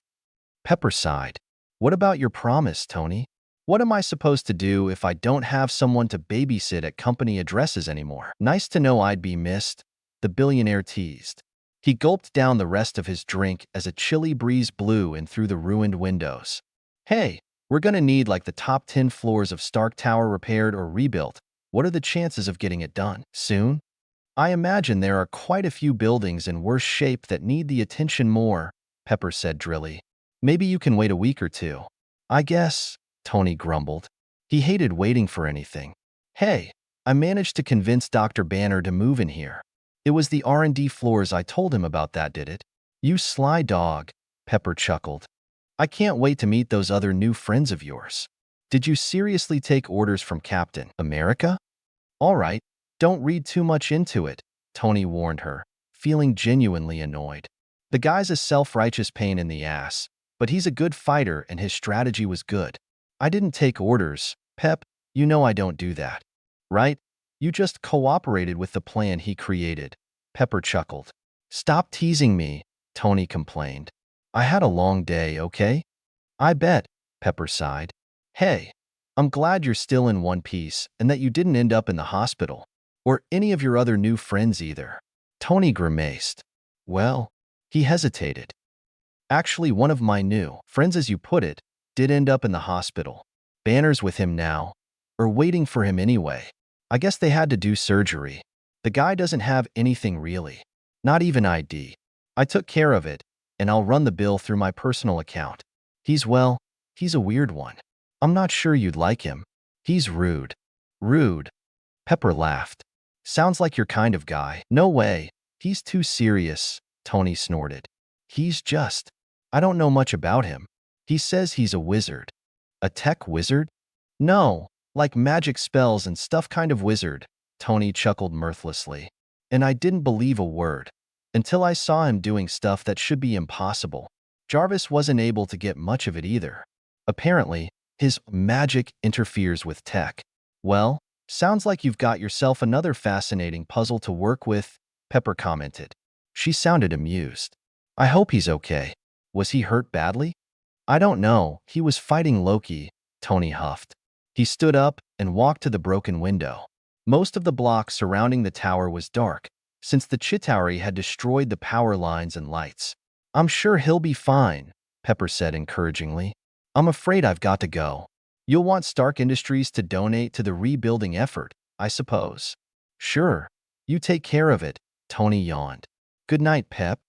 Pepper sighed. "What about your promise, Tony? What am I supposed to do if I don't have someone to babysit at company addresses anymore?" "Nice to know I'd be missed," the billionaire teased. He gulped down the rest of his drink as a chilly breeze blew in through the ruined windows. "Hey, We're gonna need like the top 10 floors of Stark Tower repaired or rebuilt. What are the chances of getting it done soon? I imagine there are quite a few buildings in worse shape that need the attention more, Pepper said drily. Maybe you can wait a week or two. I guess, Tony grumbled. He hated waiting for anything. Hey, I managed to convince Dr. Banner to move in here. It was the R&D floors I told him about that, did it? You sly dog, Pepper chuckled. I can't wait to meet those other new friends of yours. Did you seriously take orders from Captain America? All right, don't read too much into it, Tony warned her, feeling genuinely annoyed. The guy's a self-righteous pain in the ass, but he's a good fighter and his strategy was good. I didn't take orders, Pep, you know I don't do that. Right? You just cooperated with the plan he created, Pepper chuckled. Stop teasing me, Tony complained. I had a long day, okay? I bet, Pepper sighed. Hey, I'm glad you're still in one piece and that you didn't end up in the hospital. Or any of your other new friends either. Tony grimaced. Well, he hesitated. Actually, one of my new friends, as you put it, did end up in the hospital. Banner's with him now, or waiting for him anyway. I guess they had to do surgery. The guy doesn't have anything really. Not even ID. I took care of it, and I'll run the bill through my personal account. He's a weird one. I'm not sure you'd like him. He's rude. Rude. Pepper laughed. Sounds like your kind of guy. No way. He's too serious, Tony snorted. I don't know much about him. He says he's a wizard. A tech wizard? No, like magic spells and stuff kind of wizard, Tony chuckled mirthlessly. And I didn't believe a word. Until I saw him doing stuff that should be impossible. Jarvis wasn't able to get much of it either. Apparently, his magic interferes with tech. Well, sounds like you've got yourself another fascinating puzzle to work with, Pepper commented. She sounded amused. I hope he's okay. Was he hurt badly? I don't know. He was fighting Loki, Tony huffed. He stood up and walked to the broken window. Most of the block surrounding the tower was dark, since the Chitauri had destroyed the power lines and lights. I'm sure he'll be fine, Pepper said encouragingly. I'm afraid I've got to go. You'll want Stark Industries to donate to the rebuilding effort, I suppose. Sure. You take care of it, Tony yawned. Good night, Pep.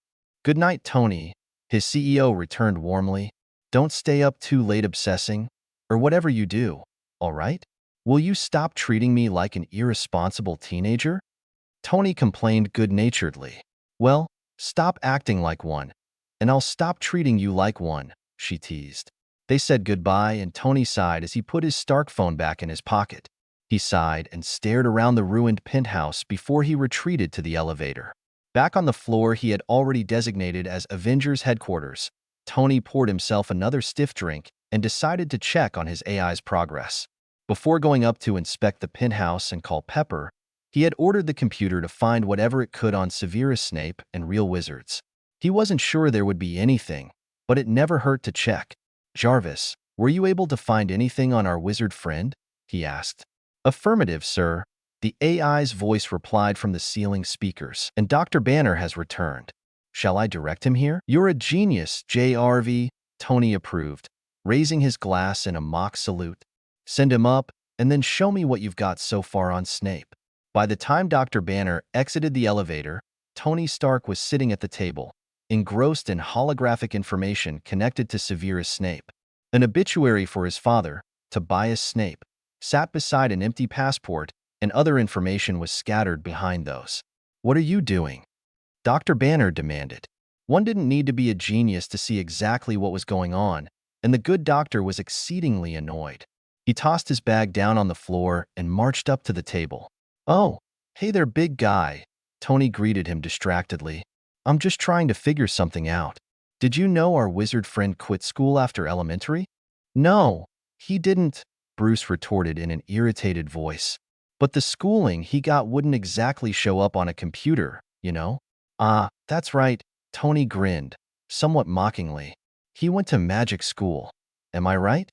Good night, Tony. His CEO returned warmly. Don't stay up too late obsessing, or whatever you do, all right? Will you stop treating me like an irresponsible teenager? Tony complained good-naturedly. Well, stop acting like one, and I'll stop treating you like one, she teased. They said goodbye and Tony sighed as he put his Stark phone back in his pocket. He sighed and stared around the ruined penthouse before he retreated to the elevator. Back on the floor he had already designated as Avengers headquarters, Tony poured himself another stiff drink and decided to check on his AI's progress. Before going up to inspect the penthouse and call Pepper, he had ordered the computer to find whatever it could on Severus Snape and real wizards. He wasn't sure there would be anything, but it never hurt to check. Jarvis, were you able to find anything on our wizard friend? He asked. Affirmative, sir. The AI's voice replied from the ceiling speakers, and Dr. Banner has returned. Shall I direct him here? You're a genius, JRV, Tony approved, raising his glass in a mock salute. Send him up, and then show me what you've got so far on Snape. By the time Dr. Banner exited the elevator, Tony Stark was sitting at the table, engrossed in holographic information connected to Severus Snape. An obituary for his father, Tobias Snape, sat beside an empty passport, and other information was scattered behind those. What are you doing? Dr. Banner demanded. One didn't need to be a genius to see exactly what was going on, and the good doctor was exceedingly annoyed. He tossed his bag down on the floor and marched up to the table. Oh, hey there, big guy, Tony greeted him distractedly. I'm just trying to figure something out. Did you know our wizard friend quit school after elementary? No, he didn't, Bruce retorted in an irritated voice. But the schooling he got wouldn't exactly show up on a computer, you know? Ah, that's right, Tony grinned, somewhat mockingly. He went to magic school. Am I right?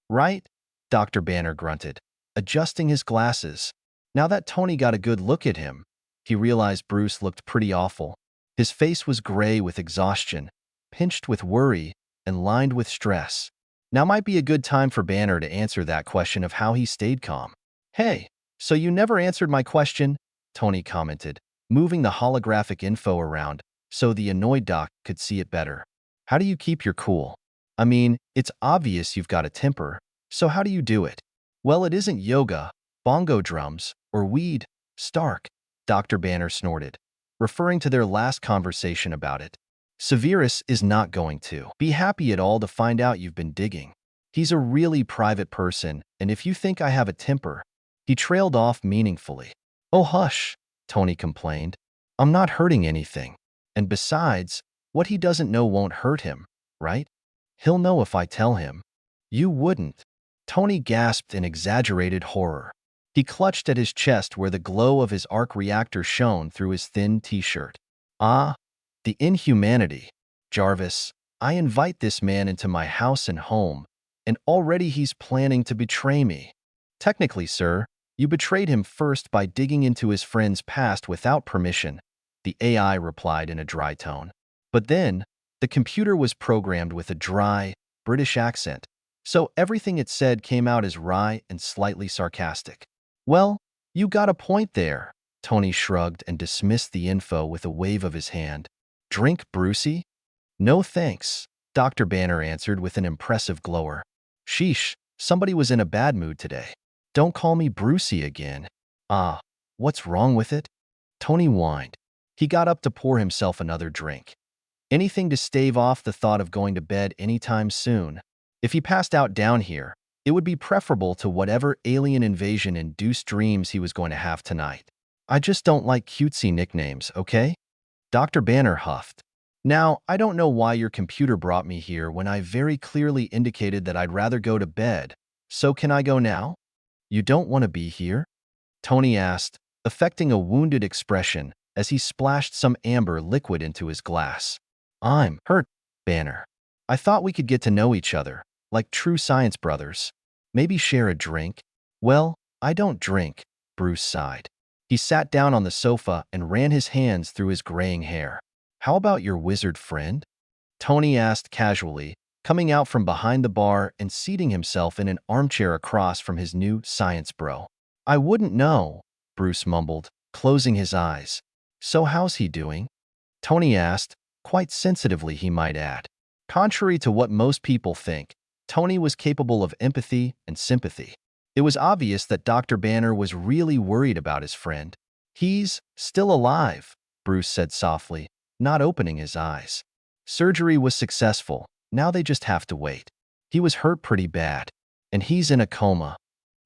Right? Dr. Banner grunted, adjusting his glasses. Now that Tony got a good look at him, he realized Bruce looked pretty awful. His face was gray with exhaustion, pinched with worry, and lined with stress. Now might be a good time for Banner to answer that question of how he stayed calm. Hey, so you never answered my question? Tony commented, moving the holographic info around so the annoyed doc could see it better. How do you keep your cool? I mean, it's obvious you've got a temper, so how do you do it? Well, it isn't yoga, bongo drums, or weed, Stark, Dr. Banner snorted, referring to their last conversation about it. Severus is not going to be happy at all to find out you've been digging. He's a really private person, and if you think I have a temper, he trailed off meaningfully. Oh, hush, Tony complained. I'm not hurting anything. And besides, what he doesn't know won't hurt him, right? He'll know if I tell him. You wouldn't. Tony gasped in exaggerated horror. He clutched at his chest where the glow of his arc reactor shone through his thin t-shirt. Ah, the inhumanity. Jarvis, I invite this man into my house and home, and already he's planning to betray me. Technically, sir, you betrayed him first by digging into his friend's past without permission, the AI replied in a dry tone. But then, the computer was programmed with a dry, British accent, so everything it said came out as wry and slightly sarcastic. Well, you got a point there. Tony shrugged and dismissed the info with a wave of his hand. Drink, Brucey? No thanks, Dr. Banner answered with an impressive glower. Sheesh, somebody was in a bad mood today. Don't call me Brucey again. Ah, what's wrong with it? Tony whined. He got up to pour himself another drink. Anything to stave off the thought of going to bed anytime soon. If he passed out down here, it would be preferable to whatever alien invasion-induced dreams he was going to have tonight. I just don't like cutesy nicknames, okay? Dr. Banner huffed. Now, I don't know why your computer brought me here when I very clearly indicated that I'd rather go to bed. So can I go now? You don't want to be here? Tony asked, affecting a wounded expression as he splashed some amber liquid into his glass. I'm hurt, Banner. I thought we could get to know each other, like true science brothers. Maybe share a drink? Well, I don't drink, Bruce sighed. He sat down on the sofa and ran his hands through his graying hair. How about your wizard friend? Tony asked casually, coming out from behind the bar and seating himself in an armchair across from his new science bro. I wouldn't know, Bruce mumbled, closing his eyes. So how's he doing? Tony asked, quite sensitively he might add. Contrary to what most people think, Tony was capable of empathy and sympathy. It was obvious that Dr. Banner was really worried about his friend. He's still alive, Bruce said softly, not opening his eyes. Surgery was successful. Now they just have to wait. He was hurt pretty bad, and he's in a coma.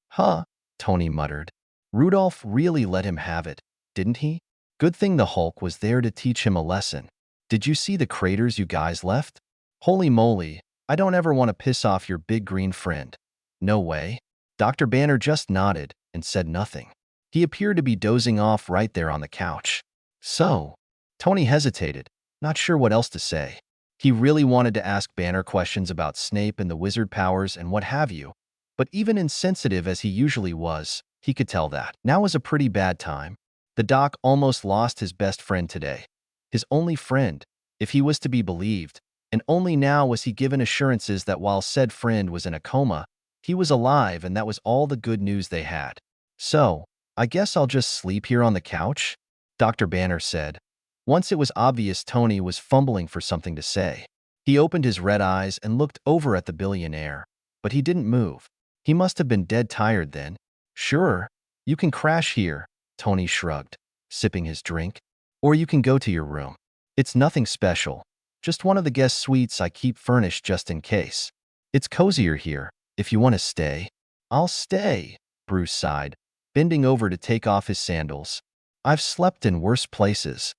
Huh, Tony muttered. Rudolph really let him have it, didn't he? Good thing the Hulk was there to teach him a lesson. Did you see the craters you guys left? Holy moly, I don't ever want to piss off your big green friend. No way. Dr. Banner just nodded and said nothing. He appeared to be dozing off right there on the couch. So, Tony hesitated, not sure what else to say. He really wanted to ask Banner questions about Snape and the wizard powers and what have you, but even insensitive as he usually was, he could tell that. Now was a pretty bad time. The doc almost lost his best friend today. His only friend, if he was to be believed, and only now was he given assurances that while said friend was in a coma, he was alive and that was all the good news they had. So, I guess I'll just sleep here on the couch? Dr. Banner said. Once it was obvious Tony was fumbling for something to say. He opened his red eyes and looked over at the billionaire, but he didn't move. He must have been dead tired then. Sure, you can crash here, Tony shrugged, sipping his drink. Or you can go to your room. It's nothing special, just one of the guest suites I keep furnished just in case. It's cozier here, if you want to stay. I'll stay, Bruce sighed, bending over to take off his sandals. I've slept in worse places.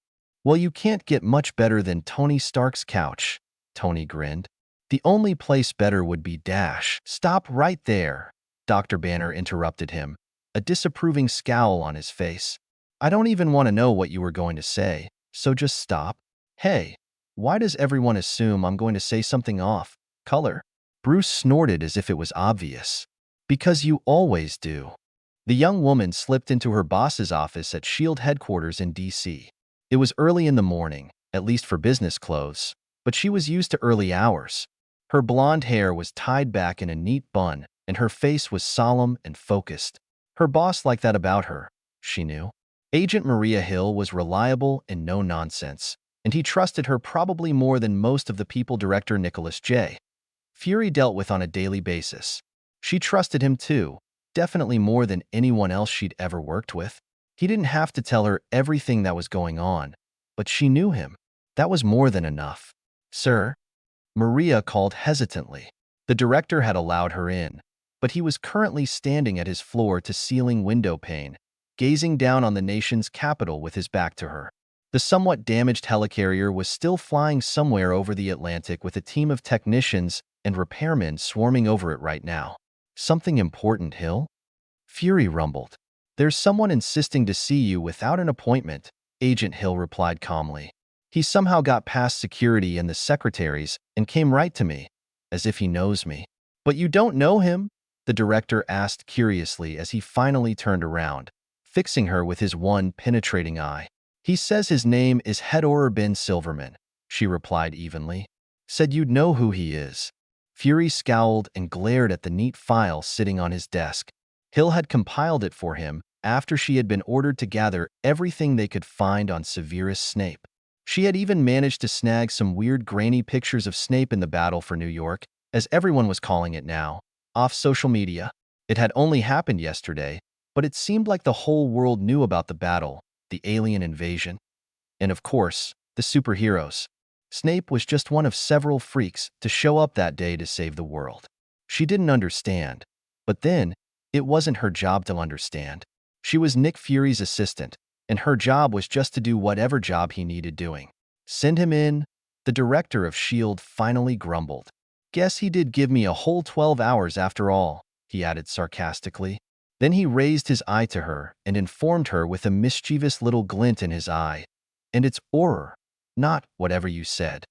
Well, you can't get much better than Tony Stark's couch, Tony grinned. The only place better would be Dash. Stop right there, Dr. Banner interrupted him, a disapproving scowl on his face. I don't even want to know what you were going to say, so just stop. Hey, why does everyone assume I'm going to say something off color? Bruce snorted as if it was obvious. Because you always do. The young woman slipped into her boss's office at SHIELD headquarters in D.C. It was early in the morning, at least for business clothes, but she was used to early hours. Her blonde hair was tied back in a neat bun, and her face was solemn and focused. Her boss liked that about her, she knew. Agent Maria Hill was reliable and no nonsense, and he trusted her probably more than most of the people director Nicholas J. Fury dealt with on a daily basis. She trusted him too, definitely more than anyone else she'd ever worked with. He didn't have to tell her everything that was going on, but she knew him. That was more than enough. Sir? Maria called hesitantly. The director had allowed her in, but he was currently standing at his floor-to-ceiling window pane, gazing down on the nation's capital with his back to her. The somewhat damaged helicarrier was still flying somewhere over the Atlantic with a team of technicians and repairmen swarming over it right now. Something important, Hill? Fury rumbled. There's someone insisting to see you without an appointment, Agent Hill replied calmly. He somehow got past security and the secretaries and came right to me, as if he knows me. But you don't know him? The director asked curiously as he finally turned around, fixing her with his one penetrating eye. He says his name is Hedorah bin Silverman, she replied evenly. Said you'd know who he is. Fury scowled and glared at the neat file sitting on his desk. Hill had compiled it for him after she had been ordered to gather everything they could find on Severus Snape. She had even managed to snag some weird grainy pictures of Snape in the battle for New York, as everyone was calling it now, off social media. It had only happened yesterday, but it seemed like the whole world knew about the battle, the alien invasion, and of course, the superheroes. Snape was just one of several freaks to show up that day to save the world. She didn't understand, but then, it wasn't her job to understand. She was Nick Fury's assistant, and her job was just to do whatever job he needed doing. Send him in, the director of S.H.I.E.L.D. finally grumbled. Guess he did give me a whole 12 hours after all, he added sarcastically. Then he raised his eye to her and informed her with a mischievous little glint in his eye. And it's Auror, not whatever you said.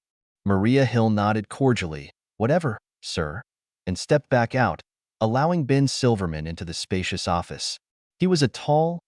Maria Hill nodded cordially, whatever, sir, and stepped back out, allowing Ben Silverman into the spacious office. He was a tall,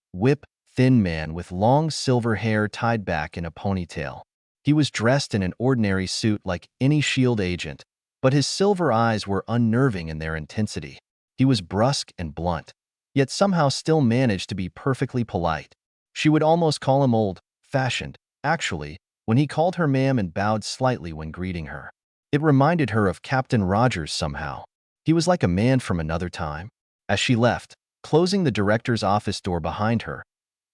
thin man with long silver hair tied back in a ponytail. He was dressed in an ordinary suit like any S.H.I.E.L.D. agent, but his silver eyes were unnerving in their intensity. He was brusque and blunt, yet somehow still managed to be perfectly polite. She would almost call him old-fashioned, actually, when he called her ma'am and bowed slightly when greeting her. It reminded her of Captain Rogers somehow. He was like a man from another time. As she left, closing the director's office door behind her,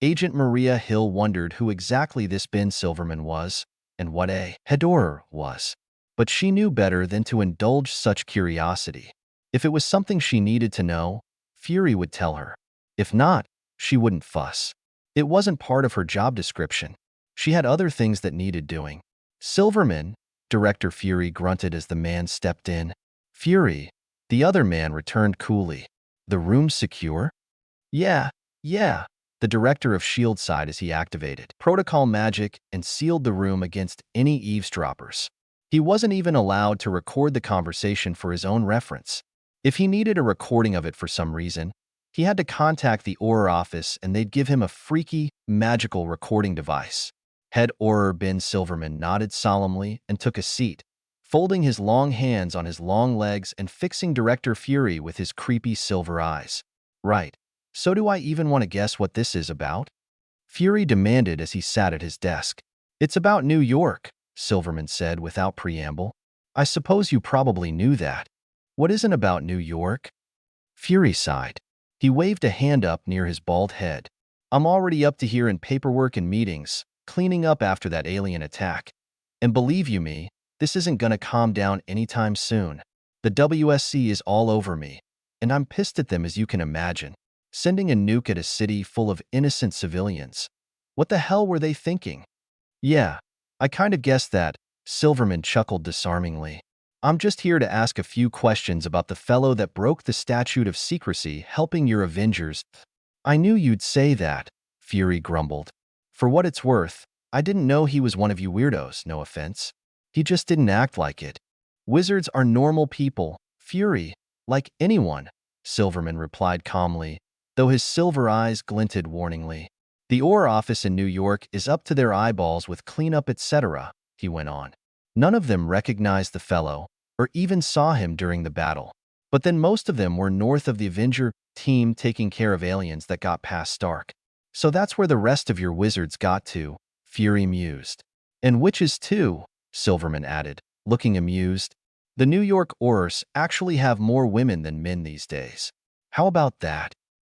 Agent Maria Hill wondered who exactly this Ben Silverman was and what a Hedorah was. But she knew better than to indulge such curiosity. If it was something she needed to know, Fury would tell her. If not, she wouldn't fuss. It wasn't part of her job description. She had other things that needed doing. Silverman, Director Fury grunted as the man stepped in. Fury, the other man returned coolly. The room's secure? Yeah. The director of S.H.I.E.L.D. sighed as he activated protocol magic and sealed the room against any eavesdroppers. He wasn't even allowed to record the conversation for his own reference. If he needed a recording of it for some reason, he had to contact the Auror office and they'd give him a freaky, magical recording device. Head Auror bin Silverman nodded solemnly and took a seat, folding his long hands on his long legs and fixing Director Fury with his creepy silver eyes. Right. So do I even want to guess what this is about? Fury demanded as he sat at his desk. It's about New York, Silverman said without preamble. I suppose you probably knew that. What isn't about New York? Fury sighed. He waved a hand up near his bald head. I'm already up to here in paperwork and meetings, cleaning up after that alien attack. And believe you me, this isn't gonna calm down anytime soon. The WSC is all over me, and I'm pissed at them as you can imagine. Sending a nuke at a city full of innocent civilians. What the hell were they thinking? Yeah, I kind of guessed that, Silverman chuckled disarmingly. I'm just here to ask a few questions about the fellow that broke the statute of secrecy helping your Avengers. I knew you'd say that, Fury grumbled. For what it's worth, I didn't know he was one of you weirdos, no offense. He just didn't act like it. Wizards are normal people, Fury, like anyone, Silverman replied calmly, though his silver eyes glinted warningly. The Auror office in New York is up to their eyeballs with cleanup etc., he went on. None of them recognized the fellow, or even saw him during the battle. But then most of them were north of the Avenger team taking care of aliens that got past Stark. So that's where the rest of your wizards got to, Fury mused. And witches too, Silverman added, looking amused. The New York Aurors actually have more women than men these days. How about that?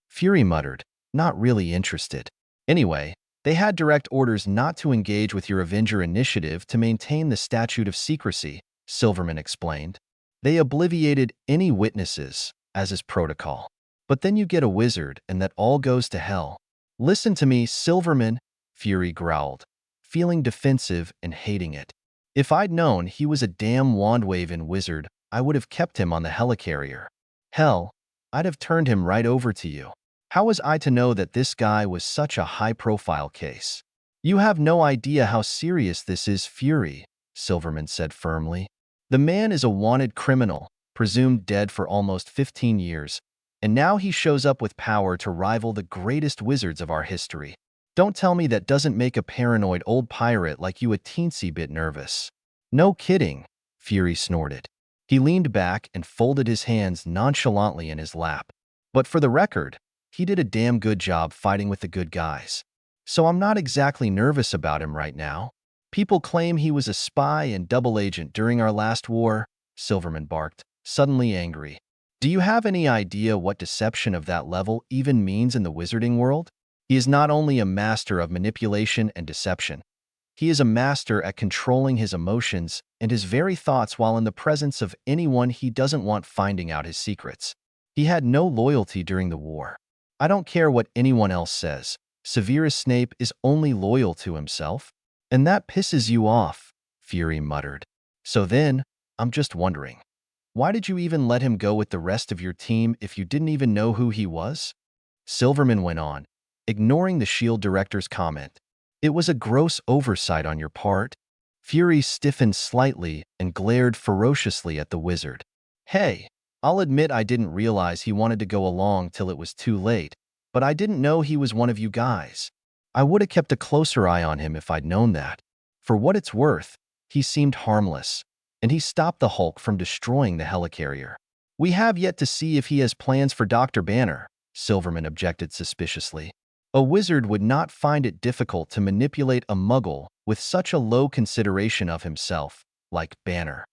Fury muttered, not really interested. Anyway, they had direct orders not to engage with your Avenger initiative to maintain the statute of secrecy, Silverman explained. They obliviated any witnesses, as is protocol. But then you get a wizard and that all goes to hell. Listen to me, Silverman, Fury growled, feeling defensive and hating it. If I'd known he was a damn wand-waving wizard, I would have kept him on the helicarrier. Hell, I'd have turned him right over to you. How was I to know that this guy was such a high-profile case? You have no idea how serious this is, Fury, Silverman said firmly. The man is a wanted criminal, presumed dead for almost 15 years, and now he shows up with power to rival the greatest wizards of our history. Don't tell me that doesn't make a paranoid old pirate like you a teensy bit nervous. No kidding, Fury snorted. He leaned back and folded his hands nonchalantly in his lap. But for the record, he did a damn good job fighting with the good guys. So I'm not exactly nervous about him right now. People claim he was a spy and double agent during our last war, Silverman barked, suddenly angry. Do you have any idea what deception of that level even means in the wizarding world? He is not only a master of manipulation and deception, he is a master at controlling his emotions and his very thoughts while in the presence of anyone he doesn't want finding out his secrets. He had no loyalty during the war. I don't care what anyone else says. Severus Snape is only loyal to himself. And that pisses you off, Fury muttered. So then, I'm just wondering, why did you even let him go with the rest of your team if you didn't even know who he was? Silverman went on, ignoring the S.H.I.E.L.D. director's comment. It was a gross oversight on your part. Fury stiffened slightly and glared ferociously at the wizard. Hey, I'll admit I didn't realize he wanted to go along till it was too late, but I didn't know he was one of you guys. I would have kept a closer eye on him if I'd known that. For what it's worth, he seemed harmless, and he stopped the Hulk from destroying the helicarrier. We have yet to see if he has plans for Dr. Banner, Silverman objected suspiciously. A wizard would not find it difficult to manipulate a muggle with such a low consideration of himself, like Banner.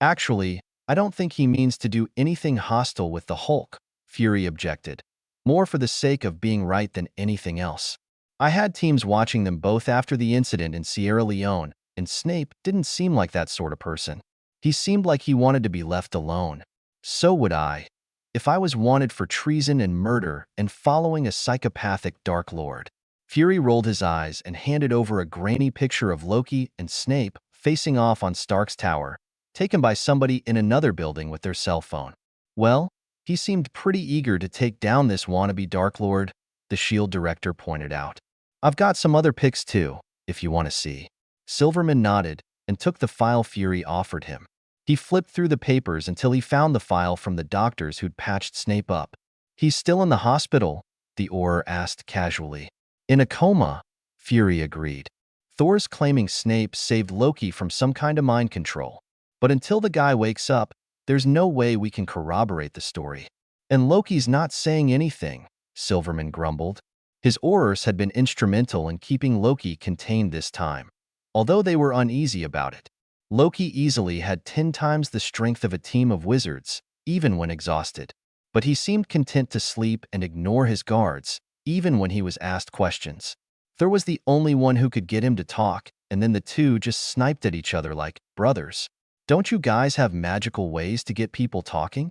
Actually, I don't think he means to do anything hostile with the Hulk, Fury objected, more for the sake of being right than anything else. I had teams watching them both after the incident in Sierra Leone, and Snape didn't seem like that sort of person. He seemed like he wanted to be left alone. So would I, if I was wanted for treason and murder and following a psychopathic Dark Lord. Fury rolled his eyes and handed over a grainy picture of Loki and Snape facing off on Stark's tower, taken by somebody in another building with their cell phone. Well, he seemed pretty eager to take down this wannabe Dark Lord, the S.H.I.E.L.D. director pointed out. I've got some other pics too, if you want to see. Silverman nodded and took the file Fury offered him. He flipped through the papers until he found the file from the doctors who'd patched Snape up. He's still in the hospital, the Auror asked casually. In a coma, Fury agreed. Thor's claiming Snape saved Loki from some kind of mind control. But until the guy wakes up, there's no way we can corroborate the story. And Loki's not saying anything, Silverman grumbled. His Aurors had been instrumental in keeping Loki contained this time, although they were uneasy about it. Loki easily had 10 times the strength of a team of wizards, even when exhausted. But he seemed content to sleep and ignore his guards, even when he was asked questions. Thor was the only one who could get him to talk, and then the two just sniped at each other like brothers. Don't you guys have magical ways to get people talking?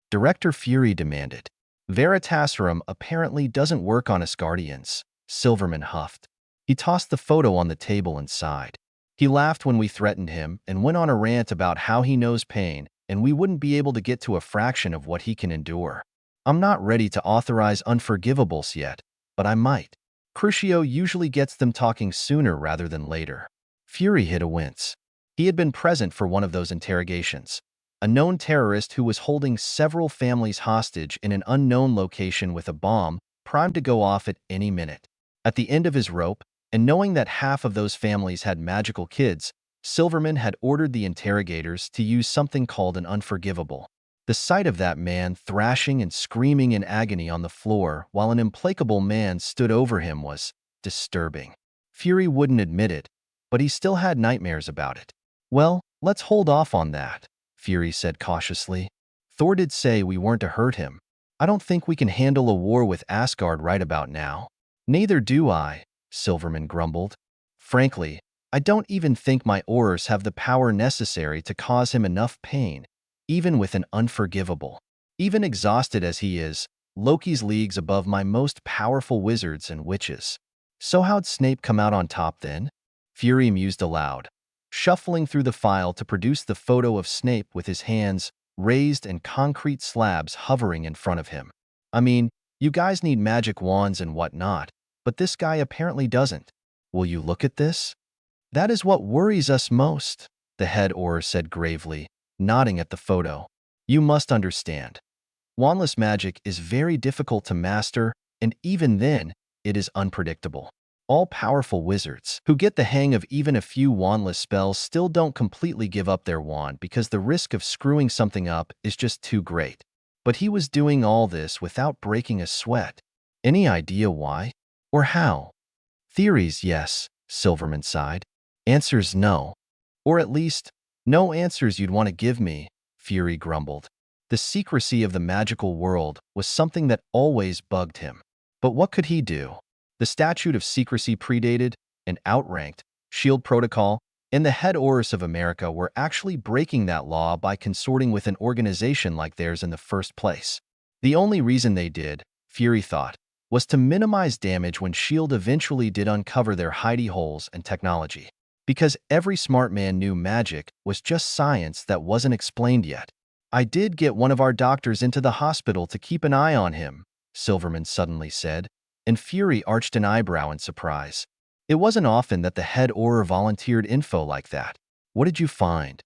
Director Fury demanded. Veritaserum apparently doesn't work on Asgardians, Silverman huffed. He tossed the photo on the table and sighed. He laughed when we threatened him and went on a rant about how he knows pain and we wouldn't be able to get to a fraction of what he can endure. I'm not ready to authorize unforgivables yet, but I might. Crucio usually gets them talking sooner rather than later. Fury hit a wince. He had been present for one of those interrogations. A known terrorist who was holding several families hostage in an unknown location with a bomb primed to go off at any minute. At the end of his rope, and knowing that half of those families had magical kids, Silverman had ordered the interrogators to use something called an unforgivable. The sight of that man thrashing and screaming in agony on the floor while an implacable man stood over him was disturbing. Fury wouldn't admit it, but he still had nightmares about it. "Well, let's hold off on that," Fury said cautiously. "Thor did say we weren't to hurt him. I don't think we can handle a war with Asgard right about now." "Neither do I," Silverman grumbled. "Frankly, I don't even think my Aurors have the power necessary to cause him enough pain, even with an unforgivable. Even exhausted as he is, Loki's leagues above my most powerful wizards and witches." "So how'd Snape come out on top then?" Fury mused aloud, shuffling through the file to produce the photo of Snape with his hands raised and concrete slabs hovering in front of him. "I mean, you guys need magic wands and whatnot, but this guy apparently doesn't. Will you look at this?" "That is what worries us most," the head Auror said gravely, nodding at the photo. "You must understand. Wandless magic is very difficult to master, and even then, it is unpredictable. All-powerful wizards who get the hang of even a few wandless spells still don't completely give up their wand because the risk of screwing something up is just too great. But he was doing all this without breaking a sweat. Any idea why? Or how?" "Theories, yes," Silverman sighed. "Answers, no. Or at least, no answers you'd want to give me," Fury grumbled. The secrecy of the magical world was something that always bugged him. But what could he do? The statute of secrecy predated and outranked SHIELD protocol, and the head Aurors of America were actually breaking that law by consorting with an organization like theirs in the first place. The only reason they did, Fury thought, was to minimize damage when SHIELD eventually did uncover their hidey holes and technology. Because every smart man knew magic was just science that wasn't explained yet. "I did get one of our doctors into the hospital to keep an eye on him," Silverman suddenly said, and Fury arched an eyebrow in surprise. It wasn't often that the head Auror volunteered info like that. "What did you find?"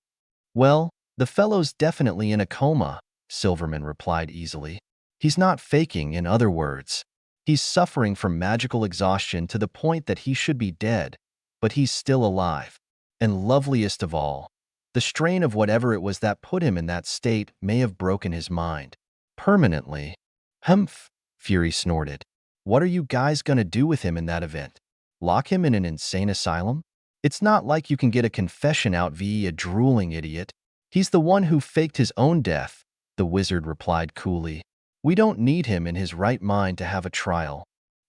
"Well, the fellow's definitely in a coma," Silverman replied easily. "He's not faking, in other words. He's suffering from magical exhaustion to the point that he should be dead, but he's still alive. And loveliest of all, the strain of whatever it was that put him in that state may have broken his mind. Permanently." "Humph," Fury snorted. "What are you guys gonna do with him in that event? Lock him in an insane asylum? It's not like you can get a confession out via a drooling idiot." "He's the one who faked his own death," the wizard replied coolly. "We don't need him in his right mind to have a trial.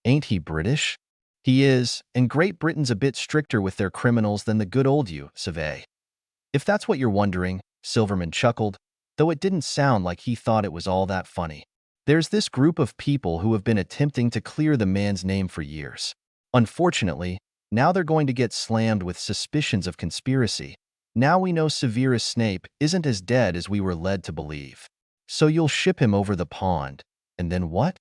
Ain't he British?" "He is, and Great Britain's a bit stricter with their criminals than the good old US. If that's what you're wondering," Silverman chuckled, though it didn't sound like he thought it was all that funny. "There's this group of people who have been attempting to clear the man's name for years. Unfortunately, now they're going to get slammed with suspicions of conspiracy. Now we know Severus Snape isn't as dead as we were led to believe. So you'll ship him over the pond, and then what?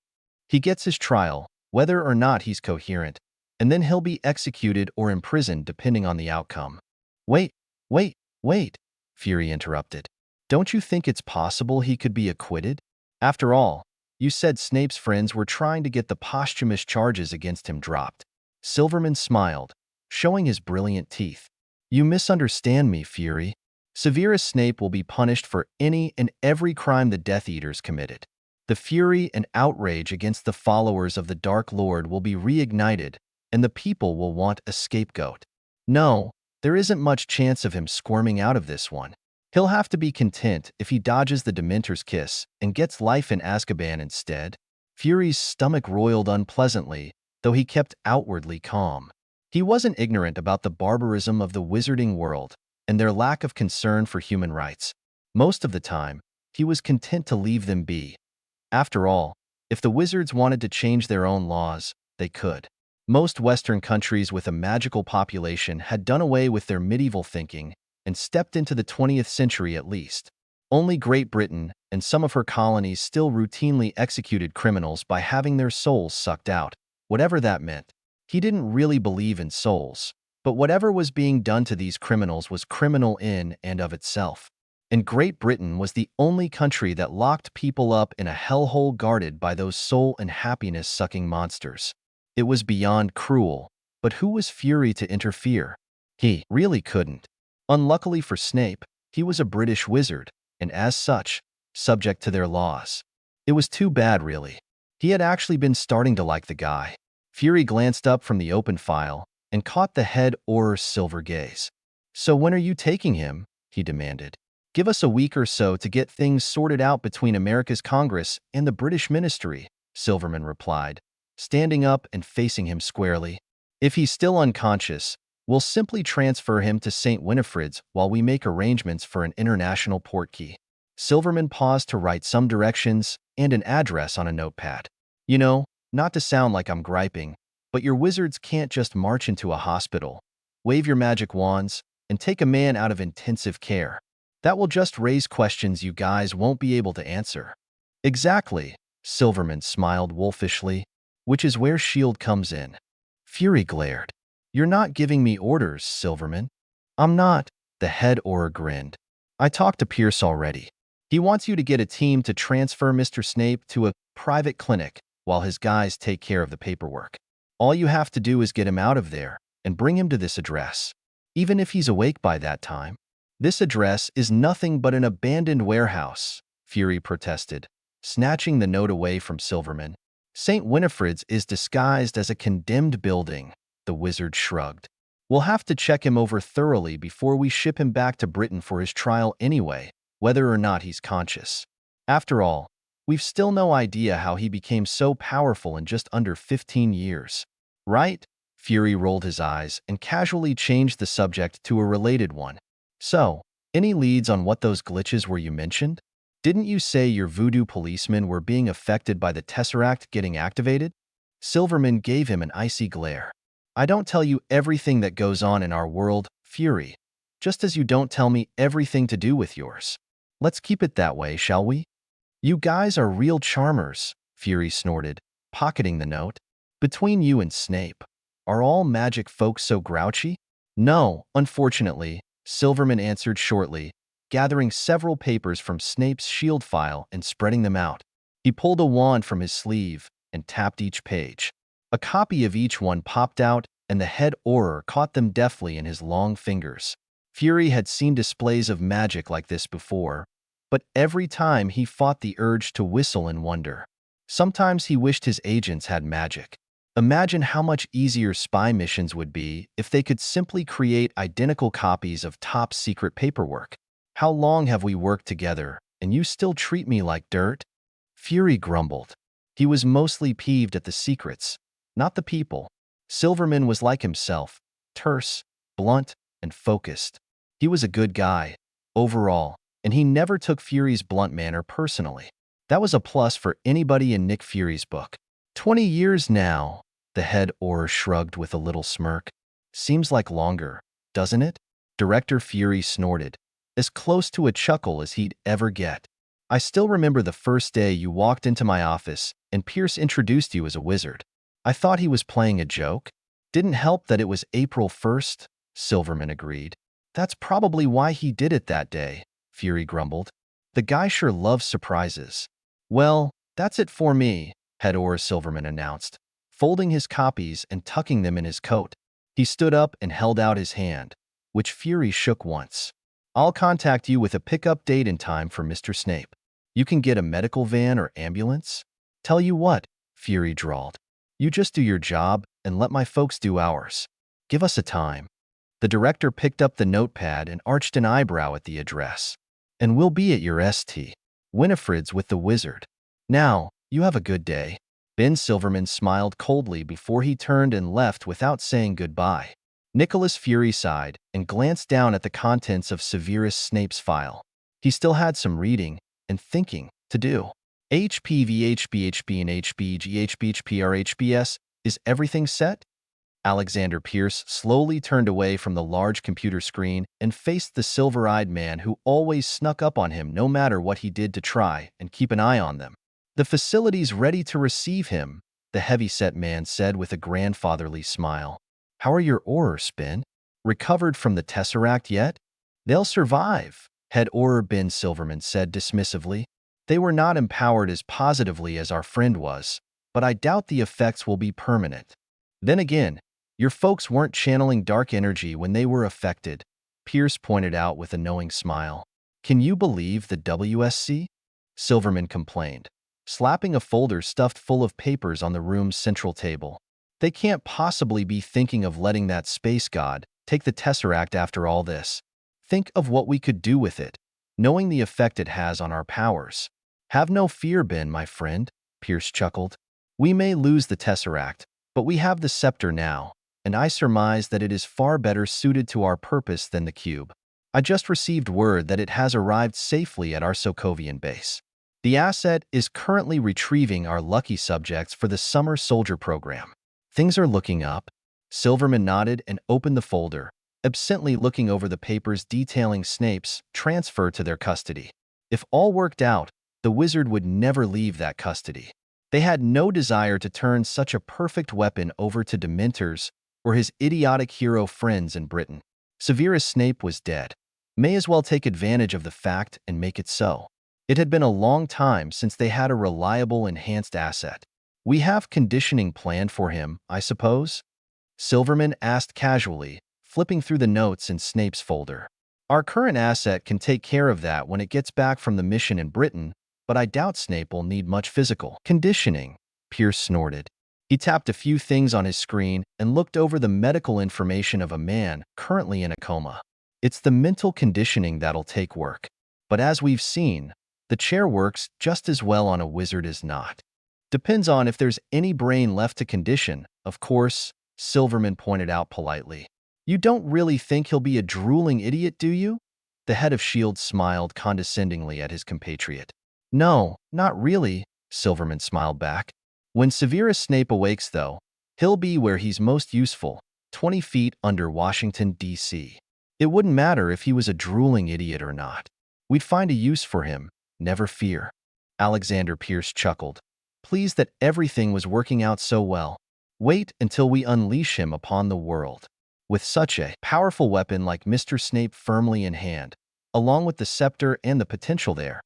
He gets his trial, whether or not he's coherent, and then he'll be executed or imprisoned depending on the outcome." "Wait, wait," Fury interrupted. "Don't you think it's possible he could be acquitted? After all, you said Snape's friends were trying to get the posthumous charges against him dropped." Silverman smiled, showing his brilliant teeth. "You misunderstand me, Fury. Severus Snape will be punished for any and every crime the Death Eaters committed. The fury and outrage against the followers of the Dark Lord will be reignited, and the people will want a scapegoat. No, there isn't much chance of him squirming out of this one. He'll have to be content if he dodges the Dementor's kiss and gets life in Azkaban instead." Fury's stomach roiled unpleasantly, though he kept outwardly calm. He wasn't ignorant about the barbarism of the wizarding world and their lack of concern for human rights. Most of the time, he was content to leave them be. After all, if the wizards wanted to change their own laws, they could. Most Western countries with a magical population had done away with their medieval thinking and stepped into the 20th century at least. Only Great Britain and some of her colonies still routinely executed criminals by having their souls sucked out, whatever that meant. He didn't really believe in souls, but whatever was being done to these criminals was criminal in and of itself. And Great Britain was the only country that locked people up in a hellhole guarded by those soul and happiness-sucking monsters. It was beyond cruel, but who was Fury to interfere? He really couldn't. Unluckily for Snape, he was a British wizard, and as such, subject to their laws. It was too bad, really. He had actually been starting to like the guy. Fury glanced up from the open file and caught the head Auror's silver gaze. "So when are you taking him?" he demanded. "Give us a week or so to get things sorted out between America's Congress and the British Ministry," Silverman replied, standing up and facing him squarely. "If he's still unconscious, we'll simply transfer him to St. Winifred's while we make arrangements for an international portkey." Silverman paused to write some directions and an address on a notepad. "You know, not to sound like I'm griping, but your wizards can't just march into a hospital, wave your magic wands, and take a man out of intensive care. That will just raise questions you guys won't be able to answer." "Exactly," Silverman smiled wolfishly, "which is where S.H.I.E.L.D. comes in." Fury glared. "You're not giving me orders, Silverman." "I'm not," the head Auror grinned. "I talked to Pierce already. He wants you to get a team to transfer Mr. Snape to a private clinic while his guys take care of the paperwork. All you have to do is get him out of there and bring him to this address, even if he's awake by that time." "This address is nothing but an abandoned warehouse," Fury protested, snatching the note away from Silverman. "St. Winifred's is disguised as a condemned building," the wizard shrugged. "We'll have to check him over thoroughly before we ship him back to Britain for his trial anyway, whether or not he's conscious. After all, we've still no idea how he became so powerful in just under 15 years. Right?" Fury rolled his eyes and casually changed the subject to a related one. "So, any leads on what those glitches were you mentioned? Didn't you say your voodoo policemen were being affected by the Tesseract getting activated?" Silverman gave him an icy glare. "I don't tell you everything that goes on in our world, Fury, just as you don't tell me everything to do with yours. Let's keep it that way, shall we?" "You guys are real charmers," Fury snorted, pocketing the note. "Between you and Snape, are all magic folks so grouchy?" "No, unfortunately," Silverman answered shortly, gathering several papers from Snape's shield file and spreading them out. He pulled a wand from his sleeve and tapped each page. A copy of each one popped out, and the head Auror caught them deftly in his long fingers. Fury had seen displays of magic like this before, but every time he fought the urge to whistle in wonder. Sometimes he wished his agents had magic. Imagine how much easier spy missions would be if they could simply create identical copies of top-secret paperwork. "How long have we worked together, and you still treat me like dirt?" Fury grumbled. He was mostly peeved at the secrets, not the people. Silverman was like himself, terse, blunt, and focused. He was a good guy, overall, and he never took Fury's blunt manner personally. That was a plus for anybody in Nick Fury's book. 20 years now, the head Auror shrugged with a little smirk. "Seems like longer, doesn't it?" Director Fury snorted, as close to a chuckle as he'd ever get. "I still remember the first day you walked into my office and Pierce introduced you as a wizard. I thought he was playing a joke. Didn't help that it was April 1st, Silverman agreed. "That's probably why he did it that day," Fury grumbled. "The guy sure loves surprises." "Well, that's it for me," head Auror Silverman announced, folding his copies and tucking them in his coat. He stood up and held out his hand, which Fury shook once. "I'll contact you with a pickup date in time for Mr. Snape. You can get a medical van or ambulance?" "Tell you what," Fury drawled. "You just do your job and let my folks do ours. Give us a time." The director picked up the notepad and arched an eyebrow at the address. "And we'll be at your St. Winifred's with the wizard. Now, you have a good day." Ben Silverman smiled coldly before he turned and left without saying goodbye. Nicholas Fury sighed and glanced down at the contents of Severus Snape's file. He still had some reading and thinking to do. HPVHBHB and HBGHBHPRHBS, is everything set? Alexander Pierce slowly turned away from the large computer screen and faced the silver-eyed man who always snuck up on him no matter what he did to try and keep an eye on them. "The facility's ready to receive him," the heavy-set man said with a grandfatherly smile. "How are your Aurors, Ben? Recovered from the Tesseract yet?" "They'll survive," head Auror Ben Silverman said dismissively. "They were not empowered as positively as our friend was, but I doubt the effects will be permanent. Then again, your folks weren't channeling dark energy when they were affected," Pierce pointed out with a knowing smile. Can you believe the WSC? Silverman complained, slapping a folder stuffed full of papers on the room's central table. They can't possibly be thinking of letting that space god take the Tesseract after all this. Think of what we could do with it, knowing the effect it has on our powers. Have no fear, Ben, my friend, Pierce chuckled. We may lose the Tesseract, but we have the scepter now, and I surmise that it is far better suited to our purpose than the cube. I just received word that it has arrived safely at our Sokovian base. The asset is currently retrieving our lucky subjects for the summer soldier program. Things are looking up. Silverman nodded and opened the folder, absently looking over the papers detailing Snape's transfer to their custody. If all worked out, the wizard would never leave that custody. They had no desire to turn such a perfect weapon over to Dementors or his idiotic hero friends in Britain. Severus Snape was dead. May as well take advantage of the fact and make it so. It had been a long time since they had a reliable enhanced asset. We have conditioning planned for him, I suppose? Silverman asked casually, flipping through the notes in Snape's folder. Our current asset can take care of that when it gets back from the mission in Britain, but I doubt Snape will need much physical conditioning, Pierce snorted. He tapped a few things on his screen and looked over the medical information of a man currently in a coma. It's the mental conditioning that'll take work. But as we've seen, the chair works just as well on a wizard as not. Depends on if there's any brain left to condition, of course, Silverman pointed out politely. You don't really think he'll be a drooling idiot, do you? The head of S.H.I.E.L.D. smiled condescendingly at his compatriot. No, not really, Silverman smiled back. When Severus Snape awakes, though, he'll be where he's most useful, 20 feet under Washington, D.C. It wouldn't matter if he was a drooling idiot or not. We'd find a use for him, never fear. Alexander Pierce chuckled, pleased that everything was working out so well. Wait until we unleash him upon the world. With such a powerful weapon like Mr. Snape firmly in hand, along with the scepter and the potential there,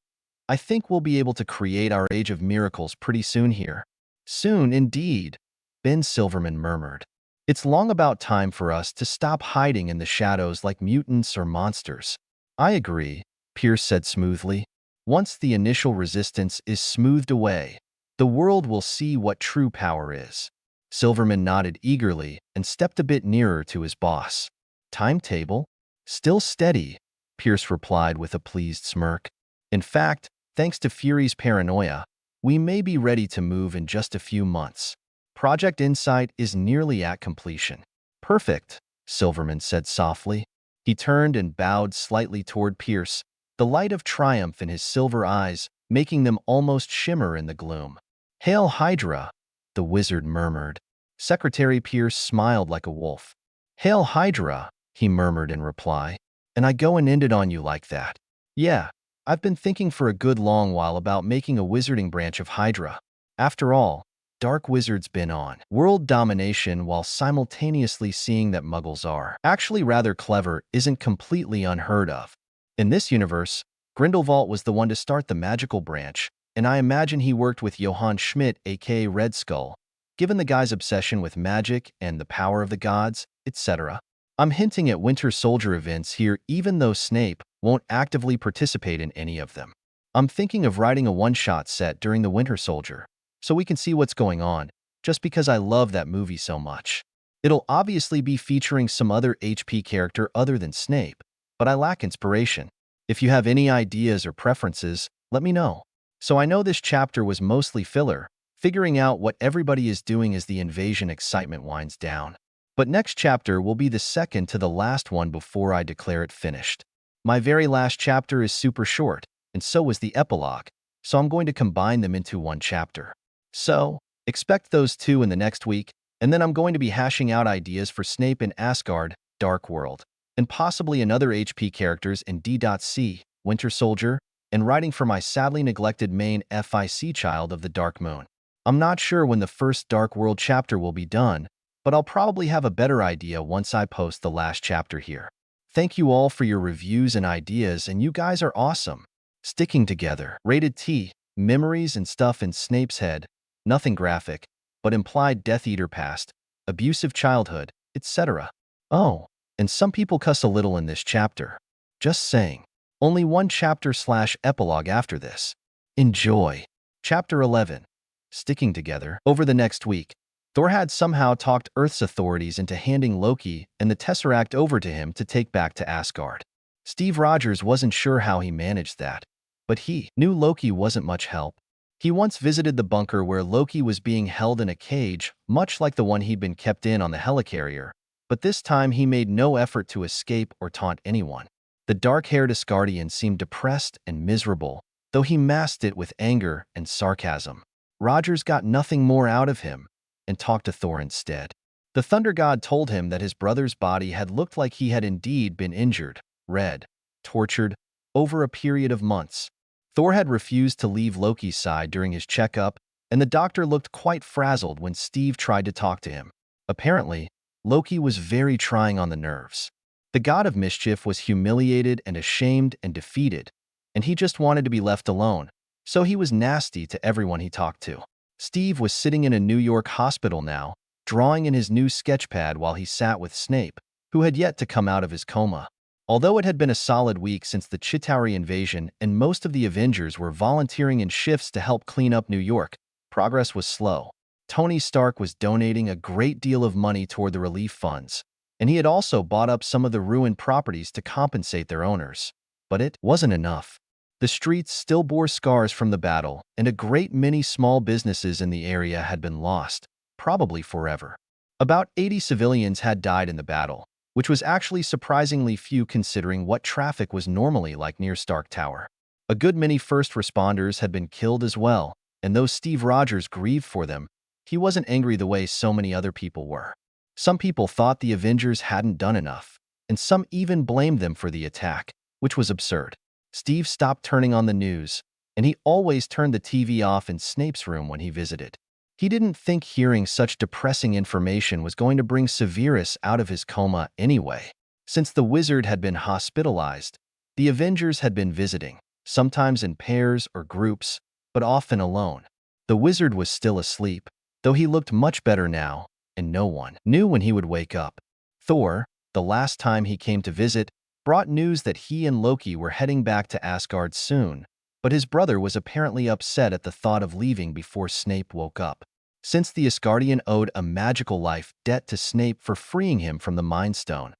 I think we'll be able to create our Age of Miracles pretty soon here. Soon, indeed, Ben Silverman murmured. It's long about time for us to stop hiding in the shadows like mutants or monsters. I agree, Pierce said smoothly. Once the initial resistance is smoothed away, the world will see what true power is. Silverman nodded eagerly and stepped a bit nearer to his boss. Timetable? Still steady, Pierce replied with a pleased smirk. In fact, thanks to Fury's paranoia, we may be ready to move in just a few months. Project Insight is nearly at completion. Perfect, Silverman said softly. He turned and bowed slightly toward Pierce, the light of triumph in his silver eyes making them almost shimmer in the gloom. Hail Hydra, the wizard murmured. Secretary Pierce smiled like a wolf. Hail Hydra, he murmured in reply. And I go and end it on you like that. Yeah, I've been thinking for a good long while about making a wizarding branch of Hydra. After all, Dark Wizard's been on world domination while simultaneously seeing that Muggles are actually rather clever isn't completely unheard of. In this universe, Grindelwald was the one to start the magical branch, and I imagine he worked with Johann Schmidt, aka Red Skull, given the guy's obsession with magic and the power of the gods, etc. I'm hinting at Winter Soldier events here even though Snape won't actively participate in any of them. I'm thinking of writing a one-shot set during the Winter Soldier, so we can see what's going on, just because I love that movie so much. It'll obviously be featuring some other HP character other than Snape, but I lack inspiration. If you have any ideas or preferences, let me know. So I know this chapter was mostly filler, figuring out what everybody is doing as the invasion excitement winds down. But next chapter will be the second to the last one before I declare it finished. My very last chapter is super short, and so is the epilogue, so I'm going to combine them into one chapter. So, expect those two in the next week, and then I'm going to be hashing out ideas for Snape in Asgard, Dark World, and possibly another HP characters in D.C, Winter Soldier, and writing for my sadly neglected main FIC child of the Dark Moon. I'm not sure when the first Dark World chapter will be done, but I'll probably have a better idea once I post the last chapter here. Thank you all for your reviews and ideas, and you guys are awesome. Sticking together. Rated T. Memories and stuff in Snape's head. Nothing graphic, but implied Death Eater past, abusive childhood, etc. Oh, And some people cuss a little in this chapter. Just saying. Only one chapter/epilogue after this. Enjoy. Chapter 11. Sticking together. Over the next week, Thor had somehow talked Earth's authorities into handing Loki and the Tesseract over to him to take back to Asgard. Steve Rogers wasn't sure how he managed that, but he knew Loki wasn't much help. He once visited the bunker where Loki was being held in a cage, much like the one he'd been kept in on the helicarrier, but this time he made no effort to escape or taunt anyone. The dark-haired Asgardian seemed depressed and miserable, though he masked it with anger and sarcasm. Rogers got nothing more out of him and talked to Thor instead. The Thunder God told him that his brother's body had looked like he had indeed been injured, red, tortured, over a period of months. Thor had refused to leave Loki's side during his checkup, and the doctor looked quite frazzled when Steve tried to talk to him. Apparently, Loki was very trying on the nerves. The god of mischief was humiliated and ashamed and defeated, and he just wanted to be left alone, so he was nasty to everyone he talked to. Steve was sitting in a New York hospital now, drawing in his new sketchpad while he sat with Snape, who had yet to come out of his coma. Although it had been a solid week since the Chitauri invasion and most of the Avengers were volunteering in shifts to help clean up New York, progress was slow. Tony Stark was donating a great deal of money toward the relief funds, and he had also bought up some of the ruined properties to compensate their owners. But it wasn't enough. The streets still bore scars from the battle, and a great many small businesses in the area had been lost, probably forever. About 80 civilians had died in the battle, which was actually surprisingly few considering what traffic was normally like near Stark Tower. A good many first responders had been killed as well, and though Steve Rogers grieved for them, he wasn't angry the way so many other people were. Some people thought the Avengers hadn't done enough, and some even blamed them for the attack, which was absurd. Steve stopped turning on the news, and he always turned the TV off in Snape's room when he visited. He didn't think hearing such depressing information was going to bring Severus out of his coma anyway. Since the wizard had been hospitalized, the Avengers had been visiting, sometimes in pairs or groups, but often alone. The wizard was still asleep, though he looked much better now, and no one knew when he would wake up. Thor, the last time he came to visit, brought news that he and Loki were heading back to Asgard soon, but his brother was apparently upset at the thought of leaving before Snape woke up. Since the Asgardian owed a magical life debt to Snape for freeing him from the Mind Stone,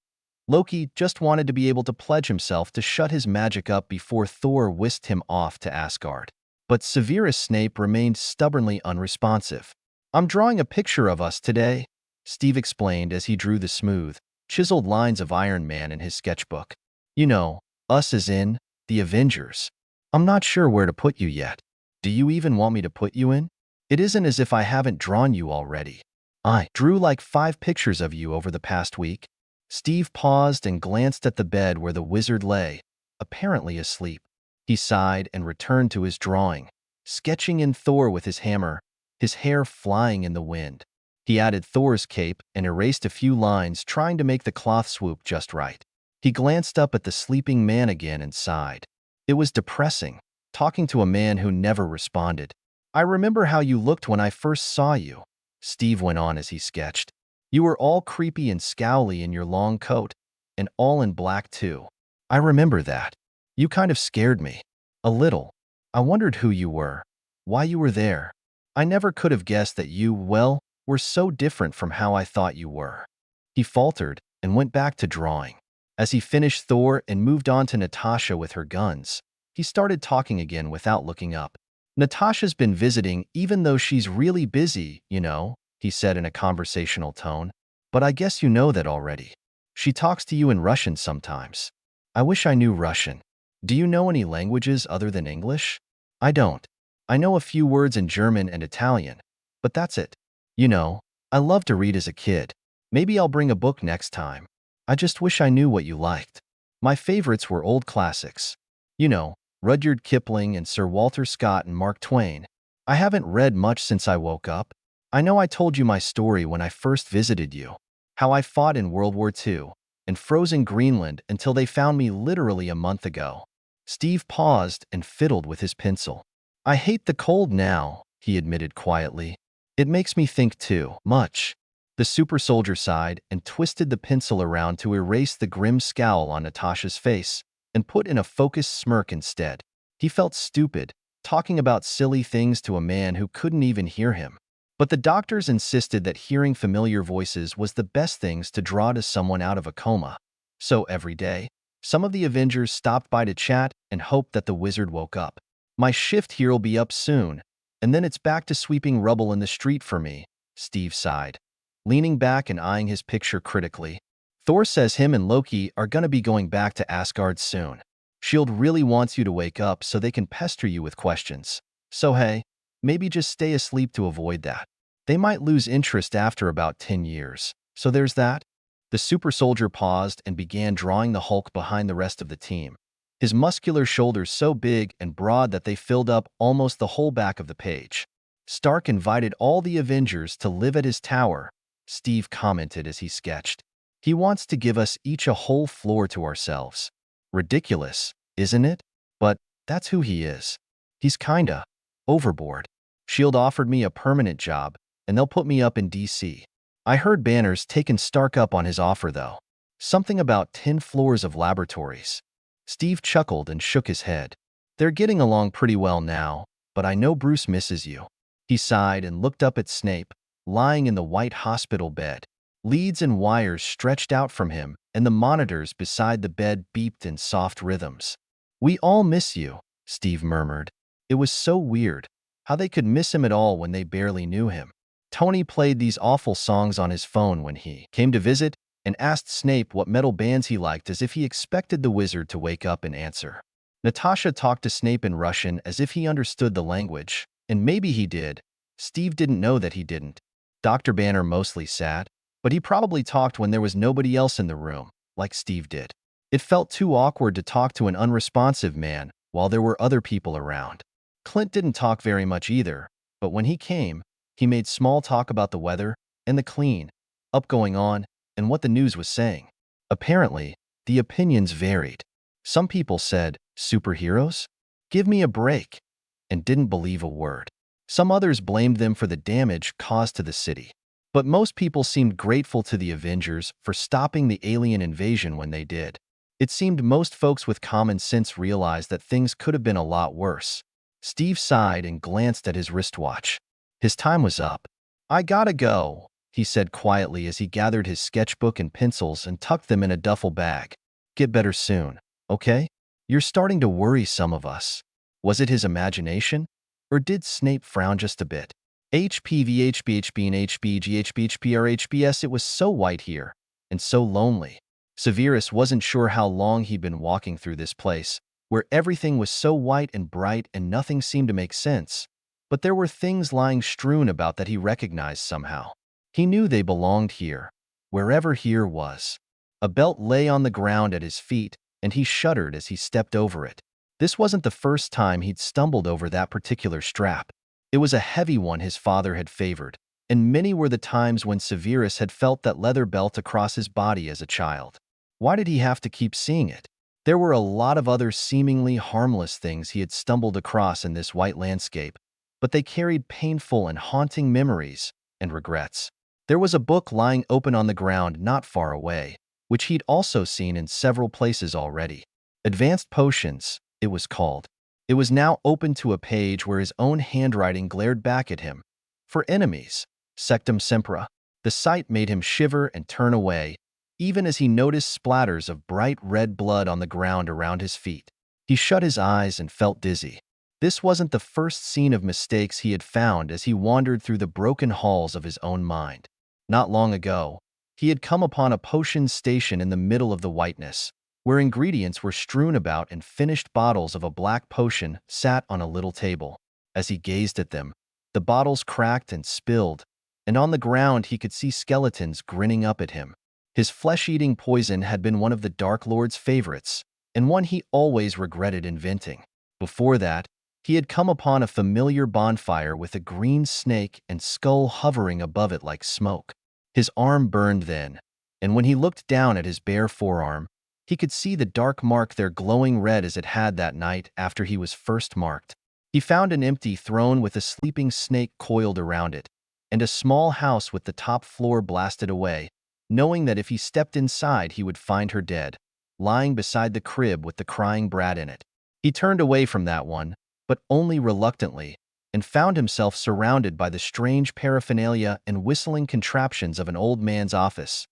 Loki just wanted to be able to pledge himself to shut his magic up before Thor whisked him off to Asgard. But Severus Snape remained stubbornly unresponsive. "I'm drawing a picture of us today," Steve explained as he drew the smooth, chiseled lines of Iron Man in his sketchbook. "You know, us as in, the Avengers. I'm not sure where to put you yet. Do you even want me to put you in? It isn't as if I haven't drawn you already. I drew like 5 pictures of you over the past week." Steve paused and glanced at the bed where the wizard lay, apparently asleep. He sighed and returned to his drawing, sketching in Thor with his hammer, his hair flying in the wind. He added Thor's cape and erased a few lines, trying to make the cloth swoop just right. He glanced up at the sleeping man again and sighed. It was depressing, talking to a man who never responded. "I remember how you looked when I first saw you," Steve went on as he sketched. "You were all creepy and scowly in your long coat, and all in black too. I remember that. You kind of scared me. A little. I wondered who you were, why you were there. I never could have guessed that you, well, were so different from how I thought you were." He faltered and went back to drawing. As he finished Thor and moved on to Natasha with her guns, he started talking again without looking up. "Natasha's been visiting even though she's really busy, you know," he said in a conversational tone. "But I guess you know that already. She talks to you in Russian sometimes. I wish I knew Russian. Do you know any languages other than English? I don't. I know a few words in German and Italian, but that's it. You know, I loved to read as a kid. Maybe I'll bring a book next time. I just wish I knew what you liked. My favorites were old classics. You know, Rudyard Kipling and Sir Walter Scott and Mark Twain. I haven't read much since I woke up. I know I told you my story when I first visited you, how I fought in World War II and froze in Greenland until they found me literally a month ago." Steve paused and fiddled with his pencil. "I hate the cold now," he admitted quietly. "It makes me think too much. The super soldier sighed and twisted the pencil around to erase the grim scowl on Natasha's face and put in a focused smirk instead. He felt stupid, talking about silly things to a man who couldn't even hear him. But the doctors insisted that hearing familiar voices was the best things to draw to someone out of a coma. So every day, some of the Avengers stopped by to chat and hoped that the wizard woke up. My shift here'll be up soon, and then it's back to sweeping rubble in the street for me, Steve sighed, leaning back and eyeing his picture critically. Thor says him and Loki are gonna be going back to Asgard soon. SHIELD really wants you to wake up so they can pester you with questions. So hey, maybe just stay asleep to avoid that. They might lose interest after about 10 years. So there's that. The super soldier paused and began drawing the Hulk behind the rest of the team, his muscular shoulders so big and broad that they filled up almost the whole back of the page. Stark invited all the Avengers to live at his tower, Steve commented as he sketched. He wants to give us each a whole floor to ourselves. Ridiculous, isn't it? But that's who he is. He's kinda overboard. SHIELD offered me a permanent job, and they'll put me up in DC. I heard Banner's taken Stark up on his offer, though. Something about 10 floors of laboratories. Steve chuckled and shook his head. They're getting along pretty well now, but I know Bruce misses you. He sighed and looked up at Snape, lying in the white hospital bed. Leads and wires stretched out from him, and the monitors beside the bed beeped in soft rhythms. We all miss you, Steve murmured. It was so weird, how they could miss him at all when they barely knew him. Tony played these awful songs on his phone when he came to visit and asked Snape what metal bands he liked as if he expected the wizard to wake up and answer. Natasha talked to Snape in Russian as if he understood the language, and maybe he did. Steve didn't know that he didn't. Dr. Banner mostly sat, but he probably talked when there was nobody else in the room, like Steve did. It felt too awkward to talk to an unresponsive man while there were other people around. Clint didn't talk very much either, but when he came, he made small talk about the weather and the clean up going on and what the news was saying. Apparently, the opinions varied. Some people said, superheroes? Give me a break, and didn't believe a word. Some others blamed them for the damage caused to the city. But most people seemed grateful to the Avengers for stopping the alien invasion when they did. It seemed most folks with common sense realized that things could have been a lot worse. Steve sighed and glanced at his wristwatch. His time was up. I gotta go, he said quietly as he gathered his sketchbook and pencils and tucked them in a duffel bag. Get better soon, okay? You're starting to worry some of us. Was it his imagination? Or did Snape frown just a bit? HPV, and HBGHBHPRHBS, it was so white here, and so lonely. Severus wasn't sure how long he'd been walking through this place, where everything was so white and bright and nothing seemed to make sense. But there were things lying strewn about that he recognized somehow. He knew they belonged here, wherever here was. A belt lay on the ground at his feet, and he shuddered as he stepped over it. This wasn't the first time he'd stumbled over that particular strap. It was a heavy one his father had favored, and many were the times when Severus had felt that leather belt across his body as a child. Why did he have to keep seeing it? There were a lot of other seemingly harmless things he had stumbled across in this white landscape, but they carried painful and haunting memories and regrets. There was a book lying open on the ground not far away, which he'd also seen in several places already. Advanced Potions, it was called. It was now open to a page where his own handwriting glared back at him. For enemies, Sectum Sempra. The sight made him shiver and turn away, even as he noticed splatters of bright red blood on the ground around his feet. He shut his eyes and felt dizzy. This wasn't the first scene of mistakes he had found as he wandered through the broken halls of his own mind. Not long ago, he had come upon a potion station in the middle of the whiteness, where ingredients were strewn about and finished bottles of a black potion sat on a little table. As he gazed at them, the bottles cracked and spilled, and on the ground he could see skeletons grinning up at him. His flesh-eating poison had been one of the Dark Lord's favorites, and one he always regretted inventing. Before that, he had come upon a familiar bonfire with a green snake and skull hovering above it like smoke. His arm burned then, and when he looked down at his bare forearm, he could see the dark mark there glowing red as it had that night after he was first marked. He found an empty throne with a sleeping snake coiled around it, and a small house with the top floor blasted away, knowing that if he stepped inside he would find her dead, lying beside the crib with the crying brat in it. He turned away from that one, but only reluctantly, and found himself surrounded by the strange paraphernalia and whistling contraptions of an old man's office.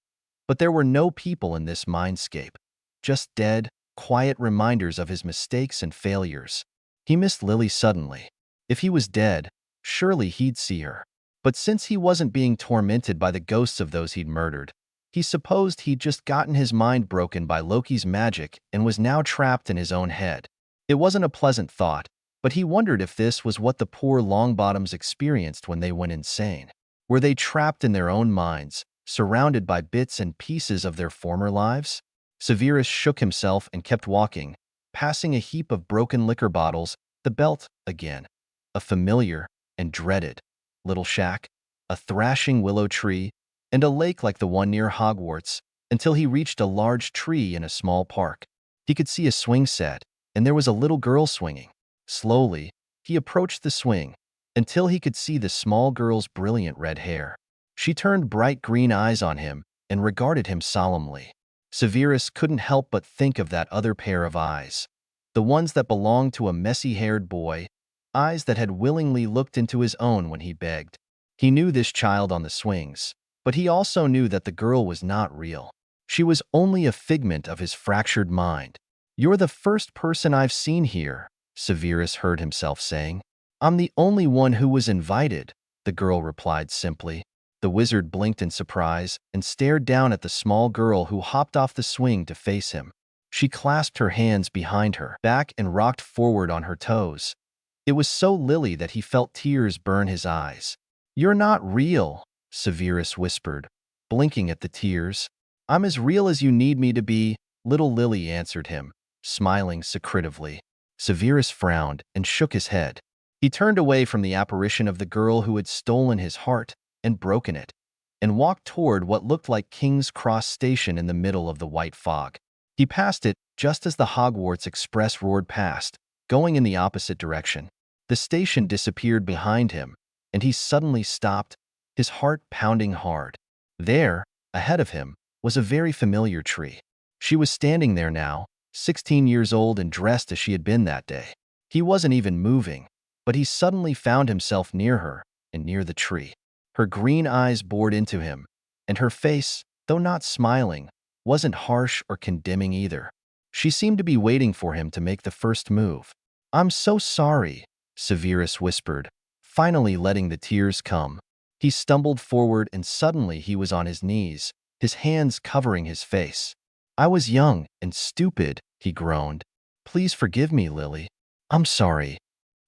But there were no people in this mindscape, just dead, quiet reminders of his mistakes and failures. He missed Lily suddenly. If he was dead, surely he'd see her. But since he wasn't being tormented by the ghosts of those he'd murdered, he supposed he'd just gotten his mind broken by Loki's magic and was now trapped in his own head. It wasn't a pleasant thought, but he wondered if this was what the poor Longbottoms experienced when they went insane. Were they trapped in their own minds, surrounded by bits and pieces of their former lives? Severus shook himself and kept walking, passing a heap of broken liquor bottles, the belt again, a familiar and dreaded little shack, a thrashing willow tree, and a lake like the one near Hogwarts, until he reached a large tree in a small park. He could see a swing set, and there was a little girl swinging. Slowly, he approached the swing, until he could see the small girl's brilliant red hair. She turned bright green eyes on him and regarded him solemnly. Severus couldn't help but think of that other pair of eyes, the ones that belonged to a messy-haired boy, eyes that had willingly looked into his own when he begged. He knew this child on the swings, but he also knew that the girl was not real. She was only a figment of his fractured mind. "You're the first person I've seen here," Severus heard himself saying. "I'm the only one who was invited," the girl replied simply. The wizard blinked in surprise and stared down at the small girl who hopped off the swing to face him. She clasped her hands behind her back and rocked forward on her toes. It was so Lily that he felt tears burn his eyes. "You're not real," Severus whispered, blinking at the tears. "I'm as real as you need me to be," little Lily answered him, smiling secretively. Severus frowned and shook his head. He turned away from the apparition of the girl who had stolen his heart and broken it, and walked toward what looked like King's Cross Station in the middle of the white fog. He passed it just as the Hogwarts Express roared past, going in the opposite direction. The station disappeared behind him, and he suddenly stopped, his heart pounding hard. There, ahead of him, was a very familiar tree. She was standing there now, 16 years old and dressed as she had been that day. He wasn't even moving, but he suddenly found himself near her and near the tree. Her green eyes bored into him, and her face, though not smiling, wasn't harsh or condemning either. She seemed to be waiting for him to make the first move. "I'm so sorry," Severus whispered, finally letting the tears come. He stumbled forward and suddenly he was on his knees, his hands covering his face. "I was young and stupid," he groaned. "Please forgive me, Lily. I'm sorry."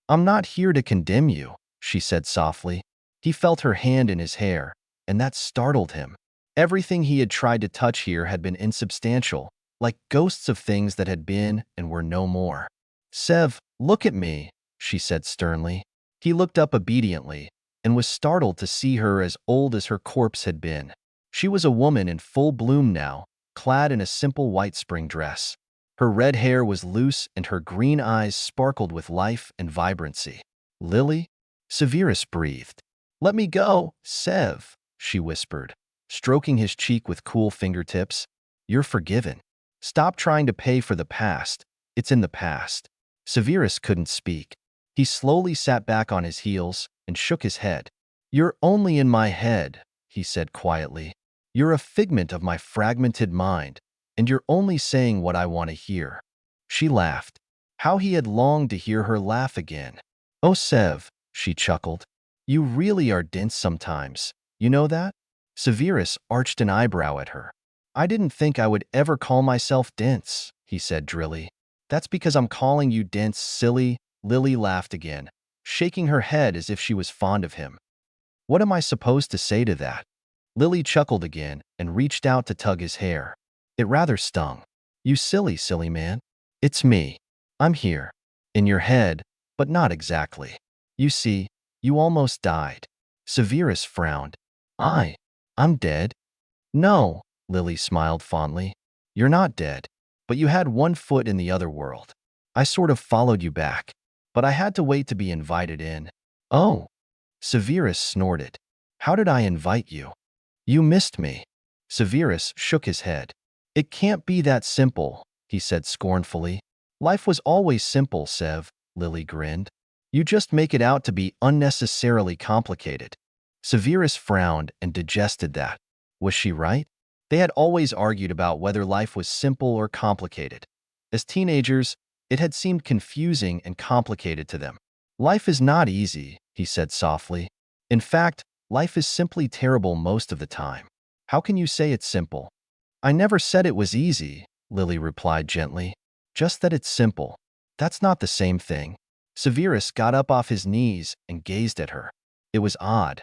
"I'm not here to condemn you," she said softly. He felt her hand in his hair, and that startled him. Everything he had tried to touch here had been insubstantial, like ghosts of things that had been and were no more. "Sev, look at me," she said sternly. He looked up obediently and was startled to see her as old as her corpse had been. She was a woman in full bloom now, clad in a simple white spring dress. Her red hair was loose and her green eyes sparkled with life and vibrancy. "Lily?" Severus breathed. "Let me go, Sev," she whispered, stroking his cheek with cool fingertips. "You're forgiven. Stop trying to pay for the past. It's in the past." Severus couldn't speak. He slowly sat back on his heels and shook his head. "You're only in my head," he said quietly. "You're a figment of my fragmented mind, and you're only saying what I want to hear." She laughed. How he had longed to hear her laugh again. "Oh, Sev," she chuckled. "You really are dense sometimes. You know that?" Severus arched an eyebrow at her. "I didn't think I would ever call myself dense," he said drily. "That's because I'm calling you dense, silly." Lily laughed again, shaking her head as if she was fond of him. "What am I supposed to say to that?" Lily chuckled again and reached out to tug his hair. It rather stung. "You silly, silly man. It's me. I'm here. In your head, but not exactly. You see, you almost died." Severus frowned. I'm dead?" "No," Lily smiled fondly. "You're not dead, but you had one foot in the other world. I sort of followed you back, but I had to wait to be invited in." "Oh." Severus snorted. How did I invite you? You missed me. Severus shook his head. It can't be that simple, he said scornfully. Life was always simple, Sev, Lily grinned. You just make it out to be unnecessarily complicated. Severus frowned and digested that. Was she right? They had always argued about whether life was simple or complicated. As teenagers, it had seemed confusing and complicated to them. Life is not easy, he said softly. In fact, life is simply terrible most of the time. How can you say it's simple? I never said it was easy, Lily replied gently. Just that it's simple. That's not the same thing. Severus got up off his knees and gazed at her. It was odd.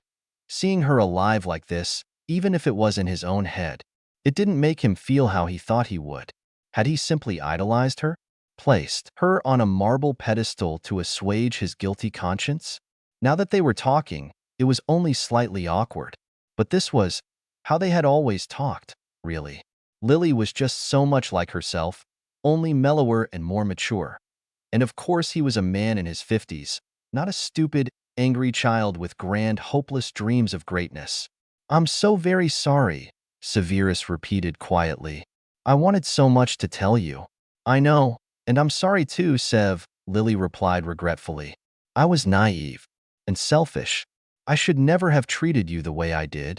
Seeing her alive like this, even if it was in his own head, it didn't make him feel how he thought he would. Had he simply idolized her? Placed her on a marble pedestal to assuage his guilty conscience? Now that they were talking, it was only slightly awkward. But this was how they had always talked, really. Lily was just so much like herself, only mellower and more mature. And of course he was a man in his 50s, not a stupid, angry child with grand, hopeless dreams of greatness. I'm so very sorry, Severus repeated quietly. I wanted so much to tell you. I know, and I'm sorry too, Sev, Lily replied regretfully. I was naive and selfish. I should never have treated you the way I did.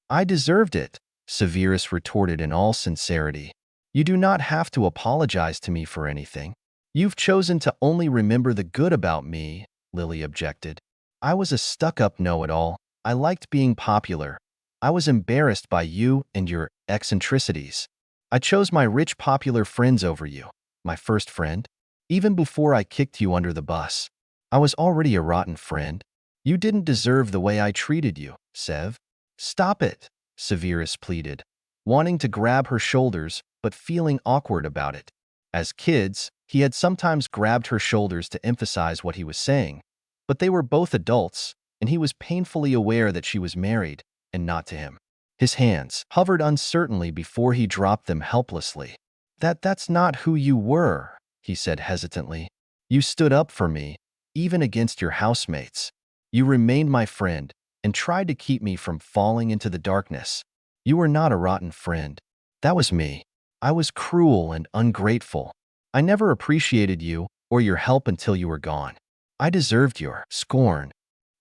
I deserved it, Severus retorted in all sincerity. You do not have to apologize to me for anything. You've chosen to only remember the good about me, Lily objected. I was a stuck-up know-it-all. I liked being popular. I was embarrassed by you and your eccentricities. I chose my rich popular friends over you, my first friend. Even before I kicked you under the bus, I was already a rotten friend. You didn't deserve the way I treated you, Sev. Stop it, Severus pleaded, wanting to grab her shoulders but feeling awkward about it. As kids, he had sometimes grabbed her shoulders to emphasize what he was saying, but they were both adults, and he was painfully aware that she was married and not to him. His hands hovered uncertainly before he dropped them helplessly. That's not who you were, he said hesitantly. You stood up for me, even against your housemates. You remained my friend and tried to keep me from falling into the darkness. You were not a rotten friend. That was me. I was cruel and ungrateful. I never appreciated you or your help until you were gone. I deserved your scorn.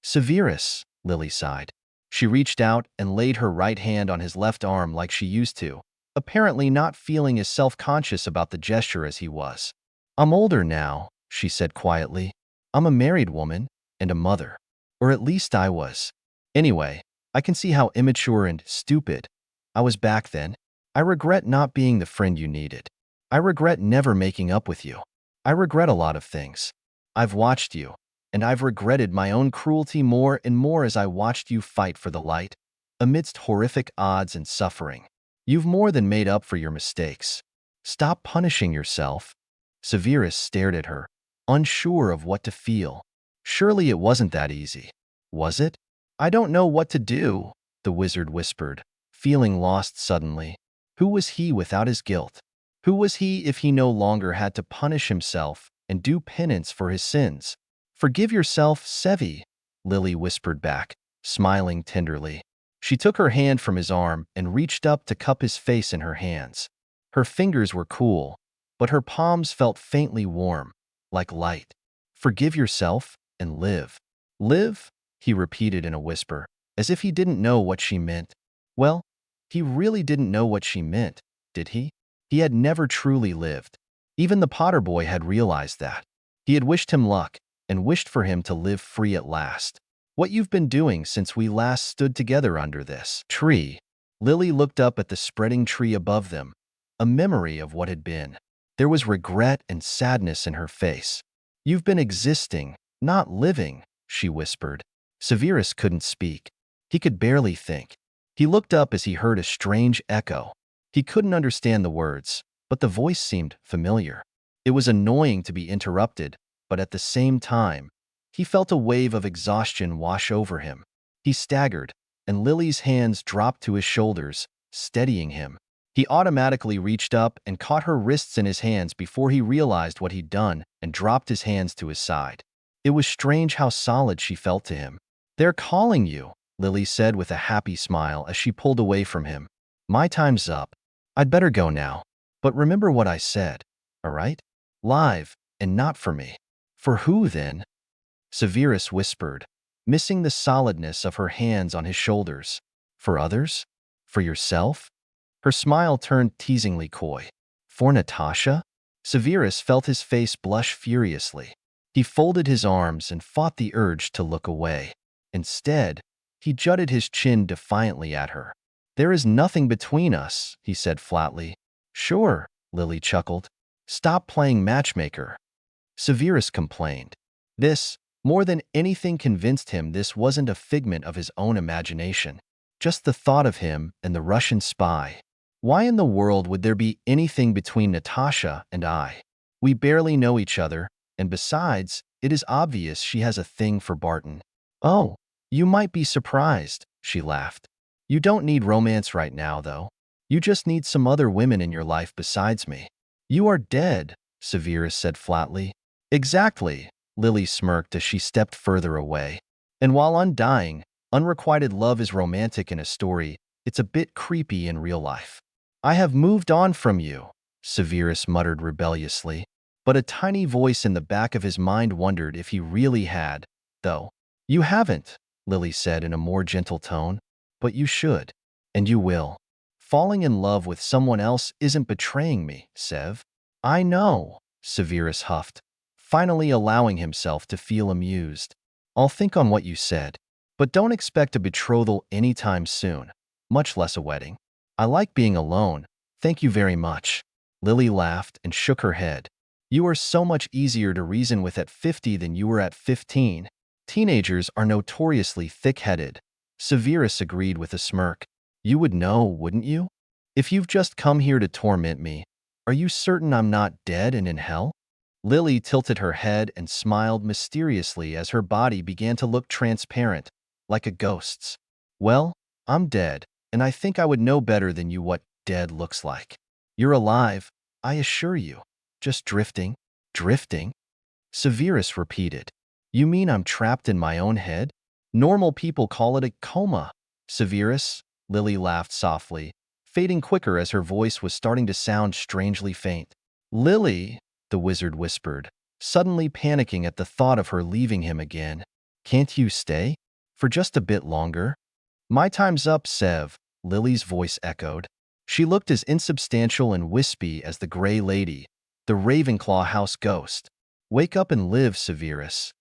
Severus, Lily sighed. She reached out and laid her right hand on his left arm like she used to, apparently not feeling as self-conscious about the gesture as he was. I'm older now, she said quietly. I'm a married woman and a mother. Or at least I was. Anyway, I can see how immature and stupid I was back then. I regret not being the friend you needed. I regret never making up with you. I regret a lot of things. I've watched you, and I've regretted my own cruelty more and more as I watched you fight for the light, amidst horrific odds and suffering. You've more than made up for your mistakes. Stop punishing yourself. Severus stared at her, unsure of what to feel. Surely it wasn't that easy, was it? I don't know what to do, the wizard whispered, feeling lost suddenly. Who was he without his guilt? Who was he if he no longer had to punish himself and do penance for his sins? Forgive yourself, Sevi, Lily whispered back, smiling tenderly. She took her hand from his arm and reached up to cup his face in her hands. Her fingers were cool, but her palms felt faintly warm, like light. Forgive yourself and live. Live? He repeated in a whisper, as if he didn't know what she meant. Well, he really didn't know what she meant, did he? He had never truly lived. Even the Potter boy had realized that. He had wished him luck and wished for him to live free at last. What you've been doing since we last stood together under this tree. Lily looked up at the spreading tree above them, a memory of what had been. There was regret and sadness in her face. You've been existing, not living, she whispered. Severus couldn't speak. He could barely think. He looked up as he heard a strange echo. He couldn't understand the words, but the voice seemed familiar. It was annoying to be interrupted, but at the same time, he felt a wave of exhaustion wash over him. He staggered, and Lily's hands dropped to his shoulders, steadying him. He automatically reached up and caught her wrists in his hands before he realized what he'd done and dropped his hands to his side. It was strange how solid she felt to him. They're calling you, Lily said with a happy smile as she pulled away from him. My time's up. I'd better go now. But remember what I said, all right? Live, and not for me. For who, then? Severus whispered, missing the solidness of her hands on his shoulders. For others? For yourself? Her smile turned teasingly coy. For Natasha? Severus felt his face blush furiously. He folded his arms and fought the urge to look away. Instead, he jutted his chin defiantly at her. There is nothing between us, he said flatly. Sure, Lily chuckled. Stop playing matchmaker. Severus complained. This, more than anything, convinced him this wasn't a figment of his own imagination. Just the thought of him and the Russian spy. Why in the world would there be anything between Natasha and I? We barely know each other, and besides, it is obvious she has a thing for Barton. Oh, you might be surprised, she laughed. You don't need romance right now, though. You just need some other women in your life besides me. You are dead, Severus said flatly. Exactly, Lily smirked as she stepped further away. And while undying, unrequited love is romantic in a story, it's a bit creepy in real life. I have moved on from you, Severus muttered rebelliously. But a tiny voice in the back of his mind wondered if he really had, though. You haven't, Lily said in a more gentle tone. But you should. And you will. Falling in love with someone else isn't betraying me, Sev. I know, Severus huffed, finally allowing himself to feel amused. I'll think on what you said. But don't expect a betrothal anytime soon, much less a wedding. I like being alone. Thank you very much. Lily laughed and shook her head. You are so much easier to reason with at 50 than you were at 15. Teenagers are notoriously thick-headed. Severus agreed with a smirk. You would know, wouldn't you? If you've just come here to torment me, are you certain I'm not dead and in hell? Lily tilted her head and smiled mysteriously as her body began to look transparent, like a ghost's. Well, I'm dead, and I think I would know better than you what dead looks like. You're alive, I assure you. Just drifting. Drifting? Severus repeated. You mean I'm trapped in my own head? Normal people call it a coma. Severus, Lily laughed softly, fading quicker as her voice was starting to sound strangely faint. Lily, the wizard whispered, suddenly panicking at the thought of her leaving him again. Can't you stay? For just a bit longer? My time's up, Sev, Lily's voice echoed. She looked as insubstantial and wispy as the Gray Lady, the Ravenclaw house ghost. Wake up and live, Severus.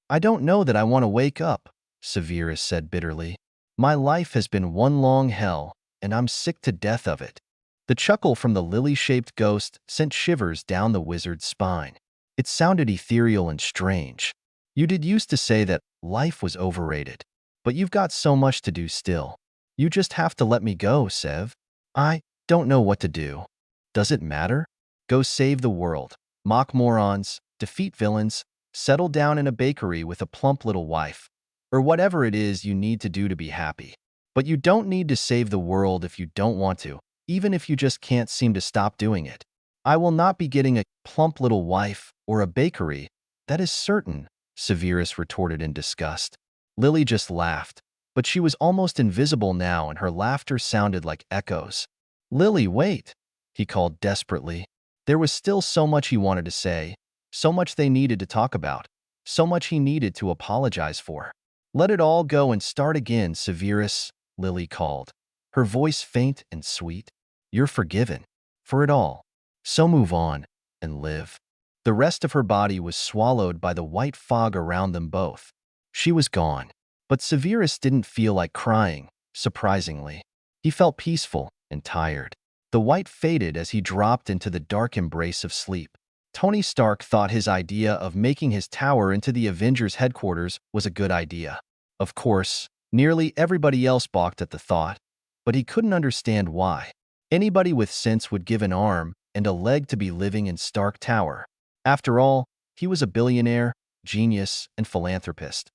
I don't know that I want to wake up, Severus said bitterly. My life has been one long hell, and I'm sick to death of it. The chuckle from the lily-shaped ghost sent shivers down the wizard's spine. It sounded ethereal and strange. You did used to say that life was overrated, but you've got so much to do still. You just have to let me go, Sev. I don't know what to do. Does it matter? Go save the world, mock morons, defeat villains, settle down in a bakery with a plump little wife, or whatever it is you need to do to be happy. But you don't need to save the world if you don't want to, even if you just can't seem to stop doing it. I will not be getting a plump little wife or a bakery, that is certain, Severus retorted in disgust. Lily just laughed, but she was almost invisible now and her laughter sounded like echoes. Lily, wait, he called desperately. There was still so much he wanted to say, so much they needed to talk about, so much he needed to apologize for. Let it all go and start again, Severus, Lily called, her voice faint and sweet. You're forgiven. For it all. So move on and live. The rest of her body was swallowed by the white fog around them both. She was gone. But Severus didn't feel like crying, surprisingly. He felt peaceful and tired. The white faded as he dropped into the dark embrace of sleep. Tony Stark thought his idea of making his tower into the Avengers' headquarters was a good idea. Of course, nearly everybody else balked at the thought, but he couldn't understand why. Anybody with sense would give an arm and a leg to be living in Stark Tower. After all, he was a billionaire, genius, and philanthropist.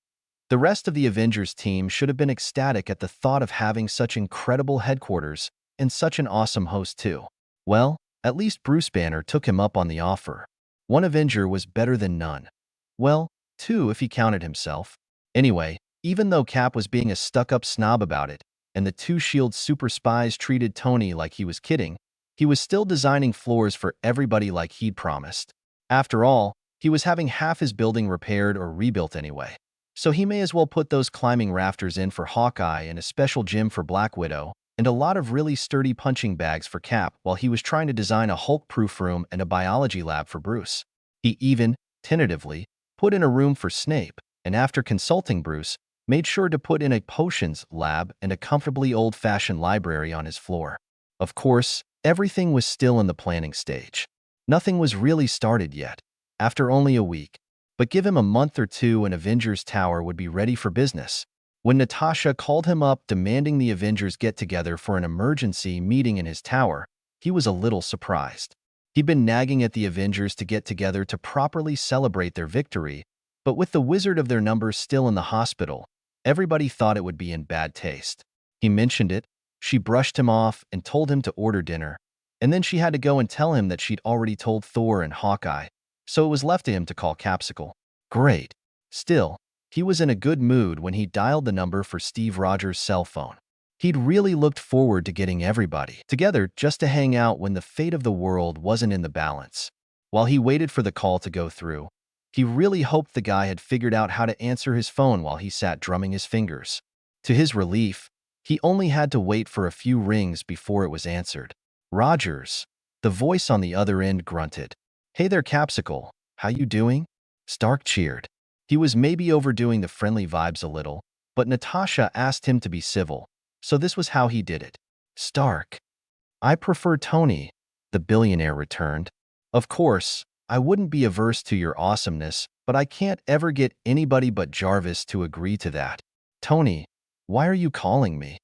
The rest of the Avengers team should have been ecstatic at the thought of having such incredible headquarters and such an awesome host too. Well, at least Bruce Banner took him up on the offer. One Avenger was better than none. Well, two if he counted himself. Anyway, Even though Cap was being a stuck-up snob about it, and the two S.H.I.E.L.D. super spies treated Tony like he was kidding, he was still designing floors for everybody like he'd promised. After all, he was having half his building repaired or rebuilt anyway. So he may as well put those climbing rafters in for Hawkeye and a special gym for Black Widow, and a lot of really sturdy punching bags for Cap while he was trying to design a Hulk-proof room and a biology lab for Bruce. He even, tentatively, put in a room for Snape, and after consulting Bruce, made sure to put in a potions lab and a comfortably old-fashioned library on his floor. Of course, everything was still in the planning stage. Nothing was really started yet, after only a week, but give him a month or two and Avengers Tower would be ready for business. When Natasha called him up demanding the Avengers get together for an emergency meeting in his tower, he was a little surprised. He'd been nagging at the Avengers to get together to properly celebrate their victory, but with the wizard of their number still in the hospital, everybody thought it would be in bad taste. He mentioned it, she brushed him off and told him to order dinner, and then she had to go and tell him that she'd already told Thor and Hawkeye, so it was left to him to call Capsicle. Great. Still, he was in a good mood when he dialed the number for Steve Rogers' cell phone. He'd really looked forward to getting everybody together just to hang out when the fate of the world wasn't in the balance. While he waited for the call to go through, he really hoped the guy had figured out how to answer his phone while he sat drumming his fingers. To his relief, he only had to wait for a few rings before it was answered. Rogers. The voice on the other end grunted. Hey there, Capsicle. How you doing? Stark cheered. He was maybe overdoing the friendly vibes a little, but Natasha asked him to be civil, so this was how he did it. Stark. I prefer Tony, the billionaire returned. Of course, I wouldn't be averse to your awesomeness, but I can't ever get anybody but Jarvis to agree to that. Tony, why are you calling me?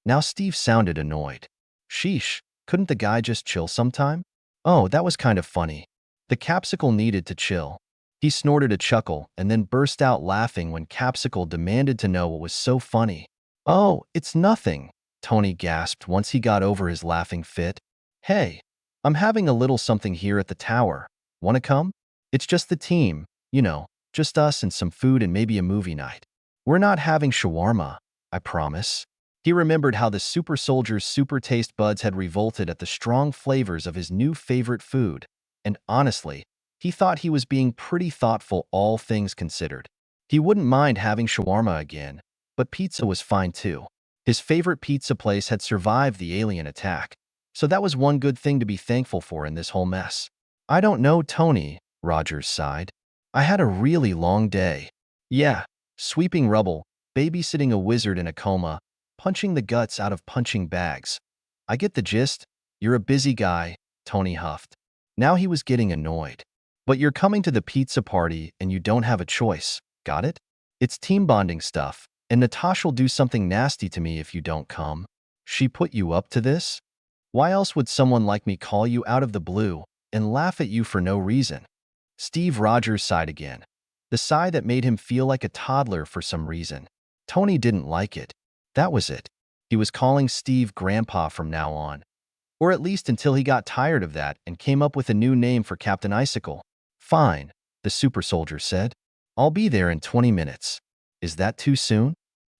Now Steve sounded annoyed. Sheesh, couldn't the guy just chill sometime? Oh, that was kind of funny. The Capsicle needed to chill. He snorted a chuckle and then burst out laughing when Capsicle demanded to know what was so funny. Oh, it's nothing, Tony gasped once he got over his laughing fit. Hey, I'm having a little something here at the tower. Wanna come? It's just the team, just us and some food and maybe a movie night. We're not having shawarma, I promise. He remembered how the super soldier's super taste buds had revolted at the strong flavors of his new favorite food, and honestly, he thought he was being pretty thoughtful, all things considered. He wouldn't mind having shawarma again, but pizza was fine too. His favorite pizza place had survived the alien attack, so that was one good thing to be thankful for in this whole mess. I don't know, Tony, Rogers sighed. I had a really long day. Yeah, sweeping rubble, babysitting a wizard in a coma, punching the guts out of punching bags. I get the gist. You're a busy guy, Tony huffed. Now he was getting annoyed. But you're coming to the pizza party and you don't have a choice, got it? It's team bonding stuff, and Natasha'll do something nasty to me if you don't come. She put you up to this? Why else would someone like me call you out of the blue and laugh at you for no reason? Steve Rogers sighed again, the sigh that made him feel like a toddler for some reason. Tony didn't like it. That was it. He was calling Steve Grandpa from now on. Or at least until he got tired of that and came up with a new name for Captain Icicle. Fine, the super soldier said. I'll be there in 20 minutes. Is that too soon?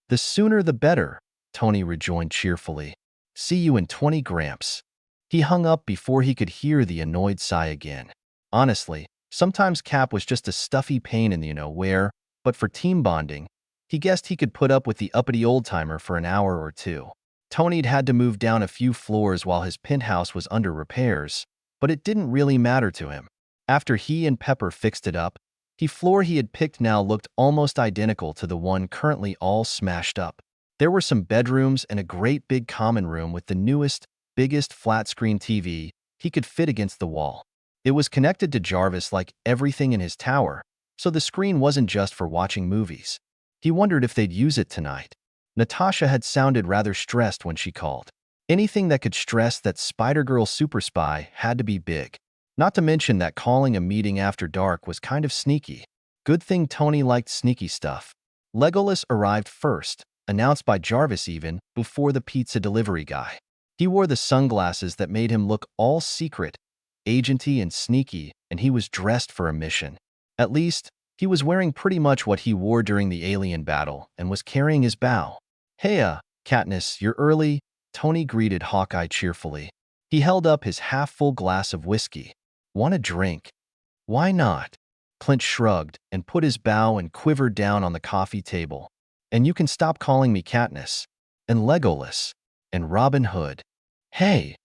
The sooner the better, Tony rejoined cheerfully. See you in 20 Gramps. He hung up before he could hear the annoyed sigh again. Honestly, sometimes Cap was just a stuffy pain in the you-know-where, but for team bonding, he guessed he could put up with the uppity old-timer for an hour or two. Tony'd had to move down a few floors while his penthouse was under repairs, but it didn't really matter to him. After he and Pepper fixed it up, the floor he had picked now looked almost identical to the one currently all smashed up. There were some bedrooms and a great big common room with the newest, biggest flat-screen TV he could fit against the wall. It was connected to Jarvis like everything in his tower, so the screen wasn't just for watching movies. He wondered if they'd use it tonight. Natasha had sounded rather stressed when she called. Anything that could stress that Spider-Girl super spy had to be big. Not to mention that calling a meeting after dark was kind of sneaky. Good thing Tony liked sneaky stuff. Legolas arrived first, announced by Jarvis even, before the pizza delivery guy. He wore the sunglasses that made him look all secret, agenty and sneaky, and he was dressed for a mission. At least, He was wearing pretty much what he wore during the alien battle and was carrying his bow. "Hey, Katniss, you're early," Tony greeted Hawkeye cheerfully. He held up his half-full glass of whiskey. "Want a drink?" "Why not?" Clint shrugged and put his bow and quiver down on the coffee table. "And you can stop calling me Katniss, and Legolas, and Robin Hood." "Hey!"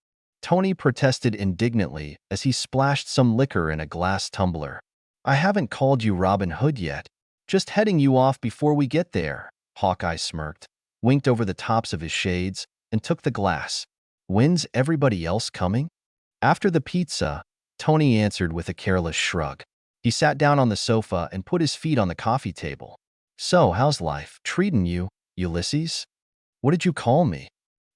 Tony protested indignantly as he splashed some liquor in a glass tumbler. "I haven't called you Robin Hood yet. Just heading you off before we get there." Hawkeye smirked, winked over the tops of his shades, and took the glass. "When's everybody else coming?" "After the pizza," Tony answered with a careless shrug. He sat down on the sofa and put his feet on the coffee table. "So, how's life treating you, Ulysses?" "What did you call me?"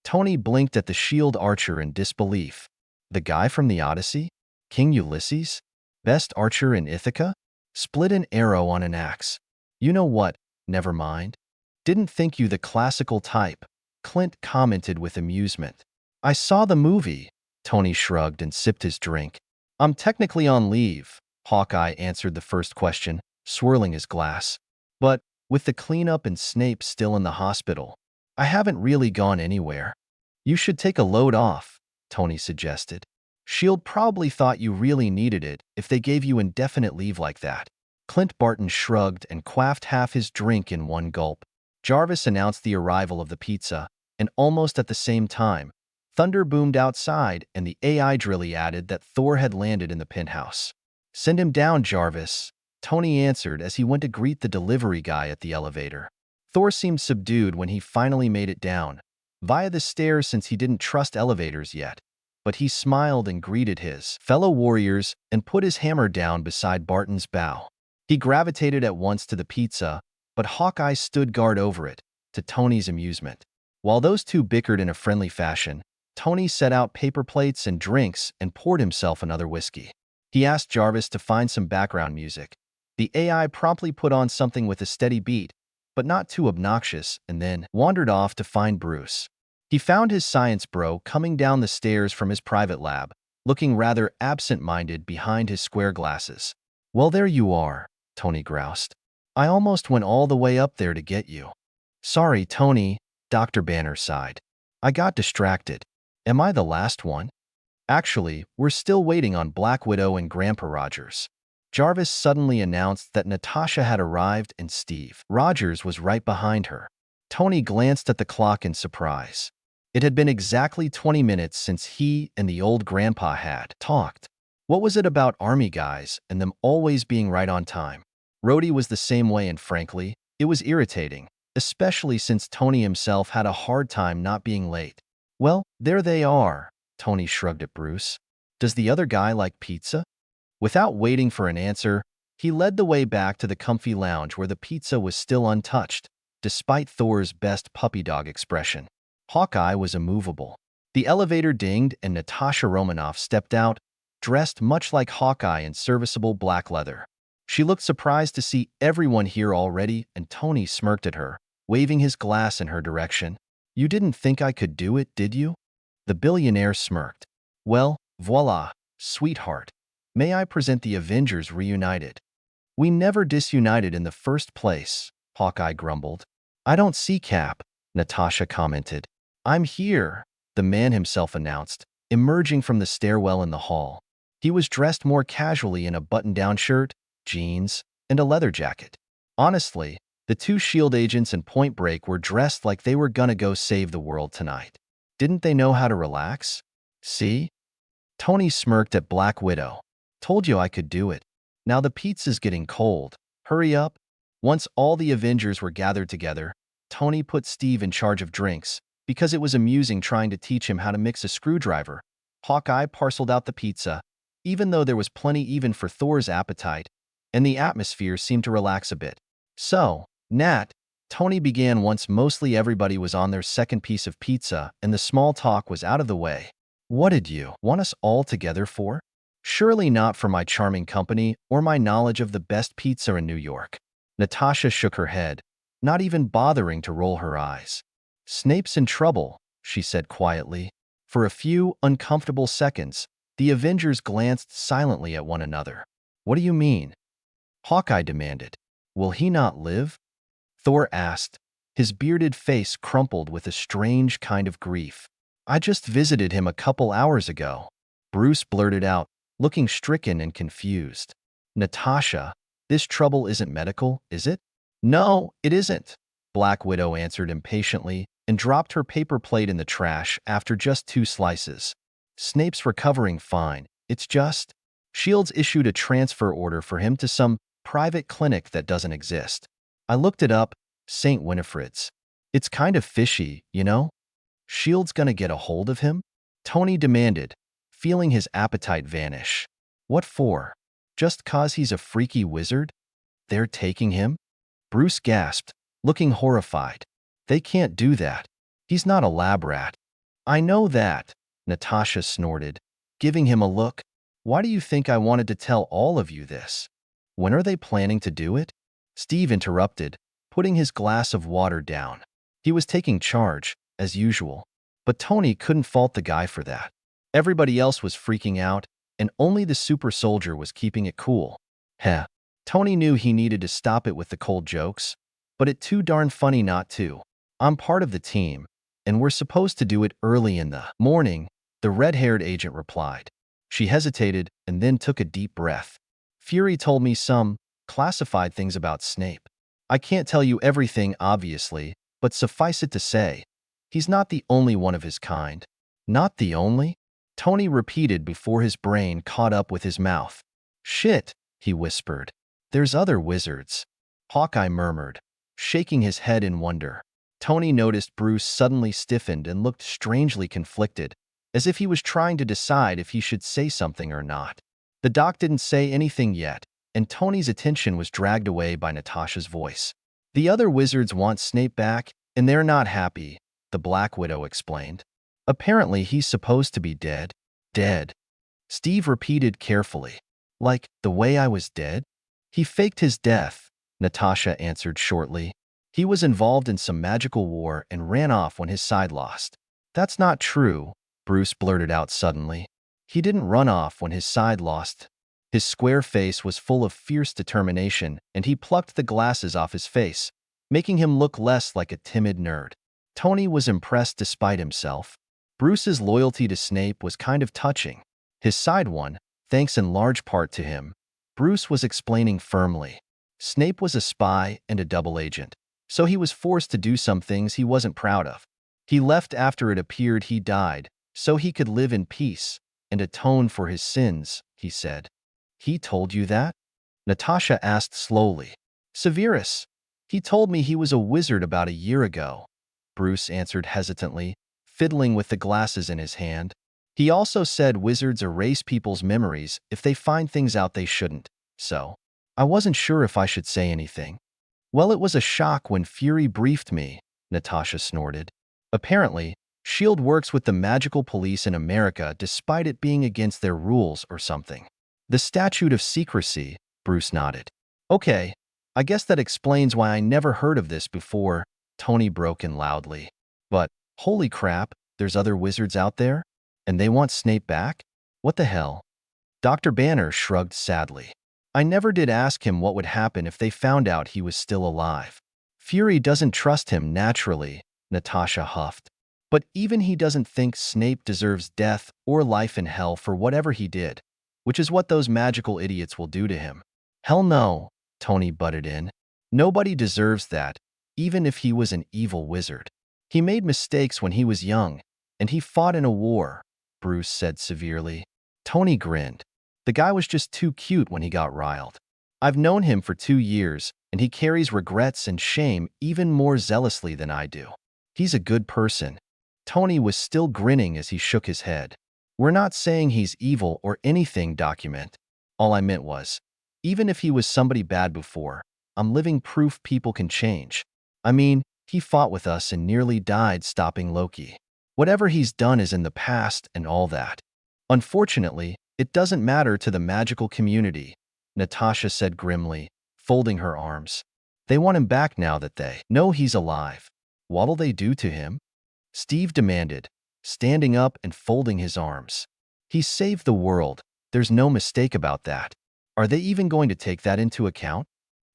Tony blinked at the shield archer in disbelief. "The guy from the Odyssey? King Ulysses? Best archer in Ithaca? Split an arrow on an axe. You know what? Never mind. Didn't think you the classical type," Clint commented with amusement. "I saw the movie." Tony shrugged and sipped his drink. "I'm technically on leave," Hawkeye answered the first question, swirling his glass. "But with the cleanup and Snape still in the hospital, I haven't really gone anywhere." "You should take a load off," Tony suggested. "Shield probably thought you really needed it if they gave you indefinite leave like that." Clint Barton shrugged and quaffed half his drink in one gulp. Jarvis announced the arrival of the pizza, and almost at the same time, thunder boomed outside and the AI drilly added that Thor had landed in the penthouse. "Send him down, Jarvis," Tony answered as he went to greet the delivery guy at the elevator. Thor seemed subdued when he finally made it down, via the stairs since he didn't trust elevators yet. But he smiled and greeted his fellow warriors and put his hammer down beside Barton's bow. He gravitated at once to the pizza, but Hawkeye stood guard over it, to Tony's amusement. While those two bickered in a friendly fashion, Tony set out paper plates and drinks and poured himself another whiskey. He asked Jarvis to find some background music. The AI promptly put on something with a steady beat, but not too obnoxious, and then wandered off to find Bruce. He found his science bro coming down the stairs from his private lab, looking rather absent-minded behind his square glasses. "Well, there you are," Tony groused. "I almost went all the way up there to get you." "Sorry, Tony," Dr. Banner sighed. "I got distracted. Am I the last one?" "Actually, we're still waiting on Black Widow and Grandpa Rogers." Jarvis suddenly announced that Natasha had arrived and Steve Rogers was right behind her. Tony glanced at the clock in surprise. It had been exactly 20 minutes since he and the old grandpa had talked. What was it about army guys and them always being right on time? Rhodey was the same way, and frankly, it was irritating, especially since Tony himself had a hard time not being late. "Well, there they are," Tony shrugged at Bruce. "Does the other guy like pizza?" Without waiting for an answer, he led the way back to the comfy lounge where the pizza was still untouched, despite Thor's best puppy dog expression. Hawkeye was immovable. The elevator dinged and Natasha Romanoff stepped out, dressed much like Hawkeye in serviceable black leather. She looked surprised to see everyone here already, and Tony smirked at her, waving his glass in her direction. "You didn't think I could do it, did you?" The billionaire smirked. "Well, voila, sweetheart. May I present the Avengers reunited?" "We never disunited in the first place," Hawkeye grumbled. "I don't see Cap," Natasha commented. "I'm here," the man himself announced, emerging from the stairwell in the hall. He was dressed more casually in a button-down shirt, jeans, and a leather jacket. Honestly, the two S.H.I.E.L.D. agents in Point Break were dressed like they were gonna go save the world tonight. Didn't they know how to relax? "See?" Tony smirked at Black Widow. "Told you I could do it. Now the pizza's getting cold. Hurry up." Once all the Avengers were gathered together, Tony put Steve in charge of drinks, because it was amusing trying to teach him how to mix a screwdriver. Hawkeye parceled out the pizza, even though there was plenty even for Thor's appetite, and the atmosphere seemed to relax a bit. "So, Nat," Tony began once mostly everybody was on their second piece of pizza and the small talk was out of the way. "What did you want us all together for?" "Surely not for my charming company or my knowledge of the best pizza in New York." Natasha shook her head, not even bothering to roll her eyes. "Snape's in trouble," she said quietly. For a few uncomfortable seconds, the Avengers glanced silently at one another. "What do you mean?" Hawkeye demanded. Will he not live? Thor asked. His bearded face crumpled with a strange kind of grief. I just visited him a couple hours ago. Bruce blurted out, looking stricken and confused. Natasha, this trouble isn't medical, is it? No, it isn't, Black Widow answered impatiently and dropped her paper plate in the trash after just 2 slices. Snape's recovering fine. It's just… Shields issued a transfer order for him to some private clinic that doesn't exist. I looked it up, St. Winifred's. It's kind of fishy, you know? Shields gonna get a hold of him? Tony demanded, feeling his appetite vanish. What for? Just 'cause he's a freaky wizard? They're taking him? Bruce gasped, looking horrified. They can't do that. He's not a lab rat. I know that, Natasha snorted, giving him a look. Why do you think I wanted to tell all of you this? When are they planning to do it? Steve interrupted, putting his glass of water down. He was taking charge, as usual. But Tony couldn't fault the guy for that. Everybody else was freaking out, and only the super soldier was keeping it cool. Heh. Tony knew he needed to stop it with the cold jokes, but it's too darn funny not to. I'm part of the team, and we're supposed to do it early in the morning, the red-haired agent replied. She hesitated and then took a deep breath. Fury told me some classified things about Snape. I can't tell you everything, obviously, but suffice it to say, he's not the only one of his kind. Not the only? Tony repeated before his brain caught up with his mouth. Shit, he whispered. There's other wizards. Hawkeye murmured, shaking his head in wonder. Tony noticed Bruce suddenly stiffened and looked strangely conflicted, as if he was trying to decide if he should say something or not. The doc didn't say anything yet, and Tony's attention was dragged away by Natasha's voice. The other wizards want Snape back, and they're not happy, the Black Widow explained. Apparently he's supposed to be dead. Dead. Steve repeated carefully. Like, the way I was dead? He faked his death, Natasha answered shortly. He was involved in some magical war and ran off when his side lost. That's not true, Bruce blurted out suddenly. He didn't run off when his side lost. His square face was full of fierce determination, and he plucked the glasses off his face, making him look less like a timid nerd. Tony was impressed despite himself. Bruce's loyalty to Snape was kind of touching. His side won, thanks in large part to him. Bruce was explaining firmly. Snape was a spy and a double agent, so he was forced to do some things he wasn't proud of. He left after it appeared he died, so he could live in peace and atone for his sins, he said. He told you that? Natasha asked slowly. Severus. He told me he was a wizard about a year ago, Bruce answered hesitantly, fiddling with the glasses in his hand. He also said wizards erase people's memories if they find things out they shouldn't, so I wasn't sure if I should say anything. Well, it was a shock when Fury briefed me, Natasha snorted. Apparently, S.H.I.E.L.D. works with the magical police in America despite it being against their rules or something. The statute of secrecy, Bruce nodded. Okay, I guess that explains why I never heard of this before, Tony broke in loudly. But, holy crap, there's other wizards out there? And they want Snape back? What the hell? Dr. Banner shrugged sadly. I never did ask him what would happen if they found out he was still alive. Fury doesn't trust him naturally, Natasha huffed. But even he doesn't think Snape deserves death or life in hell for whatever he did, which is what those magical idiots will do to him. Hell no, Tony butted in. Nobody deserves that, even if he was an evil wizard. He made mistakes when he was young, and he fought in a war, Bruce said severely. Tony grinned. The guy was just too cute when he got riled. I've known him for 2 years, and he carries regrets and shame even more zealously than I do. He's a good person. Tony was still grinning as he shook his head. We're not saying he's evil or anything, document. All I meant was, even if he was somebody bad before, I'm living proof people can change. I mean, he fought with us and nearly died stopping Loki. Whatever he's done is in the past and all that. Unfortunately, it doesn't matter to the magical community, Natasha said grimly, folding her arms. They want him back now that they know he's alive. What'll they do to him? Steve demanded, standing up and folding his arms. He saved the world, there's no mistake about that. Are they even going to take that into account?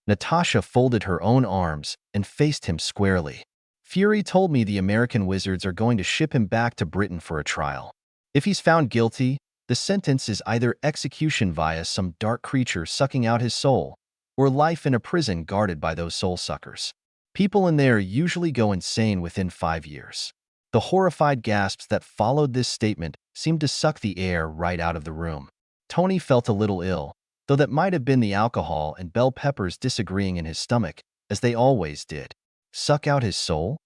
Natasha folded her own arms and faced him squarely. Fury told me the American wizards are going to ship him back to Britain for a trial. If he's found guilty, the sentence is either execution via some dark creature sucking out his soul, or life in a prison guarded by those soul suckers. People in there usually go insane within 5 years. The horrified gasps that followed this statement seemed to suck the air right out of the room. Tony felt a little ill, though that might have been the alcohol and bell peppers disagreeing in his stomach, as they always did. Suck out his soul?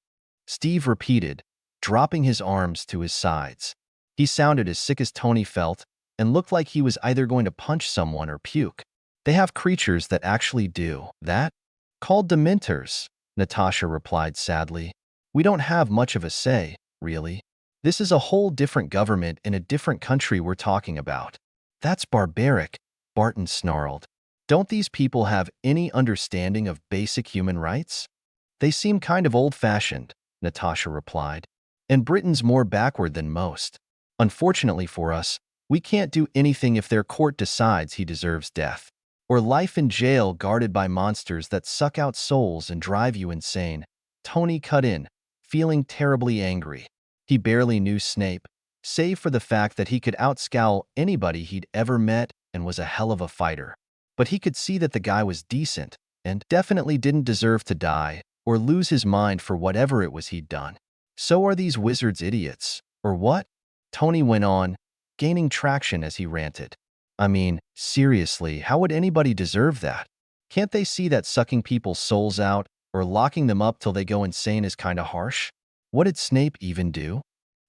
Steve repeated, dropping his arms to his sides. He sounded as sick as Tony felt and looked like he was either going to punch someone or puke. They have creatures that actually do that? Called Dementors, Natasha replied sadly. We don't have much of a say, really. This is a whole different government in a different country we're talking about. That's barbaric, Barton snarled. Don't these people have any understanding of basic human rights? They seem kind of old-fashioned, Natasha replied. And Britain's more backward than most. Unfortunately for us, we can't do anything if their court decides he deserves death. Or life in jail guarded by monsters that suck out souls and drive you insane. Tony cut in, feeling terribly angry. He barely knew Snape, save for the fact that he could outscowl anybody he'd ever met and was a hell of a fighter. But he could see that the guy was decent and definitely didn't deserve to die or lose his mind for whatever it was he'd done. So are these wizards idiots, or what? Tony went on, gaining traction as he ranted. I mean, seriously, how would anybody deserve that? Can't they see that sucking people's souls out or locking them up till they go insane is kinda harsh? What did Snape even do?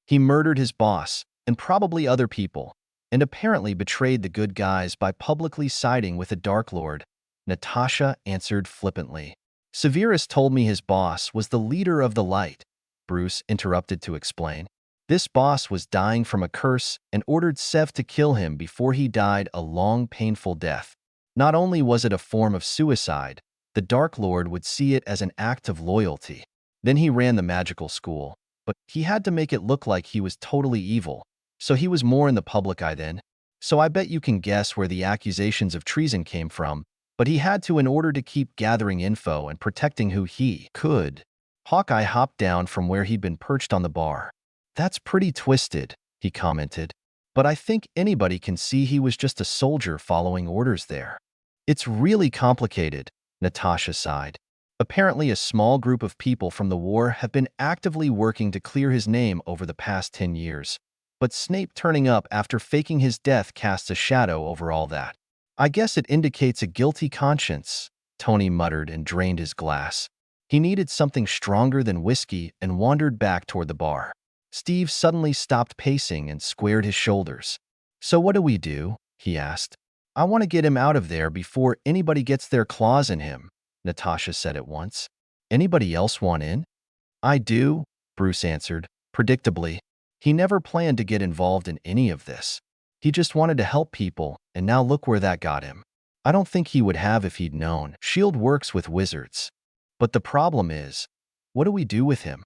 He murdered his boss, and probably other people, and apparently betrayed the good guys by publicly siding with a Dark Lord, Natasha answered flippantly. Severus told me his boss was the leader of the light, Bruce interrupted to explain. This boss was dying from a curse and ordered Sev to kill him before he died a long, painful death. Not only was it a form of suicide, the Dark Lord would see it as an act of loyalty. Then he ran the magical school, but he had to make it look like he was totally evil, so he was more in the public eye then. So I bet you can guess where the accusations of treason came from, but he had to in order to keep gathering info and protecting who he could. Hawkeye hopped down from where he'd been perched on the bar. That's pretty twisted, he commented, but I think anybody can see he was just a soldier following orders there. It's really complicated, Natasha sighed. Apparently a small group of people from the war have been actively working to clear his name over the past 10 years. But Snape turning up after faking his death casts a shadow over all that. I guess it indicates a guilty conscience, Tony muttered and drained his glass. He needed something stronger than whiskey and wandered back toward the bar. Steve suddenly stopped pacing and squared his shoulders. So what do we do? He asked. I want to get him out of there before anybody gets their claws in him, Natasha said at once. Anybody else want in? I do, Bruce answered, predictably. He never planned to get involved in any of this. He just wanted to help people, and now look where that got him. I don't think he would have if he'd known. S.H.I.E.L.D. works with wizards. But the problem is, what do we do with him?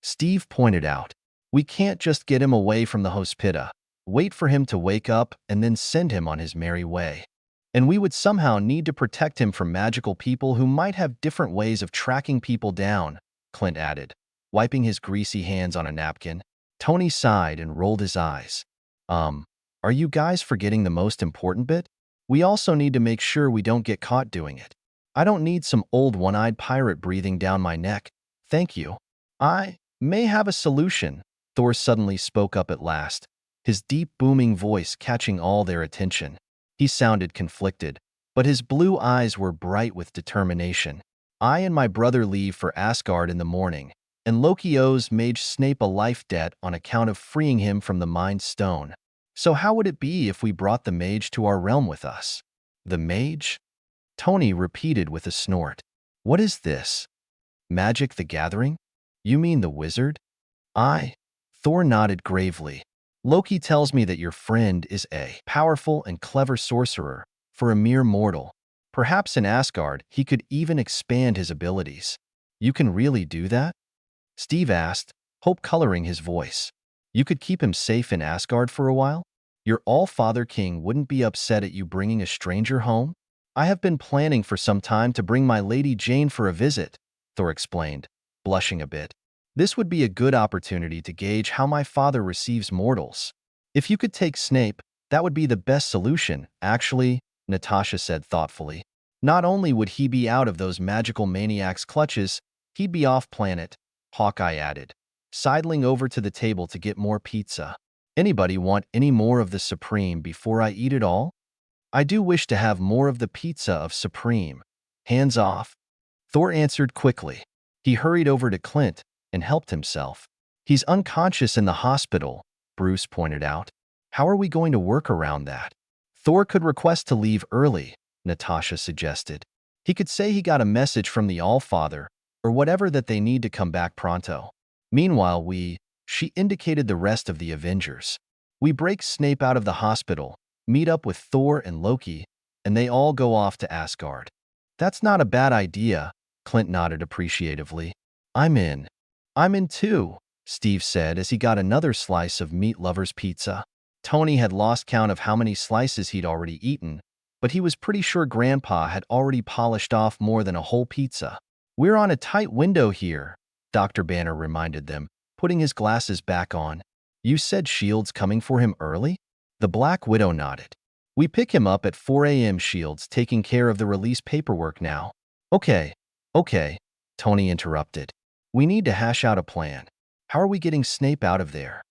Steve pointed out. We can't just get him away from the hospita, wait for him to wake up, and then send him on his merry way. And we would somehow need to protect him from magical people who might have different ways of tracking people down, Clint added, wiping his greasy hands on a napkin. Tony sighed and rolled his eyes. Are you guys forgetting the most important bit? We also need to make sure we don't get caught doing it. I don't need some old one-eyed pirate breathing down my neck. Thank you. I may have a solution, Thor suddenly spoke up at last, his deep booming voice catching all their attention. He sounded conflicted, but his blue eyes were bright with determination. I and my brother leave for Asgard in the morning, and Loki owes Mage Snape a life debt on account of freeing him from the Mind Stone. So how would it be if we brought the mage to our realm with us? The mage? Tony repeated with a snort. What is this? Magic the Gathering? You mean the wizard? Thor nodded gravely. Loki tells me that your friend is a powerful and clever sorcerer for a mere mortal. Perhaps in Asgard, he could even expand his abilities. You can really do that? Steve asked, hope coloring his voice. You could keep him safe in Asgard for a while? Your All-Father King wouldn't be upset at you bringing a stranger home? I have been planning for some time to bring my Lady Jane for a visit, Thor explained, blushing a bit. This would be a good opportunity to gauge how my father receives mortals. If you could take Snape, that would be the best solution, actually, Natasha said thoughtfully. Not only would he be out of those magical maniacs' clutches, he'd be off-planet, Hawkeye added, sidling over to the table to get more pizza. Anybody want any more of the Supreme before I eat it all? I do wish to have more of the pizza of Supreme. Hands off. Thor answered quickly. He hurried over to Clint and helped himself. He's unconscious in the hospital, Bruce pointed out. How are we going to work around that? Thor could request to leave early, Natasha suggested. He could say he got a message from the Allfather, or whatever that they need to come back pronto. Meanwhile, she indicated the rest of the Avengers. We break Snape out of the hospital, meet up with Thor and Loki, and they all go off to Asgard. That's not a bad idea, Clint nodded appreciatively. I'm in. I'm in too, Steve said as he got another slice of Meat Lover's pizza. Tony had lost count of how many slices he'd already eaten, but he was pretty sure Grandpa had already polished off more than a whole pizza. We're on a tight window here, Dr. Banner reminded them, putting his glasses back on. You said Shield's coming for him early? The Black Widow nodded. We pick him up at 4 a.m. Shield's taking care of the release paperwork now. Okay, Tony interrupted. We need to hash out a plan. How are we getting Snape out of there?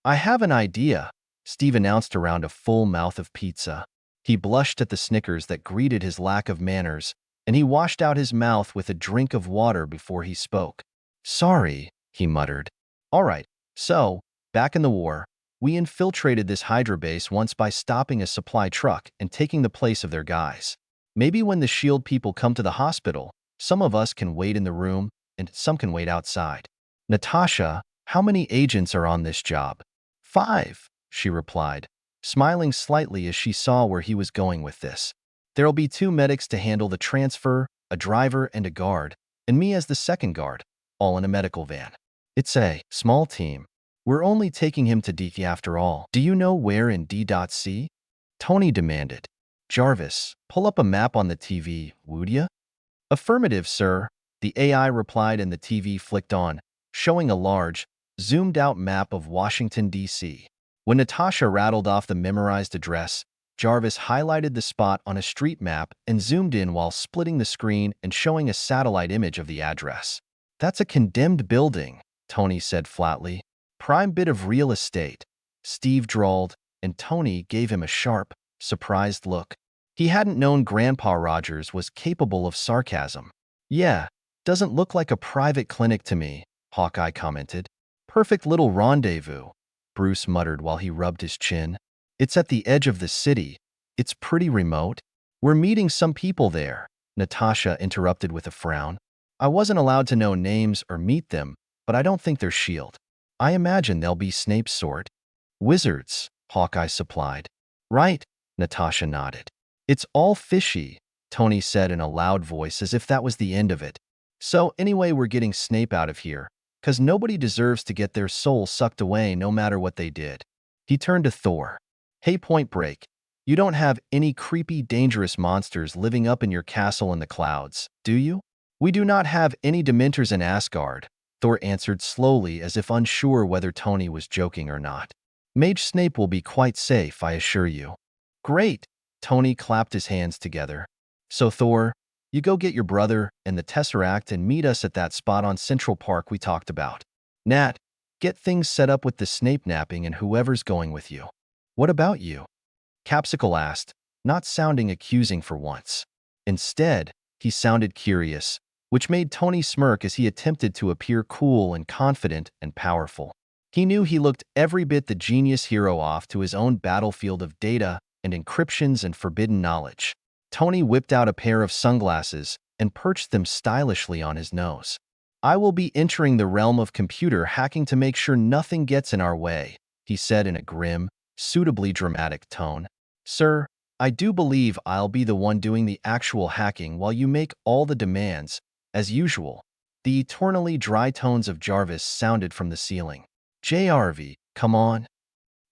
I have an idea, Steve announced around a full mouth of pizza. He blushed at the snickers that greeted his lack of manners, and he washed out his mouth with a drink of water before he spoke. Sorry, he muttered. All right, so, back in the war, we infiltrated this Hydra base once by stopping a supply truck and taking the place of their guys. Maybe when the SHIELD people come to the hospital, some of us can wait in the room and some can wait outside. Natasha, how many agents are on this job? 5, she replied, smiling slightly as she saw where he was going with this. There'll be 2 medics to handle the transfer, a driver and a guard, and me as the second guard, all in a medical van. It's a small team. We're only taking him to D after all. Do you know where in D.C? Tony demanded. Jarvis, pull up a map on the TV, would ya? Affirmative, sir, the AI replied and the TV flicked on, showing a large, zoomed-out map of Washington, D.C. When Natasha rattled off the memorized address, Jarvis highlighted the spot on a street map and zoomed in while splitting the screen and showing a satellite image of the address. That's a condemned building, Tony said flatly. Prime bit of real estate, Steve drawled, and Tony gave him a sharp, surprised look. He hadn't known Grandpa Rogers was capable of sarcasm. Yeah, doesn't look like a private clinic to me, Hawkeye commented. Perfect little rendezvous, Bruce muttered while he rubbed his chin. It's at the edge of the city. It's pretty remote. We're meeting some people there, Natasha interrupted with a frown. I wasn't allowed to know names or meet them, but I don't think they're SHIELD. I imagine they'll be Snape's sort. Wizards, Hawkeye supplied. Right, Natasha nodded. It's all fishy, Tony said in a loud voice as if that was the end of it. So anyway, we're getting Snape out of here, 'cause nobody deserves to get their soul sucked away no matter what they did. He turned to Thor. Hey, Point Break, you don't have any creepy, dangerous monsters living up in your castle in the clouds, do you? We do not have any Dementors in Asgard, Thor answered slowly as if unsure whether Tony was joking or not. Mage Snape will be quite safe, I assure you. Great, Tony clapped his hands together. So Thor, you go get your brother and the Tesseract and meet us at that spot on Central Park we talked about. Nat, get things set up with the Snape napping and whoever's going with you. What about you? Capsicle asked, not sounding accusing for once. Instead, he sounded curious, which made Tony smirk as he attempted to appear cool and confident and powerful. He knew he looked every bit the genius hero off to his own battlefield of data and encryptions and forbidden knowledge. Tony whipped out a pair of sunglasses and perched them stylishly on his nose. I will be entering the realm of computer hacking to make sure nothing gets in our way, he said in a grim, suitably dramatic tone. Sir, I do believe I'll be the one doing the actual hacking while you make all the demands, as usual. The eternally dry tones of Jarvis sounded from the ceiling. JRV, come on.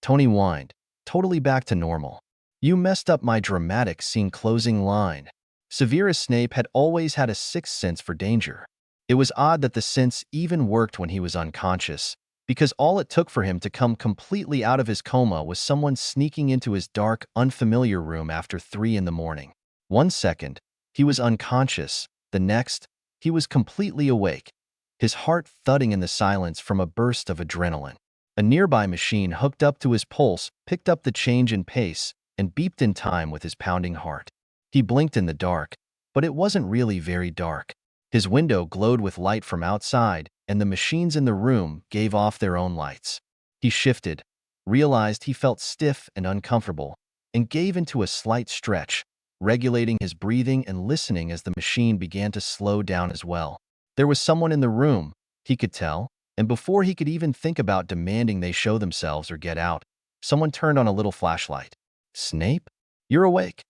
Tony whined, totally back to normal. You messed up my dramatic scene closing line. Severus Snape had always had a sixth sense for danger. It was odd that the sense even worked when he was unconscious, because all it took for him to come completely out of his coma was someone sneaking into his dark, unfamiliar room after 3 in the morning. 1 second, he was unconscious. The next, he was completely awake, his heart thudding in the silence from a burst of adrenaline. A nearby machine hooked up to his pulse picked up the change in pace and beeped in time with his pounding heart. He blinked in the dark, but it wasn't really very dark. His window glowed with light from outside, and the machines in the room gave off their own lights. He shifted, realized he felt stiff and uncomfortable, and gave into a slight stretch, regulating his breathing and listening as the machine began to slow down as well. There was someone in the room, he could tell, and before he could even think about demanding they show themselves or get out, someone turned on a little flashlight. "Snape? You're awake,"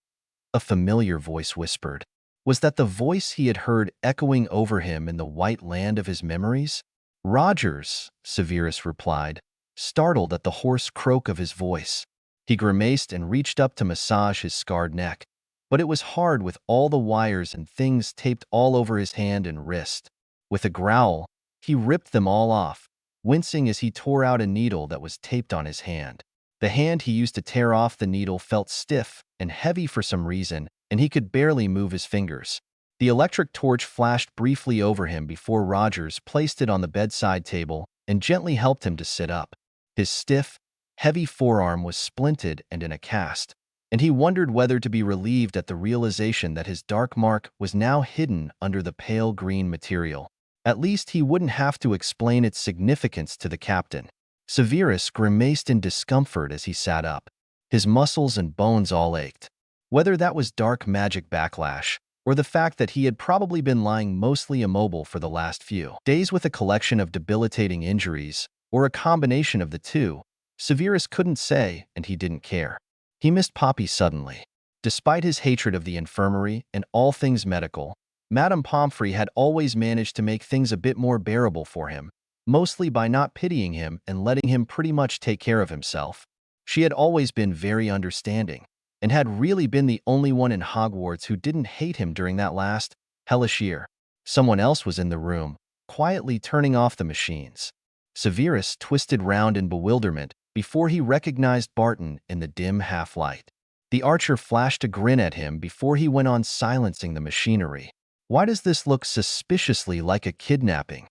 a familiar voice whispered. Was that the voice he had heard echoing over him in the white land of his memories? "Rogers," Severus replied, startled at the hoarse croak of his voice. He grimaced and reached up to massage his scarred neck, but it was hard with all the wires and things taped all over his hand and wrist. With a growl, he ripped them all off, wincing as he tore out a needle that was taped on his hand. The hand he used to tear off the needle felt stiff and heavy for some reason, and he could barely move his fingers. The electric torch flashed briefly over him before Rogers placed it on the bedside table and gently helped him to sit up. His stiff, heavy forearm was splinted and in a cast, and he wondered whether to be relieved at the realization that his dark mark was now hidden under the pale green material. At least he wouldn't have to explain its significance to the captain. Severus grimaced in discomfort as he sat up. His muscles and bones all ached. Whether that was dark magic backlash, or the fact that he had probably been lying mostly immobile for the last few days with a collection of debilitating injuries, or a combination of the two, Severus couldn't say, and he didn't care. He missed Poppy suddenly. Despite his hatred of the infirmary and all things medical, Madame Pomfrey had always managed to make things a bit more bearable for him, mostly by not pitying him and letting him pretty much take care of himself. She had always been very understanding, and had really been the only one in Hogwarts who didn't hate him during that last, hellish year. Someone else was in the room, quietly turning off the machines. Severus twisted round in bewilderment before he recognized Barton in the dim half-light. The archer flashed a grin at him before he went on silencing the machinery. "Why does this look suspiciously like a kidnapping?"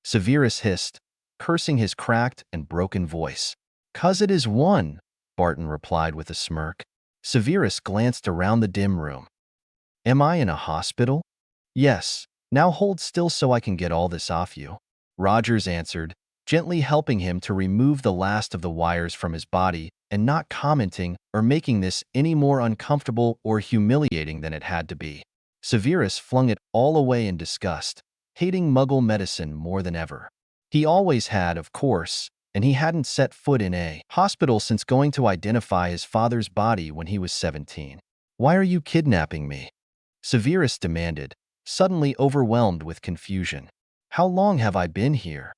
Severus hissed, cursing his cracked and broken voice. "'Cause it is one," Barton replied with a smirk. Severus glanced around the dim room. "Am I in a hospital?" "Yes. Now hold still so I can get all this off you," Rogers answered, gently helping him to remove the last of the wires from his body and not commenting or making this any more uncomfortable or humiliating than it had to be. Severus flung it all away in disgust, hating Muggle medicine more than ever. He always had, of course, and he hadn't set foot in a hospital since going to identify his father's body when he was 17. "Why are you kidnapping me?" Severus demanded, suddenly overwhelmed with confusion. "How long have I been here?"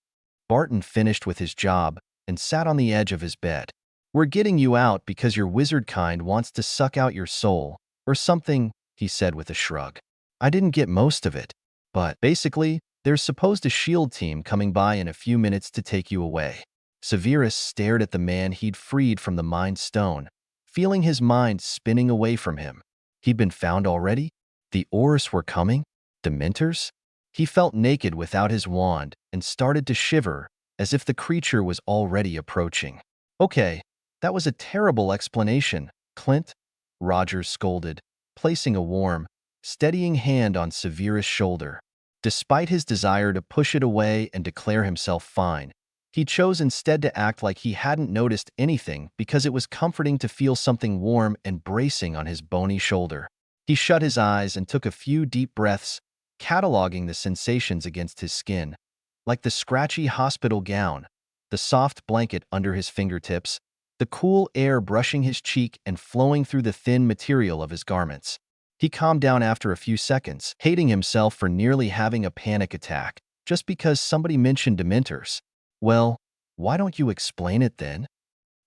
Barton finished with his job and sat on the edge of his bed. "We're getting you out because your wizard kind wants to suck out your soul, or something," he said with a shrug. "I didn't get most of it, but basically, there's supposed a shield team coming by in a few minutes to take you away." Severus stared at the man he'd freed from the Mind Stone, feeling his mind spinning away from him. He'd been found already? The Aurors were coming? Dementors? He felt naked without his wand and started to shiver as if the creature was already approaching. "Okay, that was a terrible explanation, Clint," Rogers scolded, placing a warm, steadying hand on Severus' shoulder. Despite his desire to push it away and declare himself fine, he chose instead to act like he hadn't noticed anything because it was comforting to feel something warm and bracing on his bony shoulder. He shut his eyes and took a few deep breaths, cataloging the sensations against his skin, like the scratchy hospital gown, the soft blanket under his fingertips, the cool air brushing his cheek and flowing through the thin material of his garments. He calmed down after a few seconds, hating himself for nearly having a panic attack, just because somebody mentioned Dementors. "Well, why don't you explain it then?"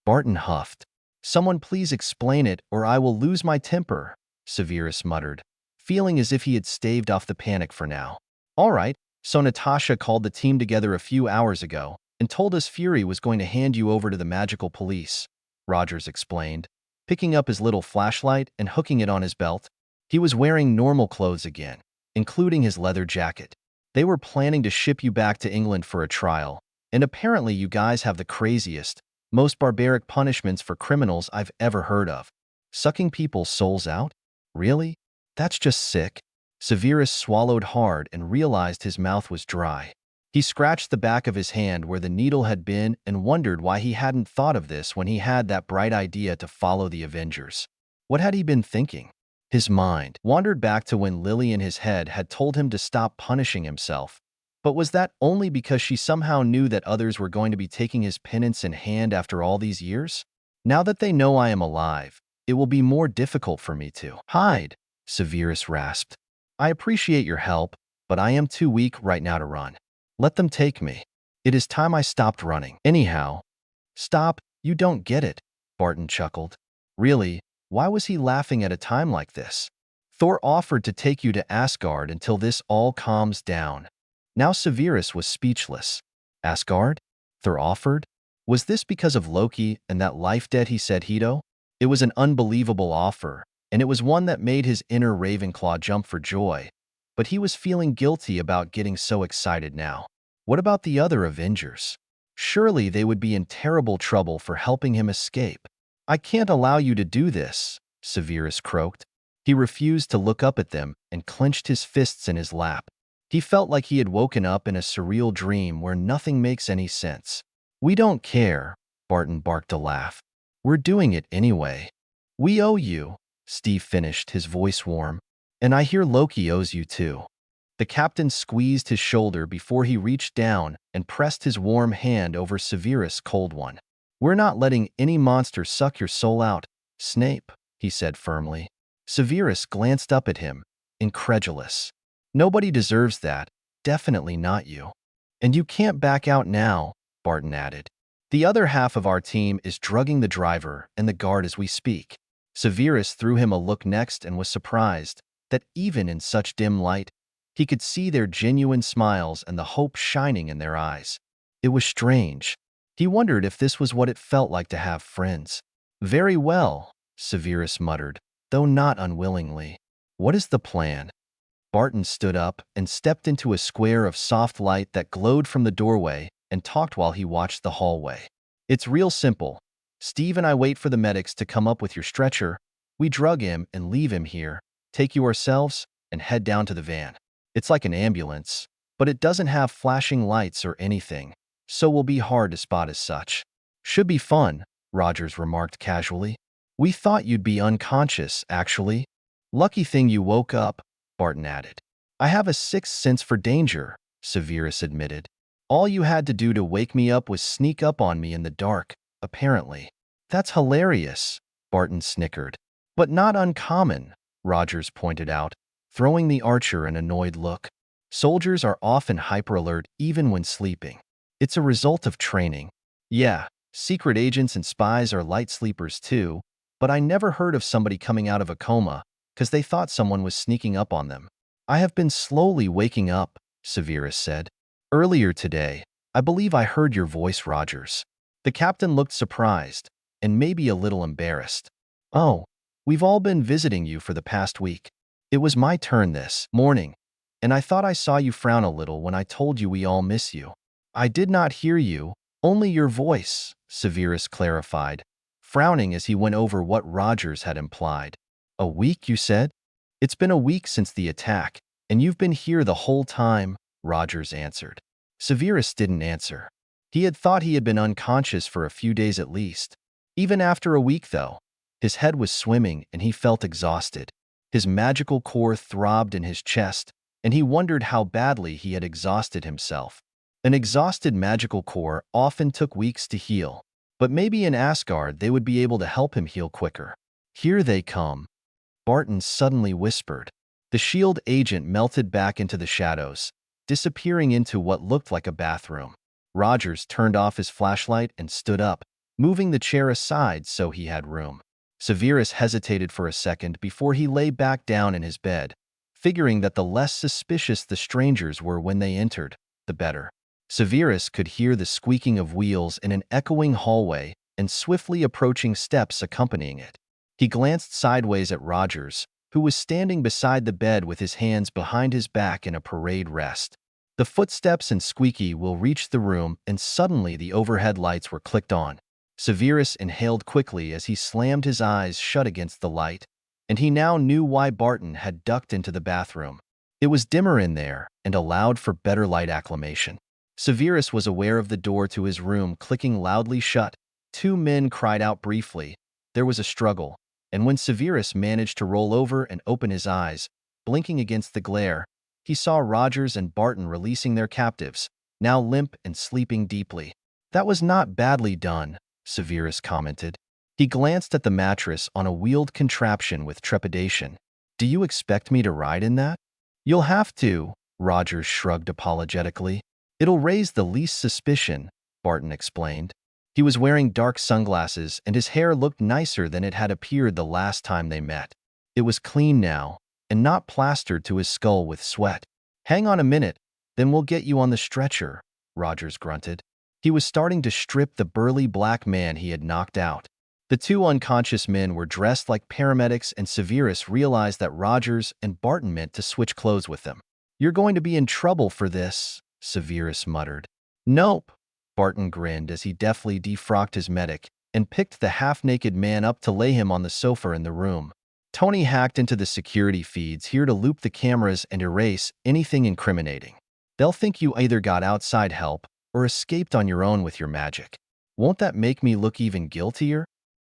Barton huffed. Someone please explain it, or I will lose my temper, Severus muttered, feeling as if he had staved off the panic for now. All right, so Natasha called the team together a few hours ago and told us Fury was going to hand you over to the magical police, Rogers explained, picking up his little flashlight and hooking it on his belt. He was wearing normal clothes again, including his leather jacket. They were planning to ship you back to England for a trial, and apparently you guys have the craziest, most barbaric punishments for criminals I've ever heard of. Sucking people's souls out? Really? That's just sick. Severus swallowed hard and realized his mouth was dry. He scratched the back of his hand where the needle had been and wondered why he hadn't thought of this when he had that bright idea to follow the Avengers. What had he been thinking? His mind wandered back to when Lily in his head had told him to stop punishing himself. But was that only because she somehow knew that others were going to be taking his penance in hand after all these years? Now that they know I am alive, it will be more difficult for me to hide, Severus rasped. I appreciate your help, but I am too weak right now to run. Let them take me. It is time I stopped running. Anyhow. Stop, you don't get it, Barton chuckled. Really, why was he laughing at a time like this? Thor offered to take you to Asgard until this all calms down. Now Severus was speechless. Asgard? Thor offered? Was this because of Loki and that life debt he said he'd owe? It was an unbelievable offer, and it was one that made his inner Ravenclaw jump for joy. But he was feeling guilty about getting so excited now. What about the other Avengers? Surely they would be in terrible trouble for helping him escape. I can't allow you to do this, Severus croaked. He refused to look up at them and clenched his fists in his lap. He felt like he had woken up in a surreal dream where nothing makes any sense. We don't care, Barton barked a laugh. We're doing it anyway. We owe you, Steve finished, his voice warm. And I hear Loki owes you too. The captain squeezed his shoulder before he reached down and pressed his warm hand over Severus' cold one. We're not letting any monster suck your soul out, Snape, he said firmly. Severus glanced up at him, incredulous. Nobody deserves that, definitely not you. And you can't back out now, Barton added. The other half of our team is drugging the driver and the guard as we speak. Severus threw him a look next and was surprised that even in such dim light, he could see their genuine smiles and the hope shining in their eyes. It was strange. He wondered if this was what it felt like to have friends. Very well, Severus muttered, though not unwillingly. What is the plan? Barton stood up and stepped into a square of soft light that glowed from the doorway and talked while he watched the hallway. It's real simple. Steve and I wait for the medics to come up with your stretcher. We drug him and leave him here, take you ourselves, and head down to the van. It's like an ambulance, but it doesn't have flashing lights or anything, so will be hard to spot as such. Should be fun, Rogers remarked casually. We thought you'd be unconscious, actually. Lucky thing you woke up, Barton added. I have a sixth sense for danger, Severus admitted. All you had to do to wake me up was sneak up on me in the dark, apparently. That's hilarious, Barton snickered. But not uncommon, Rogers pointed out, throwing the archer an annoyed look. Soldiers are often hyper-alert even when sleeping. It's a result of training. Yeah, secret agents and spies are light sleepers too, but I never heard of somebody coming out of a coma because they thought someone was sneaking up on them. I have been slowly waking up, Severus said. Earlier today, I believe I heard your voice, Rogers. The captain looked surprised and maybe a little embarrassed. Oh, we've all been visiting you for the past week. It was my turn this morning, and I thought I saw you frown a little when I told you we all miss you. I did not hear you, only your voice, Severus clarified, frowning as he went over what Rogers had implied. A week, you said? It's been a week since the attack, and you've been here the whole time, Rogers answered. Severus didn't answer. He had thought he had been unconscious for a few days at least. Even after a week, though, his head was swimming and he felt exhausted. His magical core throbbed in his chest, and he wondered how badly he had exhausted himself. An exhausted magical core often took weeks to heal, but maybe in Asgard they would be able to help him heal quicker. Here they come, Barton suddenly whispered. The S.H.I.E.L.D. agent melted back into the shadows, disappearing into what looked like a bathroom. Rogers turned off his flashlight and stood up, moving the chair aside so he had room. Severus hesitated for a second before he lay back down in his bed, figuring that the less suspicious the strangers were when they entered, the better. Severus could hear the squeaking of wheels in an echoing hallway and swiftly approaching steps accompanying it. He glanced sideways at Rogers, who was standing beside the bed with his hands behind his back in a parade rest. The footsteps and squeaky wheel reached the room, and suddenly the overhead lights were clicked on. Severus inhaled quickly as he slammed his eyes shut against the light, and he now knew why Barton had ducked into the bathroom. It was dimmer in there and allowed for better light acclimation. Severus was aware of the door to his room clicking loudly shut. Two men cried out briefly. There was a struggle, and when Severus managed to roll over and open his eyes, blinking against the glare, he saw Rogers and Barton releasing their captives, now limp and sleeping deeply. "That was not badly done," Severus commented. He glanced at the mattress on a wheeled contraption with trepidation. "Do you expect me to ride in that?" "You'll have to," Rogers shrugged apologetically. "It'll raise the least suspicion," Barton explained. He was wearing dark sunglasses and his hair looked nicer than it had appeared the last time they met. It was clean now, and not plastered to his skull with sweat. "Hang on a minute, then we'll get you on the stretcher," Rogers grunted. He was starting to strip the burly black man he had knocked out. The two unconscious men were dressed like paramedics, and Severus realized that Rogers and Barton meant to switch clothes with them. "You're going to be in trouble for this," Severus muttered. "Nope," Barton grinned as he deftly defrocked his medic and picked the half-naked man up to lay him on the sofa in the room. Tony hacked into the security feeds here to loop the cameras and erase anything incriminating. "They'll think you either got outside help or escaped on your own with your magic. Won't that make me look even guiltier?"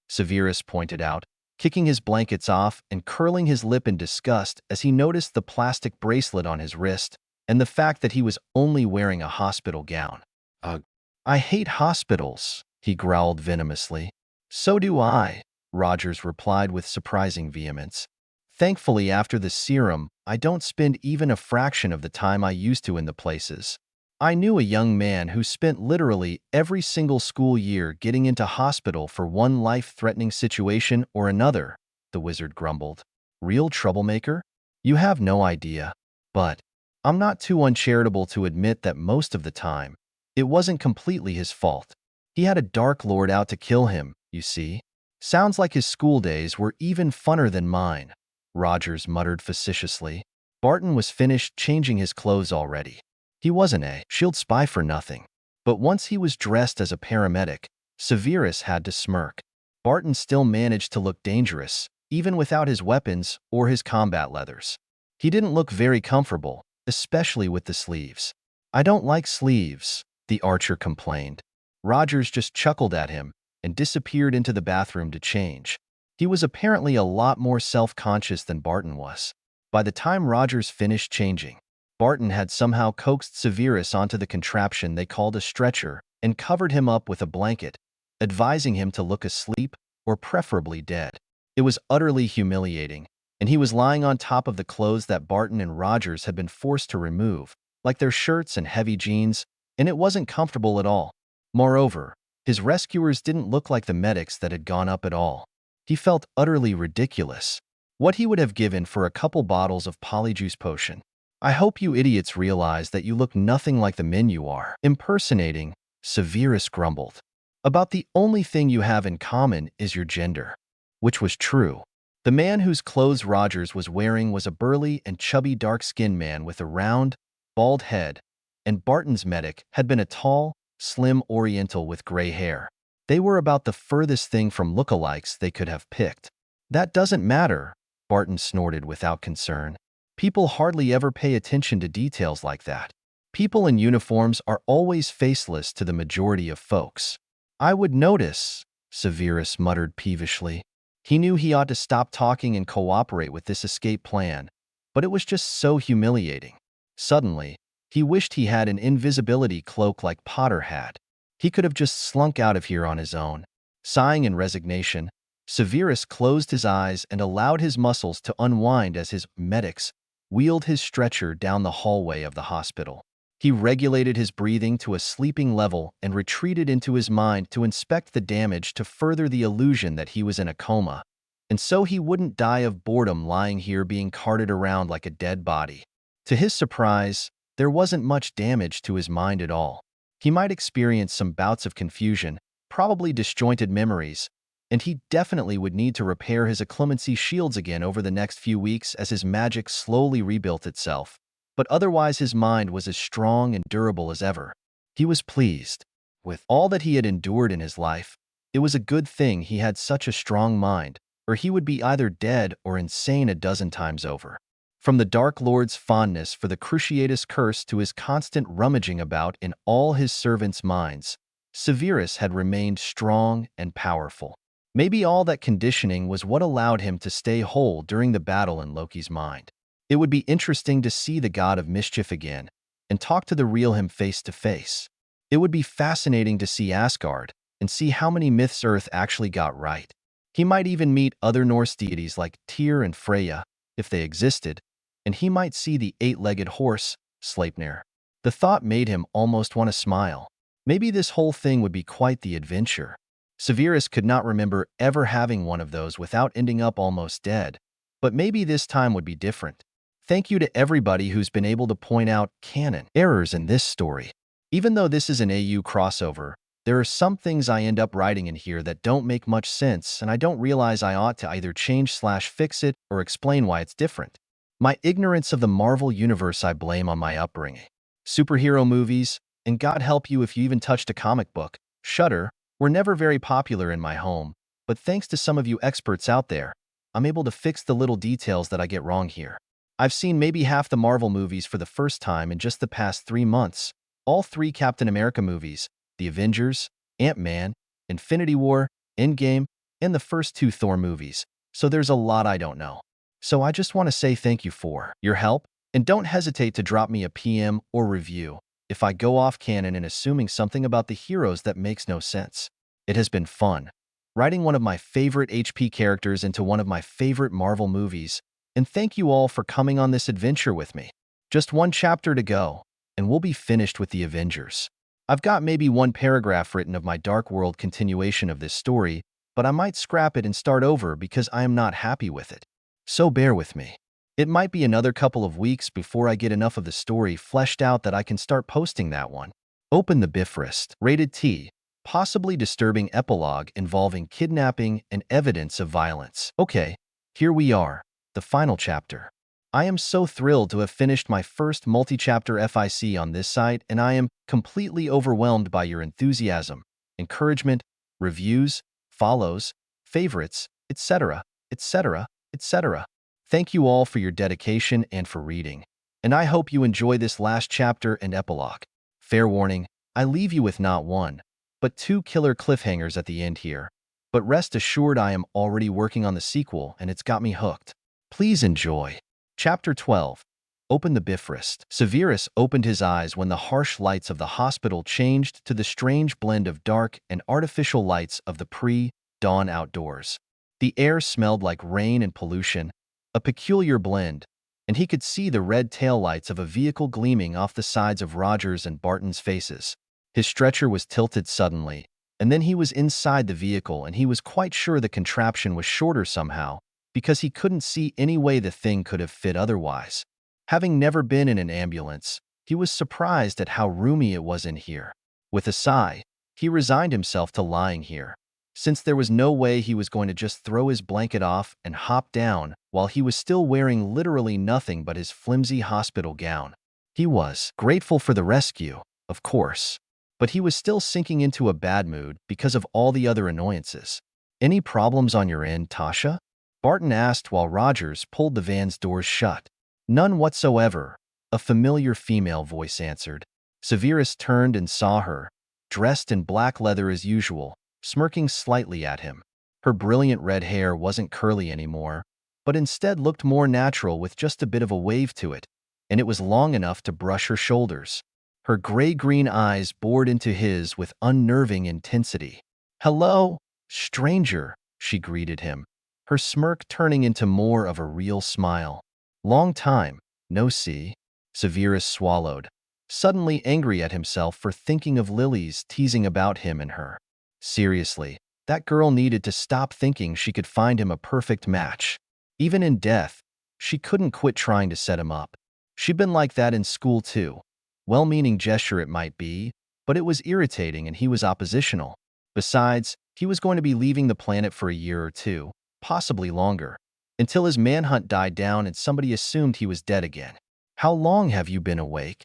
Severus pointed out, kicking his blankets off and curling his lip in disgust as he noticed the plastic bracelet on his wrist and the fact that he was only wearing a hospital gown. "Ugh. I hate hospitals," he growled venomously. "So do I," Rogers replied with surprising vehemence. "Thankfully, after the serum, I don't spend even a fraction of the time I used to in the places. I knew a young man who spent literally every single school year getting into hospital for one life-threatening situation or another," the wizard grumbled. "Real troublemaker? You have no idea. But I'm not too uncharitable to admit that most of the time, it wasn't completely his fault. He had a Dark Lord out to kill him, you see. Sounds like his school days were even funner than mine," Rogers muttered facetiously. Barton was finished changing his clothes already. He wasn't a shield spy for nothing. But once he was dressed as a paramedic, Severus had to smirk. Barton still managed to look dangerous, even without his weapons or his combat leathers. He didn't look very comfortable, especially with the sleeves. "I don't like sleeves," the archer complained. Rogers just chuckled at him and disappeared into the bathroom to change. He was apparently a lot more self-conscious than Barton was. By the time Rogers finished changing, Barton had somehow coaxed Severus onto the contraption they called a stretcher and covered him up with a blanket, advising him to look asleep or preferably dead. It was utterly humiliating, and he was lying on top of the clothes that Barton and Rogers had been forced to remove, like their shirts and heavy jeans, and it wasn't comfortable at all. Moreover, his rescuers didn't look like the medics that had gone up at all. He felt utterly ridiculous. What he would have given for a couple bottles of polyjuice potion. "I hope you idiots realize that you look nothing like the men you are impersonating," Severus grumbled. "About the only thing you have in common is your gender." Which was true. The man whose clothes Rogers was wearing was a burly and chubby dark-skinned man with a round, bald head, and Barton's medic had been a tall, slim Oriental with gray hair. They were about the furthest thing from lookalikes they could have picked. "That doesn't matter," Barton snorted without concern. "People hardly ever pay attention to details like that. People in uniforms are always faceless to the majority of folks." "I would notice," Severus muttered peevishly. He knew he ought to stop talking and cooperate with this escape plan, but it was just so humiliating. Suddenly, he wished he had an invisibility cloak like Potter had. He could have just slunk out of here on his own. Sighing in resignation, Severus closed his eyes and allowed his muscles to unwind as his medics wheeled his stretcher down the hallway of the hospital. He regulated his breathing to a sleeping level and retreated into his mind to inspect the damage to further the illusion that he was in a coma, and so he wouldn't die of boredom lying here being carted around like a dead body. To his surprise, there wasn't much damage to his mind at all. He might experience some bouts of confusion, probably disjointed memories, and he definitely would need to repair his occlumency shields again over the next few weeks as his magic slowly rebuilt itself. But otherwise his mind was as strong and durable as ever. He was pleased. With all that he had endured in his life, it was a good thing he had such a strong mind, or he would be either dead or insane a dozen times over. From the Dark Lord's fondness for the Cruciatus curse to his constant rummaging about in all his servants' minds, Severus had remained strong and powerful. Maybe all that conditioning was what allowed him to stay whole during the battle in Loki's mind. It would be interesting to see the god of mischief again and talk to the real him face to face. It would be fascinating to see Asgard and see how many myths Earth actually got right. He might even meet other Norse deities like Tyr and Freya, if they existed, and he might see the eight-legged horse, Sleipnir. The thought made him almost want to smile. Maybe this whole thing would be quite the adventure. Severus could not remember ever having one of those without ending up almost dead, but maybe this time would be different. Thank you to everybody who's been able to point out canon errors in this story. Even though this is an AU crossover, there are some things I end up writing in here that don't make much sense, and I don't realize I ought to either change/fix it or explain why it's different. My ignorance of the Marvel Universe I blame on my upbringing. Superhero movies, and God help you if you even touched a comic book, Shudder, were never very popular in my home, but thanks to some of you experts out there, I'm able to fix the little details that I get wrong here. I've seen maybe half the Marvel movies for the first time in just the past 3 months, all 3 Captain America movies, the Avengers, Ant-Man, Infinity War, Endgame, and the first 2 Thor movies, so there's a lot I don't know. So I just want to say thank you for your help, and don't hesitate to drop me a PM or review if I go off canon and assuming something about the heroes that makes no sense. It has been fun, writing one of my favorite HP characters into one of my favorite Marvel movies, and thank you all for coming on this adventure with me. Just 1 chapter to go, and we'll be finished with the Avengers. I've got maybe 1 paragraph written of my Dark World continuation of this story, but I might scrap it and start over because I am not happy with it. So bear with me. It might be another couple of weeks before I get enough of the story fleshed out that I can start posting that one. Open the Bifrost, rated T, possibly disturbing epilogue involving kidnapping and evidence of violence. Okay, here we are, the final chapter. I am so thrilled to have finished my first multi-chapter FIC on this site, and I am completely overwhelmed by your enthusiasm, encouragement, reviews, follows, favorites, etc., etc., etc. Thank you all for your dedication and for reading, and I hope you enjoy this last chapter and epilogue. Fair warning, I leave you with not 1, but 2 killer cliffhangers at the end here, but rest assured I am already working on the sequel and it's got me hooked. Please enjoy. Chapter 12. Open the Bifrost. Severus opened his eyes when the harsh lights of the hospital changed to the strange blend of dark and artificial lights of the pre-dawn outdoors. The air smelled like rain and pollution, a peculiar blend, and he could see the red taillights of a vehicle gleaming off the sides of Rogers and Barton's faces. His stretcher was tilted suddenly, and then he was inside the vehicle and he was quite sure the contraption was shorter somehow, because he couldn't see any way the thing could have fit otherwise. Having never been in an ambulance, he was surprised at how roomy it was in here. With a sigh, he resigned himself to lying here, since there was no way he was going to just throw his blanket off and hop down while he was still wearing literally nothing but his flimsy hospital gown. He was grateful for the rescue, of course, but he was still sinking into a bad mood because of all the other annoyances. "Any problems on your end, Tasha?" Barton asked while Rogers pulled the van's doors shut. "None whatsoever," a familiar female voice answered. Severus turned and saw her, dressed in black leather as usual, smirking slightly at him. Her brilliant red hair wasn't curly anymore, but instead looked more natural with just a bit of a wave to it, and it was long enough to brush her shoulders. Her gray-green eyes bored into his with unnerving intensity. "Hello, stranger," she greeted him, her smirk turning into more of a real smile. "Long time, no see." Severus swallowed. suddenly angry at himself for thinking of Lily's teasing about him and her. Seriously, that girl needed to stop thinking she could find him a perfect match. Even in death, she couldn't quit trying to set him up. She'd been like that in school too. Well-meaning gesture it might be, but it was irritating and he was oppositional. Besides, he was going to be leaving the planet for a year or two, possibly longer, until his manhunt died down and somebody assumed he was dead again. "How long have you been awake?"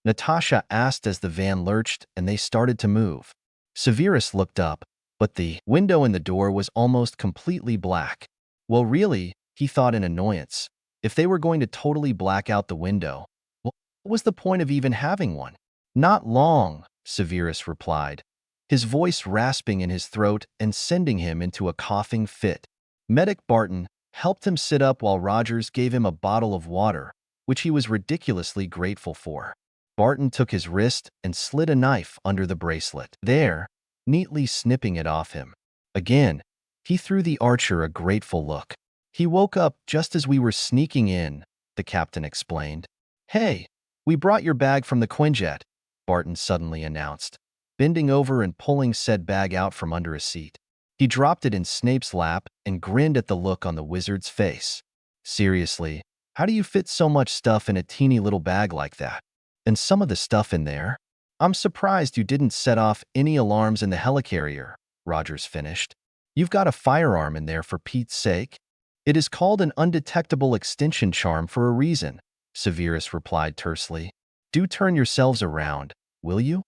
Natasha asked as the van lurched and they started to move. Severus looked up, but the window in the door was almost completely black. Well, really, he thought in annoyance. If they were going to totally black out the window, well, what was the point of even having one? "Not long," Severus replied, his voice rasping in his throat and sending him into a coughing fit. Medic Barton helped him sit up while Rogers gave him a bottle of water, which he was ridiculously grateful for. Barton took his wrist and slid a knife under the bracelet. There, neatly snipping it off him. Again, he threw the archer a grateful look. "He woke up just as we were sneaking in," the captain explained. "Hey, we brought your bag from the Quinjet," Barton suddenly announced, bending over and pulling said bag out from under a seat. He dropped it in Snape's lap and grinned at the look on the wizard's face. "Seriously, how do you fit so much stuff in a teeny little bag like that? And some of the stuff in there? I'm surprised you didn't set off any alarms in the helicarrier," Rogers finished. "You've got a firearm in there for Pete's sake." "It is called an undetectable extinction charm for a reason," Severus replied tersely. "Do turn yourselves around, will you?"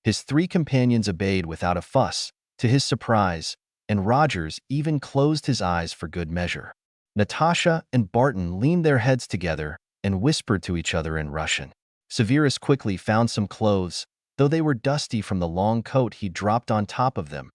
His three companions obeyed without a fuss, to his surprise, and Rogers even closed his eyes for good measure. Natasha and Barton leaned their heads together and whispered to each other in Russian. Severus quickly found some clothes, though they were dusty from the long coat he dropped on top of them,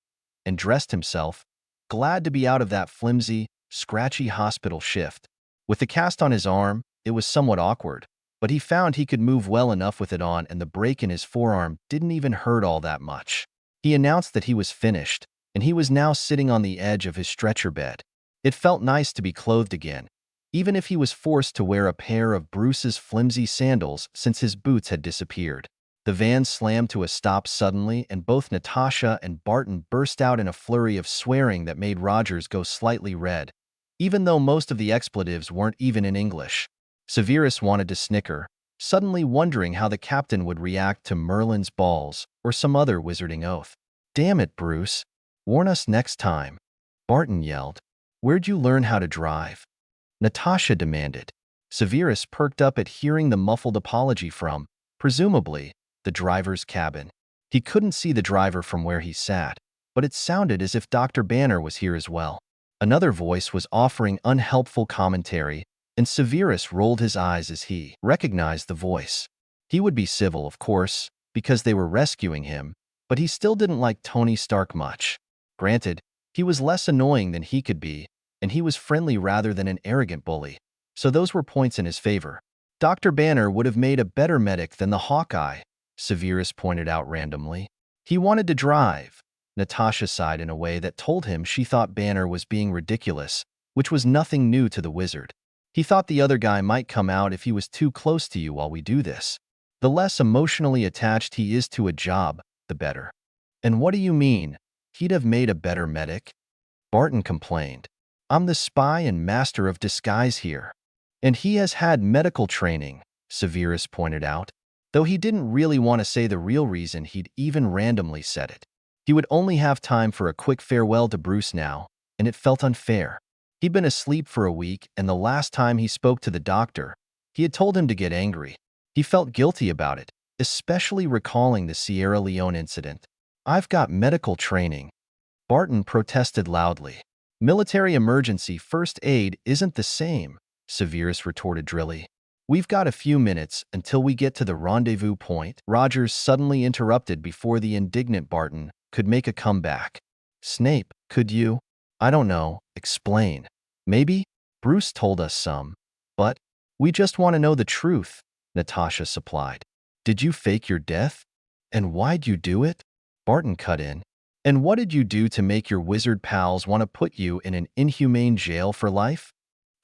and dressed himself, glad to be out of that flimsy, scratchy hospital shift. With the cast on his arm, it was somewhat awkward, but he found he could move well enough with it on and the break in his forearm didn't even hurt all that much. He announced that he was finished, and he was now sitting on the edge of his stretcher bed. It felt nice to be clothed again, even if he was forced to wear a pair of Bruce's flimsy sandals since his boots had disappeared. The van slammed to a stop suddenly, and both Natasha and Barton burst out in a flurry of swearing that made Rogers go slightly red, even though most of the expletives weren't even in English. Severus wanted to snicker, suddenly wondering how the captain would react to Merlin's balls or some other wizarding oath. "Damn it, Bruce. Warn us next time," Barton yelled. "Where'd you learn how to drive?" Natasha demanded. Severus perked up at hearing the muffled apology from, presumably, the driver's cabin. He couldn't see the driver from where he sat, but it sounded as if Dr. Banner was here as well. Another voice was offering unhelpful commentary, and Severus rolled his eyes as he recognized the voice. He would be civil, of course, because they were rescuing him, but he still didn't like Tony Stark much. Granted, he was less annoying than he could be, and he was friendly rather than an arrogant bully, so those were points in his favor. Dr. Banner would have made a better medic than the Hawkeye, Severus pointed out randomly. He wanted to drive. Natasha sighed in a way that told him she thought Banner was being ridiculous, which was nothing new to the wizard. He thought the other guy might come out if he was too close to you while we do this. The less emotionally attached he is to a job, the better. "And what do you mean? He'd have made a better medic?" Barton complained. "I'm the spy and master of disguise here. And he has had medical training," Severus pointed out, though he didn't really want to say the real reason he'd even randomly said it. He would only have time for a quick farewell to Bruce now, and it felt unfair. He'd been asleep for a week, and the last time he spoke to the doctor, he had told him to get angry. He felt guilty about it, especially recalling the Sierra Leone incident. "I've got medical training," Barton protested loudly. "Military emergency first aid isn't the same," Severus retorted drily. "We've got a few minutes until we get to the rendezvous point," Rogers suddenly interrupted before the indignant Barton could make a comeback. "Snape, could you, I don't know, explain? Maybe? Bruce told us some, but we just want to know the truth," Natasha supplied. "Did you fake your death? And why'd you do it?" Barton cut in. "And what did you do to make your wizard pals want to put you in an inhumane jail for life?"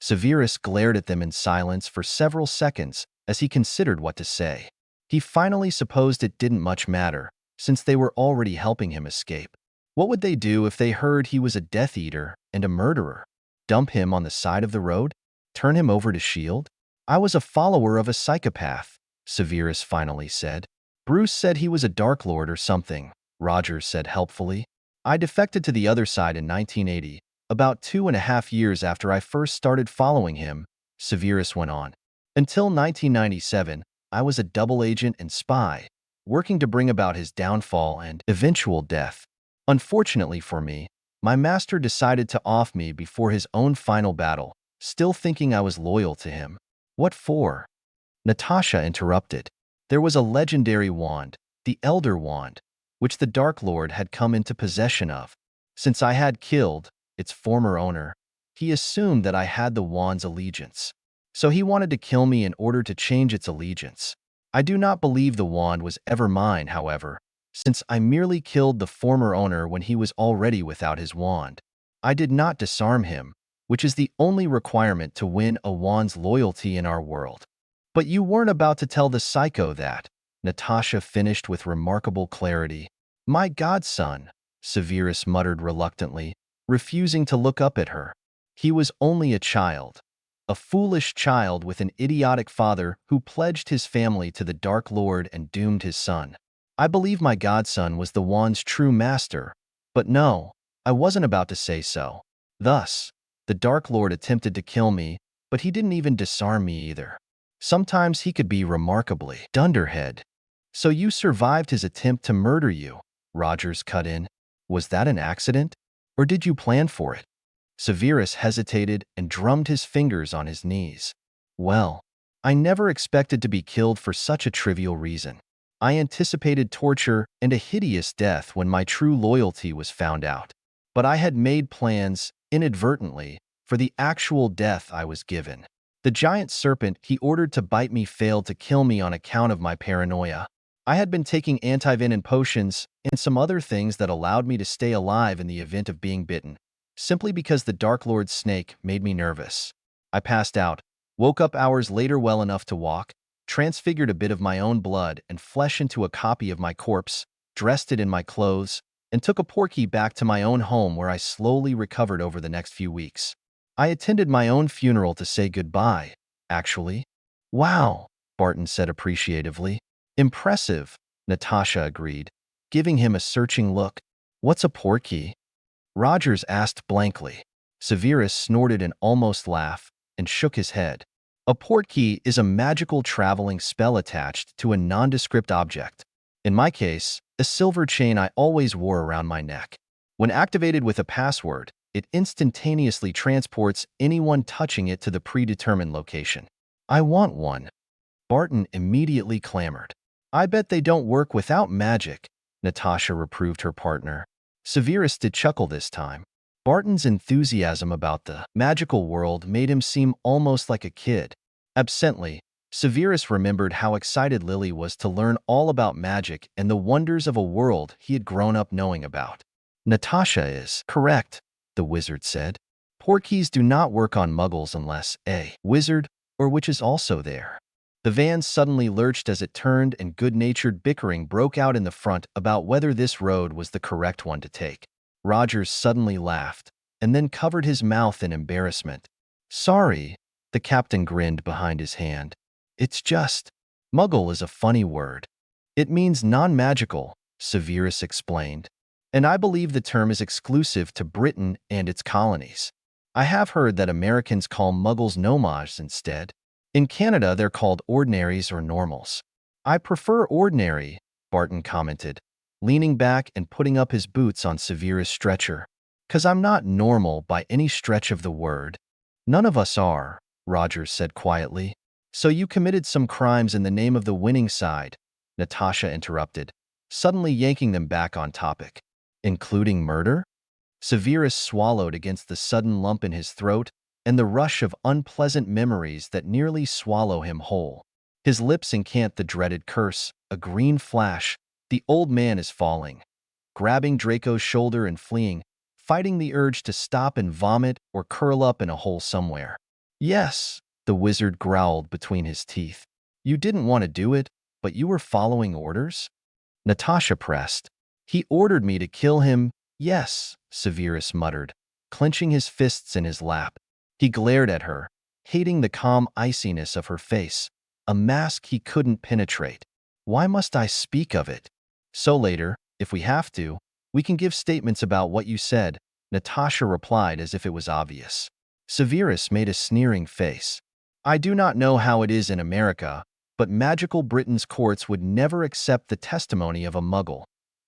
Severus glared at them in silence for several seconds as he considered what to say. He finally supposed it didn't much matter, since they were already helping him escape. What would they do if they heard he was a Death Eater and a murderer? Dump him on the side of the road? Turn him over to S.H.I.E.L.D.? I was a follower of a psychopath, Severus finally said. Bruce said he was a Dark Lord or something, Rogers said helpfully. I defected to the other side in 1980, about 2.5 years after I first started following him, Severus went on. Until 1997, I was a double agent and spy, working to bring about his downfall and eventual death. Unfortunately for me, my master decided to off me before his own final battle, still thinking I was loyal to him. What for? Natasha interrupted. There was a legendary wand, the Elder Wand, which the Dark Lord had come into possession of. Since I had killed its former owner, he assumed that I had the wand's allegiance. So he wanted to kill me in order to change its allegiance. I do not believe the wand was ever mine, however, since I merely killed the former owner when he was already without his wand. I did not disarm him, which is the only requirement to win a wand's loyalty in our world. But you weren't about to tell the psycho that, Natasha finished with remarkable clarity. My godson, Severus muttered reluctantly, refusing to look up at her. He was only a child. A foolish child with an idiotic father who pledged his family to the Dark Lord and doomed his son. I believe my godson was the wand's true master, but no, I wasn't about to say so. Thus, the Dark Lord attempted to kill me, but he didn't even disarm me either. Sometimes he could be remarkably dunderhead. So you survived his attempt to murder you, Rogers cut in. Was that an accident? Or did you plan for it? Severus hesitated and drummed his fingers on his knees. Well, I never expected to be killed for such a trivial reason. I anticipated torture and a hideous death when my true loyalty was found out. But I had made plans, inadvertently, for the actual death I was given. The giant serpent he ordered to bite me failed to kill me on account of my paranoia. I had been taking antivenom potions and some other things that allowed me to stay alive in the event of being bitten, simply because the Dark Lord's snake made me nervous. I passed out, woke up hours later well enough to walk, transfigured a bit of my own blood and flesh into a copy of my corpse, dressed it in my clothes, and took a porky back to my own home where I slowly recovered over the next few weeks. I attended my own funeral to say goodbye, actually. Wow, Barton said appreciatively. Impressive, Natasha agreed, giving him a searching look. What's a porky? Rogers asked blankly. Severus snorted an almost laugh and shook his head. A portkey is a magical traveling spell attached to a nondescript object. In my case, a silver chain I always wore around my neck. When activated with a password, it instantaneously transports anyone touching it to the predetermined location. I want one. Barton immediately clamored. I bet they don't work without magic, Natasha reproved her partner. Severus did chuckle this time. Barton's enthusiasm about the magical world made him seem almost like a kid. Absently, Severus remembered how excited Lily was to learn all about magic and the wonders of a world he had grown up knowing about. Natasha is correct, the wizard said. Porkies do not work on muggles unless a wizard or witch is also there. The van suddenly lurched as it turned and good-natured bickering broke out in the front about whether this road was the correct one to take. Rogers suddenly laughed and then covered his mouth in embarrassment. Sorry, the captain grinned behind his hand. It's just, muggle is a funny word. It means non-magical, Severus explained. And I believe the term is exclusive to Britain and its colonies. I have heard that Americans call muggles nomads instead. In Canada, they're called ordinaries or normals. I prefer ordinary, Barton commented, leaning back and putting up his boots on Severus' stretcher. 'Cause I'm not normal by any stretch of the word. None of us are, Rogers said quietly. So you committed some crimes in the name of the winning side, Natasha interrupted, suddenly yanking them back on topic. Including murder? Severus swallowed against the sudden lump in his throat and the rush of unpleasant memories that nearly swallow him whole. His lips incant the dreaded curse, a green flash. The old man is falling, grabbing Draco's shoulder and fleeing, fighting the urge to stop and vomit or curl up in a hole somewhere. Yes, the wizard growled between his teeth. You didn't want to do it, But you were following orders? Natasha pressed. He ordered me to kill him. Yes, Severus muttered, clenching his fists in his lap. He glared at her, hating the calm iciness of her face, a mask he couldn't penetrate. Why must I speak of it? So later, if we have to, we can give statements about what you said, Natasha replied as if it was obvious. Severus made a sneering face. I do not know how it is in America, but magical Britain's courts would never accept the testimony of a muggle,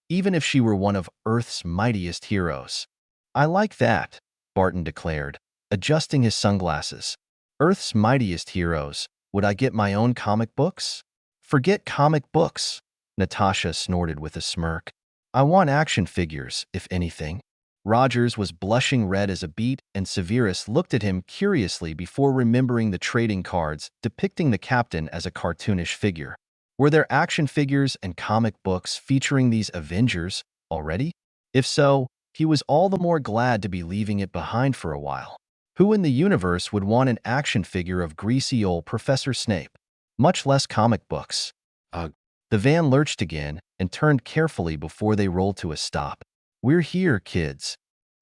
even if she were one of Earth's mightiest heroes. I like that, Barton declared, adjusting his sunglasses. Earth's mightiest heroes. Would I get my own comic books? Forget comic books, Natasha snorted with a smirk. I want action figures, if anything. Rogers was blushing red as a beet, and Severus looked at him curiously before remembering the trading cards depicting the captain as a cartoonish figure. Were there action figures and comic books featuring these Avengers already? If so, he was all the more glad to be leaving it behind for a while. Who in the universe would want an action figure of greasy old Professor Snape? Much less comic books. Ugh. The van lurched again and turned carefully before they rolled to a stop. We're here, kids.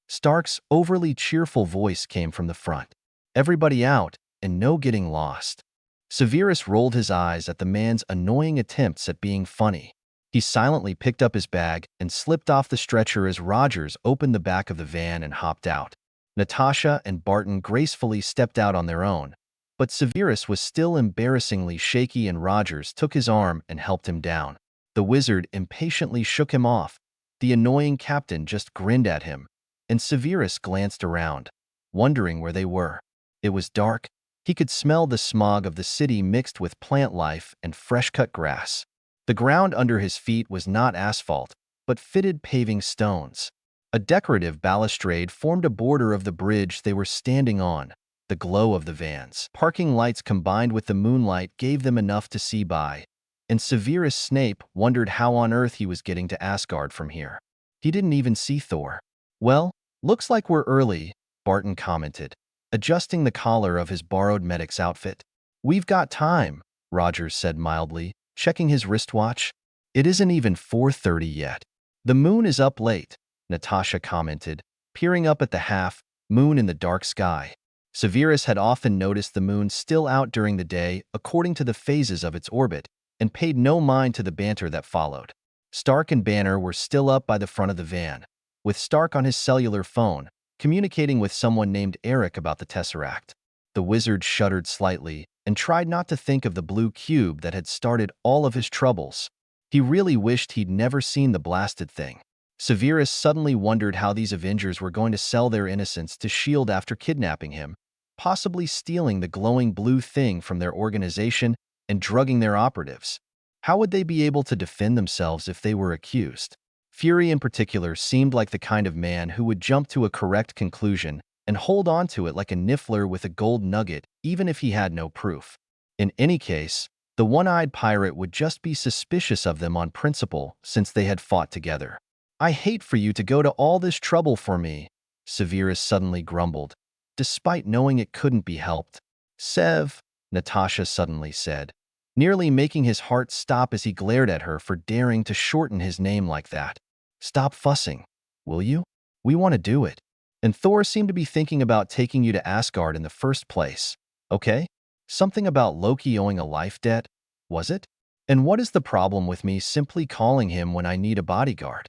Stark's overly cheerful voice came from the front. Everybody out, and no getting lost. Severus rolled his eyes at the man's annoying attempts at being funny. He silently picked up his bag and slipped off the stretcher as Rogers opened the back of the van and hopped out. Natasha and Barton gracefully stepped out on their own, but Severus was still embarrassingly shaky and Rogers took his arm and helped him down. The wizard impatiently shook him off. The annoying captain just grinned at him, and Severus glanced around, wondering where they were. It was dark. He could smell the smog of the city mixed with plant life and fresh-cut grass. The ground under his feet was not asphalt, but fitted paving stones. A decorative balustrade formed a border of the bridge they were standing on. The glow of the van's parking lights combined with the moonlight gave them enough to see by, and Severus Snape wondered how on earth he was getting to Asgard from here. He didn't even see Thor. Well, looks like we're early, Barton commented, adjusting the collar of his borrowed medic's outfit. We've got time, Rogers said mildly, checking his wristwatch. It isn't even 4:30 yet. The moon is up late, Natasha commented, peering up at the half-moon in the dark sky. Severus had often noticed the moon still out during the day according to the phases of its orbit, and paid no mind to the banter that followed. Stark and Banner were still up by the front of the van, with Stark on his cellular phone, communicating with someone named Eric about the Tesseract. The wizard shuddered slightly and tried not to think of the blue cube that had started all of his troubles. He really wished he'd never seen the blasted thing. Severus suddenly wondered how these Avengers were going to sell their innocence to S.H.I.E.L.D. after kidnapping him, possibly stealing the glowing blue thing from their organization and drugging their operatives. How would they be able to defend themselves if they were accused? Fury in particular seemed like the kind of man who would jump to a correct conclusion and hold on to it like a niffler with a gold nugget even if he had no proof. In any case, the one-eyed pirate would just be suspicious of them on principle since they had fought together. I hate for you to go to all this trouble for me, Severus suddenly grumbled, despite knowing it couldn't be helped. Sev, Natasha suddenly said, nearly making his heart stop as he glared at her for daring to shorten his name like that. Stop fussing, will you? We want to do it. And Thor seemed to be thinking about taking you to Asgard in the first place. Okay? Something about Loki owing a life debt, was it? And what is the problem with me simply calling him when I need a bodyguard?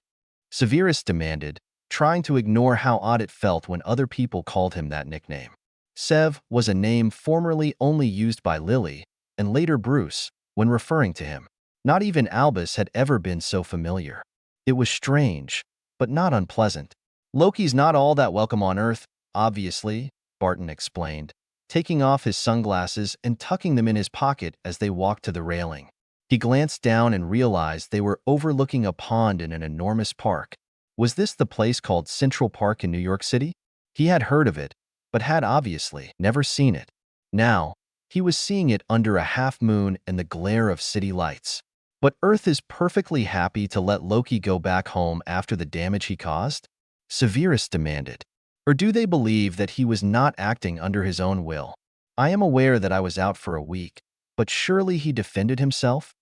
Severus demanded, trying to ignore how odd it felt when other people called him that nickname. Sev was a name formerly only used by Lily, and later Bruce, when referring to him. Not even Albus had ever been so familiar. It was strange, but not unpleasant. Loki's not all that welcome on Earth, obviously, Barton explained, taking off his sunglasses and tucking them in his pocket as they walked to the railing. He glanced down and realized they were overlooking a pond in an enormous park. Was this the place called Central Park in New York City? He had heard of it, but had obviously never seen it. Now, he was seeing it under a half-moon and the glare of city lights. But Earth is perfectly happy to let Loki go back home after the damage he caused? Severus demanded. Or do they believe that he was not acting under his own will? I am aware that I was out for a week, but surely he defended himself?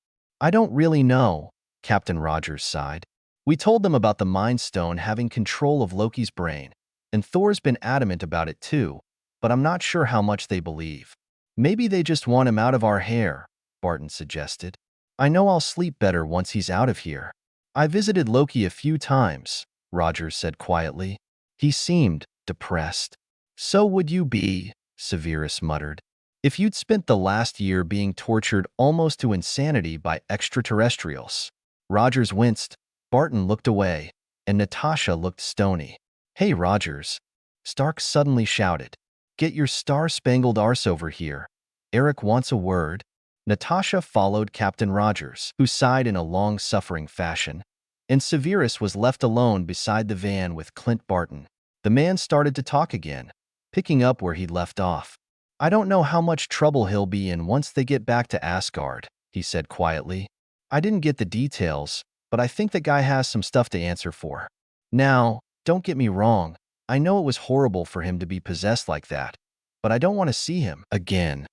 I don't really know, Captain Rogers sighed. We told them about the Mind Stone having control of Loki's brain, and Thor's been adamant about it too, but I'm not sure how much they believe. Maybe they just want him out of our hair, Barton suggested. I know I'll sleep better once he's out of here. I visited Loki a few times, Rogers said quietly. He seemed depressed. So would you be, Severus muttered. If you'd spent the last year being tortured almost to insanity by extraterrestrials. Rogers winced, Barton looked away, and Natasha looked stony. Hey, Rogers, Stark suddenly shouted. Get your star-spangled arse over here. Eric wants a word. Natasha followed Captain Rogers, who sighed in a long-suffering fashion, and Severus was left alone beside the van with Clint Barton. The man started to talk again, picking up where he'd left off. I don't know how much trouble he'll be in once they get back to Asgard, he said quietly. I didn't get the details, but I think the guy has some stuff to answer for. Now, don't get me wrong, I know it was horrible for him to be possessed like that, but I don't want to see him again.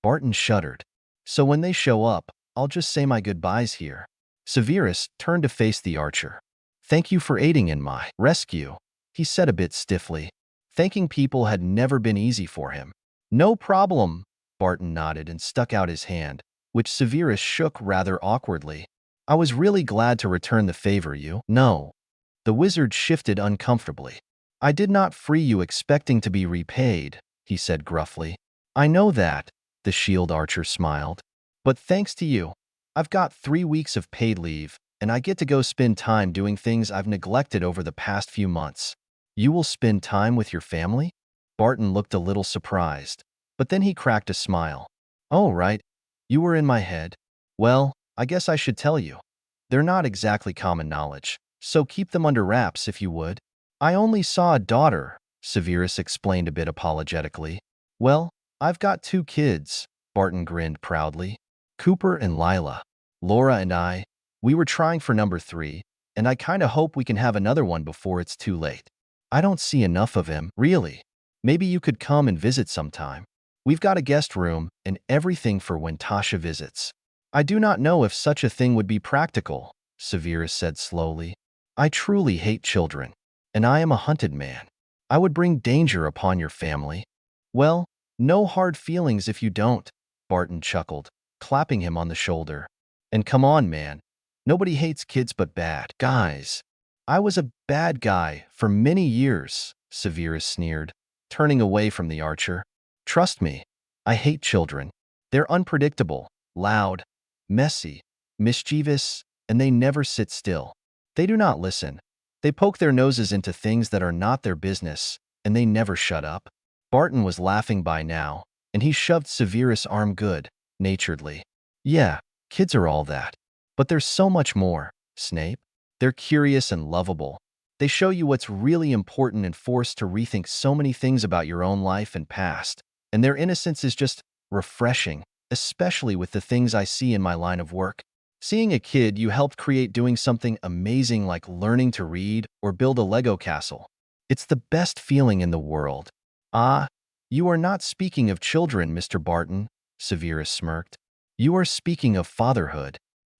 Barton shuddered. So when they show up, I'll just say my goodbyes here. Severus turned to face the archer. Thank you for aiding in my rescue, he said a bit stiffly. Thanking people had never been easy for him. No problem, Barton nodded and stuck out his hand, which Severus shook rather awkwardly. I was really glad to return the favor you. No. The wizard shifted uncomfortably. I did not free you expecting to be repaid, he said gruffly. I know that, the shield archer smiled. But thanks to you, I've got 3 weeks of paid leave, and I get to go spend time doing things I've neglected over the past few months. You will spend time with your family? Barton looked a little surprised, but then he cracked a smile. Oh, right. You were in my head. Well, I guess I should tell you. They're not exactly common knowledge, so keep them under wraps if you would. I only saw a daughter, Severus explained a bit apologetically. Well, I've got 2 kids, Barton grinned proudly. Cooper and Lila. Laura and I, we were trying for number 3, and I kinda hope we can have another one before it's too late. I don't see enough of him, really. Maybe you could come and visit sometime. We've got a guest room and everything for when Tasha visits. I do not know if such a thing would be practical, Severus said slowly. I truly hate children, and I am a hunted man. I would bring danger upon your family. Well, no hard feelings if you don't, Barton chuckled, clapping him on the shoulder. And come on, man. Nobody hates kids but bad guys. I was a bad guy for many years, Severus sneered, turning away from the archer. Trust me, I hate children. They're unpredictable, loud, messy, mischievous, and they never sit still. They do not listen. They poke their noses into things that are not their business, and they never shut up. Barton was laughing by now, and he shoved Severus' arm good-naturedly. Yeah, kids are all that. But there's so much more, Snape. They're curious and lovable. They show you what's really important and force to rethink so many things about your own life and past. And their innocence is just refreshing, especially with the things I see in my line of work. Seeing a kid you helped create doing something amazing like learning to read or build a Lego castle. It's the best feeling in the world. Ah, you are not speaking of children, Mr. Barton, Severus smirked. You are speaking of fatherhood.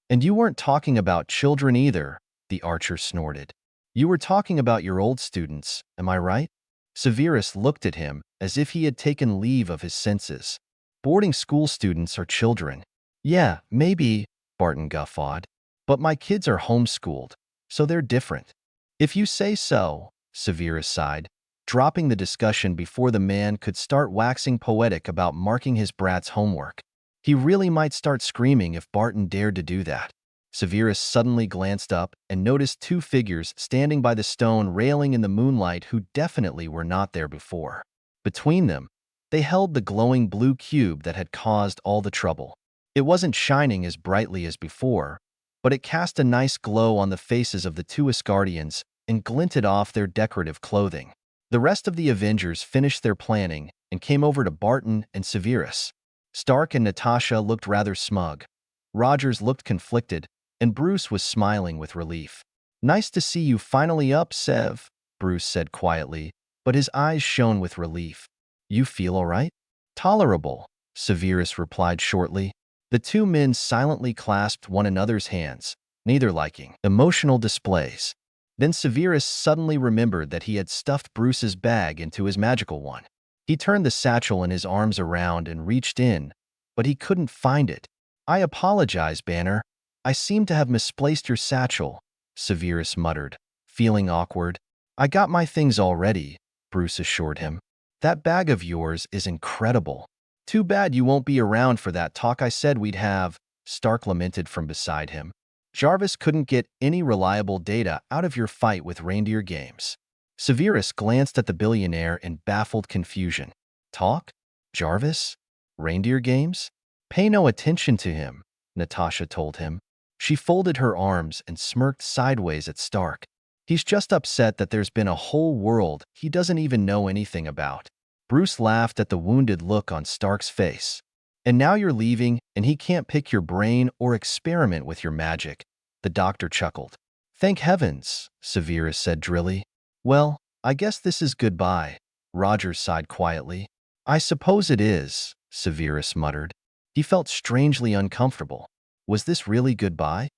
And you weren't talking about children either, the archer snorted. You were talking about your old students, am I right? Severus looked at him as if he had taken leave of his senses. Boarding school students are children. Yeah, maybe, Barton guffawed. But my kids are homeschooled, so they're different. If you say so, Severus sighed, dropping the discussion before the man could start waxing poetic about marking his brat's homework. He really might start screaming if Barton dared to do that. Severus suddenly glanced up and noticed 2 figures standing by the stone railing in the moonlight who definitely were not there before. Between them, they held the glowing blue cube that had caused all the trouble. It wasn't shining as brightly as before, but it cast a nice glow on the faces of the 2 Asgardians and glinted off their decorative clothing. The rest of the Avengers finished their planning and came over to Barton and Severus. Stark and Natasha looked rather smug. Rogers looked conflicted, and Bruce was smiling with relief. Nice to see you finally up, Sev, Bruce said quietly, but his eyes shone with relief. You feel all right? Tolerable, Severus replied shortly. The two men silently clasped one another's hands, neither liking emotional displays. Then Severus suddenly remembered that he had stuffed Bruce's bag into his magical one. He turned the satchel in his arms around and reached in, but he couldn't find it. "I apologize, Banner. I seem to have misplaced your satchel," Severus muttered, feeling awkward. "I got my things already," Bruce assured him. "That bag of yours is incredible." "Too bad you won't be around for that talk I said we'd have," Stark lamented from beside him. "Jarvis couldn't get any reliable data out of your fight with Reindeer Games." Severus glanced at the billionaire in baffled confusion. "Talk? Jarvis? Reindeer Games?" "Pay no attention to him," Natasha told him. She folded her arms and smirked sideways at Stark. "He's just upset that there's been a whole world he doesn't even know anything about." Bruce laughed at the wounded look on Stark's face. "And now you're leaving, and he can't pick your brain or experiment with your magic," the doctor chuckled. "Thank heavens," Severus said drily. "Well, I guess this is goodbye," Rogers sighed quietly. "I suppose it is," Severus muttered. He felt strangely uncomfortable. Was this really goodbye?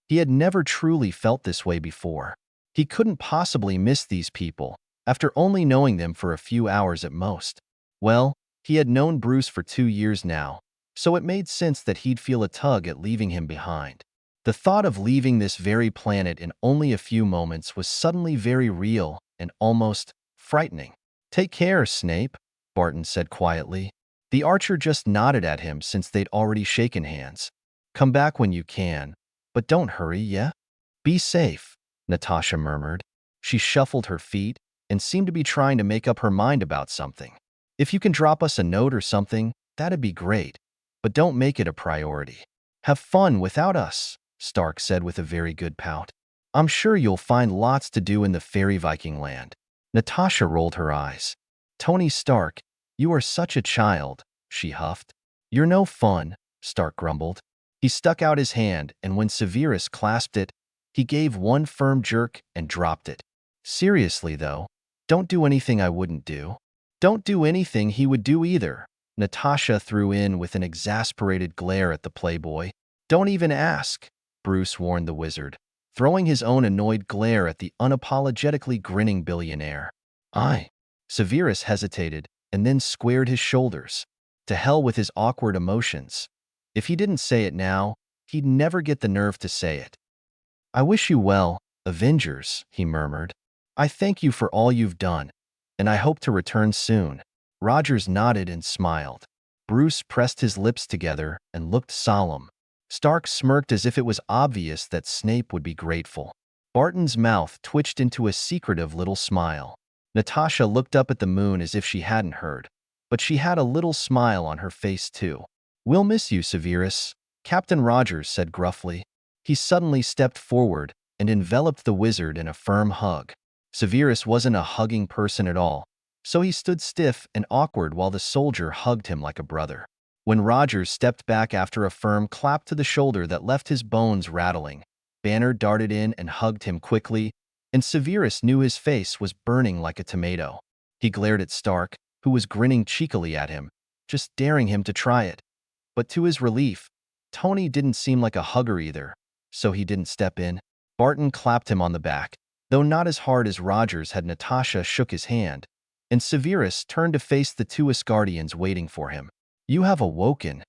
He had never truly felt this way before. He couldn't possibly miss these people, after only knowing them for a few hours at most. Well, he had known Bruce for 2 years now, so it made sense that he'd feel a tug at leaving him behind. The thought of leaving this very planet in only a few moments was suddenly very real and almost frightening. "Take care, Snape," Barton said quietly. The archer just nodded at him since they'd already shaken hands. "Come back when you can, but don't hurry, yeah? Be safe," Natasha murmured. She shuffled her feet and seemed to be trying to make up her mind about something. "If you can drop us a note or something, that'd be great, but don't make it a priority." "Have fun without us," Stark said with a very good pout. "I'm sure you'll find lots to do in the fairy Viking land." Natasha rolled her eyes. "Tony Stark, you are such a child," she huffed. "You're no fun," Stark grumbled. He stuck out his hand, and when Severus clasped it, he gave one firm jerk and dropped it. "Seriously, though, don't do anything I wouldn't do." "Don't do anything he would do either," Natasha threw in with an exasperated glare at the playboy. "Don't even ask," Bruce warned the wizard, throwing his own annoyed glare at the unapologetically grinning billionaire. "I." Severus hesitated and then squared his shoulders. To hell with his awkward emotions. If he didn't say it now, he'd never get the nerve to say it. "I wish you well, Avengers," he murmured. "I thank you for all you've done, and I hope to return soon." Rogers nodded and smiled. Bruce pressed his lips together and looked solemn. Stark smirked as if it was obvious that Snape would be grateful. Barton's mouth twitched into a secretive little smile. Natasha looked up at the moon as if she hadn't heard, but she had a little smile on her face too. "We'll miss you, Severus," Captain Rogers said gruffly. He suddenly stepped forward and enveloped the wizard in a firm hug. Severus wasn't a hugging person at all, so he stood stiff and awkward while the soldier hugged him like a brother. When Rogers stepped back after a firm clap to the shoulder that left his bones rattling, Banner darted in and hugged him quickly, and Severus knew his face was burning like a tomato. He glared at Stark, who was grinning cheekily at him, just daring him to try it. But to his relief, Tony didn't seem like a hugger either, so he didn't step in. Barton clapped him on the back, though not as hard as Rogers had. Natasha shook his hand, and Severus turned to face the two Asgardians waiting for him. "You have awoken,"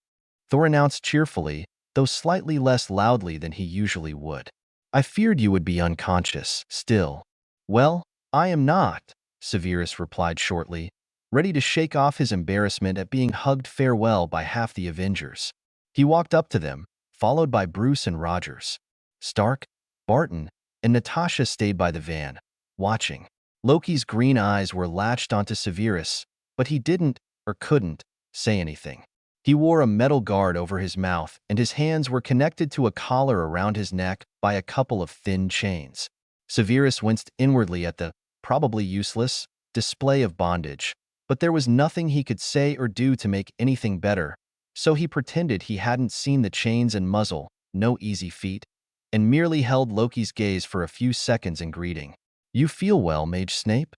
Thor announced cheerfully, though slightly less loudly than he usually would. "I feared you would be unconscious still." "Well, I am not," Severus replied shortly, ready to shake off his embarrassment at being hugged farewell by half the Avengers. He walked up to them, followed by Bruce and Rogers. Stark, Barton, and Natasha stayed by the van, watching. Loki's green eyes were latched onto Severus, but he didn't, or couldn't, say anything. He wore a metal guard over his mouth, and his hands were connected to a collar around his neck by a couple of thin chains. Severus winced inwardly at the, probably useless, display of bondage, but there was nothing he could say or do to make anything better, so he pretended he hadn't seen the chains and muzzle, no easy feat, and merely held Loki's gaze for a few seconds in greeting. "You feel well, Mage Snape?"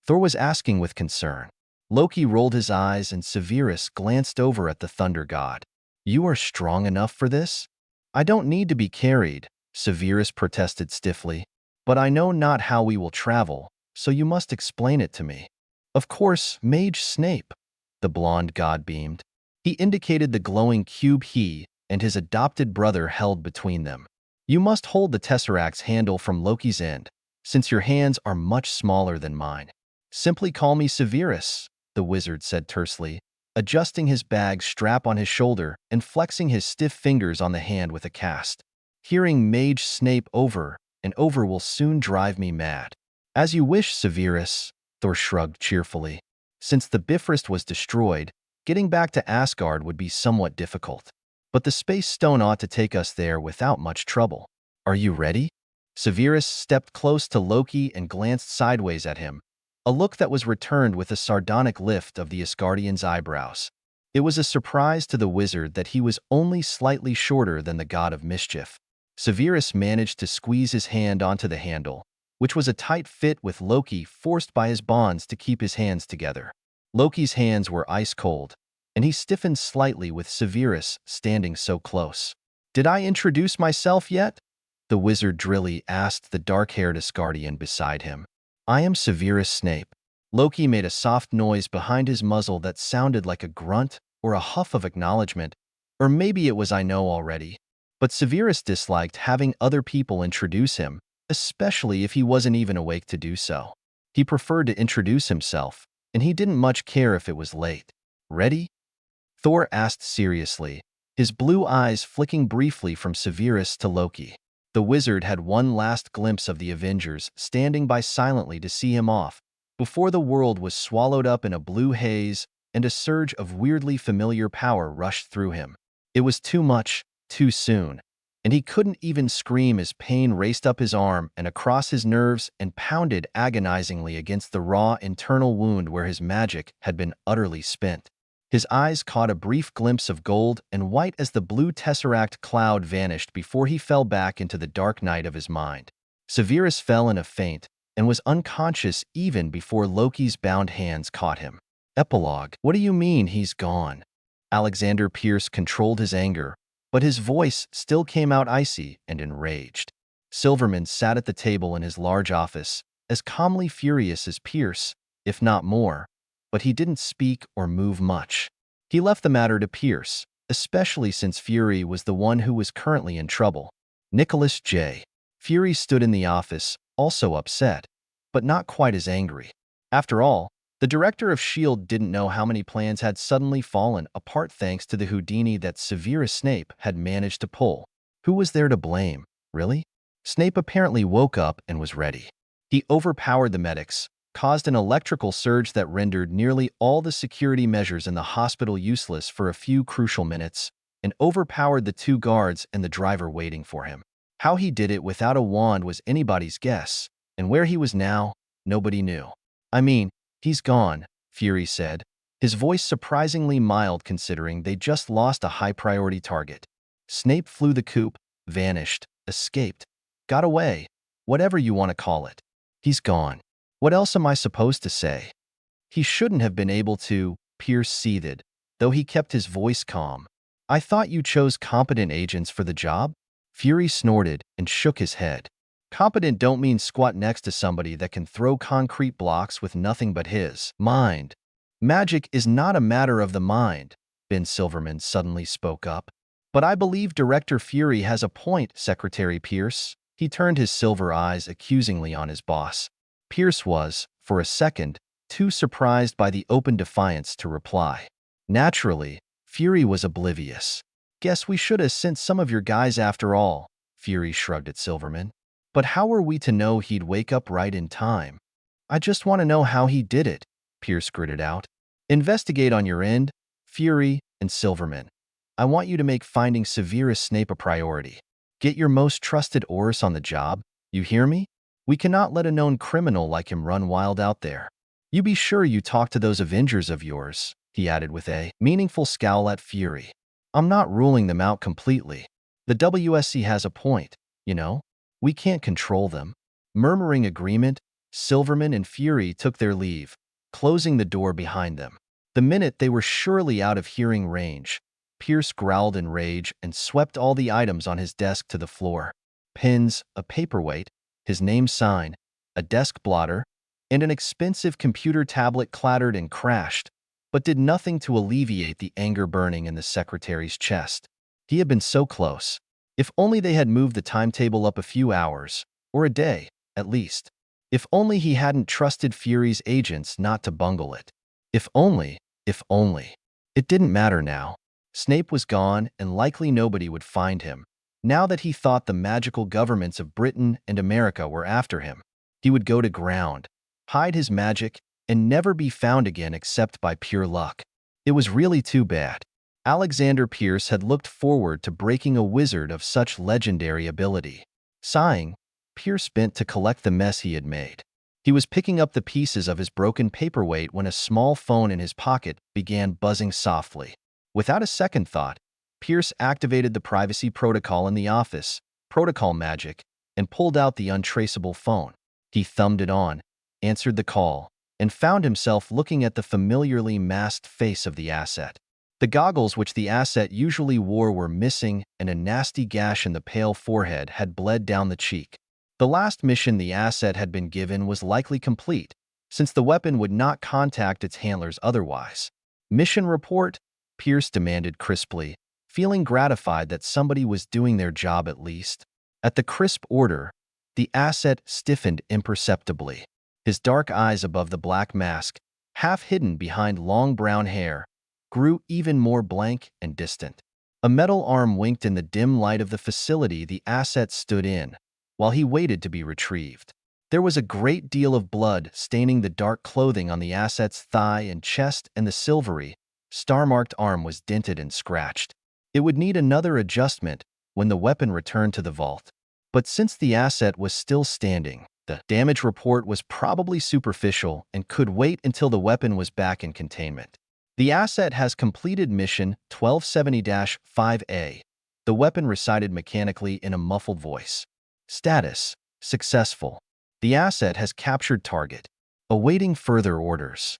Thor was asking with concern. Loki rolled his eyes and Severus glanced over at the Thunder God. You are strong enough for this? I don't need to be carried, Severus protested stiffly. But I know not how we will travel, so you must explain it to me. Of course, Mage Snape, the blonde god beamed. He indicated the glowing cube he and his adopted brother held between them. You must hold the Tesseract's handle from Loki's end, since your hands are much smaller than mine. Simply call me Severus, the wizard said tersely, adjusting his bag strap on his shoulder and flexing his stiff fingers on the hand with a cast. Hearing Mage Snape over and over will soon drive me mad. As you wish, Severus, Thor shrugged cheerfully. Since the Bifrost was destroyed, getting back to Asgard would be somewhat difficult. But the space stone ought to take us there without much trouble. Are you ready? Severus stepped close to Loki and glanced sideways at him, a look that was returned with a sardonic lift of the Asgardian's eyebrows. It was a surprise to the wizard that he was only slightly shorter than the god of mischief. Severus managed to squeeze his hand onto the handle, which was a tight fit with Loki forced by his bonds to keep his hands together. Loki's hands were ice cold, and he stiffened slightly with Severus standing so close. Did I introduce myself yet? The wizard Drilly asked the dark-haired Asgardian beside him. I am Severus Snape. Loki made a soft noise behind his muzzle that sounded like a grunt or a huff of acknowledgement, or maybe it was I know already. But Severus disliked having other people introduce him, especially if he wasn't even awake to do so. He preferred to introduce himself, and he didn't much care if it was late. Ready? Thor asked seriously, his blue eyes flicking briefly from Severus to Loki. The wizard had one last glimpse of the Avengers standing by silently to see him off, before the world was swallowed up in a blue haze and a surge of weirdly familiar power rushed through him. It was too much, too soon, and he couldn't even scream as pain raced up his arm and across his nerves and pounded agonizingly against the raw internal wound where his magic had been utterly spent. His eyes caught a brief glimpse of gold and white as the blue tesseract cloud vanished before he fell back into the dark night of his mind. Severus fell in a faint and was unconscious even before Loki's bound hands caught him. Epilogue. What do you mean he's gone? Alexander Pierce controlled his anger, but his voice still came out icy and enraged. Silverman sat at the table in his large office, as calmly furious as Pierce, if not more, but he didn't speak or move much. He left the matter to Pierce, especially since Fury was the one who was currently in trouble. Nicholas J. Fury stood in the office, also upset, but not quite as angry. After all, the director of S.H.I.E.L.D. didn't know how many plans had suddenly fallen apart thanks to the Houdini that Severus Snape had managed to pull. Who was there to blame, really? Snape apparently woke up and was ready. He overpowered the medics, caused an electrical surge that rendered nearly all the security measures in the hospital useless for a few crucial minutes, and overpowered the two guards and the driver waiting for him. How he did it without a wand was anybody's guess, and where he was now, nobody knew. I mean, he's gone, Fury said, his voice surprisingly mild considering they just lost a high-priority target. Snape flew the coop, vanished, escaped, got away, whatever you want to call it. He's gone. What else am I supposed to say? He shouldn't have been able to, Pierce seethed, though he kept his voice calm. I thought you chose competent agents for the job? Fury snorted and shook his head. Competent don't mean squat next to somebody that can throw concrete blocks with nothing but his mind. Magic is not a matter of the mind, Ben Silverman suddenly spoke up. But I believe Director Fury has a point, Secretary Pierce. He turned his silver eyes accusingly on his boss. Pierce was, for a second, too surprised by the open defiance to reply. Naturally, Fury was oblivious. Guess we should have sent some of your guys after all, Fury shrugged at Silverman. But how were we to know he'd wake up right in time? I just want to know how he did it, Pierce gritted out. Investigate on your end, Fury and Silverman. I want you to make finding Severus Snape a priority. Get your most trusted Oris on the job, you hear me? We cannot let a known criminal like him run wild out there. You be sure you talk to those Avengers of yours, he added with a meaningful scowl at Fury. I'm not ruling them out completely. The WSC has a point, you know? We can't control them. Murmuring agreement, Silverman and Fury took their leave, closing the door behind them. The minute they were surely out of hearing range, Pierce growled in rage and swept all the items on his desk to the floor. Pins, a paperweight, his name sign, a desk blotter, and an expensive computer tablet clattered and crashed, but did nothing to alleviate the anger burning in the secretary's chest. He had been so close. If only they had moved the timetable up a few hours, or a day, at least. If only he hadn't trusted Fury's agents not to bungle it. If only, if only. It didn't matter now. Snape was gone, and likely nobody would find him. Now that he thought the magical governments of Britain and America were after him, he would go to ground, hide his magic, and never be found again except by pure luck. It was really too bad. Alexander Pierce had looked forward to breaking a wizard of such legendary ability. Sighing, Pierce bent to collect the mess he had made. He was picking up the pieces of his broken paperweight when a small phone in his pocket began buzzing softly. Without a second thought, Pierce activated the privacy protocol in the office, protocol magic, and pulled out the untraceable phone. He thumbed it on, answered the call, and found himself looking at the familiarly masked face of the asset. The goggles which the asset usually wore were missing, and a nasty gash in the pale forehead had bled down the cheek. The last mission the asset had been given was likely complete, since the weapon would not contact its handlers otherwise. Mission report? Pierce demanded crisply, feeling gratified that somebody was doing their job at least. At the crisp order, the asset stiffened imperceptibly. His dark eyes above the black mask, half hidden behind long brown hair, grew even more blank and distant. A metal arm winked in the dim light of the facility the asset stood in, while he waited to be retrieved. There was a great deal of blood staining the dark clothing on the asset's thigh and chest, and the silvery, star-marked arm was dented and scratched. It would need another adjustment when the weapon returned to the vault. But since the asset was still standing, the damage report was probably superficial and could wait until the weapon was back in containment. The asset has completed mission 1270-5A. The weapon recited mechanically in a muffled voice. Status: successful. The asset has captured target. Awaiting further orders.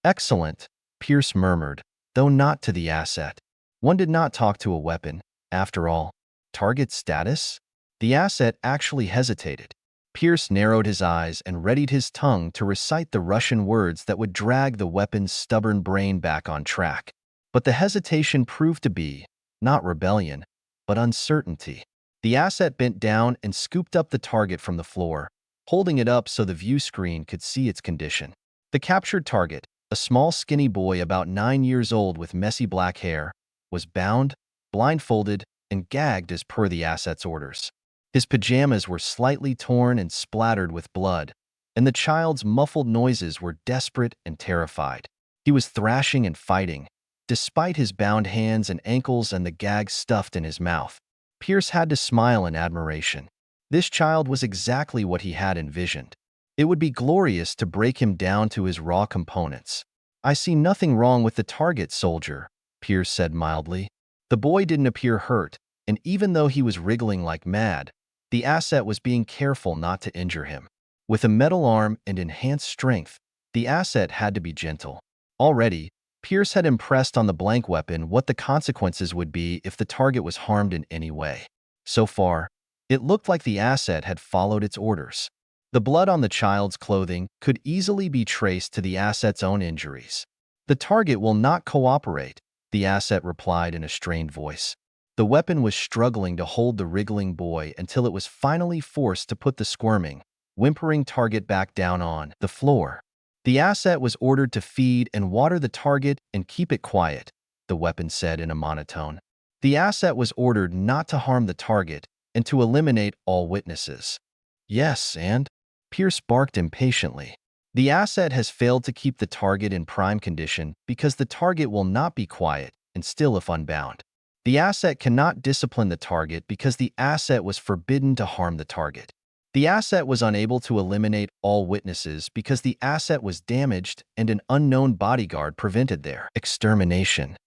Excellent, Pierce murmured, though not to the asset. One did not talk to a weapon, after all. Target status? The asset actually hesitated. Pierce narrowed his eyes and readied his tongue to recite the Russian words that would drag the weapon's stubborn brain back on track. But the hesitation proved to be, not rebellion, but uncertainty. The asset bent down and scooped up the target from the floor, holding it up so the view screen could see its condition. The captured target, a small skinny boy about 9 years old with messy black hair, was bound, blindfolded, and gagged as per the asset's orders. His pajamas were slightly torn and splattered with blood, and the child's muffled noises were desperate and terrified. He was thrashing and fighting, despite his bound hands and ankles and the gag stuffed in his mouth. Pierce had to smile in admiration. This child was exactly what he had envisioned. It would be glorious to break him down to his raw components. "I see nothing wrong with the target, soldier," Pierce said mildly. The boy didn't appear hurt, and even though he was wriggling like mad, the asset was being careful not to injure him. With a metal arm and enhanced strength, the asset had to be gentle. Already, Pierce had impressed on the blank weapon what the consequences would be if the target was harmed in any way. So far, it looked like the asset had followed its orders. The blood on the child's clothing could easily be traced to the asset's own injuries. "The target will not cooperate," the asset replied in a strained voice. The weapon was struggling to hold the wriggling boy until it was finally forced to put the squirming, whimpering target back down on the floor. The asset was ordered to feed and water the target and keep it quiet, the weapon said in a monotone. The asset was ordered not to harm the target and to eliminate all witnesses. "Yes, and?" Pierce barked impatiently. "The asset has failed to keep the target in prime condition because the target will not be quiet and still if unbound. The asset cannot discipline the target because the asset was forbidden to harm the target. The asset was unable to eliminate all witnesses because the asset was damaged and an unknown bodyguard prevented their extermination."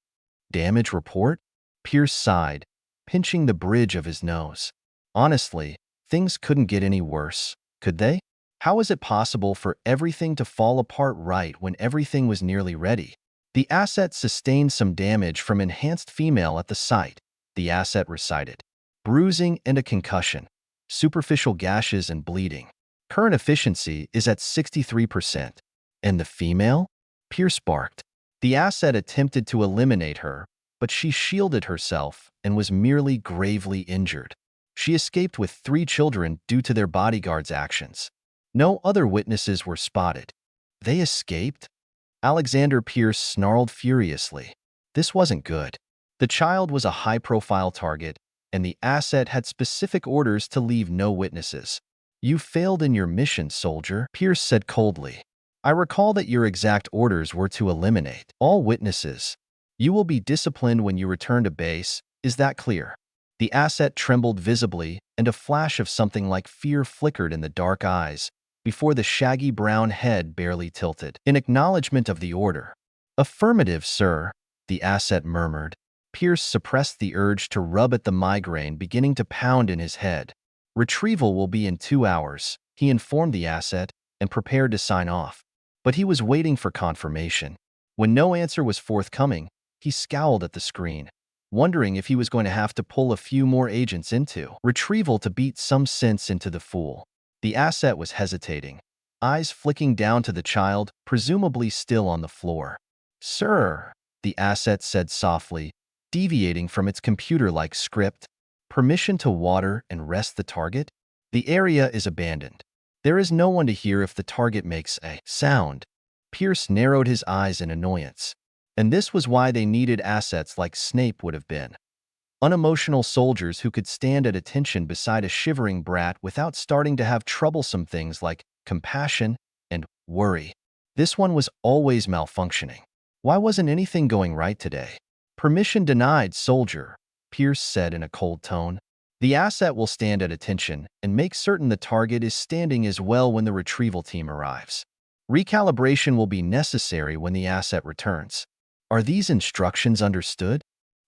"Damage report?" Pierce sighed, pinching the bridge of his nose. Honestly, things couldn't get any worse, could they? How was it possible for everything to fall apart right when everything was nearly ready? The asset sustained some damage from enhanced female at the site, the asset recited. Bruising and a concussion. Superficial gashes and bleeding. Current efficiency is at 63%. And the female? Pierce barked. The asset attempted to eliminate her, but she shielded herself and was merely gravely injured. She escaped with 3 children due to their bodyguard's actions. No other witnesses were spotted. They escaped? Alexander Pierce snarled furiously. This wasn't good. The child was a high-profile target, and the asset had specific orders to leave no witnesses. You failed in your mission, soldier, Pierce said coldly. I recall that your exact orders were to eliminate all witnesses. You will be disciplined when you return to base. Is that clear? The asset trembled visibly, and a flash of something like fear flickered in the dark eyes, before the shaggy brown head barely tilted, in acknowledgement of the order. Affirmative, sir, the asset murmured. Pierce suppressed the urge to rub at the migraine beginning to pound in his head. Retrieval will be in 2 hours, he informed the asset, and prepared to sign off. But he was waiting for confirmation. When no answer was forthcoming, he scowled at the screen, wondering if he was going to have to pull a few more agents into retrieval to beat some sense into the fool. The asset was hesitating, eyes flicking down to the child, presumably still on the floor. Sir, the asset said softly, deviating from its computer-like script. Permission to water and rest the target? The area is abandoned. There is no one to hear if the target makes a sound. Pierce narrowed his eyes in annoyance. And this was why they needed assets like Snape would have been. Unemotional soldiers who could stand at attention beside a shivering brat without starting to have troublesome things like compassion and worry. This one was always malfunctioning. Why wasn't anything going right today? Permission denied, soldier, Pierce said in a cold tone. The asset will stand at attention and make certain the target is standing as well when the retrieval team arrives. Recalibration will be necessary when the asset returns. Are these instructions understood?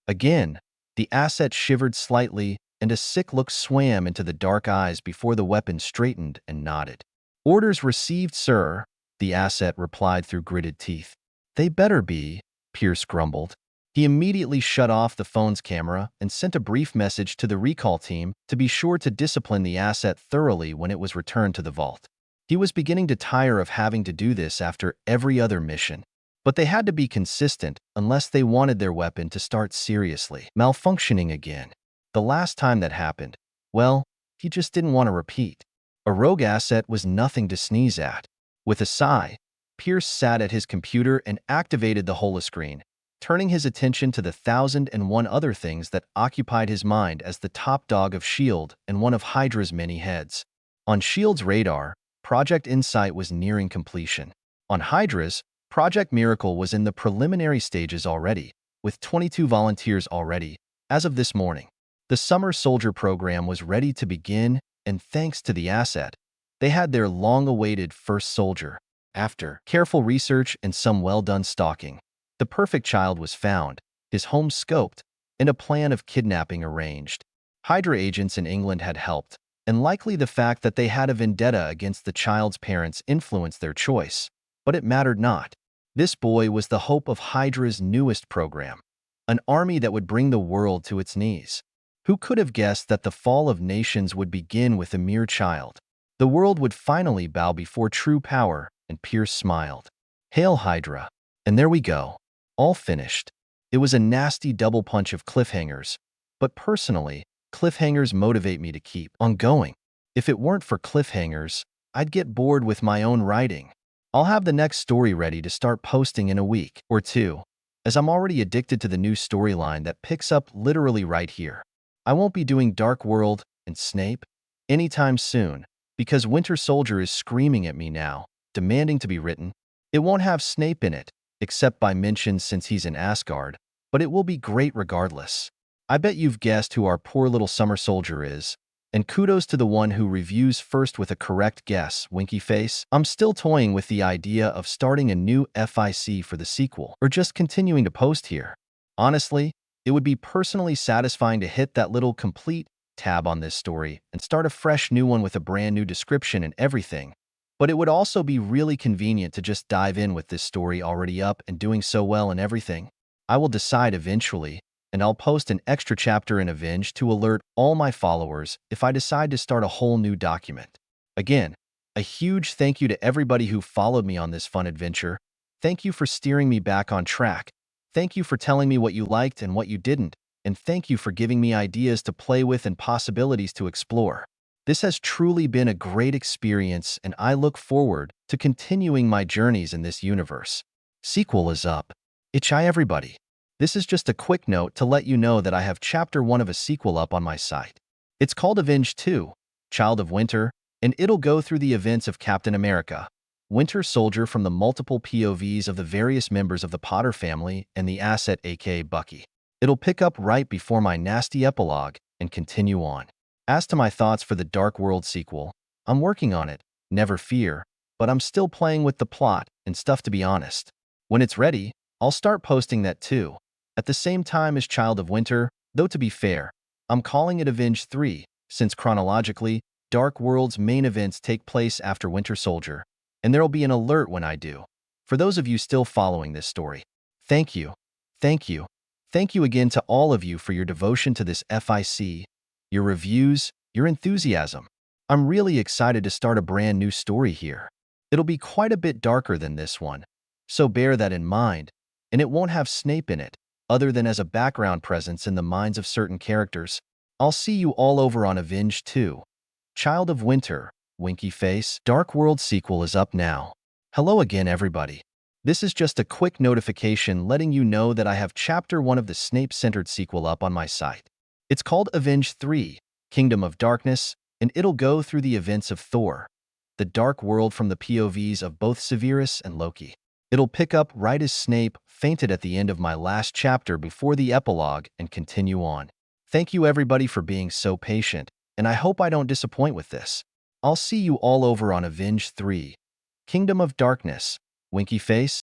Again, the asset shivered slightly, and a sick look swam into the dark eyes before the weapon straightened and nodded. Orders received, sir, the asset replied through gritted teeth. They better be, Pierce grumbled. He immediately shut off the phone's camera and sent a brief message to the recall team to be sure to discipline the asset thoroughly when it was returned to the vault. He was beginning to tire of having to do this after every other mission. But they had to be consistent unless they wanted their weapon to start seriously malfunctioning again. The last time that happened, well, he just didn't want to repeat. A rogue asset was nothing to sneeze at. With a sigh, Pierce sat at his computer and activated the holoscreen, turning his attention to the 1,001 other things that occupied his mind as the top dog of S.H.I.E.L.D. and one of Hydra's many heads. On S.H.I.E.L.D.'s radar, Project Insight was nearing completion. On Hydra's, Project Miracle was in the preliminary stages already, with 22 volunteers already, as of this morning. The Summer Soldier program was ready to begin, and thanks to the asset, they had their long-awaited first soldier. After careful research and some well-done stalking, the perfect child was found, his home scoped, and a plan of kidnapping arranged. Hydra agents in England had helped, and likely the fact that they had a vendetta against the child's parents influenced their choice. But it mattered not. This boy was the hope of Hydra's newest program, an army that would bring the world to its knees. Who could have guessed that the fall of nations would begin with a mere child? The world would finally bow before true power, and Pierce smiled. Hail Hydra. And there we go. All finished. It was a nasty double punch of cliffhangers, but personally, cliffhangers motivate me to keep on going. If it weren't for cliffhangers, I'd get bored with my own writing. I'll have the next story ready to start posting in a week or two, as I'm already addicted to the new storyline that picks up literally right here. I won't be doing Dark World and Snape anytime soon, because Winter Soldier is screaming at me now, demanding to be written. It won't have Snape in it, except by mention since he's in Asgard, but it will be great regardless. I bet you've guessed who our poor little summer soldier is, and kudos to the one who reviews first with a correct guess, winky face. I'm still toying with the idea of starting a new FIC for the sequel, or just continuing to post here. Honestly, it would be personally satisfying to hit that little complete tab on this story and start a fresh new one with a brand new description and everything. But it would also be really convenient to just dive in with this story already up and doing so well and everything. I will decide eventually, and I'll post an extra chapter in Avenge to alert all my followers if I decide to start a whole new document. Again, a huge thank you to everybody who followed me on this fun adventure. Thank you for steering me back on track. Thank you for telling me what you liked and what you didn't, and thank you for giving me ideas to play with and possibilities to explore. This has truly been a great experience, and I look forward to continuing my journeys in this universe. Sequel is up. YEA I everybody. This is just a quick note to let you know that I have Chapter 1 of a sequel up on my site. It's called Avenge 2, Child of Winter, and it'll go through the events of Captain America, Winter Soldier from the multiple POVs of the various members of the Potter family and the asset aka Bucky. It'll pick up right before my nasty epilogue and continue on. As to my thoughts for the Dark World sequel, I'm working on it, never fear, but I'm still playing with the plot and stuff to be honest. When it's ready, I'll start posting that too. At the same time as Child of Winter, though to be fair, I'm calling it Avenge 3, since chronologically, Dark World's main events take place after Winter Soldier, and there'll be an alert when I do. For those of you still following this story, thank you. Thank you. Thank you again to all of you for your devotion to this FIC, your reviews, your enthusiasm. I'm really excited to start a brand new story here. It'll be quite a bit darker than this one, so bear that in mind, and it won't have Snape in it, other than as a background presence in the minds of certain characters. I'll see you all over on Avenge 2. Child of Winter, Winky Face, Dark World sequel is up now. Hello again, everybody. This is just a quick notification letting you know that I have Chapter 1 of the Snape-centered sequel up on my site. It's called Avenge 3, Kingdom of Darkness, and it'll go through the events of Thor, the Dark World from the POVs of both Severus and Loki. It'll pick up right as Snape fainted at the end of my last chapter before the epilogue and continue on. Thank you everybody for being so patient, and I hope I don't disappoint with this. I'll see you all over on Avenge 3, Kingdom of Darkness, Winky Face.